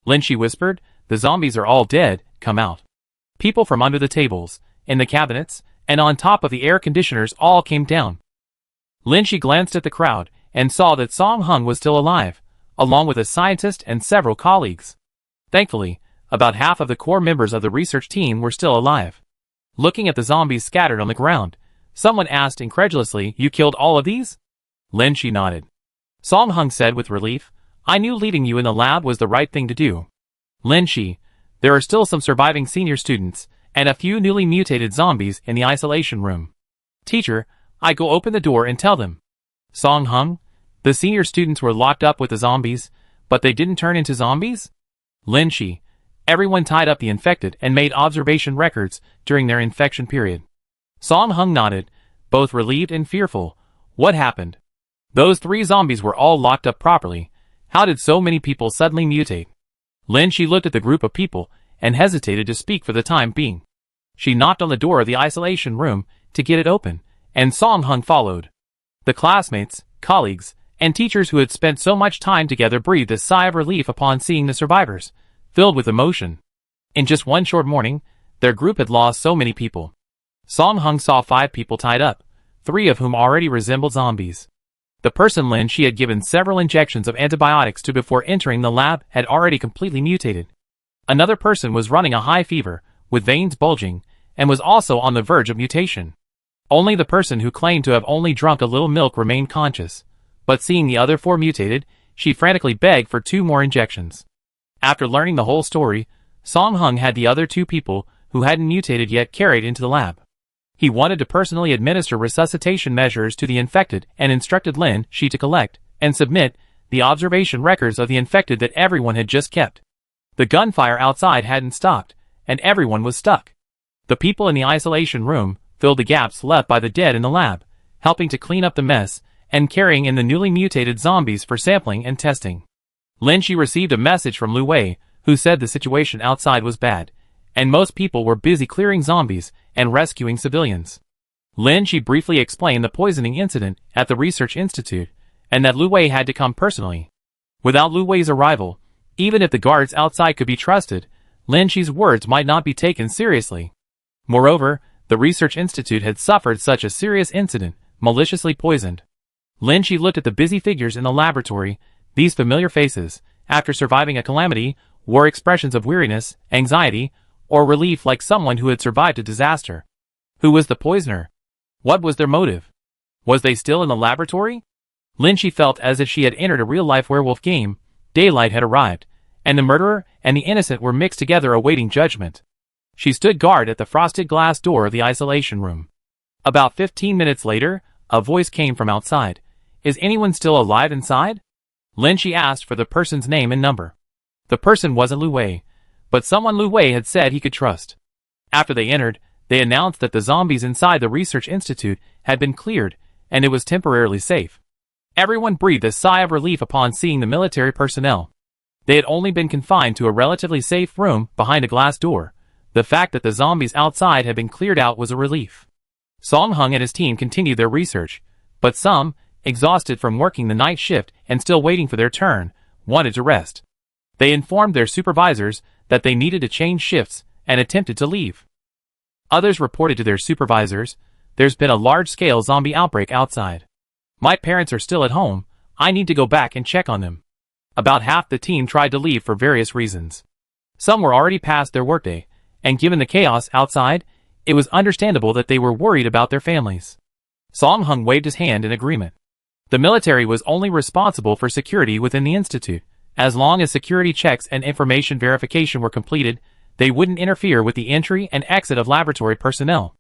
Lin she whispered, "The zombies are all dead, come out." People from under the tables, in the cabinets, and on top of the air conditioners all came down. Lin she glanced at the crowd and saw that Song Hung was still alive, along with a scientist and several colleagues. Thankfully, about half of the core members of the research team were still alive. Looking at the zombies scattered on the ground, someone asked incredulously, "You killed all of these?" Lin she nodded. Song Hung said with relief, "I knew leaving you in the lab was the right thing to do." Lin she, there are still some surviving senior students, and a few newly mutated zombies in the isolation room. Teacher, I go open the door and tell them. Song Hung, the senior students were locked up with the zombies, but they didn't turn into zombies? Lin she, everyone tied up the infected and made observation records during their infection period. Song Hung nodded, both relieved and fearful. What happened? Those 3 zombies were all locked up properly. How did so many people suddenly mutate? Lin she looked at the group of people and hesitated to speak for the time being. She knocked on the door of the isolation room to get it open, and Song Hung followed. The classmates, colleagues, and teachers who had spent so much time together breathed a sigh of relief upon seeing the survivors, filled with emotion. In just one short morning, their group had lost so many people. Song Hung saw 5 people tied up, 3 of whom already resembled zombies. The person Lin she had given several injections of antibiotics to before entering the lab had already completely mutated. Another person was running a high fever, with veins bulging, and was also on the verge of mutation. Only the person who claimed to have only drunk a little milk remained conscious, but seeing the other 4 mutated, she frantically begged for 2 more injections. After learning the whole story, Song Hung had the other 2 people who hadn't mutated yet carried into the lab. He wanted to personally administer resuscitation measures to the infected and instructed Lin Shi to collect and submit the observation records of the infected that everyone had just kept. The gunfire outside hadn't stopped, and everyone was stuck. The people in the isolation room filled the gaps left by the dead in the lab, helping to clean up the mess and carrying in the newly mutated zombies for sampling and testing. Lin Shi received a message from Lu Wei, who said the situation outside was bad, and most people were busy clearing zombies and rescuing civilians. Lin Shi briefly explained the poisoning incident at the research institute, and that Lu Wei had to come personally. Without Lu Wei's arrival, even if the guards outside could be trusted, Lin Shi's words might not be taken seriously. Moreover, the research institute had suffered such a serious incident, maliciously poisoned. Lin Shi looked at the busy figures in the laboratory. These familiar faces, after surviving a calamity, wore expressions of weariness, anxiety, or relief like someone who had survived a disaster. Who was the poisoner? What was their motive? Was they still in the laboratory? Lin Shi felt as if she had entered a real-life werewolf game. Daylight had arrived, and the murderer and the innocent were mixed together awaiting judgment. She stood guard at the frosted glass door of the isolation room. About 15 minutes later, a voice came from outside. Is anyone still alive inside? Lin Shi asked for the person's name and number. The person wasn't Lu Wei, but someone Lu Wei had said he could trust. After they entered, they announced that the zombies inside the research institute had been cleared, and it was temporarily safe. Everyone breathed a sigh of relief upon seeing the military personnel. They had only been confined to a relatively safe room behind a glass door. The fact that the zombies outside had been cleared out was a relief. Song Hung and his team continued their research, but some, exhausted from working the night shift and still waiting for their turn, wanted to rest. They informed their supervisors that they needed to change shifts and attempted to leave. Others reported to their supervisors, "There's been a large-scale zombie outbreak outside. My parents are still at home, I need to go back and check on them." About half the team tried to leave for various reasons. Some were already past their workday, and given the chaos outside, it was understandable that they were worried about their families. Song Hung waved his hand in agreement. The military was only responsible for security within the institute. As long as security checks and information verification were completed, they wouldn't interfere with the entry and exit of laboratory personnel.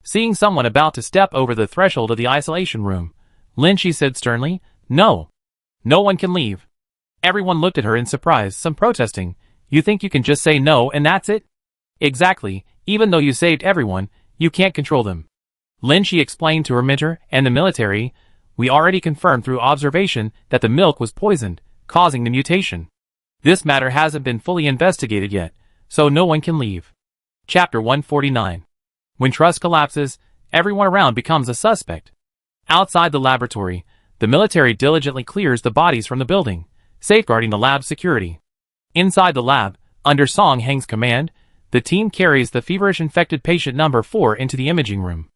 Seeing someone about to step over the threshold of the isolation room, Lin Shi said sternly, "No. No one can leave." Everyone looked at her in surprise, some protesting. "You think you can just say no and that's it?" "Exactly, even though you saved everyone, you can't control them." Lin Shi explained to her mentor and the military, "We already confirmed through observation that the milk was poisoned, causing the mutation. This matter hasn't been fully investigated yet, so no one can leave." Chapter 149. When trust collapses, everyone around becomes a suspect. Outside the laboratory, the military diligently clears the bodies from the building, safeguarding the lab's security. Inside the lab, under Song Heng's command, the team carries the feverish infected patient number 4 into the imaging room.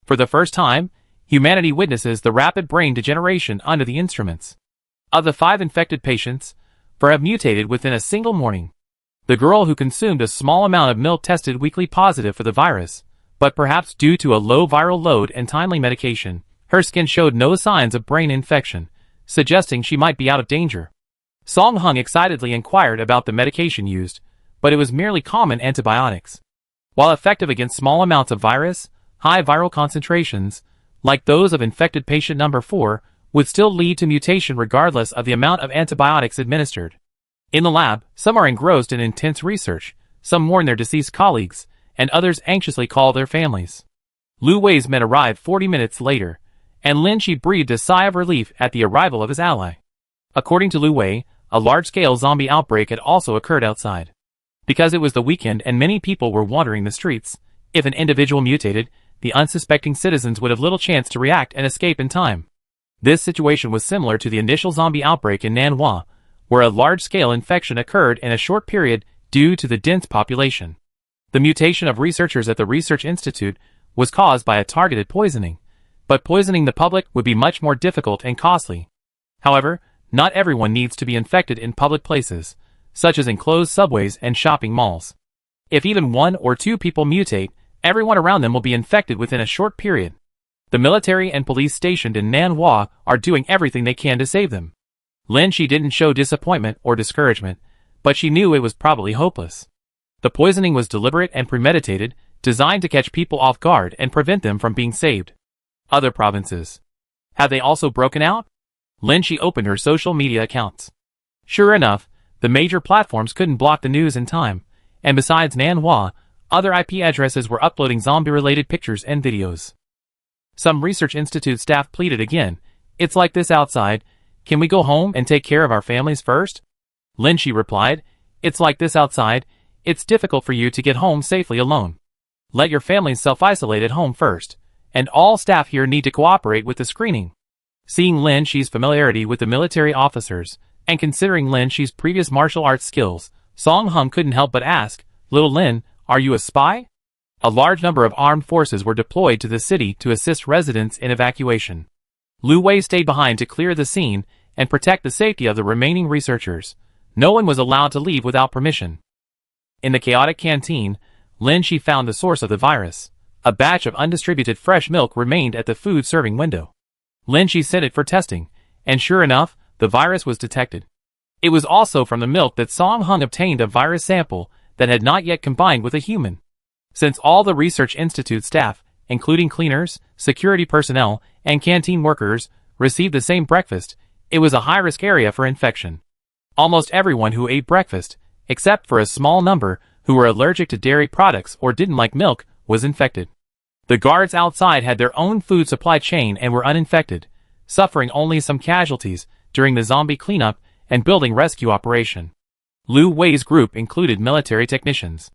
For the first time, humanity witnesses the rapid brain degeneration under the instruments. Of the 5 infected patients, 4 have mutated within a single morning. The girl who consumed a small amount of milk tested weakly positive for the virus, but perhaps due to a low viral load and timely medication, her skin showed no signs of brain infection, suggesting she might be out of danger. Song Hung excitedly inquired about the medication used, but it was merely common antibiotics. While effective against small amounts of virus, high viral concentrations, like those of infected patient number 4, would still lead to mutation regardless of the amount of antibiotics administered. In the lab, some are engrossed in intense research, some mourn their deceased colleagues, and others anxiously call their families. Lu Wei's men arrived 40 minutes later, and Lin Shi breathed a sigh of relief at the arrival of his ally. According to Lu Wei, a large-scale zombie outbreak had also occurred outside. Because it was the weekend and many people were wandering the streets, if an individual mutated, the unsuspecting citizens would have little chance to react and escape in time. This situation was similar to the initial zombie outbreak in Nanhua, where a large-scale infection occurred in a short period due to the dense population. The mutation of researchers at the research institute was caused by a targeted poisoning. but poisoning the public would be much more difficult and costly. However, not everyone needs to be infected in public places, such as enclosed subways and shopping malls. If even 1 or 2 people mutate, everyone around them will be infected within a short period. The military and police stationed in Nan Hua are doing everything they can to save them. Lin Shi didn't show disappointment or discouragement, but she knew it was probably hopeless. The poisoning was deliberate and premeditated, designed to catch people off guard and prevent them from being saved. Other provinces. Have they also broken out? Lin Shi opened her social media accounts. Sure enough, the major platforms couldn't block the news in time, and besides Nan Hua, other IP addresses were uploading zombie-related pictures and videos. Some research institute staff pleaded again, "It's like this outside, can we go home and take care of our families first?" Lin Shi replied, "It's like this outside, it's difficult for you to get home safely alone. Let your families self-isolate at home first, and all staff here need to cooperate with the screening." Seeing Lin Shi's familiarity with the military officers, and considering Lin Shi's previous martial arts skills, Song Hung couldn't help but ask, "Little Lin, are you a spy?" A large number of armed forces were deployed to the city to assist residents in evacuation. Lu Wei stayed behind to clear the scene and protect the safety of the remaining researchers. No one was allowed to leave without permission. In the chaotic canteen, Lin Shi found the source of the virus. A batch of undistributed fresh milk remained at the food serving window. Lin Shi sent it for testing, and sure enough, the virus was detected. It was also from the milk that Song Hung obtained a virus sample that had not yet combined with a human. Since all the research institute staff, including cleaners, security personnel, and canteen workers, received the same breakfast, it was a high-risk area for infection. Almost everyone who ate breakfast, except for a small number who were allergic to dairy products or didn't like milk, was infected. The guards outside had their own food supply chain and were uninfected, suffering only some casualties during the zombie cleanup and building rescue operation. Lu Wei's group included military technicians.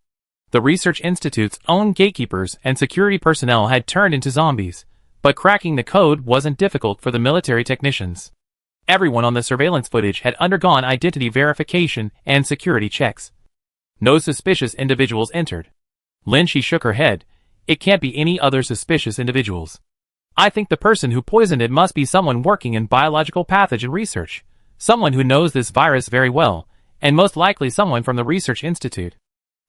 The research institute's own gatekeepers and security personnel had turned into zombies, but cracking the code wasn't difficult for the military technicians. Everyone on the surveillance footage had undergone identity verification and security checks. No suspicious individuals entered. Lin Shi shook her head. "It can't be any other suspicious individuals. I think the person who poisoned it must be someone working in biological pathogen research, someone who knows this virus very well, and most likely someone from the research institute.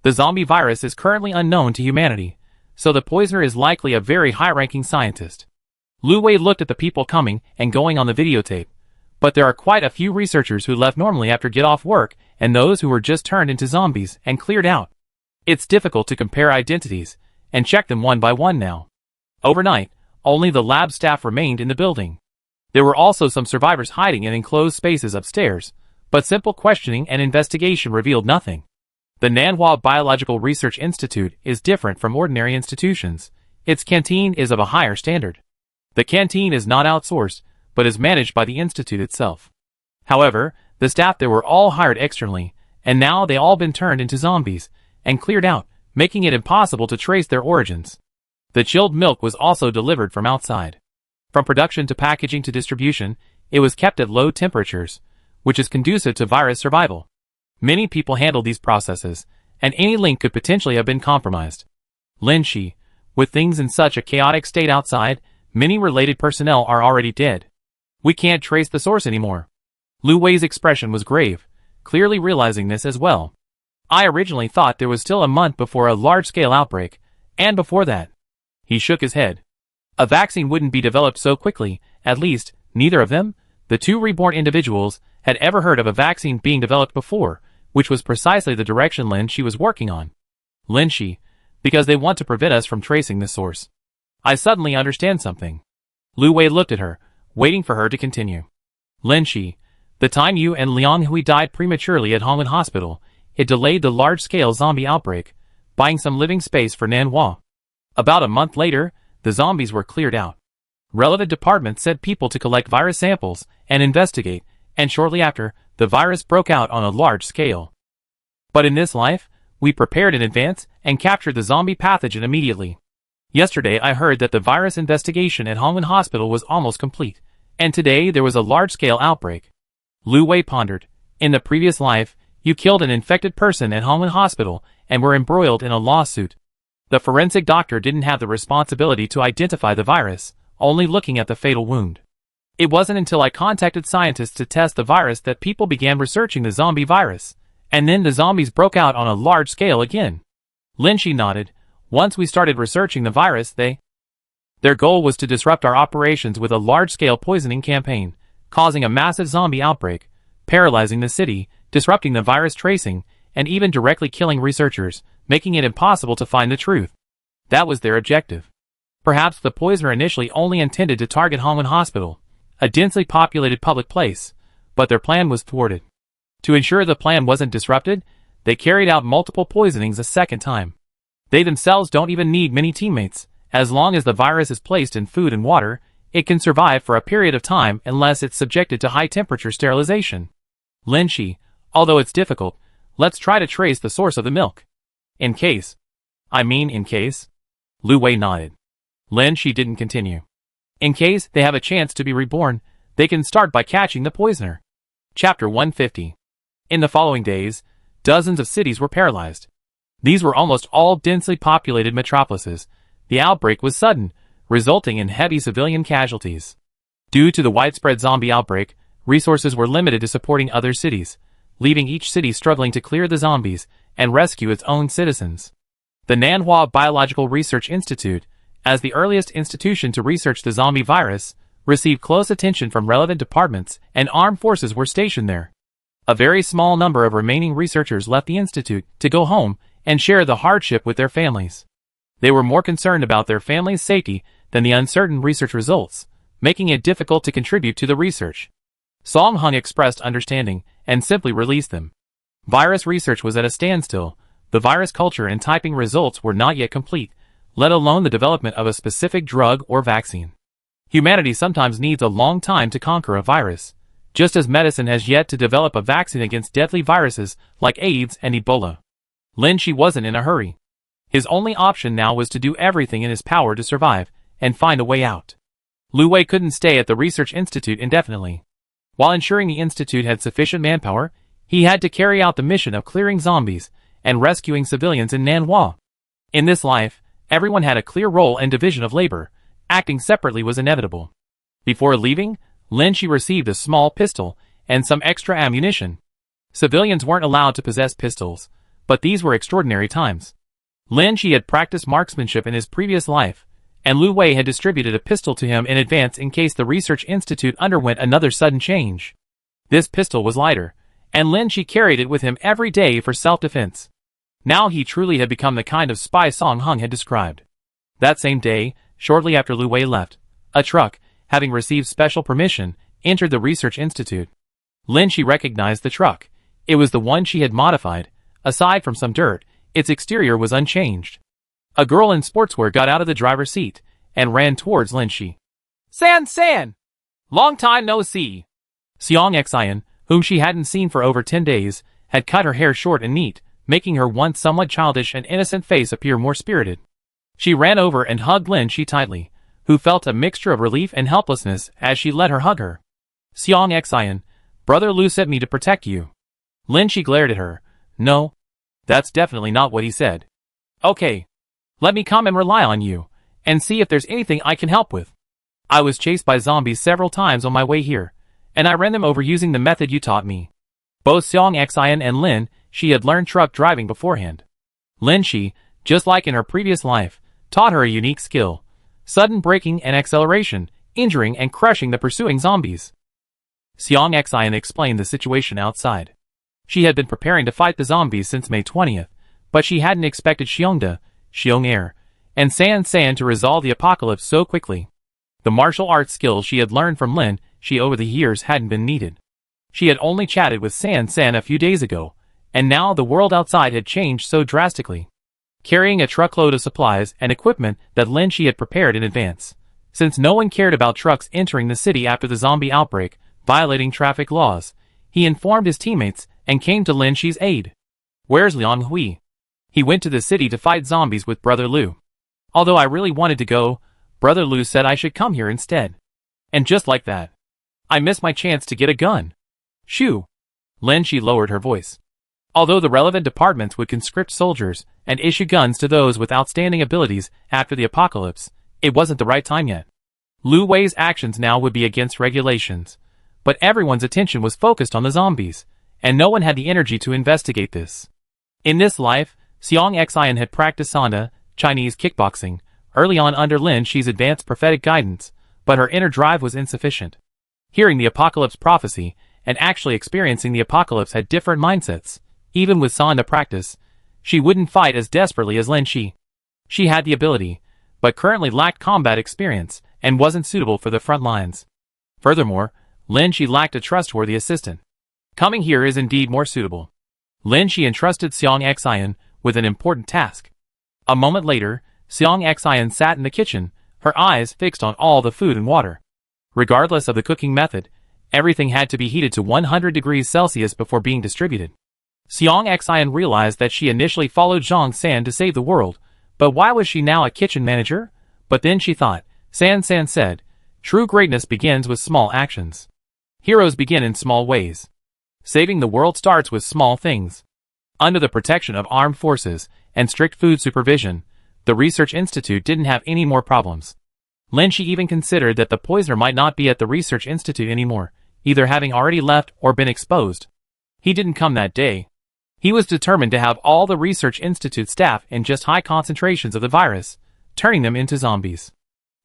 The zombie virus is currently unknown to humanity, so the poisoner is likely a very high-ranking scientist." Lu Wei looked at the people coming and going on the videotape, but there are quite a few researchers who left normally after get-off work and those who were just turned into zombies and cleared out. It's difficult to compare identities and check them one by one now. Overnight, only the lab staff remained in the building. There were also some survivors hiding in enclosed spaces upstairs, but simple questioning and investigation revealed nothing. The Nanhua Biological Research Institute is different from ordinary institutions. Its canteen is of a higher standard. The canteen is not outsourced, but is managed by the institute itself. However, the staff there were all hired externally, and now they all been turned into zombies and cleared out, making it impossible to trace their origins. The chilled milk was also delivered from outside. From production to packaging to distribution, it was kept at low temperatures, which is conducive to virus survival. Many people handled these processes, and any link could potentially have been compromised. Lin Shi, with things in such a chaotic state outside, many related personnel are already dead. We can't trace the source anymore. Lu Wei's expression was grave, clearly realizing this as well. I originally thought there was still a month before a large-scale outbreak, and before that. He shook his head. A vaccine wouldn't be developed so quickly, at least, neither of them, the two reborn individuals, had ever heard of a vaccine being developed before, which was precisely the direction Lin Shi was working on. Lin Shi, because they want to prevent us from tracing the source. I suddenly understand something. Lu Wei looked at her, waiting for her to continue. Lin Shi, the time you and Liang Hui died prematurely at Hongwen Hospital, it delayed the large-scale zombie outbreak, buying some living space for Nanhua. About a month later, the zombies were cleared out. Relevant departments sent people to collect virus samples and investigate, and shortly after, the virus broke out on a large scale. But in this life, we prepared in advance and captured the zombie pathogen immediately. Yesterday I heard that the virus investigation at Hongwen Hospital was almost complete, and today there was a large-scale outbreak. Lu Wei pondered. In the previous life, you killed an infected person at Hongwen Hospital and were embroiled in a lawsuit. The forensic doctor didn't have the responsibility to identify the virus, only looking at the fatal wound. It wasn't until I contacted scientists to test the virus that people began researching the zombie virus, and then the zombies broke out on a large scale again. Lynchie nodded. Once we started researching the virus, their goal was to disrupt our operations with a large-scale poisoning campaign, causing a massive zombie outbreak, paralyzing the city, disrupting the virus tracing, and even directly killing researchers, making it impossible to find the truth. That was their objective. Perhaps the poisoner initially only intended to target Hongwen Hospital, a densely populated public place, but their plan was thwarted. To ensure the plan wasn't disrupted, they carried out multiple poisonings a second time. They themselves don't even need many teammates. As long as the virus is placed in food and water, it can survive for a period of time unless it's subjected to high-temperature sterilization. Lynchie, although it's difficult, let's try to trace the source of the milk. In case. Lu Wei nodded. Lynchie didn't continue. In case they have a chance to be reborn, they can start by catching the poisoner. Chapter 150. In the following days, dozens of cities were paralyzed. These were almost all densely populated metropolises. The outbreak was sudden, resulting in heavy civilian casualties. Due to the widespread zombie outbreak, resources were limited to supporting other cities, leaving each city struggling to clear the zombies and rescue its own citizens. The Nanhua Biological Research Institute, as the earliest institution to research the zombie virus, received close attention from relevant departments, and armed forces were stationed there. A very small number of remaining researchers left the institute to go home and share the hardship with their families. They were more concerned about their family's safety than the uncertain research results, making it difficult to contribute to the research. Song Hung expressed understanding and simply released them. Virus research was at a standstill. The virus culture and typing results were not yet complete, let alone the development of a specific drug or vaccine. Humanity sometimes needs a long time to conquer a virus, just as medicine has yet to develop a vaccine against deadly viruses like AIDS and Ebola. Lynchie wasn't in a hurry. His only option now was to do everything in his power to survive and find a way out. Lu Wei couldn't stay at the research institute indefinitely. While ensuring the institute had sufficient manpower, he had to carry out the mission of clearing zombies and rescuing civilians in Nanhua. In this life, everyone had a clear role and division of labor. Acting separately was inevitable. Before leaving, Lynchie received a small pistol and some extra ammunition. Civilians weren't allowed to possess pistols, but these were extraordinary times. Lynchie had practiced marksmanship in his previous life, and Lu Wei had distributed a pistol to him in advance in case the research institute underwent another sudden change. This pistol was lighter, and Lynchie carried it with him every day for self-defense. Now he truly had become the kind of spy Song Hung had described. That same day, shortly after Lu Wei left, a truck, having received special permission, entered the research institute. Lynchie recognized the truck. It was the one she had modified. Aside from some dirt, its exterior was unchanged. A girl in sportswear got out of the driver's seat and ran towards Lynchie. San! Long time no see. Seong Xian, whom she hadn't seen for over 10 days, had cut her hair short and neat, making her once somewhat childish and innocent face appear more spirited. She ran over and hugged Lynchie tightly, who felt a mixture of relief and helplessness as she let her hug her. Seong Xian, Brother Lu sent me to protect you. Lynchie glared at her. No. That's definitely not what he said. Okay. Let me come and rely on you, and see if there's anything I can help with. I was chased by zombies several times on my way here, and I ran them over using the method you taught me. Both Seong Xian and Lin, she had learned truck driving beforehand. Lynchie, just like in her previous life, taught her a unique skill: sudden braking and acceleration, injuring and crushing the pursuing zombies. Seong Xian explained the situation outside. She had been preparing to fight the zombies since May 20th, but she hadn't expected Xiongda, Xiong and San to resolve the apocalypse so quickly. The martial arts skills she had learned from Lin, she over the years hadn't been needed. She had only chatted with San a few days ago, and now the world outside had changed so drastically. Carrying a truckload of supplies and equipment that Lynchie had prepared in advance. Since no one cared about trucks entering the city after the zombie outbreak, violating traffic laws, he informed his teammates and came to Lynchie's aid. Where's Liang Hui? He went to the city to fight zombies with Brother Lu. Although I really wanted to go, Brother Lu said I should come here instead. And just like that, I missed my chance to get a gun. Shoo! Lynchie lowered her voice. Although the relevant departments would conscript soldiers and issue guns to those with outstanding abilities after the apocalypse, it wasn't the right time yet. Lu Wei's actions now would be against regulations, but everyone's attention was focused on the zombies, and no one had the energy to investigate this. In this life, Xiang Xian had practiced Sanda, Chinese kickboxing, early on under Lin Shi's advanced prophetic guidance, but her inner drive was insufficient. Hearing the apocalypse prophecy, and actually experiencing the apocalypse had different mindsets. Even with Sanda practice, she wouldn't fight as desperately as Lin Shi. She had the ability, but currently lacked combat experience, and wasn't suitable for the front lines. Furthermore, Lin Shi lacked a trustworthy assistant. Coming here is indeed more suitable. Lin Shi entrusted Xiang Xian with an important task. A moment later, Xiang Xian sat in the kitchen, her eyes fixed on all the food and water. Regardless of the cooking method, everything had to be heated to 100 degrees Celsius before being distributed. Xiang Xian realized that she initially followed Zhang San to save the world, but why was she now a kitchen manager? But then she thought, San said, true greatness begins with small actions. Heroes begin in small ways. Saving the world starts with small things. Under the protection of armed forces and strict food supervision, the Research Institute didn't have any more problems. Lin Shi even considered that the poisoner might not be at the Research Institute anymore, either having already left or been exposed. He didn't come that day. He was determined to have all the Research Institute staff ingest high concentrations of the virus, turning them into zombies.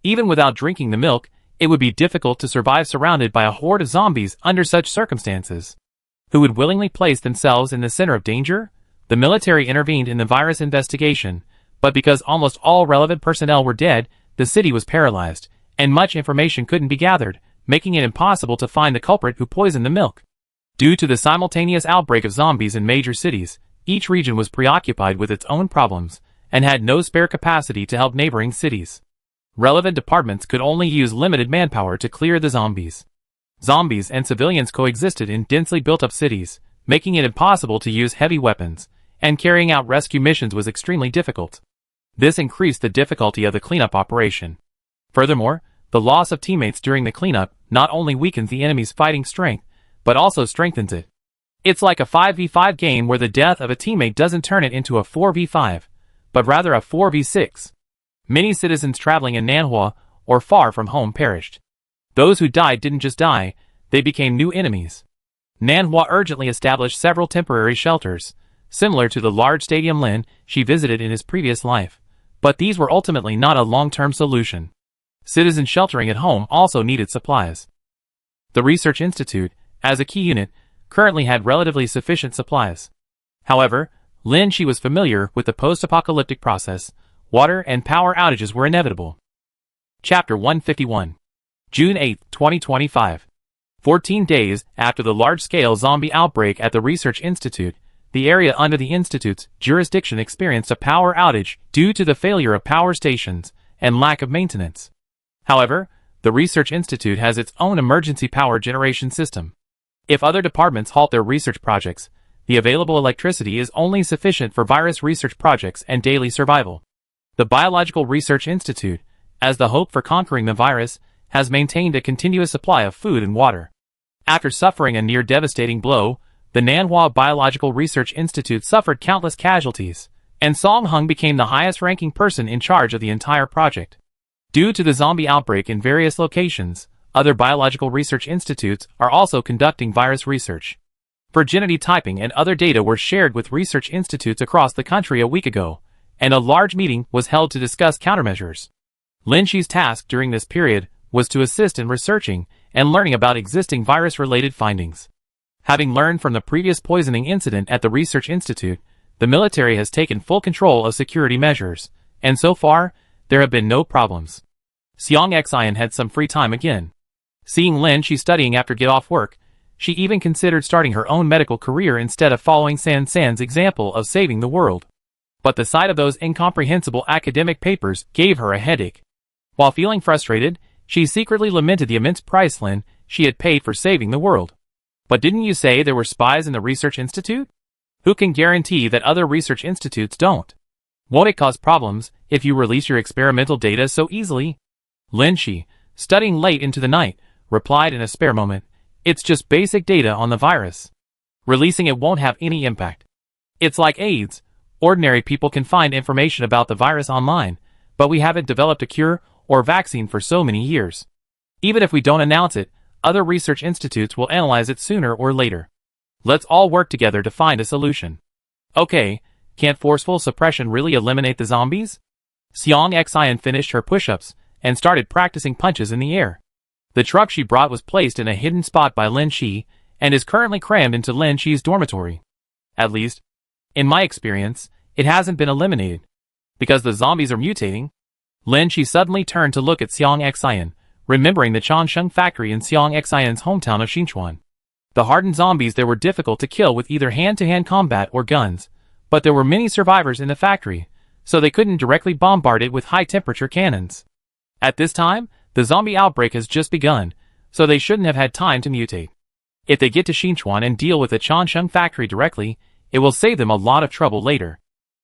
Even without drinking the milk, it would be difficult to survive surrounded by a horde of zombies under such circumstances. Who would willingly place themselves in the center of danger? The military intervened in the virus investigation, but because almost all relevant personnel were dead, the city was paralyzed, and much information couldn't be gathered, making it impossible to find the culprit who poisoned the milk. Due to the simultaneous outbreak of zombies in major cities, each region was preoccupied with its own problems, and had no spare capacity to help neighboring cities. Relevant departments could only use limited manpower to clear the zombies. Zombies and civilians coexisted in densely built-up cities, making it impossible to use heavy weapons, and carrying out rescue missions was extremely difficult. This increased the difficulty of the cleanup operation. Furthermore, the loss of teammates during the cleanup not only weakens the enemy's fighting strength, but also strengthens it. It's like a 5v5 game where the death of a teammate doesn't turn it into a 4v5, but rather a 4v6. Many citizens traveling in Nanhua or far from home perished. Those who died didn't just die, they became new enemies. Nanhua urgently established several temporary shelters, similar to the large stadium Lin Shi visited in his previous life, but these were ultimately not a long-term solution. Citizens sheltering at home also needed supplies. The Research Institute, as a key unit, currently had relatively sufficient supplies. However, Lin Shi was familiar with the post-apocalyptic process. Water and power outages were inevitable. Chapter 151. June 8, 2025. 14 days after the large-scale zombie outbreak at the Research Institute, the area under the Institute's jurisdiction experienced a power outage due to the failure of power stations and lack of maintenance. However, the Research Institute has its own emergency power generation system. If other departments halt their research projects, the available electricity is only sufficient for virus research projects and daily survival. The Biological Research Institute, as the hope for conquering the virus, has maintained a continuous supply of food and water. After suffering a near-devastating blow, the Nanhua Biological Research Institute suffered countless casualties, and Song Hung became the highest-ranking person in charge of the entire project. Due to the zombie outbreak in various locations, other biological research institutes are also conducting virus research. Virginity typing and other data were shared with research institutes across the country a week ago, and a large meeting was held to discuss countermeasures. Lin Shi's task during this period was to assist in researching and learning about existing virus-related findings. Having learned from the previous poisoning incident at the Research Institute, the military has taken full control of security measures, and so far, there have been no problems. Xiang Xian had some free time again. Seeing Lin Shi studying after get-off work, she even considered starting her own medical career instead of following San San's example of saving the world. But the sight of those incomprehensible academic papers gave her a headache. While feeling frustrated, she secretly lamented the immense price Lin Shi had paid for saving the world. But didn't you say there were spies in the Research Institute? Who can guarantee that other research institutes don't? Won't it cause problems if you release your experimental data so easily? Lin Shi, studying late into the night, replied in a spare moment, "It's just basic data on the virus. Releasing it won't have any impact. It's like AIDS. Ordinary people can find information about the virus online, but we haven't developed a cure or vaccine for so many years. Even if we don't announce it, other research institutes will analyze it sooner or later. Let's all work together to find a solution. Okay, can't forceful suppression really eliminate the zombies? Seong Xian finished her push-ups and started practicing punches in the air. The truck she brought was placed in a hidden spot by Lin Shi and is currently crammed into Lin Shi's dormitory. At least, in my experience, it hasn't been eliminated. Because the zombies are mutating. Lin Shi suddenly turned to look at Seong Xian, remembering the Changsheng factory in Seong Xian's hometown of Xinchuan. The hardened zombies there were difficult to kill with either hand-to-hand combat or guns, but there were many survivors in the factory, so they couldn't directly bombard it with high-temperature cannons. At this time, the zombie outbreak has just begun, so they shouldn't have had time to mutate. If they get to Xinchuan and deal with the Changsheng factory directly, it will save them a lot of trouble later.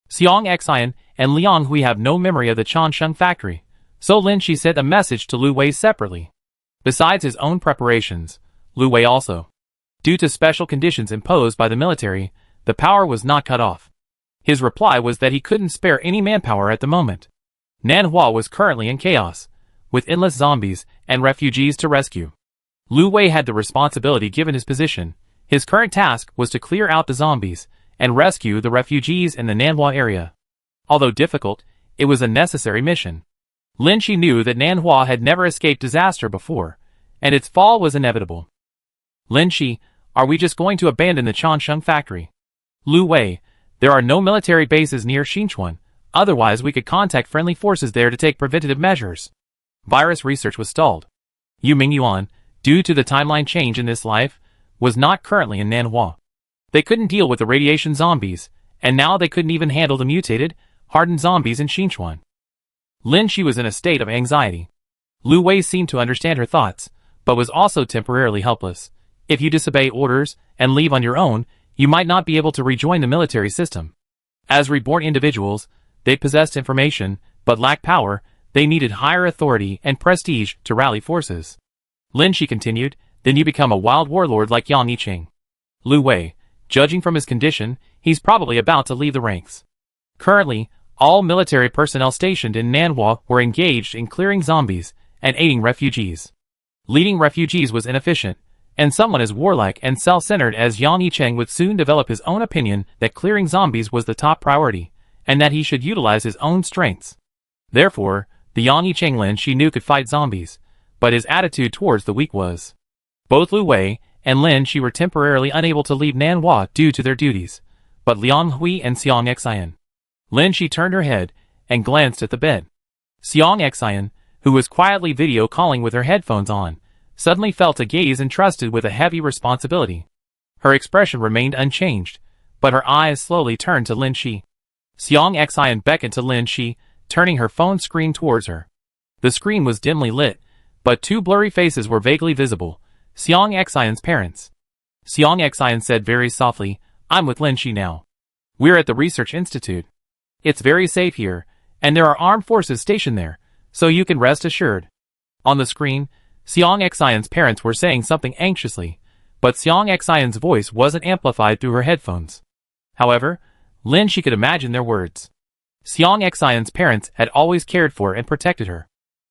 Seong Xian and Liang Hui have no memory of the Changsheng factory, so Lin Shi sent a message to Lu Wei separately. Besides his own preparations, Lu Wei also. Due to special conditions imposed by the military, the power was not cut off. His reply was that he couldn't spare any manpower at the moment. Nanhua was currently in chaos, with endless zombies and refugees to rescue. Lu Wei had the responsibility given his position. His current task was to clear out the zombies and rescue the refugees in the Nanhua area. Although difficult, it was a necessary mission. Lin Shi knew that Nanhua had never escaped disaster before, and its fall was inevitable. Lin Shi, are we just going to abandon the Changsheng factory? Lu Wei, there are no military bases near Xinchuan, otherwise we could contact friendly forces there to take preventative measures. Virus research was stalled. Yu Mingyuan, due to the timeline change in this life, was not currently in Nanhua. They couldn't deal with the radiation zombies, and now they couldn't even handle the mutated, hardened zombies in Xinchuan. Lin Shi was in a state of anxiety. Lu Wei seemed to understand her thoughts, but was also temporarily helpless. If you disobey orders and leave on your own, you might not be able to rejoin the military system. As reborn individuals, they possessed information, but lacked power. They needed higher authority and prestige to rally forces. Lin Shi continued, then you become a wild warlord like Yang Yiqing. Lu Wei, judging from his condition, he's probably about to leave the ranks. Currently, all military personnel stationed in Nanhua were engaged in clearing zombies and aiding refugees. Leading refugees was inefficient, and someone as warlike and self-centered as Yang Yicheng would soon develop his own opinion that clearing zombies was the top priority, and that he should utilize his own strengths. Therefore, the Yang Yicheng Lin Shi knew could fight zombies, but his attitude towards the weak was. Both Lu Wei and Lin Shi were temporarily unable to leave Nanhua due to their duties, but Liang Hui and Seong Xian. Lin Shi turned her head and glanced at the bed. Seong Xian, who was quietly video calling with her headphones on, suddenly felt a gaze entrusted with a heavy responsibility. Her expression remained unchanged, but her eyes slowly turned to Lin Shi. Seong Xian beckoned to Lin Shi, turning her phone screen towards her. The screen was dimly lit, but two blurry faces were vaguely visible, Seong Xian's parents. Seong Xian said very softly, I'm with Lin Shi now. We're at the research institute. It's very safe here, and there are armed forces stationed there, so you can rest assured. On the screen, Seong Xian's parents were saying something anxiously, but Seong Xian's voice wasn't amplified through her headphones. However, Lin Shi could imagine their words. Seong Xian's parents had always cared for and protected her.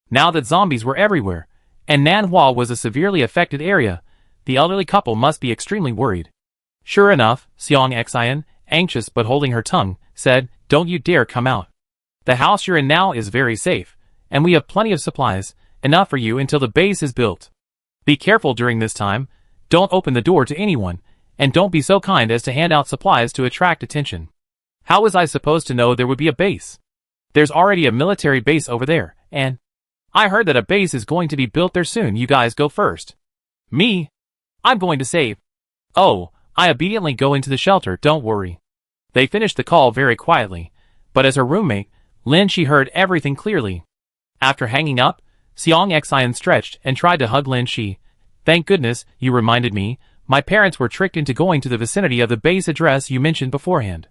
Now that zombies were everywhere, and Nanhua was a severely affected area, the elderly couple must be extremely worried. Sure enough, Seong Xian, anxious but holding her tongue, said, Don't you dare come out. The house you're in now is very safe, and we have plenty of supplies, enough for you until the base is built. Be careful during this time, don't open the door to anyone, and don't be so kind as to hand out supplies to attract attention. How was I supposed to know there would be a base? There's already a military base over there, and I heard that a base is going to be built there soon. You guys go first. Me? I'm going to save. Oh, I obediently go into the shelter, don't worry. They finished the call very quietly, but as her roommate, Lin Shi heard everything clearly. After hanging up, Seong Xian stretched and tried to hug Lin Shi. Thank goodness, you reminded me, my parents were tricked into going to the vicinity of the base address you mentioned beforehand.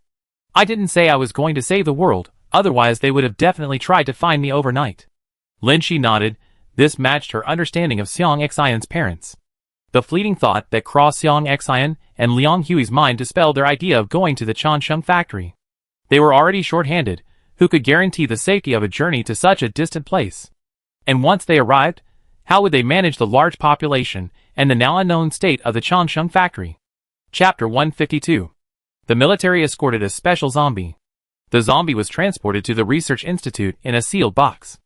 I didn't say I was going to save the world, otherwise they would have definitely tried to find me overnight. Lin Shi nodded. This matched her understanding of Seong Xian's parents. The fleeting thought that crossed Seong Xian and Liang Hui's mind dispelled their idea of going to the Changsheng factory. They were already short-handed. Who could guarantee the safety of a journey to such a distant place? And once they arrived, how would they manage the large population and the now unknown state of the Changsheng factory? Chapter 152. The military escorted a special zombie. The zombie was transported to the research institute in a sealed box.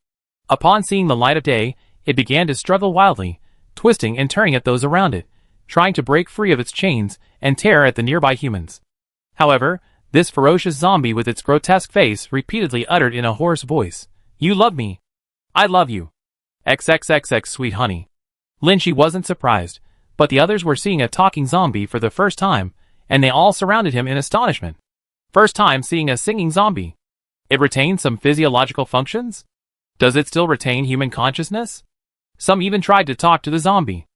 Upon seeing the light of day, it began to struggle wildly, twisting and turning at those around it, trying to break free of its chains and tear at the nearby humans. However, this ferocious zombie with its grotesque face repeatedly uttered in a hoarse voice, "You love me. I love you. XXXX sweet honey." Lin Shi wasn't surprised, but the others were seeing a talking zombie for the first time, and they all surrounded him in astonishment. First time seeing a singing zombie. It retains some physiological functions? Does it still retain human consciousness? Some even tried to talk to the zombie.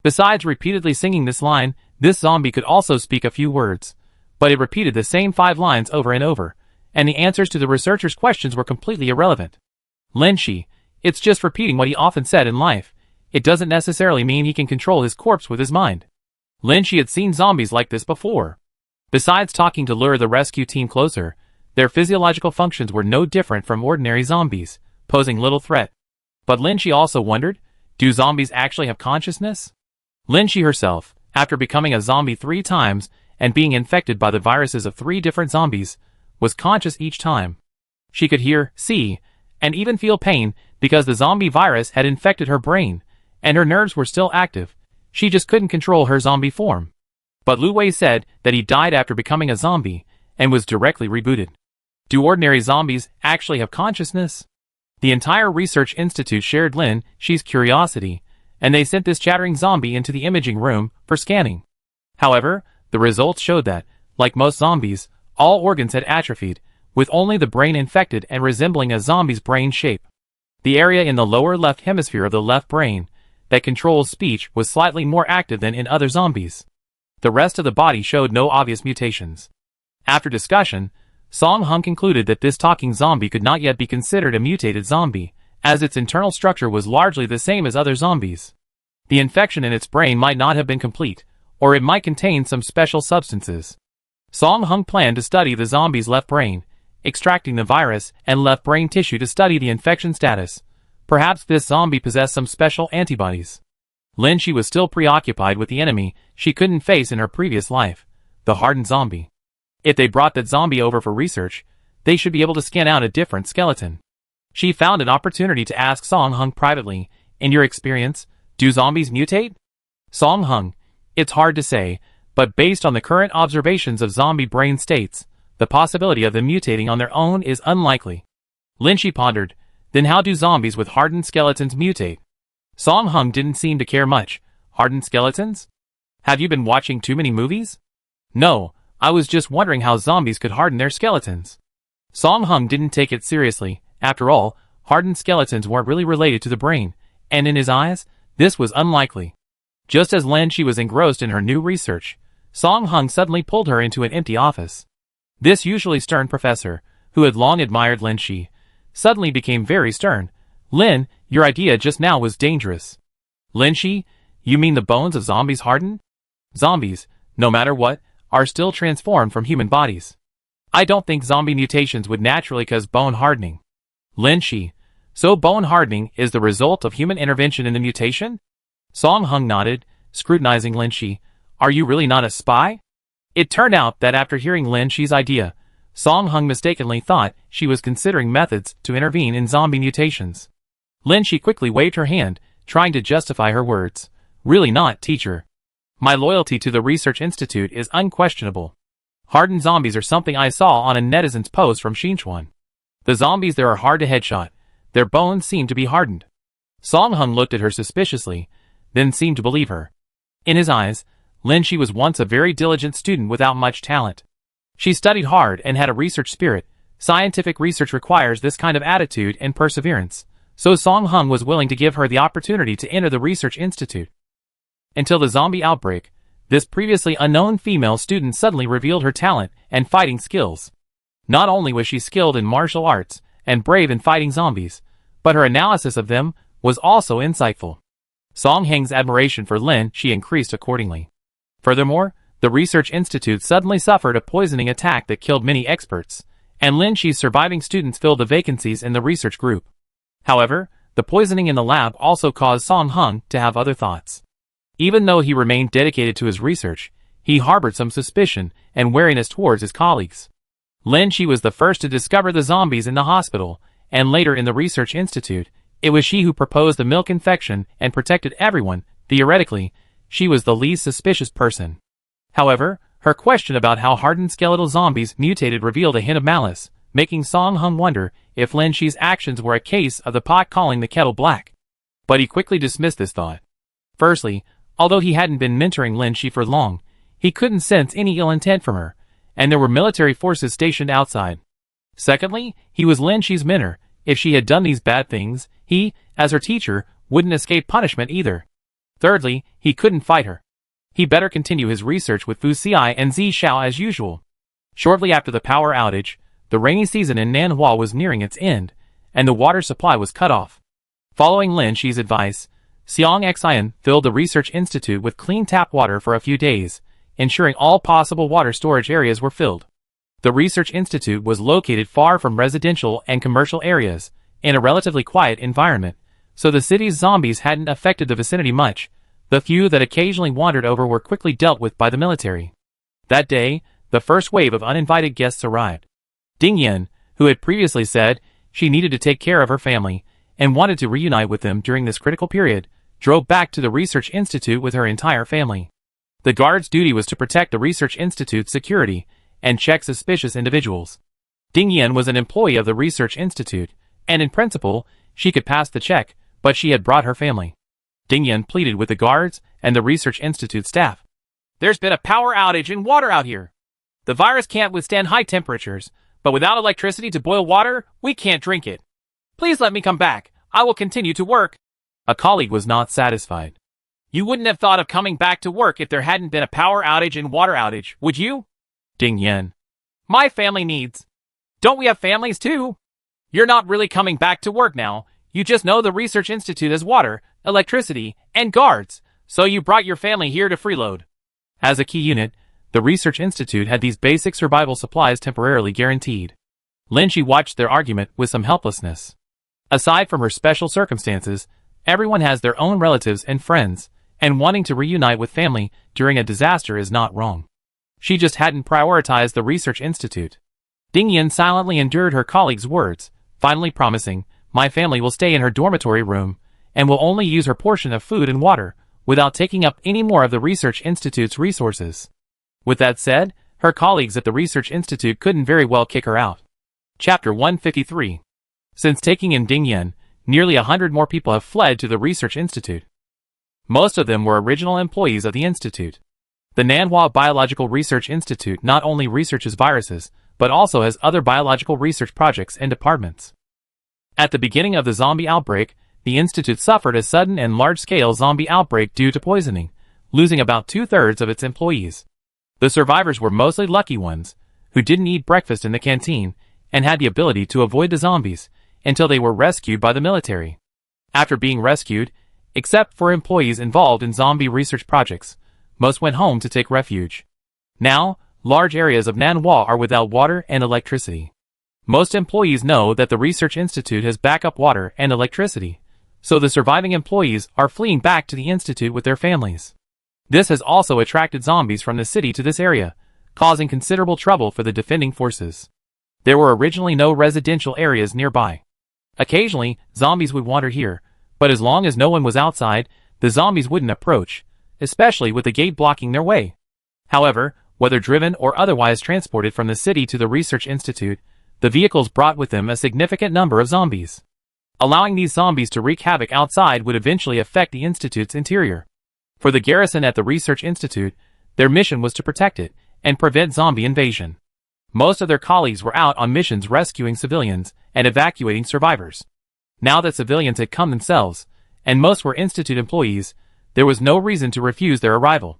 Besides repeatedly singing this line, this zombie could also speak a few words, but it repeated the same 5 lines over and over, and the answers to the researchers' questions were completely irrelevant. Lin Shi, it's just repeating what he often said in life. It doesn't necessarily mean he can control his corpse with his mind. Lin Shi had seen zombies like this before. Besides talking to lure the rescue team closer, their physiological functions were no different from ordinary zombies, posing little threat. But Lin Shi also wondered, do zombies actually have consciousness? Lin Shi herself, after becoming a zombie 3 times and being infected by the viruses of 3 different zombies, was conscious each time. She could hear, see, and even feel pain because the zombie virus had infected her brain, and her nerves were still active. She just couldn't control her zombie form. But Lu Wei said that he died after becoming a zombie and was directly rebooted. Do ordinary zombies actually have consciousness? The entire research institute shared Lin Shi's curiosity, and they sent this chattering zombie into the imaging room for scanning. However, the results showed that, like most zombies, all organs had atrophied, with only the brain infected and resembling a zombie's brain shape. The area in the lower left hemisphere of the left brain that controls speech was slightly more active than in other zombies. The rest of the body showed no obvious mutations. After discussion, Song Hung concluded that this talking zombie could not yet be considered a mutated zombie, as its internal structure was largely the same as other zombies. The infection in its brain might not have been complete, or it might contain some special substances. Song Hung planned to study the zombie's left brain, extracting the virus and left brain tissue to study the infection status. Perhaps this zombie possessed some special antibodies. Lin Shi was still preoccupied with the enemy she couldn't face in her previous life, the hardened zombie. If they brought that zombie over for research, they should be able to scan out a different skeleton. She found an opportunity to ask Song Hung privately, in your experience, do zombies mutate? Song Hung, it's hard to say, but based on the current observations of zombie brain states, the possibility of them mutating on their own is unlikely. Lin Shi pondered, then how do zombies with hardened skeletons mutate? Song Hung didn't seem to care much. Hardened skeletons? Have you been watching too many movies? No, I was just wondering how zombies could harden their skeletons. Song Hung didn't take it seriously. After all, hardened skeletons weren't really related to the brain, and in his eyes, this was unlikely. Just as Lin Shi was engrossed in her new research, Song Hung suddenly pulled her into an empty office. This usually stern professor, who had long admired Lin Shi, suddenly became very stern. Lin, your idea just now was dangerous. Lin Shi, you mean the bones of zombies harden? Zombies, no matter what, are still transformed from human bodies. I don't think zombie mutations would naturally cause bone hardening. Lin Shi, so bone hardening is the result of human intervention in the mutation? Song Hung nodded, scrutinizing Lin Shi. Are you really not a spy? It turned out that after hearing Lin Shi's idea, Song Hung mistakenly thought she was considering methods to intervene in zombie mutations. Lin Shi quickly waved her hand, trying to justify her words. Really not, teacher. My loyalty to the research institute is unquestionable. Hardened zombies are something I saw on a netizen's post from Xinchuan. The zombies there are hard to headshot. Their bones seem to be hardened. Song Hung looked at her suspiciously, then seemed to believe her. In his eyes, Lin Shi was once a very diligent student without much talent. She studied hard and had a research spirit. Scientific research requires this kind of attitude and perseverance, so Song Hung was willing to give her the opportunity to enter the research institute. Until the zombie outbreak, this previously unknown female student suddenly revealed her talent and fighting skills. Not only was she skilled in martial arts and brave in fighting zombies, but her analysis of them was also insightful. Song Heng's admiration for Lin Shi increased accordingly. Furthermore, the research institute suddenly suffered a poisoning attack that killed many experts, and Lin Shi's surviving students filled the vacancies in the research group. However, the poisoning in the lab also caused Song Hung to have other thoughts. Even though he remained dedicated to his research, he harbored some suspicion and wariness towards his colleagues. Lin Shi was the first to discover the zombies in the hospital, and later in the research institute. It was she who proposed the milk infection and protected everyone. Theoretically, she was the least suspicious person. However, her question about how hardened skeletal zombies mutated revealed a hint of malice, making Song Hung wonder if Lin Shi's actions were a case of the pot calling the kettle black. But he quickly dismissed this thought. Firstly, although he hadn't been mentoring Lin Shi for long, he couldn't sense any ill intent from her, and there were military forces stationed outside. Secondly, he was Lin Shi's mentor. If she had done these bad things, he, as her teacher, wouldn't escape punishment either. Thirdly, he couldn't fight her. He better continue his research with Fu Xi and Zi Xiao as usual. Shortly after the power outage, the rainy season in Nanhua was nearing its end, and the water supply was cut off. Following Lin Shi's advice, Xiang Xian filled the research institute with clean tap water for a few days, ensuring all possible water storage areas were filled. The research institute was located far from residential and commercial areas, in a relatively quiet environment, so the city's zombies hadn't affected the vicinity much. The few that occasionally wandered over were quickly dealt with by the military. That day, the first wave of uninvited guests arrived. Ding Yan, who had previously said she needed to take care of her family and wanted to reunite with them during this critical period, drove back to the research institute with her entire family. The guard's duty was to protect the research institute's security and check suspicious individuals. Ding Yan was an employee of the research institute, and in principle, she could pass the check, but she had brought her family. Ding Yan pleaded with the guards and the research institute staff. "There's been a power outage and water out here. The virus can't withstand high temperatures, but without electricity to boil water, we can't drink it. Please let me come back. I will continue to work." A colleague was not satisfied. "You wouldn't have thought of coming back to work if there hadn't been a power outage and water outage, would you?" Ding Yan. "My family needs. Don't we have families too? You're not really coming back to work now. You just know the research institute has water, electricity, and guards, so you brought your family here to freeload." As a key unit, the research institute had these basic survival supplies temporarily guaranteed. Lin Shi watched their argument with some helplessness. Aside from her special circumstances, everyone has their own relatives and friends, and wanting to reunite with family during a disaster is not wrong. She just hadn't prioritized the research institute. Ding Yan silently endured her colleague's words, finally promising, "My family will stay in her dormitory room, and will only use her portion of food and water, without taking up any more of the research institute's resources." With that said, her colleagues at the research institute couldn't very well kick her out. Chapter 153. Since taking in Ding Yan, nearly 100 more people have fled to the research institute. Most of them were original employees of the institute. The Nanhua Biological Research Institute not only researches viruses, but also has other biological research projects and departments. At the beginning of the zombie outbreak, the institute suffered a sudden and large-scale zombie outbreak due to poisoning, losing about 2/3 of its employees. The survivors were mostly lucky ones, who didn't eat breakfast in the canteen, and had the ability to avoid the zombies, until they were rescued by the military. After being rescued, except for employees involved in zombie research projects, most went home to take refuge. Now, large areas of Nanhua are without water and electricity. Most employees know that the research institute has backup water and electricity, so the surviving employees are fleeing back to the institute with their families. This has also attracted zombies from the city to this area, causing considerable trouble for the defending forces. There were originally no residential areas nearby. Occasionally, zombies would wander here, but as long as no one was outside, the zombies wouldn't approach, especially with the gate blocking their way. However, whether driven or otherwise transported from the city to the research institute, the vehicles brought with them a significant number of zombies. Allowing these zombies to wreak havoc outside would eventually affect the institute's interior. For the garrison at the research institute, their mission was to protect it and prevent zombie invasion. Most of their colleagues were out on missions rescuing civilians and evacuating survivors. Now that civilians had come themselves, and most were institute employees, there was no reason to refuse their arrival.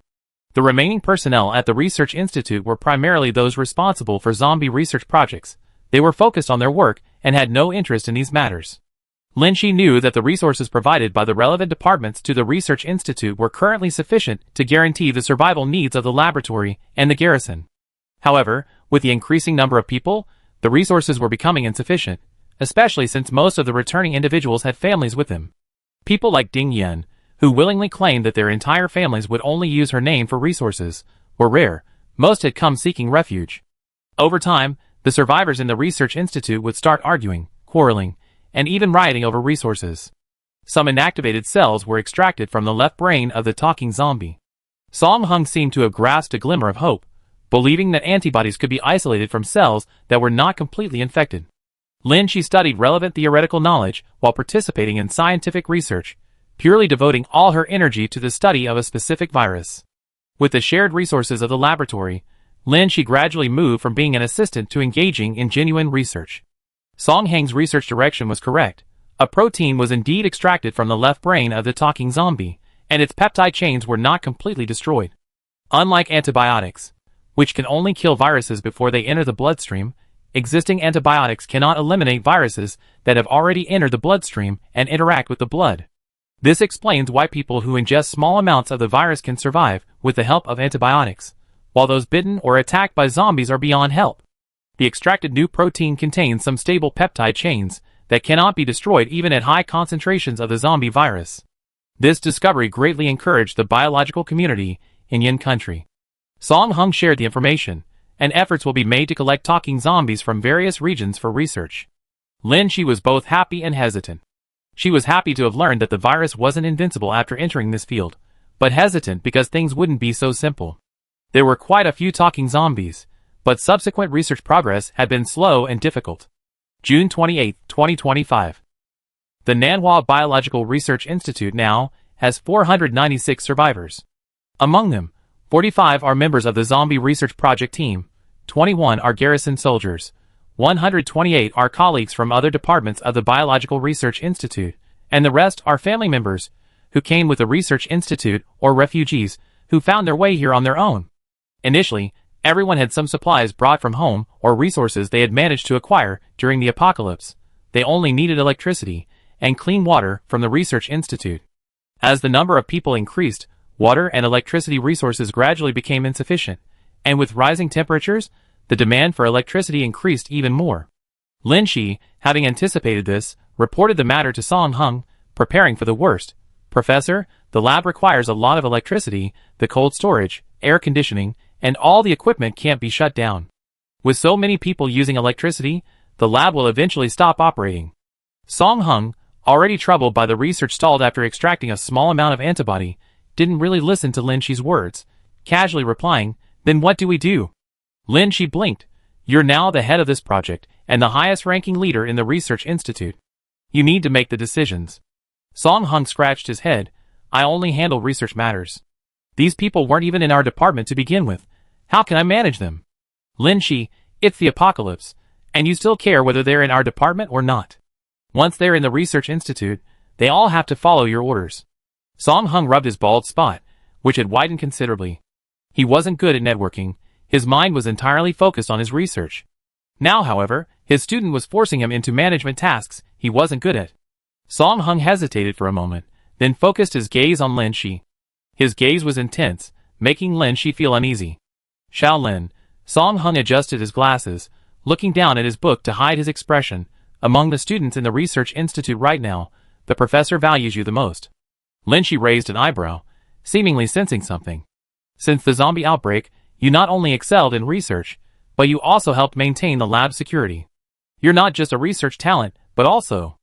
The remaining personnel at the research institute were primarily those responsible for zombie research projects. They were focused on their work and had no interest in these matters. Lin Shi knew that the resources provided by the relevant departments to the research institute were currently sufficient to guarantee the survival needs of the laboratory and the garrison. However, with the increasing number of people, the resources were becoming insufficient, especially since most of the returning individuals had families with them. People like Ding Yan, who willingly claimed that their entire families would only use her name for resources, were rare. Most had come seeking refuge. Over time, the survivors in the research institute would start arguing, quarreling, and even rioting over resources. Some inactivated cells were extracted from the left brain of the talking zombie. Song Hung seemed to have grasped a glimmer of hope, believing that antibodies could be isolated from cells that were not completely infected. Lin Shi studied relevant theoretical knowledge while participating in scientific research, purely devoting all her energy to the study of a specific virus. With the shared resources of the laboratory, Lin Shi gradually moved from being an assistant to engaging in genuine research. Song Hang's research direction was correct. A protein was indeed extracted from the left brain of the talking zombie, and its peptide chains were not completely destroyed. Unlike antibiotics, which can only kill viruses before they enter the bloodstream, existing antibiotics cannot eliminate viruses that have already entered the bloodstream and interact with the blood. This explains why people who ingest small amounts of the virus can survive with the help of antibiotics, while those bitten or attacked by zombies are beyond help. The extracted new protein contains some stable peptide chains that cannot be destroyed even at high concentrations of the zombie virus. This discovery greatly encouraged the biological community in Yin country. Song Hung shared the information, and efforts will be made to collect talking zombies from various regions for research. Lin Shi was both happy and hesitant. She was happy to have learned that the virus wasn't invincible after entering this field, but hesitant because things wouldn't be so simple. There were quite a few talking zombies, but subsequent research progress had been slow and difficult. June 28, 2025. The Nanhua Biological Research Institute now has 496 survivors. Among them, 45 are members of the Zombie Research Project team, 21 are garrison soldiers, 128 are colleagues from other departments of the Biological Research Institute, and the rest are family members who came with the Research Institute or refugees who found their way here on their own. Initially, everyone had some supplies brought from home or resources they had managed to acquire during the apocalypse. They only needed electricity and clean water from the Research Institute. As the number of people increased, water and electricity resources gradually became insufficient, and with rising temperatures, the demand for electricity increased even more. Lin Shi, having anticipated this, reported the matter to Song Hung, preparing for the worst. "Professor, the lab requires a lot of electricity, the cold storage, air conditioning, and all the equipment can't be shut down. With so many people using electricity, the lab will eventually stop operating." Song Hung, already troubled by the research stalled after extracting a small amount of antibody, didn't really listen to Lin Shi's words, casually replying, "Then what do we do?" Lin Shi blinked. "You're now the head of this project, and the highest-ranking leader in the Research Institute. You need to make the decisions." Song Hung scratched his head. "I only handle research matters. These people weren't even in our department to begin with. How can I manage them?" "Lin Shi, it's the apocalypse, and you still care whether they're in our department or not. Once they're in the Research Institute, they all have to follow your orders." Song Hung rubbed his bald spot, which had widened considerably. He wasn't good at networking. His mind was entirely focused on his research. Now, however, his student was forcing him into management tasks he wasn't good at. Song Hung hesitated for a moment, then focused his gaze on Lin Shi. His gaze was intense, making Lin Shi feel uneasy. "Shaolin." Song Hung adjusted his glasses, looking down at his book to hide his expression. "Among the students in the Research Institute right now, the professor values you the most." Lin Shi raised an eyebrow, seemingly sensing something. "Since the zombie outbreak, you not only excelled in research, but you also helped maintain the lab's security. You're not just a research talent, but also..."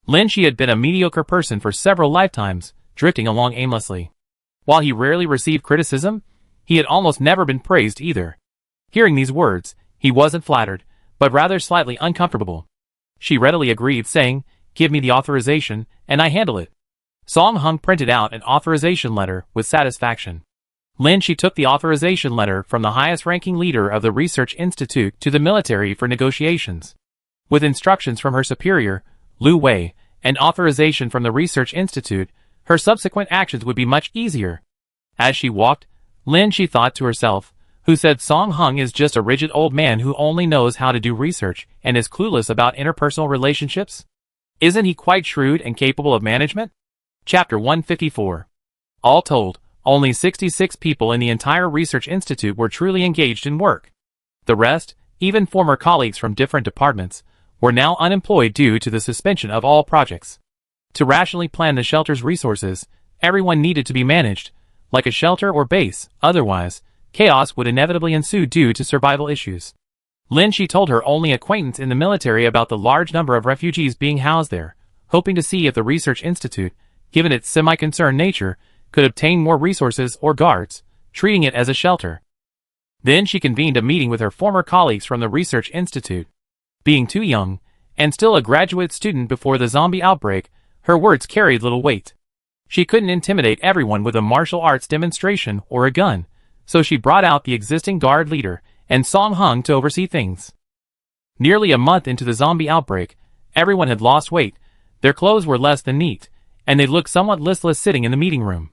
Lin Shi had been a mediocre person for several lifetimes, drifting along aimlessly. While he rarely received criticism, he had almost never been praised either. Hearing these words, he wasn't flattered, but rather slightly uncomfortable. She readily agreed, saying, "Give me the authorization, and I handle it." Song Hung printed out an authorization letter with satisfaction. Lin Shi took the authorization letter from the highest-ranking leader of the Research Institute to the military for negotiations. With instructions from her superior, Lu Wei, and authorization from the Research Institute, her subsequent actions would be much easier. As she walked, Lin Shi thought to herself, "Who said Song Hung is just a rigid old man who only knows how to do research and is clueless about interpersonal relationships? Isn't he quite shrewd and capable of management?" Chapter 154. All told, only 66 people in the entire Research Institute were truly engaged in work. The rest, even former colleagues from different departments, were now unemployed due to the suspension of all projects. To rationally plan the shelter's resources, everyone needed to be managed, like a shelter or base, otherwise, chaos would inevitably ensue due to survival issues. Lin Shi told her only acquaintance in the military about the large number of refugees being housed there, hoping to see if the research institute, given its semi-concerned nature, could obtain more resources or guards, treating it as a shelter. Then she convened a meeting with her former colleagues from the research institute. Being too young, and still a graduate student before the zombie outbreak, her words carried little weight. She couldn't intimidate everyone with a martial arts demonstration or a gun, so she brought out the existing guard leader and Song Hung to oversee things. Nearly a month into the zombie outbreak, everyone had lost weight, their clothes were less than neat, and they looked somewhat listless sitting in the meeting room.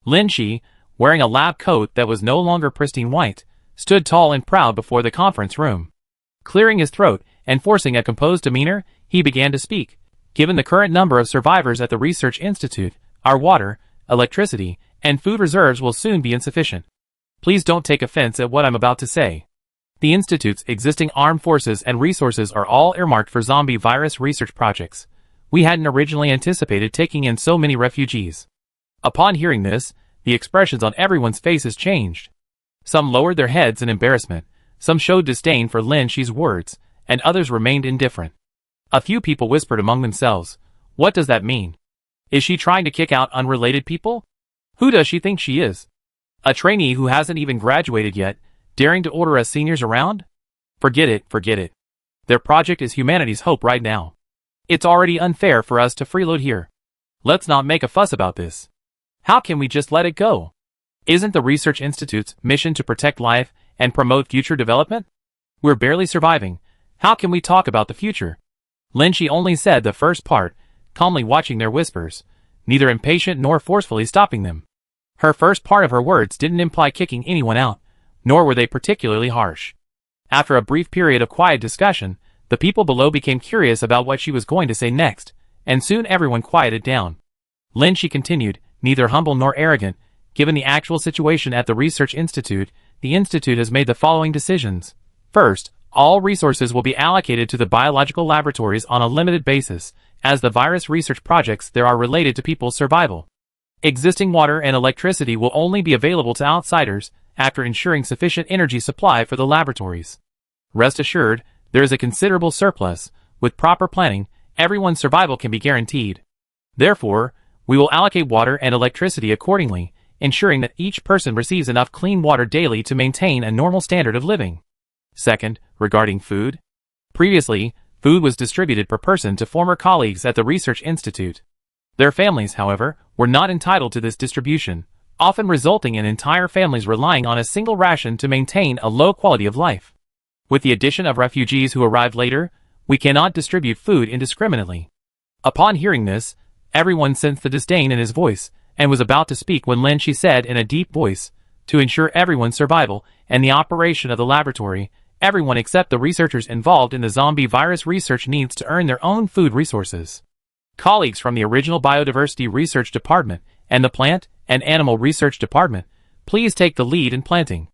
Lin Shi, wearing a lab coat that was no longer pristine white, stood tall and proud before the conference room. Clearing his throat and forcing a composed demeanor, he began to speak. Given the current number of survivors at the research institute, our water, electricity, and food reserves will soon be insufficient. Please don't take offense at what I'm about to say. The institute's existing armed forces and resources are all earmarked for zombie virus research projects. We hadn't originally anticipated taking in so many refugees. Upon hearing this, the expressions on everyone's faces changed. Some lowered their heads in embarrassment, some showed disdain for Lin Shi's words, and others remained indifferent. A few people whispered among themselves, "What does that mean? Is she trying to kick out unrelated people? Who does she think she is? A trainee who hasn't even graduated yet, daring to order us seniors around? Forget it, forget it. Their project is humanity's hope right now. It's already unfair for us to freeload here. Let's not make a fuss about this. How can we just let it go? Isn't the Research Institute's mission to protect life and promote future development? We're barely surviving. How can we talk about the future?" Lin Shi only said the first part, calmly watching their whispers, neither impatient nor forcefully stopping them. Her first part of her words didn't imply kicking anyone out, nor were they particularly harsh. After a brief period of quiet discussion, the people below became curious about what she was going to say next, and soon everyone quieted down. Lin Shi continued, neither humble nor arrogant. Given the actual situation at the Research Institute, the Institute has made the following decisions. First, all resources will be allocated to the biological laboratories on a limited basis, as the virus research projects there are related to people's survival. Existing water and electricity will only be available to outsiders, after ensuring sufficient energy supply for the laboratories. Rest assured, there is a considerable surplus. With proper planning, everyone's survival can be guaranteed. Therefore, we will allocate water and electricity accordingly, ensuring that each person receives enough clean water daily to maintain a normal standard of living. Second, regarding food. Previously, food was distributed per person to former colleagues at the Research Institute. Their families, however, were not entitled to this distribution, often resulting in entire families relying on a single ration to maintain a low quality of life. With the addition of refugees who arrived later, we cannot distribute food indiscriminately. Upon hearing this, everyone sensed the disdain in his voice, and was about to speak when Lin Shi said in a deep voice, "To ensure everyone's survival and the operation of the laboratory, everyone except the researchers involved in the zombie virus research needs to earn their own food resources. Colleagues from the original Biodiversity Research Department and the Plant and Animal Research Department, please take the lead in planting.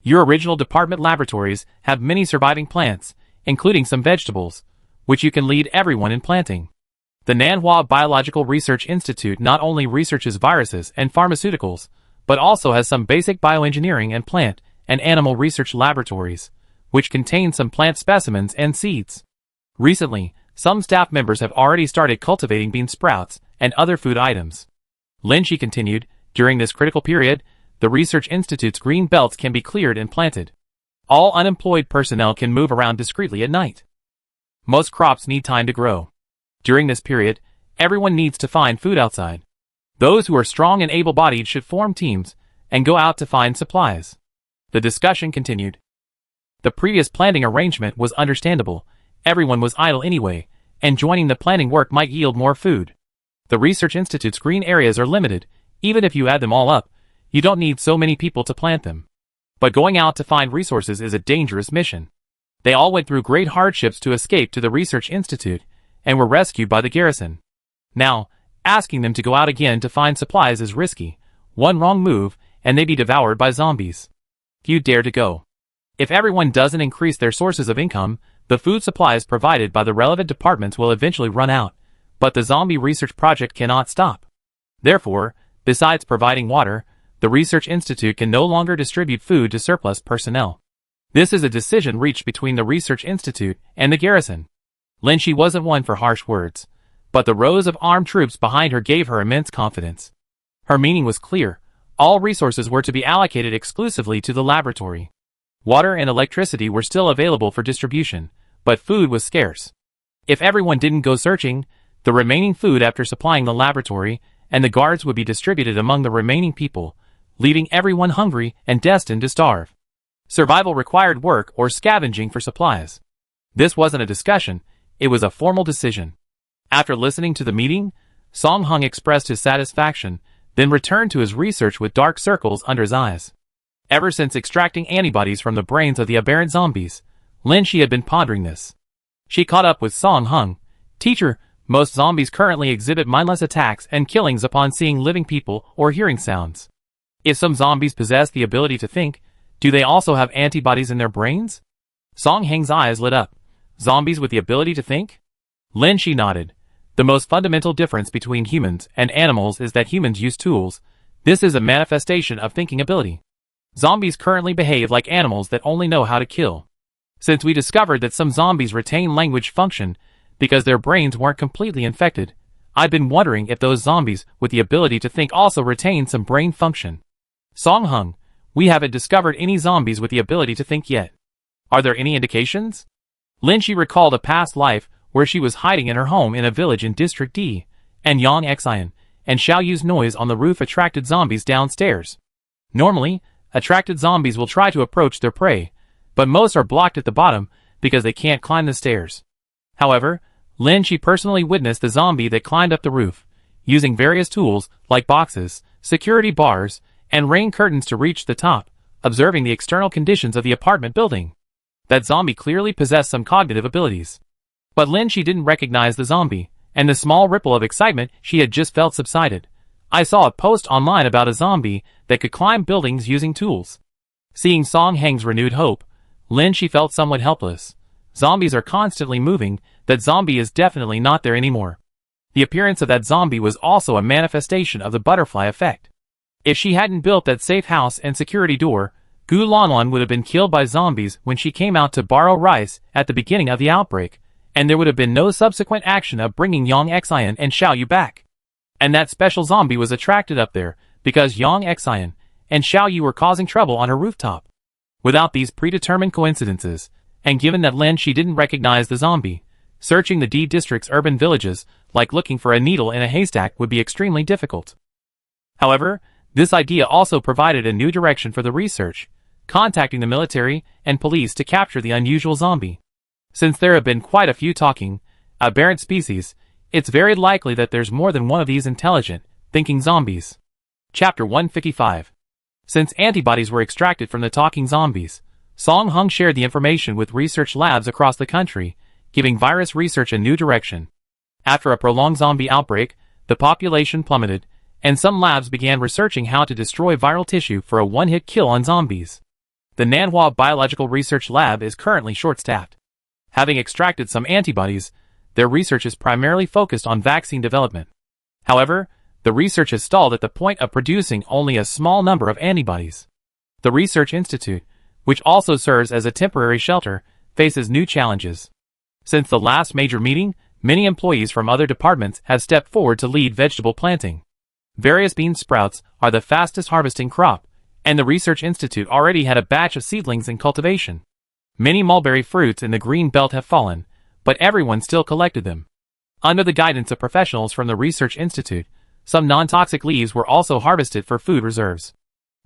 Your original department laboratories have many surviving plants, including some vegetables, which you can lead everyone in planting. The Nanhua Biological Research Institute not only researches viruses and pharmaceuticals, but also has some basic bioengineering and plant and animal research laboratories, which contain some plant specimens and seeds. Recently, some staff members have already started cultivating bean sprouts and other food items." Lin Shi continued, "During this critical period, the Research Institute's green belts can be cleared and planted. All unemployed personnel can move around discreetly at night. Most crops need time to grow. During this period, everyone needs to find food outside. Those who are strong and able-bodied should form teams and go out to find supplies." The discussion continued. The previous planting arrangement was understandable. Everyone was idle anyway, and joining the planting work might yield more food. The Research Institute's green areas are limited. Even if you add them all up, you don't need so many people to plant them. But going out to find resources is a dangerous mission. They all went through great hardships to escape to the Research Institute, and were rescued by the garrison. Now, asking them to go out again to find supplies is risky. One wrong move, and they'd be devoured by zombies. Few dare to go. If everyone doesn't increase their sources of income, The food supplies provided by the relevant departments will eventually run out, but the zombie research project cannot stop. Therefore, besides providing water, the Research Institute can no longer distribute food to surplus personnel. This is a decision reached between the Research Institute and the garrison. Lin Shi wasn't one for harsh words, but the rows of armed troops behind her gave her immense confidence. Her meaning was clear. All resources were to be allocated exclusively to the laboratory. Water and electricity were still available for distribution, but food was scarce. If everyone didn't go searching, the remaining food after supplying the laboratory and the guards would be distributed among the remaining people, leaving everyone hungry and destined to starve. Survival required work or scavenging for supplies. This wasn't a discussion, it was a formal decision. After listening to the meeting, Song Hung expressed his satisfaction, then returned to his research with dark circles under his eyes. Ever since extracting antibodies from the brains of the aberrant zombies, Lin Shi had been pondering this. She caught up with Song Hung. Teacher, most zombies currently exhibit mindless attacks and killings upon seeing living people or hearing sounds. If some zombies possess the ability to think, do they also have antibodies in their brains? Song Hung's eyes lit up. Zombies with the ability to think? Lin Shi nodded. The most fundamental difference between humans and animals is that humans use tools. This is a manifestation of thinking ability. Zombies currently behave like animals that only know how to kill. Since we discovered that some zombies retain language function because their brains weren't completely infected, I've been wondering if those zombies with the ability to think also retain some brain function. Song Hung, we haven't discovered any zombies with the ability to think yet. Are there any indications? Lin Shi recalled a past life where she was hiding in her home in a village in District D, and Yang Xian and Xiao Yu's noise on the roof attracted zombies downstairs. Normally, attracted zombies will try to approach their prey, but most are blocked at the bottom because they can't climb the stairs. However, Lin Shi personally witnessed the zombie that climbed up the roof, using various tools like boxes, security bars, and rain curtains to reach the top, observing the external conditions of the apartment building. That zombie clearly possessed some cognitive abilities. But Lin Shi didn't recognize the zombie, and the small ripple of excitement she had just felt subsided. I saw a post online about a zombie that could climb buildings using tools. Seeing Song Hung's renewed hope, Lin Shi felt somewhat helpless. Zombies are constantly moving, that zombie is definitely not there anymore. The appearance of that zombie was also a manifestation of the butterfly effect. If she hadn't built that safe house and security door, Gu Lanlan would have been killed by zombies when she came out to borrow rice at the beginning of the outbreak, and there would have been no subsequent action of bringing Yang Xian and Xiao Yu back. And that special zombie was attracted up there because Yang Xian and Xiao Yu were causing trouble on her rooftop. Without these predetermined coincidences, and given that Lin Shi didn't recognize the zombie, searching the D district's urban villages like looking for a needle in a haystack would be extremely difficult. However, this idea also provided a new direction for the research, contacting the military and police to capture the unusual zombie. Since there have been quite a few talking, aberrant species, it's very likely that there's more than one of these intelligent, thinking zombies. Chapter 155. Since antibodies were extracted from the talking zombies, Song Hung shared the information with research labs across the country, giving virus research a new direction. After a prolonged zombie outbreak, the population plummeted, and some labs began researching how to destroy viral tissue for a one-hit kill on zombies. The Nanhua Biological Research Lab is currently short-staffed. Having extracted some antibodies, their research is primarily focused on vaccine development. However, the research has stalled at the point of producing only a small number of antibodies. The Research Institute, which also serves as a temporary shelter, faces new challenges. Since the last major meeting, many employees from other departments have stepped forward to lead vegetable planting. Various bean sprouts are the fastest harvesting crop, and the Research Institute already had a batch of seedlings in cultivation. Many mulberry fruits in the green belt have fallen, but everyone still collected them. Under the guidance of professionals from the Research Institute, some non-toxic leaves were also harvested for food reserves.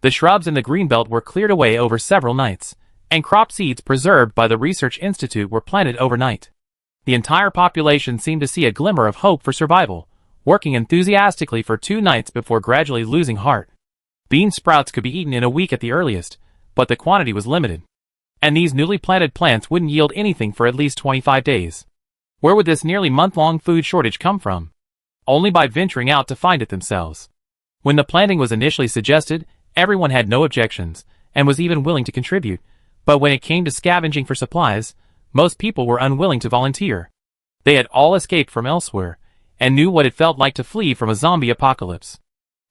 The shrubs in the green belt were cleared away over several nights, and crop seeds preserved by the Research Institute were planted overnight. The entire population seemed to see a glimmer of hope for survival, working enthusiastically for 2 nights before gradually losing heart. Bean sprouts could be eaten in a week at the earliest, but the quantity was limited. And these newly planted plants wouldn't yield anything for at least 25 days. Where would this nearly month-long food shortage come from? Only by venturing out to find it themselves. When the planting was initially suggested, everyone had no objections, and was even willing to contribute, but when it came to scavenging for supplies, most people were unwilling to volunteer. They had all escaped from elsewhere, and knew what it felt like to flee from a zombie apocalypse.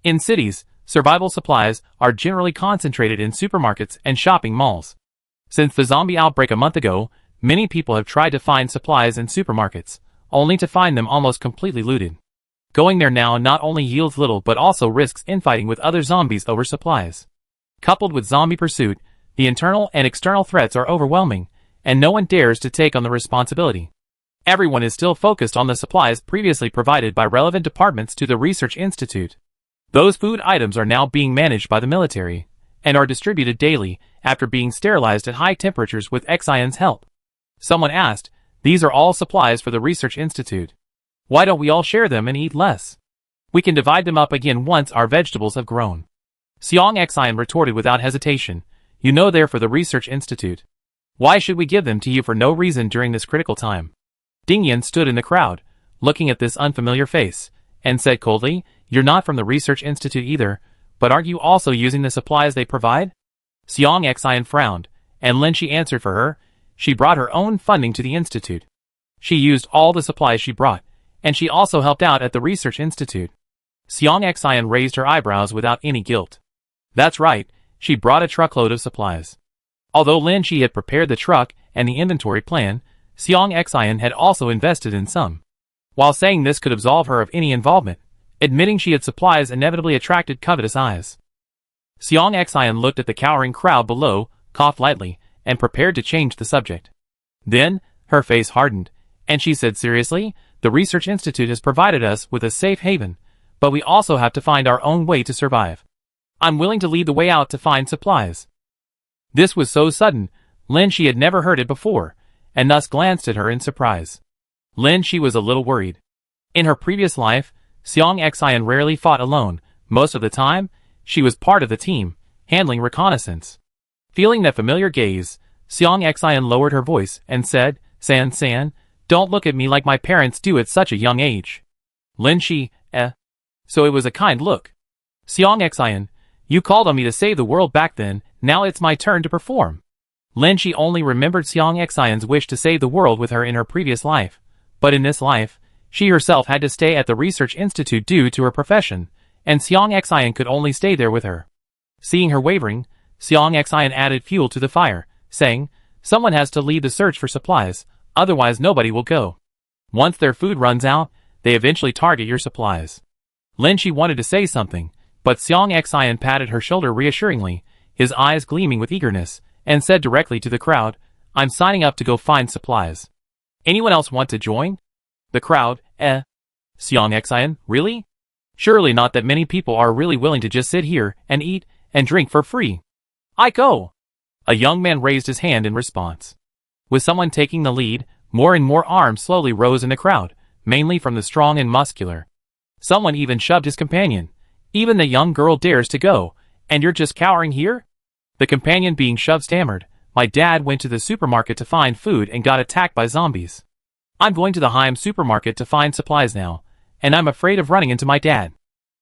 In cities, survival supplies are generally concentrated in supermarkets and shopping malls. Since the zombie outbreak a month ago, many people have tried to find supplies in supermarkets, only to find them almost completely looted. Going there now not only yields little but also risks infighting with other zombies over supplies. Coupled with zombie pursuit, the internal and external threats are overwhelming, and no one dares to take on the responsibility. Everyone is still focused on the supplies previously provided by relevant departments to the Research Institute. Those food items are now being managed by the military, and are distributed daily after being sterilized at high temperatures with Xion's help. Someone asked, "These are all supplies for the Research Institute. Why don't we all share them and eat less? We can divide them up again once our vegetables have grown." Xiong Xion retorted without hesitation, "You know they're for the Research Institute. Why should we give them to you for no reason during this critical time?" Dingyan stood in the crowd, looking at this unfamiliar face, and said coldly, "You're not from the Research Institute either, but aren't you also using the supplies they provide?" Xiong Xion frowned, and Lin Shi answered for her. She brought her own funding to the institute. She used all the supplies she brought, and she also helped out at the Research Institute. Xiong Xion raised her eyebrows without any guilt. That's right, she brought a truckload of supplies. Although Lin Shi had prepared the truck and the inventory plan, Xiong Xion had also invested in some. While saying this could absolve her of any involvement, admitting she had supplies inevitably attracted covetous eyes. Xiong Xion looked at the cowering crowd below, coughed lightly, and prepared to change the subject. Then, her face hardened, and she said seriously, "The Research Institute has provided us with a safe haven, but we also have to find our own way to survive. I'm willing to lead the way out to find supplies." This was so sudden, Lin Shi had never heard it before, and thus glanced at her in surprise. Lin Shi was a little worried. In her previous life, Xiong Xion rarely fought alone. Most of the time, she was part of the team, handling reconnaissance. Feeling that familiar gaze, Xiong Xion lowered her voice and said, San, don't look at me like my parents do at such a young age." Lin Shi, So it was a kind look. "Xiong Xion, you called on me to save the world back then, now it's my turn to perform." Lin Shi only remembered Xiong Xion's wish to save the world with her in her previous life, but in this life, she herself had to stay at the Research Institute due to her profession, and Xiong Xion could only stay there with her. Seeing her wavering, Xiong Xion added fuel to the fire, saying, "Someone has to lead the search for supplies, otherwise nobody will go. Once their food runs out, they eventually target your supplies." Lin Shi wanted to say something, but Xiong Xion patted her shoulder reassuringly, his eyes gleaming with eagerness, and said directly to the crowd, "I'm signing up to go find supplies. Anyone else want to join?" The crowd, Xiong Xion, really? Surely not that many people are really willing to just sit here and eat and drink for free. "I go." A young man raised his hand in response. With someone taking the lead, more and more arms slowly rose in the crowd, mainly from the strong and muscular. Someone even shoved his companion. "Even the young girl dares to go, and you're just cowering here?" The companion being shoved stammered, "My dad went to the supermarket to find food and got attacked by zombies. I'm going to the Heim supermarket to find supplies now, and I'm afraid of running into my dad."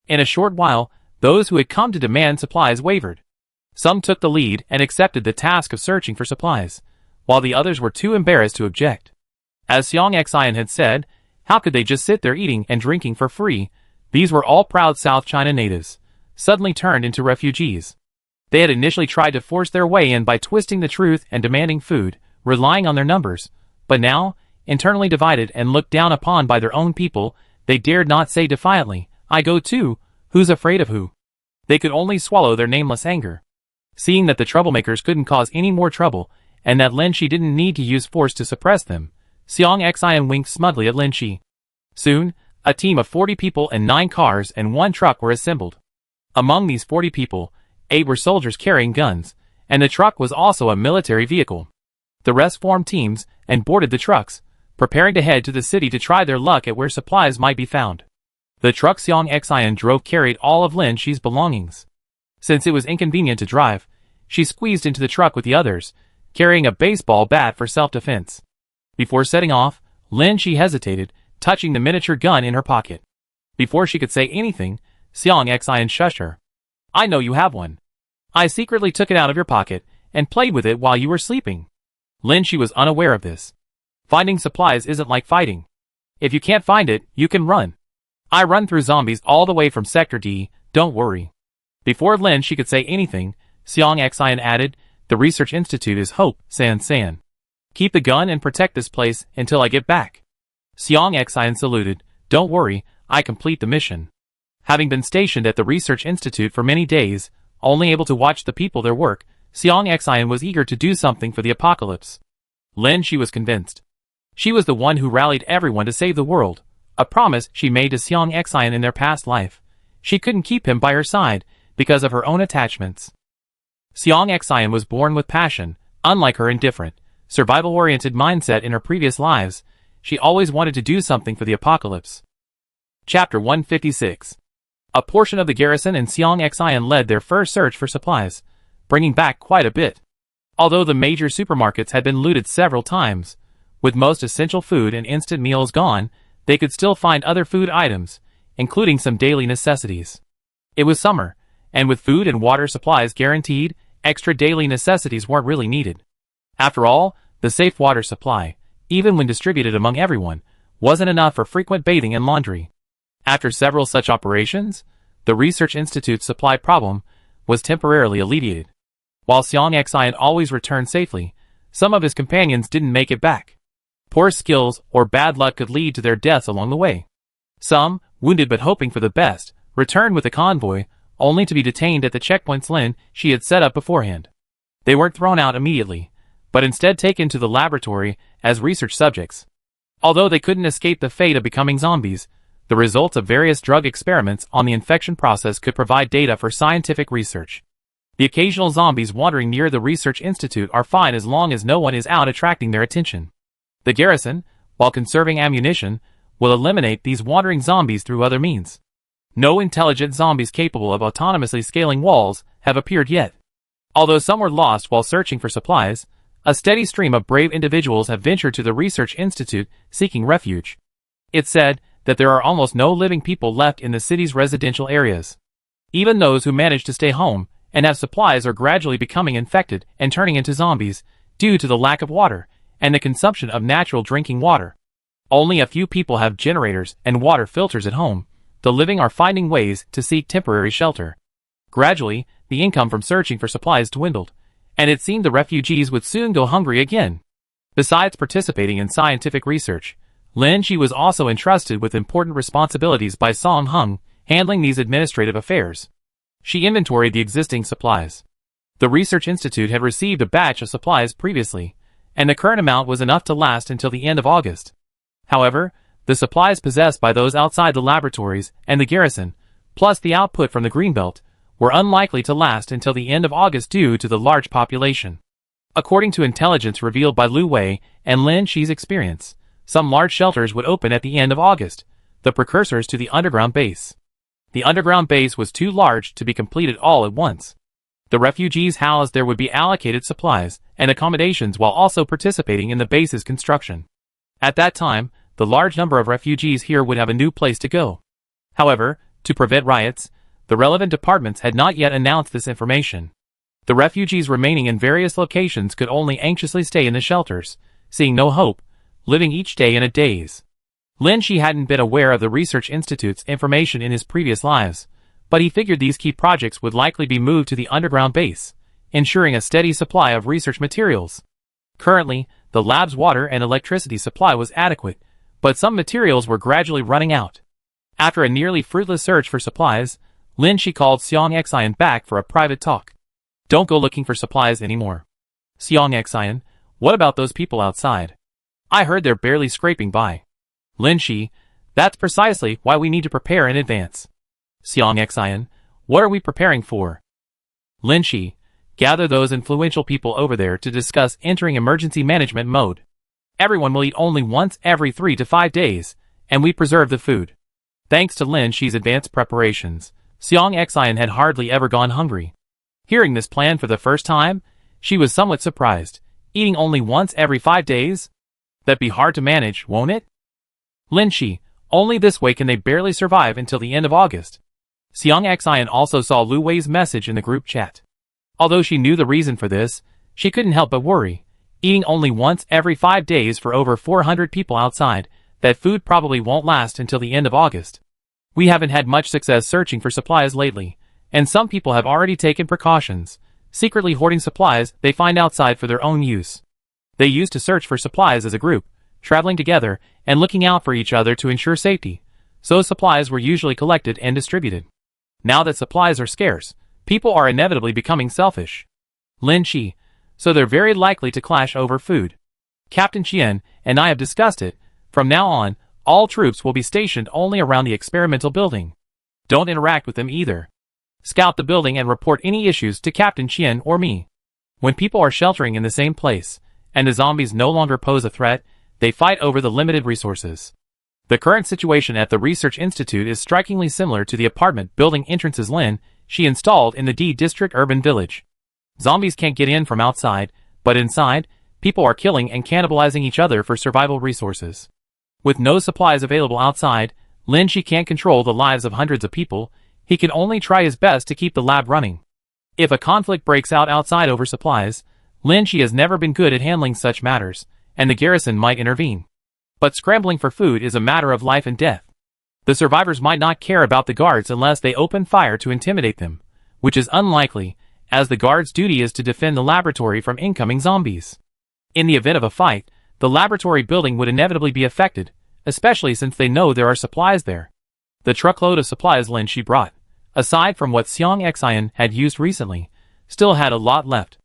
In a short while, those who had come to demand supplies wavered. Some took the lead and accepted the task of searching for supplies, while the others were too embarrassed to object. As Xiong Xion had said, how could they just sit there eating and drinking for free? These were all proud South China natives, suddenly turned into refugees. They had initially tried to force their way in by twisting the truth and demanding food, relying on their numbers, but now, internally divided and looked down upon by their own people, they dared not say defiantly, "I go too, who's afraid of who?" They could only swallow their nameless anger. Seeing that the troublemakers couldn't cause any more trouble, and that Lin Shi didn't need to use force to suppress them, Xiong Xion winked smugly at Lin Shi. Soon, a team of 40 people and 9 cars and 1 truck were assembled. Among these 40 people, 8 were soldiers carrying guns, and the truck was also a military vehicle. The rest formed teams and boarded the trucks, preparing to head to the city to try their luck at where supplies might be found. The truck Xiong Xion drove carried all of Lin Shi's belongings. Since it was inconvenient to drive, she squeezed into the truck with the others, carrying a baseball bat for self-defense. Before setting off, Lin Shi hesitated, touching the miniature gun in her pocket. Before she could say anything, Xiong Xion shushed her. "I know you have one. I secretly took it out of your pocket and played with it while you were sleeping." Lin Shi was unaware of this. Finding supplies isn't like fighting. If you can't find it, you can run. I run through zombies all the way from Sector D, don't worry. Before Lin Shi could say anything, Xiang Xian added, the research institute is Hope, San. Keep the gun and protect this place until I get back. Xiang Xian saluted, don't worry, I complete the mission. Having been stationed at the research institute for many days, only able to watch the people their work, Xiang Xian was eager to do something for the apocalypse. Lin Shi was convinced. She was the one who rallied everyone to save the world, a promise she made to Xiang Xian in their past life. She couldn't keep him by her side, because of her own attachments. Xiang Xian was born with passion, unlike her indifferent, survival-oriented mindset in her previous lives. She always wanted to do something for the apocalypse. Chapter 156. A portion of the garrison and Xiang Xian led their first search for supplies, bringing back quite a bit. Although the major supermarkets had been looted several times, with most essential food and instant meals gone, they could still find other food items, including some daily necessities. It was summer, and with food and water supplies guaranteed, extra daily necessities weren't really needed. After all, the safe water supply, even when distributed among everyone, wasn't enough for frequent bathing and laundry. After several such operations, the Research Institute's supply problem was temporarily alleviated. While Xiang Xian always returned safely, some of his companions didn't make it back. Poor skills or bad luck could lead to their deaths along the way. Some, wounded but hoping for the best, returned with a convoy, only to be detained at the checkpoints Lin Shi had set up beforehand. They weren't thrown out immediately, but instead taken to the laboratory as research subjects. Although they couldn't escape the fate of becoming zombies, the results of various drug experiments on the infection process could provide data for scientific research. The occasional zombies wandering near the research institute are fine as long as no one is out attracting their attention. The garrison, while conserving ammunition, will eliminate these wandering zombies through other means. No intelligent zombies capable of autonomously scaling walls have appeared yet. Although some were lost while searching for supplies, a steady stream of brave individuals have ventured to the research institute seeking refuge. It's said that there are almost no living people left in the city's residential areas. Even those who manage to stay home and have supplies are gradually becoming infected and turning into zombies due to the lack of water and the consumption of natural drinking water. Only a few people have generators and water filters at home. The living are finding ways to seek temporary shelter. Gradually, the income from searching for supplies dwindled, and it seemed the refugees would soon go hungry again. Besides participating in scientific research, Lin Shi was also entrusted with important responsibilities by Song Heng, handling these administrative affairs. She inventoried the existing supplies. The Research Institute had received a batch of supplies previously, and the current amount was enough to last until the end of August. However, the supplies possessed by those outside the laboratories and the garrison, plus the output from the Greenbelt, were unlikely to last until the end of August due to the large population. According to intelligence revealed by Lu Wei and Lin Shi's experience, some large shelters would open at the end of August, the precursors to the underground base. The underground base was too large to be completed all at once. The refugees housed there would be allocated supplies and accommodations while also participating in the base's construction. At that time, the large number of refugees here would have a new place to go. However, to prevent riots, the relevant departments had not yet announced this information. The refugees remaining in various locations could only anxiously stay in the shelters, seeing no hope, living each day in a daze. Lin Shi hadn't been aware of the Research Institute's information in his previous lives, but he figured these key projects would likely be moved to the underground base, ensuring a steady supply of research materials. Currently, the lab's water and electricity supply was adequate, but some materials were gradually running out. After a nearly fruitless search for supplies, Lin Shi called Xiang Xian back for a private talk. Don't go looking for supplies anymore. Xiang Xian, what about those people outside? I heard they're barely scraping by. Lin Shi, that's precisely why we need to prepare in advance. Xiang Xian, what are we preparing for? Lin Shi, gather those influential people over there to discuss entering emergency management mode. Everyone will eat only once every 3 to 5 days, and we preserve the food. Thanks to Lin Shi's advanced preparations, Xiang Xian had hardly ever gone hungry. Hearing this plan for the first time, she was somewhat surprised. Eating only once every 5 days? That'd be hard to manage, won't it? Lin Shi, only this way can they barely survive until the end of August. Xiang Xian also saw Lu Wei's message in the group chat. Although she knew the reason for this, she couldn't help but worry. Eating only once every 5 days for over 400 people outside, that food probably won't last until the end of August. We haven't had much success searching for supplies lately, and some people have already taken precautions, secretly hoarding supplies they find outside for their own use. They used to search for supplies as a group, traveling together and looking out for each other to ensure safety, so supplies were usually collected and distributed. Now that supplies are scarce, people are inevitably becoming selfish. Lin Shi, so they're very likely to clash over food. Captain Qian and I have discussed it. From now on, all troops will be stationed only around the experimental building. Don't interact with them either. Scout the building and report any issues to Captain Qian or me. When people are sheltering in the same place, and the zombies no longer pose a threat, they fight over the limited resources. The current situation at the Research Institute is strikingly similar to the apartment building entrances Lin Shi installed in the D District urban village. Zombies can't get in from outside, but inside, people are killing and cannibalizing each other for survival resources. With no supplies available outside, Lin Shi can't control the lives of hundreds of people. He can only try his best to keep the lab running. If a conflict breaks out outside over supplies, Lin Shi has never been good at handling such matters, and the garrison might intervene. But scrambling for food is a matter of life and death. The survivors might not care about the guards unless they open fire to intimidate them, which is unlikely, as the guards' duty is to defend the laboratory from incoming zombies. In the event of a fight, the laboratory building would inevitably be affected, especially since they know there are supplies there. The truckload of supplies Lin Shi brought, aside from what Xiang Xian had used recently, still had a lot left.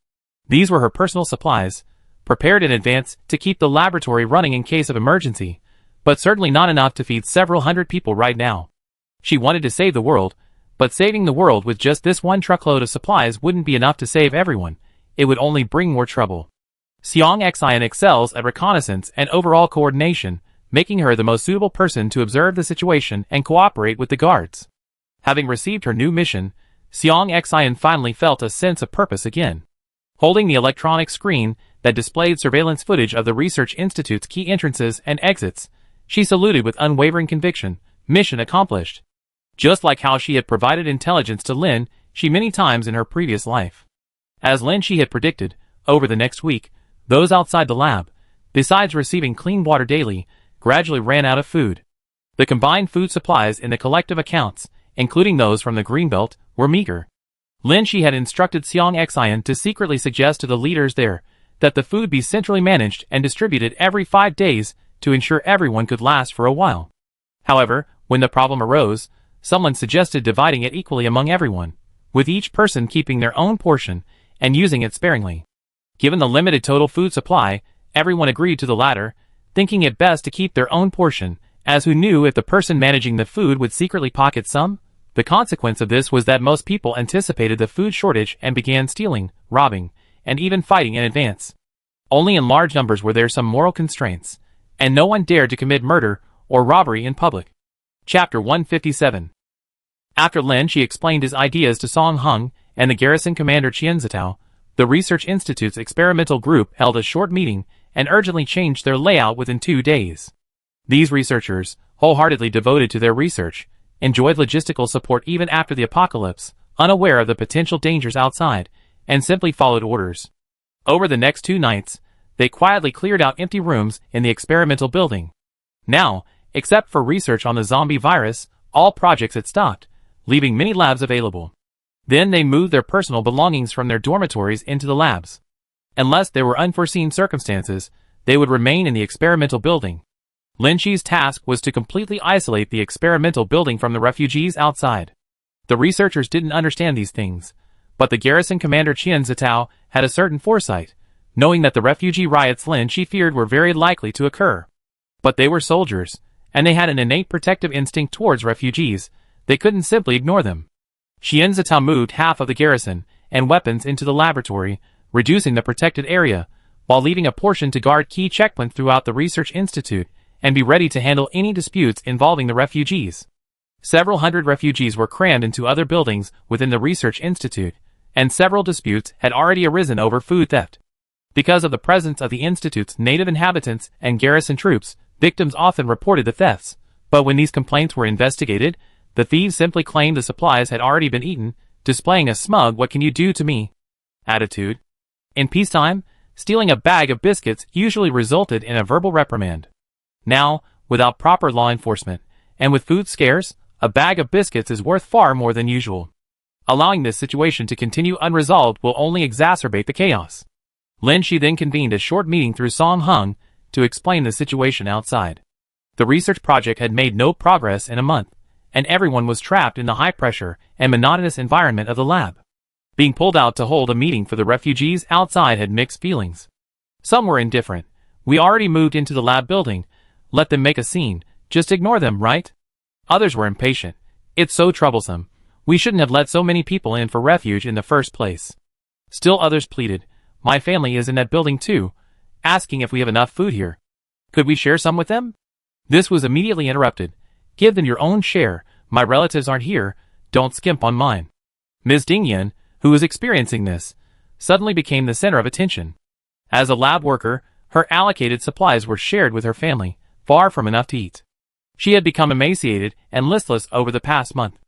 These were her personal supplies, prepared in advance to keep the laboratory running in case of emergency, but certainly not enough to feed several hundred people right now. She wanted to save the world, but saving the world with just this one truckload of supplies wouldn't be enough to save everyone. It would only bring more trouble. Xiang Xian excels at reconnaissance and overall coordination, making her the most suitable person to observe the situation and cooperate with the guards. Having received her new mission, Xiang Xian finally felt a sense of purpose again. Holding the electronic screen that displayed surveillance footage of the Research Institute's key entrances and exits, she saluted with unwavering conviction. Mission accomplished. Just like how she had provided intelligence to Lin Shi many times in her previous life. As Lin Shi had predicted, over the next week, those outside the lab, besides receiving clean water daily, gradually ran out of food. The combined food supplies in the collective accounts, including those from the Greenbelt, were meager. Lin Shi had instructed Xiang Xian to secretly suggest to the leaders there that the food be centrally managed and distributed every 5 days to ensure everyone could last for a while. However, when the problem arose, someone suggested dividing it equally among everyone, with each person keeping their own portion and using it sparingly. Given the limited total food supply, everyone agreed to the latter, thinking it best to keep their own portion, as who knew if the person managing the food would secretly pocket some? The consequence of this was that most people anticipated the food shortage and began stealing, robbing, and even fighting in advance. Only in large numbers were there some moral constraints, and no one dared to commit murder or robbery in public. Chapter 157. After Lin Shi explained his ideas to Song Hung and the garrison commander Qian Zitao, the Research Institute's experimental group held a short meeting and urgently changed their layout within 2 days. These researchers, wholeheartedly devoted to their research, enjoyed logistical support even after the apocalypse, unaware of the potential dangers outside, and simply followed orders. Over the next 2 nights, they quietly cleared out empty rooms in the experimental building. Now, except for research on the zombie virus, all projects had stopped, leaving many labs available. Then they moved their personal belongings from their dormitories into the labs. Unless there were unforeseen circumstances, they would remain in the experimental building. Lin Shi's task was to completely isolate the experimental building from the refugees outside. The researchers didn't understand these things, but the garrison commander Qian Zitao had a certain foresight, knowing that the refugee riots Lin Shi feared were very likely to occur. But they were soldiers, and they had an innate protective instinct towards refugees. They couldn't simply ignore them. Qian Zitao moved half of the garrison and weapons into the laboratory, reducing the protected area, while leaving a portion to guard key checkpoints throughout the Research Institute and be ready to handle any disputes involving the refugees. Several hundred refugees were crammed into other buildings within the Research Institute, and several disputes had already arisen over food theft. Because of the presence of the Institute's native inhabitants and garrison troops, victims often reported the thefts, but when these complaints were investigated, the thieves simply claimed the supplies had already been eaten, displaying a smug "what can you do to me" attitude. In peacetime, Stealing a bag of biscuits usually resulted in a verbal reprimand. Now, without proper law enforcement, and with food scarce, a bag of biscuits is worth far more than usual. Allowing this situation to continue unresolved will only exacerbate the chaos. Lin Shi then convened a short meeting through Song Hung to explain the situation outside. The research project had made no progress in a month, and everyone was trapped in the high-pressure and monotonous environment of the lab. Being pulled out to hold a meeting for the refugees outside had mixed feelings. Some were indifferent. We already moved into the lab building. Let them make a scene. Just ignore them, right? Others were impatient. It's so troublesome. We shouldn't have let so many people in for refuge in the first place. Still others pleaded. My family is in that building too, asking if we have enough food here. Could we share some with them? This was immediately interrupted. Give them your own share. My relatives aren't here. Don't skimp on mine. Ms. Dingyan, who was experiencing this, suddenly became the center of attention. As a lab worker, her allocated supplies were shared with her family, far from enough to eat. She had become emaciated and listless over the past month.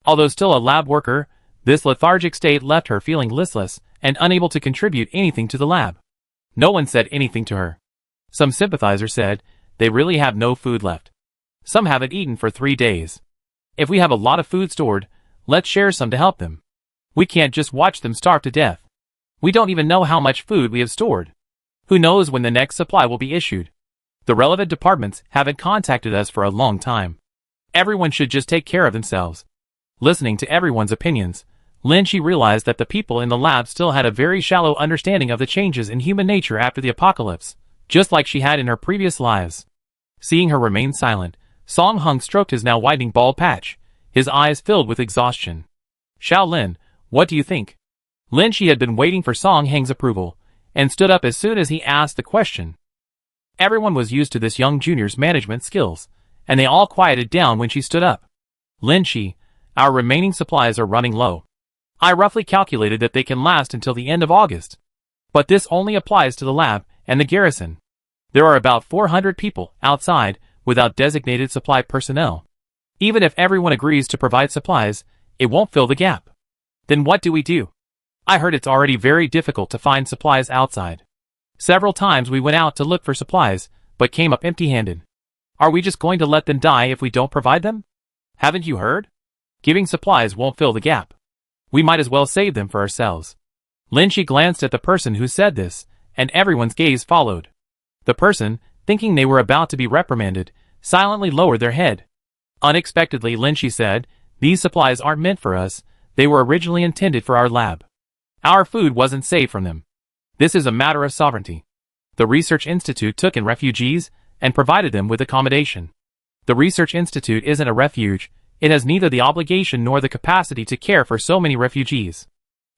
Although still a lab worker, this lethargic state left her feeling listless and unable to contribute anything to the lab. No one said anything to her. Some sympathizers said, they really have no food left. Some haven't eaten for 3 days. If we have a lot of food stored, let's share some to help them. We can't just watch them starve to death. We don't even know how much food we have stored. Who knows when the next supply will be issued? The relevant departments haven't contacted us for a long time. Everyone should just take care of themselves. Listening to everyone's opinions, Lin Shi realized that the people in the lab still had a very shallow understanding of the changes in human nature after the apocalypse, just like she had in her previous lives. Seeing her remain silent, Song Hung stroked his now widening bald patch, his eyes filled with exhaustion. Shaolin, what do you think? Lin Shi had been waiting for Song Heng's approval, and stood up as soon as he asked the question. Everyone was used to this young junior's management skills, and they all quieted down when she stood up. Lin Shi, our remaining supplies are running low. I roughly calculated that they can last until the end of August. But this only applies to the lab and the garrison. There are about 400 people outside without designated supply personnel. Even if everyone agrees to provide supplies, it won't fill the gap. Then what do we do? I heard it's already very difficult to find supplies outside. Several times we went out to look for supplies, but came up empty-handed. Are we just going to let them die if we don't provide them? Haven't you heard? Giving supplies won't fill the gap. We might as well save them for ourselves. Lin Shi glanced at the person who said this, and everyone's gaze followed. The person, thinking they were about to be reprimanded, silently lowered their head. Unexpectedly, Lin Shi said, these supplies aren't meant for us, they were originally intended for our lab. Our food wasn't saved from them. This is a matter of sovereignty. The Research Institute took in refugees and provided them with accommodation. The Research Institute isn't a refuge, it has neither the obligation nor the capacity to care for so many refugees.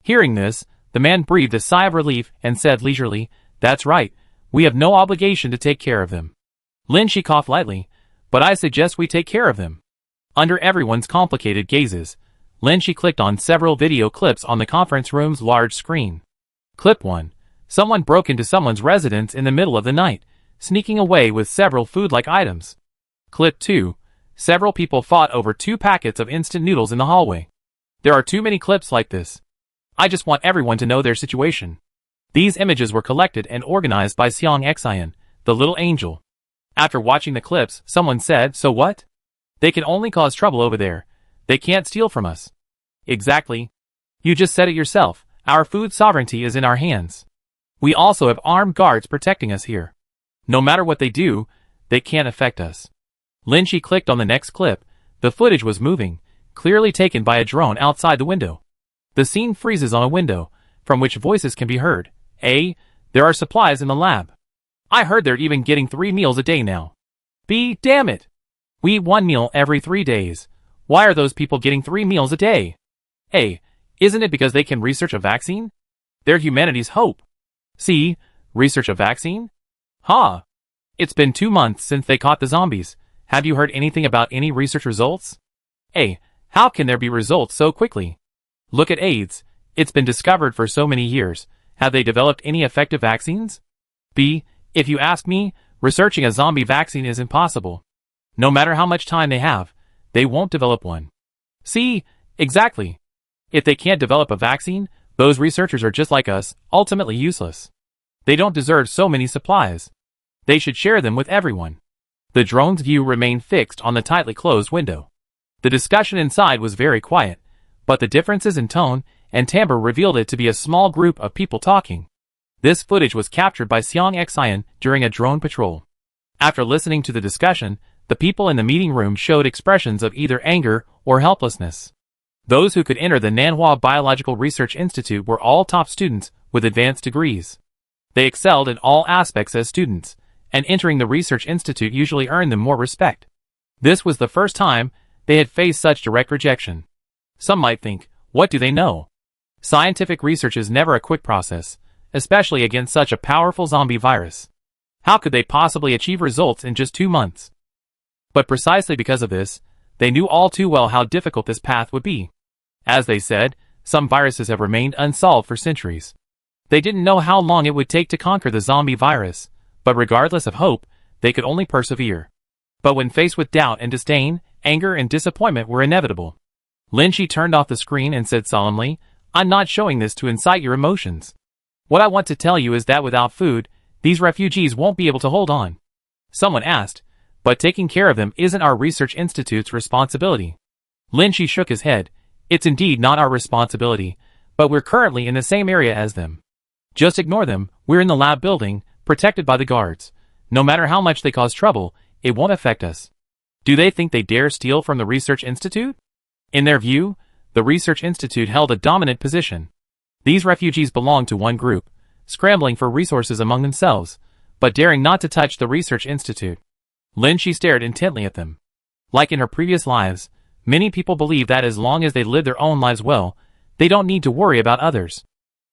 Hearing this, the man breathed a sigh of relief and said leisurely, that's right, we have no obligation to take care of them. Lin Shi coughed lightly, but I suggest we take care of them. Under everyone's complicated gazes, Lin Shi clicked on several video clips on the conference room's large screen. Clip 1. Someone broke into someone's residence in the middle of the night, sneaking away with several food-like items. Clip 2. Several people fought over 2 packets of instant noodles in the hallway. There are too many clips like this. I just want everyone to know their situation. These images were collected and organized by Xiang Xian, the little angel. After watching the clips, someone said, so what? They can only cause trouble over there. They can't steal from us. Exactly. You just said it yourself, our food sovereignty is in our hands. We also have armed guards protecting us here. No matter what they do, they can't affect us. Lin Shi clicked on the next clip. The footage was moving, clearly taken by a drone outside the window. The scene freezes on a window, from which voices can be heard. A. There are supplies in the lab. I heard they're even getting 3 meals a day now. B. Damn it. We eat 1 meal every 3 days. Why are those people getting 3 meals a day? A. Isn't it because they can research a vaccine? They're humanity's hope. C. Research a vaccine? Ha. It's been 2 months since they caught the zombies. Have you heard anything about any research results? A. How can there be results so quickly? Look at AIDS. It's been discovered for so many years. Have they developed any effective vaccines? B. If you ask me, researching a zombie vaccine is impossible. No matter how much time they have, they won't develop one. C. Exactly. If they can't develop a vaccine, those researchers are just like us, ultimately useless. They don't deserve so many supplies. They should share them with everyone. The drone's view remained fixed on the tightly closed window. The discussion inside was very quiet, but the differences in tone and timbre revealed it to be a small group of people talking. This footage was captured by Seong Xian during a drone patrol. After listening to the discussion, the people in the meeting room showed expressions of either anger or helplessness. Those who could enter the Nanhua Biological Research Institute were all top students with advanced degrees. They excelled in all aspects as students, and entering the research institute usually earned them more respect. This was the first time they had faced such direct rejection. Some might think, what do they know? Scientific research is never a quick process, especially against such a powerful zombie virus. How could they possibly achieve results in just 2 months? But precisely because of this, they knew all too well how difficult this path would be. As they said, some viruses have remained unsolved for centuries. They didn't know how long it would take to conquer the zombie virus, but regardless of hope, they could only persevere. But when faced with doubt and disdain, anger and disappointment were inevitable. Lin Shi turned off the screen and said solemnly, "I'm not showing this to incite your emotions. What I want to tell you is that without food, these refugees won't be able to hold on." Someone asked, "But taking care of them isn't our research institute's responsibility?" Lin Shi shook his head. "It's indeed not our responsibility, but we're currently in the same area as them. Just ignore them. We're in the lab building, protected by the guards. No matter how much they cause trouble, it won't affect us." Do they think they dare steal from the research institute? In their view, the research institute held a dominant position. These refugees belonged to one group, scrambling for resources among themselves, but daring not to touch the research institute. Lin Shi stared intently at them. Like in her previous lives, many people believe that as long as they live their own lives well, they don't need to worry about others.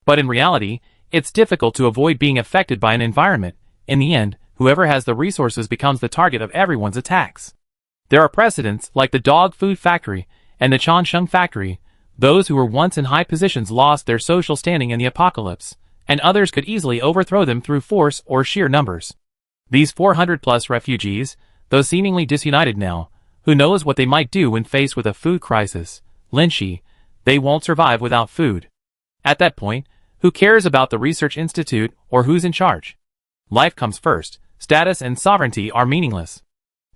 But in reality, it's difficult to avoid being affected by an environment. In the end, whoever has the resources becomes the target of everyone's attacks. There are precedents like the dog food factory and the Changsheng factory. Those who were once in high positions lost their social standing in the apocalypse, and others could easily overthrow them through force or sheer numbers. These 400-plus refugees, though seemingly disunited now, who knows what they might do when faced with a food crisis? Lin Shi, they won't survive without food. At that point, who cares about the research institute or who's in charge? Life comes first. Status and sovereignty are meaningless.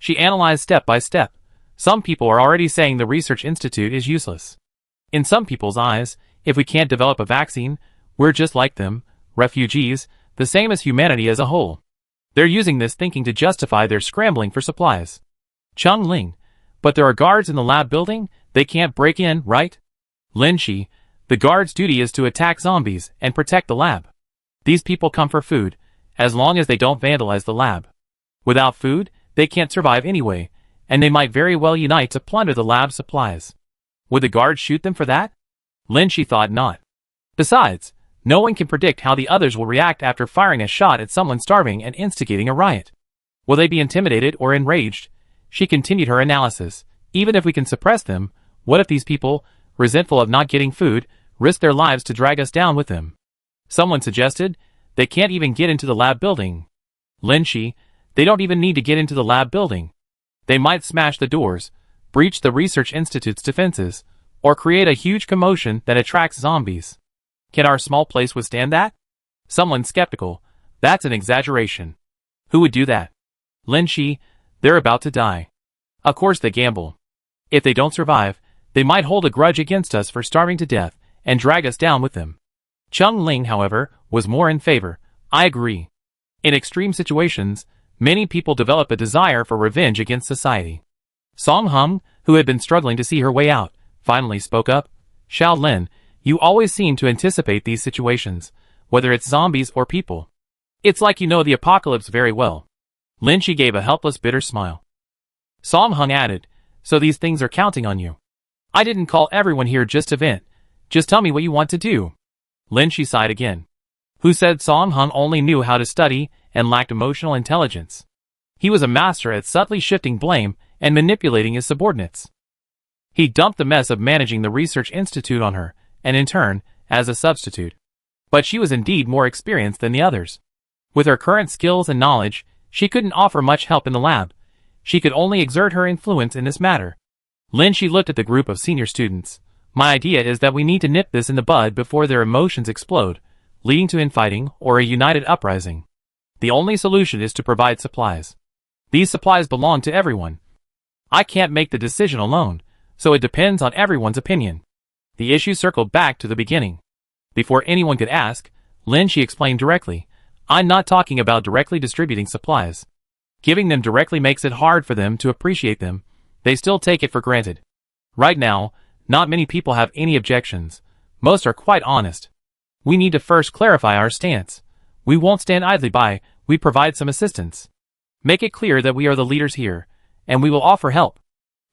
She analyzed step by step. Some people are already saying the research institute is useless. In some people's eyes, if we can't develop a vaccine, we're just like them, refugees, the same as humanity as a whole. They're using this thinking to justify their scrambling for supplies. Chung Ling, but there are guards in the lab building, they can't break in, right? Lin Shi, the guards' duty is to attack zombies and protect the lab. These people come for food, as long as they don't vandalize the lab. Without food, they can't survive anyway, and they might very well unite to plunder the lab's supplies. Would the guards shoot them for that? Lin Shi thought not. Besides, no one can predict how the others will react after firing a shot at someone starving and instigating a riot. Will they be intimidated or enraged? She continued her analysis. Even if we can suppress them, what if these people, resentful of not getting food, risk their lives to drag us down with them? Someone suggested, they can't even get into the lab building. Lin Shi, they don't even need to get into the lab building. They might smash the doors, breach the research institute's defenses, or create a huge commotion that attracts zombies. Can our small place withstand that? Someone skeptical. That's an exaggeration. Who would do that? Lin Shi, they're about to die. Of course they gamble. If they don't survive, they might hold a grudge against us for starving to death and drag us down with them. Chung Ling, however, was more in favor. I agree. In extreme situations, many people develop a desire for revenge against society. Song Hung, who had been struggling to see her way out, finally spoke up. Xiao Lin, you always seem to anticipate these situations, whether it's zombies or people. It's like you know the apocalypse very well. Lin Shi gave a helpless, bitter smile. Song Hung added, so these things are counting on you. I didn't call everyone here just to vent. Just tell me what you want to do. Lin Shi sighed again. Who said Song Hung only knew how to study and lacked emotional intelligence? He was a master at subtly shifting blame and manipulating his subordinates. He dumped the mess of managing the research institute on her, and in turn, as a substitute. But she was indeed more experienced than the others. With her current skills and knowledge, she couldn't offer much help in the lab. She could only exert her influence in this matter. Lin Shi looked at the group of senior students. My idea is that we need to nip this in the bud before their emotions explode. leading to infighting or a united uprising. The only solution is to provide supplies. These supplies belong to everyone. I can't make the decision alone, so it depends on everyone's opinion. The issue circled back to the beginning. Before anyone could ask, Lin Shi explained directly, I'm not talking about directly distributing supplies. Giving them directly makes it hard for them to appreciate them. They still take it for granted. Right now, not many people have any objections. Most are quite honest. We need to first clarify our stance. We won't stand idly by, we provide some assistance. Make it clear that we are the leaders here, and we will offer help.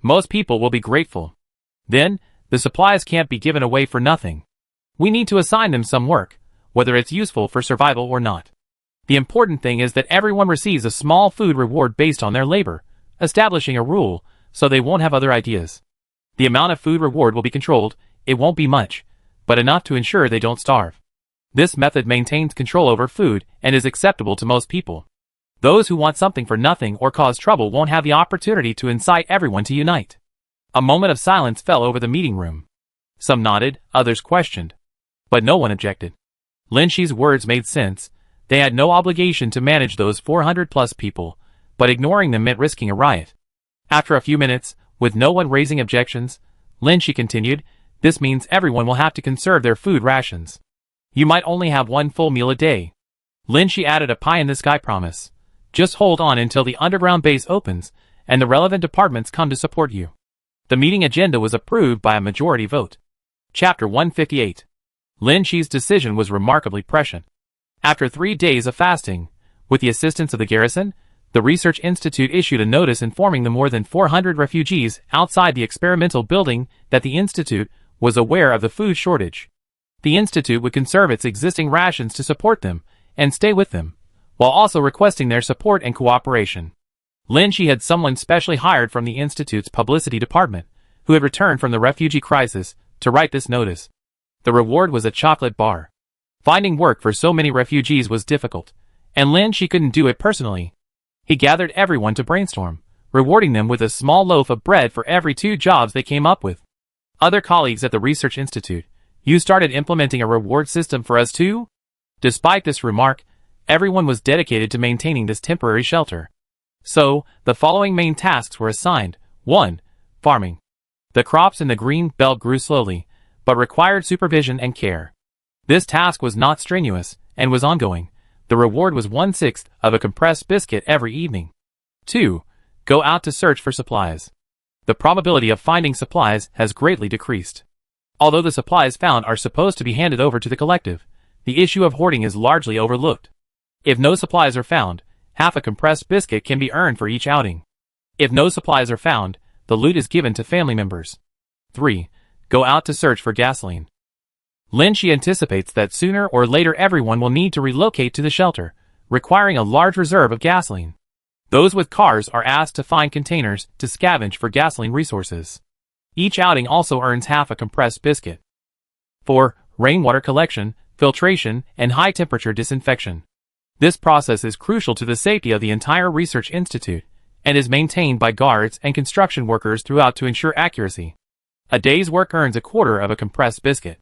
Most people will be grateful. Then, the supplies can't be given away for nothing. We need to assign them some work, whether it's useful for survival or not. The important thing is that everyone receives a small food reward based on their labor, establishing a rule, so they won't have other ideas. The amount of food reward will be controlled, it won't be much, but enough to ensure they don't starve. This method maintains control over food and is acceptable to most people. Those who want something for nothing or cause trouble won't have the opportunity to incite everyone to unite. A moment of silence fell over the meeting room. Some nodded, others questioned. But no one objected. Lin Shi's words made sense. They had no obligation to manage those 400+ people, but ignoring them meant risking a riot. After a few minutes, with no one raising objections, Lin Shi continued, this means everyone will have to conserve their food rations. You might only have one full meal a day. Lin Shi added a pie-in-the-sky promise. Just hold on until the underground base opens, and the relevant departments come to support you. The meeting agenda was approved by a majority vote. Chapter 158. Lin Shi's decision was remarkably prescient. After 3 days of fasting, with the assistance of the garrison, the Research Institute issued a notice informing the more than 400 refugees outside the experimental building that the Institute was aware of the food shortage. The Institute would conserve its existing rations to support them and stay with them, while also requesting their support and cooperation. Lin Shi had someone specially hired from the Institute's publicity department, who had returned from the refugee crisis, to write this notice. The reward was a chocolate bar. Finding work for so many refugees was difficult, and Lin Shi couldn't do it personally. He gathered everyone to brainstorm, rewarding them with a small loaf of bread for every 2 jobs they came up with. Other colleagues at the Research Institute, you started implementing a reward system for us too? Despite this remark, everyone was dedicated to maintaining this temporary shelter. So, the following main tasks were assigned. 1. Farming. The crops in the green belt grew slowly, but required supervision and care. This task was not strenuous, and was ongoing. The reward was 1/6 of a compressed biscuit every evening. 2. Go out to search for supplies. The probability of finding supplies has greatly decreased. Although the supplies found are supposed to be handed over to the collective, the issue of hoarding is largely overlooked. If no supplies are found, half a compressed biscuit can be earned for each outing. If no supplies are found, the loot is given to family members. 3. Go out to search for gasoline. Lin Shi anticipates that sooner or later everyone will need to relocate to the shelter, requiring a large reserve of gasoline. Those with cars are asked to find containers to scavenge for gasoline resources. Each outing also earns half a compressed biscuit. 4. Rainwater collection, filtration, and high-temperature disinfection. This process is crucial to the safety of the entire Research Institute, and is maintained by guards and construction workers throughout to ensure accuracy. A day's work earns a quarter of a compressed biscuit.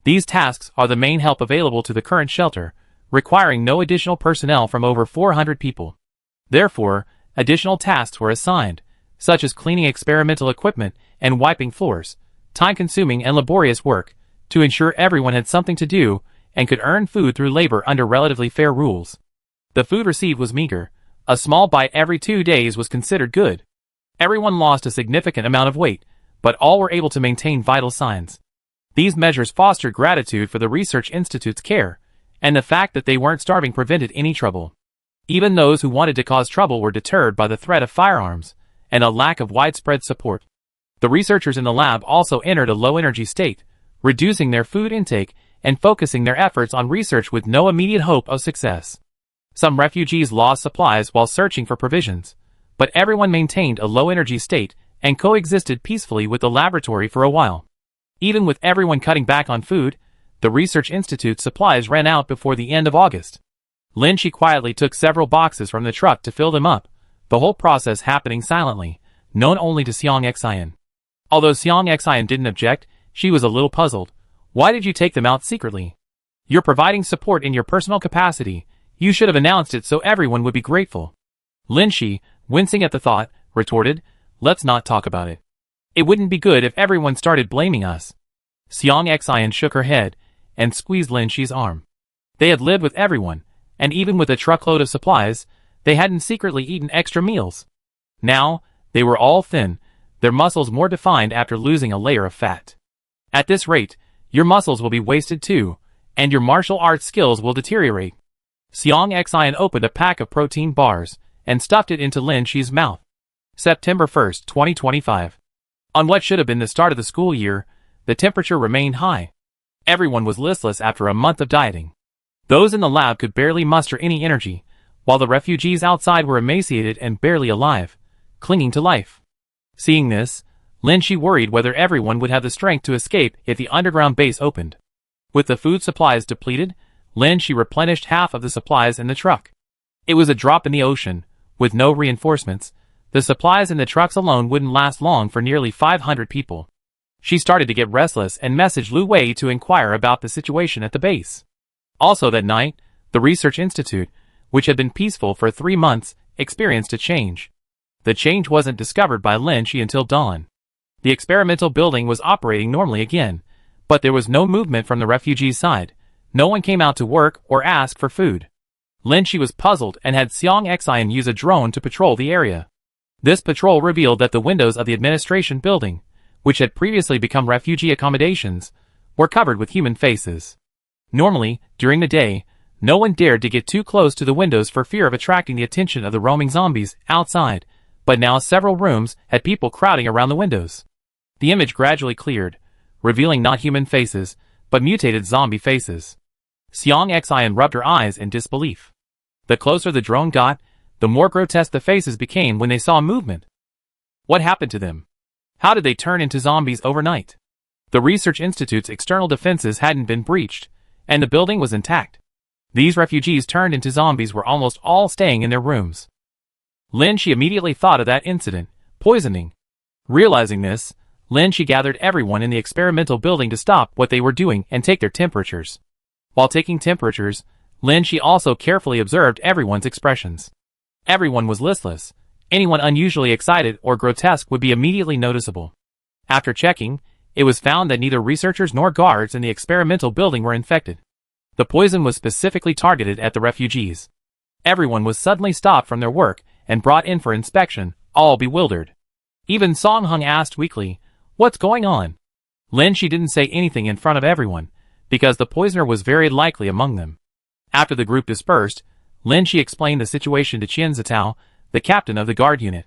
These tasks are the main help available to the current shelter, requiring no additional personnel from over 400 people. Therefore, additional tasks were assigned, such as cleaning experimental equipment and wiping floors, time-consuming and laborious work, to ensure everyone had something to do and could earn food through labor under relatively fair rules. The food received was meager. A small bite every 2 days was considered good. Everyone lost a significant amount of weight, but all were able to maintain vital signs. These measures fostered gratitude for the Research Institute's care, and the fact that they weren't starving prevented any trouble. Even those who wanted to cause trouble were deterred by the threat of firearms and a lack of widespread support. The researchers in the lab also entered a low-energy state, reducing their food intake and focusing their efforts on research with no immediate hope of success. Some refugees lost supplies while searching for provisions, but everyone maintained a low-energy state and coexisted peacefully with the laboratory for a while. Even with everyone cutting back on food, the Research Institute's supplies ran out before the end of August. Lin Shi quietly took several boxes from the truck to fill them up, the whole process happening silently, known only to Xiang Xian. Although Xiang Xian didn't object, she was a little puzzled. Why did you take them out secretly? You're providing support in your personal capacity. You should have announced it so everyone would be grateful. Lin Shi, wincing at the thought, retorted, let's not talk about it. It wouldn't be good if everyone started blaming us. Xiang Xian shook her head and squeezed Lin Shi's arm. They had lived with everyone, and even with a truckload of supplies, they hadn't secretly eaten extra meals. Now, they were all thin, their muscles more defined after losing a layer of fat. At this rate, your muscles will be wasted too, and your martial arts skills will deteriorate. Xiang Xian opened a pack of protein bars and stuffed it into Lin Shi's mouth. September 1, 2025. On what should have been the start of the school year, the temperature remained high. Everyone was listless after a month of dieting. Those in the lab could barely muster any energy, while the refugees outside were emaciated and barely alive, clinging to life. Seeing this, Lin Shi worried whether everyone would have the strength to escape if the underground base opened. With the food supplies depleted, Lin Shi replenished half of the supplies in the truck. It was a drop in the ocean. With no reinforcements, the supplies in the trucks alone wouldn't last long for nearly 500 people. She started to get restless and messaged Lu Wei to inquire about the situation at the base. Also that night, the research institute, which had been peaceful for 3 months, experienced a change. The change wasn't discovered by Lin Shi until dawn. The experimental building was operating normally again, but there was no movement from the refugees' side. No one came out to work or ask for food. Lin Shi was puzzled and had Xiang Xian use a drone to patrol the area. This patrol revealed that the windows of the administration building, which had previously become refugee accommodations, were covered with human faces. Normally, during the day, no one dared to get too close to the windows for fear of attracting the attention of the roaming zombies outside, but now several rooms had people crowding around the windows. The image gradually cleared, revealing not human faces, but mutated zombie faces. Xiang Xian rubbed her eyes in disbelief. The closer the drone got, the more grotesque the faces became when they saw movement. What happened to them? How did they turn into zombies overnight? The research institute's external defenses hadn't been breached, and the building was intact. These refugees turned into zombies were almost all staying in their rooms. Lin Shi immediately thought of that incident, poisoning. Realizing this, Lin Shi gathered everyone in the experimental building to stop what they were doing and take their temperatures. While taking temperatures, Lin Shi also carefully observed everyone's expressions. Everyone was listless. Anyone unusually excited or grotesque would be immediately noticeable. After checking, it was found that neither researchers nor guards in the experimental building were infected. The poison was specifically targeted at the refugees. Everyone was suddenly stopped from their work and brought in for inspection, all bewildered. Even Song Hung asked weakly, "What's going on?" Lin Shi didn't say anything in front of everyone, because the poisoner was very likely among them. After the group dispersed, Lin Shi explained the situation to Qian Zitao, the captain of the guard unit.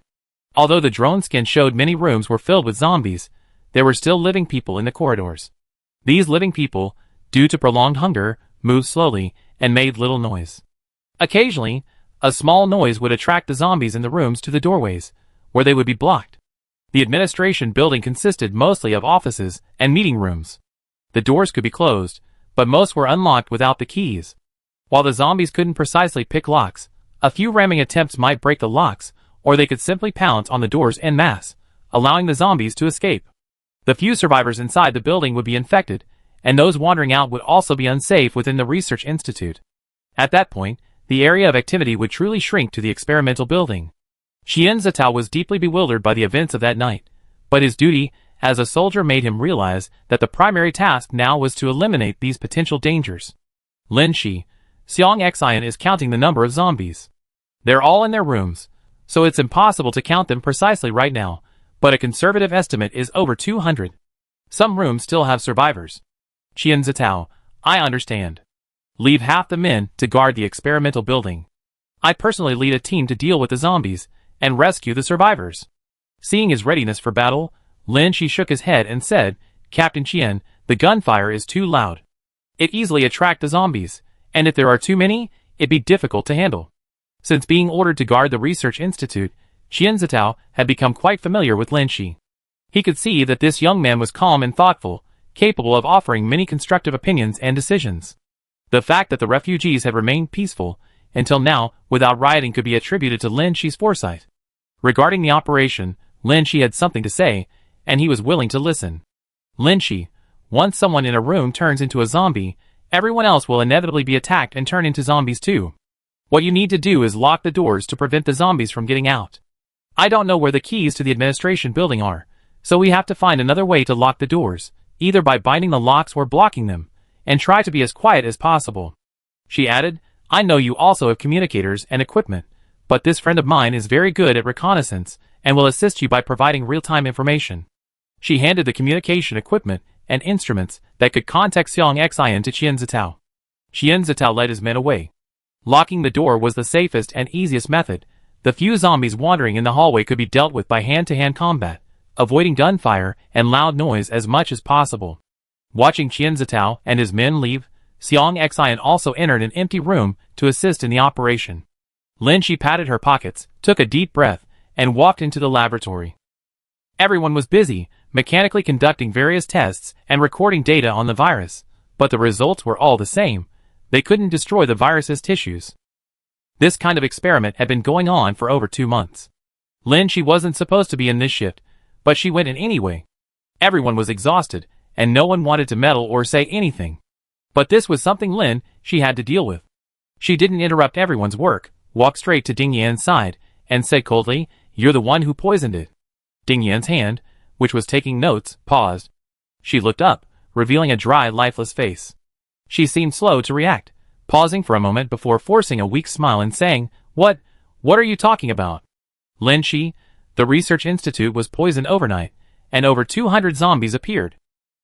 Although the drone scan showed many rooms were filled with zombies, there were still living people in the corridors. These living people, due to prolonged hunger, moved slowly and made little noise. Occasionally, a small noise would attract the zombies in the rooms to the doorways, where they would be blocked. The administration building consisted mostly of offices and meeting rooms. The doors could be closed, but most were unlocked without the keys. While the zombies couldn't precisely pick locks, a few ramming attempts might break the locks, or they could simply pounce on the doors en masse, allowing the zombies to escape. The few survivors inside the building would be infected, and those wandering out would also be unsafe within the research institute. At that point, the area of activity would truly shrink to the experimental building. Qian Zitao was deeply bewildered by the events of that night, but his duty as a soldier made him realize that the primary task now was to eliminate these potential dangers. Lin Shi, Xiang Xian is counting the number of zombies. They're all in their rooms, so it's impossible to count them precisely right now, but a conservative estimate is over 200. Some rooms still have survivors. Qian Zitao, I understand. Leave half the men to guard the experimental building. I personally lead a team to deal with the zombies and rescue the survivors. Seeing his readiness for battle, Lin Shi shook his head and said, Captain Qian, the gunfire is too loud. It easily attracts the zombies, and if there are too many, it'd be difficult to handle. Since being ordered to guard the research institute, Qian Zitao had become quite familiar with Lin Shi. He could see that this young man was calm and thoughtful, capable of offering many constructive opinions and decisions. The fact that the refugees had remained peaceful until now without rioting could be attributed to Lin Shi's foresight. Regarding the operation, Lin Shi had something to say, and he was willing to listen. Lin Shi, once someone in a room turns into a zombie, Everyone else will inevitably be attacked and turn into zombies too. What you need to do is lock the doors to prevent the zombies from getting out. I don't know where the keys to the administration building are, so we have to find another way to lock the doors, either by binding the locks or blocking them, and try to be as quiet as possible. She added, I know you also have communicators and equipment, but this friend of mine is very good at reconnaissance and will assist you by providing real-time information. She handed the communication equipment and instruments that could contact Xiang Xian to Qian Zitao. Qian Zitao led his men away. Locking the door was the safest and easiest method. The few zombies wandering in the hallway could be dealt with by hand-to-hand combat, avoiding gunfire and loud noise as much as possible. Watching Qian Zitao and his men leave, Xiang Xian also entered an empty room to assist in the operation. Lin Shi patted her pockets, took a deep breath, and walked into the laboratory. Everyone was busy, mechanically conducting various tests and recording data on the virus, but the results were all the same. They couldn't destroy the virus's tissues. This kind of experiment had been going on for over 2 months. Lin Shi wasn't supposed to be in this shift, but she went in anyway. Everyone was exhausted, and no one wanted to meddle or say anything. But this was something Lin Shi had to deal with. She didn't interrupt everyone's work, walked straight to Ding Yan's side, and said coldly, You're the one who poisoned it. Ding Yan's hand, which was taking notes, paused. She looked up, revealing a dry, lifeless face. She seemed slow to react, pausing for a moment before forcing a weak smile and saying, What are you talking about? Lin Shi, the research institute was poisoned overnight, and over 200 zombies appeared.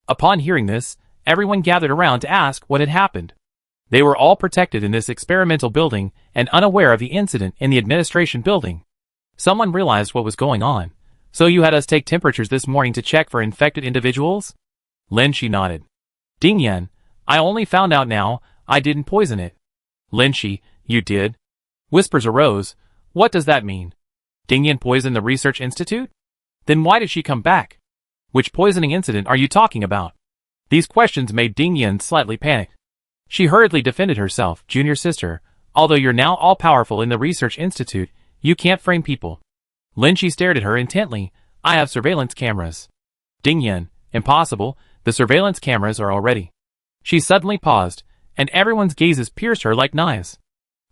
Upon hearing this, everyone gathered around to ask what had happened. They were all protected in this experimental building and unaware of the incident in the administration building. Someone realized what was going on. So you had us take temperatures this morning to check for infected individuals? Lin Shi nodded. Ding Yan, I only found out now, I didn't poison it. Lin Shi, you did? Whispers arose. What does that mean? Ding Yan poisoned the research institute? Then why did she come back? Which poisoning incident are you talking about? These questions made Ding Yan slightly panicked. She hurriedly defended herself, Junior sister, although you're now all-powerful in the research institute, you can't frame people. Lin Shi stared at her intently. I have surveillance cameras. Ding Yan, impossible, the surveillance cameras are already. She suddenly paused, and everyone's gazes pierced her like knives.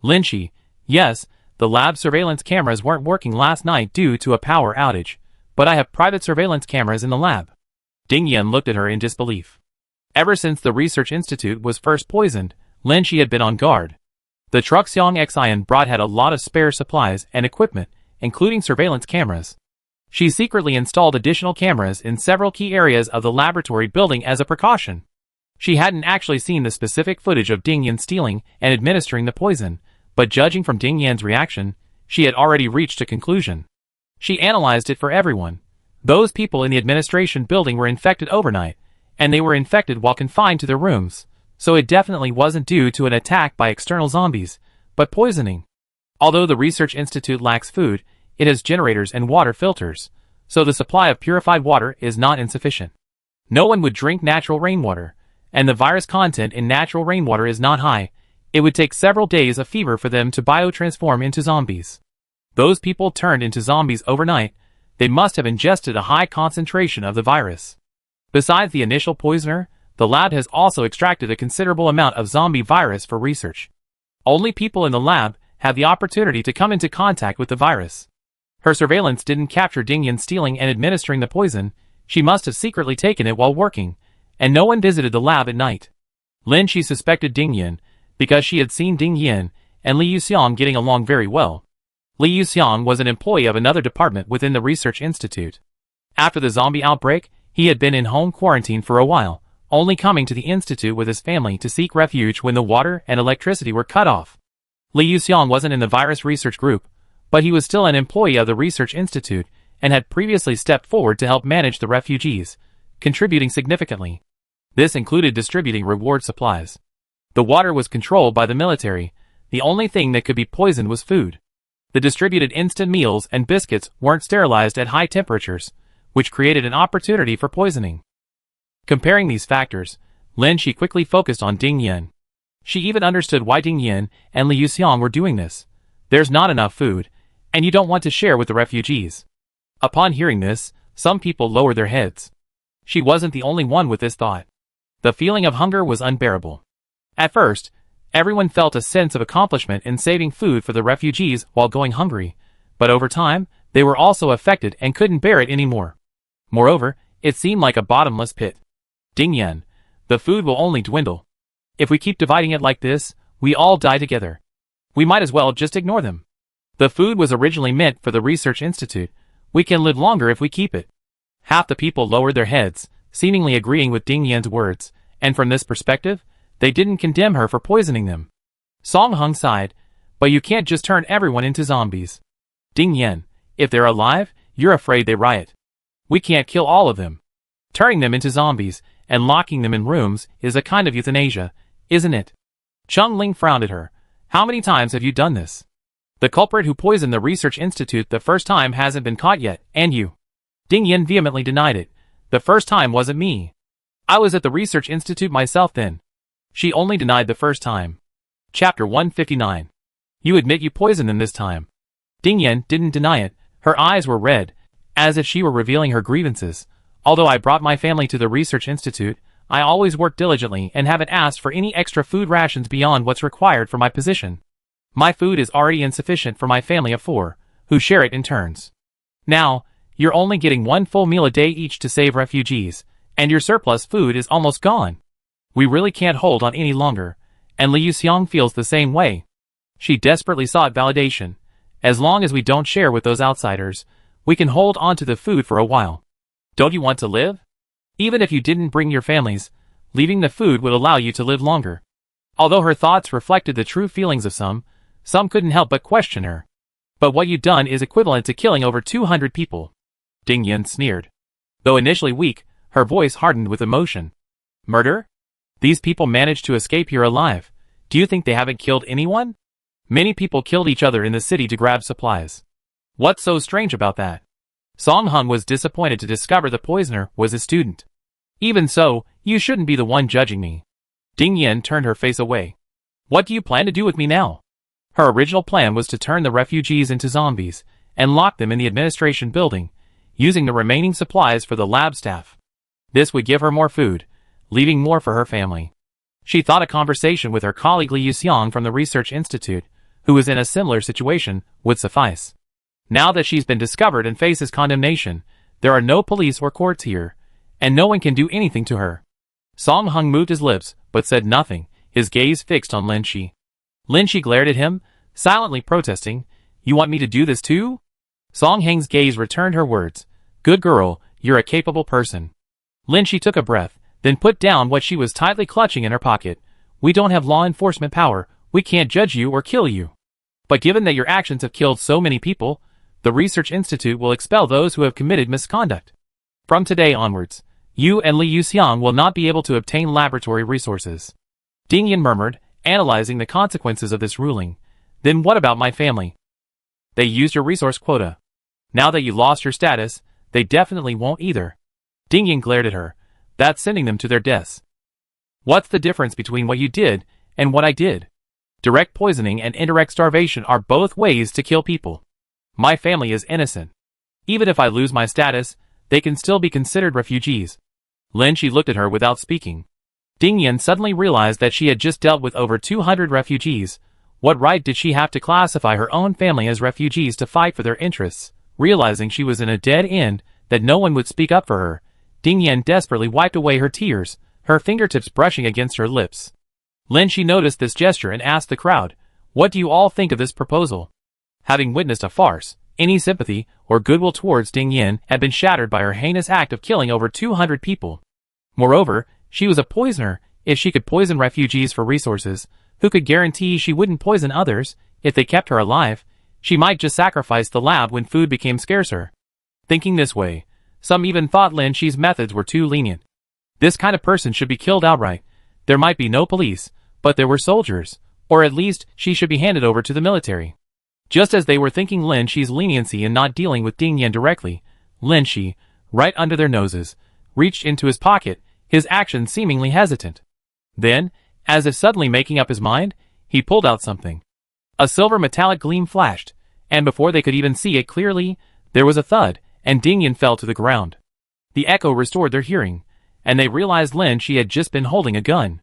Lin Shi, yes, the lab surveillance cameras weren't working last night due to a power outage, but I have private surveillance cameras in the lab. Ding Yan looked at her in disbelief. Ever since the research institute was first poisoned, Lin Shi had been on guard. The truck Xiang Xian brought had a lot of spare supplies and equipment, including surveillance cameras. She secretly installed additional cameras in several key areas of the laboratory building as a precaution. She hadn't actually seen the specific footage of Ding Yan stealing and administering the poison, but judging from Ding Yan's reaction, she had already reached a conclusion. She analyzed it for everyone. Those people in the administration building were infected overnight, and they were infected while confined to their rooms, so it definitely wasn't due to an attack by external zombies, but poisoning. Although the research institute lacks food, it has generators and water filters, so the supply of purified water is not insufficient. No one would drink natural rainwater, and the virus content in natural rainwater is not high. It would take several days of fever for them to biotransform into zombies. Those people turned into zombies overnight. They must have ingested a high concentration of the virus. Besides the initial poisoner, the lab has also extracted a considerable amount of zombie virus for research. Only people in the lab have the opportunity to come into contact with the virus. Her surveillance didn't capture Ding Yan stealing and administering the poison. She must have secretly taken it while working, and no one visited the lab at night. Lin Shi suspected Ding Yan because she had seen Ding Yan and Li Yuxiang getting along very well. Li Yuxiang was an employee of another department within the research institute. After the zombie outbreak, he had been in home quarantine for a while, only coming to the institute with his family to seek refuge when the water and electricity were cut off. Li Yuxiang wasn't in the virus research group, but he was still an employee of the research institute and had previously stepped forward to help manage the refugees, contributing significantly. This included distributing reward supplies. The water was controlled by the military. The only thing that could be poisoned was food. The distributed instant meals and biscuits weren't sterilized at high temperatures, which created an opportunity for poisoning. Comparing these factors, Lin Shi quickly focused on Ding Yan. She even understood why Ding Yan and Li Yuxiang were doing this. There's not enough food, and you don't want to share with the refugees. Upon hearing this, some people lowered their heads. She wasn't the only one with this thought. The feeling of hunger was unbearable. At first, everyone felt a sense of accomplishment in saving food for the refugees while going hungry, but over time, they were also affected and couldn't bear it anymore. Moreover, it seemed like a bottomless pit. Ding Yan, the food will only dwindle. If we keep dividing it like this, we all die together. We might as well just ignore them. The food was originally meant for the research institute. We can live longer if we keep it. Half the people lowered their heads, seemingly agreeing with Ding Yan's words, and from this perspective, they didn't condemn her for poisoning them. Song Hung sighed, but you can't just turn everyone into zombies. Ding Yan, if they're alive, you're afraid they riot. We can't kill all of them. Turning them into zombies and locking them in rooms is a kind of euthanasia, isn't it? Chung Ling frowned at her. How many times have you done this? The culprit who poisoned the research institute the first time hasn't been caught yet, and you. Ding Yan vehemently denied it. The first time wasn't me. I was at the research institute myself then. She only denied the first time. Chapter 159. You admit you poisoned them this time. Ding Yan didn't deny it. Her eyes were red, as if she were revealing her grievances. Although I brought my family to the research institute, I always worked diligently and haven't asked for any extra food rations beyond what's required for my position. My food is already insufficient for my family of 4, who share it in turns. Now, you're only getting 1 full meal a day each to save refugees, and your surplus food is almost gone. We really can't hold on any longer, and Li Yuxiang feels the same way. She desperately sought validation. As long as we don't share with those outsiders, we can hold on to the food for a while. Don't you want to live? Even if you didn't bring your families, leaving the food would allow you to live longer. Although her thoughts reflected the true feelings of some couldn't help but question her. But what you've done is equivalent to killing over 200 people. Ding Yan sneered. Though initially weak, her voice hardened with emotion. Murder? These people managed to escape here alive. Do you think they haven't killed anyone? Many people killed each other in the city to grab supplies. What's so strange about that? Song Hung was disappointed to discover the poisoner was a student. Even so, you shouldn't be the one judging me. Ding Yan turned her face away. What do you plan to do with me now? Her original plan was to turn the refugees into zombies and lock them in the administration building, using the remaining supplies for the lab staff. This would give her more food, leaving more for her family. She thought a conversation with her colleague Li Yuxiang from the research institute, who was in a similar situation, would suffice. Now that she's been discovered and faces condemnation, there are no police or courts here, and no one can do anything to her. Song Hung moved his lips, but said nothing, his gaze fixed on Lin Shi. Lin Shi glared at him, silently protesting, You want me to do this too? Song Heng's gaze returned her words, Good girl, you're a capable person. Lin Shi took a breath, then put down what she was tightly clutching in her pocket. We don't have law enforcement power, we can't judge you or kill you. But given that your actions have killed so many people, the Research Institute will expel those who have committed misconduct. From today onwards, you and Li Yuxiang will not be able to obtain laboratory resources. Ding Yan murmured, analyzing the consequences of this ruling. Then what about my family? They used your resource quota. Now that you lost your status, they definitely won't either. Ding Yan glared at her. That's sending them to their deaths. What's the difference between what you did and what I did? Direct poisoning and indirect starvation are both ways to kill people. My family is innocent. Even if I lose my status, they can still be considered refugees. Lin Shi looked at her without speaking. Ding Yan suddenly realized that she had just dealt with over 200 refugees. What right did she have to classify her own family as refugees to fight for their interests? Realizing she was in a dead end, that no one would speak up for her, Ding Yan desperately wiped away her tears, her fingertips brushing against her lips. Lin Shi noticed this gesture and asked the crowd, What do you all think of this proposal? Having witnessed a farce, any sympathy or goodwill towards Ding Yan had been shattered by her heinous act of killing over 200 people. Moreover, she was a poisoner. If she could poison refugees for resources, who could guarantee she wouldn't poison others? If they kept her alive, she might just sacrifice the lab when food became scarcer. Thinking this way, some even thought Lin Shi's methods were too lenient. This kind of person should be killed outright. There might be no police, but there were soldiers, or at least she should be handed over to the military. Just as they were thinking Lin Shi's leniency in not dealing with Ding Yan directly, Lin Shi, right under their noses, reached into his pocket, his action seemingly hesitant. Then, as if suddenly making up his mind, he pulled out something. A silver metallic gleam flashed, and before they could even see it clearly, there was a thud, and Ding Yan fell to the ground. The echo restored their hearing, and they realized Lin Shi had just been holding a gun.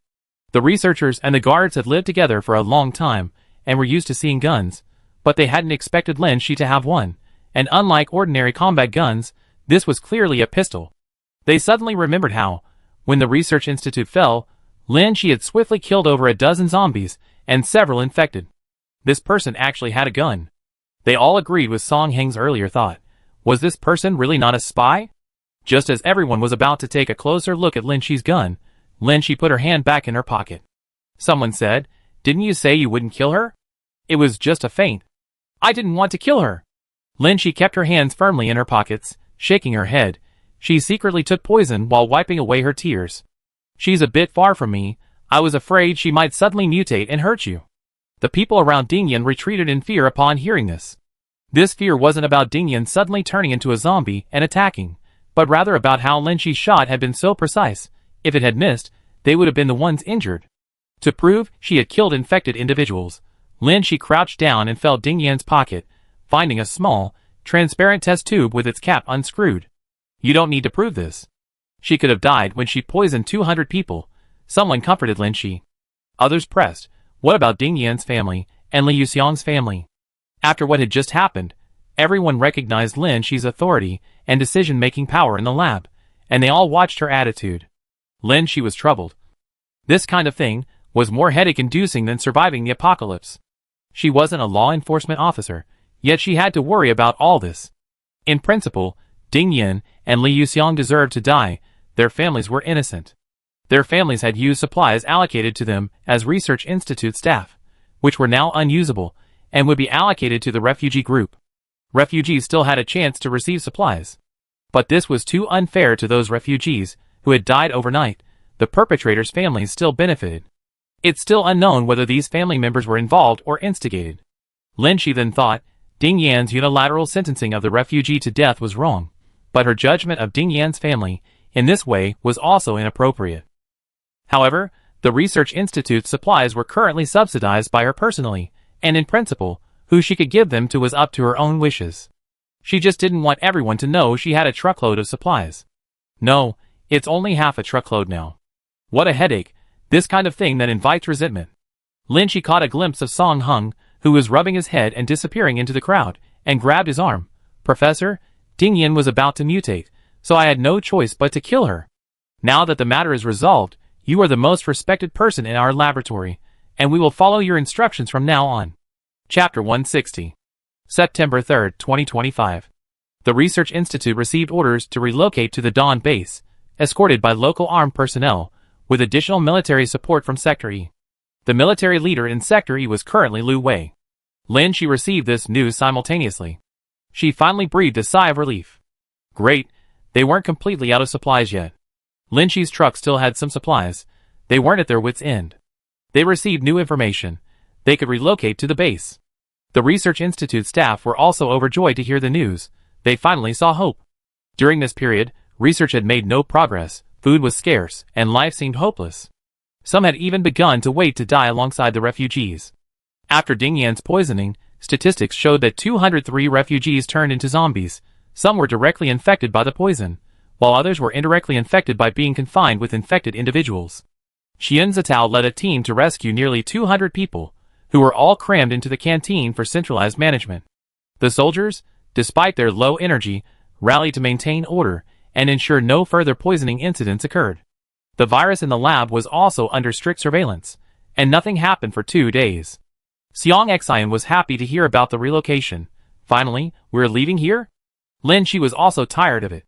The researchers and the guards had lived together for a long time and were used to seeing guns, but they hadn't expected Lin Shi to have one, and unlike ordinary combat guns, this was clearly a pistol. They suddenly remembered how, when the research institute fell, Lin Shi had swiftly killed over a dozen zombies and several infected. This person actually had a gun. They all agreed with Song Heng's earlier thought. Was this person really not a spy? Just as everyone was about to take a closer look at Lin Shi's gun, Lin Shi put her hand back in her pocket. Someone said, "Didn't you say you wouldn't kill her?" "It was just a feint. I didn't want to kill her." Lin Shi kept her hands firmly in her pockets, shaking her head. She secretly took poison while wiping away her tears. "She's a bit far from me. I was afraid she might suddenly mutate and hurt you." The people around Dingyan retreated in fear upon hearing this. This fear wasn't about Dingyan suddenly turning into a zombie and attacking, but rather about how Lin Shi's shot had been so precise. If it had missed, they would have been the ones injured. To prove she had killed infected individuals, Lin Shi crouched down and felt Dingyan's pocket, finding a small, transparent test tube with its cap unscrewed. "You don't need to prove this. She could have died when she poisoned 200 people," someone comforted Lin Shi. Others pressed, "What about Dingyan's family and Li Yuxiang's family?" After what had just happened, everyone recognized Lin Shi's authority and decision-making power in the lab, and they all watched her attitude. Lin Shi was troubled. This kind of thing was more headache-inducing than surviving the apocalypse. She wasn't a law enforcement officer, yet she had to worry about all this. In principle, Dingyan and Li Yuxiang deserved to die. Their families were innocent. Their families had used supplies allocated to them as research institute staff, which were now unusable, and would be allocated to the refugee group. Refugees still had a chance to receive supplies. But this was too unfair to those refugees who had died overnight. The perpetrators' families still benefited. It's still unknown whether these family members were involved or instigated. Lin Shi then thought, Dingyan's unilateral sentencing of the refugee to death was wrong, but her judgment of Dingyan's family in this way was also inappropriate. However, the research institute's supplies were currently subsidized by her personally, and in principle, who she could give them to was up to her own wishes. She just didn't want everyone to know she had a truckload of supplies. No, it's only half a truckload now. What a headache, this kind of thing that invites resentment. Lin Shi caught a glimpse of Song Heng, who was rubbing his head and disappearing into the crowd, and grabbed his arm. "Professor, Dingyan was about to mutate, so I had no choice but to kill her. Now that the matter is resolved, you are the most respected person in our laboratory, and we will follow your instructions from now on." Chapter 160. September 3, 2025. The Research Institute received orders to relocate to the Dawn base, escorted by local armed personnel, with additional military support from Sector E. The military leader in Sector E was currently Lu Wei. Lin Shi received this news simultaneously. She finally breathed a sigh of relief. Great, they weren't completely out of supplies yet. Lin Shi's truck still had some supplies. They weren't at their wits' end. They received new information. They could relocate to the base. The Research Institute staff were also overjoyed to hear the news. They finally saw hope. During this period, research had made no progress, food was scarce, and life seemed hopeless. Some had even begun to wait to die alongside the refugees. After Dingyan's poisoning, statistics showed that 203 refugees turned into zombies. Some were directly infected by the poison, while others were indirectly infected by being confined with infected individuals. Xian Zitao led a team to rescue nearly 200 people, who were all crammed into the canteen for centralized management. The soldiers, despite their low energy, rallied to maintain order and ensure no further poisoning incidents occurred. The virus in the lab was also under strict surveillance, and nothing happened for 2 days. Xiang Xian was happy to hear about the relocation. Finally, we're leaving here? Lin Shi was also tired of it.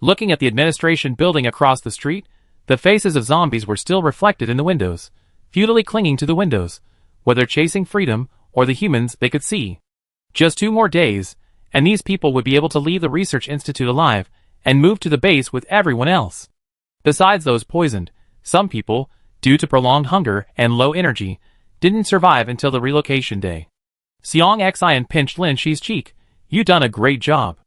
Looking at the administration building across the street, the faces of zombies were still reflected in the windows, futilely clinging to the windows, whether chasing freedom or the humans they could see. Just 2 more days, and these people would be able to leave the Research Institute alive and move to the base with everyone else. Besides those poisoned, some people, due to prolonged hunger and low energy, didn't survive until the relocation day. Xiang Xian pinched Lin Shi's cheek. "You done a great job.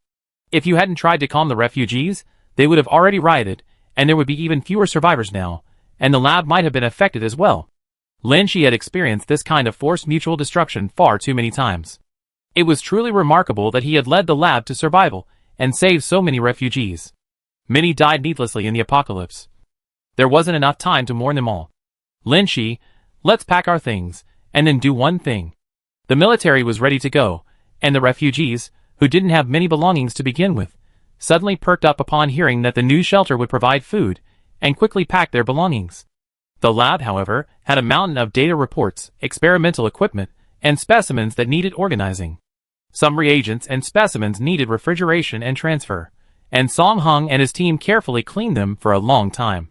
If you hadn't tried to calm the refugees, they would have already rioted, and there would be even fewer survivors now, and the lab might have been affected as well." Lin Shi had experienced this kind of forced mutual destruction far too many times. It was truly remarkable that he had led the lab to survival and saved so many refugees. Many died needlessly in the apocalypse. There wasn't enough time to mourn them all. Lin Shi, let's pack our things, and then do one thing. The military was ready to go, and the refugees, who didn't have many belongings to begin with, suddenly perked up upon hearing that the new shelter would provide food, and quickly packed their belongings. The lab, however, had a mountain of data reports, experimental equipment, and specimens that needed organizing. Some reagents and specimens needed refrigeration and transfer, and Song Hung and his team carefully cleaned them for a long time.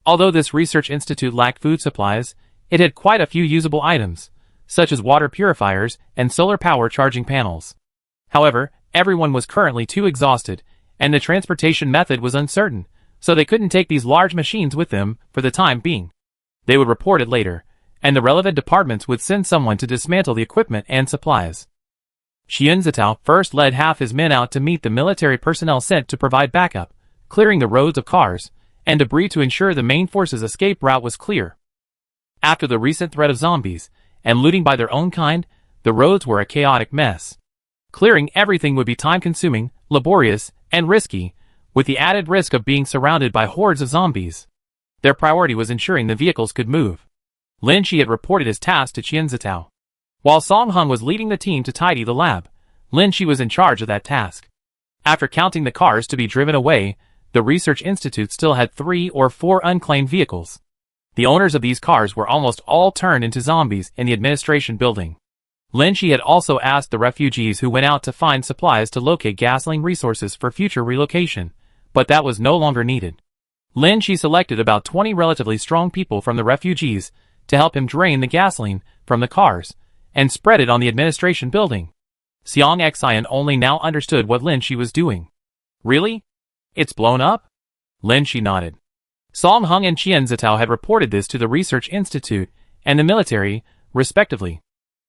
Although this research institute lacked food supplies, it had quite a few usable items, such as water purifiers and solar power charging panels. However, everyone was currently too exhausted, and the transportation method was uncertain, so they couldn't take these large machines with them for the time being. They would report it later, and the relevant departments would send someone to dismantle the equipment and supplies. Xian Zitao first led half his men out to meet the military personnel sent to provide backup, clearing the roads of cars and debris to ensure the main force's escape route was clear. After the recent threat of zombies and looting by their own kind, the roads were a chaotic mess. Clearing everything would be time-consuming, laborious, and risky, with the added risk of being surrounded by hordes of zombies. Their priority was ensuring the vehicles could move. Lin Shi had reported his task to Qian Zitao. While Song Hung was leading the team to tidy the lab, Lin Shi was in charge of that task. After counting the cars to be driven away, the research institute still had 3 or 4 unclaimed vehicles. The owners of these cars were almost all turned into zombies in the administration building. Lin Shi had also asked the refugees who went out to find supplies to locate gasoline resources for future relocation, but that was no longer needed. Lin Shi selected about 20 relatively strong people from the refugees to help him drain the gasoline from the cars and spread it on the administration building. Xiang Xian only now understood what Lin Shi was doing. Really? It's blown up? Lin Shi nodded. Song Hung and Qian Zitao had reported this to the research institute and the military, respectively.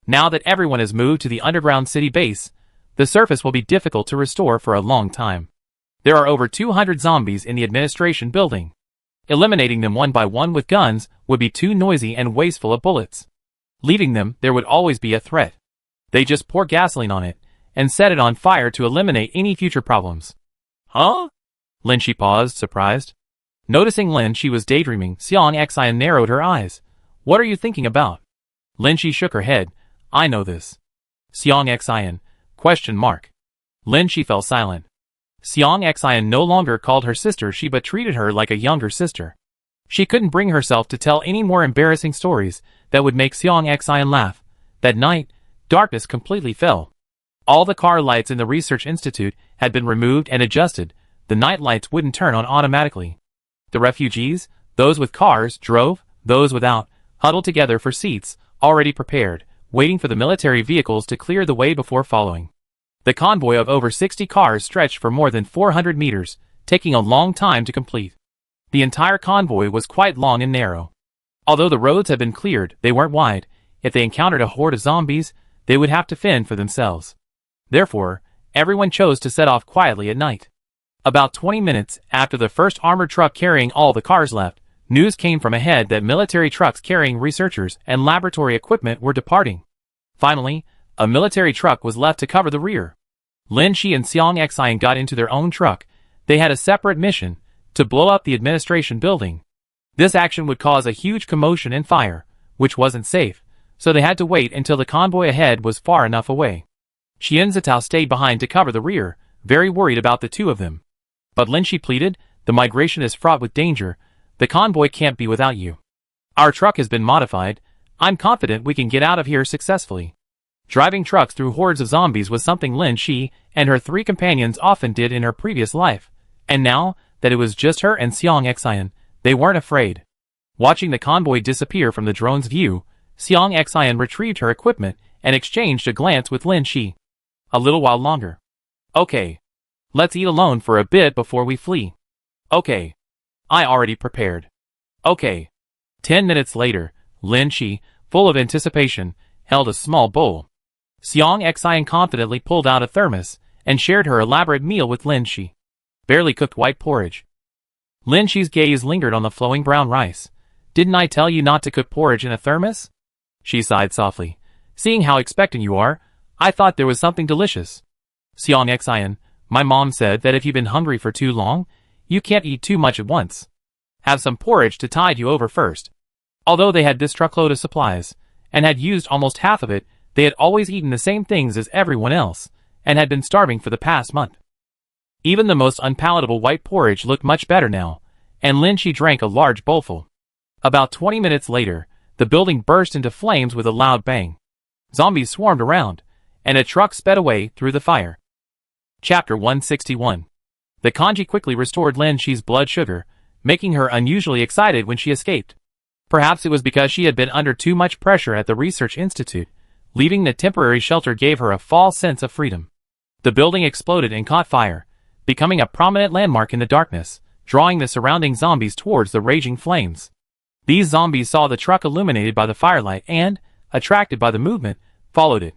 Now that everyone has moved to the underground city base, the surface will be difficult to restore for a long time. There are over 200 zombies in the administration building. Eliminating them one by one with guns would be too noisy and wasteful of bullets. Leaving them, there would always be a threat. They just pour gasoline on it and set it on fire to eliminate any future problems. Huh? Lin Shi paused, surprised. Noticing Lin Shi was daydreaming, Xiang Xian narrowed her eyes. What are you thinking about? Lin Shi shook her head. I know this. Xiang Xian, question mark. Lin Shi fell silent. Xiang Xian no longer called her sister Shi but treated her like a younger sister. She couldn't bring herself to tell any more embarrassing stories that would make Xiang Xian laugh. That night, darkness completely fell. All the car lights in the research institute had been removed and adjusted. The night lights wouldn't turn on automatically. The refugees, those with cars, drove, those without, huddled together for seats, already prepared, waiting for the military vehicles to clear the way before following. The convoy of over 60 cars stretched for more than 400 meters, taking a long time to complete. The entire convoy was quite long and narrow. Although the roads had been cleared, they weren't wide. If they encountered a horde of zombies, they would have to fend for themselves. Therefore, everyone chose to set off quietly at night. About 20 minutes after the first armored truck carrying all the cars left, news came from ahead that military trucks carrying researchers and laboratory equipment were departing. Finally, a military truck was left to cover the rear. Lin Shi and Xiang Xian got into their own truck. They had a separate mission, to blow up the administration building. This action would cause a huge commotion and fire, which wasn't safe, so they had to wait until the convoy ahead was far enough away. Qian Zitao stayed behind to cover the rear, very worried about the two of them. But Lin Shi pleaded, the migration is fraught with danger. The convoy can't be without you. Our truck has been modified. I'm confident we can get out of here successfully. Driving trucks through hordes of zombies was something Lin Shi and her 3 companions often did in her previous life, and now that it was just her and Xiang Xian, they weren't afraid. Watching the convoy disappear from the drone's view, Xiang Xian retrieved her equipment and exchanged a glance with Lin Shi. A little while longer. Okay. Let's eat alone for a bit before we flee. Okay. I already prepared. Okay. 10 minutes later, Lin Shi, full of anticipation, held a small bowl. Xiang Xian confidently pulled out a thermos and shared her elaborate meal with Lin Shi. Barely cooked white porridge. Lin Shi's gaze lingered on the flowing brown rice. Didn't I tell you not to cook porridge in a thermos? She sighed softly. Seeing how expectant you are, I thought there was something delicious. Xiang Xian, my mom said that if you've been hungry for too long, you can't eat too much at once. Have some porridge to tide you over first. Although they had this truckload of supplies, and had used almost half of it, they had always eaten the same things as everyone else, and had been starving for the past month. Even the most unpalatable white porridge looked much better now, and Lin Shi drank a large bowlful. About 20 minutes later, the building burst into flames with a loud bang. Zombies swarmed around, and a truck sped away through the fire. Chapter 161. The kanji quickly restored Lin Shi's blood sugar, making her unusually excited when she escaped. Perhaps it was because she had been under too much pressure at the research institute. Leaving the temporary shelter gave her a false sense of freedom. The building exploded and caught fire, becoming a prominent landmark in the darkness, drawing the surrounding zombies towards the raging flames. These zombies saw the truck illuminated by the firelight and, attracted by the movement, followed it.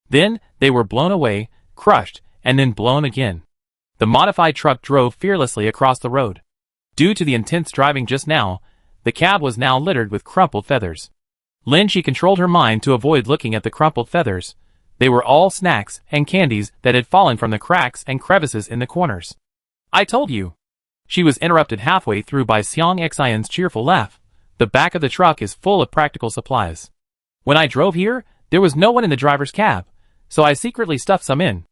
Then, they were blown away, crushed, and then blown again. The modified truck drove fearlessly across the road. Due to the intense driving just now, the cab was now littered with crumpled feathers. Lin Shi controlled her mind to avoid looking at the crumpled feathers. They were all snacks and candies that had fallen from the cracks and crevices in the corners. "I told you." She was interrupted halfway through by Xiang Xian's cheerful laugh. "The back of the truck is full of practical supplies. When I drove here, there was no one in the driver's cab, so I secretly stuffed some in."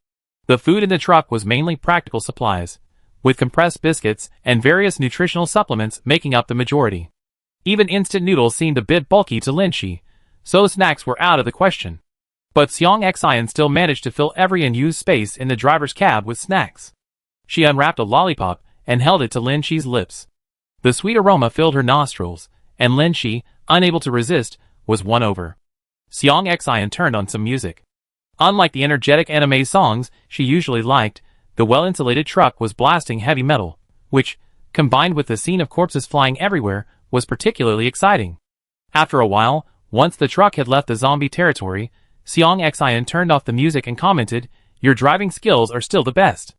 The food in the truck was mainly practical supplies, with compressed biscuits and various nutritional supplements making up the majority. Even instant noodles seemed a bit bulky to Lin Shi, so snacks were out of the question. But Xiang Xian still managed to fill every unused space in the driver's cab with snacks. She unwrapped a lollipop and held it to Lin Shi's lips. The sweet aroma filled her nostrils, and Lin Shi, unable to resist, was won over. Xiang Xian turned on some music. Unlike the energetic anime songs she usually liked, the well-insulated truck was blasting heavy metal, which, combined with the scene of corpses flying everywhere, was particularly exciting. After a while, once the truck had left the zombie territory, Xiang Xian turned off the music and commented, "Your driving skills are still the best."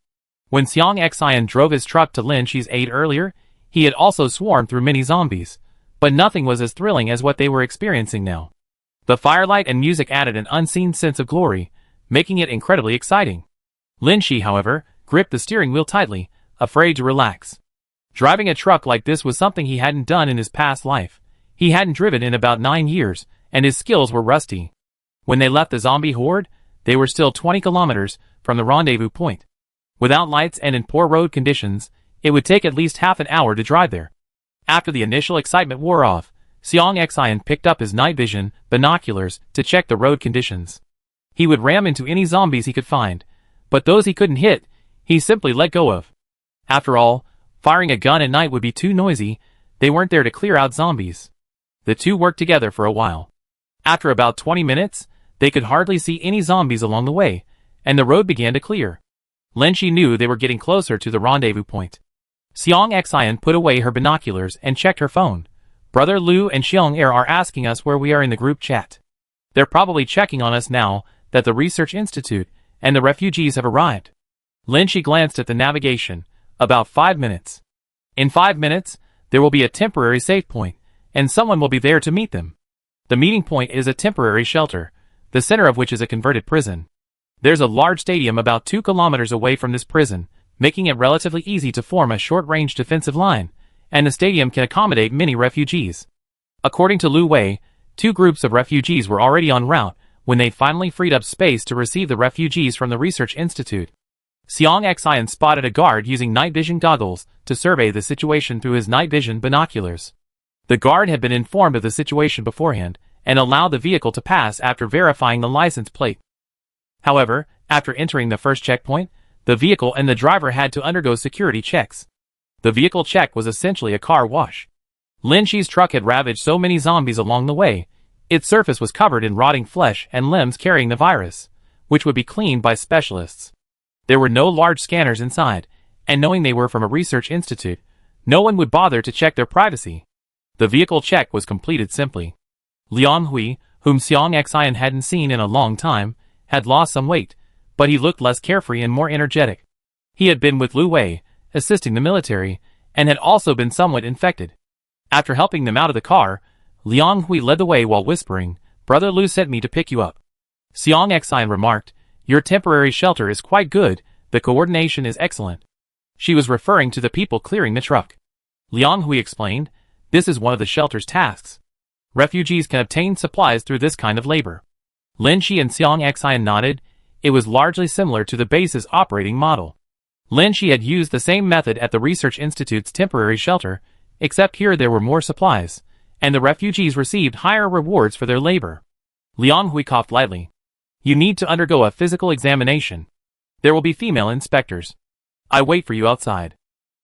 When Xiang Xian drove his truck to Lin Shi's aid earlier, he had also swarmed through many zombies, but nothing was as thrilling as what they were experiencing now. The firelight and music added an unseen sense of glory, making it incredibly exciting. Lin Shi, however, gripped the steering wheel tightly, afraid to relax. Driving a truck like this was something he hadn't done in his past life. He hadn't driven in about 9 years, and his skills were rusty. When they left the zombie horde, they were still 20 kilometers from the rendezvous point. Without lights and in poor road conditions, it would take at least half an hour to drive there. After the initial excitement wore off, Xiang Xian picked up his night vision binoculars to check the road conditions. He would ram into any zombies he could find, but those he couldn't hit, he simply let go of. After all, firing a gun at night would be too noisy. They weren't there to clear out zombies. The two worked together for a while. After about 20 minutes, they could hardly see any zombies along the way, and the road began to clear. Lin Shi knew they were getting closer to the rendezvous point. Xiang Xian put away her binoculars and checked her phone. "Brother Lu and Xiong Er are asking us where we are in the group chat. They're probably checking on us now that the research institute and the refugees have arrived." Lin Shi glanced at the navigation. About 5 minutes. In 5 minutes, there will be a temporary safe point, and someone will be there to meet them. The meeting point is a temporary shelter, the center of which is a converted prison. There's a large stadium about 2 kilometers away from this prison, making it relatively easy to form a short-range defensive line, and the stadium can accommodate many refugees. According to Lu Wei, 2 groups of refugees were already en route when they finally freed up space to receive the refugees from the research institute. Xiang Xian spotted a guard using night vision goggles to survey the situation through his night vision binoculars. The guard had been informed of the situation beforehand and allowed the vehicle to pass after verifying the license plate. However, after entering the first checkpoint, the vehicle and the driver had to undergo security checks. The vehicle check was essentially a car wash. Lin Shi's truck had ravaged so many zombies along the way, its surface was covered in rotting flesh and limbs carrying the virus, which would be cleaned by specialists. There were no large scanners inside, and knowing they were from a research institute, no one would bother to check their privacy. The vehicle check was completed simply. Liang Hui, whom Xiang Xian hadn't seen in a long time, had lost some weight, but he looked less carefree and more energetic. He had been with Lu Wei, assisting the military, and had also been somewhat infected. After helping them out of the car, Liang Hui led the way while whispering, "Brother Lu sent me to pick you up." Xiang Xian remarked, "Your temporary shelter is quite good, the coordination is excellent." She was referring to the people clearing the truck. Liang Hui explained, "This is one of the shelter's tasks." Refugees can obtain supplies through this kind of labor. Lin Shi and Xiang Xian nodded. It was largely similar to the base's operating model. Lin Shi had used the same method at the Research Institute's temporary shelter, except here there were more supplies, and the refugees received higher rewards for their labor. Liang Hui coughed lightly. You need to undergo a physical examination. There will be female inspectors. I wait for you outside.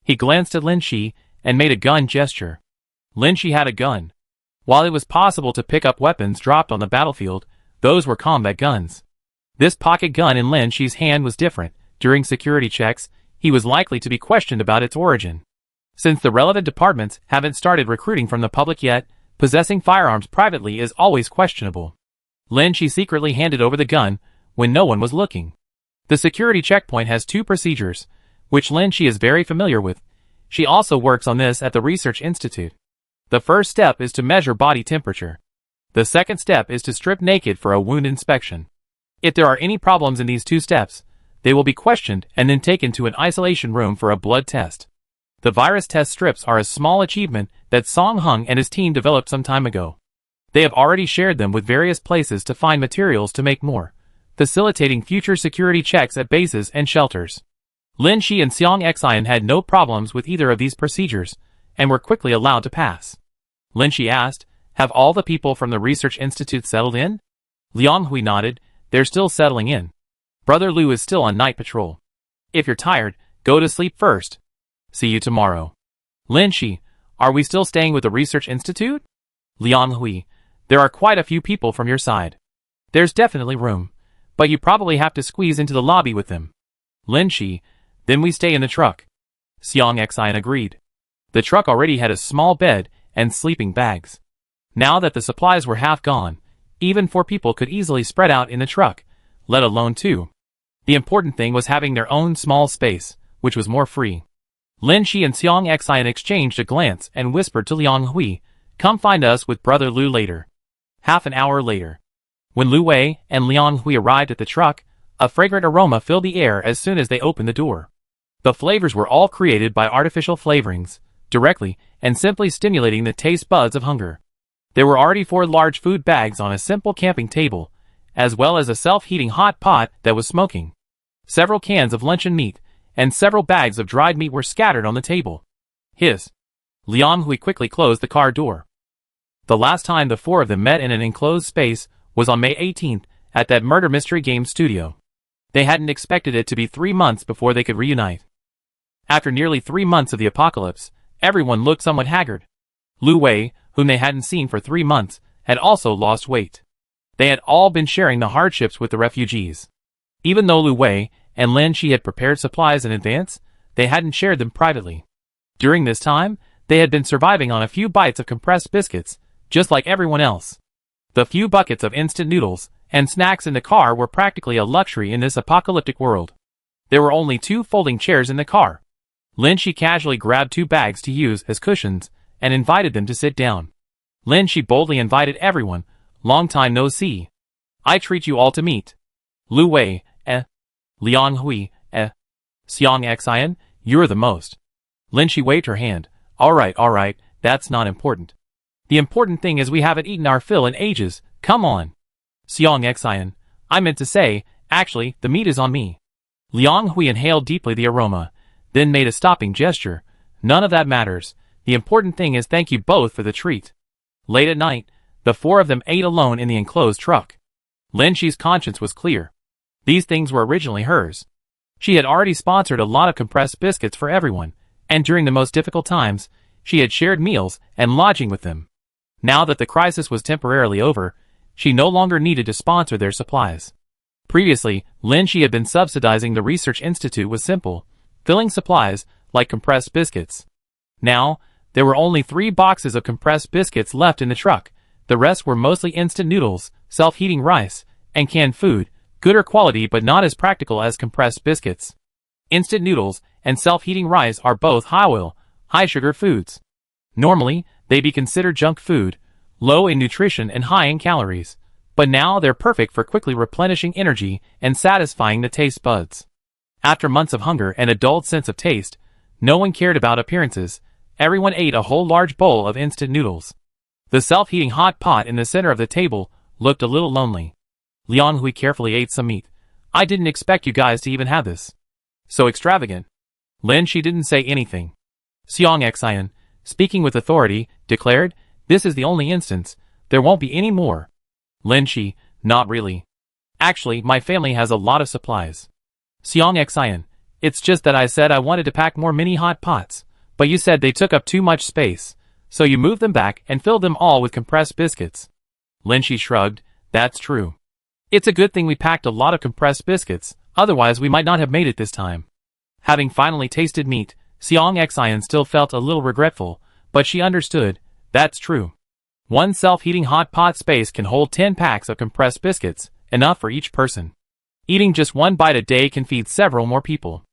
He glanced at Lin Shi and made a gun gesture. Lin Shi had a gun. While it was possible to pick up weapons dropped on the battlefield, those were combat guns. This pocket gun in Lin Shi's hand was different. During security checks, he was likely to be questioned about its origin. Since the relevant departments haven't started recruiting from the public yet, possessing firearms privately is always questionable. Lin Shi secretly handed over the gun when no one was looking. The security checkpoint has two procedures, which Lin Shi is very familiar with. She also works on this at the Research Institute. The first step is to measure body temperature. The second step is to strip naked for a wound inspection. If there are any problems in these two steps, they will be questioned and then taken to an isolation room for a blood test. The virus test strips are a small achievement that Song Hung and his team developed some time ago. They have already shared them with various places to find materials to make more, facilitating future security checks at bases and shelters. Lin Shi and Xiang Xian had no problems with either of these procedures, and were quickly allowed to pass. Lin Shi asked, have all the people from the Research Institute settled in? Liang Hui nodded. They're still settling in. Brother Lu is still on night patrol. If you're tired, go to sleep first. See you tomorrow. Lin Shi, are we still staying with the Research Institute? Liang Hui, there are quite a few people from your side. There's definitely room, but you probably have to squeeze into the lobby with them. Lin Shi, then we stay in the truck. Xiang Xian agreed. The truck already had a small bed and sleeping bags. Now that the supplies were half gone, even 4 people could easily spread out in the truck, let alone 2. The important thing was having their own small space, which was more free. Lin Shi and Xiang Xian exchanged a glance and whispered to Liang Hui, come find us with Brother Lu later. Half an hour later. When Lu Wei and Liang Hui arrived at the truck, a fragrant aroma filled the air as soon as they opened the door. The flavors were all created by artificial flavorings, directly and simply stimulating the taste buds of hunger. There were already 4 large food bags on a simple camping table, as well as a self-heating hot pot that was smoking. Several cans of luncheon meat and several bags of dried meat were scattered on the table. Hiss. Liang Hui quickly closed the car door. The last time the 4 of them met in an enclosed space was on May 18th at that murder mystery game studio. They hadn't expected it to be 3 months before they could reunite. After nearly 3 months of the apocalypse, everyone looked somewhat haggard. Lu Wei, whom they hadn't seen for 3 months, had also lost weight. They had all been sharing the hardships with the refugees. Even though Lu Wei and Lin Shi had prepared supplies in advance, they hadn't shared them privately. During this time, they had been surviving on a few bites of compressed biscuits, just like everyone else. The few buckets of instant noodles and snacks in the car were practically a luxury in this apocalyptic world. There were only 2 folding chairs in the car. Lin Shi casually grabbed 2 bags to use as cushions and invited them to sit down. Lin Shi boldly invited everyone, long time no see. I treat you all to meet. Lu Wei, Liang Hui, Xiang Xian, you're the most. Lin Shi waved her hand. Alright, that's not important. The important thing is we haven't eaten our fill in ages, come on. Xiang Xian, I meant to say, actually, the meat is on me. Liang Hui inhaled deeply the aroma, then made a stopping gesture. None of that matters. The important thing is thank you both for the treat. Late at night, the 4 of them ate alone in the enclosed truck. Lin Shi's conscience was clear. These things were originally hers. She had already sponsored a lot of compressed biscuits for everyone, and during the most difficult times, she had shared meals and lodging with them. Now that the crisis was temporarily over, she no longer needed to sponsor their supplies. Previously, Lin Shi had been subsidizing the Research Institute with simple, filling supplies like compressed biscuits. Now, there were only 3 boxes of compressed biscuits left in the truck. The rest were mostly instant noodles, self-heating rice, and canned food, gooder quality but not as practical as compressed biscuits. Instant noodles and self-heating rice are both high-oil, high-sugar foods. Normally, they'd be considered junk food, low in nutrition and high in calories, but now they're perfect for quickly replenishing energy and satisfying the taste buds. After months of hunger and a dulled sense of taste, no one cared about appearances. Everyone ate a whole large bowl of instant noodles. The self-heating hot pot in the center of the table looked a little lonely. Liang Hui carefully ate some meat. I didn't expect you guys to even have this. So extravagant. Lin Shi didn't say anything. Xiang Xian, speaking with authority, declared, this is the only instance. There won't be any more. Lin Shi, not really. Actually, my family has a lot of supplies. Xiang Xian, it's just that I said I wanted to pack more mini hot pots, but you said they took up too much space, so you moved them back and filled them all with compressed biscuits. Lin Shi shrugged, that's true. It's a good thing we packed a lot of compressed biscuits, otherwise we might not have made it this time. Having finally tasted meat, Xiang Xian still felt a little regretful, but she understood, that's true. One self-heating hot pot space can hold 10 packs of compressed biscuits, enough for each person. Eating just one bite a day can feed several more people.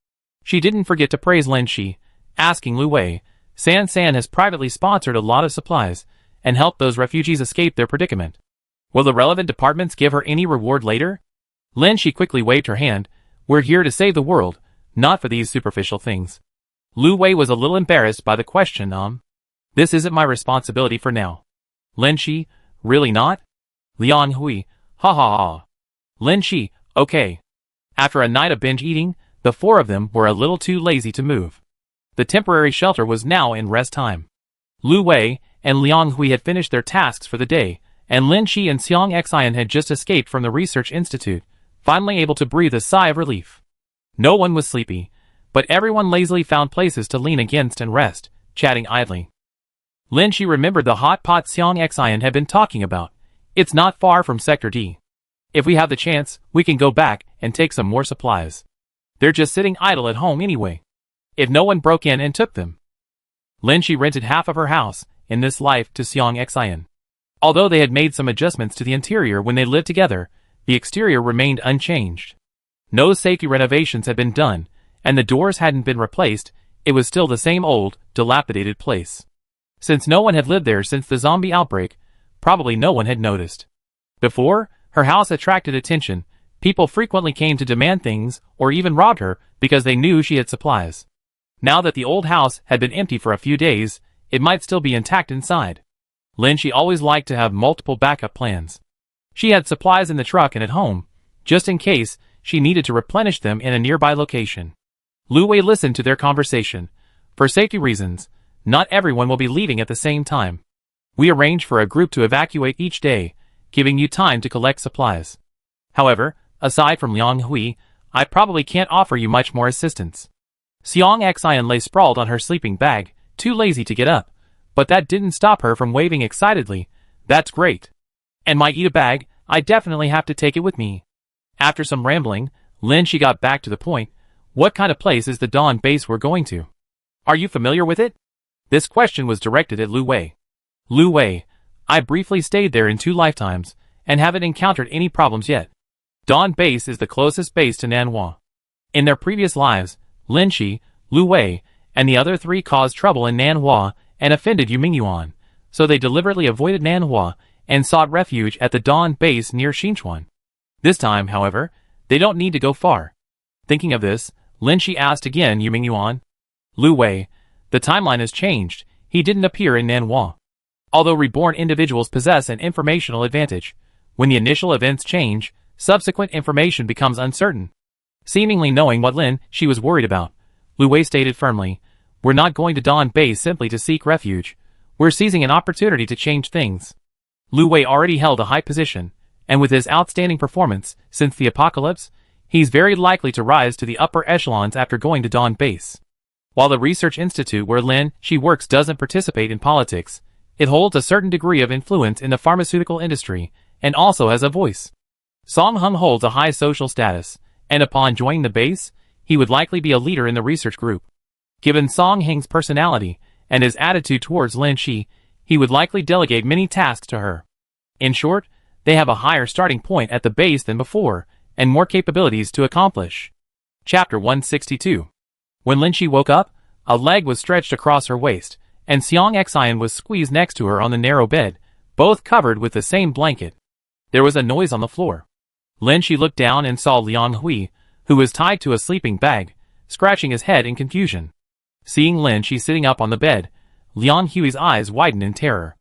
She didn't forget to praise Lin Shi, asking Lu Wei, San has privately sponsored a lot of supplies, and helped those refugees escape their predicament. Will the relevant departments give her any reward later? Lin Shi quickly waved her hand, we're here to save the world, not for these superficial things. Lu Wei was a little embarrassed by the question, This isn't my responsibility for now. Lin Shi, really not? Liang Hui, ha ha ha. Lin Shi, okay. After a night of binge eating, the four of them were a little too lazy to move. The temporary shelter was now in rest time. Lu Wei and Liang Hui had finished their tasks for the day, and Lin Shi and Xiang Xian had just escaped from the research institute, finally able to breathe a sigh of relief. No one was sleepy, but everyone lazily found places to lean against and rest, chatting idly. Lin Shi remembered the hot pot Xiang Xian had been talking about. It's not far from Sector D. If we have the chance, we can go back and take some more supplies. They're just sitting idle at home anyway. If no one broke in and took them. Lin Shi rented half of her house in this life to Xiang Xian. Although they had made some adjustments to the interior when they lived together, the exterior remained unchanged. No safety renovations had been done, and the doors hadn't been replaced. It was still the same old, dilapidated place. Since no one had lived there since the zombie outbreak, probably no one had noticed. Before, her house attracted attention. People frequently came to demand things or even robbed her because they knew she had supplies. Now that the old house had been empty for a few days, it might still be intact inside. Lin Shi always liked to have multiple backup plans. She had supplies in the truck and at home, just in case she needed to replenish them in a nearby location. Lu Wei listened to their conversation. For safety reasons, not everyone will be leaving at the same time. We arrange for a group to evacuate each day, giving you time to collect supplies. However, aside from Liang Hui, I probably can't offer you much more assistance. Xiang Xian lay sprawled on her sleeping bag, too lazy to get up, but that didn't stop her from waving excitedly. That's great. And my eat a bag, I definitely have to take it with me. After some rambling, Lin Shi got back to the point. What kind of place is the Dawn base we're going to? Are you familiar with it? This question was directed at Lu Wei. Lu Wei, I briefly stayed there in 2 lifetimes, and haven't encountered any problems yet. Dawn base is the closest base to Nanhua. In their previous lives, Lin Shi, Lu Wei, and the other 3 caused trouble in Nanhua and offended Yumingyuan, so they deliberately avoided Nanhua and sought refuge at the Dawn base near Xinchuan. This time, however, they don't need to go far. Thinking of this, Lin Shi asked again Yumingyuan. Lu Wei, the timeline has changed. He didn't appear in Nanhua. Although reborn individuals possess an informational advantage, when the initial events change, subsequent information becomes uncertain. Seemingly knowing what Lin Shi was worried about, Lu Wei stated firmly, we're not going to Dawn base simply to seek refuge. We're seizing an opportunity to change things. Lu Wei already held a high position, and with his outstanding performance since the apocalypse, he's very likely to rise to the upper echelons after going to Dawn base. While the research institute where Lin Shi works doesn't participate in politics, it holds a certain degree of influence in the pharmaceutical industry, and also has a voice. Song Hung holds a high social status, and upon joining the base, he would likely be a leader in the research group. Given Song Heng's personality and his attitude towards Lin Shi, he would likely delegate many tasks to her. In short, they have a higher starting point at the base than before, and more capabilities to accomplish. Chapter 162. When Lin Shi woke up, a leg was stretched across her waist, and Xiang Xian was squeezed next to her on the narrow bed, both covered with the same blanket. There was a noise on the floor. Lin Shi looked down and saw Liang Hui, who was tied to a sleeping bag, scratching his head in confusion. Seeing Lin Shi sitting up on the bed, Liang Hui's eyes widened in terror.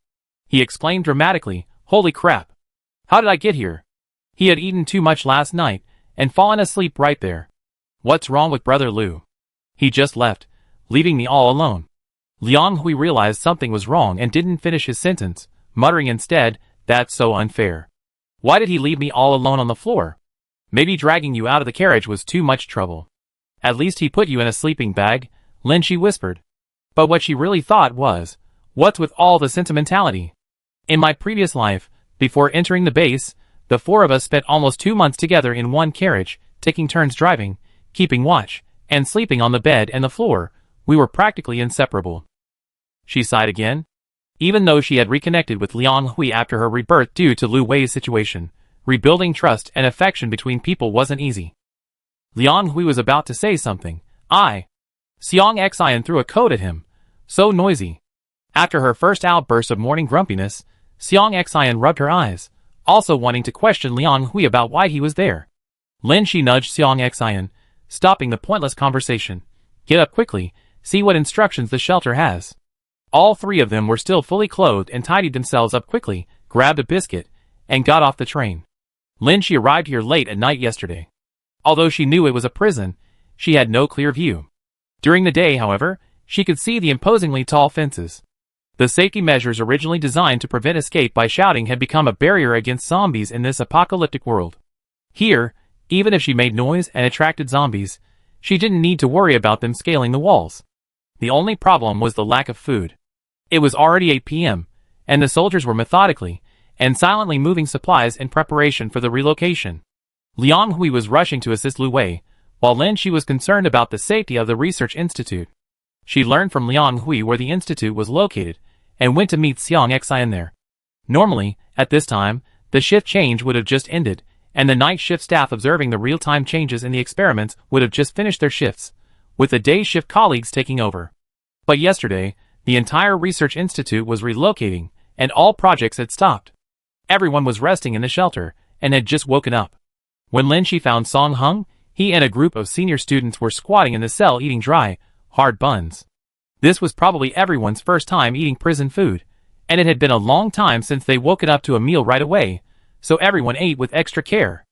he exclaimed dramatically. Holy crap. How did I get here? He had eaten too much last night and fallen asleep right there. What's wrong with Brother Lu? He just left, leaving me all alone. Liang Hui realized something was wrong and didn't finish his sentence, muttering instead, that's so unfair. Why did he leave me all alone on the floor? Maybe dragging you out of the carriage was too much trouble. At least he put you in a sleeping bag, Lin Shi whispered. But what she really thought was, what's with all the sentimentality? In my previous life, before entering the base, the four of us spent almost 2 months together in one carriage, taking turns driving, keeping watch, and sleeping on the bed and the floor. We were practically inseparable. She sighed again. Even though she had reconnected with Liang Hui after her rebirth due to Lu Wei's situation, rebuilding trust and affection between people wasn't easy. Liang Hui was about to say something. Xiang Xian threw a coat at him. So noisy. After her first outburst of morning grumpiness, Xiang Xian rubbed her eyes, also wanting to question Liang Hui about why he was there. Lin Shi nudged Xiang Xian, stopping the pointless conversation. Get up quickly, see what instructions the shelter has. All three of them were still fully clothed and tidied themselves up quickly, grabbed a biscuit, and got off the train. Lin Shi arrived here late at night yesterday. Although she knew it was a prison, she had no clear view. During the day, however, she could see the imposingly tall fences. The safety measures originally designed to prevent escape by shouting had become a barrier against zombies in this apocalyptic world. Here, even if she made noise and attracted zombies, she didn't need to worry about them scaling the walls. The only problem was the lack of food. It was already 8 p.m., and the soldiers were methodically and silently moving supplies in preparation for the relocation. Liang Hui was rushing to assist Lu Wei, while Lin Shi was concerned about the safety of the research institute. She learned from Liang Hui where the institute was located, and went to meet Xiang Xian there. Normally, at this time, the shift change would have just ended, and the night shift staff observing the real-time changes in the experiments would have just finished their shifts, with the day shift colleagues taking over. But yesterday, the entire research institute was relocating, and all projects had stopped. Everyone was resting in the shelter, and had just woken up. When Lin Shi found Song Hung, he and a group of senior students were squatting in the cell eating dry, hard buns. This was probably everyone's first time eating prison food, and it had been a long time since they woken up to a meal right away, so everyone ate with extra care.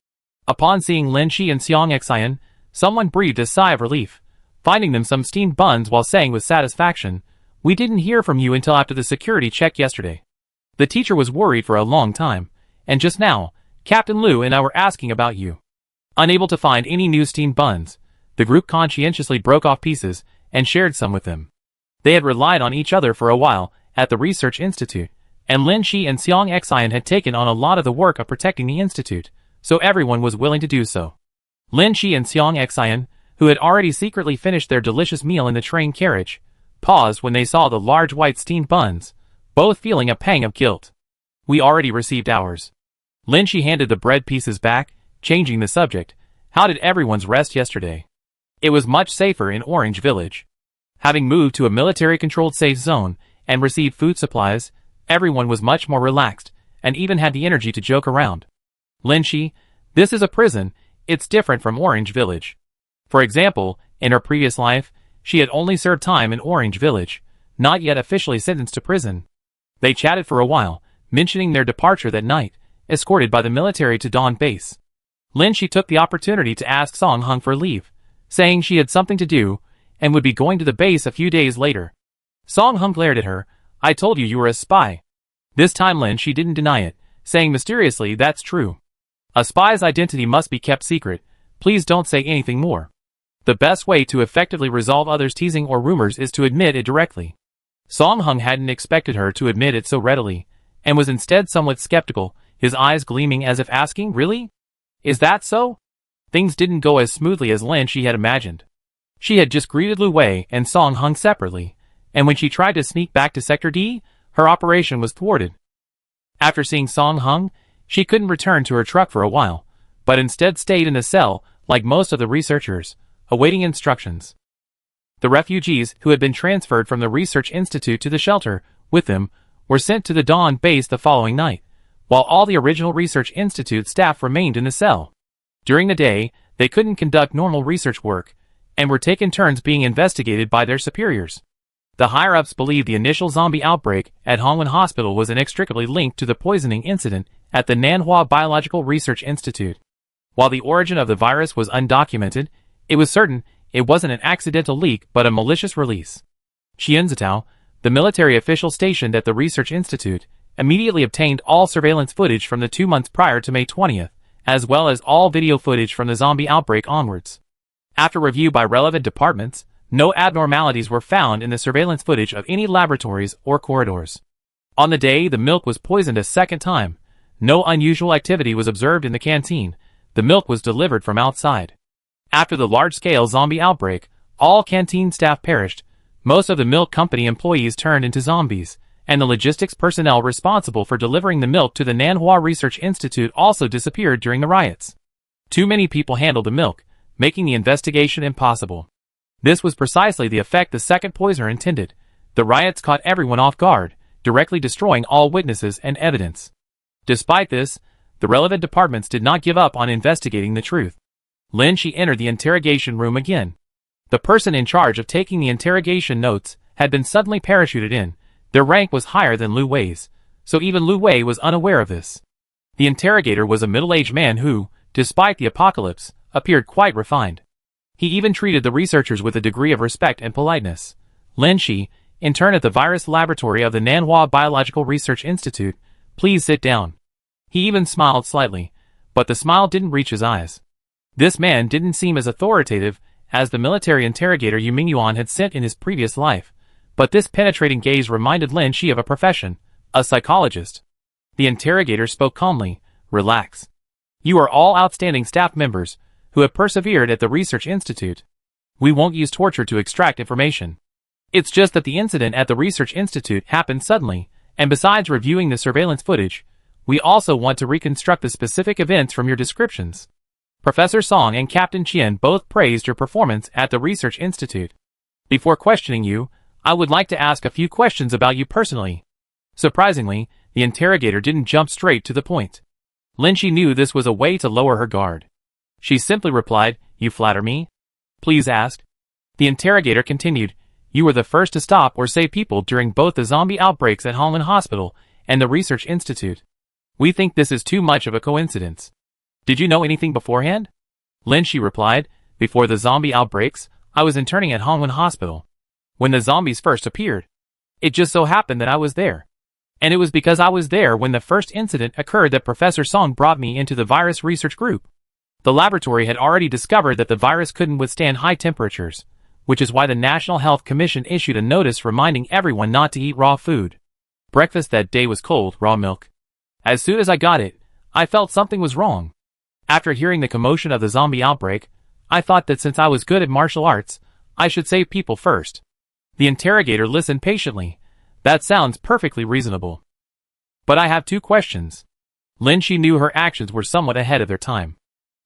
Upon seeing Lin Shi and Xiang Xian, someone breathed a sigh of relief, finding them some steamed buns while saying with satisfaction, "We didn't hear from you until after the security check yesterday. The teacher was worried for a long time, and just now, Captain Lu and I were asking about you." Unable to find any new steamed buns, the group conscientiously broke off pieces and shared some with them. They had relied on each other for a while at the research institute, and Lin Shi and Xiang Xian had taken on a lot of the work of protecting the institute, so everyone was willing to do so. Lin Shi and Xiang Xian, who had already secretly finished their delicious meal in the train carriage, paused when they saw the large white steamed buns, both feeling a pang of guilt. "We already received ours." Lin Shi handed the bread pieces back, changing the subject. "How did everyone's rest yesterday?" "It was much safer in Orange Village. Having moved to a military-controlled safe zone and received food supplies, everyone was much more relaxed and even had the energy to joke around." "Lin Shi, this is a prison. It's different from Orange Village." For example, in her previous life, she had only served time in Orange Village, not yet officially sentenced to prison. They chatted for a while, mentioning their departure that night, escorted by the military to Dawn Base. Lin Shi took the opportunity to ask Song Hung for leave, saying she had something to do, and would be going to the base a few days later. Song Hung glared at her. "I told you you were a spy." This time Lin Shi didn't deny it, saying mysteriously, "That's true. A spy's identity must be kept secret. Please don't say anything more." The best way to effectively resolve others' teasing or rumors is to admit it directly. Song Hung hadn't expected her to admit it so readily, and was instead somewhat skeptical, his eyes gleaming as if asking, "Really? Is that so?" Things didn't go as smoothly as Lin Shi had imagined. She had just greeted Lu Wei and Song Hung separately, and when she tried to sneak back to Sector D, her operation was thwarted. After seeing Song Hung, she couldn't return to her truck for a while, but instead stayed in the cell, like most of the researchers, awaiting instructions. The refugees who had been transferred from the research institute to the shelter, with them, were sent to the Dawn base the following night, while all the original research institute staff remained in the cell. During the day, they couldn't conduct normal research work, and were taken turns being investigated by their superiors. The higher-ups believe the initial zombie outbreak at Hongwen Hospital was inextricably linked to the poisoning incident at the Nanhua Biological Research Institute. While the origin of the virus was undocumented, it was certain it wasn't an accidental leak but a malicious release. Qianzitao, the military official stationed at the research institute, immediately obtained all surveillance footage from the 2 months prior to May 20th, as well as all video footage from the zombie outbreak onwards. After review by relevant departments, no abnormalities were found in the surveillance footage of any laboratories or corridors. On the day the milk was poisoned a second time, no unusual activity was observed in the canteen. The milk was delivered from outside. After the large-scale zombie outbreak, all canteen staff perished, most of the milk company employees turned into zombies, and the logistics personnel responsible for delivering the milk to the Nanhua Research Institute also disappeared during the riots. Too many people handled the milk, making the investigation impossible. This was precisely the effect the second poisoner intended. The riots caught everyone off guard, directly destroying all witnesses and evidence. Despite this, the relevant departments did not give up on investigating the truth. Lin Shi entered the interrogation room again. The person in charge of taking the interrogation notes had been suddenly parachuted in. Their rank was higher than Lu Wei's, so even Lu Wei was unaware of this. The interrogator was a middle-aged man who, despite the apocalypse, appeared quite refined. He even treated the researchers with a degree of respect and politeness. Lin Shi, intern at the virus laboratory of the Nanhua Biological Research Institute, please sit down. He even smiled slightly, but the smile didn't reach his eyes. This man didn't seem as authoritative as the military interrogator Yu Mingyuan had sent in his previous life, but this penetrating gaze reminded Lin Shi of a profession, a psychologist. The interrogator spoke calmly, relax. You are all outstanding staff members who have persevered at the research institute. We won't use torture to extract information. It's just that the incident at the research institute happened suddenly, and besides reviewing the surveillance footage, we also want to reconstruct the specific events from your descriptions. Professor Song and Captain Qian both praised your performance at the research institute. Before questioning you, I would like to ask a few questions about you personally. Surprisingly, the interrogator didn't jump straight to the point. Lin Shi knew this was a way to lower her guard. She simply replied, "You flatter me? Please ask." The interrogator continued, "You were the first to stop or save people during both the zombie outbreaks at Hongwen Hospital and the research institute. We think this is too much of a coincidence. Did you know anything beforehand?" Lin Shi replied, "Before the zombie outbreaks, I was interning at Hongwen Hospital. When the zombies first appeared, it just so happened that I was there. And it was because I was there when the first incident occurred that Professor Song brought me into the virus research group. The laboratory had already discovered that the virus couldn't withstand high temperatures, which is why the National Health Commission issued a notice reminding everyone not to eat raw food. Breakfast that day was cold, raw milk. As soon as I got it, I felt something was wrong. After hearing the commotion of the zombie outbreak, I thought that since I was good at martial arts, I should save people first." The interrogator listened patiently. "That sounds perfectly reasonable. But I have 2 questions." Lin Shi knew her actions were somewhat ahead of their time.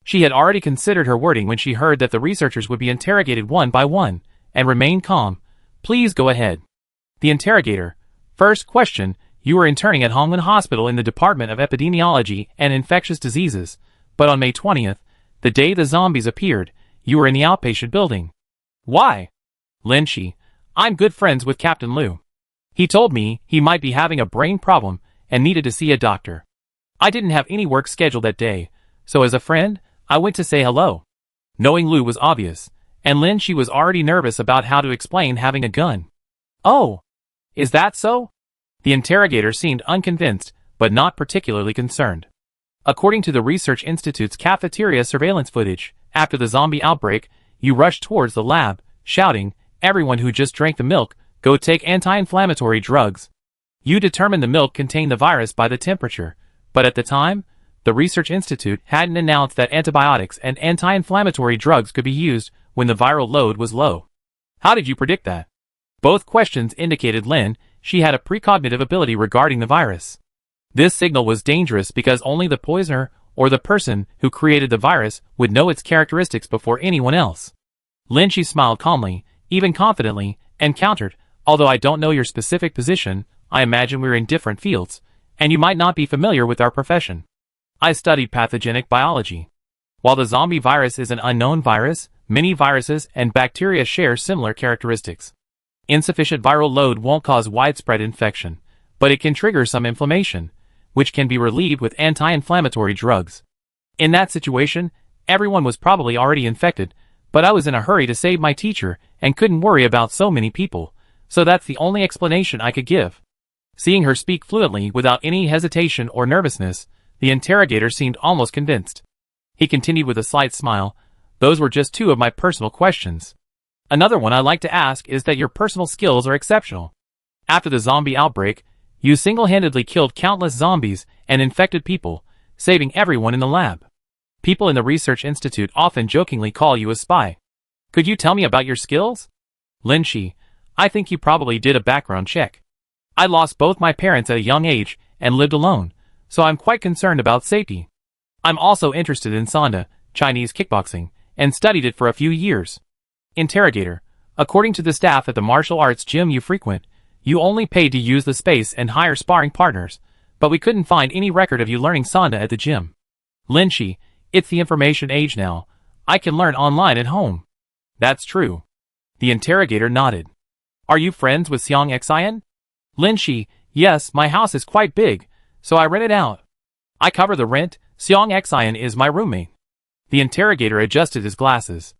She had already considered her wording when she heard that the researchers would be interrogated one by one, and remained calm. "Please go ahead." The interrogator: "First question, you were interning at Hongwen Hospital in the Department of Epidemiology and Infectious Diseases, but on May 20th, the day the zombies appeared, you were in the outpatient building. Why?" Lin Shi: "I'm good friends with Captain Liu. He told me he might be having a brain problem and needed to see a doctor. I didn't have any work scheduled that day, so as a friend, I went to say hello." Knowing Liu was obvious, and Lin Shi was already nervous about how to explain having a gun. "Oh, is that so?" The interrogator seemed unconvinced, but not particularly concerned. "According to the Research Institute's cafeteria surveillance footage, after the zombie outbreak, you rushed towards the lab, shouting, 'Everyone who just drank the milk, go take anti-inflammatory drugs.' You determined the milk contained the virus by the temperature, but at the time, the Research Institute hadn't announced that antibiotics and anti-inflammatory drugs could be used when the viral load was low. How did you predict that?" Both questions indicated Lin Shi had a precognitive ability regarding the virus. This signal was dangerous because only the poisoner or the person who created the virus would know its characteristics before anyone else. Lin Shi smiled calmly, even confidently, and countered, "Although I don't know your specific position, I imagine we're in different fields, and you might not be familiar with our profession. I studied pathogenic biology. While the zombie virus is an unknown virus, many viruses and bacteria share similar characteristics. Insufficient viral load won't cause widespread infection, but it can trigger some inflammation, which can be relieved with anti-inflammatory drugs. In that situation, everyone was probably already infected, but I was in a hurry to save my teacher and couldn't worry about so many people, so that's the only explanation I could give. Seeing her speak fluently without any hesitation or nervousness, the interrogator seemed almost convinced. He continued with a slight smile, "Those were just two of my personal questions. Another one I'd like to ask is that your personal skills are exceptional. After the zombie outbreak, you single-handedly killed countless zombies and infected people, saving everyone in the lab. People in the research institute often jokingly call you a spy. Could you tell me about your skills?" Lin Shi, I think you probably did a background check. I lost both my parents at a young age and lived alone, so I'm quite concerned about safety. I'm also interested in Sanda, Chinese kickboxing, and studied it for a few years. Interrogator, according to the staff at the martial arts gym you frequent, you only paid to use the space and hire sparring partners, but we couldn't find any record of you learning Sanda at the gym. Lin Shi, it's the information age now. I can learn online at home. That's true. The interrogator nodded. Are you friends with Xiang Xian? Lin Shi, yes, my house is quite big, so I rent it out. I cover the rent. Xiang Xian is my roommate. The interrogator adjusted his glasses.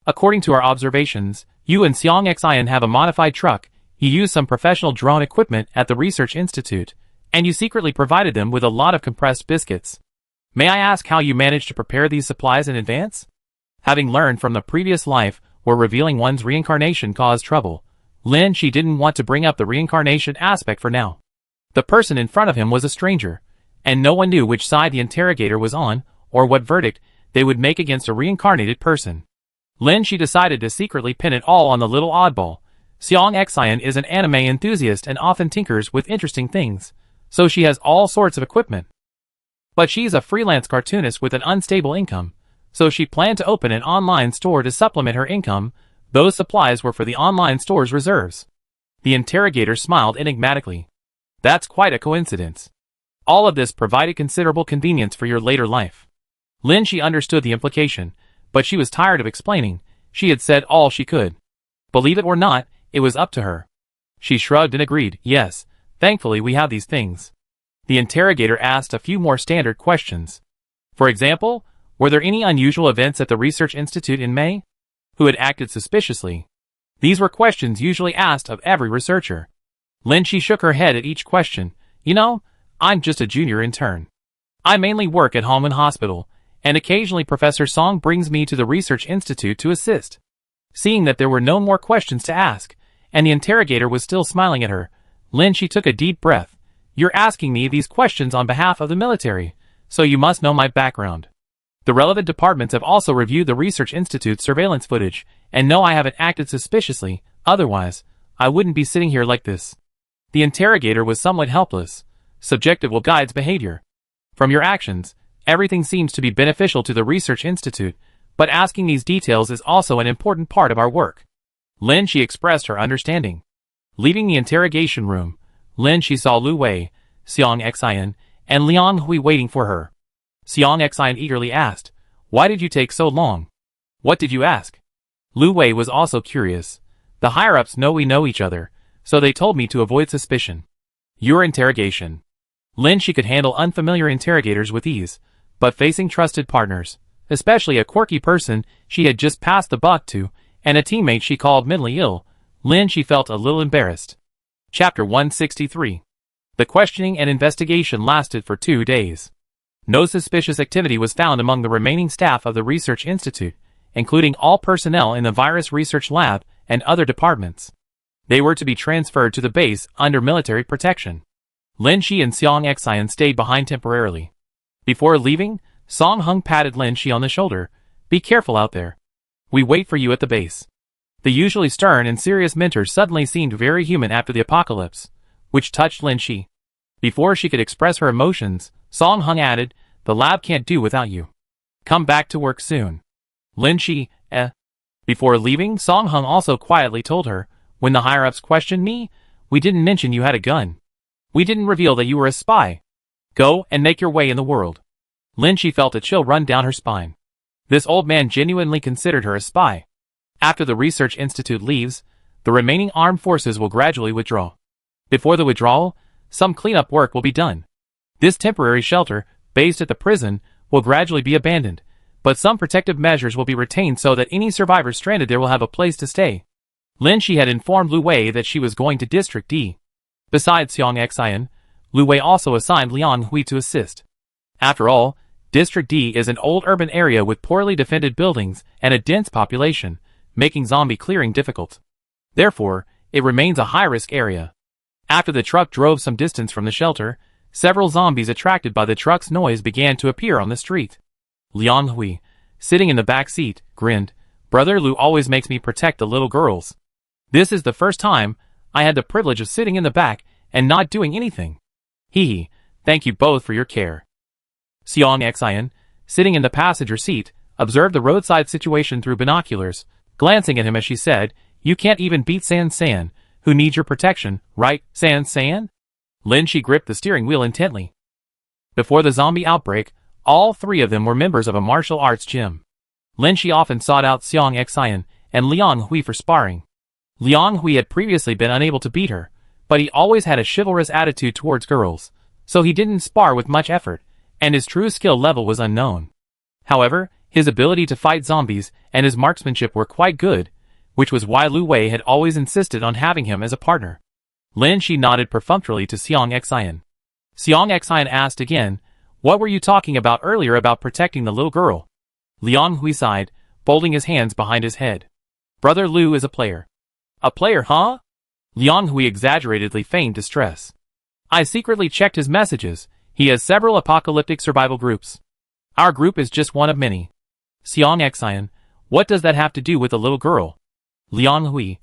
According to our observations, you and Xiang Xian have a modified truck. You used some professional drone equipment at the research institute, and you secretly provided them with a lot of compressed biscuits. May I ask how you managed to prepare these supplies in advance? Having learned from the previous life where revealing one's reincarnation caused trouble, Lin Shi didn't want to bring up the reincarnation aspect for now. The person in front of him was a stranger, and no one knew which side the interrogator was on, or what verdict they would make against a reincarnated person. Lin Shi decided to secretly pin it all on the little oddball. Xiang Xian is an anime enthusiast and often tinkers with interesting things, so she has all sorts of equipment. But she's a freelance cartoonist with an unstable income, so she planned to open an online store to supplement her income. Those supplies were for the online store's reserves. The interrogator smiled enigmatically. That's quite a coincidence. All of this provided considerable convenience for your later life. Lin Shi understood the implication, but she was tired of explaining. She had said all she could. Believe it or not, it was up to her. She shrugged and agreed, yes, thankfully we have these things. The interrogator asked a few more standard questions. For example, were there any unusual events at the research institute in May? Who had acted suspiciously? These were questions usually asked of every researcher. Lin Shi shook her head at each question. You know, I'm just a junior intern. I mainly work at home and hospital, and occasionally Professor Song brings me to the research institute to assist. Seeing that there were no more questions to ask, and the interrogator was still smiling at her, Lin Shi took a deep breath. You're asking me these questions on behalf of the military, so you must know my background. The relevant departments have also reviewed the research institute's surveillance footage, and know I haven't acted suspiciously, otherwise, I wouldn't be sitting here like this. The interrogator was somewhat helpless. Subjective will guide's behavior. From your actions, everything seems to be beneficial to the research institute, but asking these details is also an important part of our work. Lin Shi expressed her understanding. Leaving the interrogation room, Lin Shi saw Lu Wei, Xiang Xian, and Liang Hui waiting for her. Xiang Xian eagerly asked, "Why did you take so long? What did you ask?" Lu Wei was also curious. The higher-ups know we know each other, so they told me to avoid suspicion. Your interrogation. Lin Shi could handle unfamiliar interrogators with ease, but facing trusted partners, especially a quirky person she had just passed the buck to, and a teammate she called mentally ill, Lin Shi felt a little embarrassed. Chapter 163. The questioning and investigation lasted for 2 days. No suspicious activity was found among the remaining staff of the research institute, including all personnel in the virus research lab and other departments. They were to be transferred to the base under military protection. Lin Shi and Xiang Xian stayed behind temporarily. Before leaving, Song Hung patted Lin Shi on the shoulder. Be careful out there. We wait for you at the base. The usually stern and serious mentor suddenly seemed very human after the apocalypse, which touched Lin Shi. Before she could express her emotions, Song Hung added, the lab can't do without you. Come back to work soon. Lin Shi, Before leaving, Song Hung also quietly told her, when the higher-ups questioned me, we didn't mention you had a gun. We didn't reveal that you were a spy. Go and make your way in the world. Lin Shi felt a chill run down her spine. This old man genuinely considered her a spy. After the research institute leaves, The remaining armed forces will gradually withdraw. Before the withdrawal, some cleanup work will be done. This temporary shelter, based at the prison, will gradually be abandoned, but some protective measures will be retained so that any survivors stranded there will have a place to stay. Lin Shi had informed Lu Wei that she was going to District D. Besides Xiang Xian, Lu Wei also assigned Liang Hui to assist. After all, District D is an old urban area with poorly defended buildings and a dense population, making zombie clearing difficult. Therefore, it remains a high-risk area. After the truck drove some distance from the shelter, several zombies attracted by the truck's noise began to appear on the street. Liang Hui, sitting in the back seat, grinned. Brother Lu always makes me protect the little girls. This is the first time I had the privilege of sitting in the back and not doing anything. Hee, thank you both for your care. Xiang Xian, sitting in the passenger seat, observed the roadside situation through binoculars, glancing at him as she said, You can't even beat San San, who needs your protection, right, San San? Lin Shi gripped the steering wheel intently. Before the zombie outbreak, all three of them were members of a martial arts gym. Lin Shi often sought out Xiang Xian and Liang Hui for sparring. Liang Hui had previously been unable to beat her, but he always had a chivalrous attitude towards girls, so he didn't spar with much effort, and his true skill level was unknown. However, his ability to fight zombies and his marksmanship were quite good, which was why Lu Wei had always insisted on having him as a partner. Lin Shi nodded perfunctorily to Xiang Xian. Xiang Xian asked again, What were you talking about earlier about protecting the little girl? Liang Hui sighed, folding his hands behind his head. Brother Lu is a player. A player, huh? Liang Hui exaggeratedly feigned distress. I secretly checked his messages. He has several apocalyptic survival groups. Our group is just one of many. Xiang Xian, what does that have to do with the little girl? Liang Hui,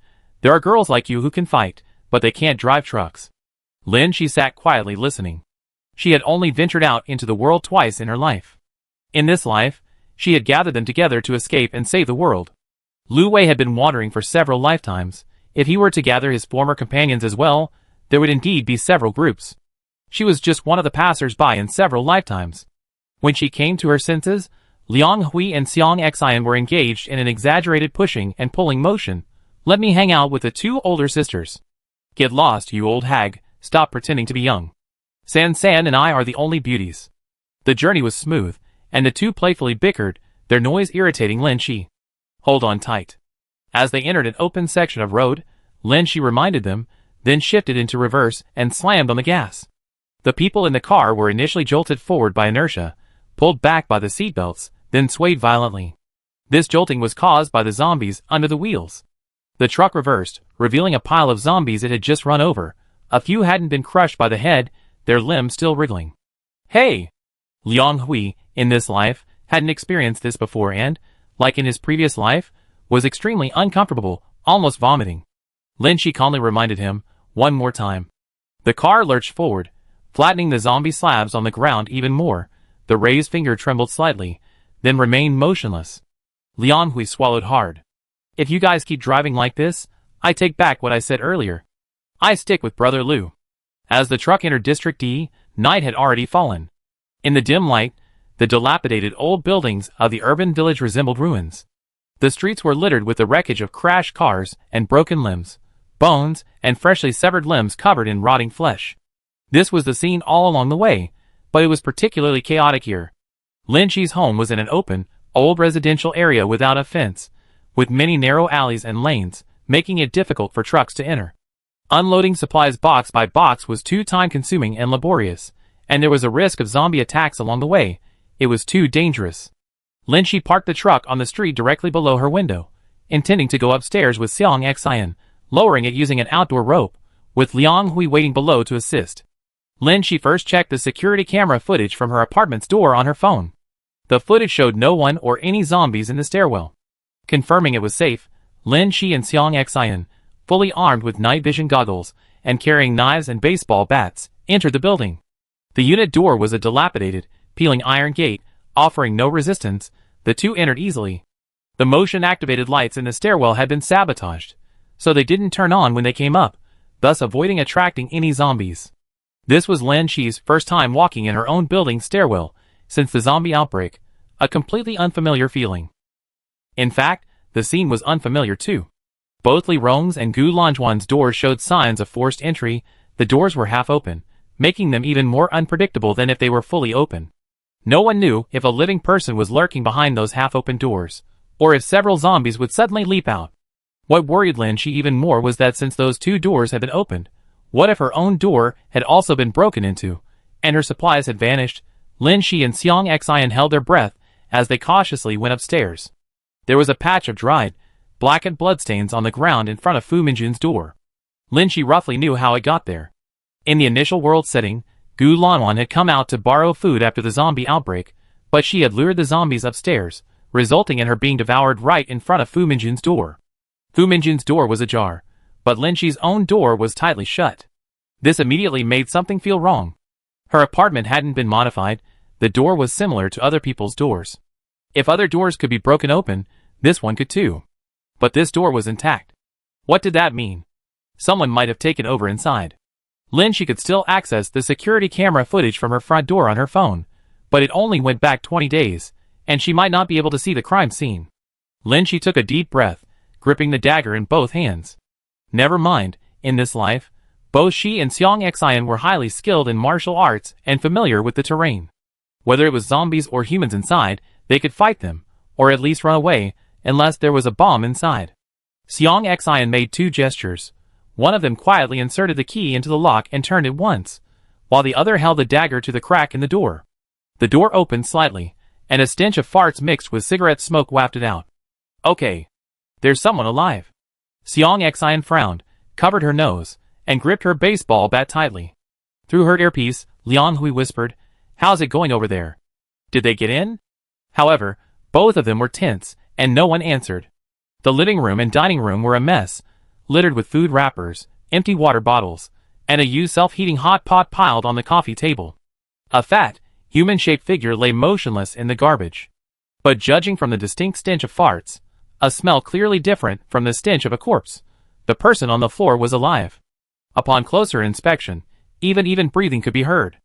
there are girls like you who can fight, but they can't drive trucks. Lin Shi sat quietly listening. She had only ventured out into the world twice in her life. In this life, she had gathered them together to escape and save the world. Lu Wei had been wandering for several lifetimes. If he were to gather his former companions as well, there would indeed be several groups. She was just one of the passers-by in several lifetimes. When she came to her senses, Liang Hui and Xiang Xian were engaged in an exaggerated pushing and pulling motion. Let me hang out with the two older sisters. Get lost, you old hag, stop pretending to be young. San San and I are the only beauties. The journey was smooth, and the two playfully bickered, their noise irritating Lin Shi. Hold on tight. As they entered an open section of road, Lin Shi reminded them, then shifted into reverse and slammed on the gas. The people in the car were initially jolted forward by inertia, pulled back by the seatbelts, then swayed violently. This jolting was caused by the zombies under the wheels. The truck reversed, revealing a pile of zombies it had just run over. A few hadn't been crushed by the head, their limbs still wriggling. Hey! Liang Hui, in this life, hadn't experienced this before and, like in his previous life, was extremely uncomfortable, almost vomiting. Lin Shi calmly reminded him, one more time. The car lurched forward, flattening the zombie slabs on the ground even more. The raised finger trembled slightly, then remained motionless. Liang Hui swallowed hard. If you guys keep driving like this, I take back what I said earlier. I stick with Brother Lu. As the truck entered District D, night had already fallen. In the dim light, the dilapidated old buildings of the urban village resembled ruins. The streets were littered with the wreckage of crashed cars and broken limbs, bones, and freshly severed limbs covered in rotting flesh. This was the scene all along the way, but it was particularly chaotic here. Lin Shi's home was in an open, old residential area without a fence, with many narrow alleys and lanes, making it difficult for trucks to enter. Unloading supplies box by box was too time-consuming and laborious, and there was a risk of zombie attacks along the way. It was too dangerous. Lin Shi parked the truck on the street directly below her window, intending to go upstairs with Xiang Xian, lowering it using an outdoor rope, with Liang Hui waiting below to assist. Lin Shi first checked the security camera footage from her apartment's door on her phone. The footage showed no one or any zombies in the stairwell. Confirming it was safe, Lin Shi and Xiang Xian, fully armed with night vision goggles and carrying knives and baseball bats, entered the building. The unit door was a dilapidated, peeling iron gate, offering no resistance. The two entered easily. The motion-activated lights in the stairwell had been sabotaged, so they didn't turn on when they came up, thus avoiding attracting any zombies. This was Lin Shi's first time walking in her own building's stairwell since the zombie outbreak, a completely unfamiliar feeling. In fact, the scene was unfamiliar too. Both Li Rong's and Gu Lanjuan's doors showed signs of forced entry. The doors were half open, making them even more unpredictable than if they were fully open. No one knew if a living person was lurking behind those half-open doors, or if several zombies would suddenly leap out. What worried Lin Shi even more was that since those two doors had been opened, what if her own door had also been broken into, and her supplies had vanished? Lin Shi and Xiang Xian held their breath as they cautiously went upstairs. There was a patch of dried, blackened bloodstains on the ground in front of Fu Minjun's door. Lin Shi roughly knew how it got there. In the initial world setting, Gu Lanwan had come out to borrow food after the zombie outbreak, but she had lured the zombies upstairs, resulting in her being devoured right in front of Fu Minjun's door. Fu Minjun's door was ajar, but Lin Shi's own door was tightly shut. This immediately made something feel wrong. Her apartment hadn't been modified, the door was similar to other people's doors. If other doors could be broken open, this one could too. But this door was intact. What did that mean? Someone might have taken over inside. Lin Shi could still access the security camera footage from her front door on her phone, but it only went back 20 days, and she might not be able to see the crime scene. Lin Shi took a deep breath, gripping the dagger in both hands. Never mind, in this life, both she and Xiang Xian were highly skilled in martial arts and familiar with the terrain. Whether it was zombies or humans inside, they could fight them, or at least run away, unless there was a bomb inside. Xiang Xian made two gestures. One of them quietly inserted the key into the lock and turned it once, while the other held the dagger to the crack in the door. The door opened slightly, and a stench of farts mixed with cigarette smoke wafted out. Okay. There's someone alive. Xiang Xian frowned, covered her nose, and gripped her baseball bat tightly. Through her earpiece, Liang Hui whispered, "How's it going over there? Did they get in?" However, both of them were tense, and no one answered. The living room and dining room were a mess, littered with food wrappers, empty water bottles, and a used self-heating hot pot piled on the coffee table. A fat, human-shaped figure lay motionless in the garbage. But judging from the distinct stench of farts, a smell clearly different from the stench of a corpse, the person on the floor was alive. Upon closer inspection, even breathing could be heard.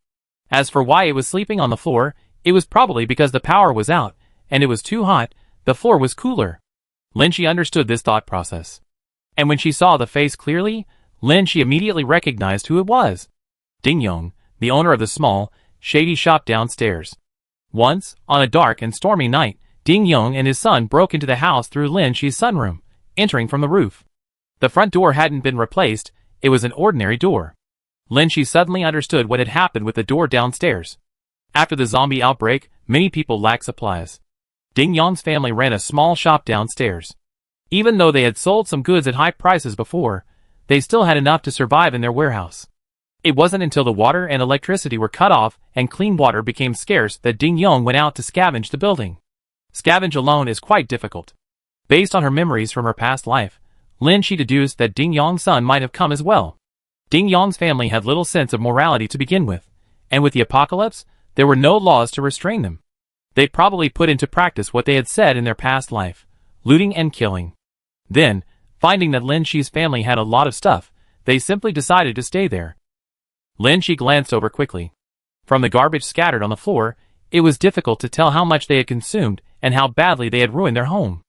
As for why it was sleeping on the floor, it was probably because the power was out, and it was too hot, the floor was cooler. Lin Shi understood this thought process. And when she saw the face clearly, Lin Shi immediately recognized who it was. Ding Yong, the owner of the small, shady shop downstairs. Once, on a dark and stormy night, Ding Yong and his son broke into the house through Lin Shi's sunroom, entering from the roof. The front door hadn't been replaced, it was an ordinary door. Lin Shi suddenly understood what had happened with the door downstairs. After the zombie outbreak, many people lacked supplies. Ding Yong's family ran a small shop downstairs. Even though they had sold some goods at high prices before, they still had enough to survive in their warehouse. It wasn't until the water and electricity were cut off and clean water became scarce that Ding Yong went out to scavenge the building. Scavenge alone is quite difficult. Based on her memories from her past life, Lin Shi deduced that Ding Yong's son might have come as well. Ding Yong's family had little sense of morality to begin with, and with the apocalypse, there were no laws to restrain them. They'd probably put into practice what they had said in their past life, looting and killing. Then, finding that Lin Shi's family had a lot of stuff, they simply decided to stay there. Lin Shi glanced over quickly. From the garbage scattered on the floor, it was difficult to tell how much they had consumed and how badly they had ruined their home.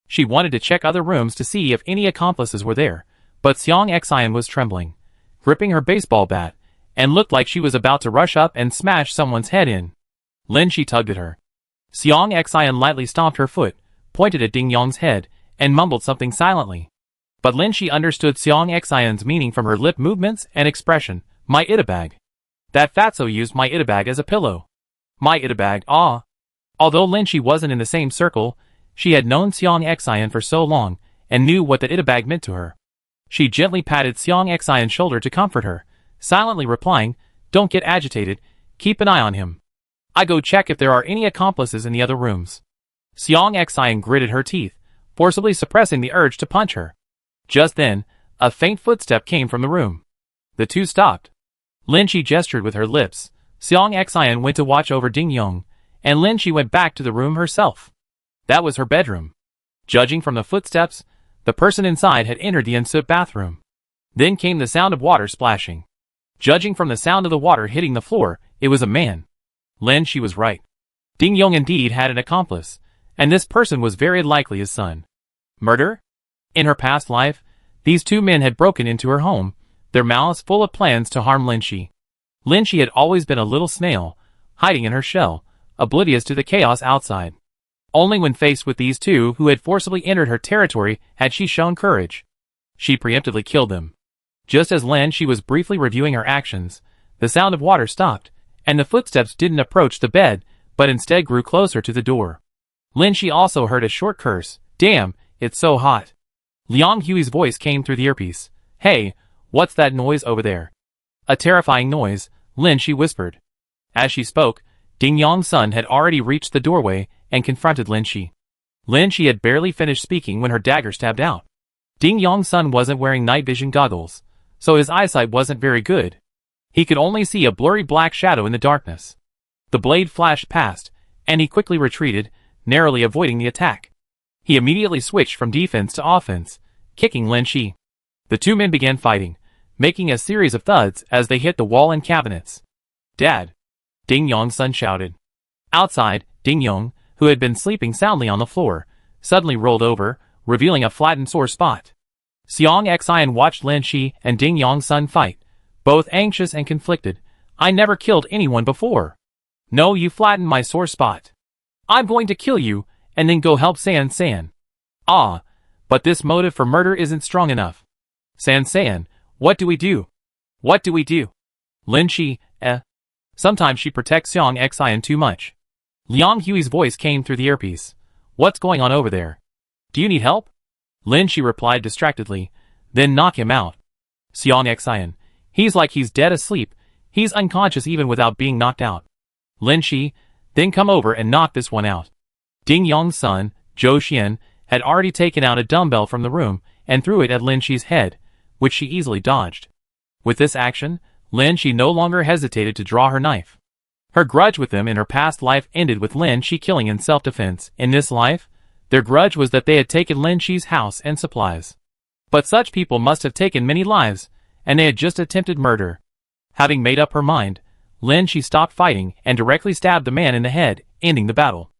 She wanted to check other rooms to see if any accomplices were there, but Xiang Xian was trembling, gripping her baseball bat, and looked like she was about to rush up and smash someone's head in. Lin Shi tugged at her. Xiang Xian lightly stomped her foot, pointed at Ding Yong's head, and mumbled something silently. But Lin Shi understood Xiang Xian's meaning from her lip movements and expression. My itabag. That fatso used my itabag as a pillow. My itabag, ah. Although Lin Shi wasn't in the same circle, she had known Xiang Xian for so long, and knew what the itabag meant to her. She gently patted Xiang Xian's shoulder to comfort her, silently replying, "Don't get agitated, keep an eye on him. I go check if there are any accomplices in the other rooms." Xiang Xian gritted her teeth, forcibly suppressing the urge to punch her. Just then, a faint footstep came from the room. The two stopped. Lin Shi gestured with her lips. Xiang Xian went to watch over Ding Yong, and Lin Shi went back to the room herself. That was her bedroom. Judging from the footsteps, the person inside had entered the ensuite bathroom. Then came the sound of water splashing. Judging from the sound of the water hitting the floor, it was a man. Lin Shi was right. Ding Yong indeed had an accomplice, and this person was very likely his son. Murder? In her past life, these two men had broken into her home, their mouths full of plans to harm Linshi. Linshi had always been a little snail, hiding in her shell, oblivious to the chaos outside. Only when faced with these two who had forcibly entered her territory had she shown courage. She preemptively killed them. Just as Linshi was briefly reviewing her actions, the sound of water stopped, and the footsteps didn't approach the bed, but instead grew closer to the door. Linshi also heard a short curse. Damn, it's so hot. Liang Hui's voice came through the earpiece. Hey, what's that noise over there? A terrifying noise, Linshi whispered. As she spoke, Ding Yong's son had already reached the doorway and confronted Linshi. Linshi had barely finished speaking when her dagger stabbed out. Ding Yong's son wasn't wearing night vision goggles, so his eyesight wasn't very good. He could only see a blurry black shadow in the darkness. The blade flashed past, and he quickly retreated, narrowly avoiding the attack. He immediately switched from defense to offense, kicking Linshi. The two men began fighting, making a series of thuds as they hit the wall and cabinets. Dad! Ding Yong's son shouted. Outside, Ding Yong, who had been sleeping soundly on the floor, suddenly rolled over, revealing a flattened sore spot. Xiang Xian watched Linshi and Ding Yong's son fight, both anxious and conflicted. I never killed anyone before. No, you flattened my sore spot. I'm going to kill you, and then go help San San. Ah, but this motive for murder isn't strong enough. San San, what do we do? What do we do? Linshi, Sometimes she protects Xiang Xian too much. Liang Hui's voice came through the earpiece. What's going on over there? Do you need help? Linshi replied distractedly. Then knock him out. Xiang Xian. He's like he's dead asleep. He's unconscious even without being knocked out. Linshi, then come over and knock this one out. Ding Yong's son, Zhou Xian, had already taken out a dumbbell from the room and threw it at Linshi's head, which she easily dodged. With this action, Linshi no longer hesitated to draw her knife. Her grudge with them in her past life ended with Linshi killing in self-defense. In this life, their grudge was that they had taken Linshi's house and supplies. But such people must have taken many lives, and they had just attempted murder. Having made up her mind, Linshi stopped fighting and directly stabbed the man in the head, ending the battle.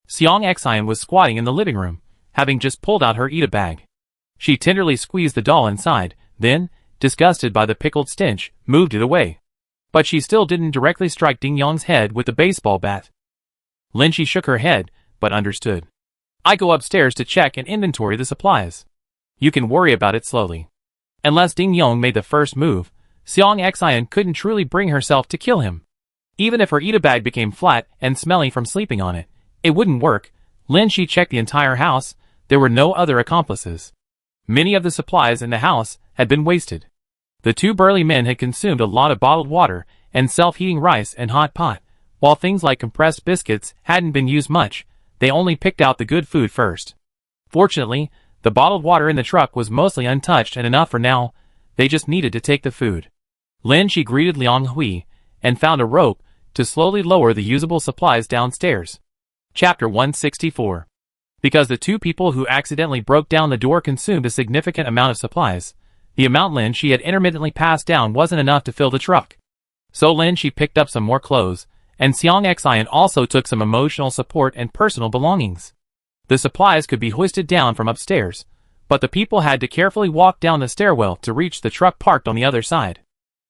Xiang Xian was squatting in the living room, having just pulled out her Ita bag. She tenderly squeezed the doll inside, then, disgusted by the pickled stench, moved it away. But she still didn't directly strike Ding Yong's head with the baseball bat. Linshi shook her head, but understood. I go upstairs to check and inventory the supplies. You can worry about it slowly. Unless Ding Yong made the first move, Xiang Xian couldn't truly bring herself to kill him. Even if her Ita bag became flat and smelly from sleeping on it, it wouldn't work. Linshi checked the entire house. There were no other accomplices. Many of the supplies in the house had been wasted. The two burly men had consumed a lot of bottled water and self-heating rice and hot pot, while things like compressed biscuits hadn't been used much. They only picked out the good food first. Fortunately, the bottled water in the truck was mostly untouched and enough for now. They just needed to take the food. Linshi greeted Liang Hui and found a rope to slowly lower the usable supplies downstairs. Chapter 164. Because the two people who accidentally broke down the door consumed a significant amount of supplies, the amount Linshi had intermittently passed down wasn't enough to fill the truck. So Linshi picked up some more clothes, and Xiang Xian also took some emotional support and personal belongings. The supplies could be hoisted down from upstairs, but the people had to carefully walk down the stairwell to reach the truck parked on the other side.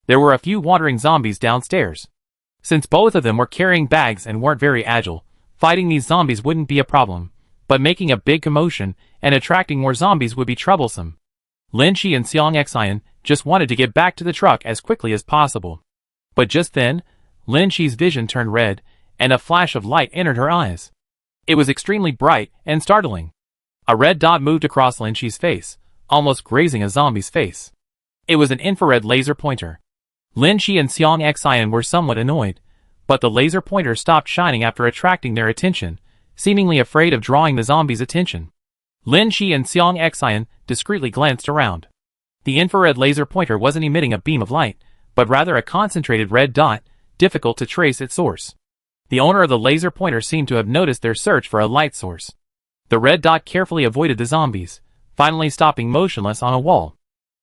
There were a few wandering zombies downstairs. Since both of them were carrying bags and weren't very agile, fighting these zombies wouldn't be a problem, but making a big commotion and attracting more zombies would be troublesome. Linshi and Xiang Xian just wanted to get back to the truck as quickly as possible. But just then, Linshi's vision turned red, and a flash of light entered her eyes. It was extremely bright and startling. A red dot moved across Linshi's face, almost grazing a zombie's face. It was an infrared laser pointer. Linshi and Xiang Xian were somewhat annoyed, but the laser pointer stopped shining after attracting their attention, seemingly afraid of drawing the zombies' attention. Linshi and Xiang Xian discreetly glanced around. The infrared laser pointer wasn't emitting a beam of light, but rather a concentrated red dot, difficult to trace its source. The owner of the laser pointer seemed to have noticed their search for a light source. The red dot carefully avoided the zombies, finally stopping motionless on a wall.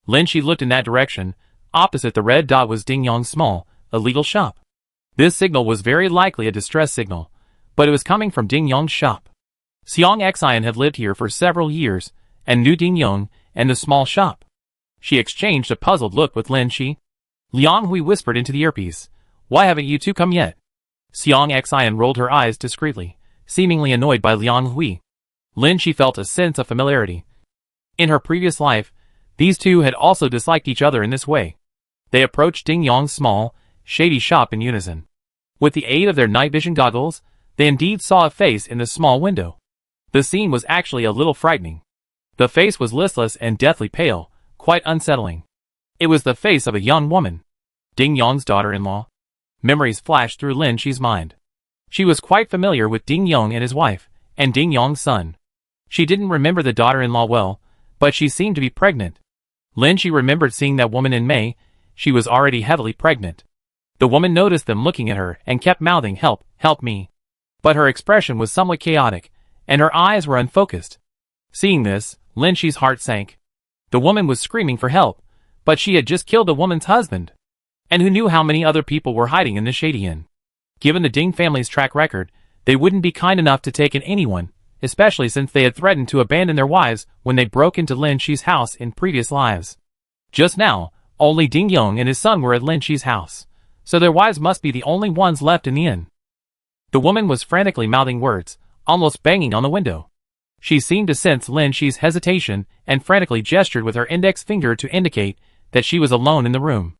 Linshi looked in that direction. Opposite the red dot was Ding Yong's small, illegal shop. This signal was very likely a distress signal, but it was coming from Ding Yong's shop. Xiang Xian had lived here for several years, and knew Ding Yong and the small shop. She exchanged a puzzled look with Lin Shi. Liang Hui whispered into the earpiece, "Why haven't you two come yet?" Xiang Xian rolled her eyes discreetly, seemingly annoyed by Liang Hui. Lin Shi felt a sense of familiarity. In her previous life, these two had also disliked each other in this way. They approached Ding Yong's small, shady shop in unison. With the aid of their night vision goggles, they indeed saw a face in the small window. The scene was actually a little frightening. The face was listless and deathly pale, quite unsettling. It was the face of a young woman. Ding Yong's daughter-in-law. Memories flashed through Lin Shi's mind. She was quite familiar with Ding Yong and his wife, and Ding Yong's son. She didn't remember the daughter-in-law well, but she seemed to be pregnant. Lin Shi remembered seeing that woman in May. She was already heavily pregnant. The woman noticed them looking at her and kept mouthing, "Help, help me." But her expression was somewhat chaotic, and her eyes were unfocused. Seeing this, Lin Shi's heart sank. The woman was screaming for help, but she had just killed the woman's husband. And who knew how many other people were hiding in the Shady Inn? Given the Ding family's track record, they wouldn't be kind enough to take in anyone, especially since they had threatened to abandon their wives when they broke into Lin Shi's house in previous lives. Just now, only Ding Yong and his son were at Lin Shi's house, so their wives must be the only ones left in the inn. The woman was frantically mouthing words, almost banging on the window. She seemed to sense Lin Shi's hesitation and frantically gestured with her index finger to indicate that she was alone in the room.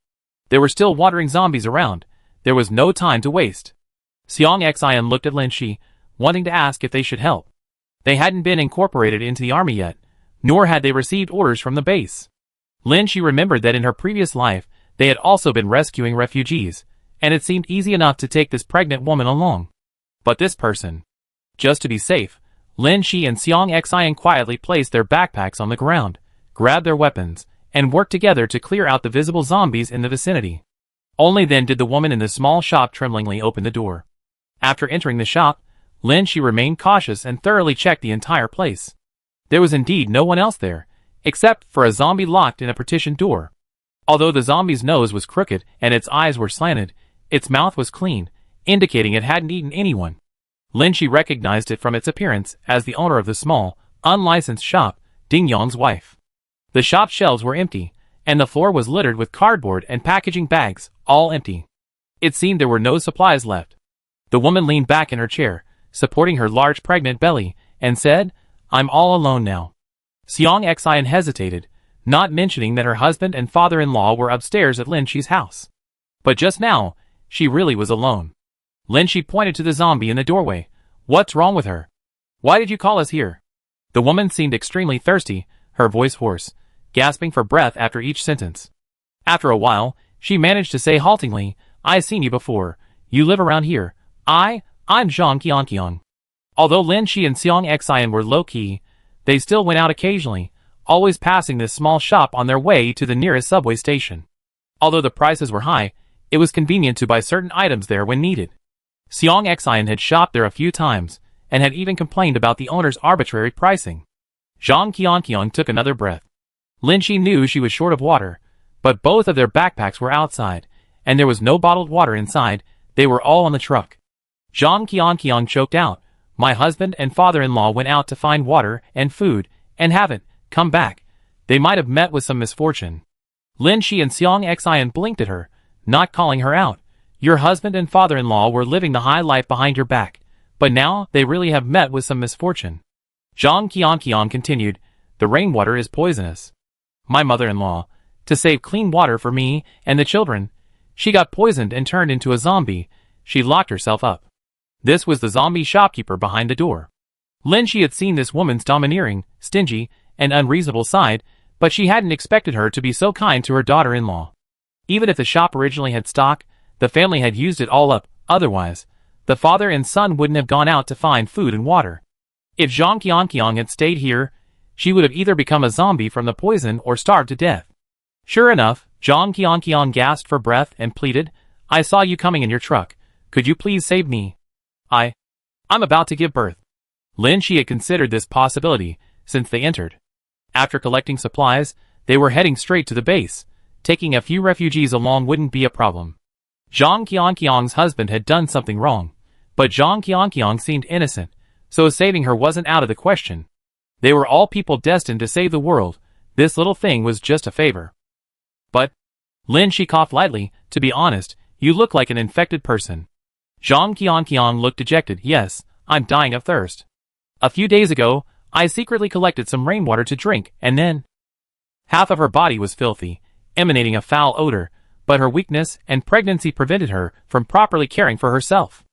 There were still wandering zombies around. There was no time to waste. Xiang Xian looked at Lin Shi, wanting to ask if they should help. They hadn't been incorporated into the army yet, nor had they received orders from the base. Lin Shi remembered that in her previous life, they had also been rescuing refugees, and it seemed easy enough to take this pregnant woman along. But this person. Just to be safe, Lin Shi and Xiang Xian quietly placed their backpacks on the ground, grabbed their weapons, and worked together to clear out the visible zombies in the vicinity. Only then did the woman in the small shop tremblingly open the door. After entering the shop, Lin Shi remained cautious and thoroughly checked the entire place. There was indeed no one else there, except for a zombie locked in a partitioned door. Although the zombie's nose was crooked and its eyes were slanted, its mouth was clean, indicating it hadn't eaten anyone. Lin Shi recognized it from its appearance as the owner of the small, unlicensed shop, Ding Yong's wife. The shop shelves were empty, and the floor was littered with cardboard and packaging bags, all empty. It seemed there were no supplies left. The woman leaned back in her chair, supporting her large pregnant belly, and said, "I'm all alone now." Xiang Xian hesitated, not mentioning that her husband and father-in-law were upstairs at Lin Shi's house. But just now, she really was alone. Lin Shi pointed to the zombie in the doorway. "What's wrong with her? Why did you call us here?" The woman seemed extremely thirsty, her voice hoarse, gasping for breath after each sentence. After a while, she managed to say haltingly, "I've seen you before. You live around here. I'm Zhang Qianqiang." Although Lin Shi and Xiang Xian were low-key, they still went out occasionally, always passing this small shop on their way to the nearest subway station. Although the prices were high, it was convenient to buy certain items there when needed. Xiang Xian had shopped there a few times, and had even complained about the owner's arbitrary pricing. Zhang Qianqiang took another breath. Lin Shi knew she was short of water, but both of their backpacks were outside, and there was no bottled water inside. They were all on the truck. Zhang Qianqiang choked out, "My husband and father-in-law went out to find water and food, and haven't come back. They might have met with some misfortune." Lin Shi and Xiang Xian blinked at her, not calling her out. Your husband and father-in-law were living the high life behind your back, but now they really have met with some misfortune. Zhang Qianqiang continued, "The rainwater is poisonous. My mother-in-law, to save clean water for me and the children, she got poisoned and turned into a zombie. She locked herself up." This was the zombie shopkeeper behind the door. Lin Shi had seen this woman's domineering, stingy, and unreasonable side, but she hadn't expected her to be so kind to her daughter-in-law. Even if the shop originally had stock, the family had used it all up. Otherwise, the father and son wouldn't have gone out to find food and water. If Zhang Qianqiang had stayed here, she would have either become a zombie from the poison or starved to death. Sure enough, Zhang Qianqiang gasped for breath and pleaded, "I saw you coming in your truck. Could you please save me? I'm about to give birth." Lin Shi had considered this possibility since they entered. After collecting supplies, they were heading straight to the base. Taking a few refugees along wouldn't be a problem. Zhang Qianqiang's husband had done something wrong, but Zhang Qianqiang seemed innocent, so saving her wasn't out of the question. They were all people destined to save the world. This little thing was just a favor. But, Lin Shi coughed lightly, to be honest, you look like an infected person. Zhang Qianqiang looked dejected. Yes, I'm dying of thirst. A few days ago, I secretly collected some rainwater to drink, and then... Half of her body was filthy, emanating a foul odor, but her weakness and pregnancy prevented her from properly caring for herself.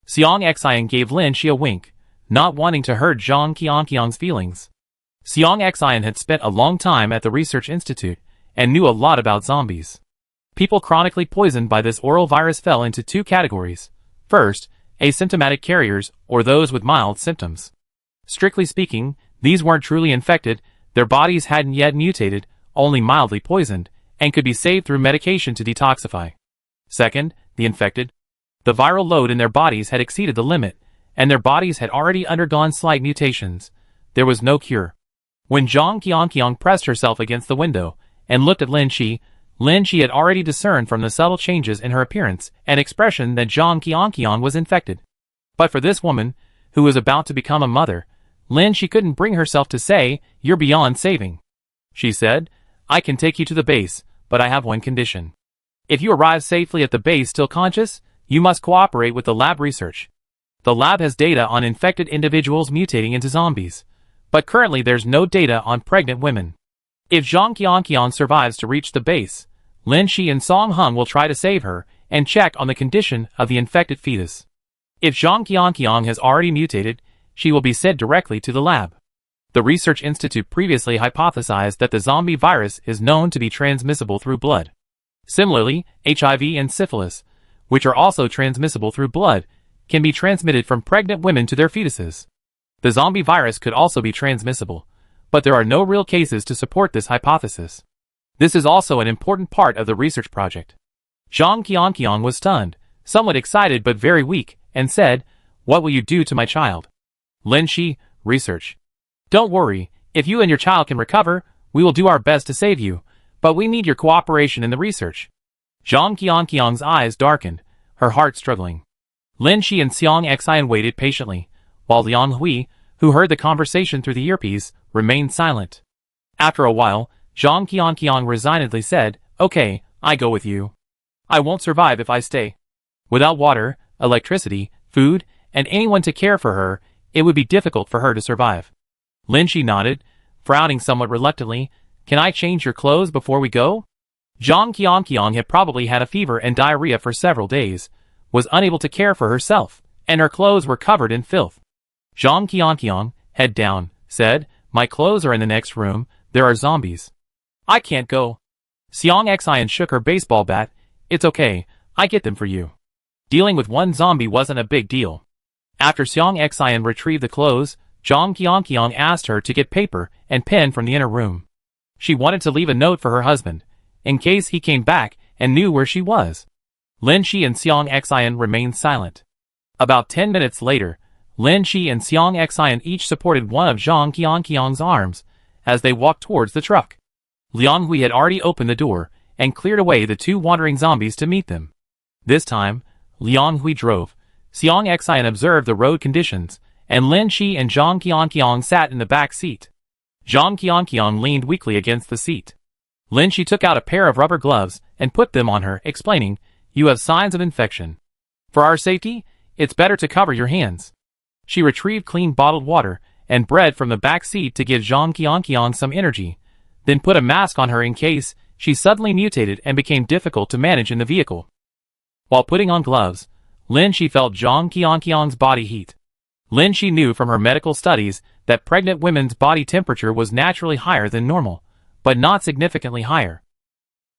Xiang Xian gave Lin Shi a wink, not wanting to hurt Zhang Qianqiang's feelings. Xiang Xian had spent a long time at the research institute, and knew a lot about zombies. People chronically poisoned by this oral virus fell into two categories. First, asymptomatic carriers, or those with mild symptoms. Strictly speaking, these weren't truly infected, their bodies hadn't yet mutated, only mildly poisoned, and could be saved through medication to detoxify. Second, the infected. The viral load in their bodies had exceeded the limit, and their bodies had already undergone slight mutations. There was no cure. When Zhang Qianqiang pressed herself against the window and looked at Lin Shi had already discerned from the subtle changes in her appearance and expression that Zhang Qianqiang was infected. But for this woman, who was about to become a mother, Lin Shi couldn't bring herself to say, "You're beyond saving." She said, "I can take you to the base, but I have one condition. If you arrive safely at the base still conscious, you must cooperate with the lab research. The lab has data on infected individuals mutating into zombies, but currently there's no data on pregnant women. If Zhang Qianqiang survives to reach the base, Lin Shi and Song Hung will try to save her and check on the condition of the infected fetus. If Zhang Qianqiang has already mutated, she will be sent directly to the lab." The research institute previously hypothesized that the zombie virus is known to be transmissible through blood. Similarly, HIV and syphilis, which are also transmissible through blood, can be transmitted from pregnant women to their fetuses. The zombie virus could also be transmissible, but there are no real cases to support this hypothesis. This is also an important part of the research project. Zhang Qianqiang was stunned, somewhat excited but very weak, and said, "What will you do to my child?" Lin Shi, research. "Don't worry, if you and your child can recover, we will do our best to save you, but we need your cooperation in the research." Zhang Qianqiang's eyes darkened, her heart struggling. Lin Shi and Xiang Xian waited patiently, while Liang Hui, who heard the conversation through the earpiece, remained silent. After a while, Zhang Qianqiang resignedly said, "Okay, I go with you. I won't survive if I stay. Without water, electricity, food, and anyone to care for her, it would be difficult for her to survive." Lin Shi nodded, frowning somewhat reluctantly. "Can I change your clothes before we go?" Zhang Qianqiang had probably had a fever and diarrhea for several days, was unable to care for herself, and her clothes were covered in filth. Zhang Qianqiang, head down, said, "My clothes are in the next room, there are zombies. I can't go." Xiang Xian shook her baseball bat. "It's okay, I get them for you." Dealing with one zombie wasn't a big deal. After Xiang Xian retrieved the clothes, Zhang Qianqiang asked her to get paper and pen from the inner room. She wanted to leave a note for her husband, in case he came back and knew where she was. Lin Shi and Xiang Xian remained silent. About 10 minutes later, Lin Shi and Xiang Xian each supported one of Zhang Qianqiang's arms as they walked towards the truck. Liang Hui had already opened the door and cleared away the two wandering zombies to meet them. This time, Liang Hui drove. Xiang Xian observed the road conditions, and Lin Shi and Zhang Qianqiang sat in the back seat. Zhang Qianqiang leaned weakly against the seat. Lin Shi took out a pair of rubber gloves and put them on her, explaining, "You have signs of infection. For our safety, it's better to cover your hands." She retrieved clean bottled water and bread from the back seat to give Zhang Qianqiang some energy, then put a mask on her in case she suddenly mutated and became difficult to manage in the vehicle. While putting on gloves, Lin Shi felt Zhang Qianqiang's body heat. Lin Shi knew from her medical studies that pregnant women's body temperature was naturally higher than normal, but not significantly higher.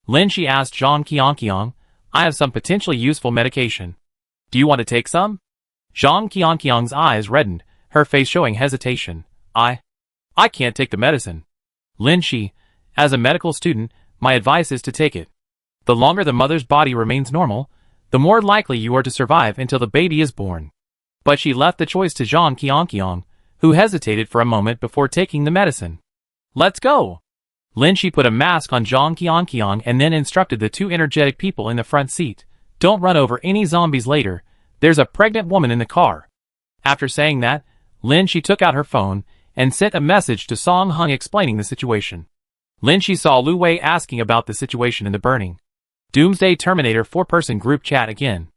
Lin Shi asked Zhang Qianqiang, "I have some potentially useful medication. Do you want to take some?" Zhang Qianqiang's eyes reddened, her face showing hesitation. I can't take the medicine." Lin Shi, "As a medical student, my advice is to take it. The longer the mother's body remains normal, the more likely you are to survive until the baby is born." But she left the choice to Zhang Qianqiang, who hesitated for a moment before taking the medicine. "Let's go!" Lin Shi put a mask on Zhang Qianqiang and then instructed the two energetic people in the front seat, "Don't run over any zombies later, there's a pregnant woman in the car." After saying that, Lin Shi took out her phone and sent a message to Song Hung explaining the situation. Lin Shi saw Lu Wei asking about the situation in the burning Doomsday Terminator 4-person group chat again.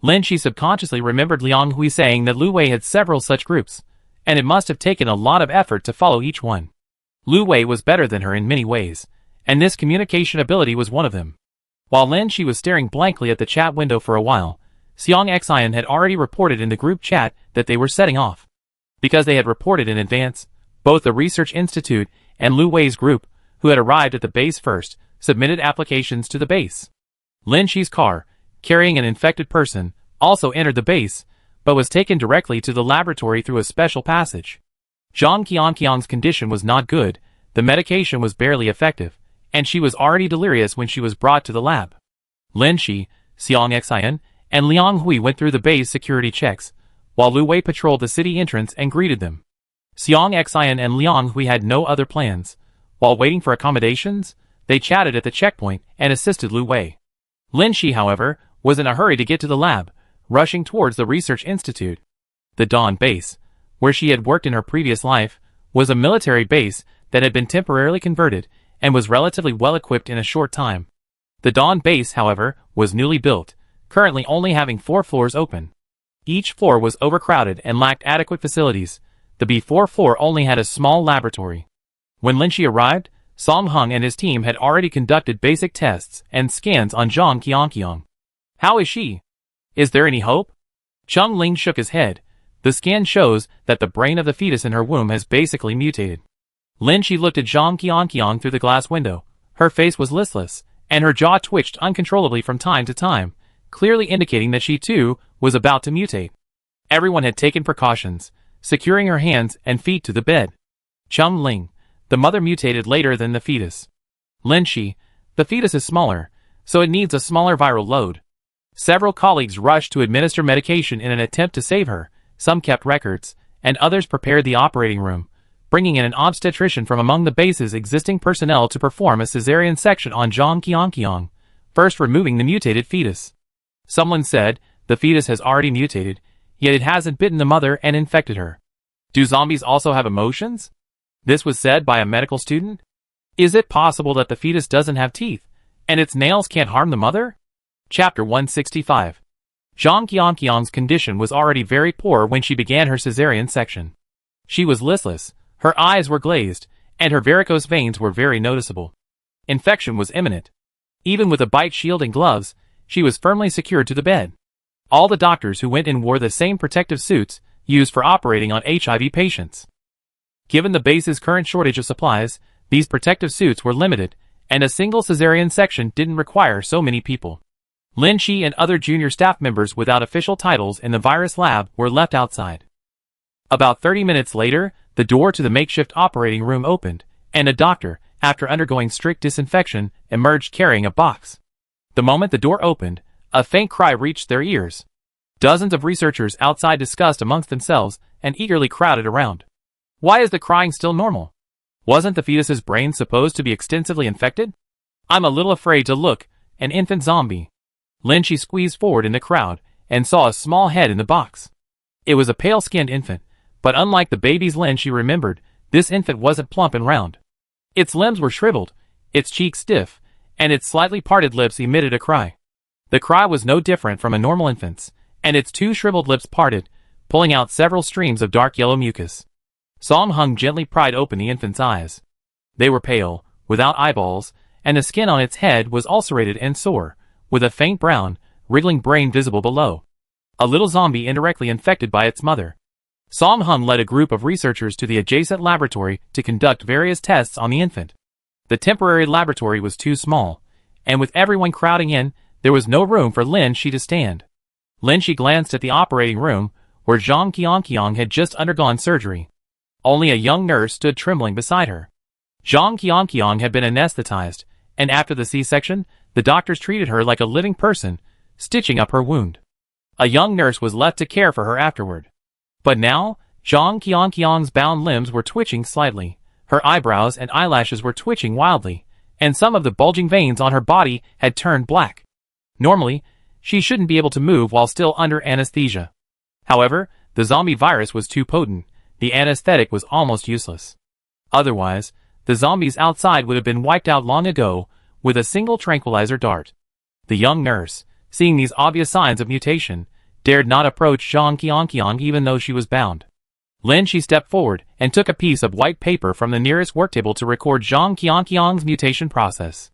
Lin Shi subconsciously remembered Liang Hui saying that Lu Wei had several such groups, and it must have taken a lot of effort to follow each one. Lu Wei was better than her in many ways, and this communication ability was one of them. While Lin Shi was staring blankly at the chat window for a while, Xiang Xian had already reported in the group chat that they were setting off. Because they had reported in advance, both the Research Institute and Lu Wei's group, who had arrived at the base first, submitted applications to the base. Lin Shi's car, carrying an infected person, also entered the base, but was taken directly to the laboratory through a special passage. Zhang Qianqiang's condition was not good, the medication was barely effective, and she was already delirious when she was brought to the lab. Lin Shi, Xiang Xian, and Liang Hui went through the base security checks, while Lu Wei patrolled the city entrance and greeted them. Xiang Xian and Liang Hui had no other plans. While waiting for accommodations, they chatted at the checkpoint and assisted Lu Wei. Lin Shi, however, was in a hurry to get to the lab, rushing towards the Research Institute. The Dawn base, where she had worked in her previous life, was a military base that had been temporarily converted and was relatively well equipped in a short time. The Dawn base, however, was newly built, currently only having 4 floors open. Each floor was overcrowded and lacked adequate facilities. The B4 floor only had a small laboratory. When Lin Shi arrived, Song Hung and his team had already conducted basic tests and scans on Zhang Qianqiang. How is she? Is there any hope? Chung Ling shook his head. The scan shows that the brain of the fetus in her womb has basically mutated. Lin Shi looked at Zhang Qianqiang through the glass window. Her face was listless, and her jaw twitched uncontrollably from time to time, clearly indicating that she too was about to mutate. Everyone had taken precautions, securing her hands and feet to the bed. Chung Ling, the mother mutated later than the fetus. Lin Shi, the fetus is smaller, so it needs a smaller viral load. Several colleagues rushed to administer medication in an attempt to save her. Some kept records, and others prepared the operating room, bringing in an obstetrician from among the base's existing personnel to perform a cesarean section on Zhang Qianqiang, first removing the mutated fetus. Someone said, the fetus has already mutated, yet it hasn't bitten the mother and infected her. Do zombies also have emotions? This was said by a medical student. Is it possible that the fetus doesn't have teeth, and its nails can't harm the mother? Chapter 165. Zhang Qianqiang's condition was already very poor when she began her cesarean section. She was listless, her eyes were glazed, and her varicose veins were very noticeable. Infection was imminent. Even with a bite shield and gloves, she was firmly secured to the bed. All the doctors who went in wore the same protective suits used for operating on HIV patients. Given the base's current shortage of supplies, these protective suits were limited, and a single cesarean section didn't require so many people. Lin Shi and other junior staff members without official titles in the virus lab were left outside. About 30 minutes later, the door to the makeshift operating room opened, and a doctor, after undergoing strict disinfection, emerged carrying a box. The moment the door opened, a faint cry reached their ears. Dozens of researchers outside discussed amongst themselves and eagerly crowded around. Why is the crying still normal? Wasn't the fetus's brain supposed to be extensively infected? I'm a little afraid to look, an infant zombie. Lin Shi squeezed forward in the crowd and saw a small head in the box. It was a pale-skinned infant, but unlike the baby's Lin Shi remembered, this infant wasn't plump and round. Its limbs were shriveled, its cheeks stiff, and its slightly parted lips emitted a cry. The cry was no different from a normal infant's, and its 2 shriveled lips parted, pulling out several streams of dark yellow mucus. Song Hung gently pried open the infant's eyes. They were pale, without eyeballs, and the skin on its head was ulcerated and sore, with a faint brown, wriggling brain visible below. A little zombie indirectly infected by its mother. Song Hung led a group of researchers to the adjacent laboratory to conduct various tests on the infant. The temporary laboratory was too small, and with everyone crowding in, there was no room for Lin Shi to stand. Lin Shi glanced at the operating room, where Zhang Qianqiang had just undergone surgery. Only a young nurse stood trembling beside her. Zhang Qianqiang had been anesthetized, and after the C-section, the doctors treated her like a living person, stitching up her wound. A young nurse was left to care for her afterward. But now, Zhang Qianqiang's bound limbs were twitching slightly, her eyebrows and eyelashes were twitching wildly, and some of the bulging veins on her body had turned black. Normally, she shouldn't be able to move while still under anesthesia. However, the zombie virus was too potent, The anesthetic was almost useless. Otherwise, the zombies outside would have been wiped out long ago with a single tranquilizer dart. The young nurse, seeing these obvious signs of mutation, dared not approach Zhang Qiangqiang even though she was bound. She stepped forward and took a piece of white paper from the nearest worktable to record Zhang Qiangqiang's mutation process.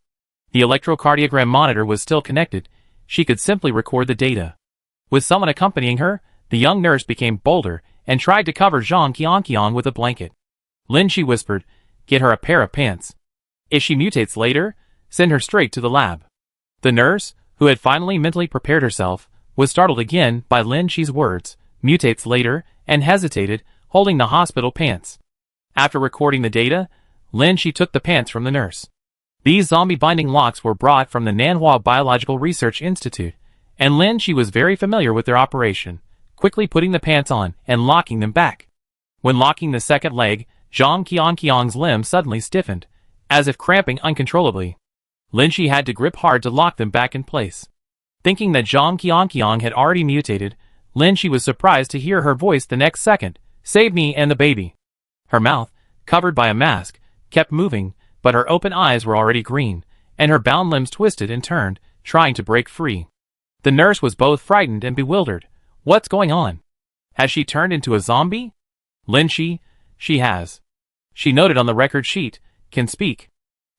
The electrocardiogram monitor was still connected. She could simply record the data. With someone accompanying her, the young nurse became bolder and tried to cover Zhang Qiangqiang with a blanket. She whispered, "Get her a pair of pants. If she mutates later, send her straight to the lab." The nurse, who had finally mentally prepared herself, was startled again by She's words, "mutates later," and hesitated, holding the hospital pants. After recording the data, She took the pants from the nurse. These zombie binding locks were brought from the Nanhua Biological Research Institute, and She was very familiar with their operation, quickly putting the pants on and locking them back. When locking the second leg, Zhang Qiangqiang's limb suddenly stiffened, as if cramping uncontrollably. She had to grip hard to lock them back in place. Thinking that Zhang Qiangqiang had already mutated, She was surprised to hear her voice the next second, "Save me and the baby." Her mouth, covered by a mask, kept moving, but her open eyes were already green, and her bound limbs twisted and turned, trying to break free. The nurse was both frightened and bewildered. What's going on? Has she turned into a zombie? She has. She noted on the record sheet, "Can speak."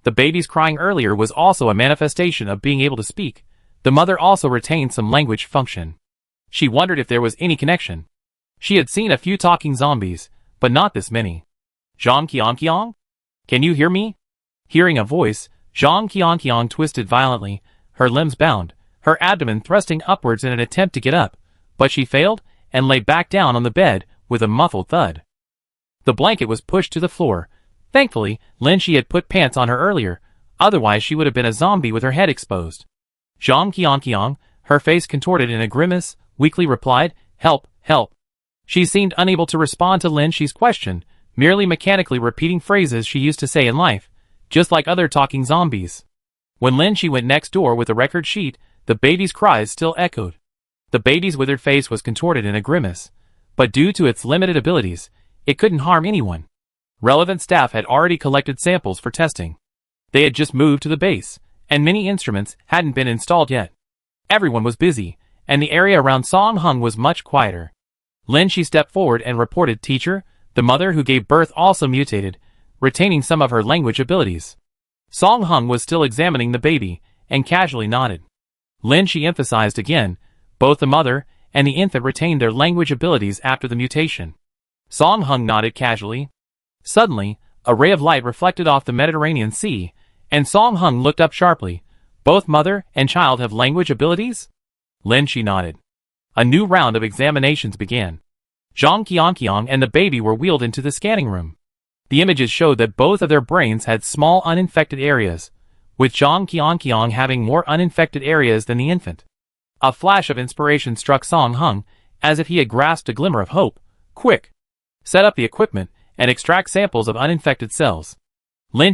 The baby's crying earlier was also a manifestation of being able to speak. The mother also retained some language function. She wondered if there was any connection. She had seen a few talking zombies, but not this many. "Zhang Qiangqiang? Can you hear me?" Hearing a voice, Zhang Qiangqiang twisted violently, her limbs bound, her abdomen thrusting upwards in an attempt to get up, but she failed and lay back down on the bed with a muffled thud. The blanket was pushed to the floor. Thankfully, She had put pants on her earlier, otherwise she would have been a zombie with her head exposed. Zhang Qiangqiang, her face contorted in a grimace, weakly replied, "Help, help." She seemed unable to respond to She's question, merely mechanically repeating phrases she used to say in life, just like other talking zombies. When She went next door with the record sheet, the baby's cries still echoed. The baby's withered face was contorted in a grimace, but due to its limited abilities, it couldn't harm anyone. Relevant staff had already collected samples for testing. They had just moved to the base, and many instruments hadn't been installed yet. Everyone was busy, and the area around Song Hung was much quieter. She stepped forward and reported, "Teacher, the mother who gave birth also mutated, retaining some of her language abilities." Song Hung was still examining the baby, and casually nodded. She emphasized again, both the mother and the infant retained their language abilities after the mutation. Song Hung nodded casually. Suddenly, a ray of light reflected off the Mediterranean Sea, and Song Hung looked up sharply. "Both mother and child have language abilities?" She nodded. A new round of examinations began. Zhang Qiangqiang and the baby were wheeled into the scanning room. The images showed that both of their brains had small uninfected areas, with Zhang Qiangqiang having more uninfected areas than the infant. A flash of inspiration struck Song Hung, as if he had grasped a glimmer of hope. "Quick! Set up the equipment and extract samples of uninfected cells."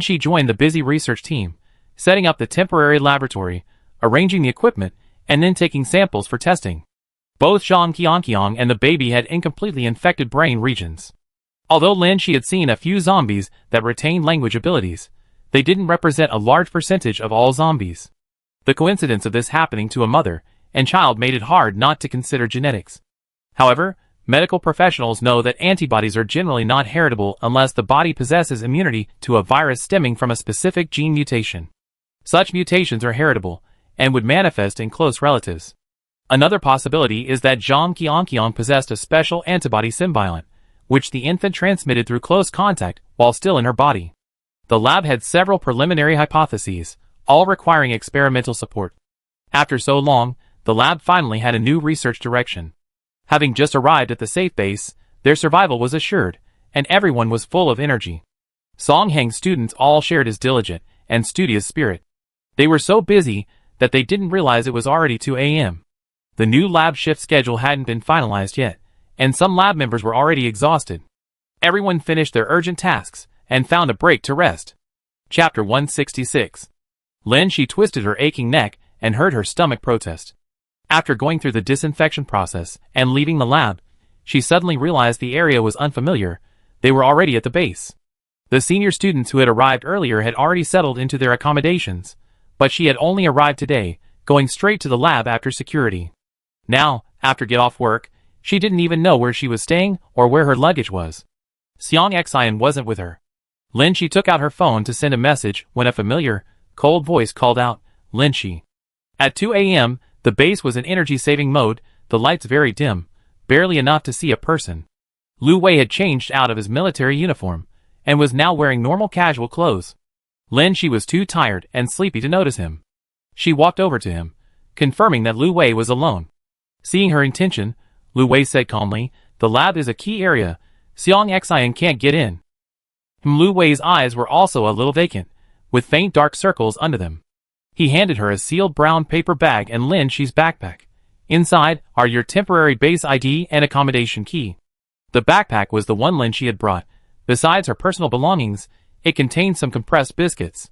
She joined the busy research team, setting up the temporary laboratory, arranging the equipment, and then taking samples for testing. Both Zhang Qiangqiang and the baby had incompletely infected brain regions. Although She had seen a few zombies that retained language abilities, they didn't represent a large percentage of all zombies. The coincidence of this happening to a mother and child made it hard not to consider genetics. However, medical professionals know that antibodies are generally not heritable unless the body possesses immunity to a virus stemming from a specific gene mutation. Such mutations are heritable and would manifest in close relatives. Another possibility is that Zhang Qiangqiang possessed a special antibody symbiont, which the infant transmitted through close contact while still in her body. The lab had several preliminary hypotheses, all requiring experimental support. After so long, the lab finally had a new research direction. Having just arrived at the safe base, their survival was assured, and everyone was full of energy. Song Hang's students all shared his diligent and studious spirit. They were so busy that they didn't realize it was already 2 a.m. The new lab shift schedule hadn't been finalized yet, and some lab members were already exhausted. Everyone finished their urgent tasks and found a break to rest. Chapter 166. She twisted her aching neck and heard her stomach protest. After going through the disinfection process and leaving the lab, she suddenly realized the area was unfamiliar. They were already at the base. The senior students who had arrived earlier had already settled into their accommodations, but she had only arrived today, going straight to the lab after security. Now, after get off work, she didn't even know where she was staying or where her luggage was. Seong Xian wasn't with her. She took out her phone to send a message when a familiar, cold voice called out, "Linshi." At 2 a.m., the base was in energy-saving mode, the lights very dim, barely enough to see a person. Lu Wei had changed out of his military uniform, and was now wearing normal casual clothes. She was too tired and sleepy to notice him. She walked over to him, confirming that Lu Wei was alone. Seeing her intention, Lu Wei said calmly, "The lab is a key area. Seong Xian can't get in." Lu Wei's eyes were also a little vacant, with faint dark circles under them. He handed her a sealed brown paper bag and Shi's backpack. Inside are your temporary base ID and accommodation key. The backpack was the one Shi had brought. Besides her personal belongings, it contained some compressed biscuits.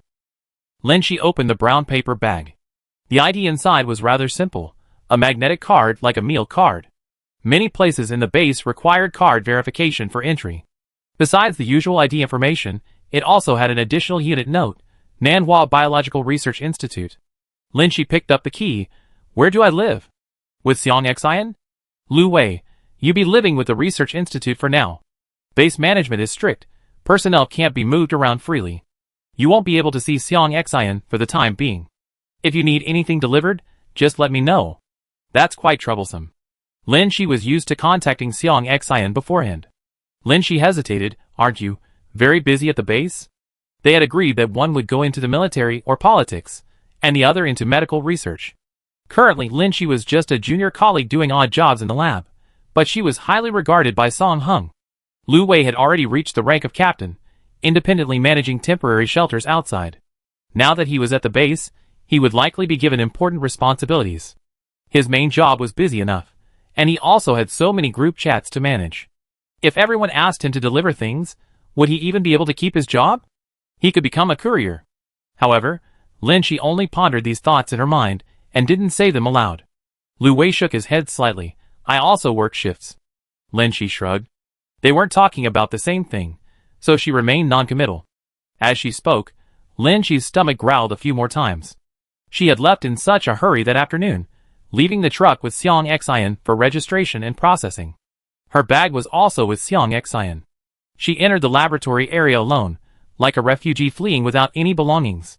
Shi opened the brown paper bag. The ID inside was rather simple, a magnetic card like a meal card. Many places in the base required card verification for entry. Besides the usual ID information, it also had an additional unit note, Nanhua Biological Research Institute. Shi picked up the key. "Where do I live?" "With Seong Xian?" "Lu Wei, you be living with the Research Institute for now. Base management is strict. Personnel can't be moved around freely. You won't be able to see Seong Xian for the time being. If you need anything delivered, just let me know." That's quite troublesome. Shi was used to contacting Seong Xian beforehand. Shi hesitated. "Aren't you very busy at the base?" They had agreed that one would go into the military or politics, and the other into medical research. Currently, Shi was just a junior colleague doing odd jobs in the lab, but she was highly regarded by Song Hung. Lu Wei had already reached the rank of captain, independently managing temporary shelters outside. Now that he was at the base, he would likely be given important responsibilities. His main job was busy enough, and he also had so many group chats to manage. If everyone asked him to deliver things, would he even be able to keep his job? He could become a courier. However, Shi only pondered these thoughts in her mind, and didn't say them aloud. Lu Wei shook his head slightly. "I also work shifts." Shi shrugged. They weren't talking about the same thing, so she remained non-committal. As she spoke, Shi's stomach growled a few more times. She had left in such a hurry that afternoon, leaving the truck with Seong Xian for registration and processing. Her bag was also with Seong Xian. She entered the laboratory area alone, like a refugee fleeing without any belongings.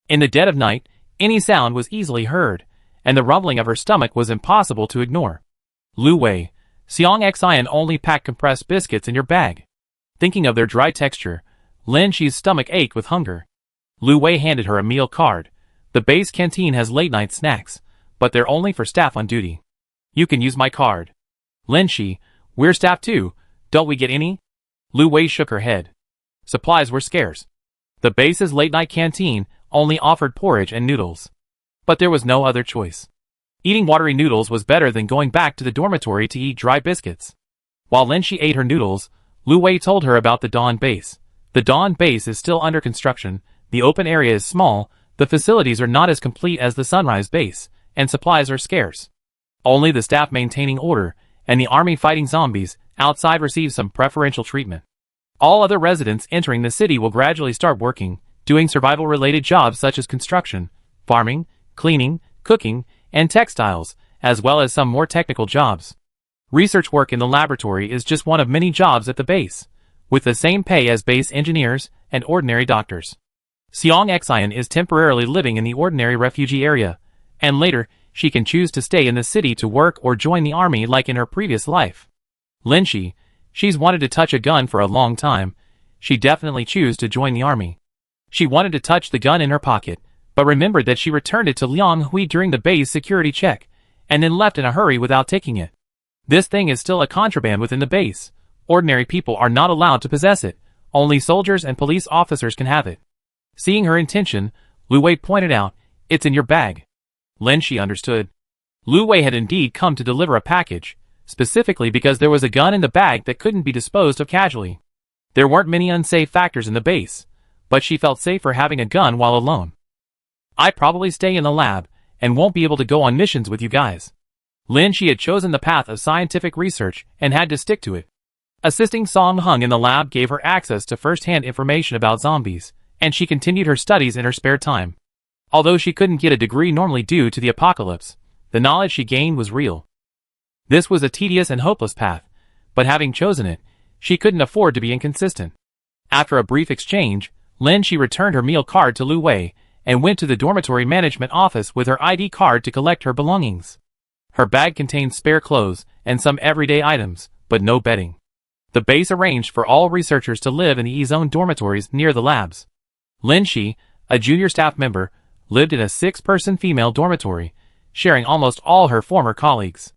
In the dead of night, any sound was easily heard, and the rumbling of her stomach was impossible to ignore. "Lu Wei, Seong Xian only packed compressed biscuits in your bag." Thinking of their dry texture, Shi's stomach ached with hunger. Lu Wei handed her a meal card. "The base canteen has late-night snacks, but they're only for staff on duty. You can use my card." "Shi, we're staff too, don't we get any?" Lu Wei shook her head. Supplies were scarce. The base's late-night canteen only offered porridge and noodles. But there was no other choice. Eating watery noodles was better than going back to the dormitory to eat dry biscuits. While Shi ate her noodles, Lu Wei told her about the Dawn base. The Dawn base is still under construction, the open area is small, the facilities are not as complete as the Sunrise base, and supplies are scarce. Only the staff maintaining order, and the army fighting zombies, outside receive some preferential treatment. All other residents entering the city will gradually start working, doing survival-related jobs such as construction, farming, cleaning, cooking, and textiles, as well as some more technical jobs. Research work in the laboratory is just one of many jobs at the base, with the same pay as base engineers and ordinary doctors. Seong Xian is temporarily living in the ordinary refugee area, and later, she can choose to stay in the city to work or join the army like in her previous life. Shi, she's wanted to touch a gun for a long time. She definitely choose to join the army. She wanted to touch the gun in her pocket, but remembered that she returned it to Liang Hui during the base security check, and then left in a hurry without taking it. This thing is still a contraband within the base. Ordinary people are not allowed to possess it. Only soldiers and police officers can have it. Seeing her intention, Lu Wei pointed out, "It's in your bag." Shi understood. Lu Wei had indeed come to deliver a package, specifically because there was a gun in the bag that couldn't be disposed of casually. There weren't many unsafe factors in the base, but she felt safer having a gun while alone. "I probably stay in the lab, and won't be able to go on missions with you guys." Lin Shi had chosen the path of scientific research and had to stick to it. Assisting Song Hung in the lab gave her access to first-hand information about zombies, and she continued her studies in her spare time. Although she couldn't get a degree normally due to the apocalypse, the knowledge she gained was real. This was a tedious and hopeless path, but having chosen it, she couldn't afford to be inconsistent. After a brief exchange, Lin Shi returned her meal card to Lu Wei and went to the dormitory management office with her ID card to collect her belongings. Her bag contained spare clothes and some everyday items, but no bedding. The base arranged for all researchers to live in the E-Zone dormitories near the labs. Lin Shi, a junior staff member, lived in a 6-person female dormitory, sharing almost all her former colleagues.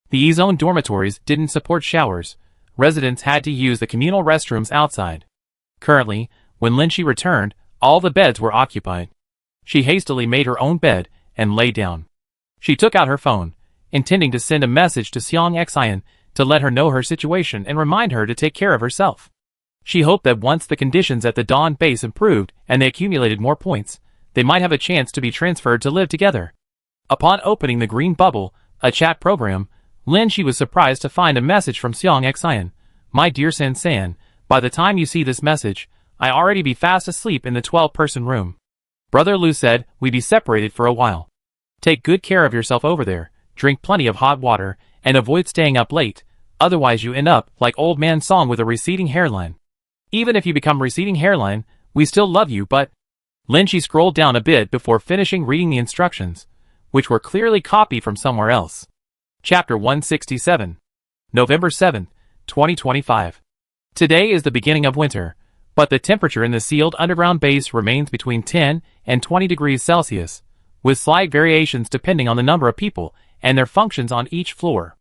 The E-Zone dormitories didn't support showers. Residents had to use the communal restrooms outside. Currently, when Lin Shi returned, all the beds were occupied. She hastily made her own bed and lay down. She took out her phone, intending to send a message to Xiang Xian to let her know her situation and remind her to take care of herself. She hoped that once the conditions at the Dawn base improved and they accumulated more points, they might have a chance to be transferred to live together. Upon opening the green bubble, a chat program, Lin Shi was surprised to find a message from Xiang Xian. My dear San, by the time you see this message, I already be fast asleep in the 12-person room. Brother Lu said we'd be separated for a while. Take good care of yourself over there, drink plenty of hot water, and avoid staying up late, otherwise you end up like old man Song with a receding hairline. Even if you become receding hairline, we still love you, but... Lin Shi scrolled down a bit before finishing reading the instructions, which were clearly copied from somewhere else. Chapter 167. November 7, 2025. Today is the beginning of winter, but the temperature in the sealed underground base remains between 10 and 20 degrees Celsius, with slight variations depending on the number of people and their functions on each floor.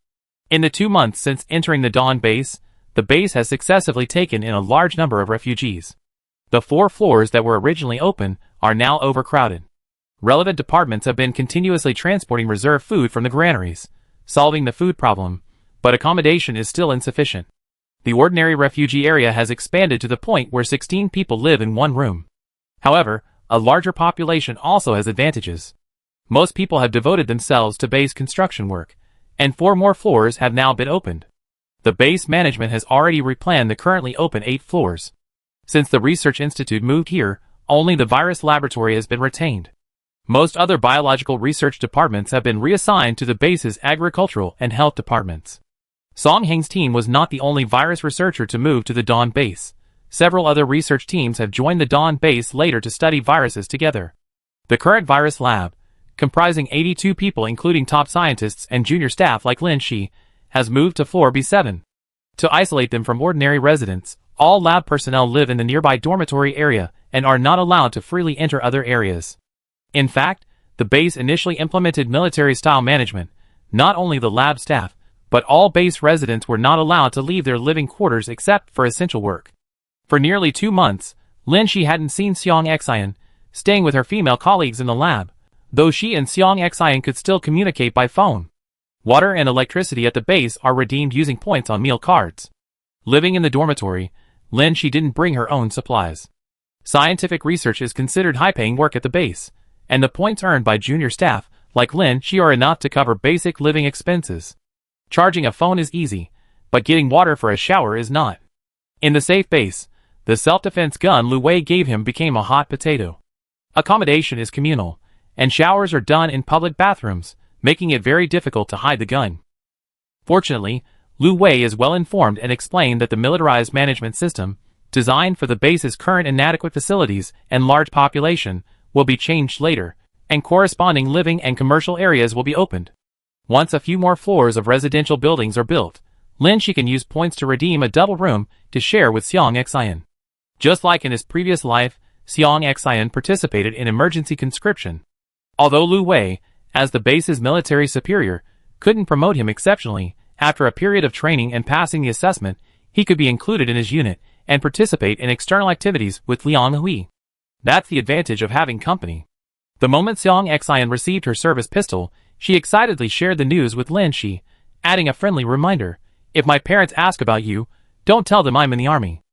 In the 2 months since entering the Dawn base, the base has successively taken in a large number of refugees. The 4 floors that were originally open are now overcrowded. Relevant departments have been continuously transporting reserve food from the granaries, solving the food problem, but accommodation is still insufficient. The ordinary refugee area has expanded to the point where 16 people live in one room. However, a larger population also has advantages. Most people have devoted themselves to base construction work, and 4 more floors have now been opened. The base management has already replanned the currently open 8 floors. Since the Research Institute moved here, only the virus laboratory has been retained. Most other biological research departments have been reassigned to the base's agricultural and health departments. Song Heng's team was not the only virus researcher to move to the Dawn base. Several other research teams have joined the Dawn base later to study viruses together. The current virus lab, comprising 82 people including top scientists and junior staff like Lin Shi, has moved to floor B7. To isolate them from ordinary residents, all lab personnel live in the nearby dormitory area and are not allowed to freely enter other areas. In fact, the base initially implemented military-style management. Not only the lab staff, but all base residents were not allowed to leave their living quarters except for essential work. For nearly 2 months, Lin Shi hadn't seen Xiang Xian, staying with her female colleagues in the lab, though she and Xiang Xian could still communicate by phone. Water and electricity at the base are redeemed using points on meal cards. Living in the dormitory, Lin Shi didn't bring her own supplies. Scientific research is considered high-paying work at the base, and the points earned by junior staff, like Lin Shi, are enough to cover basic living expenses. Charging a phone is easy, but getting water for a shower is not. In the safe base, the self-defense gun Lu Wei gave him became a hot potato. Accommodation is communal, and showers are done in public bathrooms, making it very difficult to hide the gun. Fortunately, Lu Wei is well informed and explained that the militarized management system, designed for the base's current inadequate facilities and large population, will be changed later, and corresponding living and commercial areas will be opened. Once a few more floors of residential buildings are built, Lin Shi can use points to redeem a double room to share with Xiang Xian. Just like in his previous life, Xiang Xian participated in emergency conscription. Although Lu Wei, as the base's military superior, couldn't promote him exceptionally, after a period of training and passing the assessment, he could be included in his unit and participate in external activities with Liang Hui. That's the advantage of having company. The moment Xiang Xian received her service pistol, she excitedly shared the news with Lin Shi, adding a friendly reminder, "If my parents ask about you, don't tell them I'm in the army.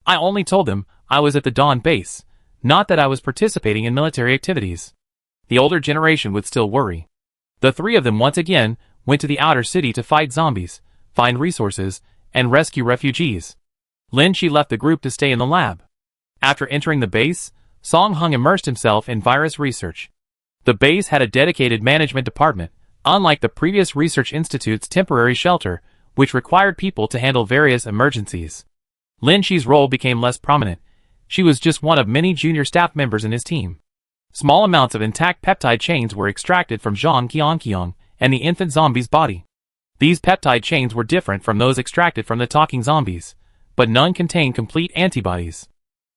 I only told them I was at the Dawn base, not that I was participating in military activities." The older generation would still worry. The 3 of them once again went to the outer city to fight zombies, find resources, and rescue refugees. Lin Shi left the group to stay in the lab. After entering the base, Song Hung immersed himself in virus research. The base had a dedicated management department, unlike the previous research institute's temporary shelter, which required people to handle various emergencies. Lin Shi's role became less prominent. She was just one of many junior staff members in his team. Small amounts of intact peptide chains were extracted from Zhang Qiangqiang and the infant zombie's body. These peptide chains were different from those extracted from the talking zombies, but none contained complete antibodies.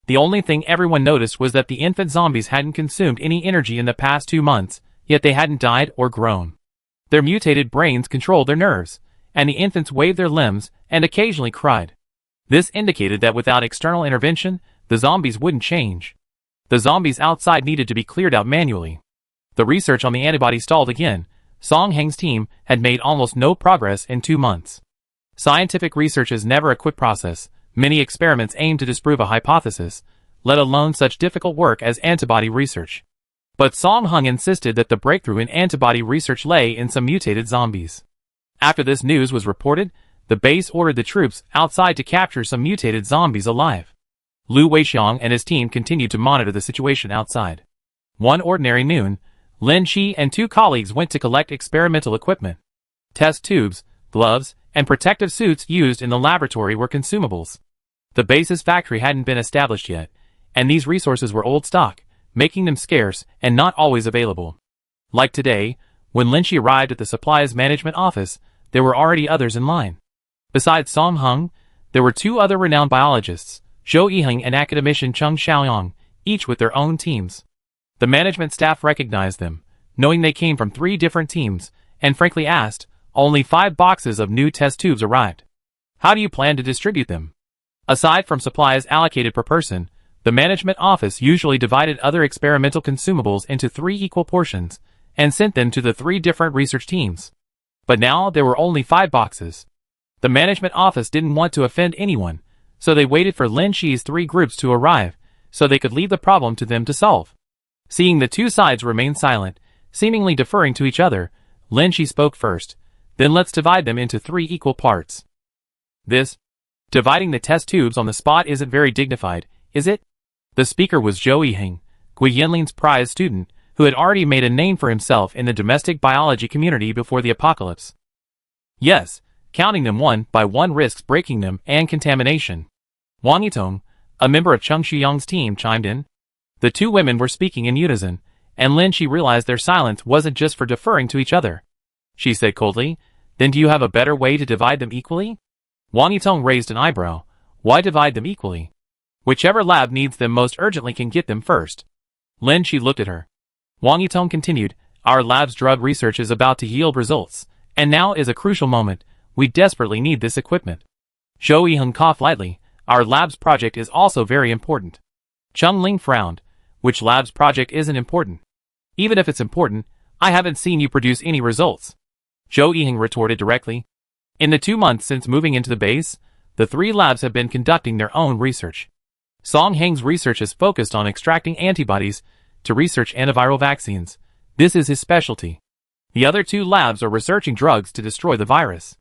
The only thing everyone noticed was that the infant zombies hadn't consumed any energy in the past 2 months, yet they hadn't died or grown. Their mutated brains controlled their nerves, and the infants waved their limbs and occasionally cried. This indicated that without external intervention, the zombies wouldn't change. The zombies outside needed to be cleared out manually. The research on the antibody stalled again. Song Heng's team had made almost no progress in 2 months. Scientific research is never a quick process. Many experiments aim to disprove a hypothesis, let alone such difficult work as antibody research. But Song Hung insisted that the breakthrough in antibody research lay in some mutated zombies. After this news was reported, the base ordered the troops outside to capture some mutated zombies alive. Lu Weixiang and his team continued to monitor the situation outside. One ordinary noon, Lin Shi and 2 colleagues went to collect experimental equipment. Test tubes, gloves, and protective suits used in the laboratory were consumables. The base's factory hadn't been established yet, and these resources were old stock, making them scarce and not always available. Like today, when Lin Shi arrived at the supplies management office, there were already others in line. Besides Song Hung, there were 2 other renowned biologists, Zhou Yiheng and academician Cheng Xiaoyang, each with their own teams. The management staff recognized them, knowing they came from 3 different teams, and frankly asked, only 5 boxes of new test tubes arrived. How do you plan to distribute them? Aside from supplies allocated per person, the management office usually divided other experimental consumables into 3 equal portions, and sent them to the 3 different research teams. But now there were only 5 boxes. The management office didn't want to offend anyone, so they waited for Lin Shi's 3 groups to arrive, so they could leave the problem to them to solve. Seeing the 2 sides remain silent, seemingly deferring to each other, Lin Shi spoke first. Then let's divide them into 3 equal parts. Dividing the test tubes on the spot isn't very dignified, is it? The speaker was Zhou Yiheng, Gui Yanlin's prize student, who had already made a name for himself in the domestic biology community before the apocalypse. Yes, counting them one by one risks breaking them and contamination. Wang Yitong, a member of Cheng Shuyang's team, chimed in. The 2 women were speaking in unison, and Lin Shi realized their silence wasn't just for deferring to each other. She said coldly, then do you have a better way to divide them equally? Wang Yitong raised an eyebrow. Why divide them equally? Whichever lab needs them most urgently can get them first. Lin Shi looked at her. Wang Yitong continued, our lab's drug research is about to yield results, and now is a crucial moment. We desperately need this equipment. Zhou Yiheng coughed lightly. Our lab's project is also very important. Cheng Ling frowned. Which lab's project isn't important? Even if it's important, I haven't seen you produce any results. Zhou Yiheng retorted directly. In the 2 months since moving into the base, the 3 labs have been conducting their own research. Song Heng's research is focused on extracting antibodies to research antiviral vaccines. This is his specialty. The other 2 labs are researching drugs to destroy the virus.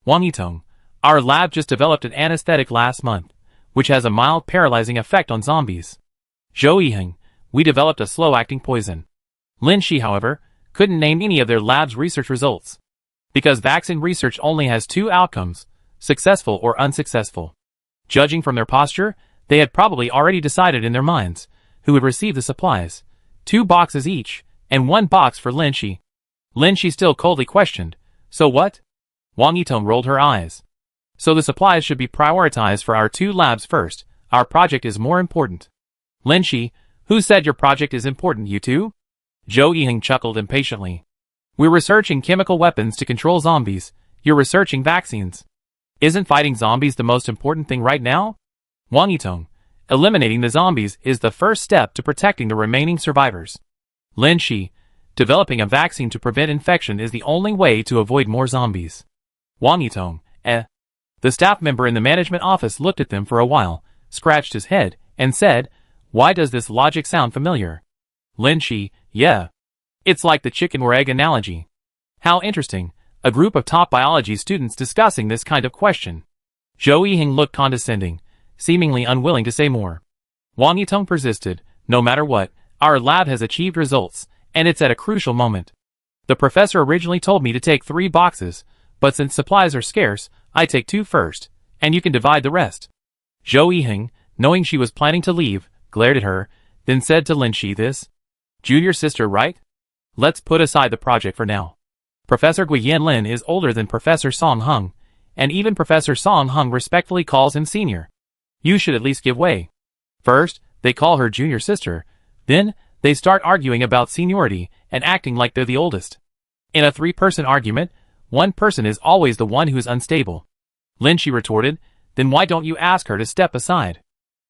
Wang Yitong, our lab just developed an anesthetic last month, which has a mild paralyzing effect on zombies. Zhou Yiheng, we developed a slow-acting poison. Lin Shi, however, couldn't name any of their lab's research results. Because vaccine research only has 2 outcomes, successful or unsuccessful. Judging from their posture, they had probably already decided in their minds who would receive the supplies, 2 boxes each, and 1 box for Lin Shi. Lin Shi still coldly questioned, so what? Wang Yitong rolled her eyes. So the supplies should be prioritized for our 2 labs first. Our project is more important. Lin Shi, who said your project is important, you 2? Zhou Yiheng chuckled impatiently. We're researching chemical weapons to control zombies. You're researching vaccines. Isn't fighting zombies the most important thing right now? Wang Yitong, eliminating the zombies is the first step to protecting the remaining survivors. Lin Shi, developing a vaccine to prevent infection is the only way to avoid more zombies. Wang Yitong, The staff member in the management office looked at them for a while, scratched his head, and said, why does this logic sound familiar? Lin Shi, yeah. It's like the chicken or egg analogy. How interesting. A group of top biology students discussing this kind of question. Zhou Yiheng looked condescending, seemingly unwilling to say more. Wang Yitong persisted, no matter what, our lab has achieved results, and it's at a crucial moment. The professor originally told me to take 3 boxes, but since supplies are scarce, I take 2 first, and you can divide the rest. Zhou Yiheng, knowing she was planning to leave, glared at her, then said to Lin Shi, this junior sister, right? Let's put aside the project for now. Professor Guiyan Lin is older than Professor Song Hung, and even Professor Song Hung respectfully calls him senior. You should at least give way. First, they call her junior sister, then, they start arguing about seniority and acting like they're the oldest. In a 3-person argument, one person is always the one who's unstable. Lin Shi retorted, then why don't you ask her to step aside?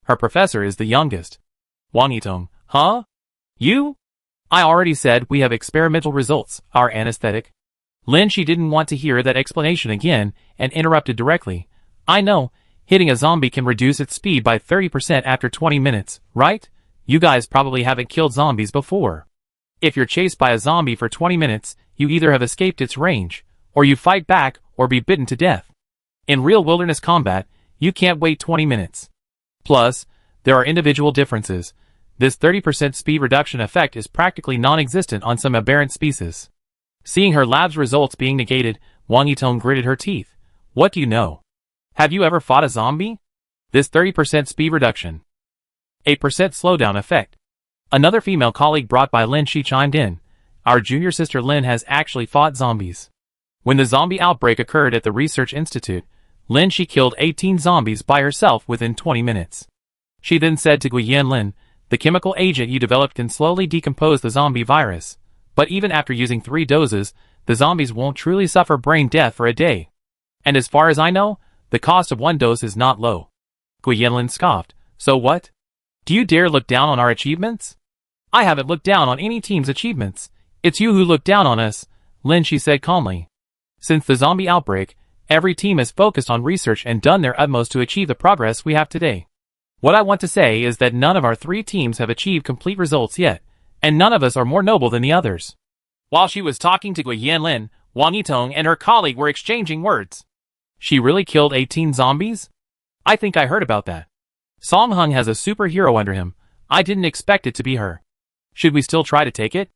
Her professor is the youngest. Wang Yitong, huh? You? I already said we have experimental results, our anesthetic. Lin Shi didn't want to hear that explanation again and interrupted directly. I know, hitting a zombie can reduce its speed by 30% after 20 minutes, right? You guys probably haven't killed zombies before. If you're chased by a zombie for 20 minutes, you either have escaped its range, or you fight back, or be bitten to death. In real wilderness combat, you can't wait 20 minutes. Plus, there are individual differences. This 30% speed reduction effect is practically non-existent on some aberrant species. Seeing her lab's results being negated, Wang Yitong gritted her teeth. What do you know? Have you ever fought a zombie? This 30% speed reduction. 8% slowdown effect. Another female colleague brought by Lin Shi chimed in. Our junior sister Lin has actually fought zombies. When the zombie outbreak occurred at the research institute, Lin Shi killed 18 zombies by herself within 20 minutes. She then said to Guiyan Lin, the chemical agent you developed can slowly decompose the zombie virus. But even after using 3 doses, the zombies won't truly suffer brain death for a day. And as far as I know, the cost of 1 dose is not low. Guiyan Lin scoffed. So what? Do you dare look down on our achievements? I haven't looked down on any team's achievements. It's you who looked down on us, Lin Shi said calmly. Since the zombie outbreak, every team has focused on research and done their utmost to achieve the progress we have today. What I want to say is that none of our 3 teams have achieved complete results yet, and none of us are more noble than the others. While she was talking to Guiyan Lin, Wang Yitong and her colleague were exchanging words. She really killed 18 zombies? I think I heard about that. Song Hung has a superhero under him. I didn't expect it to be her. Should we still try to take it?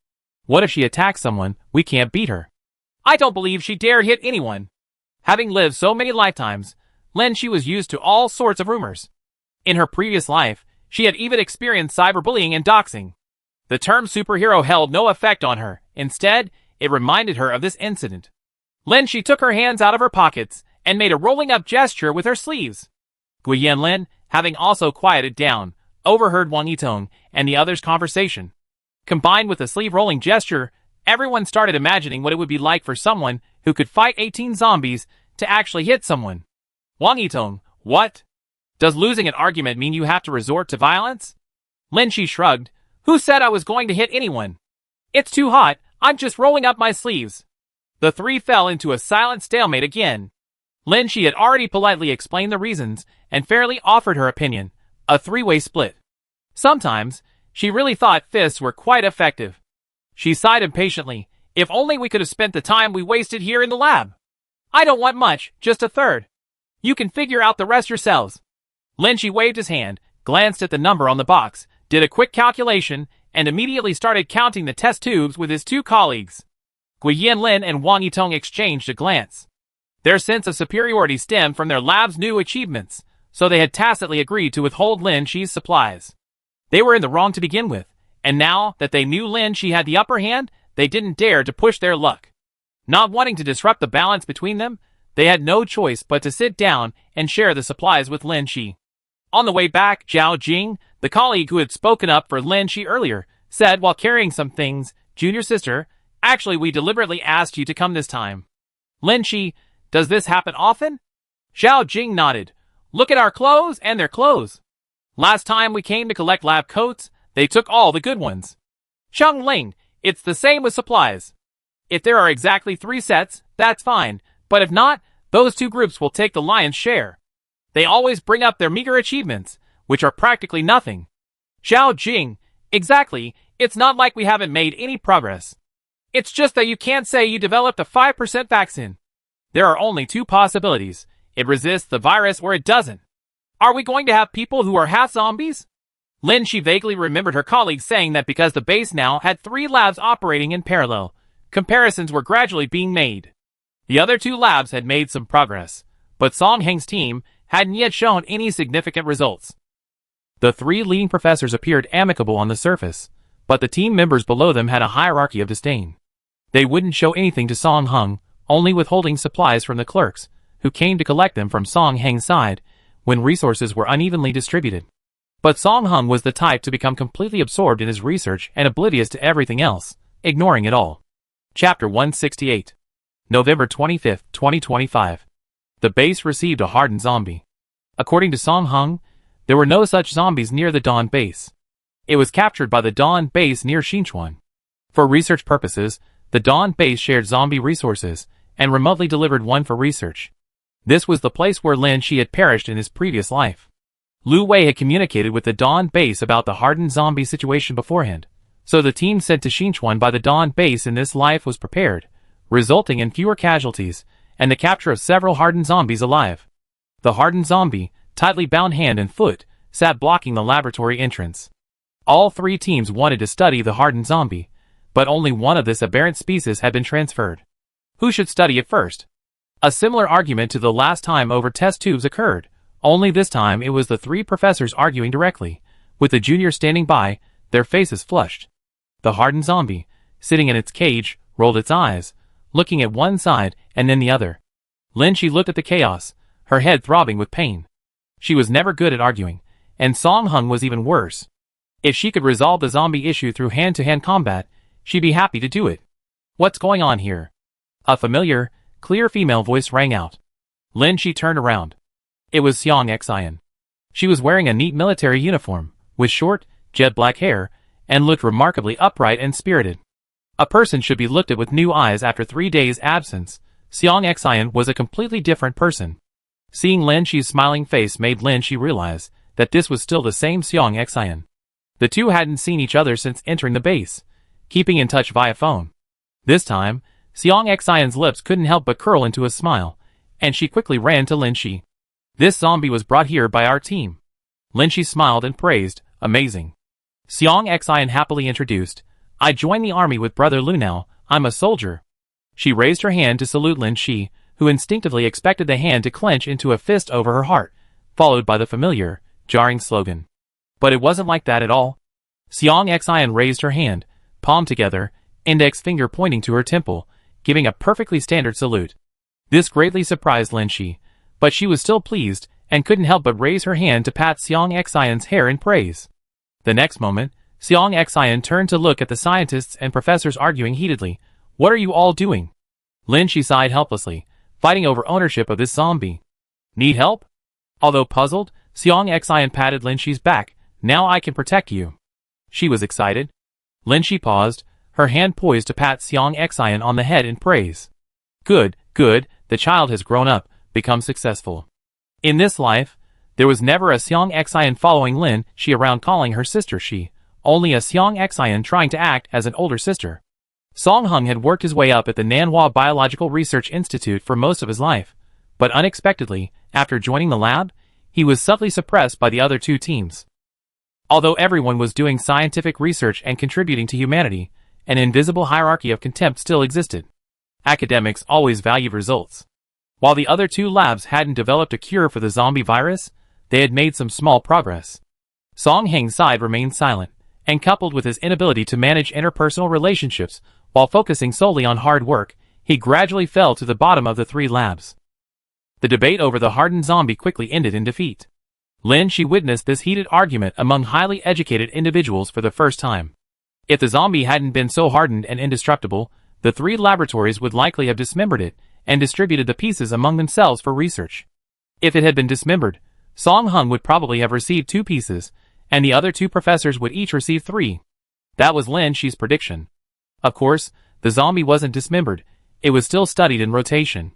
What if she attacks someone? We can't beat her. I don't believe she dared hit anyone. Having lived so many lifetimes, Lin Shi was used to all sorts of rumors. In her previous life, she had even experienced cyberbullying and doxing. The term superhero held no effect on her. Instead, it reminded her of this incident. Lin Shi took her hands out of her pockets and made a rolling up gesture with her sleeves. Guiyan Lin, having also quieted down, overheard Wang Yitong and the others' conversation. Combined with the sleeve rolling gesture, everyone started imagining what it would be like for someone who could fight 18 zombies to actually hit someone. Wang Yitong, what? Does losing an argument mean you have to resort to violence? Lin Shi shrugged. Who said I was going to hit anyone? It's too hot, I'm just rolling up my sleeves. The 3 fell into a silent stalemate again. Lin Shi had already politely explained the reasons and fairly offered her opinion, a 3-way split. Sometimes, she really thought fists were quite effective. She sighed impatiently. If only we could have spent the time we wasted here in the lab. I don't want much, just a third. You can figure out the rest yourselves. Lin Shi waved his hand, glanced at the number on the box, did a quick calculation, and immediately started counting the test tubes with his 2 colleagues. Guiyan Lin and Wang Yitong exchanged a glance. Their sense of superiority stemmed from their lab's new achievements, so they had tacitly agreed to withhold Lin Shi's supplies. They were in the wrong to begin with, and now that they knew Lin Shi had the upper hand, they didn't dare to push their luck. Not wanting to disrupt the balance between them, they had no choice but to sit down and share the supplies with Lin Shi. On the way back, Zhao Jing, the colleague who had spoken up for Lin Shi earlier, said while carrying some things, Junior sister, actually we deliberately asked you to come this time. Lin Shi, does this happen often? Zhao Jing nodded. Look at our clothes and their clothes. Last time we came to collect lab coats, they took all the good ones. Cheng Ling, it's the same with supplies. If there are exactly 3 sets, that's fine, but if not, those 2 groups will take the lion's share. They always bring up their meager achievements, which are practically nothing. Zhao Jing, exactly, it's not like we haven't made any progress. It's just that you can't say you developed a 5% vaccine. There are only two possibilities. It resists the virus or it doesn't. Are we going to have people who are half zombies? She vaguely remembered her colleagues saying that because the base now had 3 labs operating in parallel, comparisons were gradually being made. The other 2 labs had made some progress, but Song Heng's team hadn't yet shown any significant results. The 3 leading professors appeared amicable on the surface, but the team members below them had a hierarchy of disdain. They wouldn't show anything to Song Heng, only withholding supplies from the clerks, who came to collect them from Song Heng's side when resources were unevenly distributed. But Song Heng was the type to become completely absorbed in his research and oblivious to everything else, ignoring it all. Chapter 168. November 25, 2025. The base received a hardened zombie. According to Song Heng, there were no such zombies near the Dawn base. It was captured by the Dawn base near Xinchuan. For research purposes, the Dawn base shared zombie resources and remotely delivered one for research. This was the place where Lin Shi had perished in his previous life. Lu Wei had communicated with the Dawn base about the hardened zombie situation beforehand, so the team sent to Xinchuan by the Dawn base in this life was prepared, resulting in fewer casualties and the capture of several hardened zombies alive. The hardened zombie, tightly bound hand and foot, sat blocking the laboratory entrance. All 3 teams wanted to study the hardened zombie, but only one of this aberrant species had been transferred. Who should study it first? A similar argument to the last time over test tubes occurred, only this time it was the 3 professors arguing directly, with the juniors standing by, their faces flushed. The hardened zombie, sitting in its cage, rolled its eyes, looking at one side and then the other. Lin Shi looked at the chaos, her head throbbing with pain. She was never good at arguing, and Song Heng was even worse. If she could resolve the zombie issue through hand-to-hand combat, she'd be happy to do it. What's going on here? A familiar, clear female voice rang out. Lin Shi turned around. It was Xiang Xian. She was wearing a neat military uniform, with short, jet-black hair, and looked remarkably upright and spirited. A person should be looked at with new eyes after 3 days' absence. Xiang Xian was a completely different person. Seeing Lin Shi's smiling face made Lin Shi realize that this was still the same Xiang Xian. The two hadn't seen each other since entering the base, keeping in touch via phone. This time, Xiang Xian's lips couldn't help but curl into a smile, and she quickly ran to Lin Shi. This zombie was brought here by our team. Lin Shi smiled and praised, amazing. Xiang Xian happily introduced, I joined the army with Brother Lu now, I'm a soldier. She raised her hand to salute Lin Shi, who instinctively expected the hand to clench into a fist over her heart, followed by the familiar, jarring slogan. But it wasn't like that at all. Xiang Xian raised her hand, palm together, index finger pointing to her temple, giving a perfectly standard salute. This greatly surprised Lin Shi, but she was still pleased, and couldn't help but raise her hand to pat Xiang Xian's hair in praise. The next moment, Xiang Xian turned to look at the scientists and professors arguing heatedly. What are you all doing? Lin Shi sighed helplessly, fighting over ownership of this zombie. Need help? Although puzzled, Xiang Xian patted Lin Shi's back. Now I can protect you. She was excited. Lin Shi paused, her hand poised to pat Xiang Xian on the head in praise. Good, good, the child has grown up, become successful. In this life, there was never a Xiang Xian following Lin Shi around calling her sister Shi, only a Xiang Xian trying to act as an older sister. Song Heng had worked his way up at the Nanhua Biological Research Institute for most of his life, but unexpectedly, after joining the lab, he was subtly suppressed by the other 2 teams. Although everyone was doing scientific research and contributing to humanity, an invisible hierarchy of contempt still existed. Academics always valued results. While the other 2 labs hadn't developed a cure for the zombie virus, they had made some small progress. Song Heng's side remained silent, and coupled with his inability to manage interpersonal relationships while focusing solely on hard work, he gradually fell to the bottom of the 3 labs. The debate over the hardened zombie quickly ended in defeat. Lin Shi witnessed this heated argument among highly educated individuals for the first time. If the zombie hadn't been so hardened and indestructible, the 3 laboratories would likely have dismembered it and distributed the pieces among themselves for research. If it had been dismembered, Song Heng would probably have received 2 pieces, and the other 2 professors would each receive 3. That was Lin Shi's prediction. Of course, the zombie wasn't dismembered, it was still studied in rotation.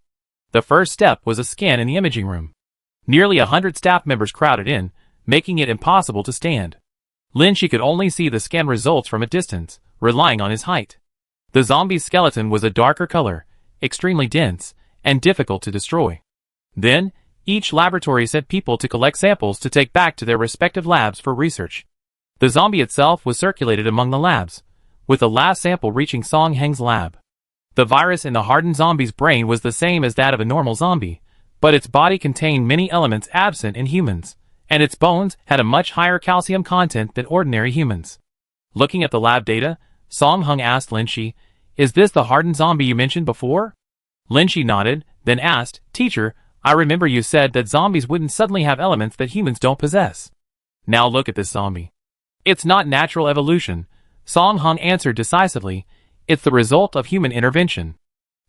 The first step was a scan in the imaging room. Nearly 100 staff members crowded in, making it impossible to stand. Lin Shi could only see the scan results from a distance, relying on his height. The zombie's skeleton was a darker color, extremely dense, and difficult to destroy. Then, each laboratory sent people to collect samples to take back to their respective labs for research. The zombie itself was circulated among the labs, with the last sample reaching Song Heng's lab. The virus in the hardened zombie's brain was the same as that of a normal zombie, but its body contained many elements absent in humans, and its bones had a much higher calcium content than ordinary humans. Looking at the lab data, Song Heng asked Lin Shi, "Is this the hardened zombie you mentioned before?" Lin Shi nodded, then asked, "Teacher, I remember you said that zombies wouldn't suddenly have elements that humans don't possess. Now look at this zombie. It's not natural evolution," Song Heng answered decisively. "It's the result of human intervention."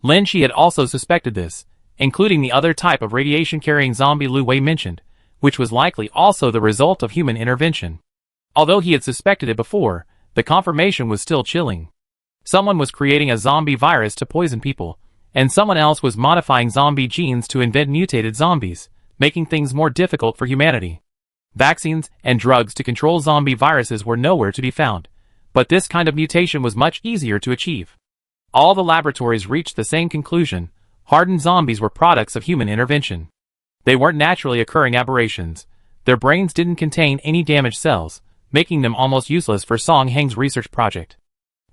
Lin Shi had also suspected this, including the other type of radiation-carrying zombie Lu Wei mentioned, which was likely also the result of human intervention. Although he had suspected it before, the confirmation was still chilling. Someone was creating a zombie virus to poison people, and someone else was modifying zombie genes to invent mutated zombies, making things more difficult for humanity. Vaccines and drugs to control zombie viruses were nowhere to be found, but this kind of mutation was much easier to achieve. All the laboratories reached the same conclusion: hardened zombies were products of human intervention. They weren't naturally occurring aberrations. Their brains didn't contain any damaged cells, making them almost useless for Song Heng's research project.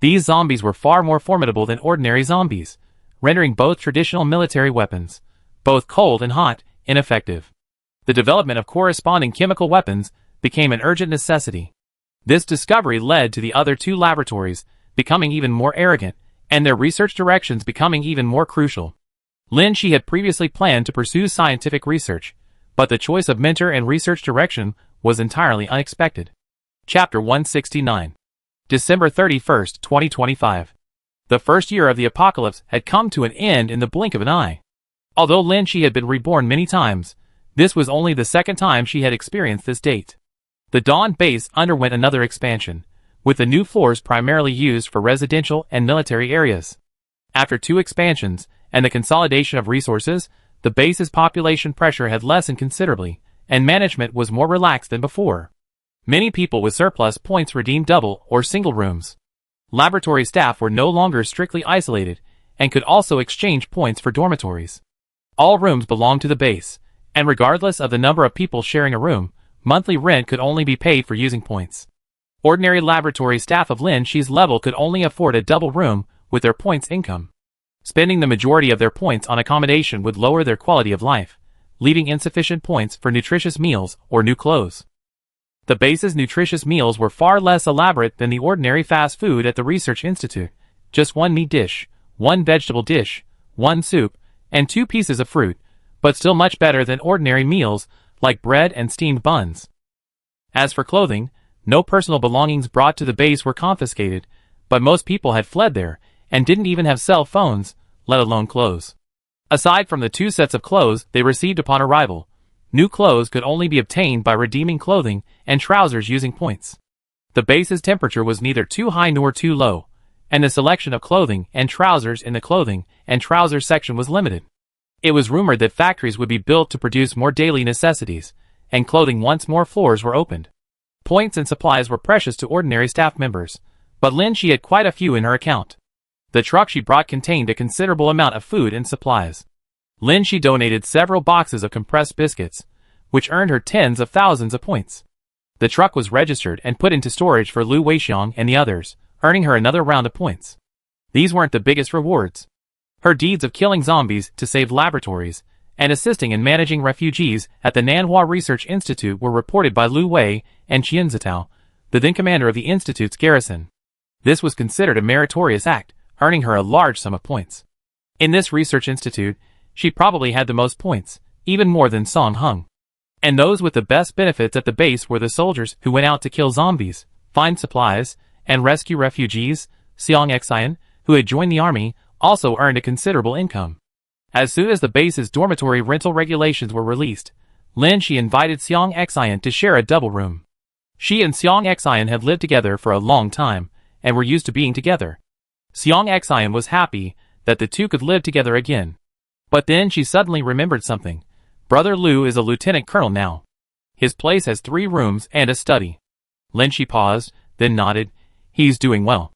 These zombies were far more formidable than ordinary zombies, rendering both traditional military weapons, both cold and hot, ineffective. The development of corresponding chemical weapons became an urgent necessity. This discovery led to the other two laboratories becoming even more arrogant, and their research directions becoming even more crucial. Lin Shi had previously planned to pursue scientific research, but the choice of mentor and research direction was entirely unexpected. Chapter 169. December 31st, 2025. The first year of the apocalypse had come to an end in the blink of an eye. Although Lin Shi had been reborn many times, this was only the second time she had experienced this date. The Dawn base underwent another expansion, with the new floors primarily used for residential and military areas. After two expansions, and the consolidation of resources, the base's population pressure had lessened considerably, and management was more relaxed than before. Many people with surplus points redeemed double or single rooms. Laboratory staff were no longer strictly isolated, and could also exchange points for dormitories. All rooms belonged to the base, and regardless of the number of people sharing a room, monthly rent could only be paid for using points. Ordinary laboratory staff of Lin Shi's level could only afford a double room with their points income. Spending the majority of their points on accommodation would lower their quality of life, leaving insufficient points for nutritious meals or new clothes. The base's nutritious meals were far less elaborate than the ordinary fast food at the research institute: just one meat dish, one vegetable dish, one soup, and two pieces of fruit, but still much better than ordinary meals like bread and steamed buns. As for clothing, no personal belongings brought to the base were confiscated, but most people had fled there, and didn't even have cell phones, let alone clothes. Aside from the two sets of clothes they received upon arrival, new clothes could only be obtained by redeeming clothing and trousers using points. The base's temperature was neither too high nor too low, and the selection of clothing and trousers in the clothing and trousers section was limited. It was rumored that factories would be built to produce more daily necessities, and clothing once more floors were opened. Points and supplies were precious to ordinary staff members, but Lin Shi had quite a few in her account. The truck she brought contained a considerable amount of food and supplies. Lin Shi donated several boxes of compressed biscuits, which earned her tens of thousands of points. The truck was registered and put into storage for Lu Weixiang and the others, earning her another round of points. These weren't the biggest rewards. Her deeds of killing zombies to save laboratories, and assisting in managing refugees at the Nanhua Research Institute were reported by Lu Wei and Qian Zitao, the then commander of the institute's garrison. This was considered a meritorious act, earning her a large sum of points. In this research institute, she probably had the most points, even more than Song Heng. And those with the best benefits at the base were the soldiers who went out to kill zombies, find supplies, and rescue refugees. Xiang Xian, who had joined the army, also earned a considerable income. As soon as the base's dormitory rental regulations were released, Lin Shi invited Xiang Xian to share a double room. She and Xiang Xian had lived together for a long time, and were used to being together. Xiang Xian was happy that the two could live together again. But then she suddenly remembered something. Brother Lu is a lieutenant colonel now. His place has 3 rooms and a study. Lin Shi paused, then nodded. He's doing well.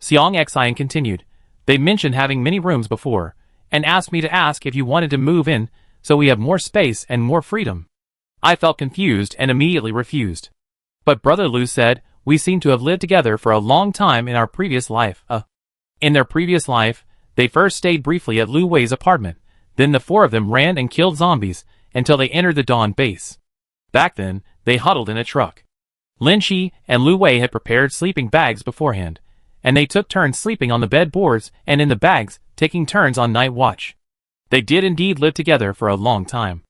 Xiang Xian continued. They mentioned having many rooms before, and asked me to ask if you wanted to move in, so we have more space and more freedom. I felt confused and immediately refused. But Brother Lu said, we seem to have lived together for a long time in our previous life. In their previous life, they first stayed briefly at Lu Wei's apartment, then the four of them ran and killed zombies, until they entered the Dawn base. Back then, they huddled in a truck. Lin Shi and Lu Wei had prepared sleeping bags beforehand, and they took turns sleeping on the bed boards and in the bags, taking turns on night watch. They did indeed live together for a long time.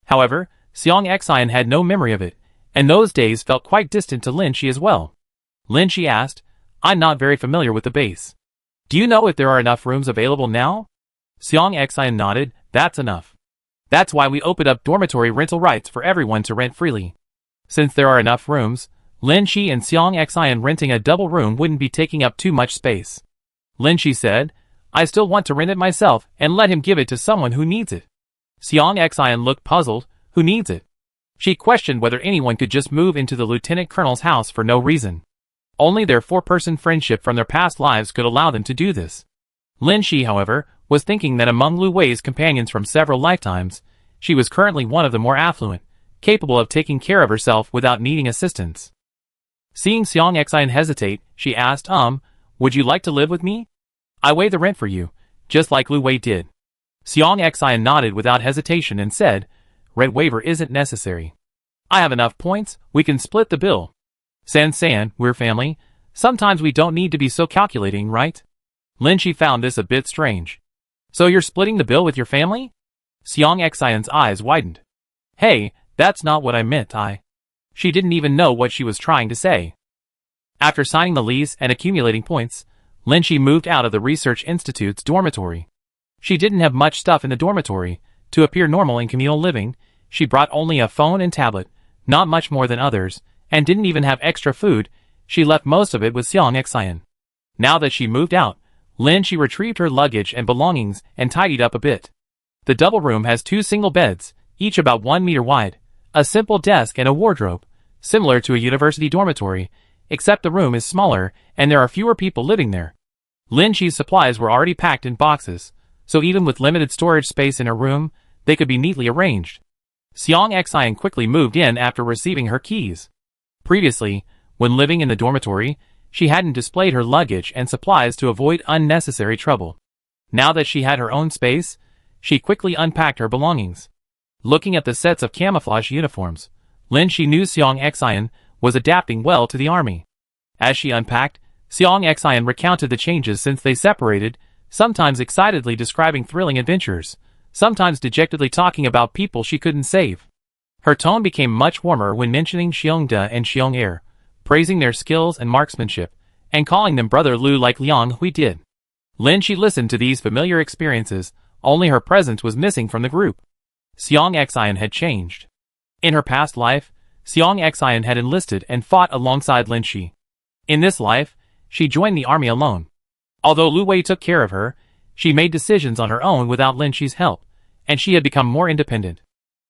However, Xiang Xian had no memory of it, and those days felt quite distant to Lin Shi as well. Lin Shi asked, I'm not very familiar with the base. Do you know if there are enough rooms available now? Xiang Xian nodded, that's enough. That's why we opened up dormitory rental rights for everyone to rent freely. Since there are enough rooms, Lin Shi and Xiang Xian renting a double room wouldn't be taking up too much space. Lin Shi said, I still want to rent it myself and let him give it to someone who needs it. Xiang Xian looked puzzled, who needs it? She questioned whether anyone could just move into the lieutenant colonel's house for no reason. Only their four-person friendship from their past lives could allow them to do this. Lin Shi, however, was thinking that among Lu Wei's companions from several lifetimes, she was currently one of the more affluent, capable of taking care of herself without needing assistance. Seeing Xiang Xian hesitate, she asked, would you like to live with me? I waive the rent for you, just like Lu Wei did. Xiang Xian nodded without hesitation and said, rent waiver isn't necessary. I have enough points, we can split the bill. San, we're family. Sometimes we don't need to be so calculating, right? Lin Shi found this a bit strange. So you're splitting the bill with your family? Xiang Xian's eyes widened. Hey, that's not what I meant, She didn't even know what she was trying to say. After signing the lease and accumulating points, Lin Shi moved out of the Research Institute's dormitory. She didn't have much stuff in the dormitory. To appear normal in communal living, she brought only a phone and tablet, not much more than others, and didn't even have extra food. She left most of it with Xiang Xian. Now that she moved out, Lin Shi retrieved her luggage and belongings and tidied up a bit. The double room has 2 single beds, each about 1 meter wide, a simple desk and a wardrobe, similar to a university dormitory, except the room is smaller and there are fewer people living there. Lin Shi's supplies were already packed in boxes, so even with limited storage space in her room, they could be neatly arranged. Xiang Xian quickly moved in after receiving her keys. Previously, when living in the dormitory, she hadn't displayed her luggage and supplies to avoid unnecessary trouble. Now that she had her own space, she quickly unpacked her belongings. Looking at the sets of camouflage uniforms, Lin Shi knew Xiang Xian was adapting well to the army. As she unpacked, Xiang Xian recounted the changes since they separated, sometimes excitedly describing thrilling adventures, sometimes dejectedly talking about people she couldn't save. Her tone became much warmer when mentioning Xiongda and Xiong'er, praising their skills and marksmanship, and calling them Brother Lu like Liang Hui did. Lin Shi listened to these familiar experiences, only her presence was missing from the group. Xiang Xian had changed. In her past life, Xiang Xian had enlisted and fought alongside Lin Shi. In this life, she joined the army alone. Although Lu Wei took care of her, she made decisions on her own without Lin Shi's help, and she had become more independent.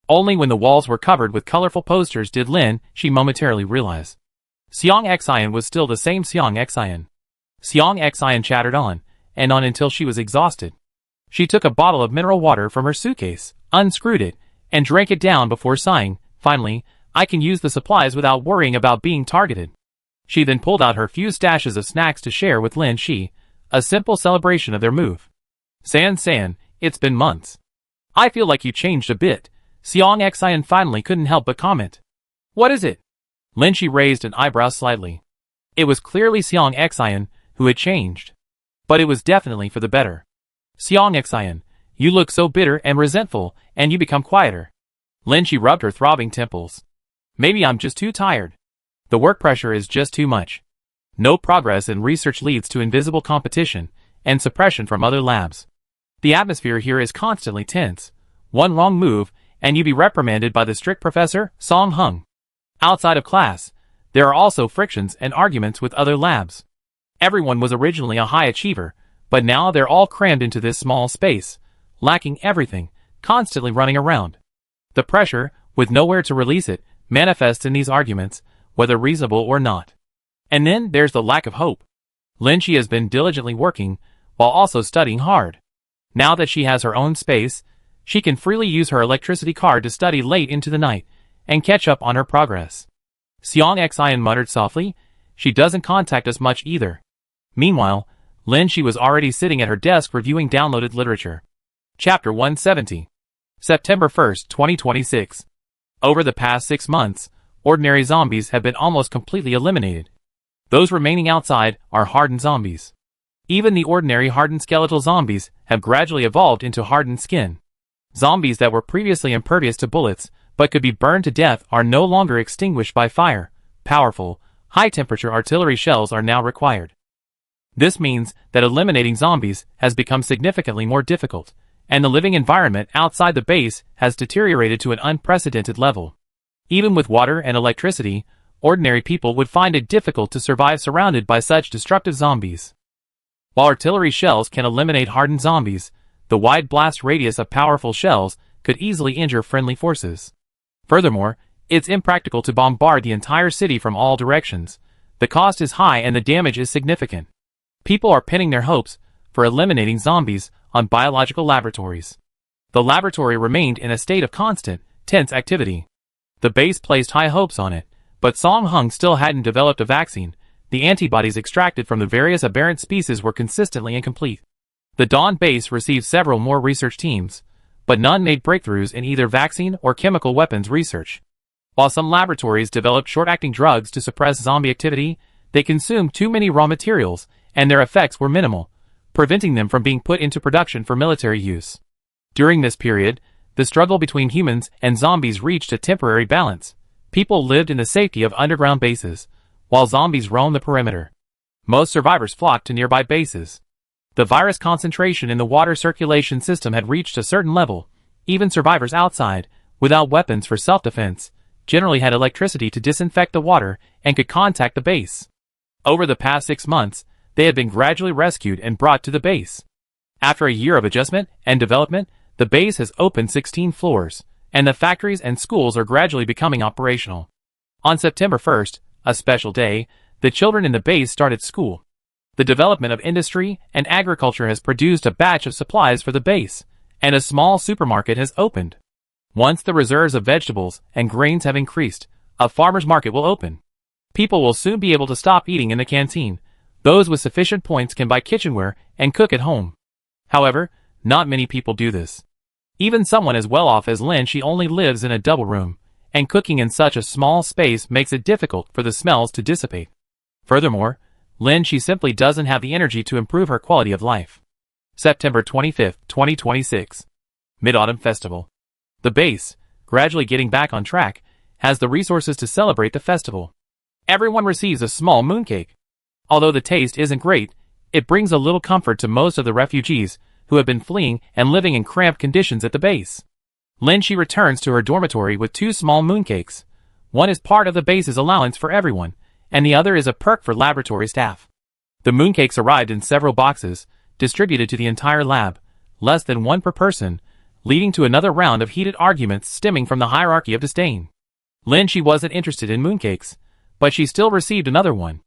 Only when the walls were covered with colorful posters did Lin Shi momentarily realize Xiang Xian was still the same Xiang Xian. Xiang Xian chattered on, and on until she was exhausted. She took a bottle of mineral water from her suitcase, unscrewed it, and drank it down before sighing, finally, I can use the supplies without worrying about being targeted. She then pulled out her few stashes of snacks to share with Lin Shi, a simple celebration of their move. San, it's been months. I feel like you changed a bit. Xiang Xian finally couldn't help but comment. What is it? Lin Shi raised an eyebrow slightly. It was clearly Xiang Xian who had changed. But it was definitely for the better. Xiang Xian, you look so bitter and resentful, and you become quieter. Lin Shi rubbed her throbbing temples. Maybe I'm just too tired. The work pressure is just too much. No progress in research leads to invisible competition and suppression from other labs. The atmosphere here is constantly tense. One wrong move, and you be reprimanded by the strict professor, Song Hung. Outside of class, there are also frictions and arguments with other labs. Everyone was originally a high achiever, but now they're all crammed into this small space, lacking everything, constantly running around. The pressure, with nowhere to release it, manifests in these arguments, whether reasonable or not. And then there's the lack of hope. Lin Shi has been diligently working, while also studying hard. Now that she has her own space, she can freely use her electricity card to study late into the night and catch up on her progress. Xiang Xian muttered softly, "She doesn't contact us much either." Meanwhile, Lin Shi was already sitting at her desk reviewing downloaded literature. Chapter 170. September 1st, 2026. Over the past 6 months, ordinary zombies have been almost completely eliminated. Those remaining outside are hardened zombies. Even the ordinary hardened skeletal zombies have gradually evolved into hardened skin. Zombies that were previously impervious to bullets but could be burned to death are no longer extinguished by fire. Powerful, high-temperature artillery shells are now required. This means that eliminating zombies has become significantly more difficult, and the living environment outside the base has deteriorated to an unprecedented level. Even with water and electricity, ordinary people would find it difficult to survive surrounded by such destructive zombies. While artillery shells can eliminate hardened zombies, the wide blast radius of powerful shells could easily injure friendly forces. Furthermore, it's impractical to bombard the entire city from all directions. The cost is high and the damage is significant. People are pinning their hopes for eliminating zombies on biological laboratories. The laboratory remained in a state of constant, tense activity. The base placed high hopes on it, but Song Hung still hadn't developed a vaccine. The antibodies extracted from the various aberrant species were consistently incomplete. The Dawn base received several more research teams, but none made breakthroughs in either vaccine or chemical weapons research. While some laboratories developed short-acting drugs to suppress zombie activity, they consumed too many raw materials, and their effects were minimal, preventing them from being put into production for military use. During this period, the struggle between humans and zombies reached a temporary balance. People lived in the safety of underground bases, while zombies roamed the perimeter. Most survivors flocked to nearby bases. The virus concentration in the water circulation system had reached a certain level. Even survivors outside, without weapons for self-defense, generally had electricity to disinfect the water and could contact the base. Over the past 6 months, they had been gradually rescued and brought to the base. After a year of adjustment and development, the base has opened 16 floors, and the factories and schools are gradually becoming operational. On September 1st, a special day, the children in the base started school. The development of industry and agriculture has produced a batch of supplies for the base, and a small supermarket has opened. Once the reserves of vegetables and grains have increased, a farmer's market will open. People will soon be able to stop eating in the canteen. Those with sufficient points can buy kitchenware and cook at home. However, not many people do this. Even someone as well off as Lin Shi only lives in a double room, and cooking in such a small space makes it difficult for the smells to dissipate. Furthermore, Lin Shi simply doesn't have the energy to improve her quality of life. September 25th, 2026. Mid-Autumn Festival. The base, gradually getting back on track, has the resources to celebrate the festival. Everyone receives a small mooncake. Although the taste isn't great, it brings a little comfort to most of the refugees who have been fleeing and living in cramped conditions at the base. Lin Shi returns to her dormitory with 2 small mooncakes. One is part of the base's allowance for everyone, and the other is a perk for laboratory staff. The mooncakes arrived in several boxes, distributed to the entire lab, less than 1 per person, leading to another round of heated arguments stemming from the hierarchy of disdain. Lin Shi wasn't interested in mooncakes, but she still received another one.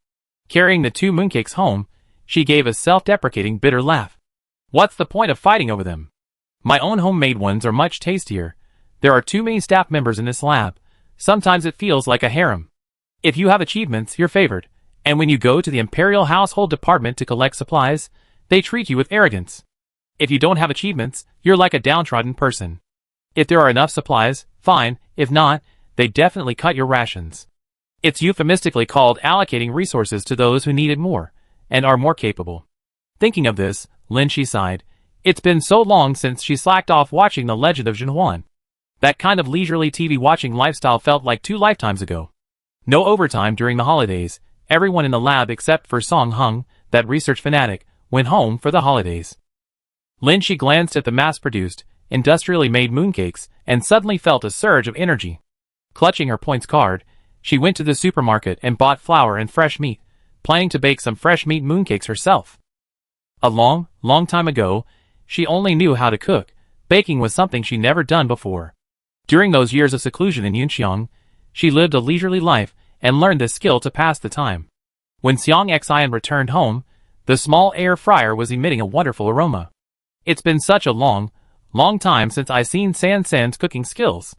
Carrying the 2 mooncakes home, she gave a self-deprecating bitter laugh. What's the point of fighting over them? My own homemade ones are much tastier. There are too many staff members in this lab. Sometimes it feels like a harem. If you have achievements, you're favored, and when you go to the Imperial Household Department to collect supplies, they treat you with arrogance. If you don't have achievements, you're like a downtrodden person. If there are enough supplies, fine. If not, they definitely cut your rations. It's euphemistically called allocating resources to those who need it more, and are more capable. Thinking of this, Lin Shi sighed. It's been so long since she slacked off watching The Legend of Jinhuan. That kind of leisurely TV watching lifestyle felt like 2 lifetimes ago. No overtime during the holidays. Everyone in the lab except for Song Hung, that research fanatic, went home for the holidays. Lin Shi glanced at the mass-produced, industrially made mooncakes, and suddenly felt a surge of energy. Clutching her points card, she went to the supermarket and bought flour and fresh meat, planning to bake some fresh meat mooncakes herself. A long, long time ago, she only knew how to cook. Baking was something she never done before. During those years of seclusion in Yunxiang, she lived a leisurely life and learned this skill to pass the time. When Xiang Xian returned home, The small air fryer was emitting a wonderful aroma. It's been such a long time since I seen San-san's cooking skills.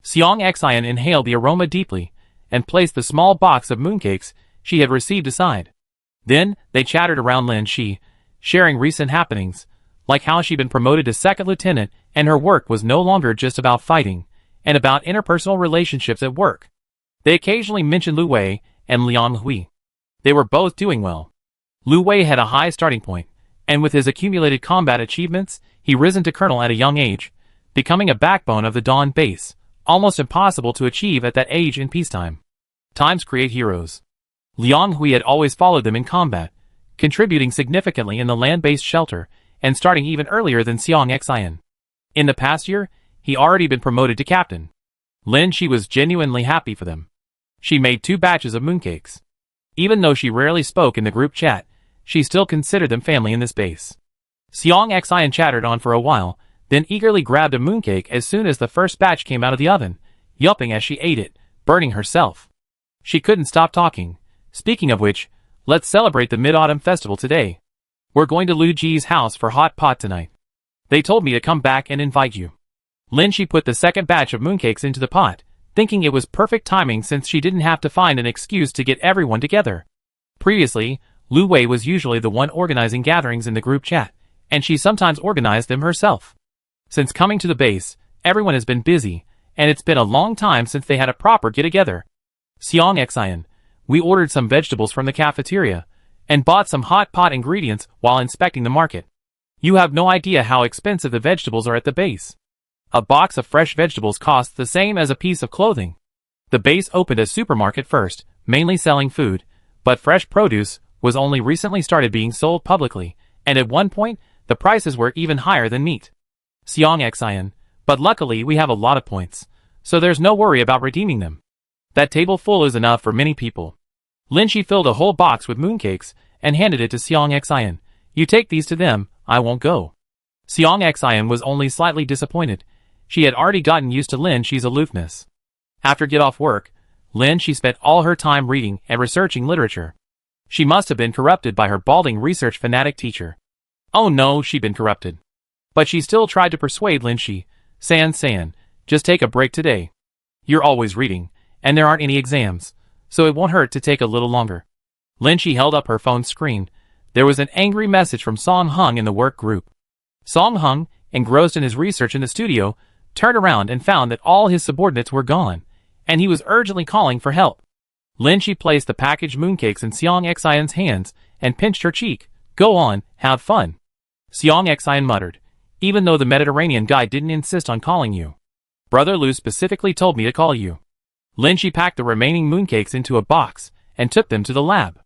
Seong Xian inhaled the aroma deeply, and placed the small box of mooncakes she had received aside. Then, they chattered around Lin Shi, sharing recent happenings, like how she'd been promoted to second lieutenant and her work was no longer just about fighting, and about interpersonal relationships at work. They occasionally mentioned Lu Wei and Liang Hui. They were both doing well. Lu Wei had a high starting point, and with his accumulated combat achievements, he risen to colonel at a young age, becoming a backbone of the Dawn base, almost impossible to achieve at that age in peacetime. Times create heroes. Liang Hui had always followed them in combat, contributing significantly in the land-based shelter, and starting even earlier than Seong Xian. In the past year, he already been promoted to captain. Lin Shi was genuinely happy for them. She made 2 batches of mooncakes. Even though she rarely spoke in the group chat, she still considered them family in this base. Seong Xian chattered on for a while, then eagerly grabbed a mooncake as soon as the first batch came out of the oven, yelping as she ate it, burning herself. She couldn't stop talking. Speaking of which, let's celebrate the Mid-Autumn Festival today. We're going to Lu Ji's house for hot pot tonight. They told me to come back and invite you. Lin Shi put the second batch of mooncakes into the pot, thinking it was perfect timing since she didn't have to find an excuse to get everyone together. Previously, Lu Wei was usually the one organizing gatherings in the group chat, and she sometimes organized them herself. Since coming to the base, everyone has been busy, and it's been a long time since they had a proper get-together. Seong Xian, we ordered some vegetables from the cafeteria, and bought some hot pot ingredients while inspecting the market. You have no idea how expensive the vegetables are at the base. A box of fresh vegetables costs the same as a piece of clothing. The base opened a supermarket first, mainly selling food, but fresh produce was only recently started being sold publicly, and at one point, the prices were even higher than meat. Seong Xian, but luckily we have a lot of points, so there's no worry about redeeming them. That table full is enough for many people. Lin Shi filled a whole box with mooncakes and handed it to Seong Xian. You take these to them, I won't go. Seong Xian was only slightly disappointed. She had already gotten used to Lin Shi's aloofness. After get off work, Lin Shi spent all her time reading and researching literature. She must have been corrupted by her balding research fanatic teacher. Oh no, she'd been corrupted. But she still tried to persuade Lin Shi. San, just take a break today. You're always reading, and there aren't any exams, so it won't hurt to take a little longer. Lin Shi held up her phone screen. There was an angry message from Song Hung in the work group. Song Hung, engrossed in his research in the studio, turned around and found that all his subordinates were gone, and he was urgently calling for help. Lin Shi placed the packaged mooncakes in Seong Xian's hands and pinched her cheek. Go on, have fun. Seong Xian muttered, even though the Mediterranean guy didn't insist on calling you. Brother Lu specifically told me to call you. Lin Shi packed the remaining mooncakes into a box and took them to the lab.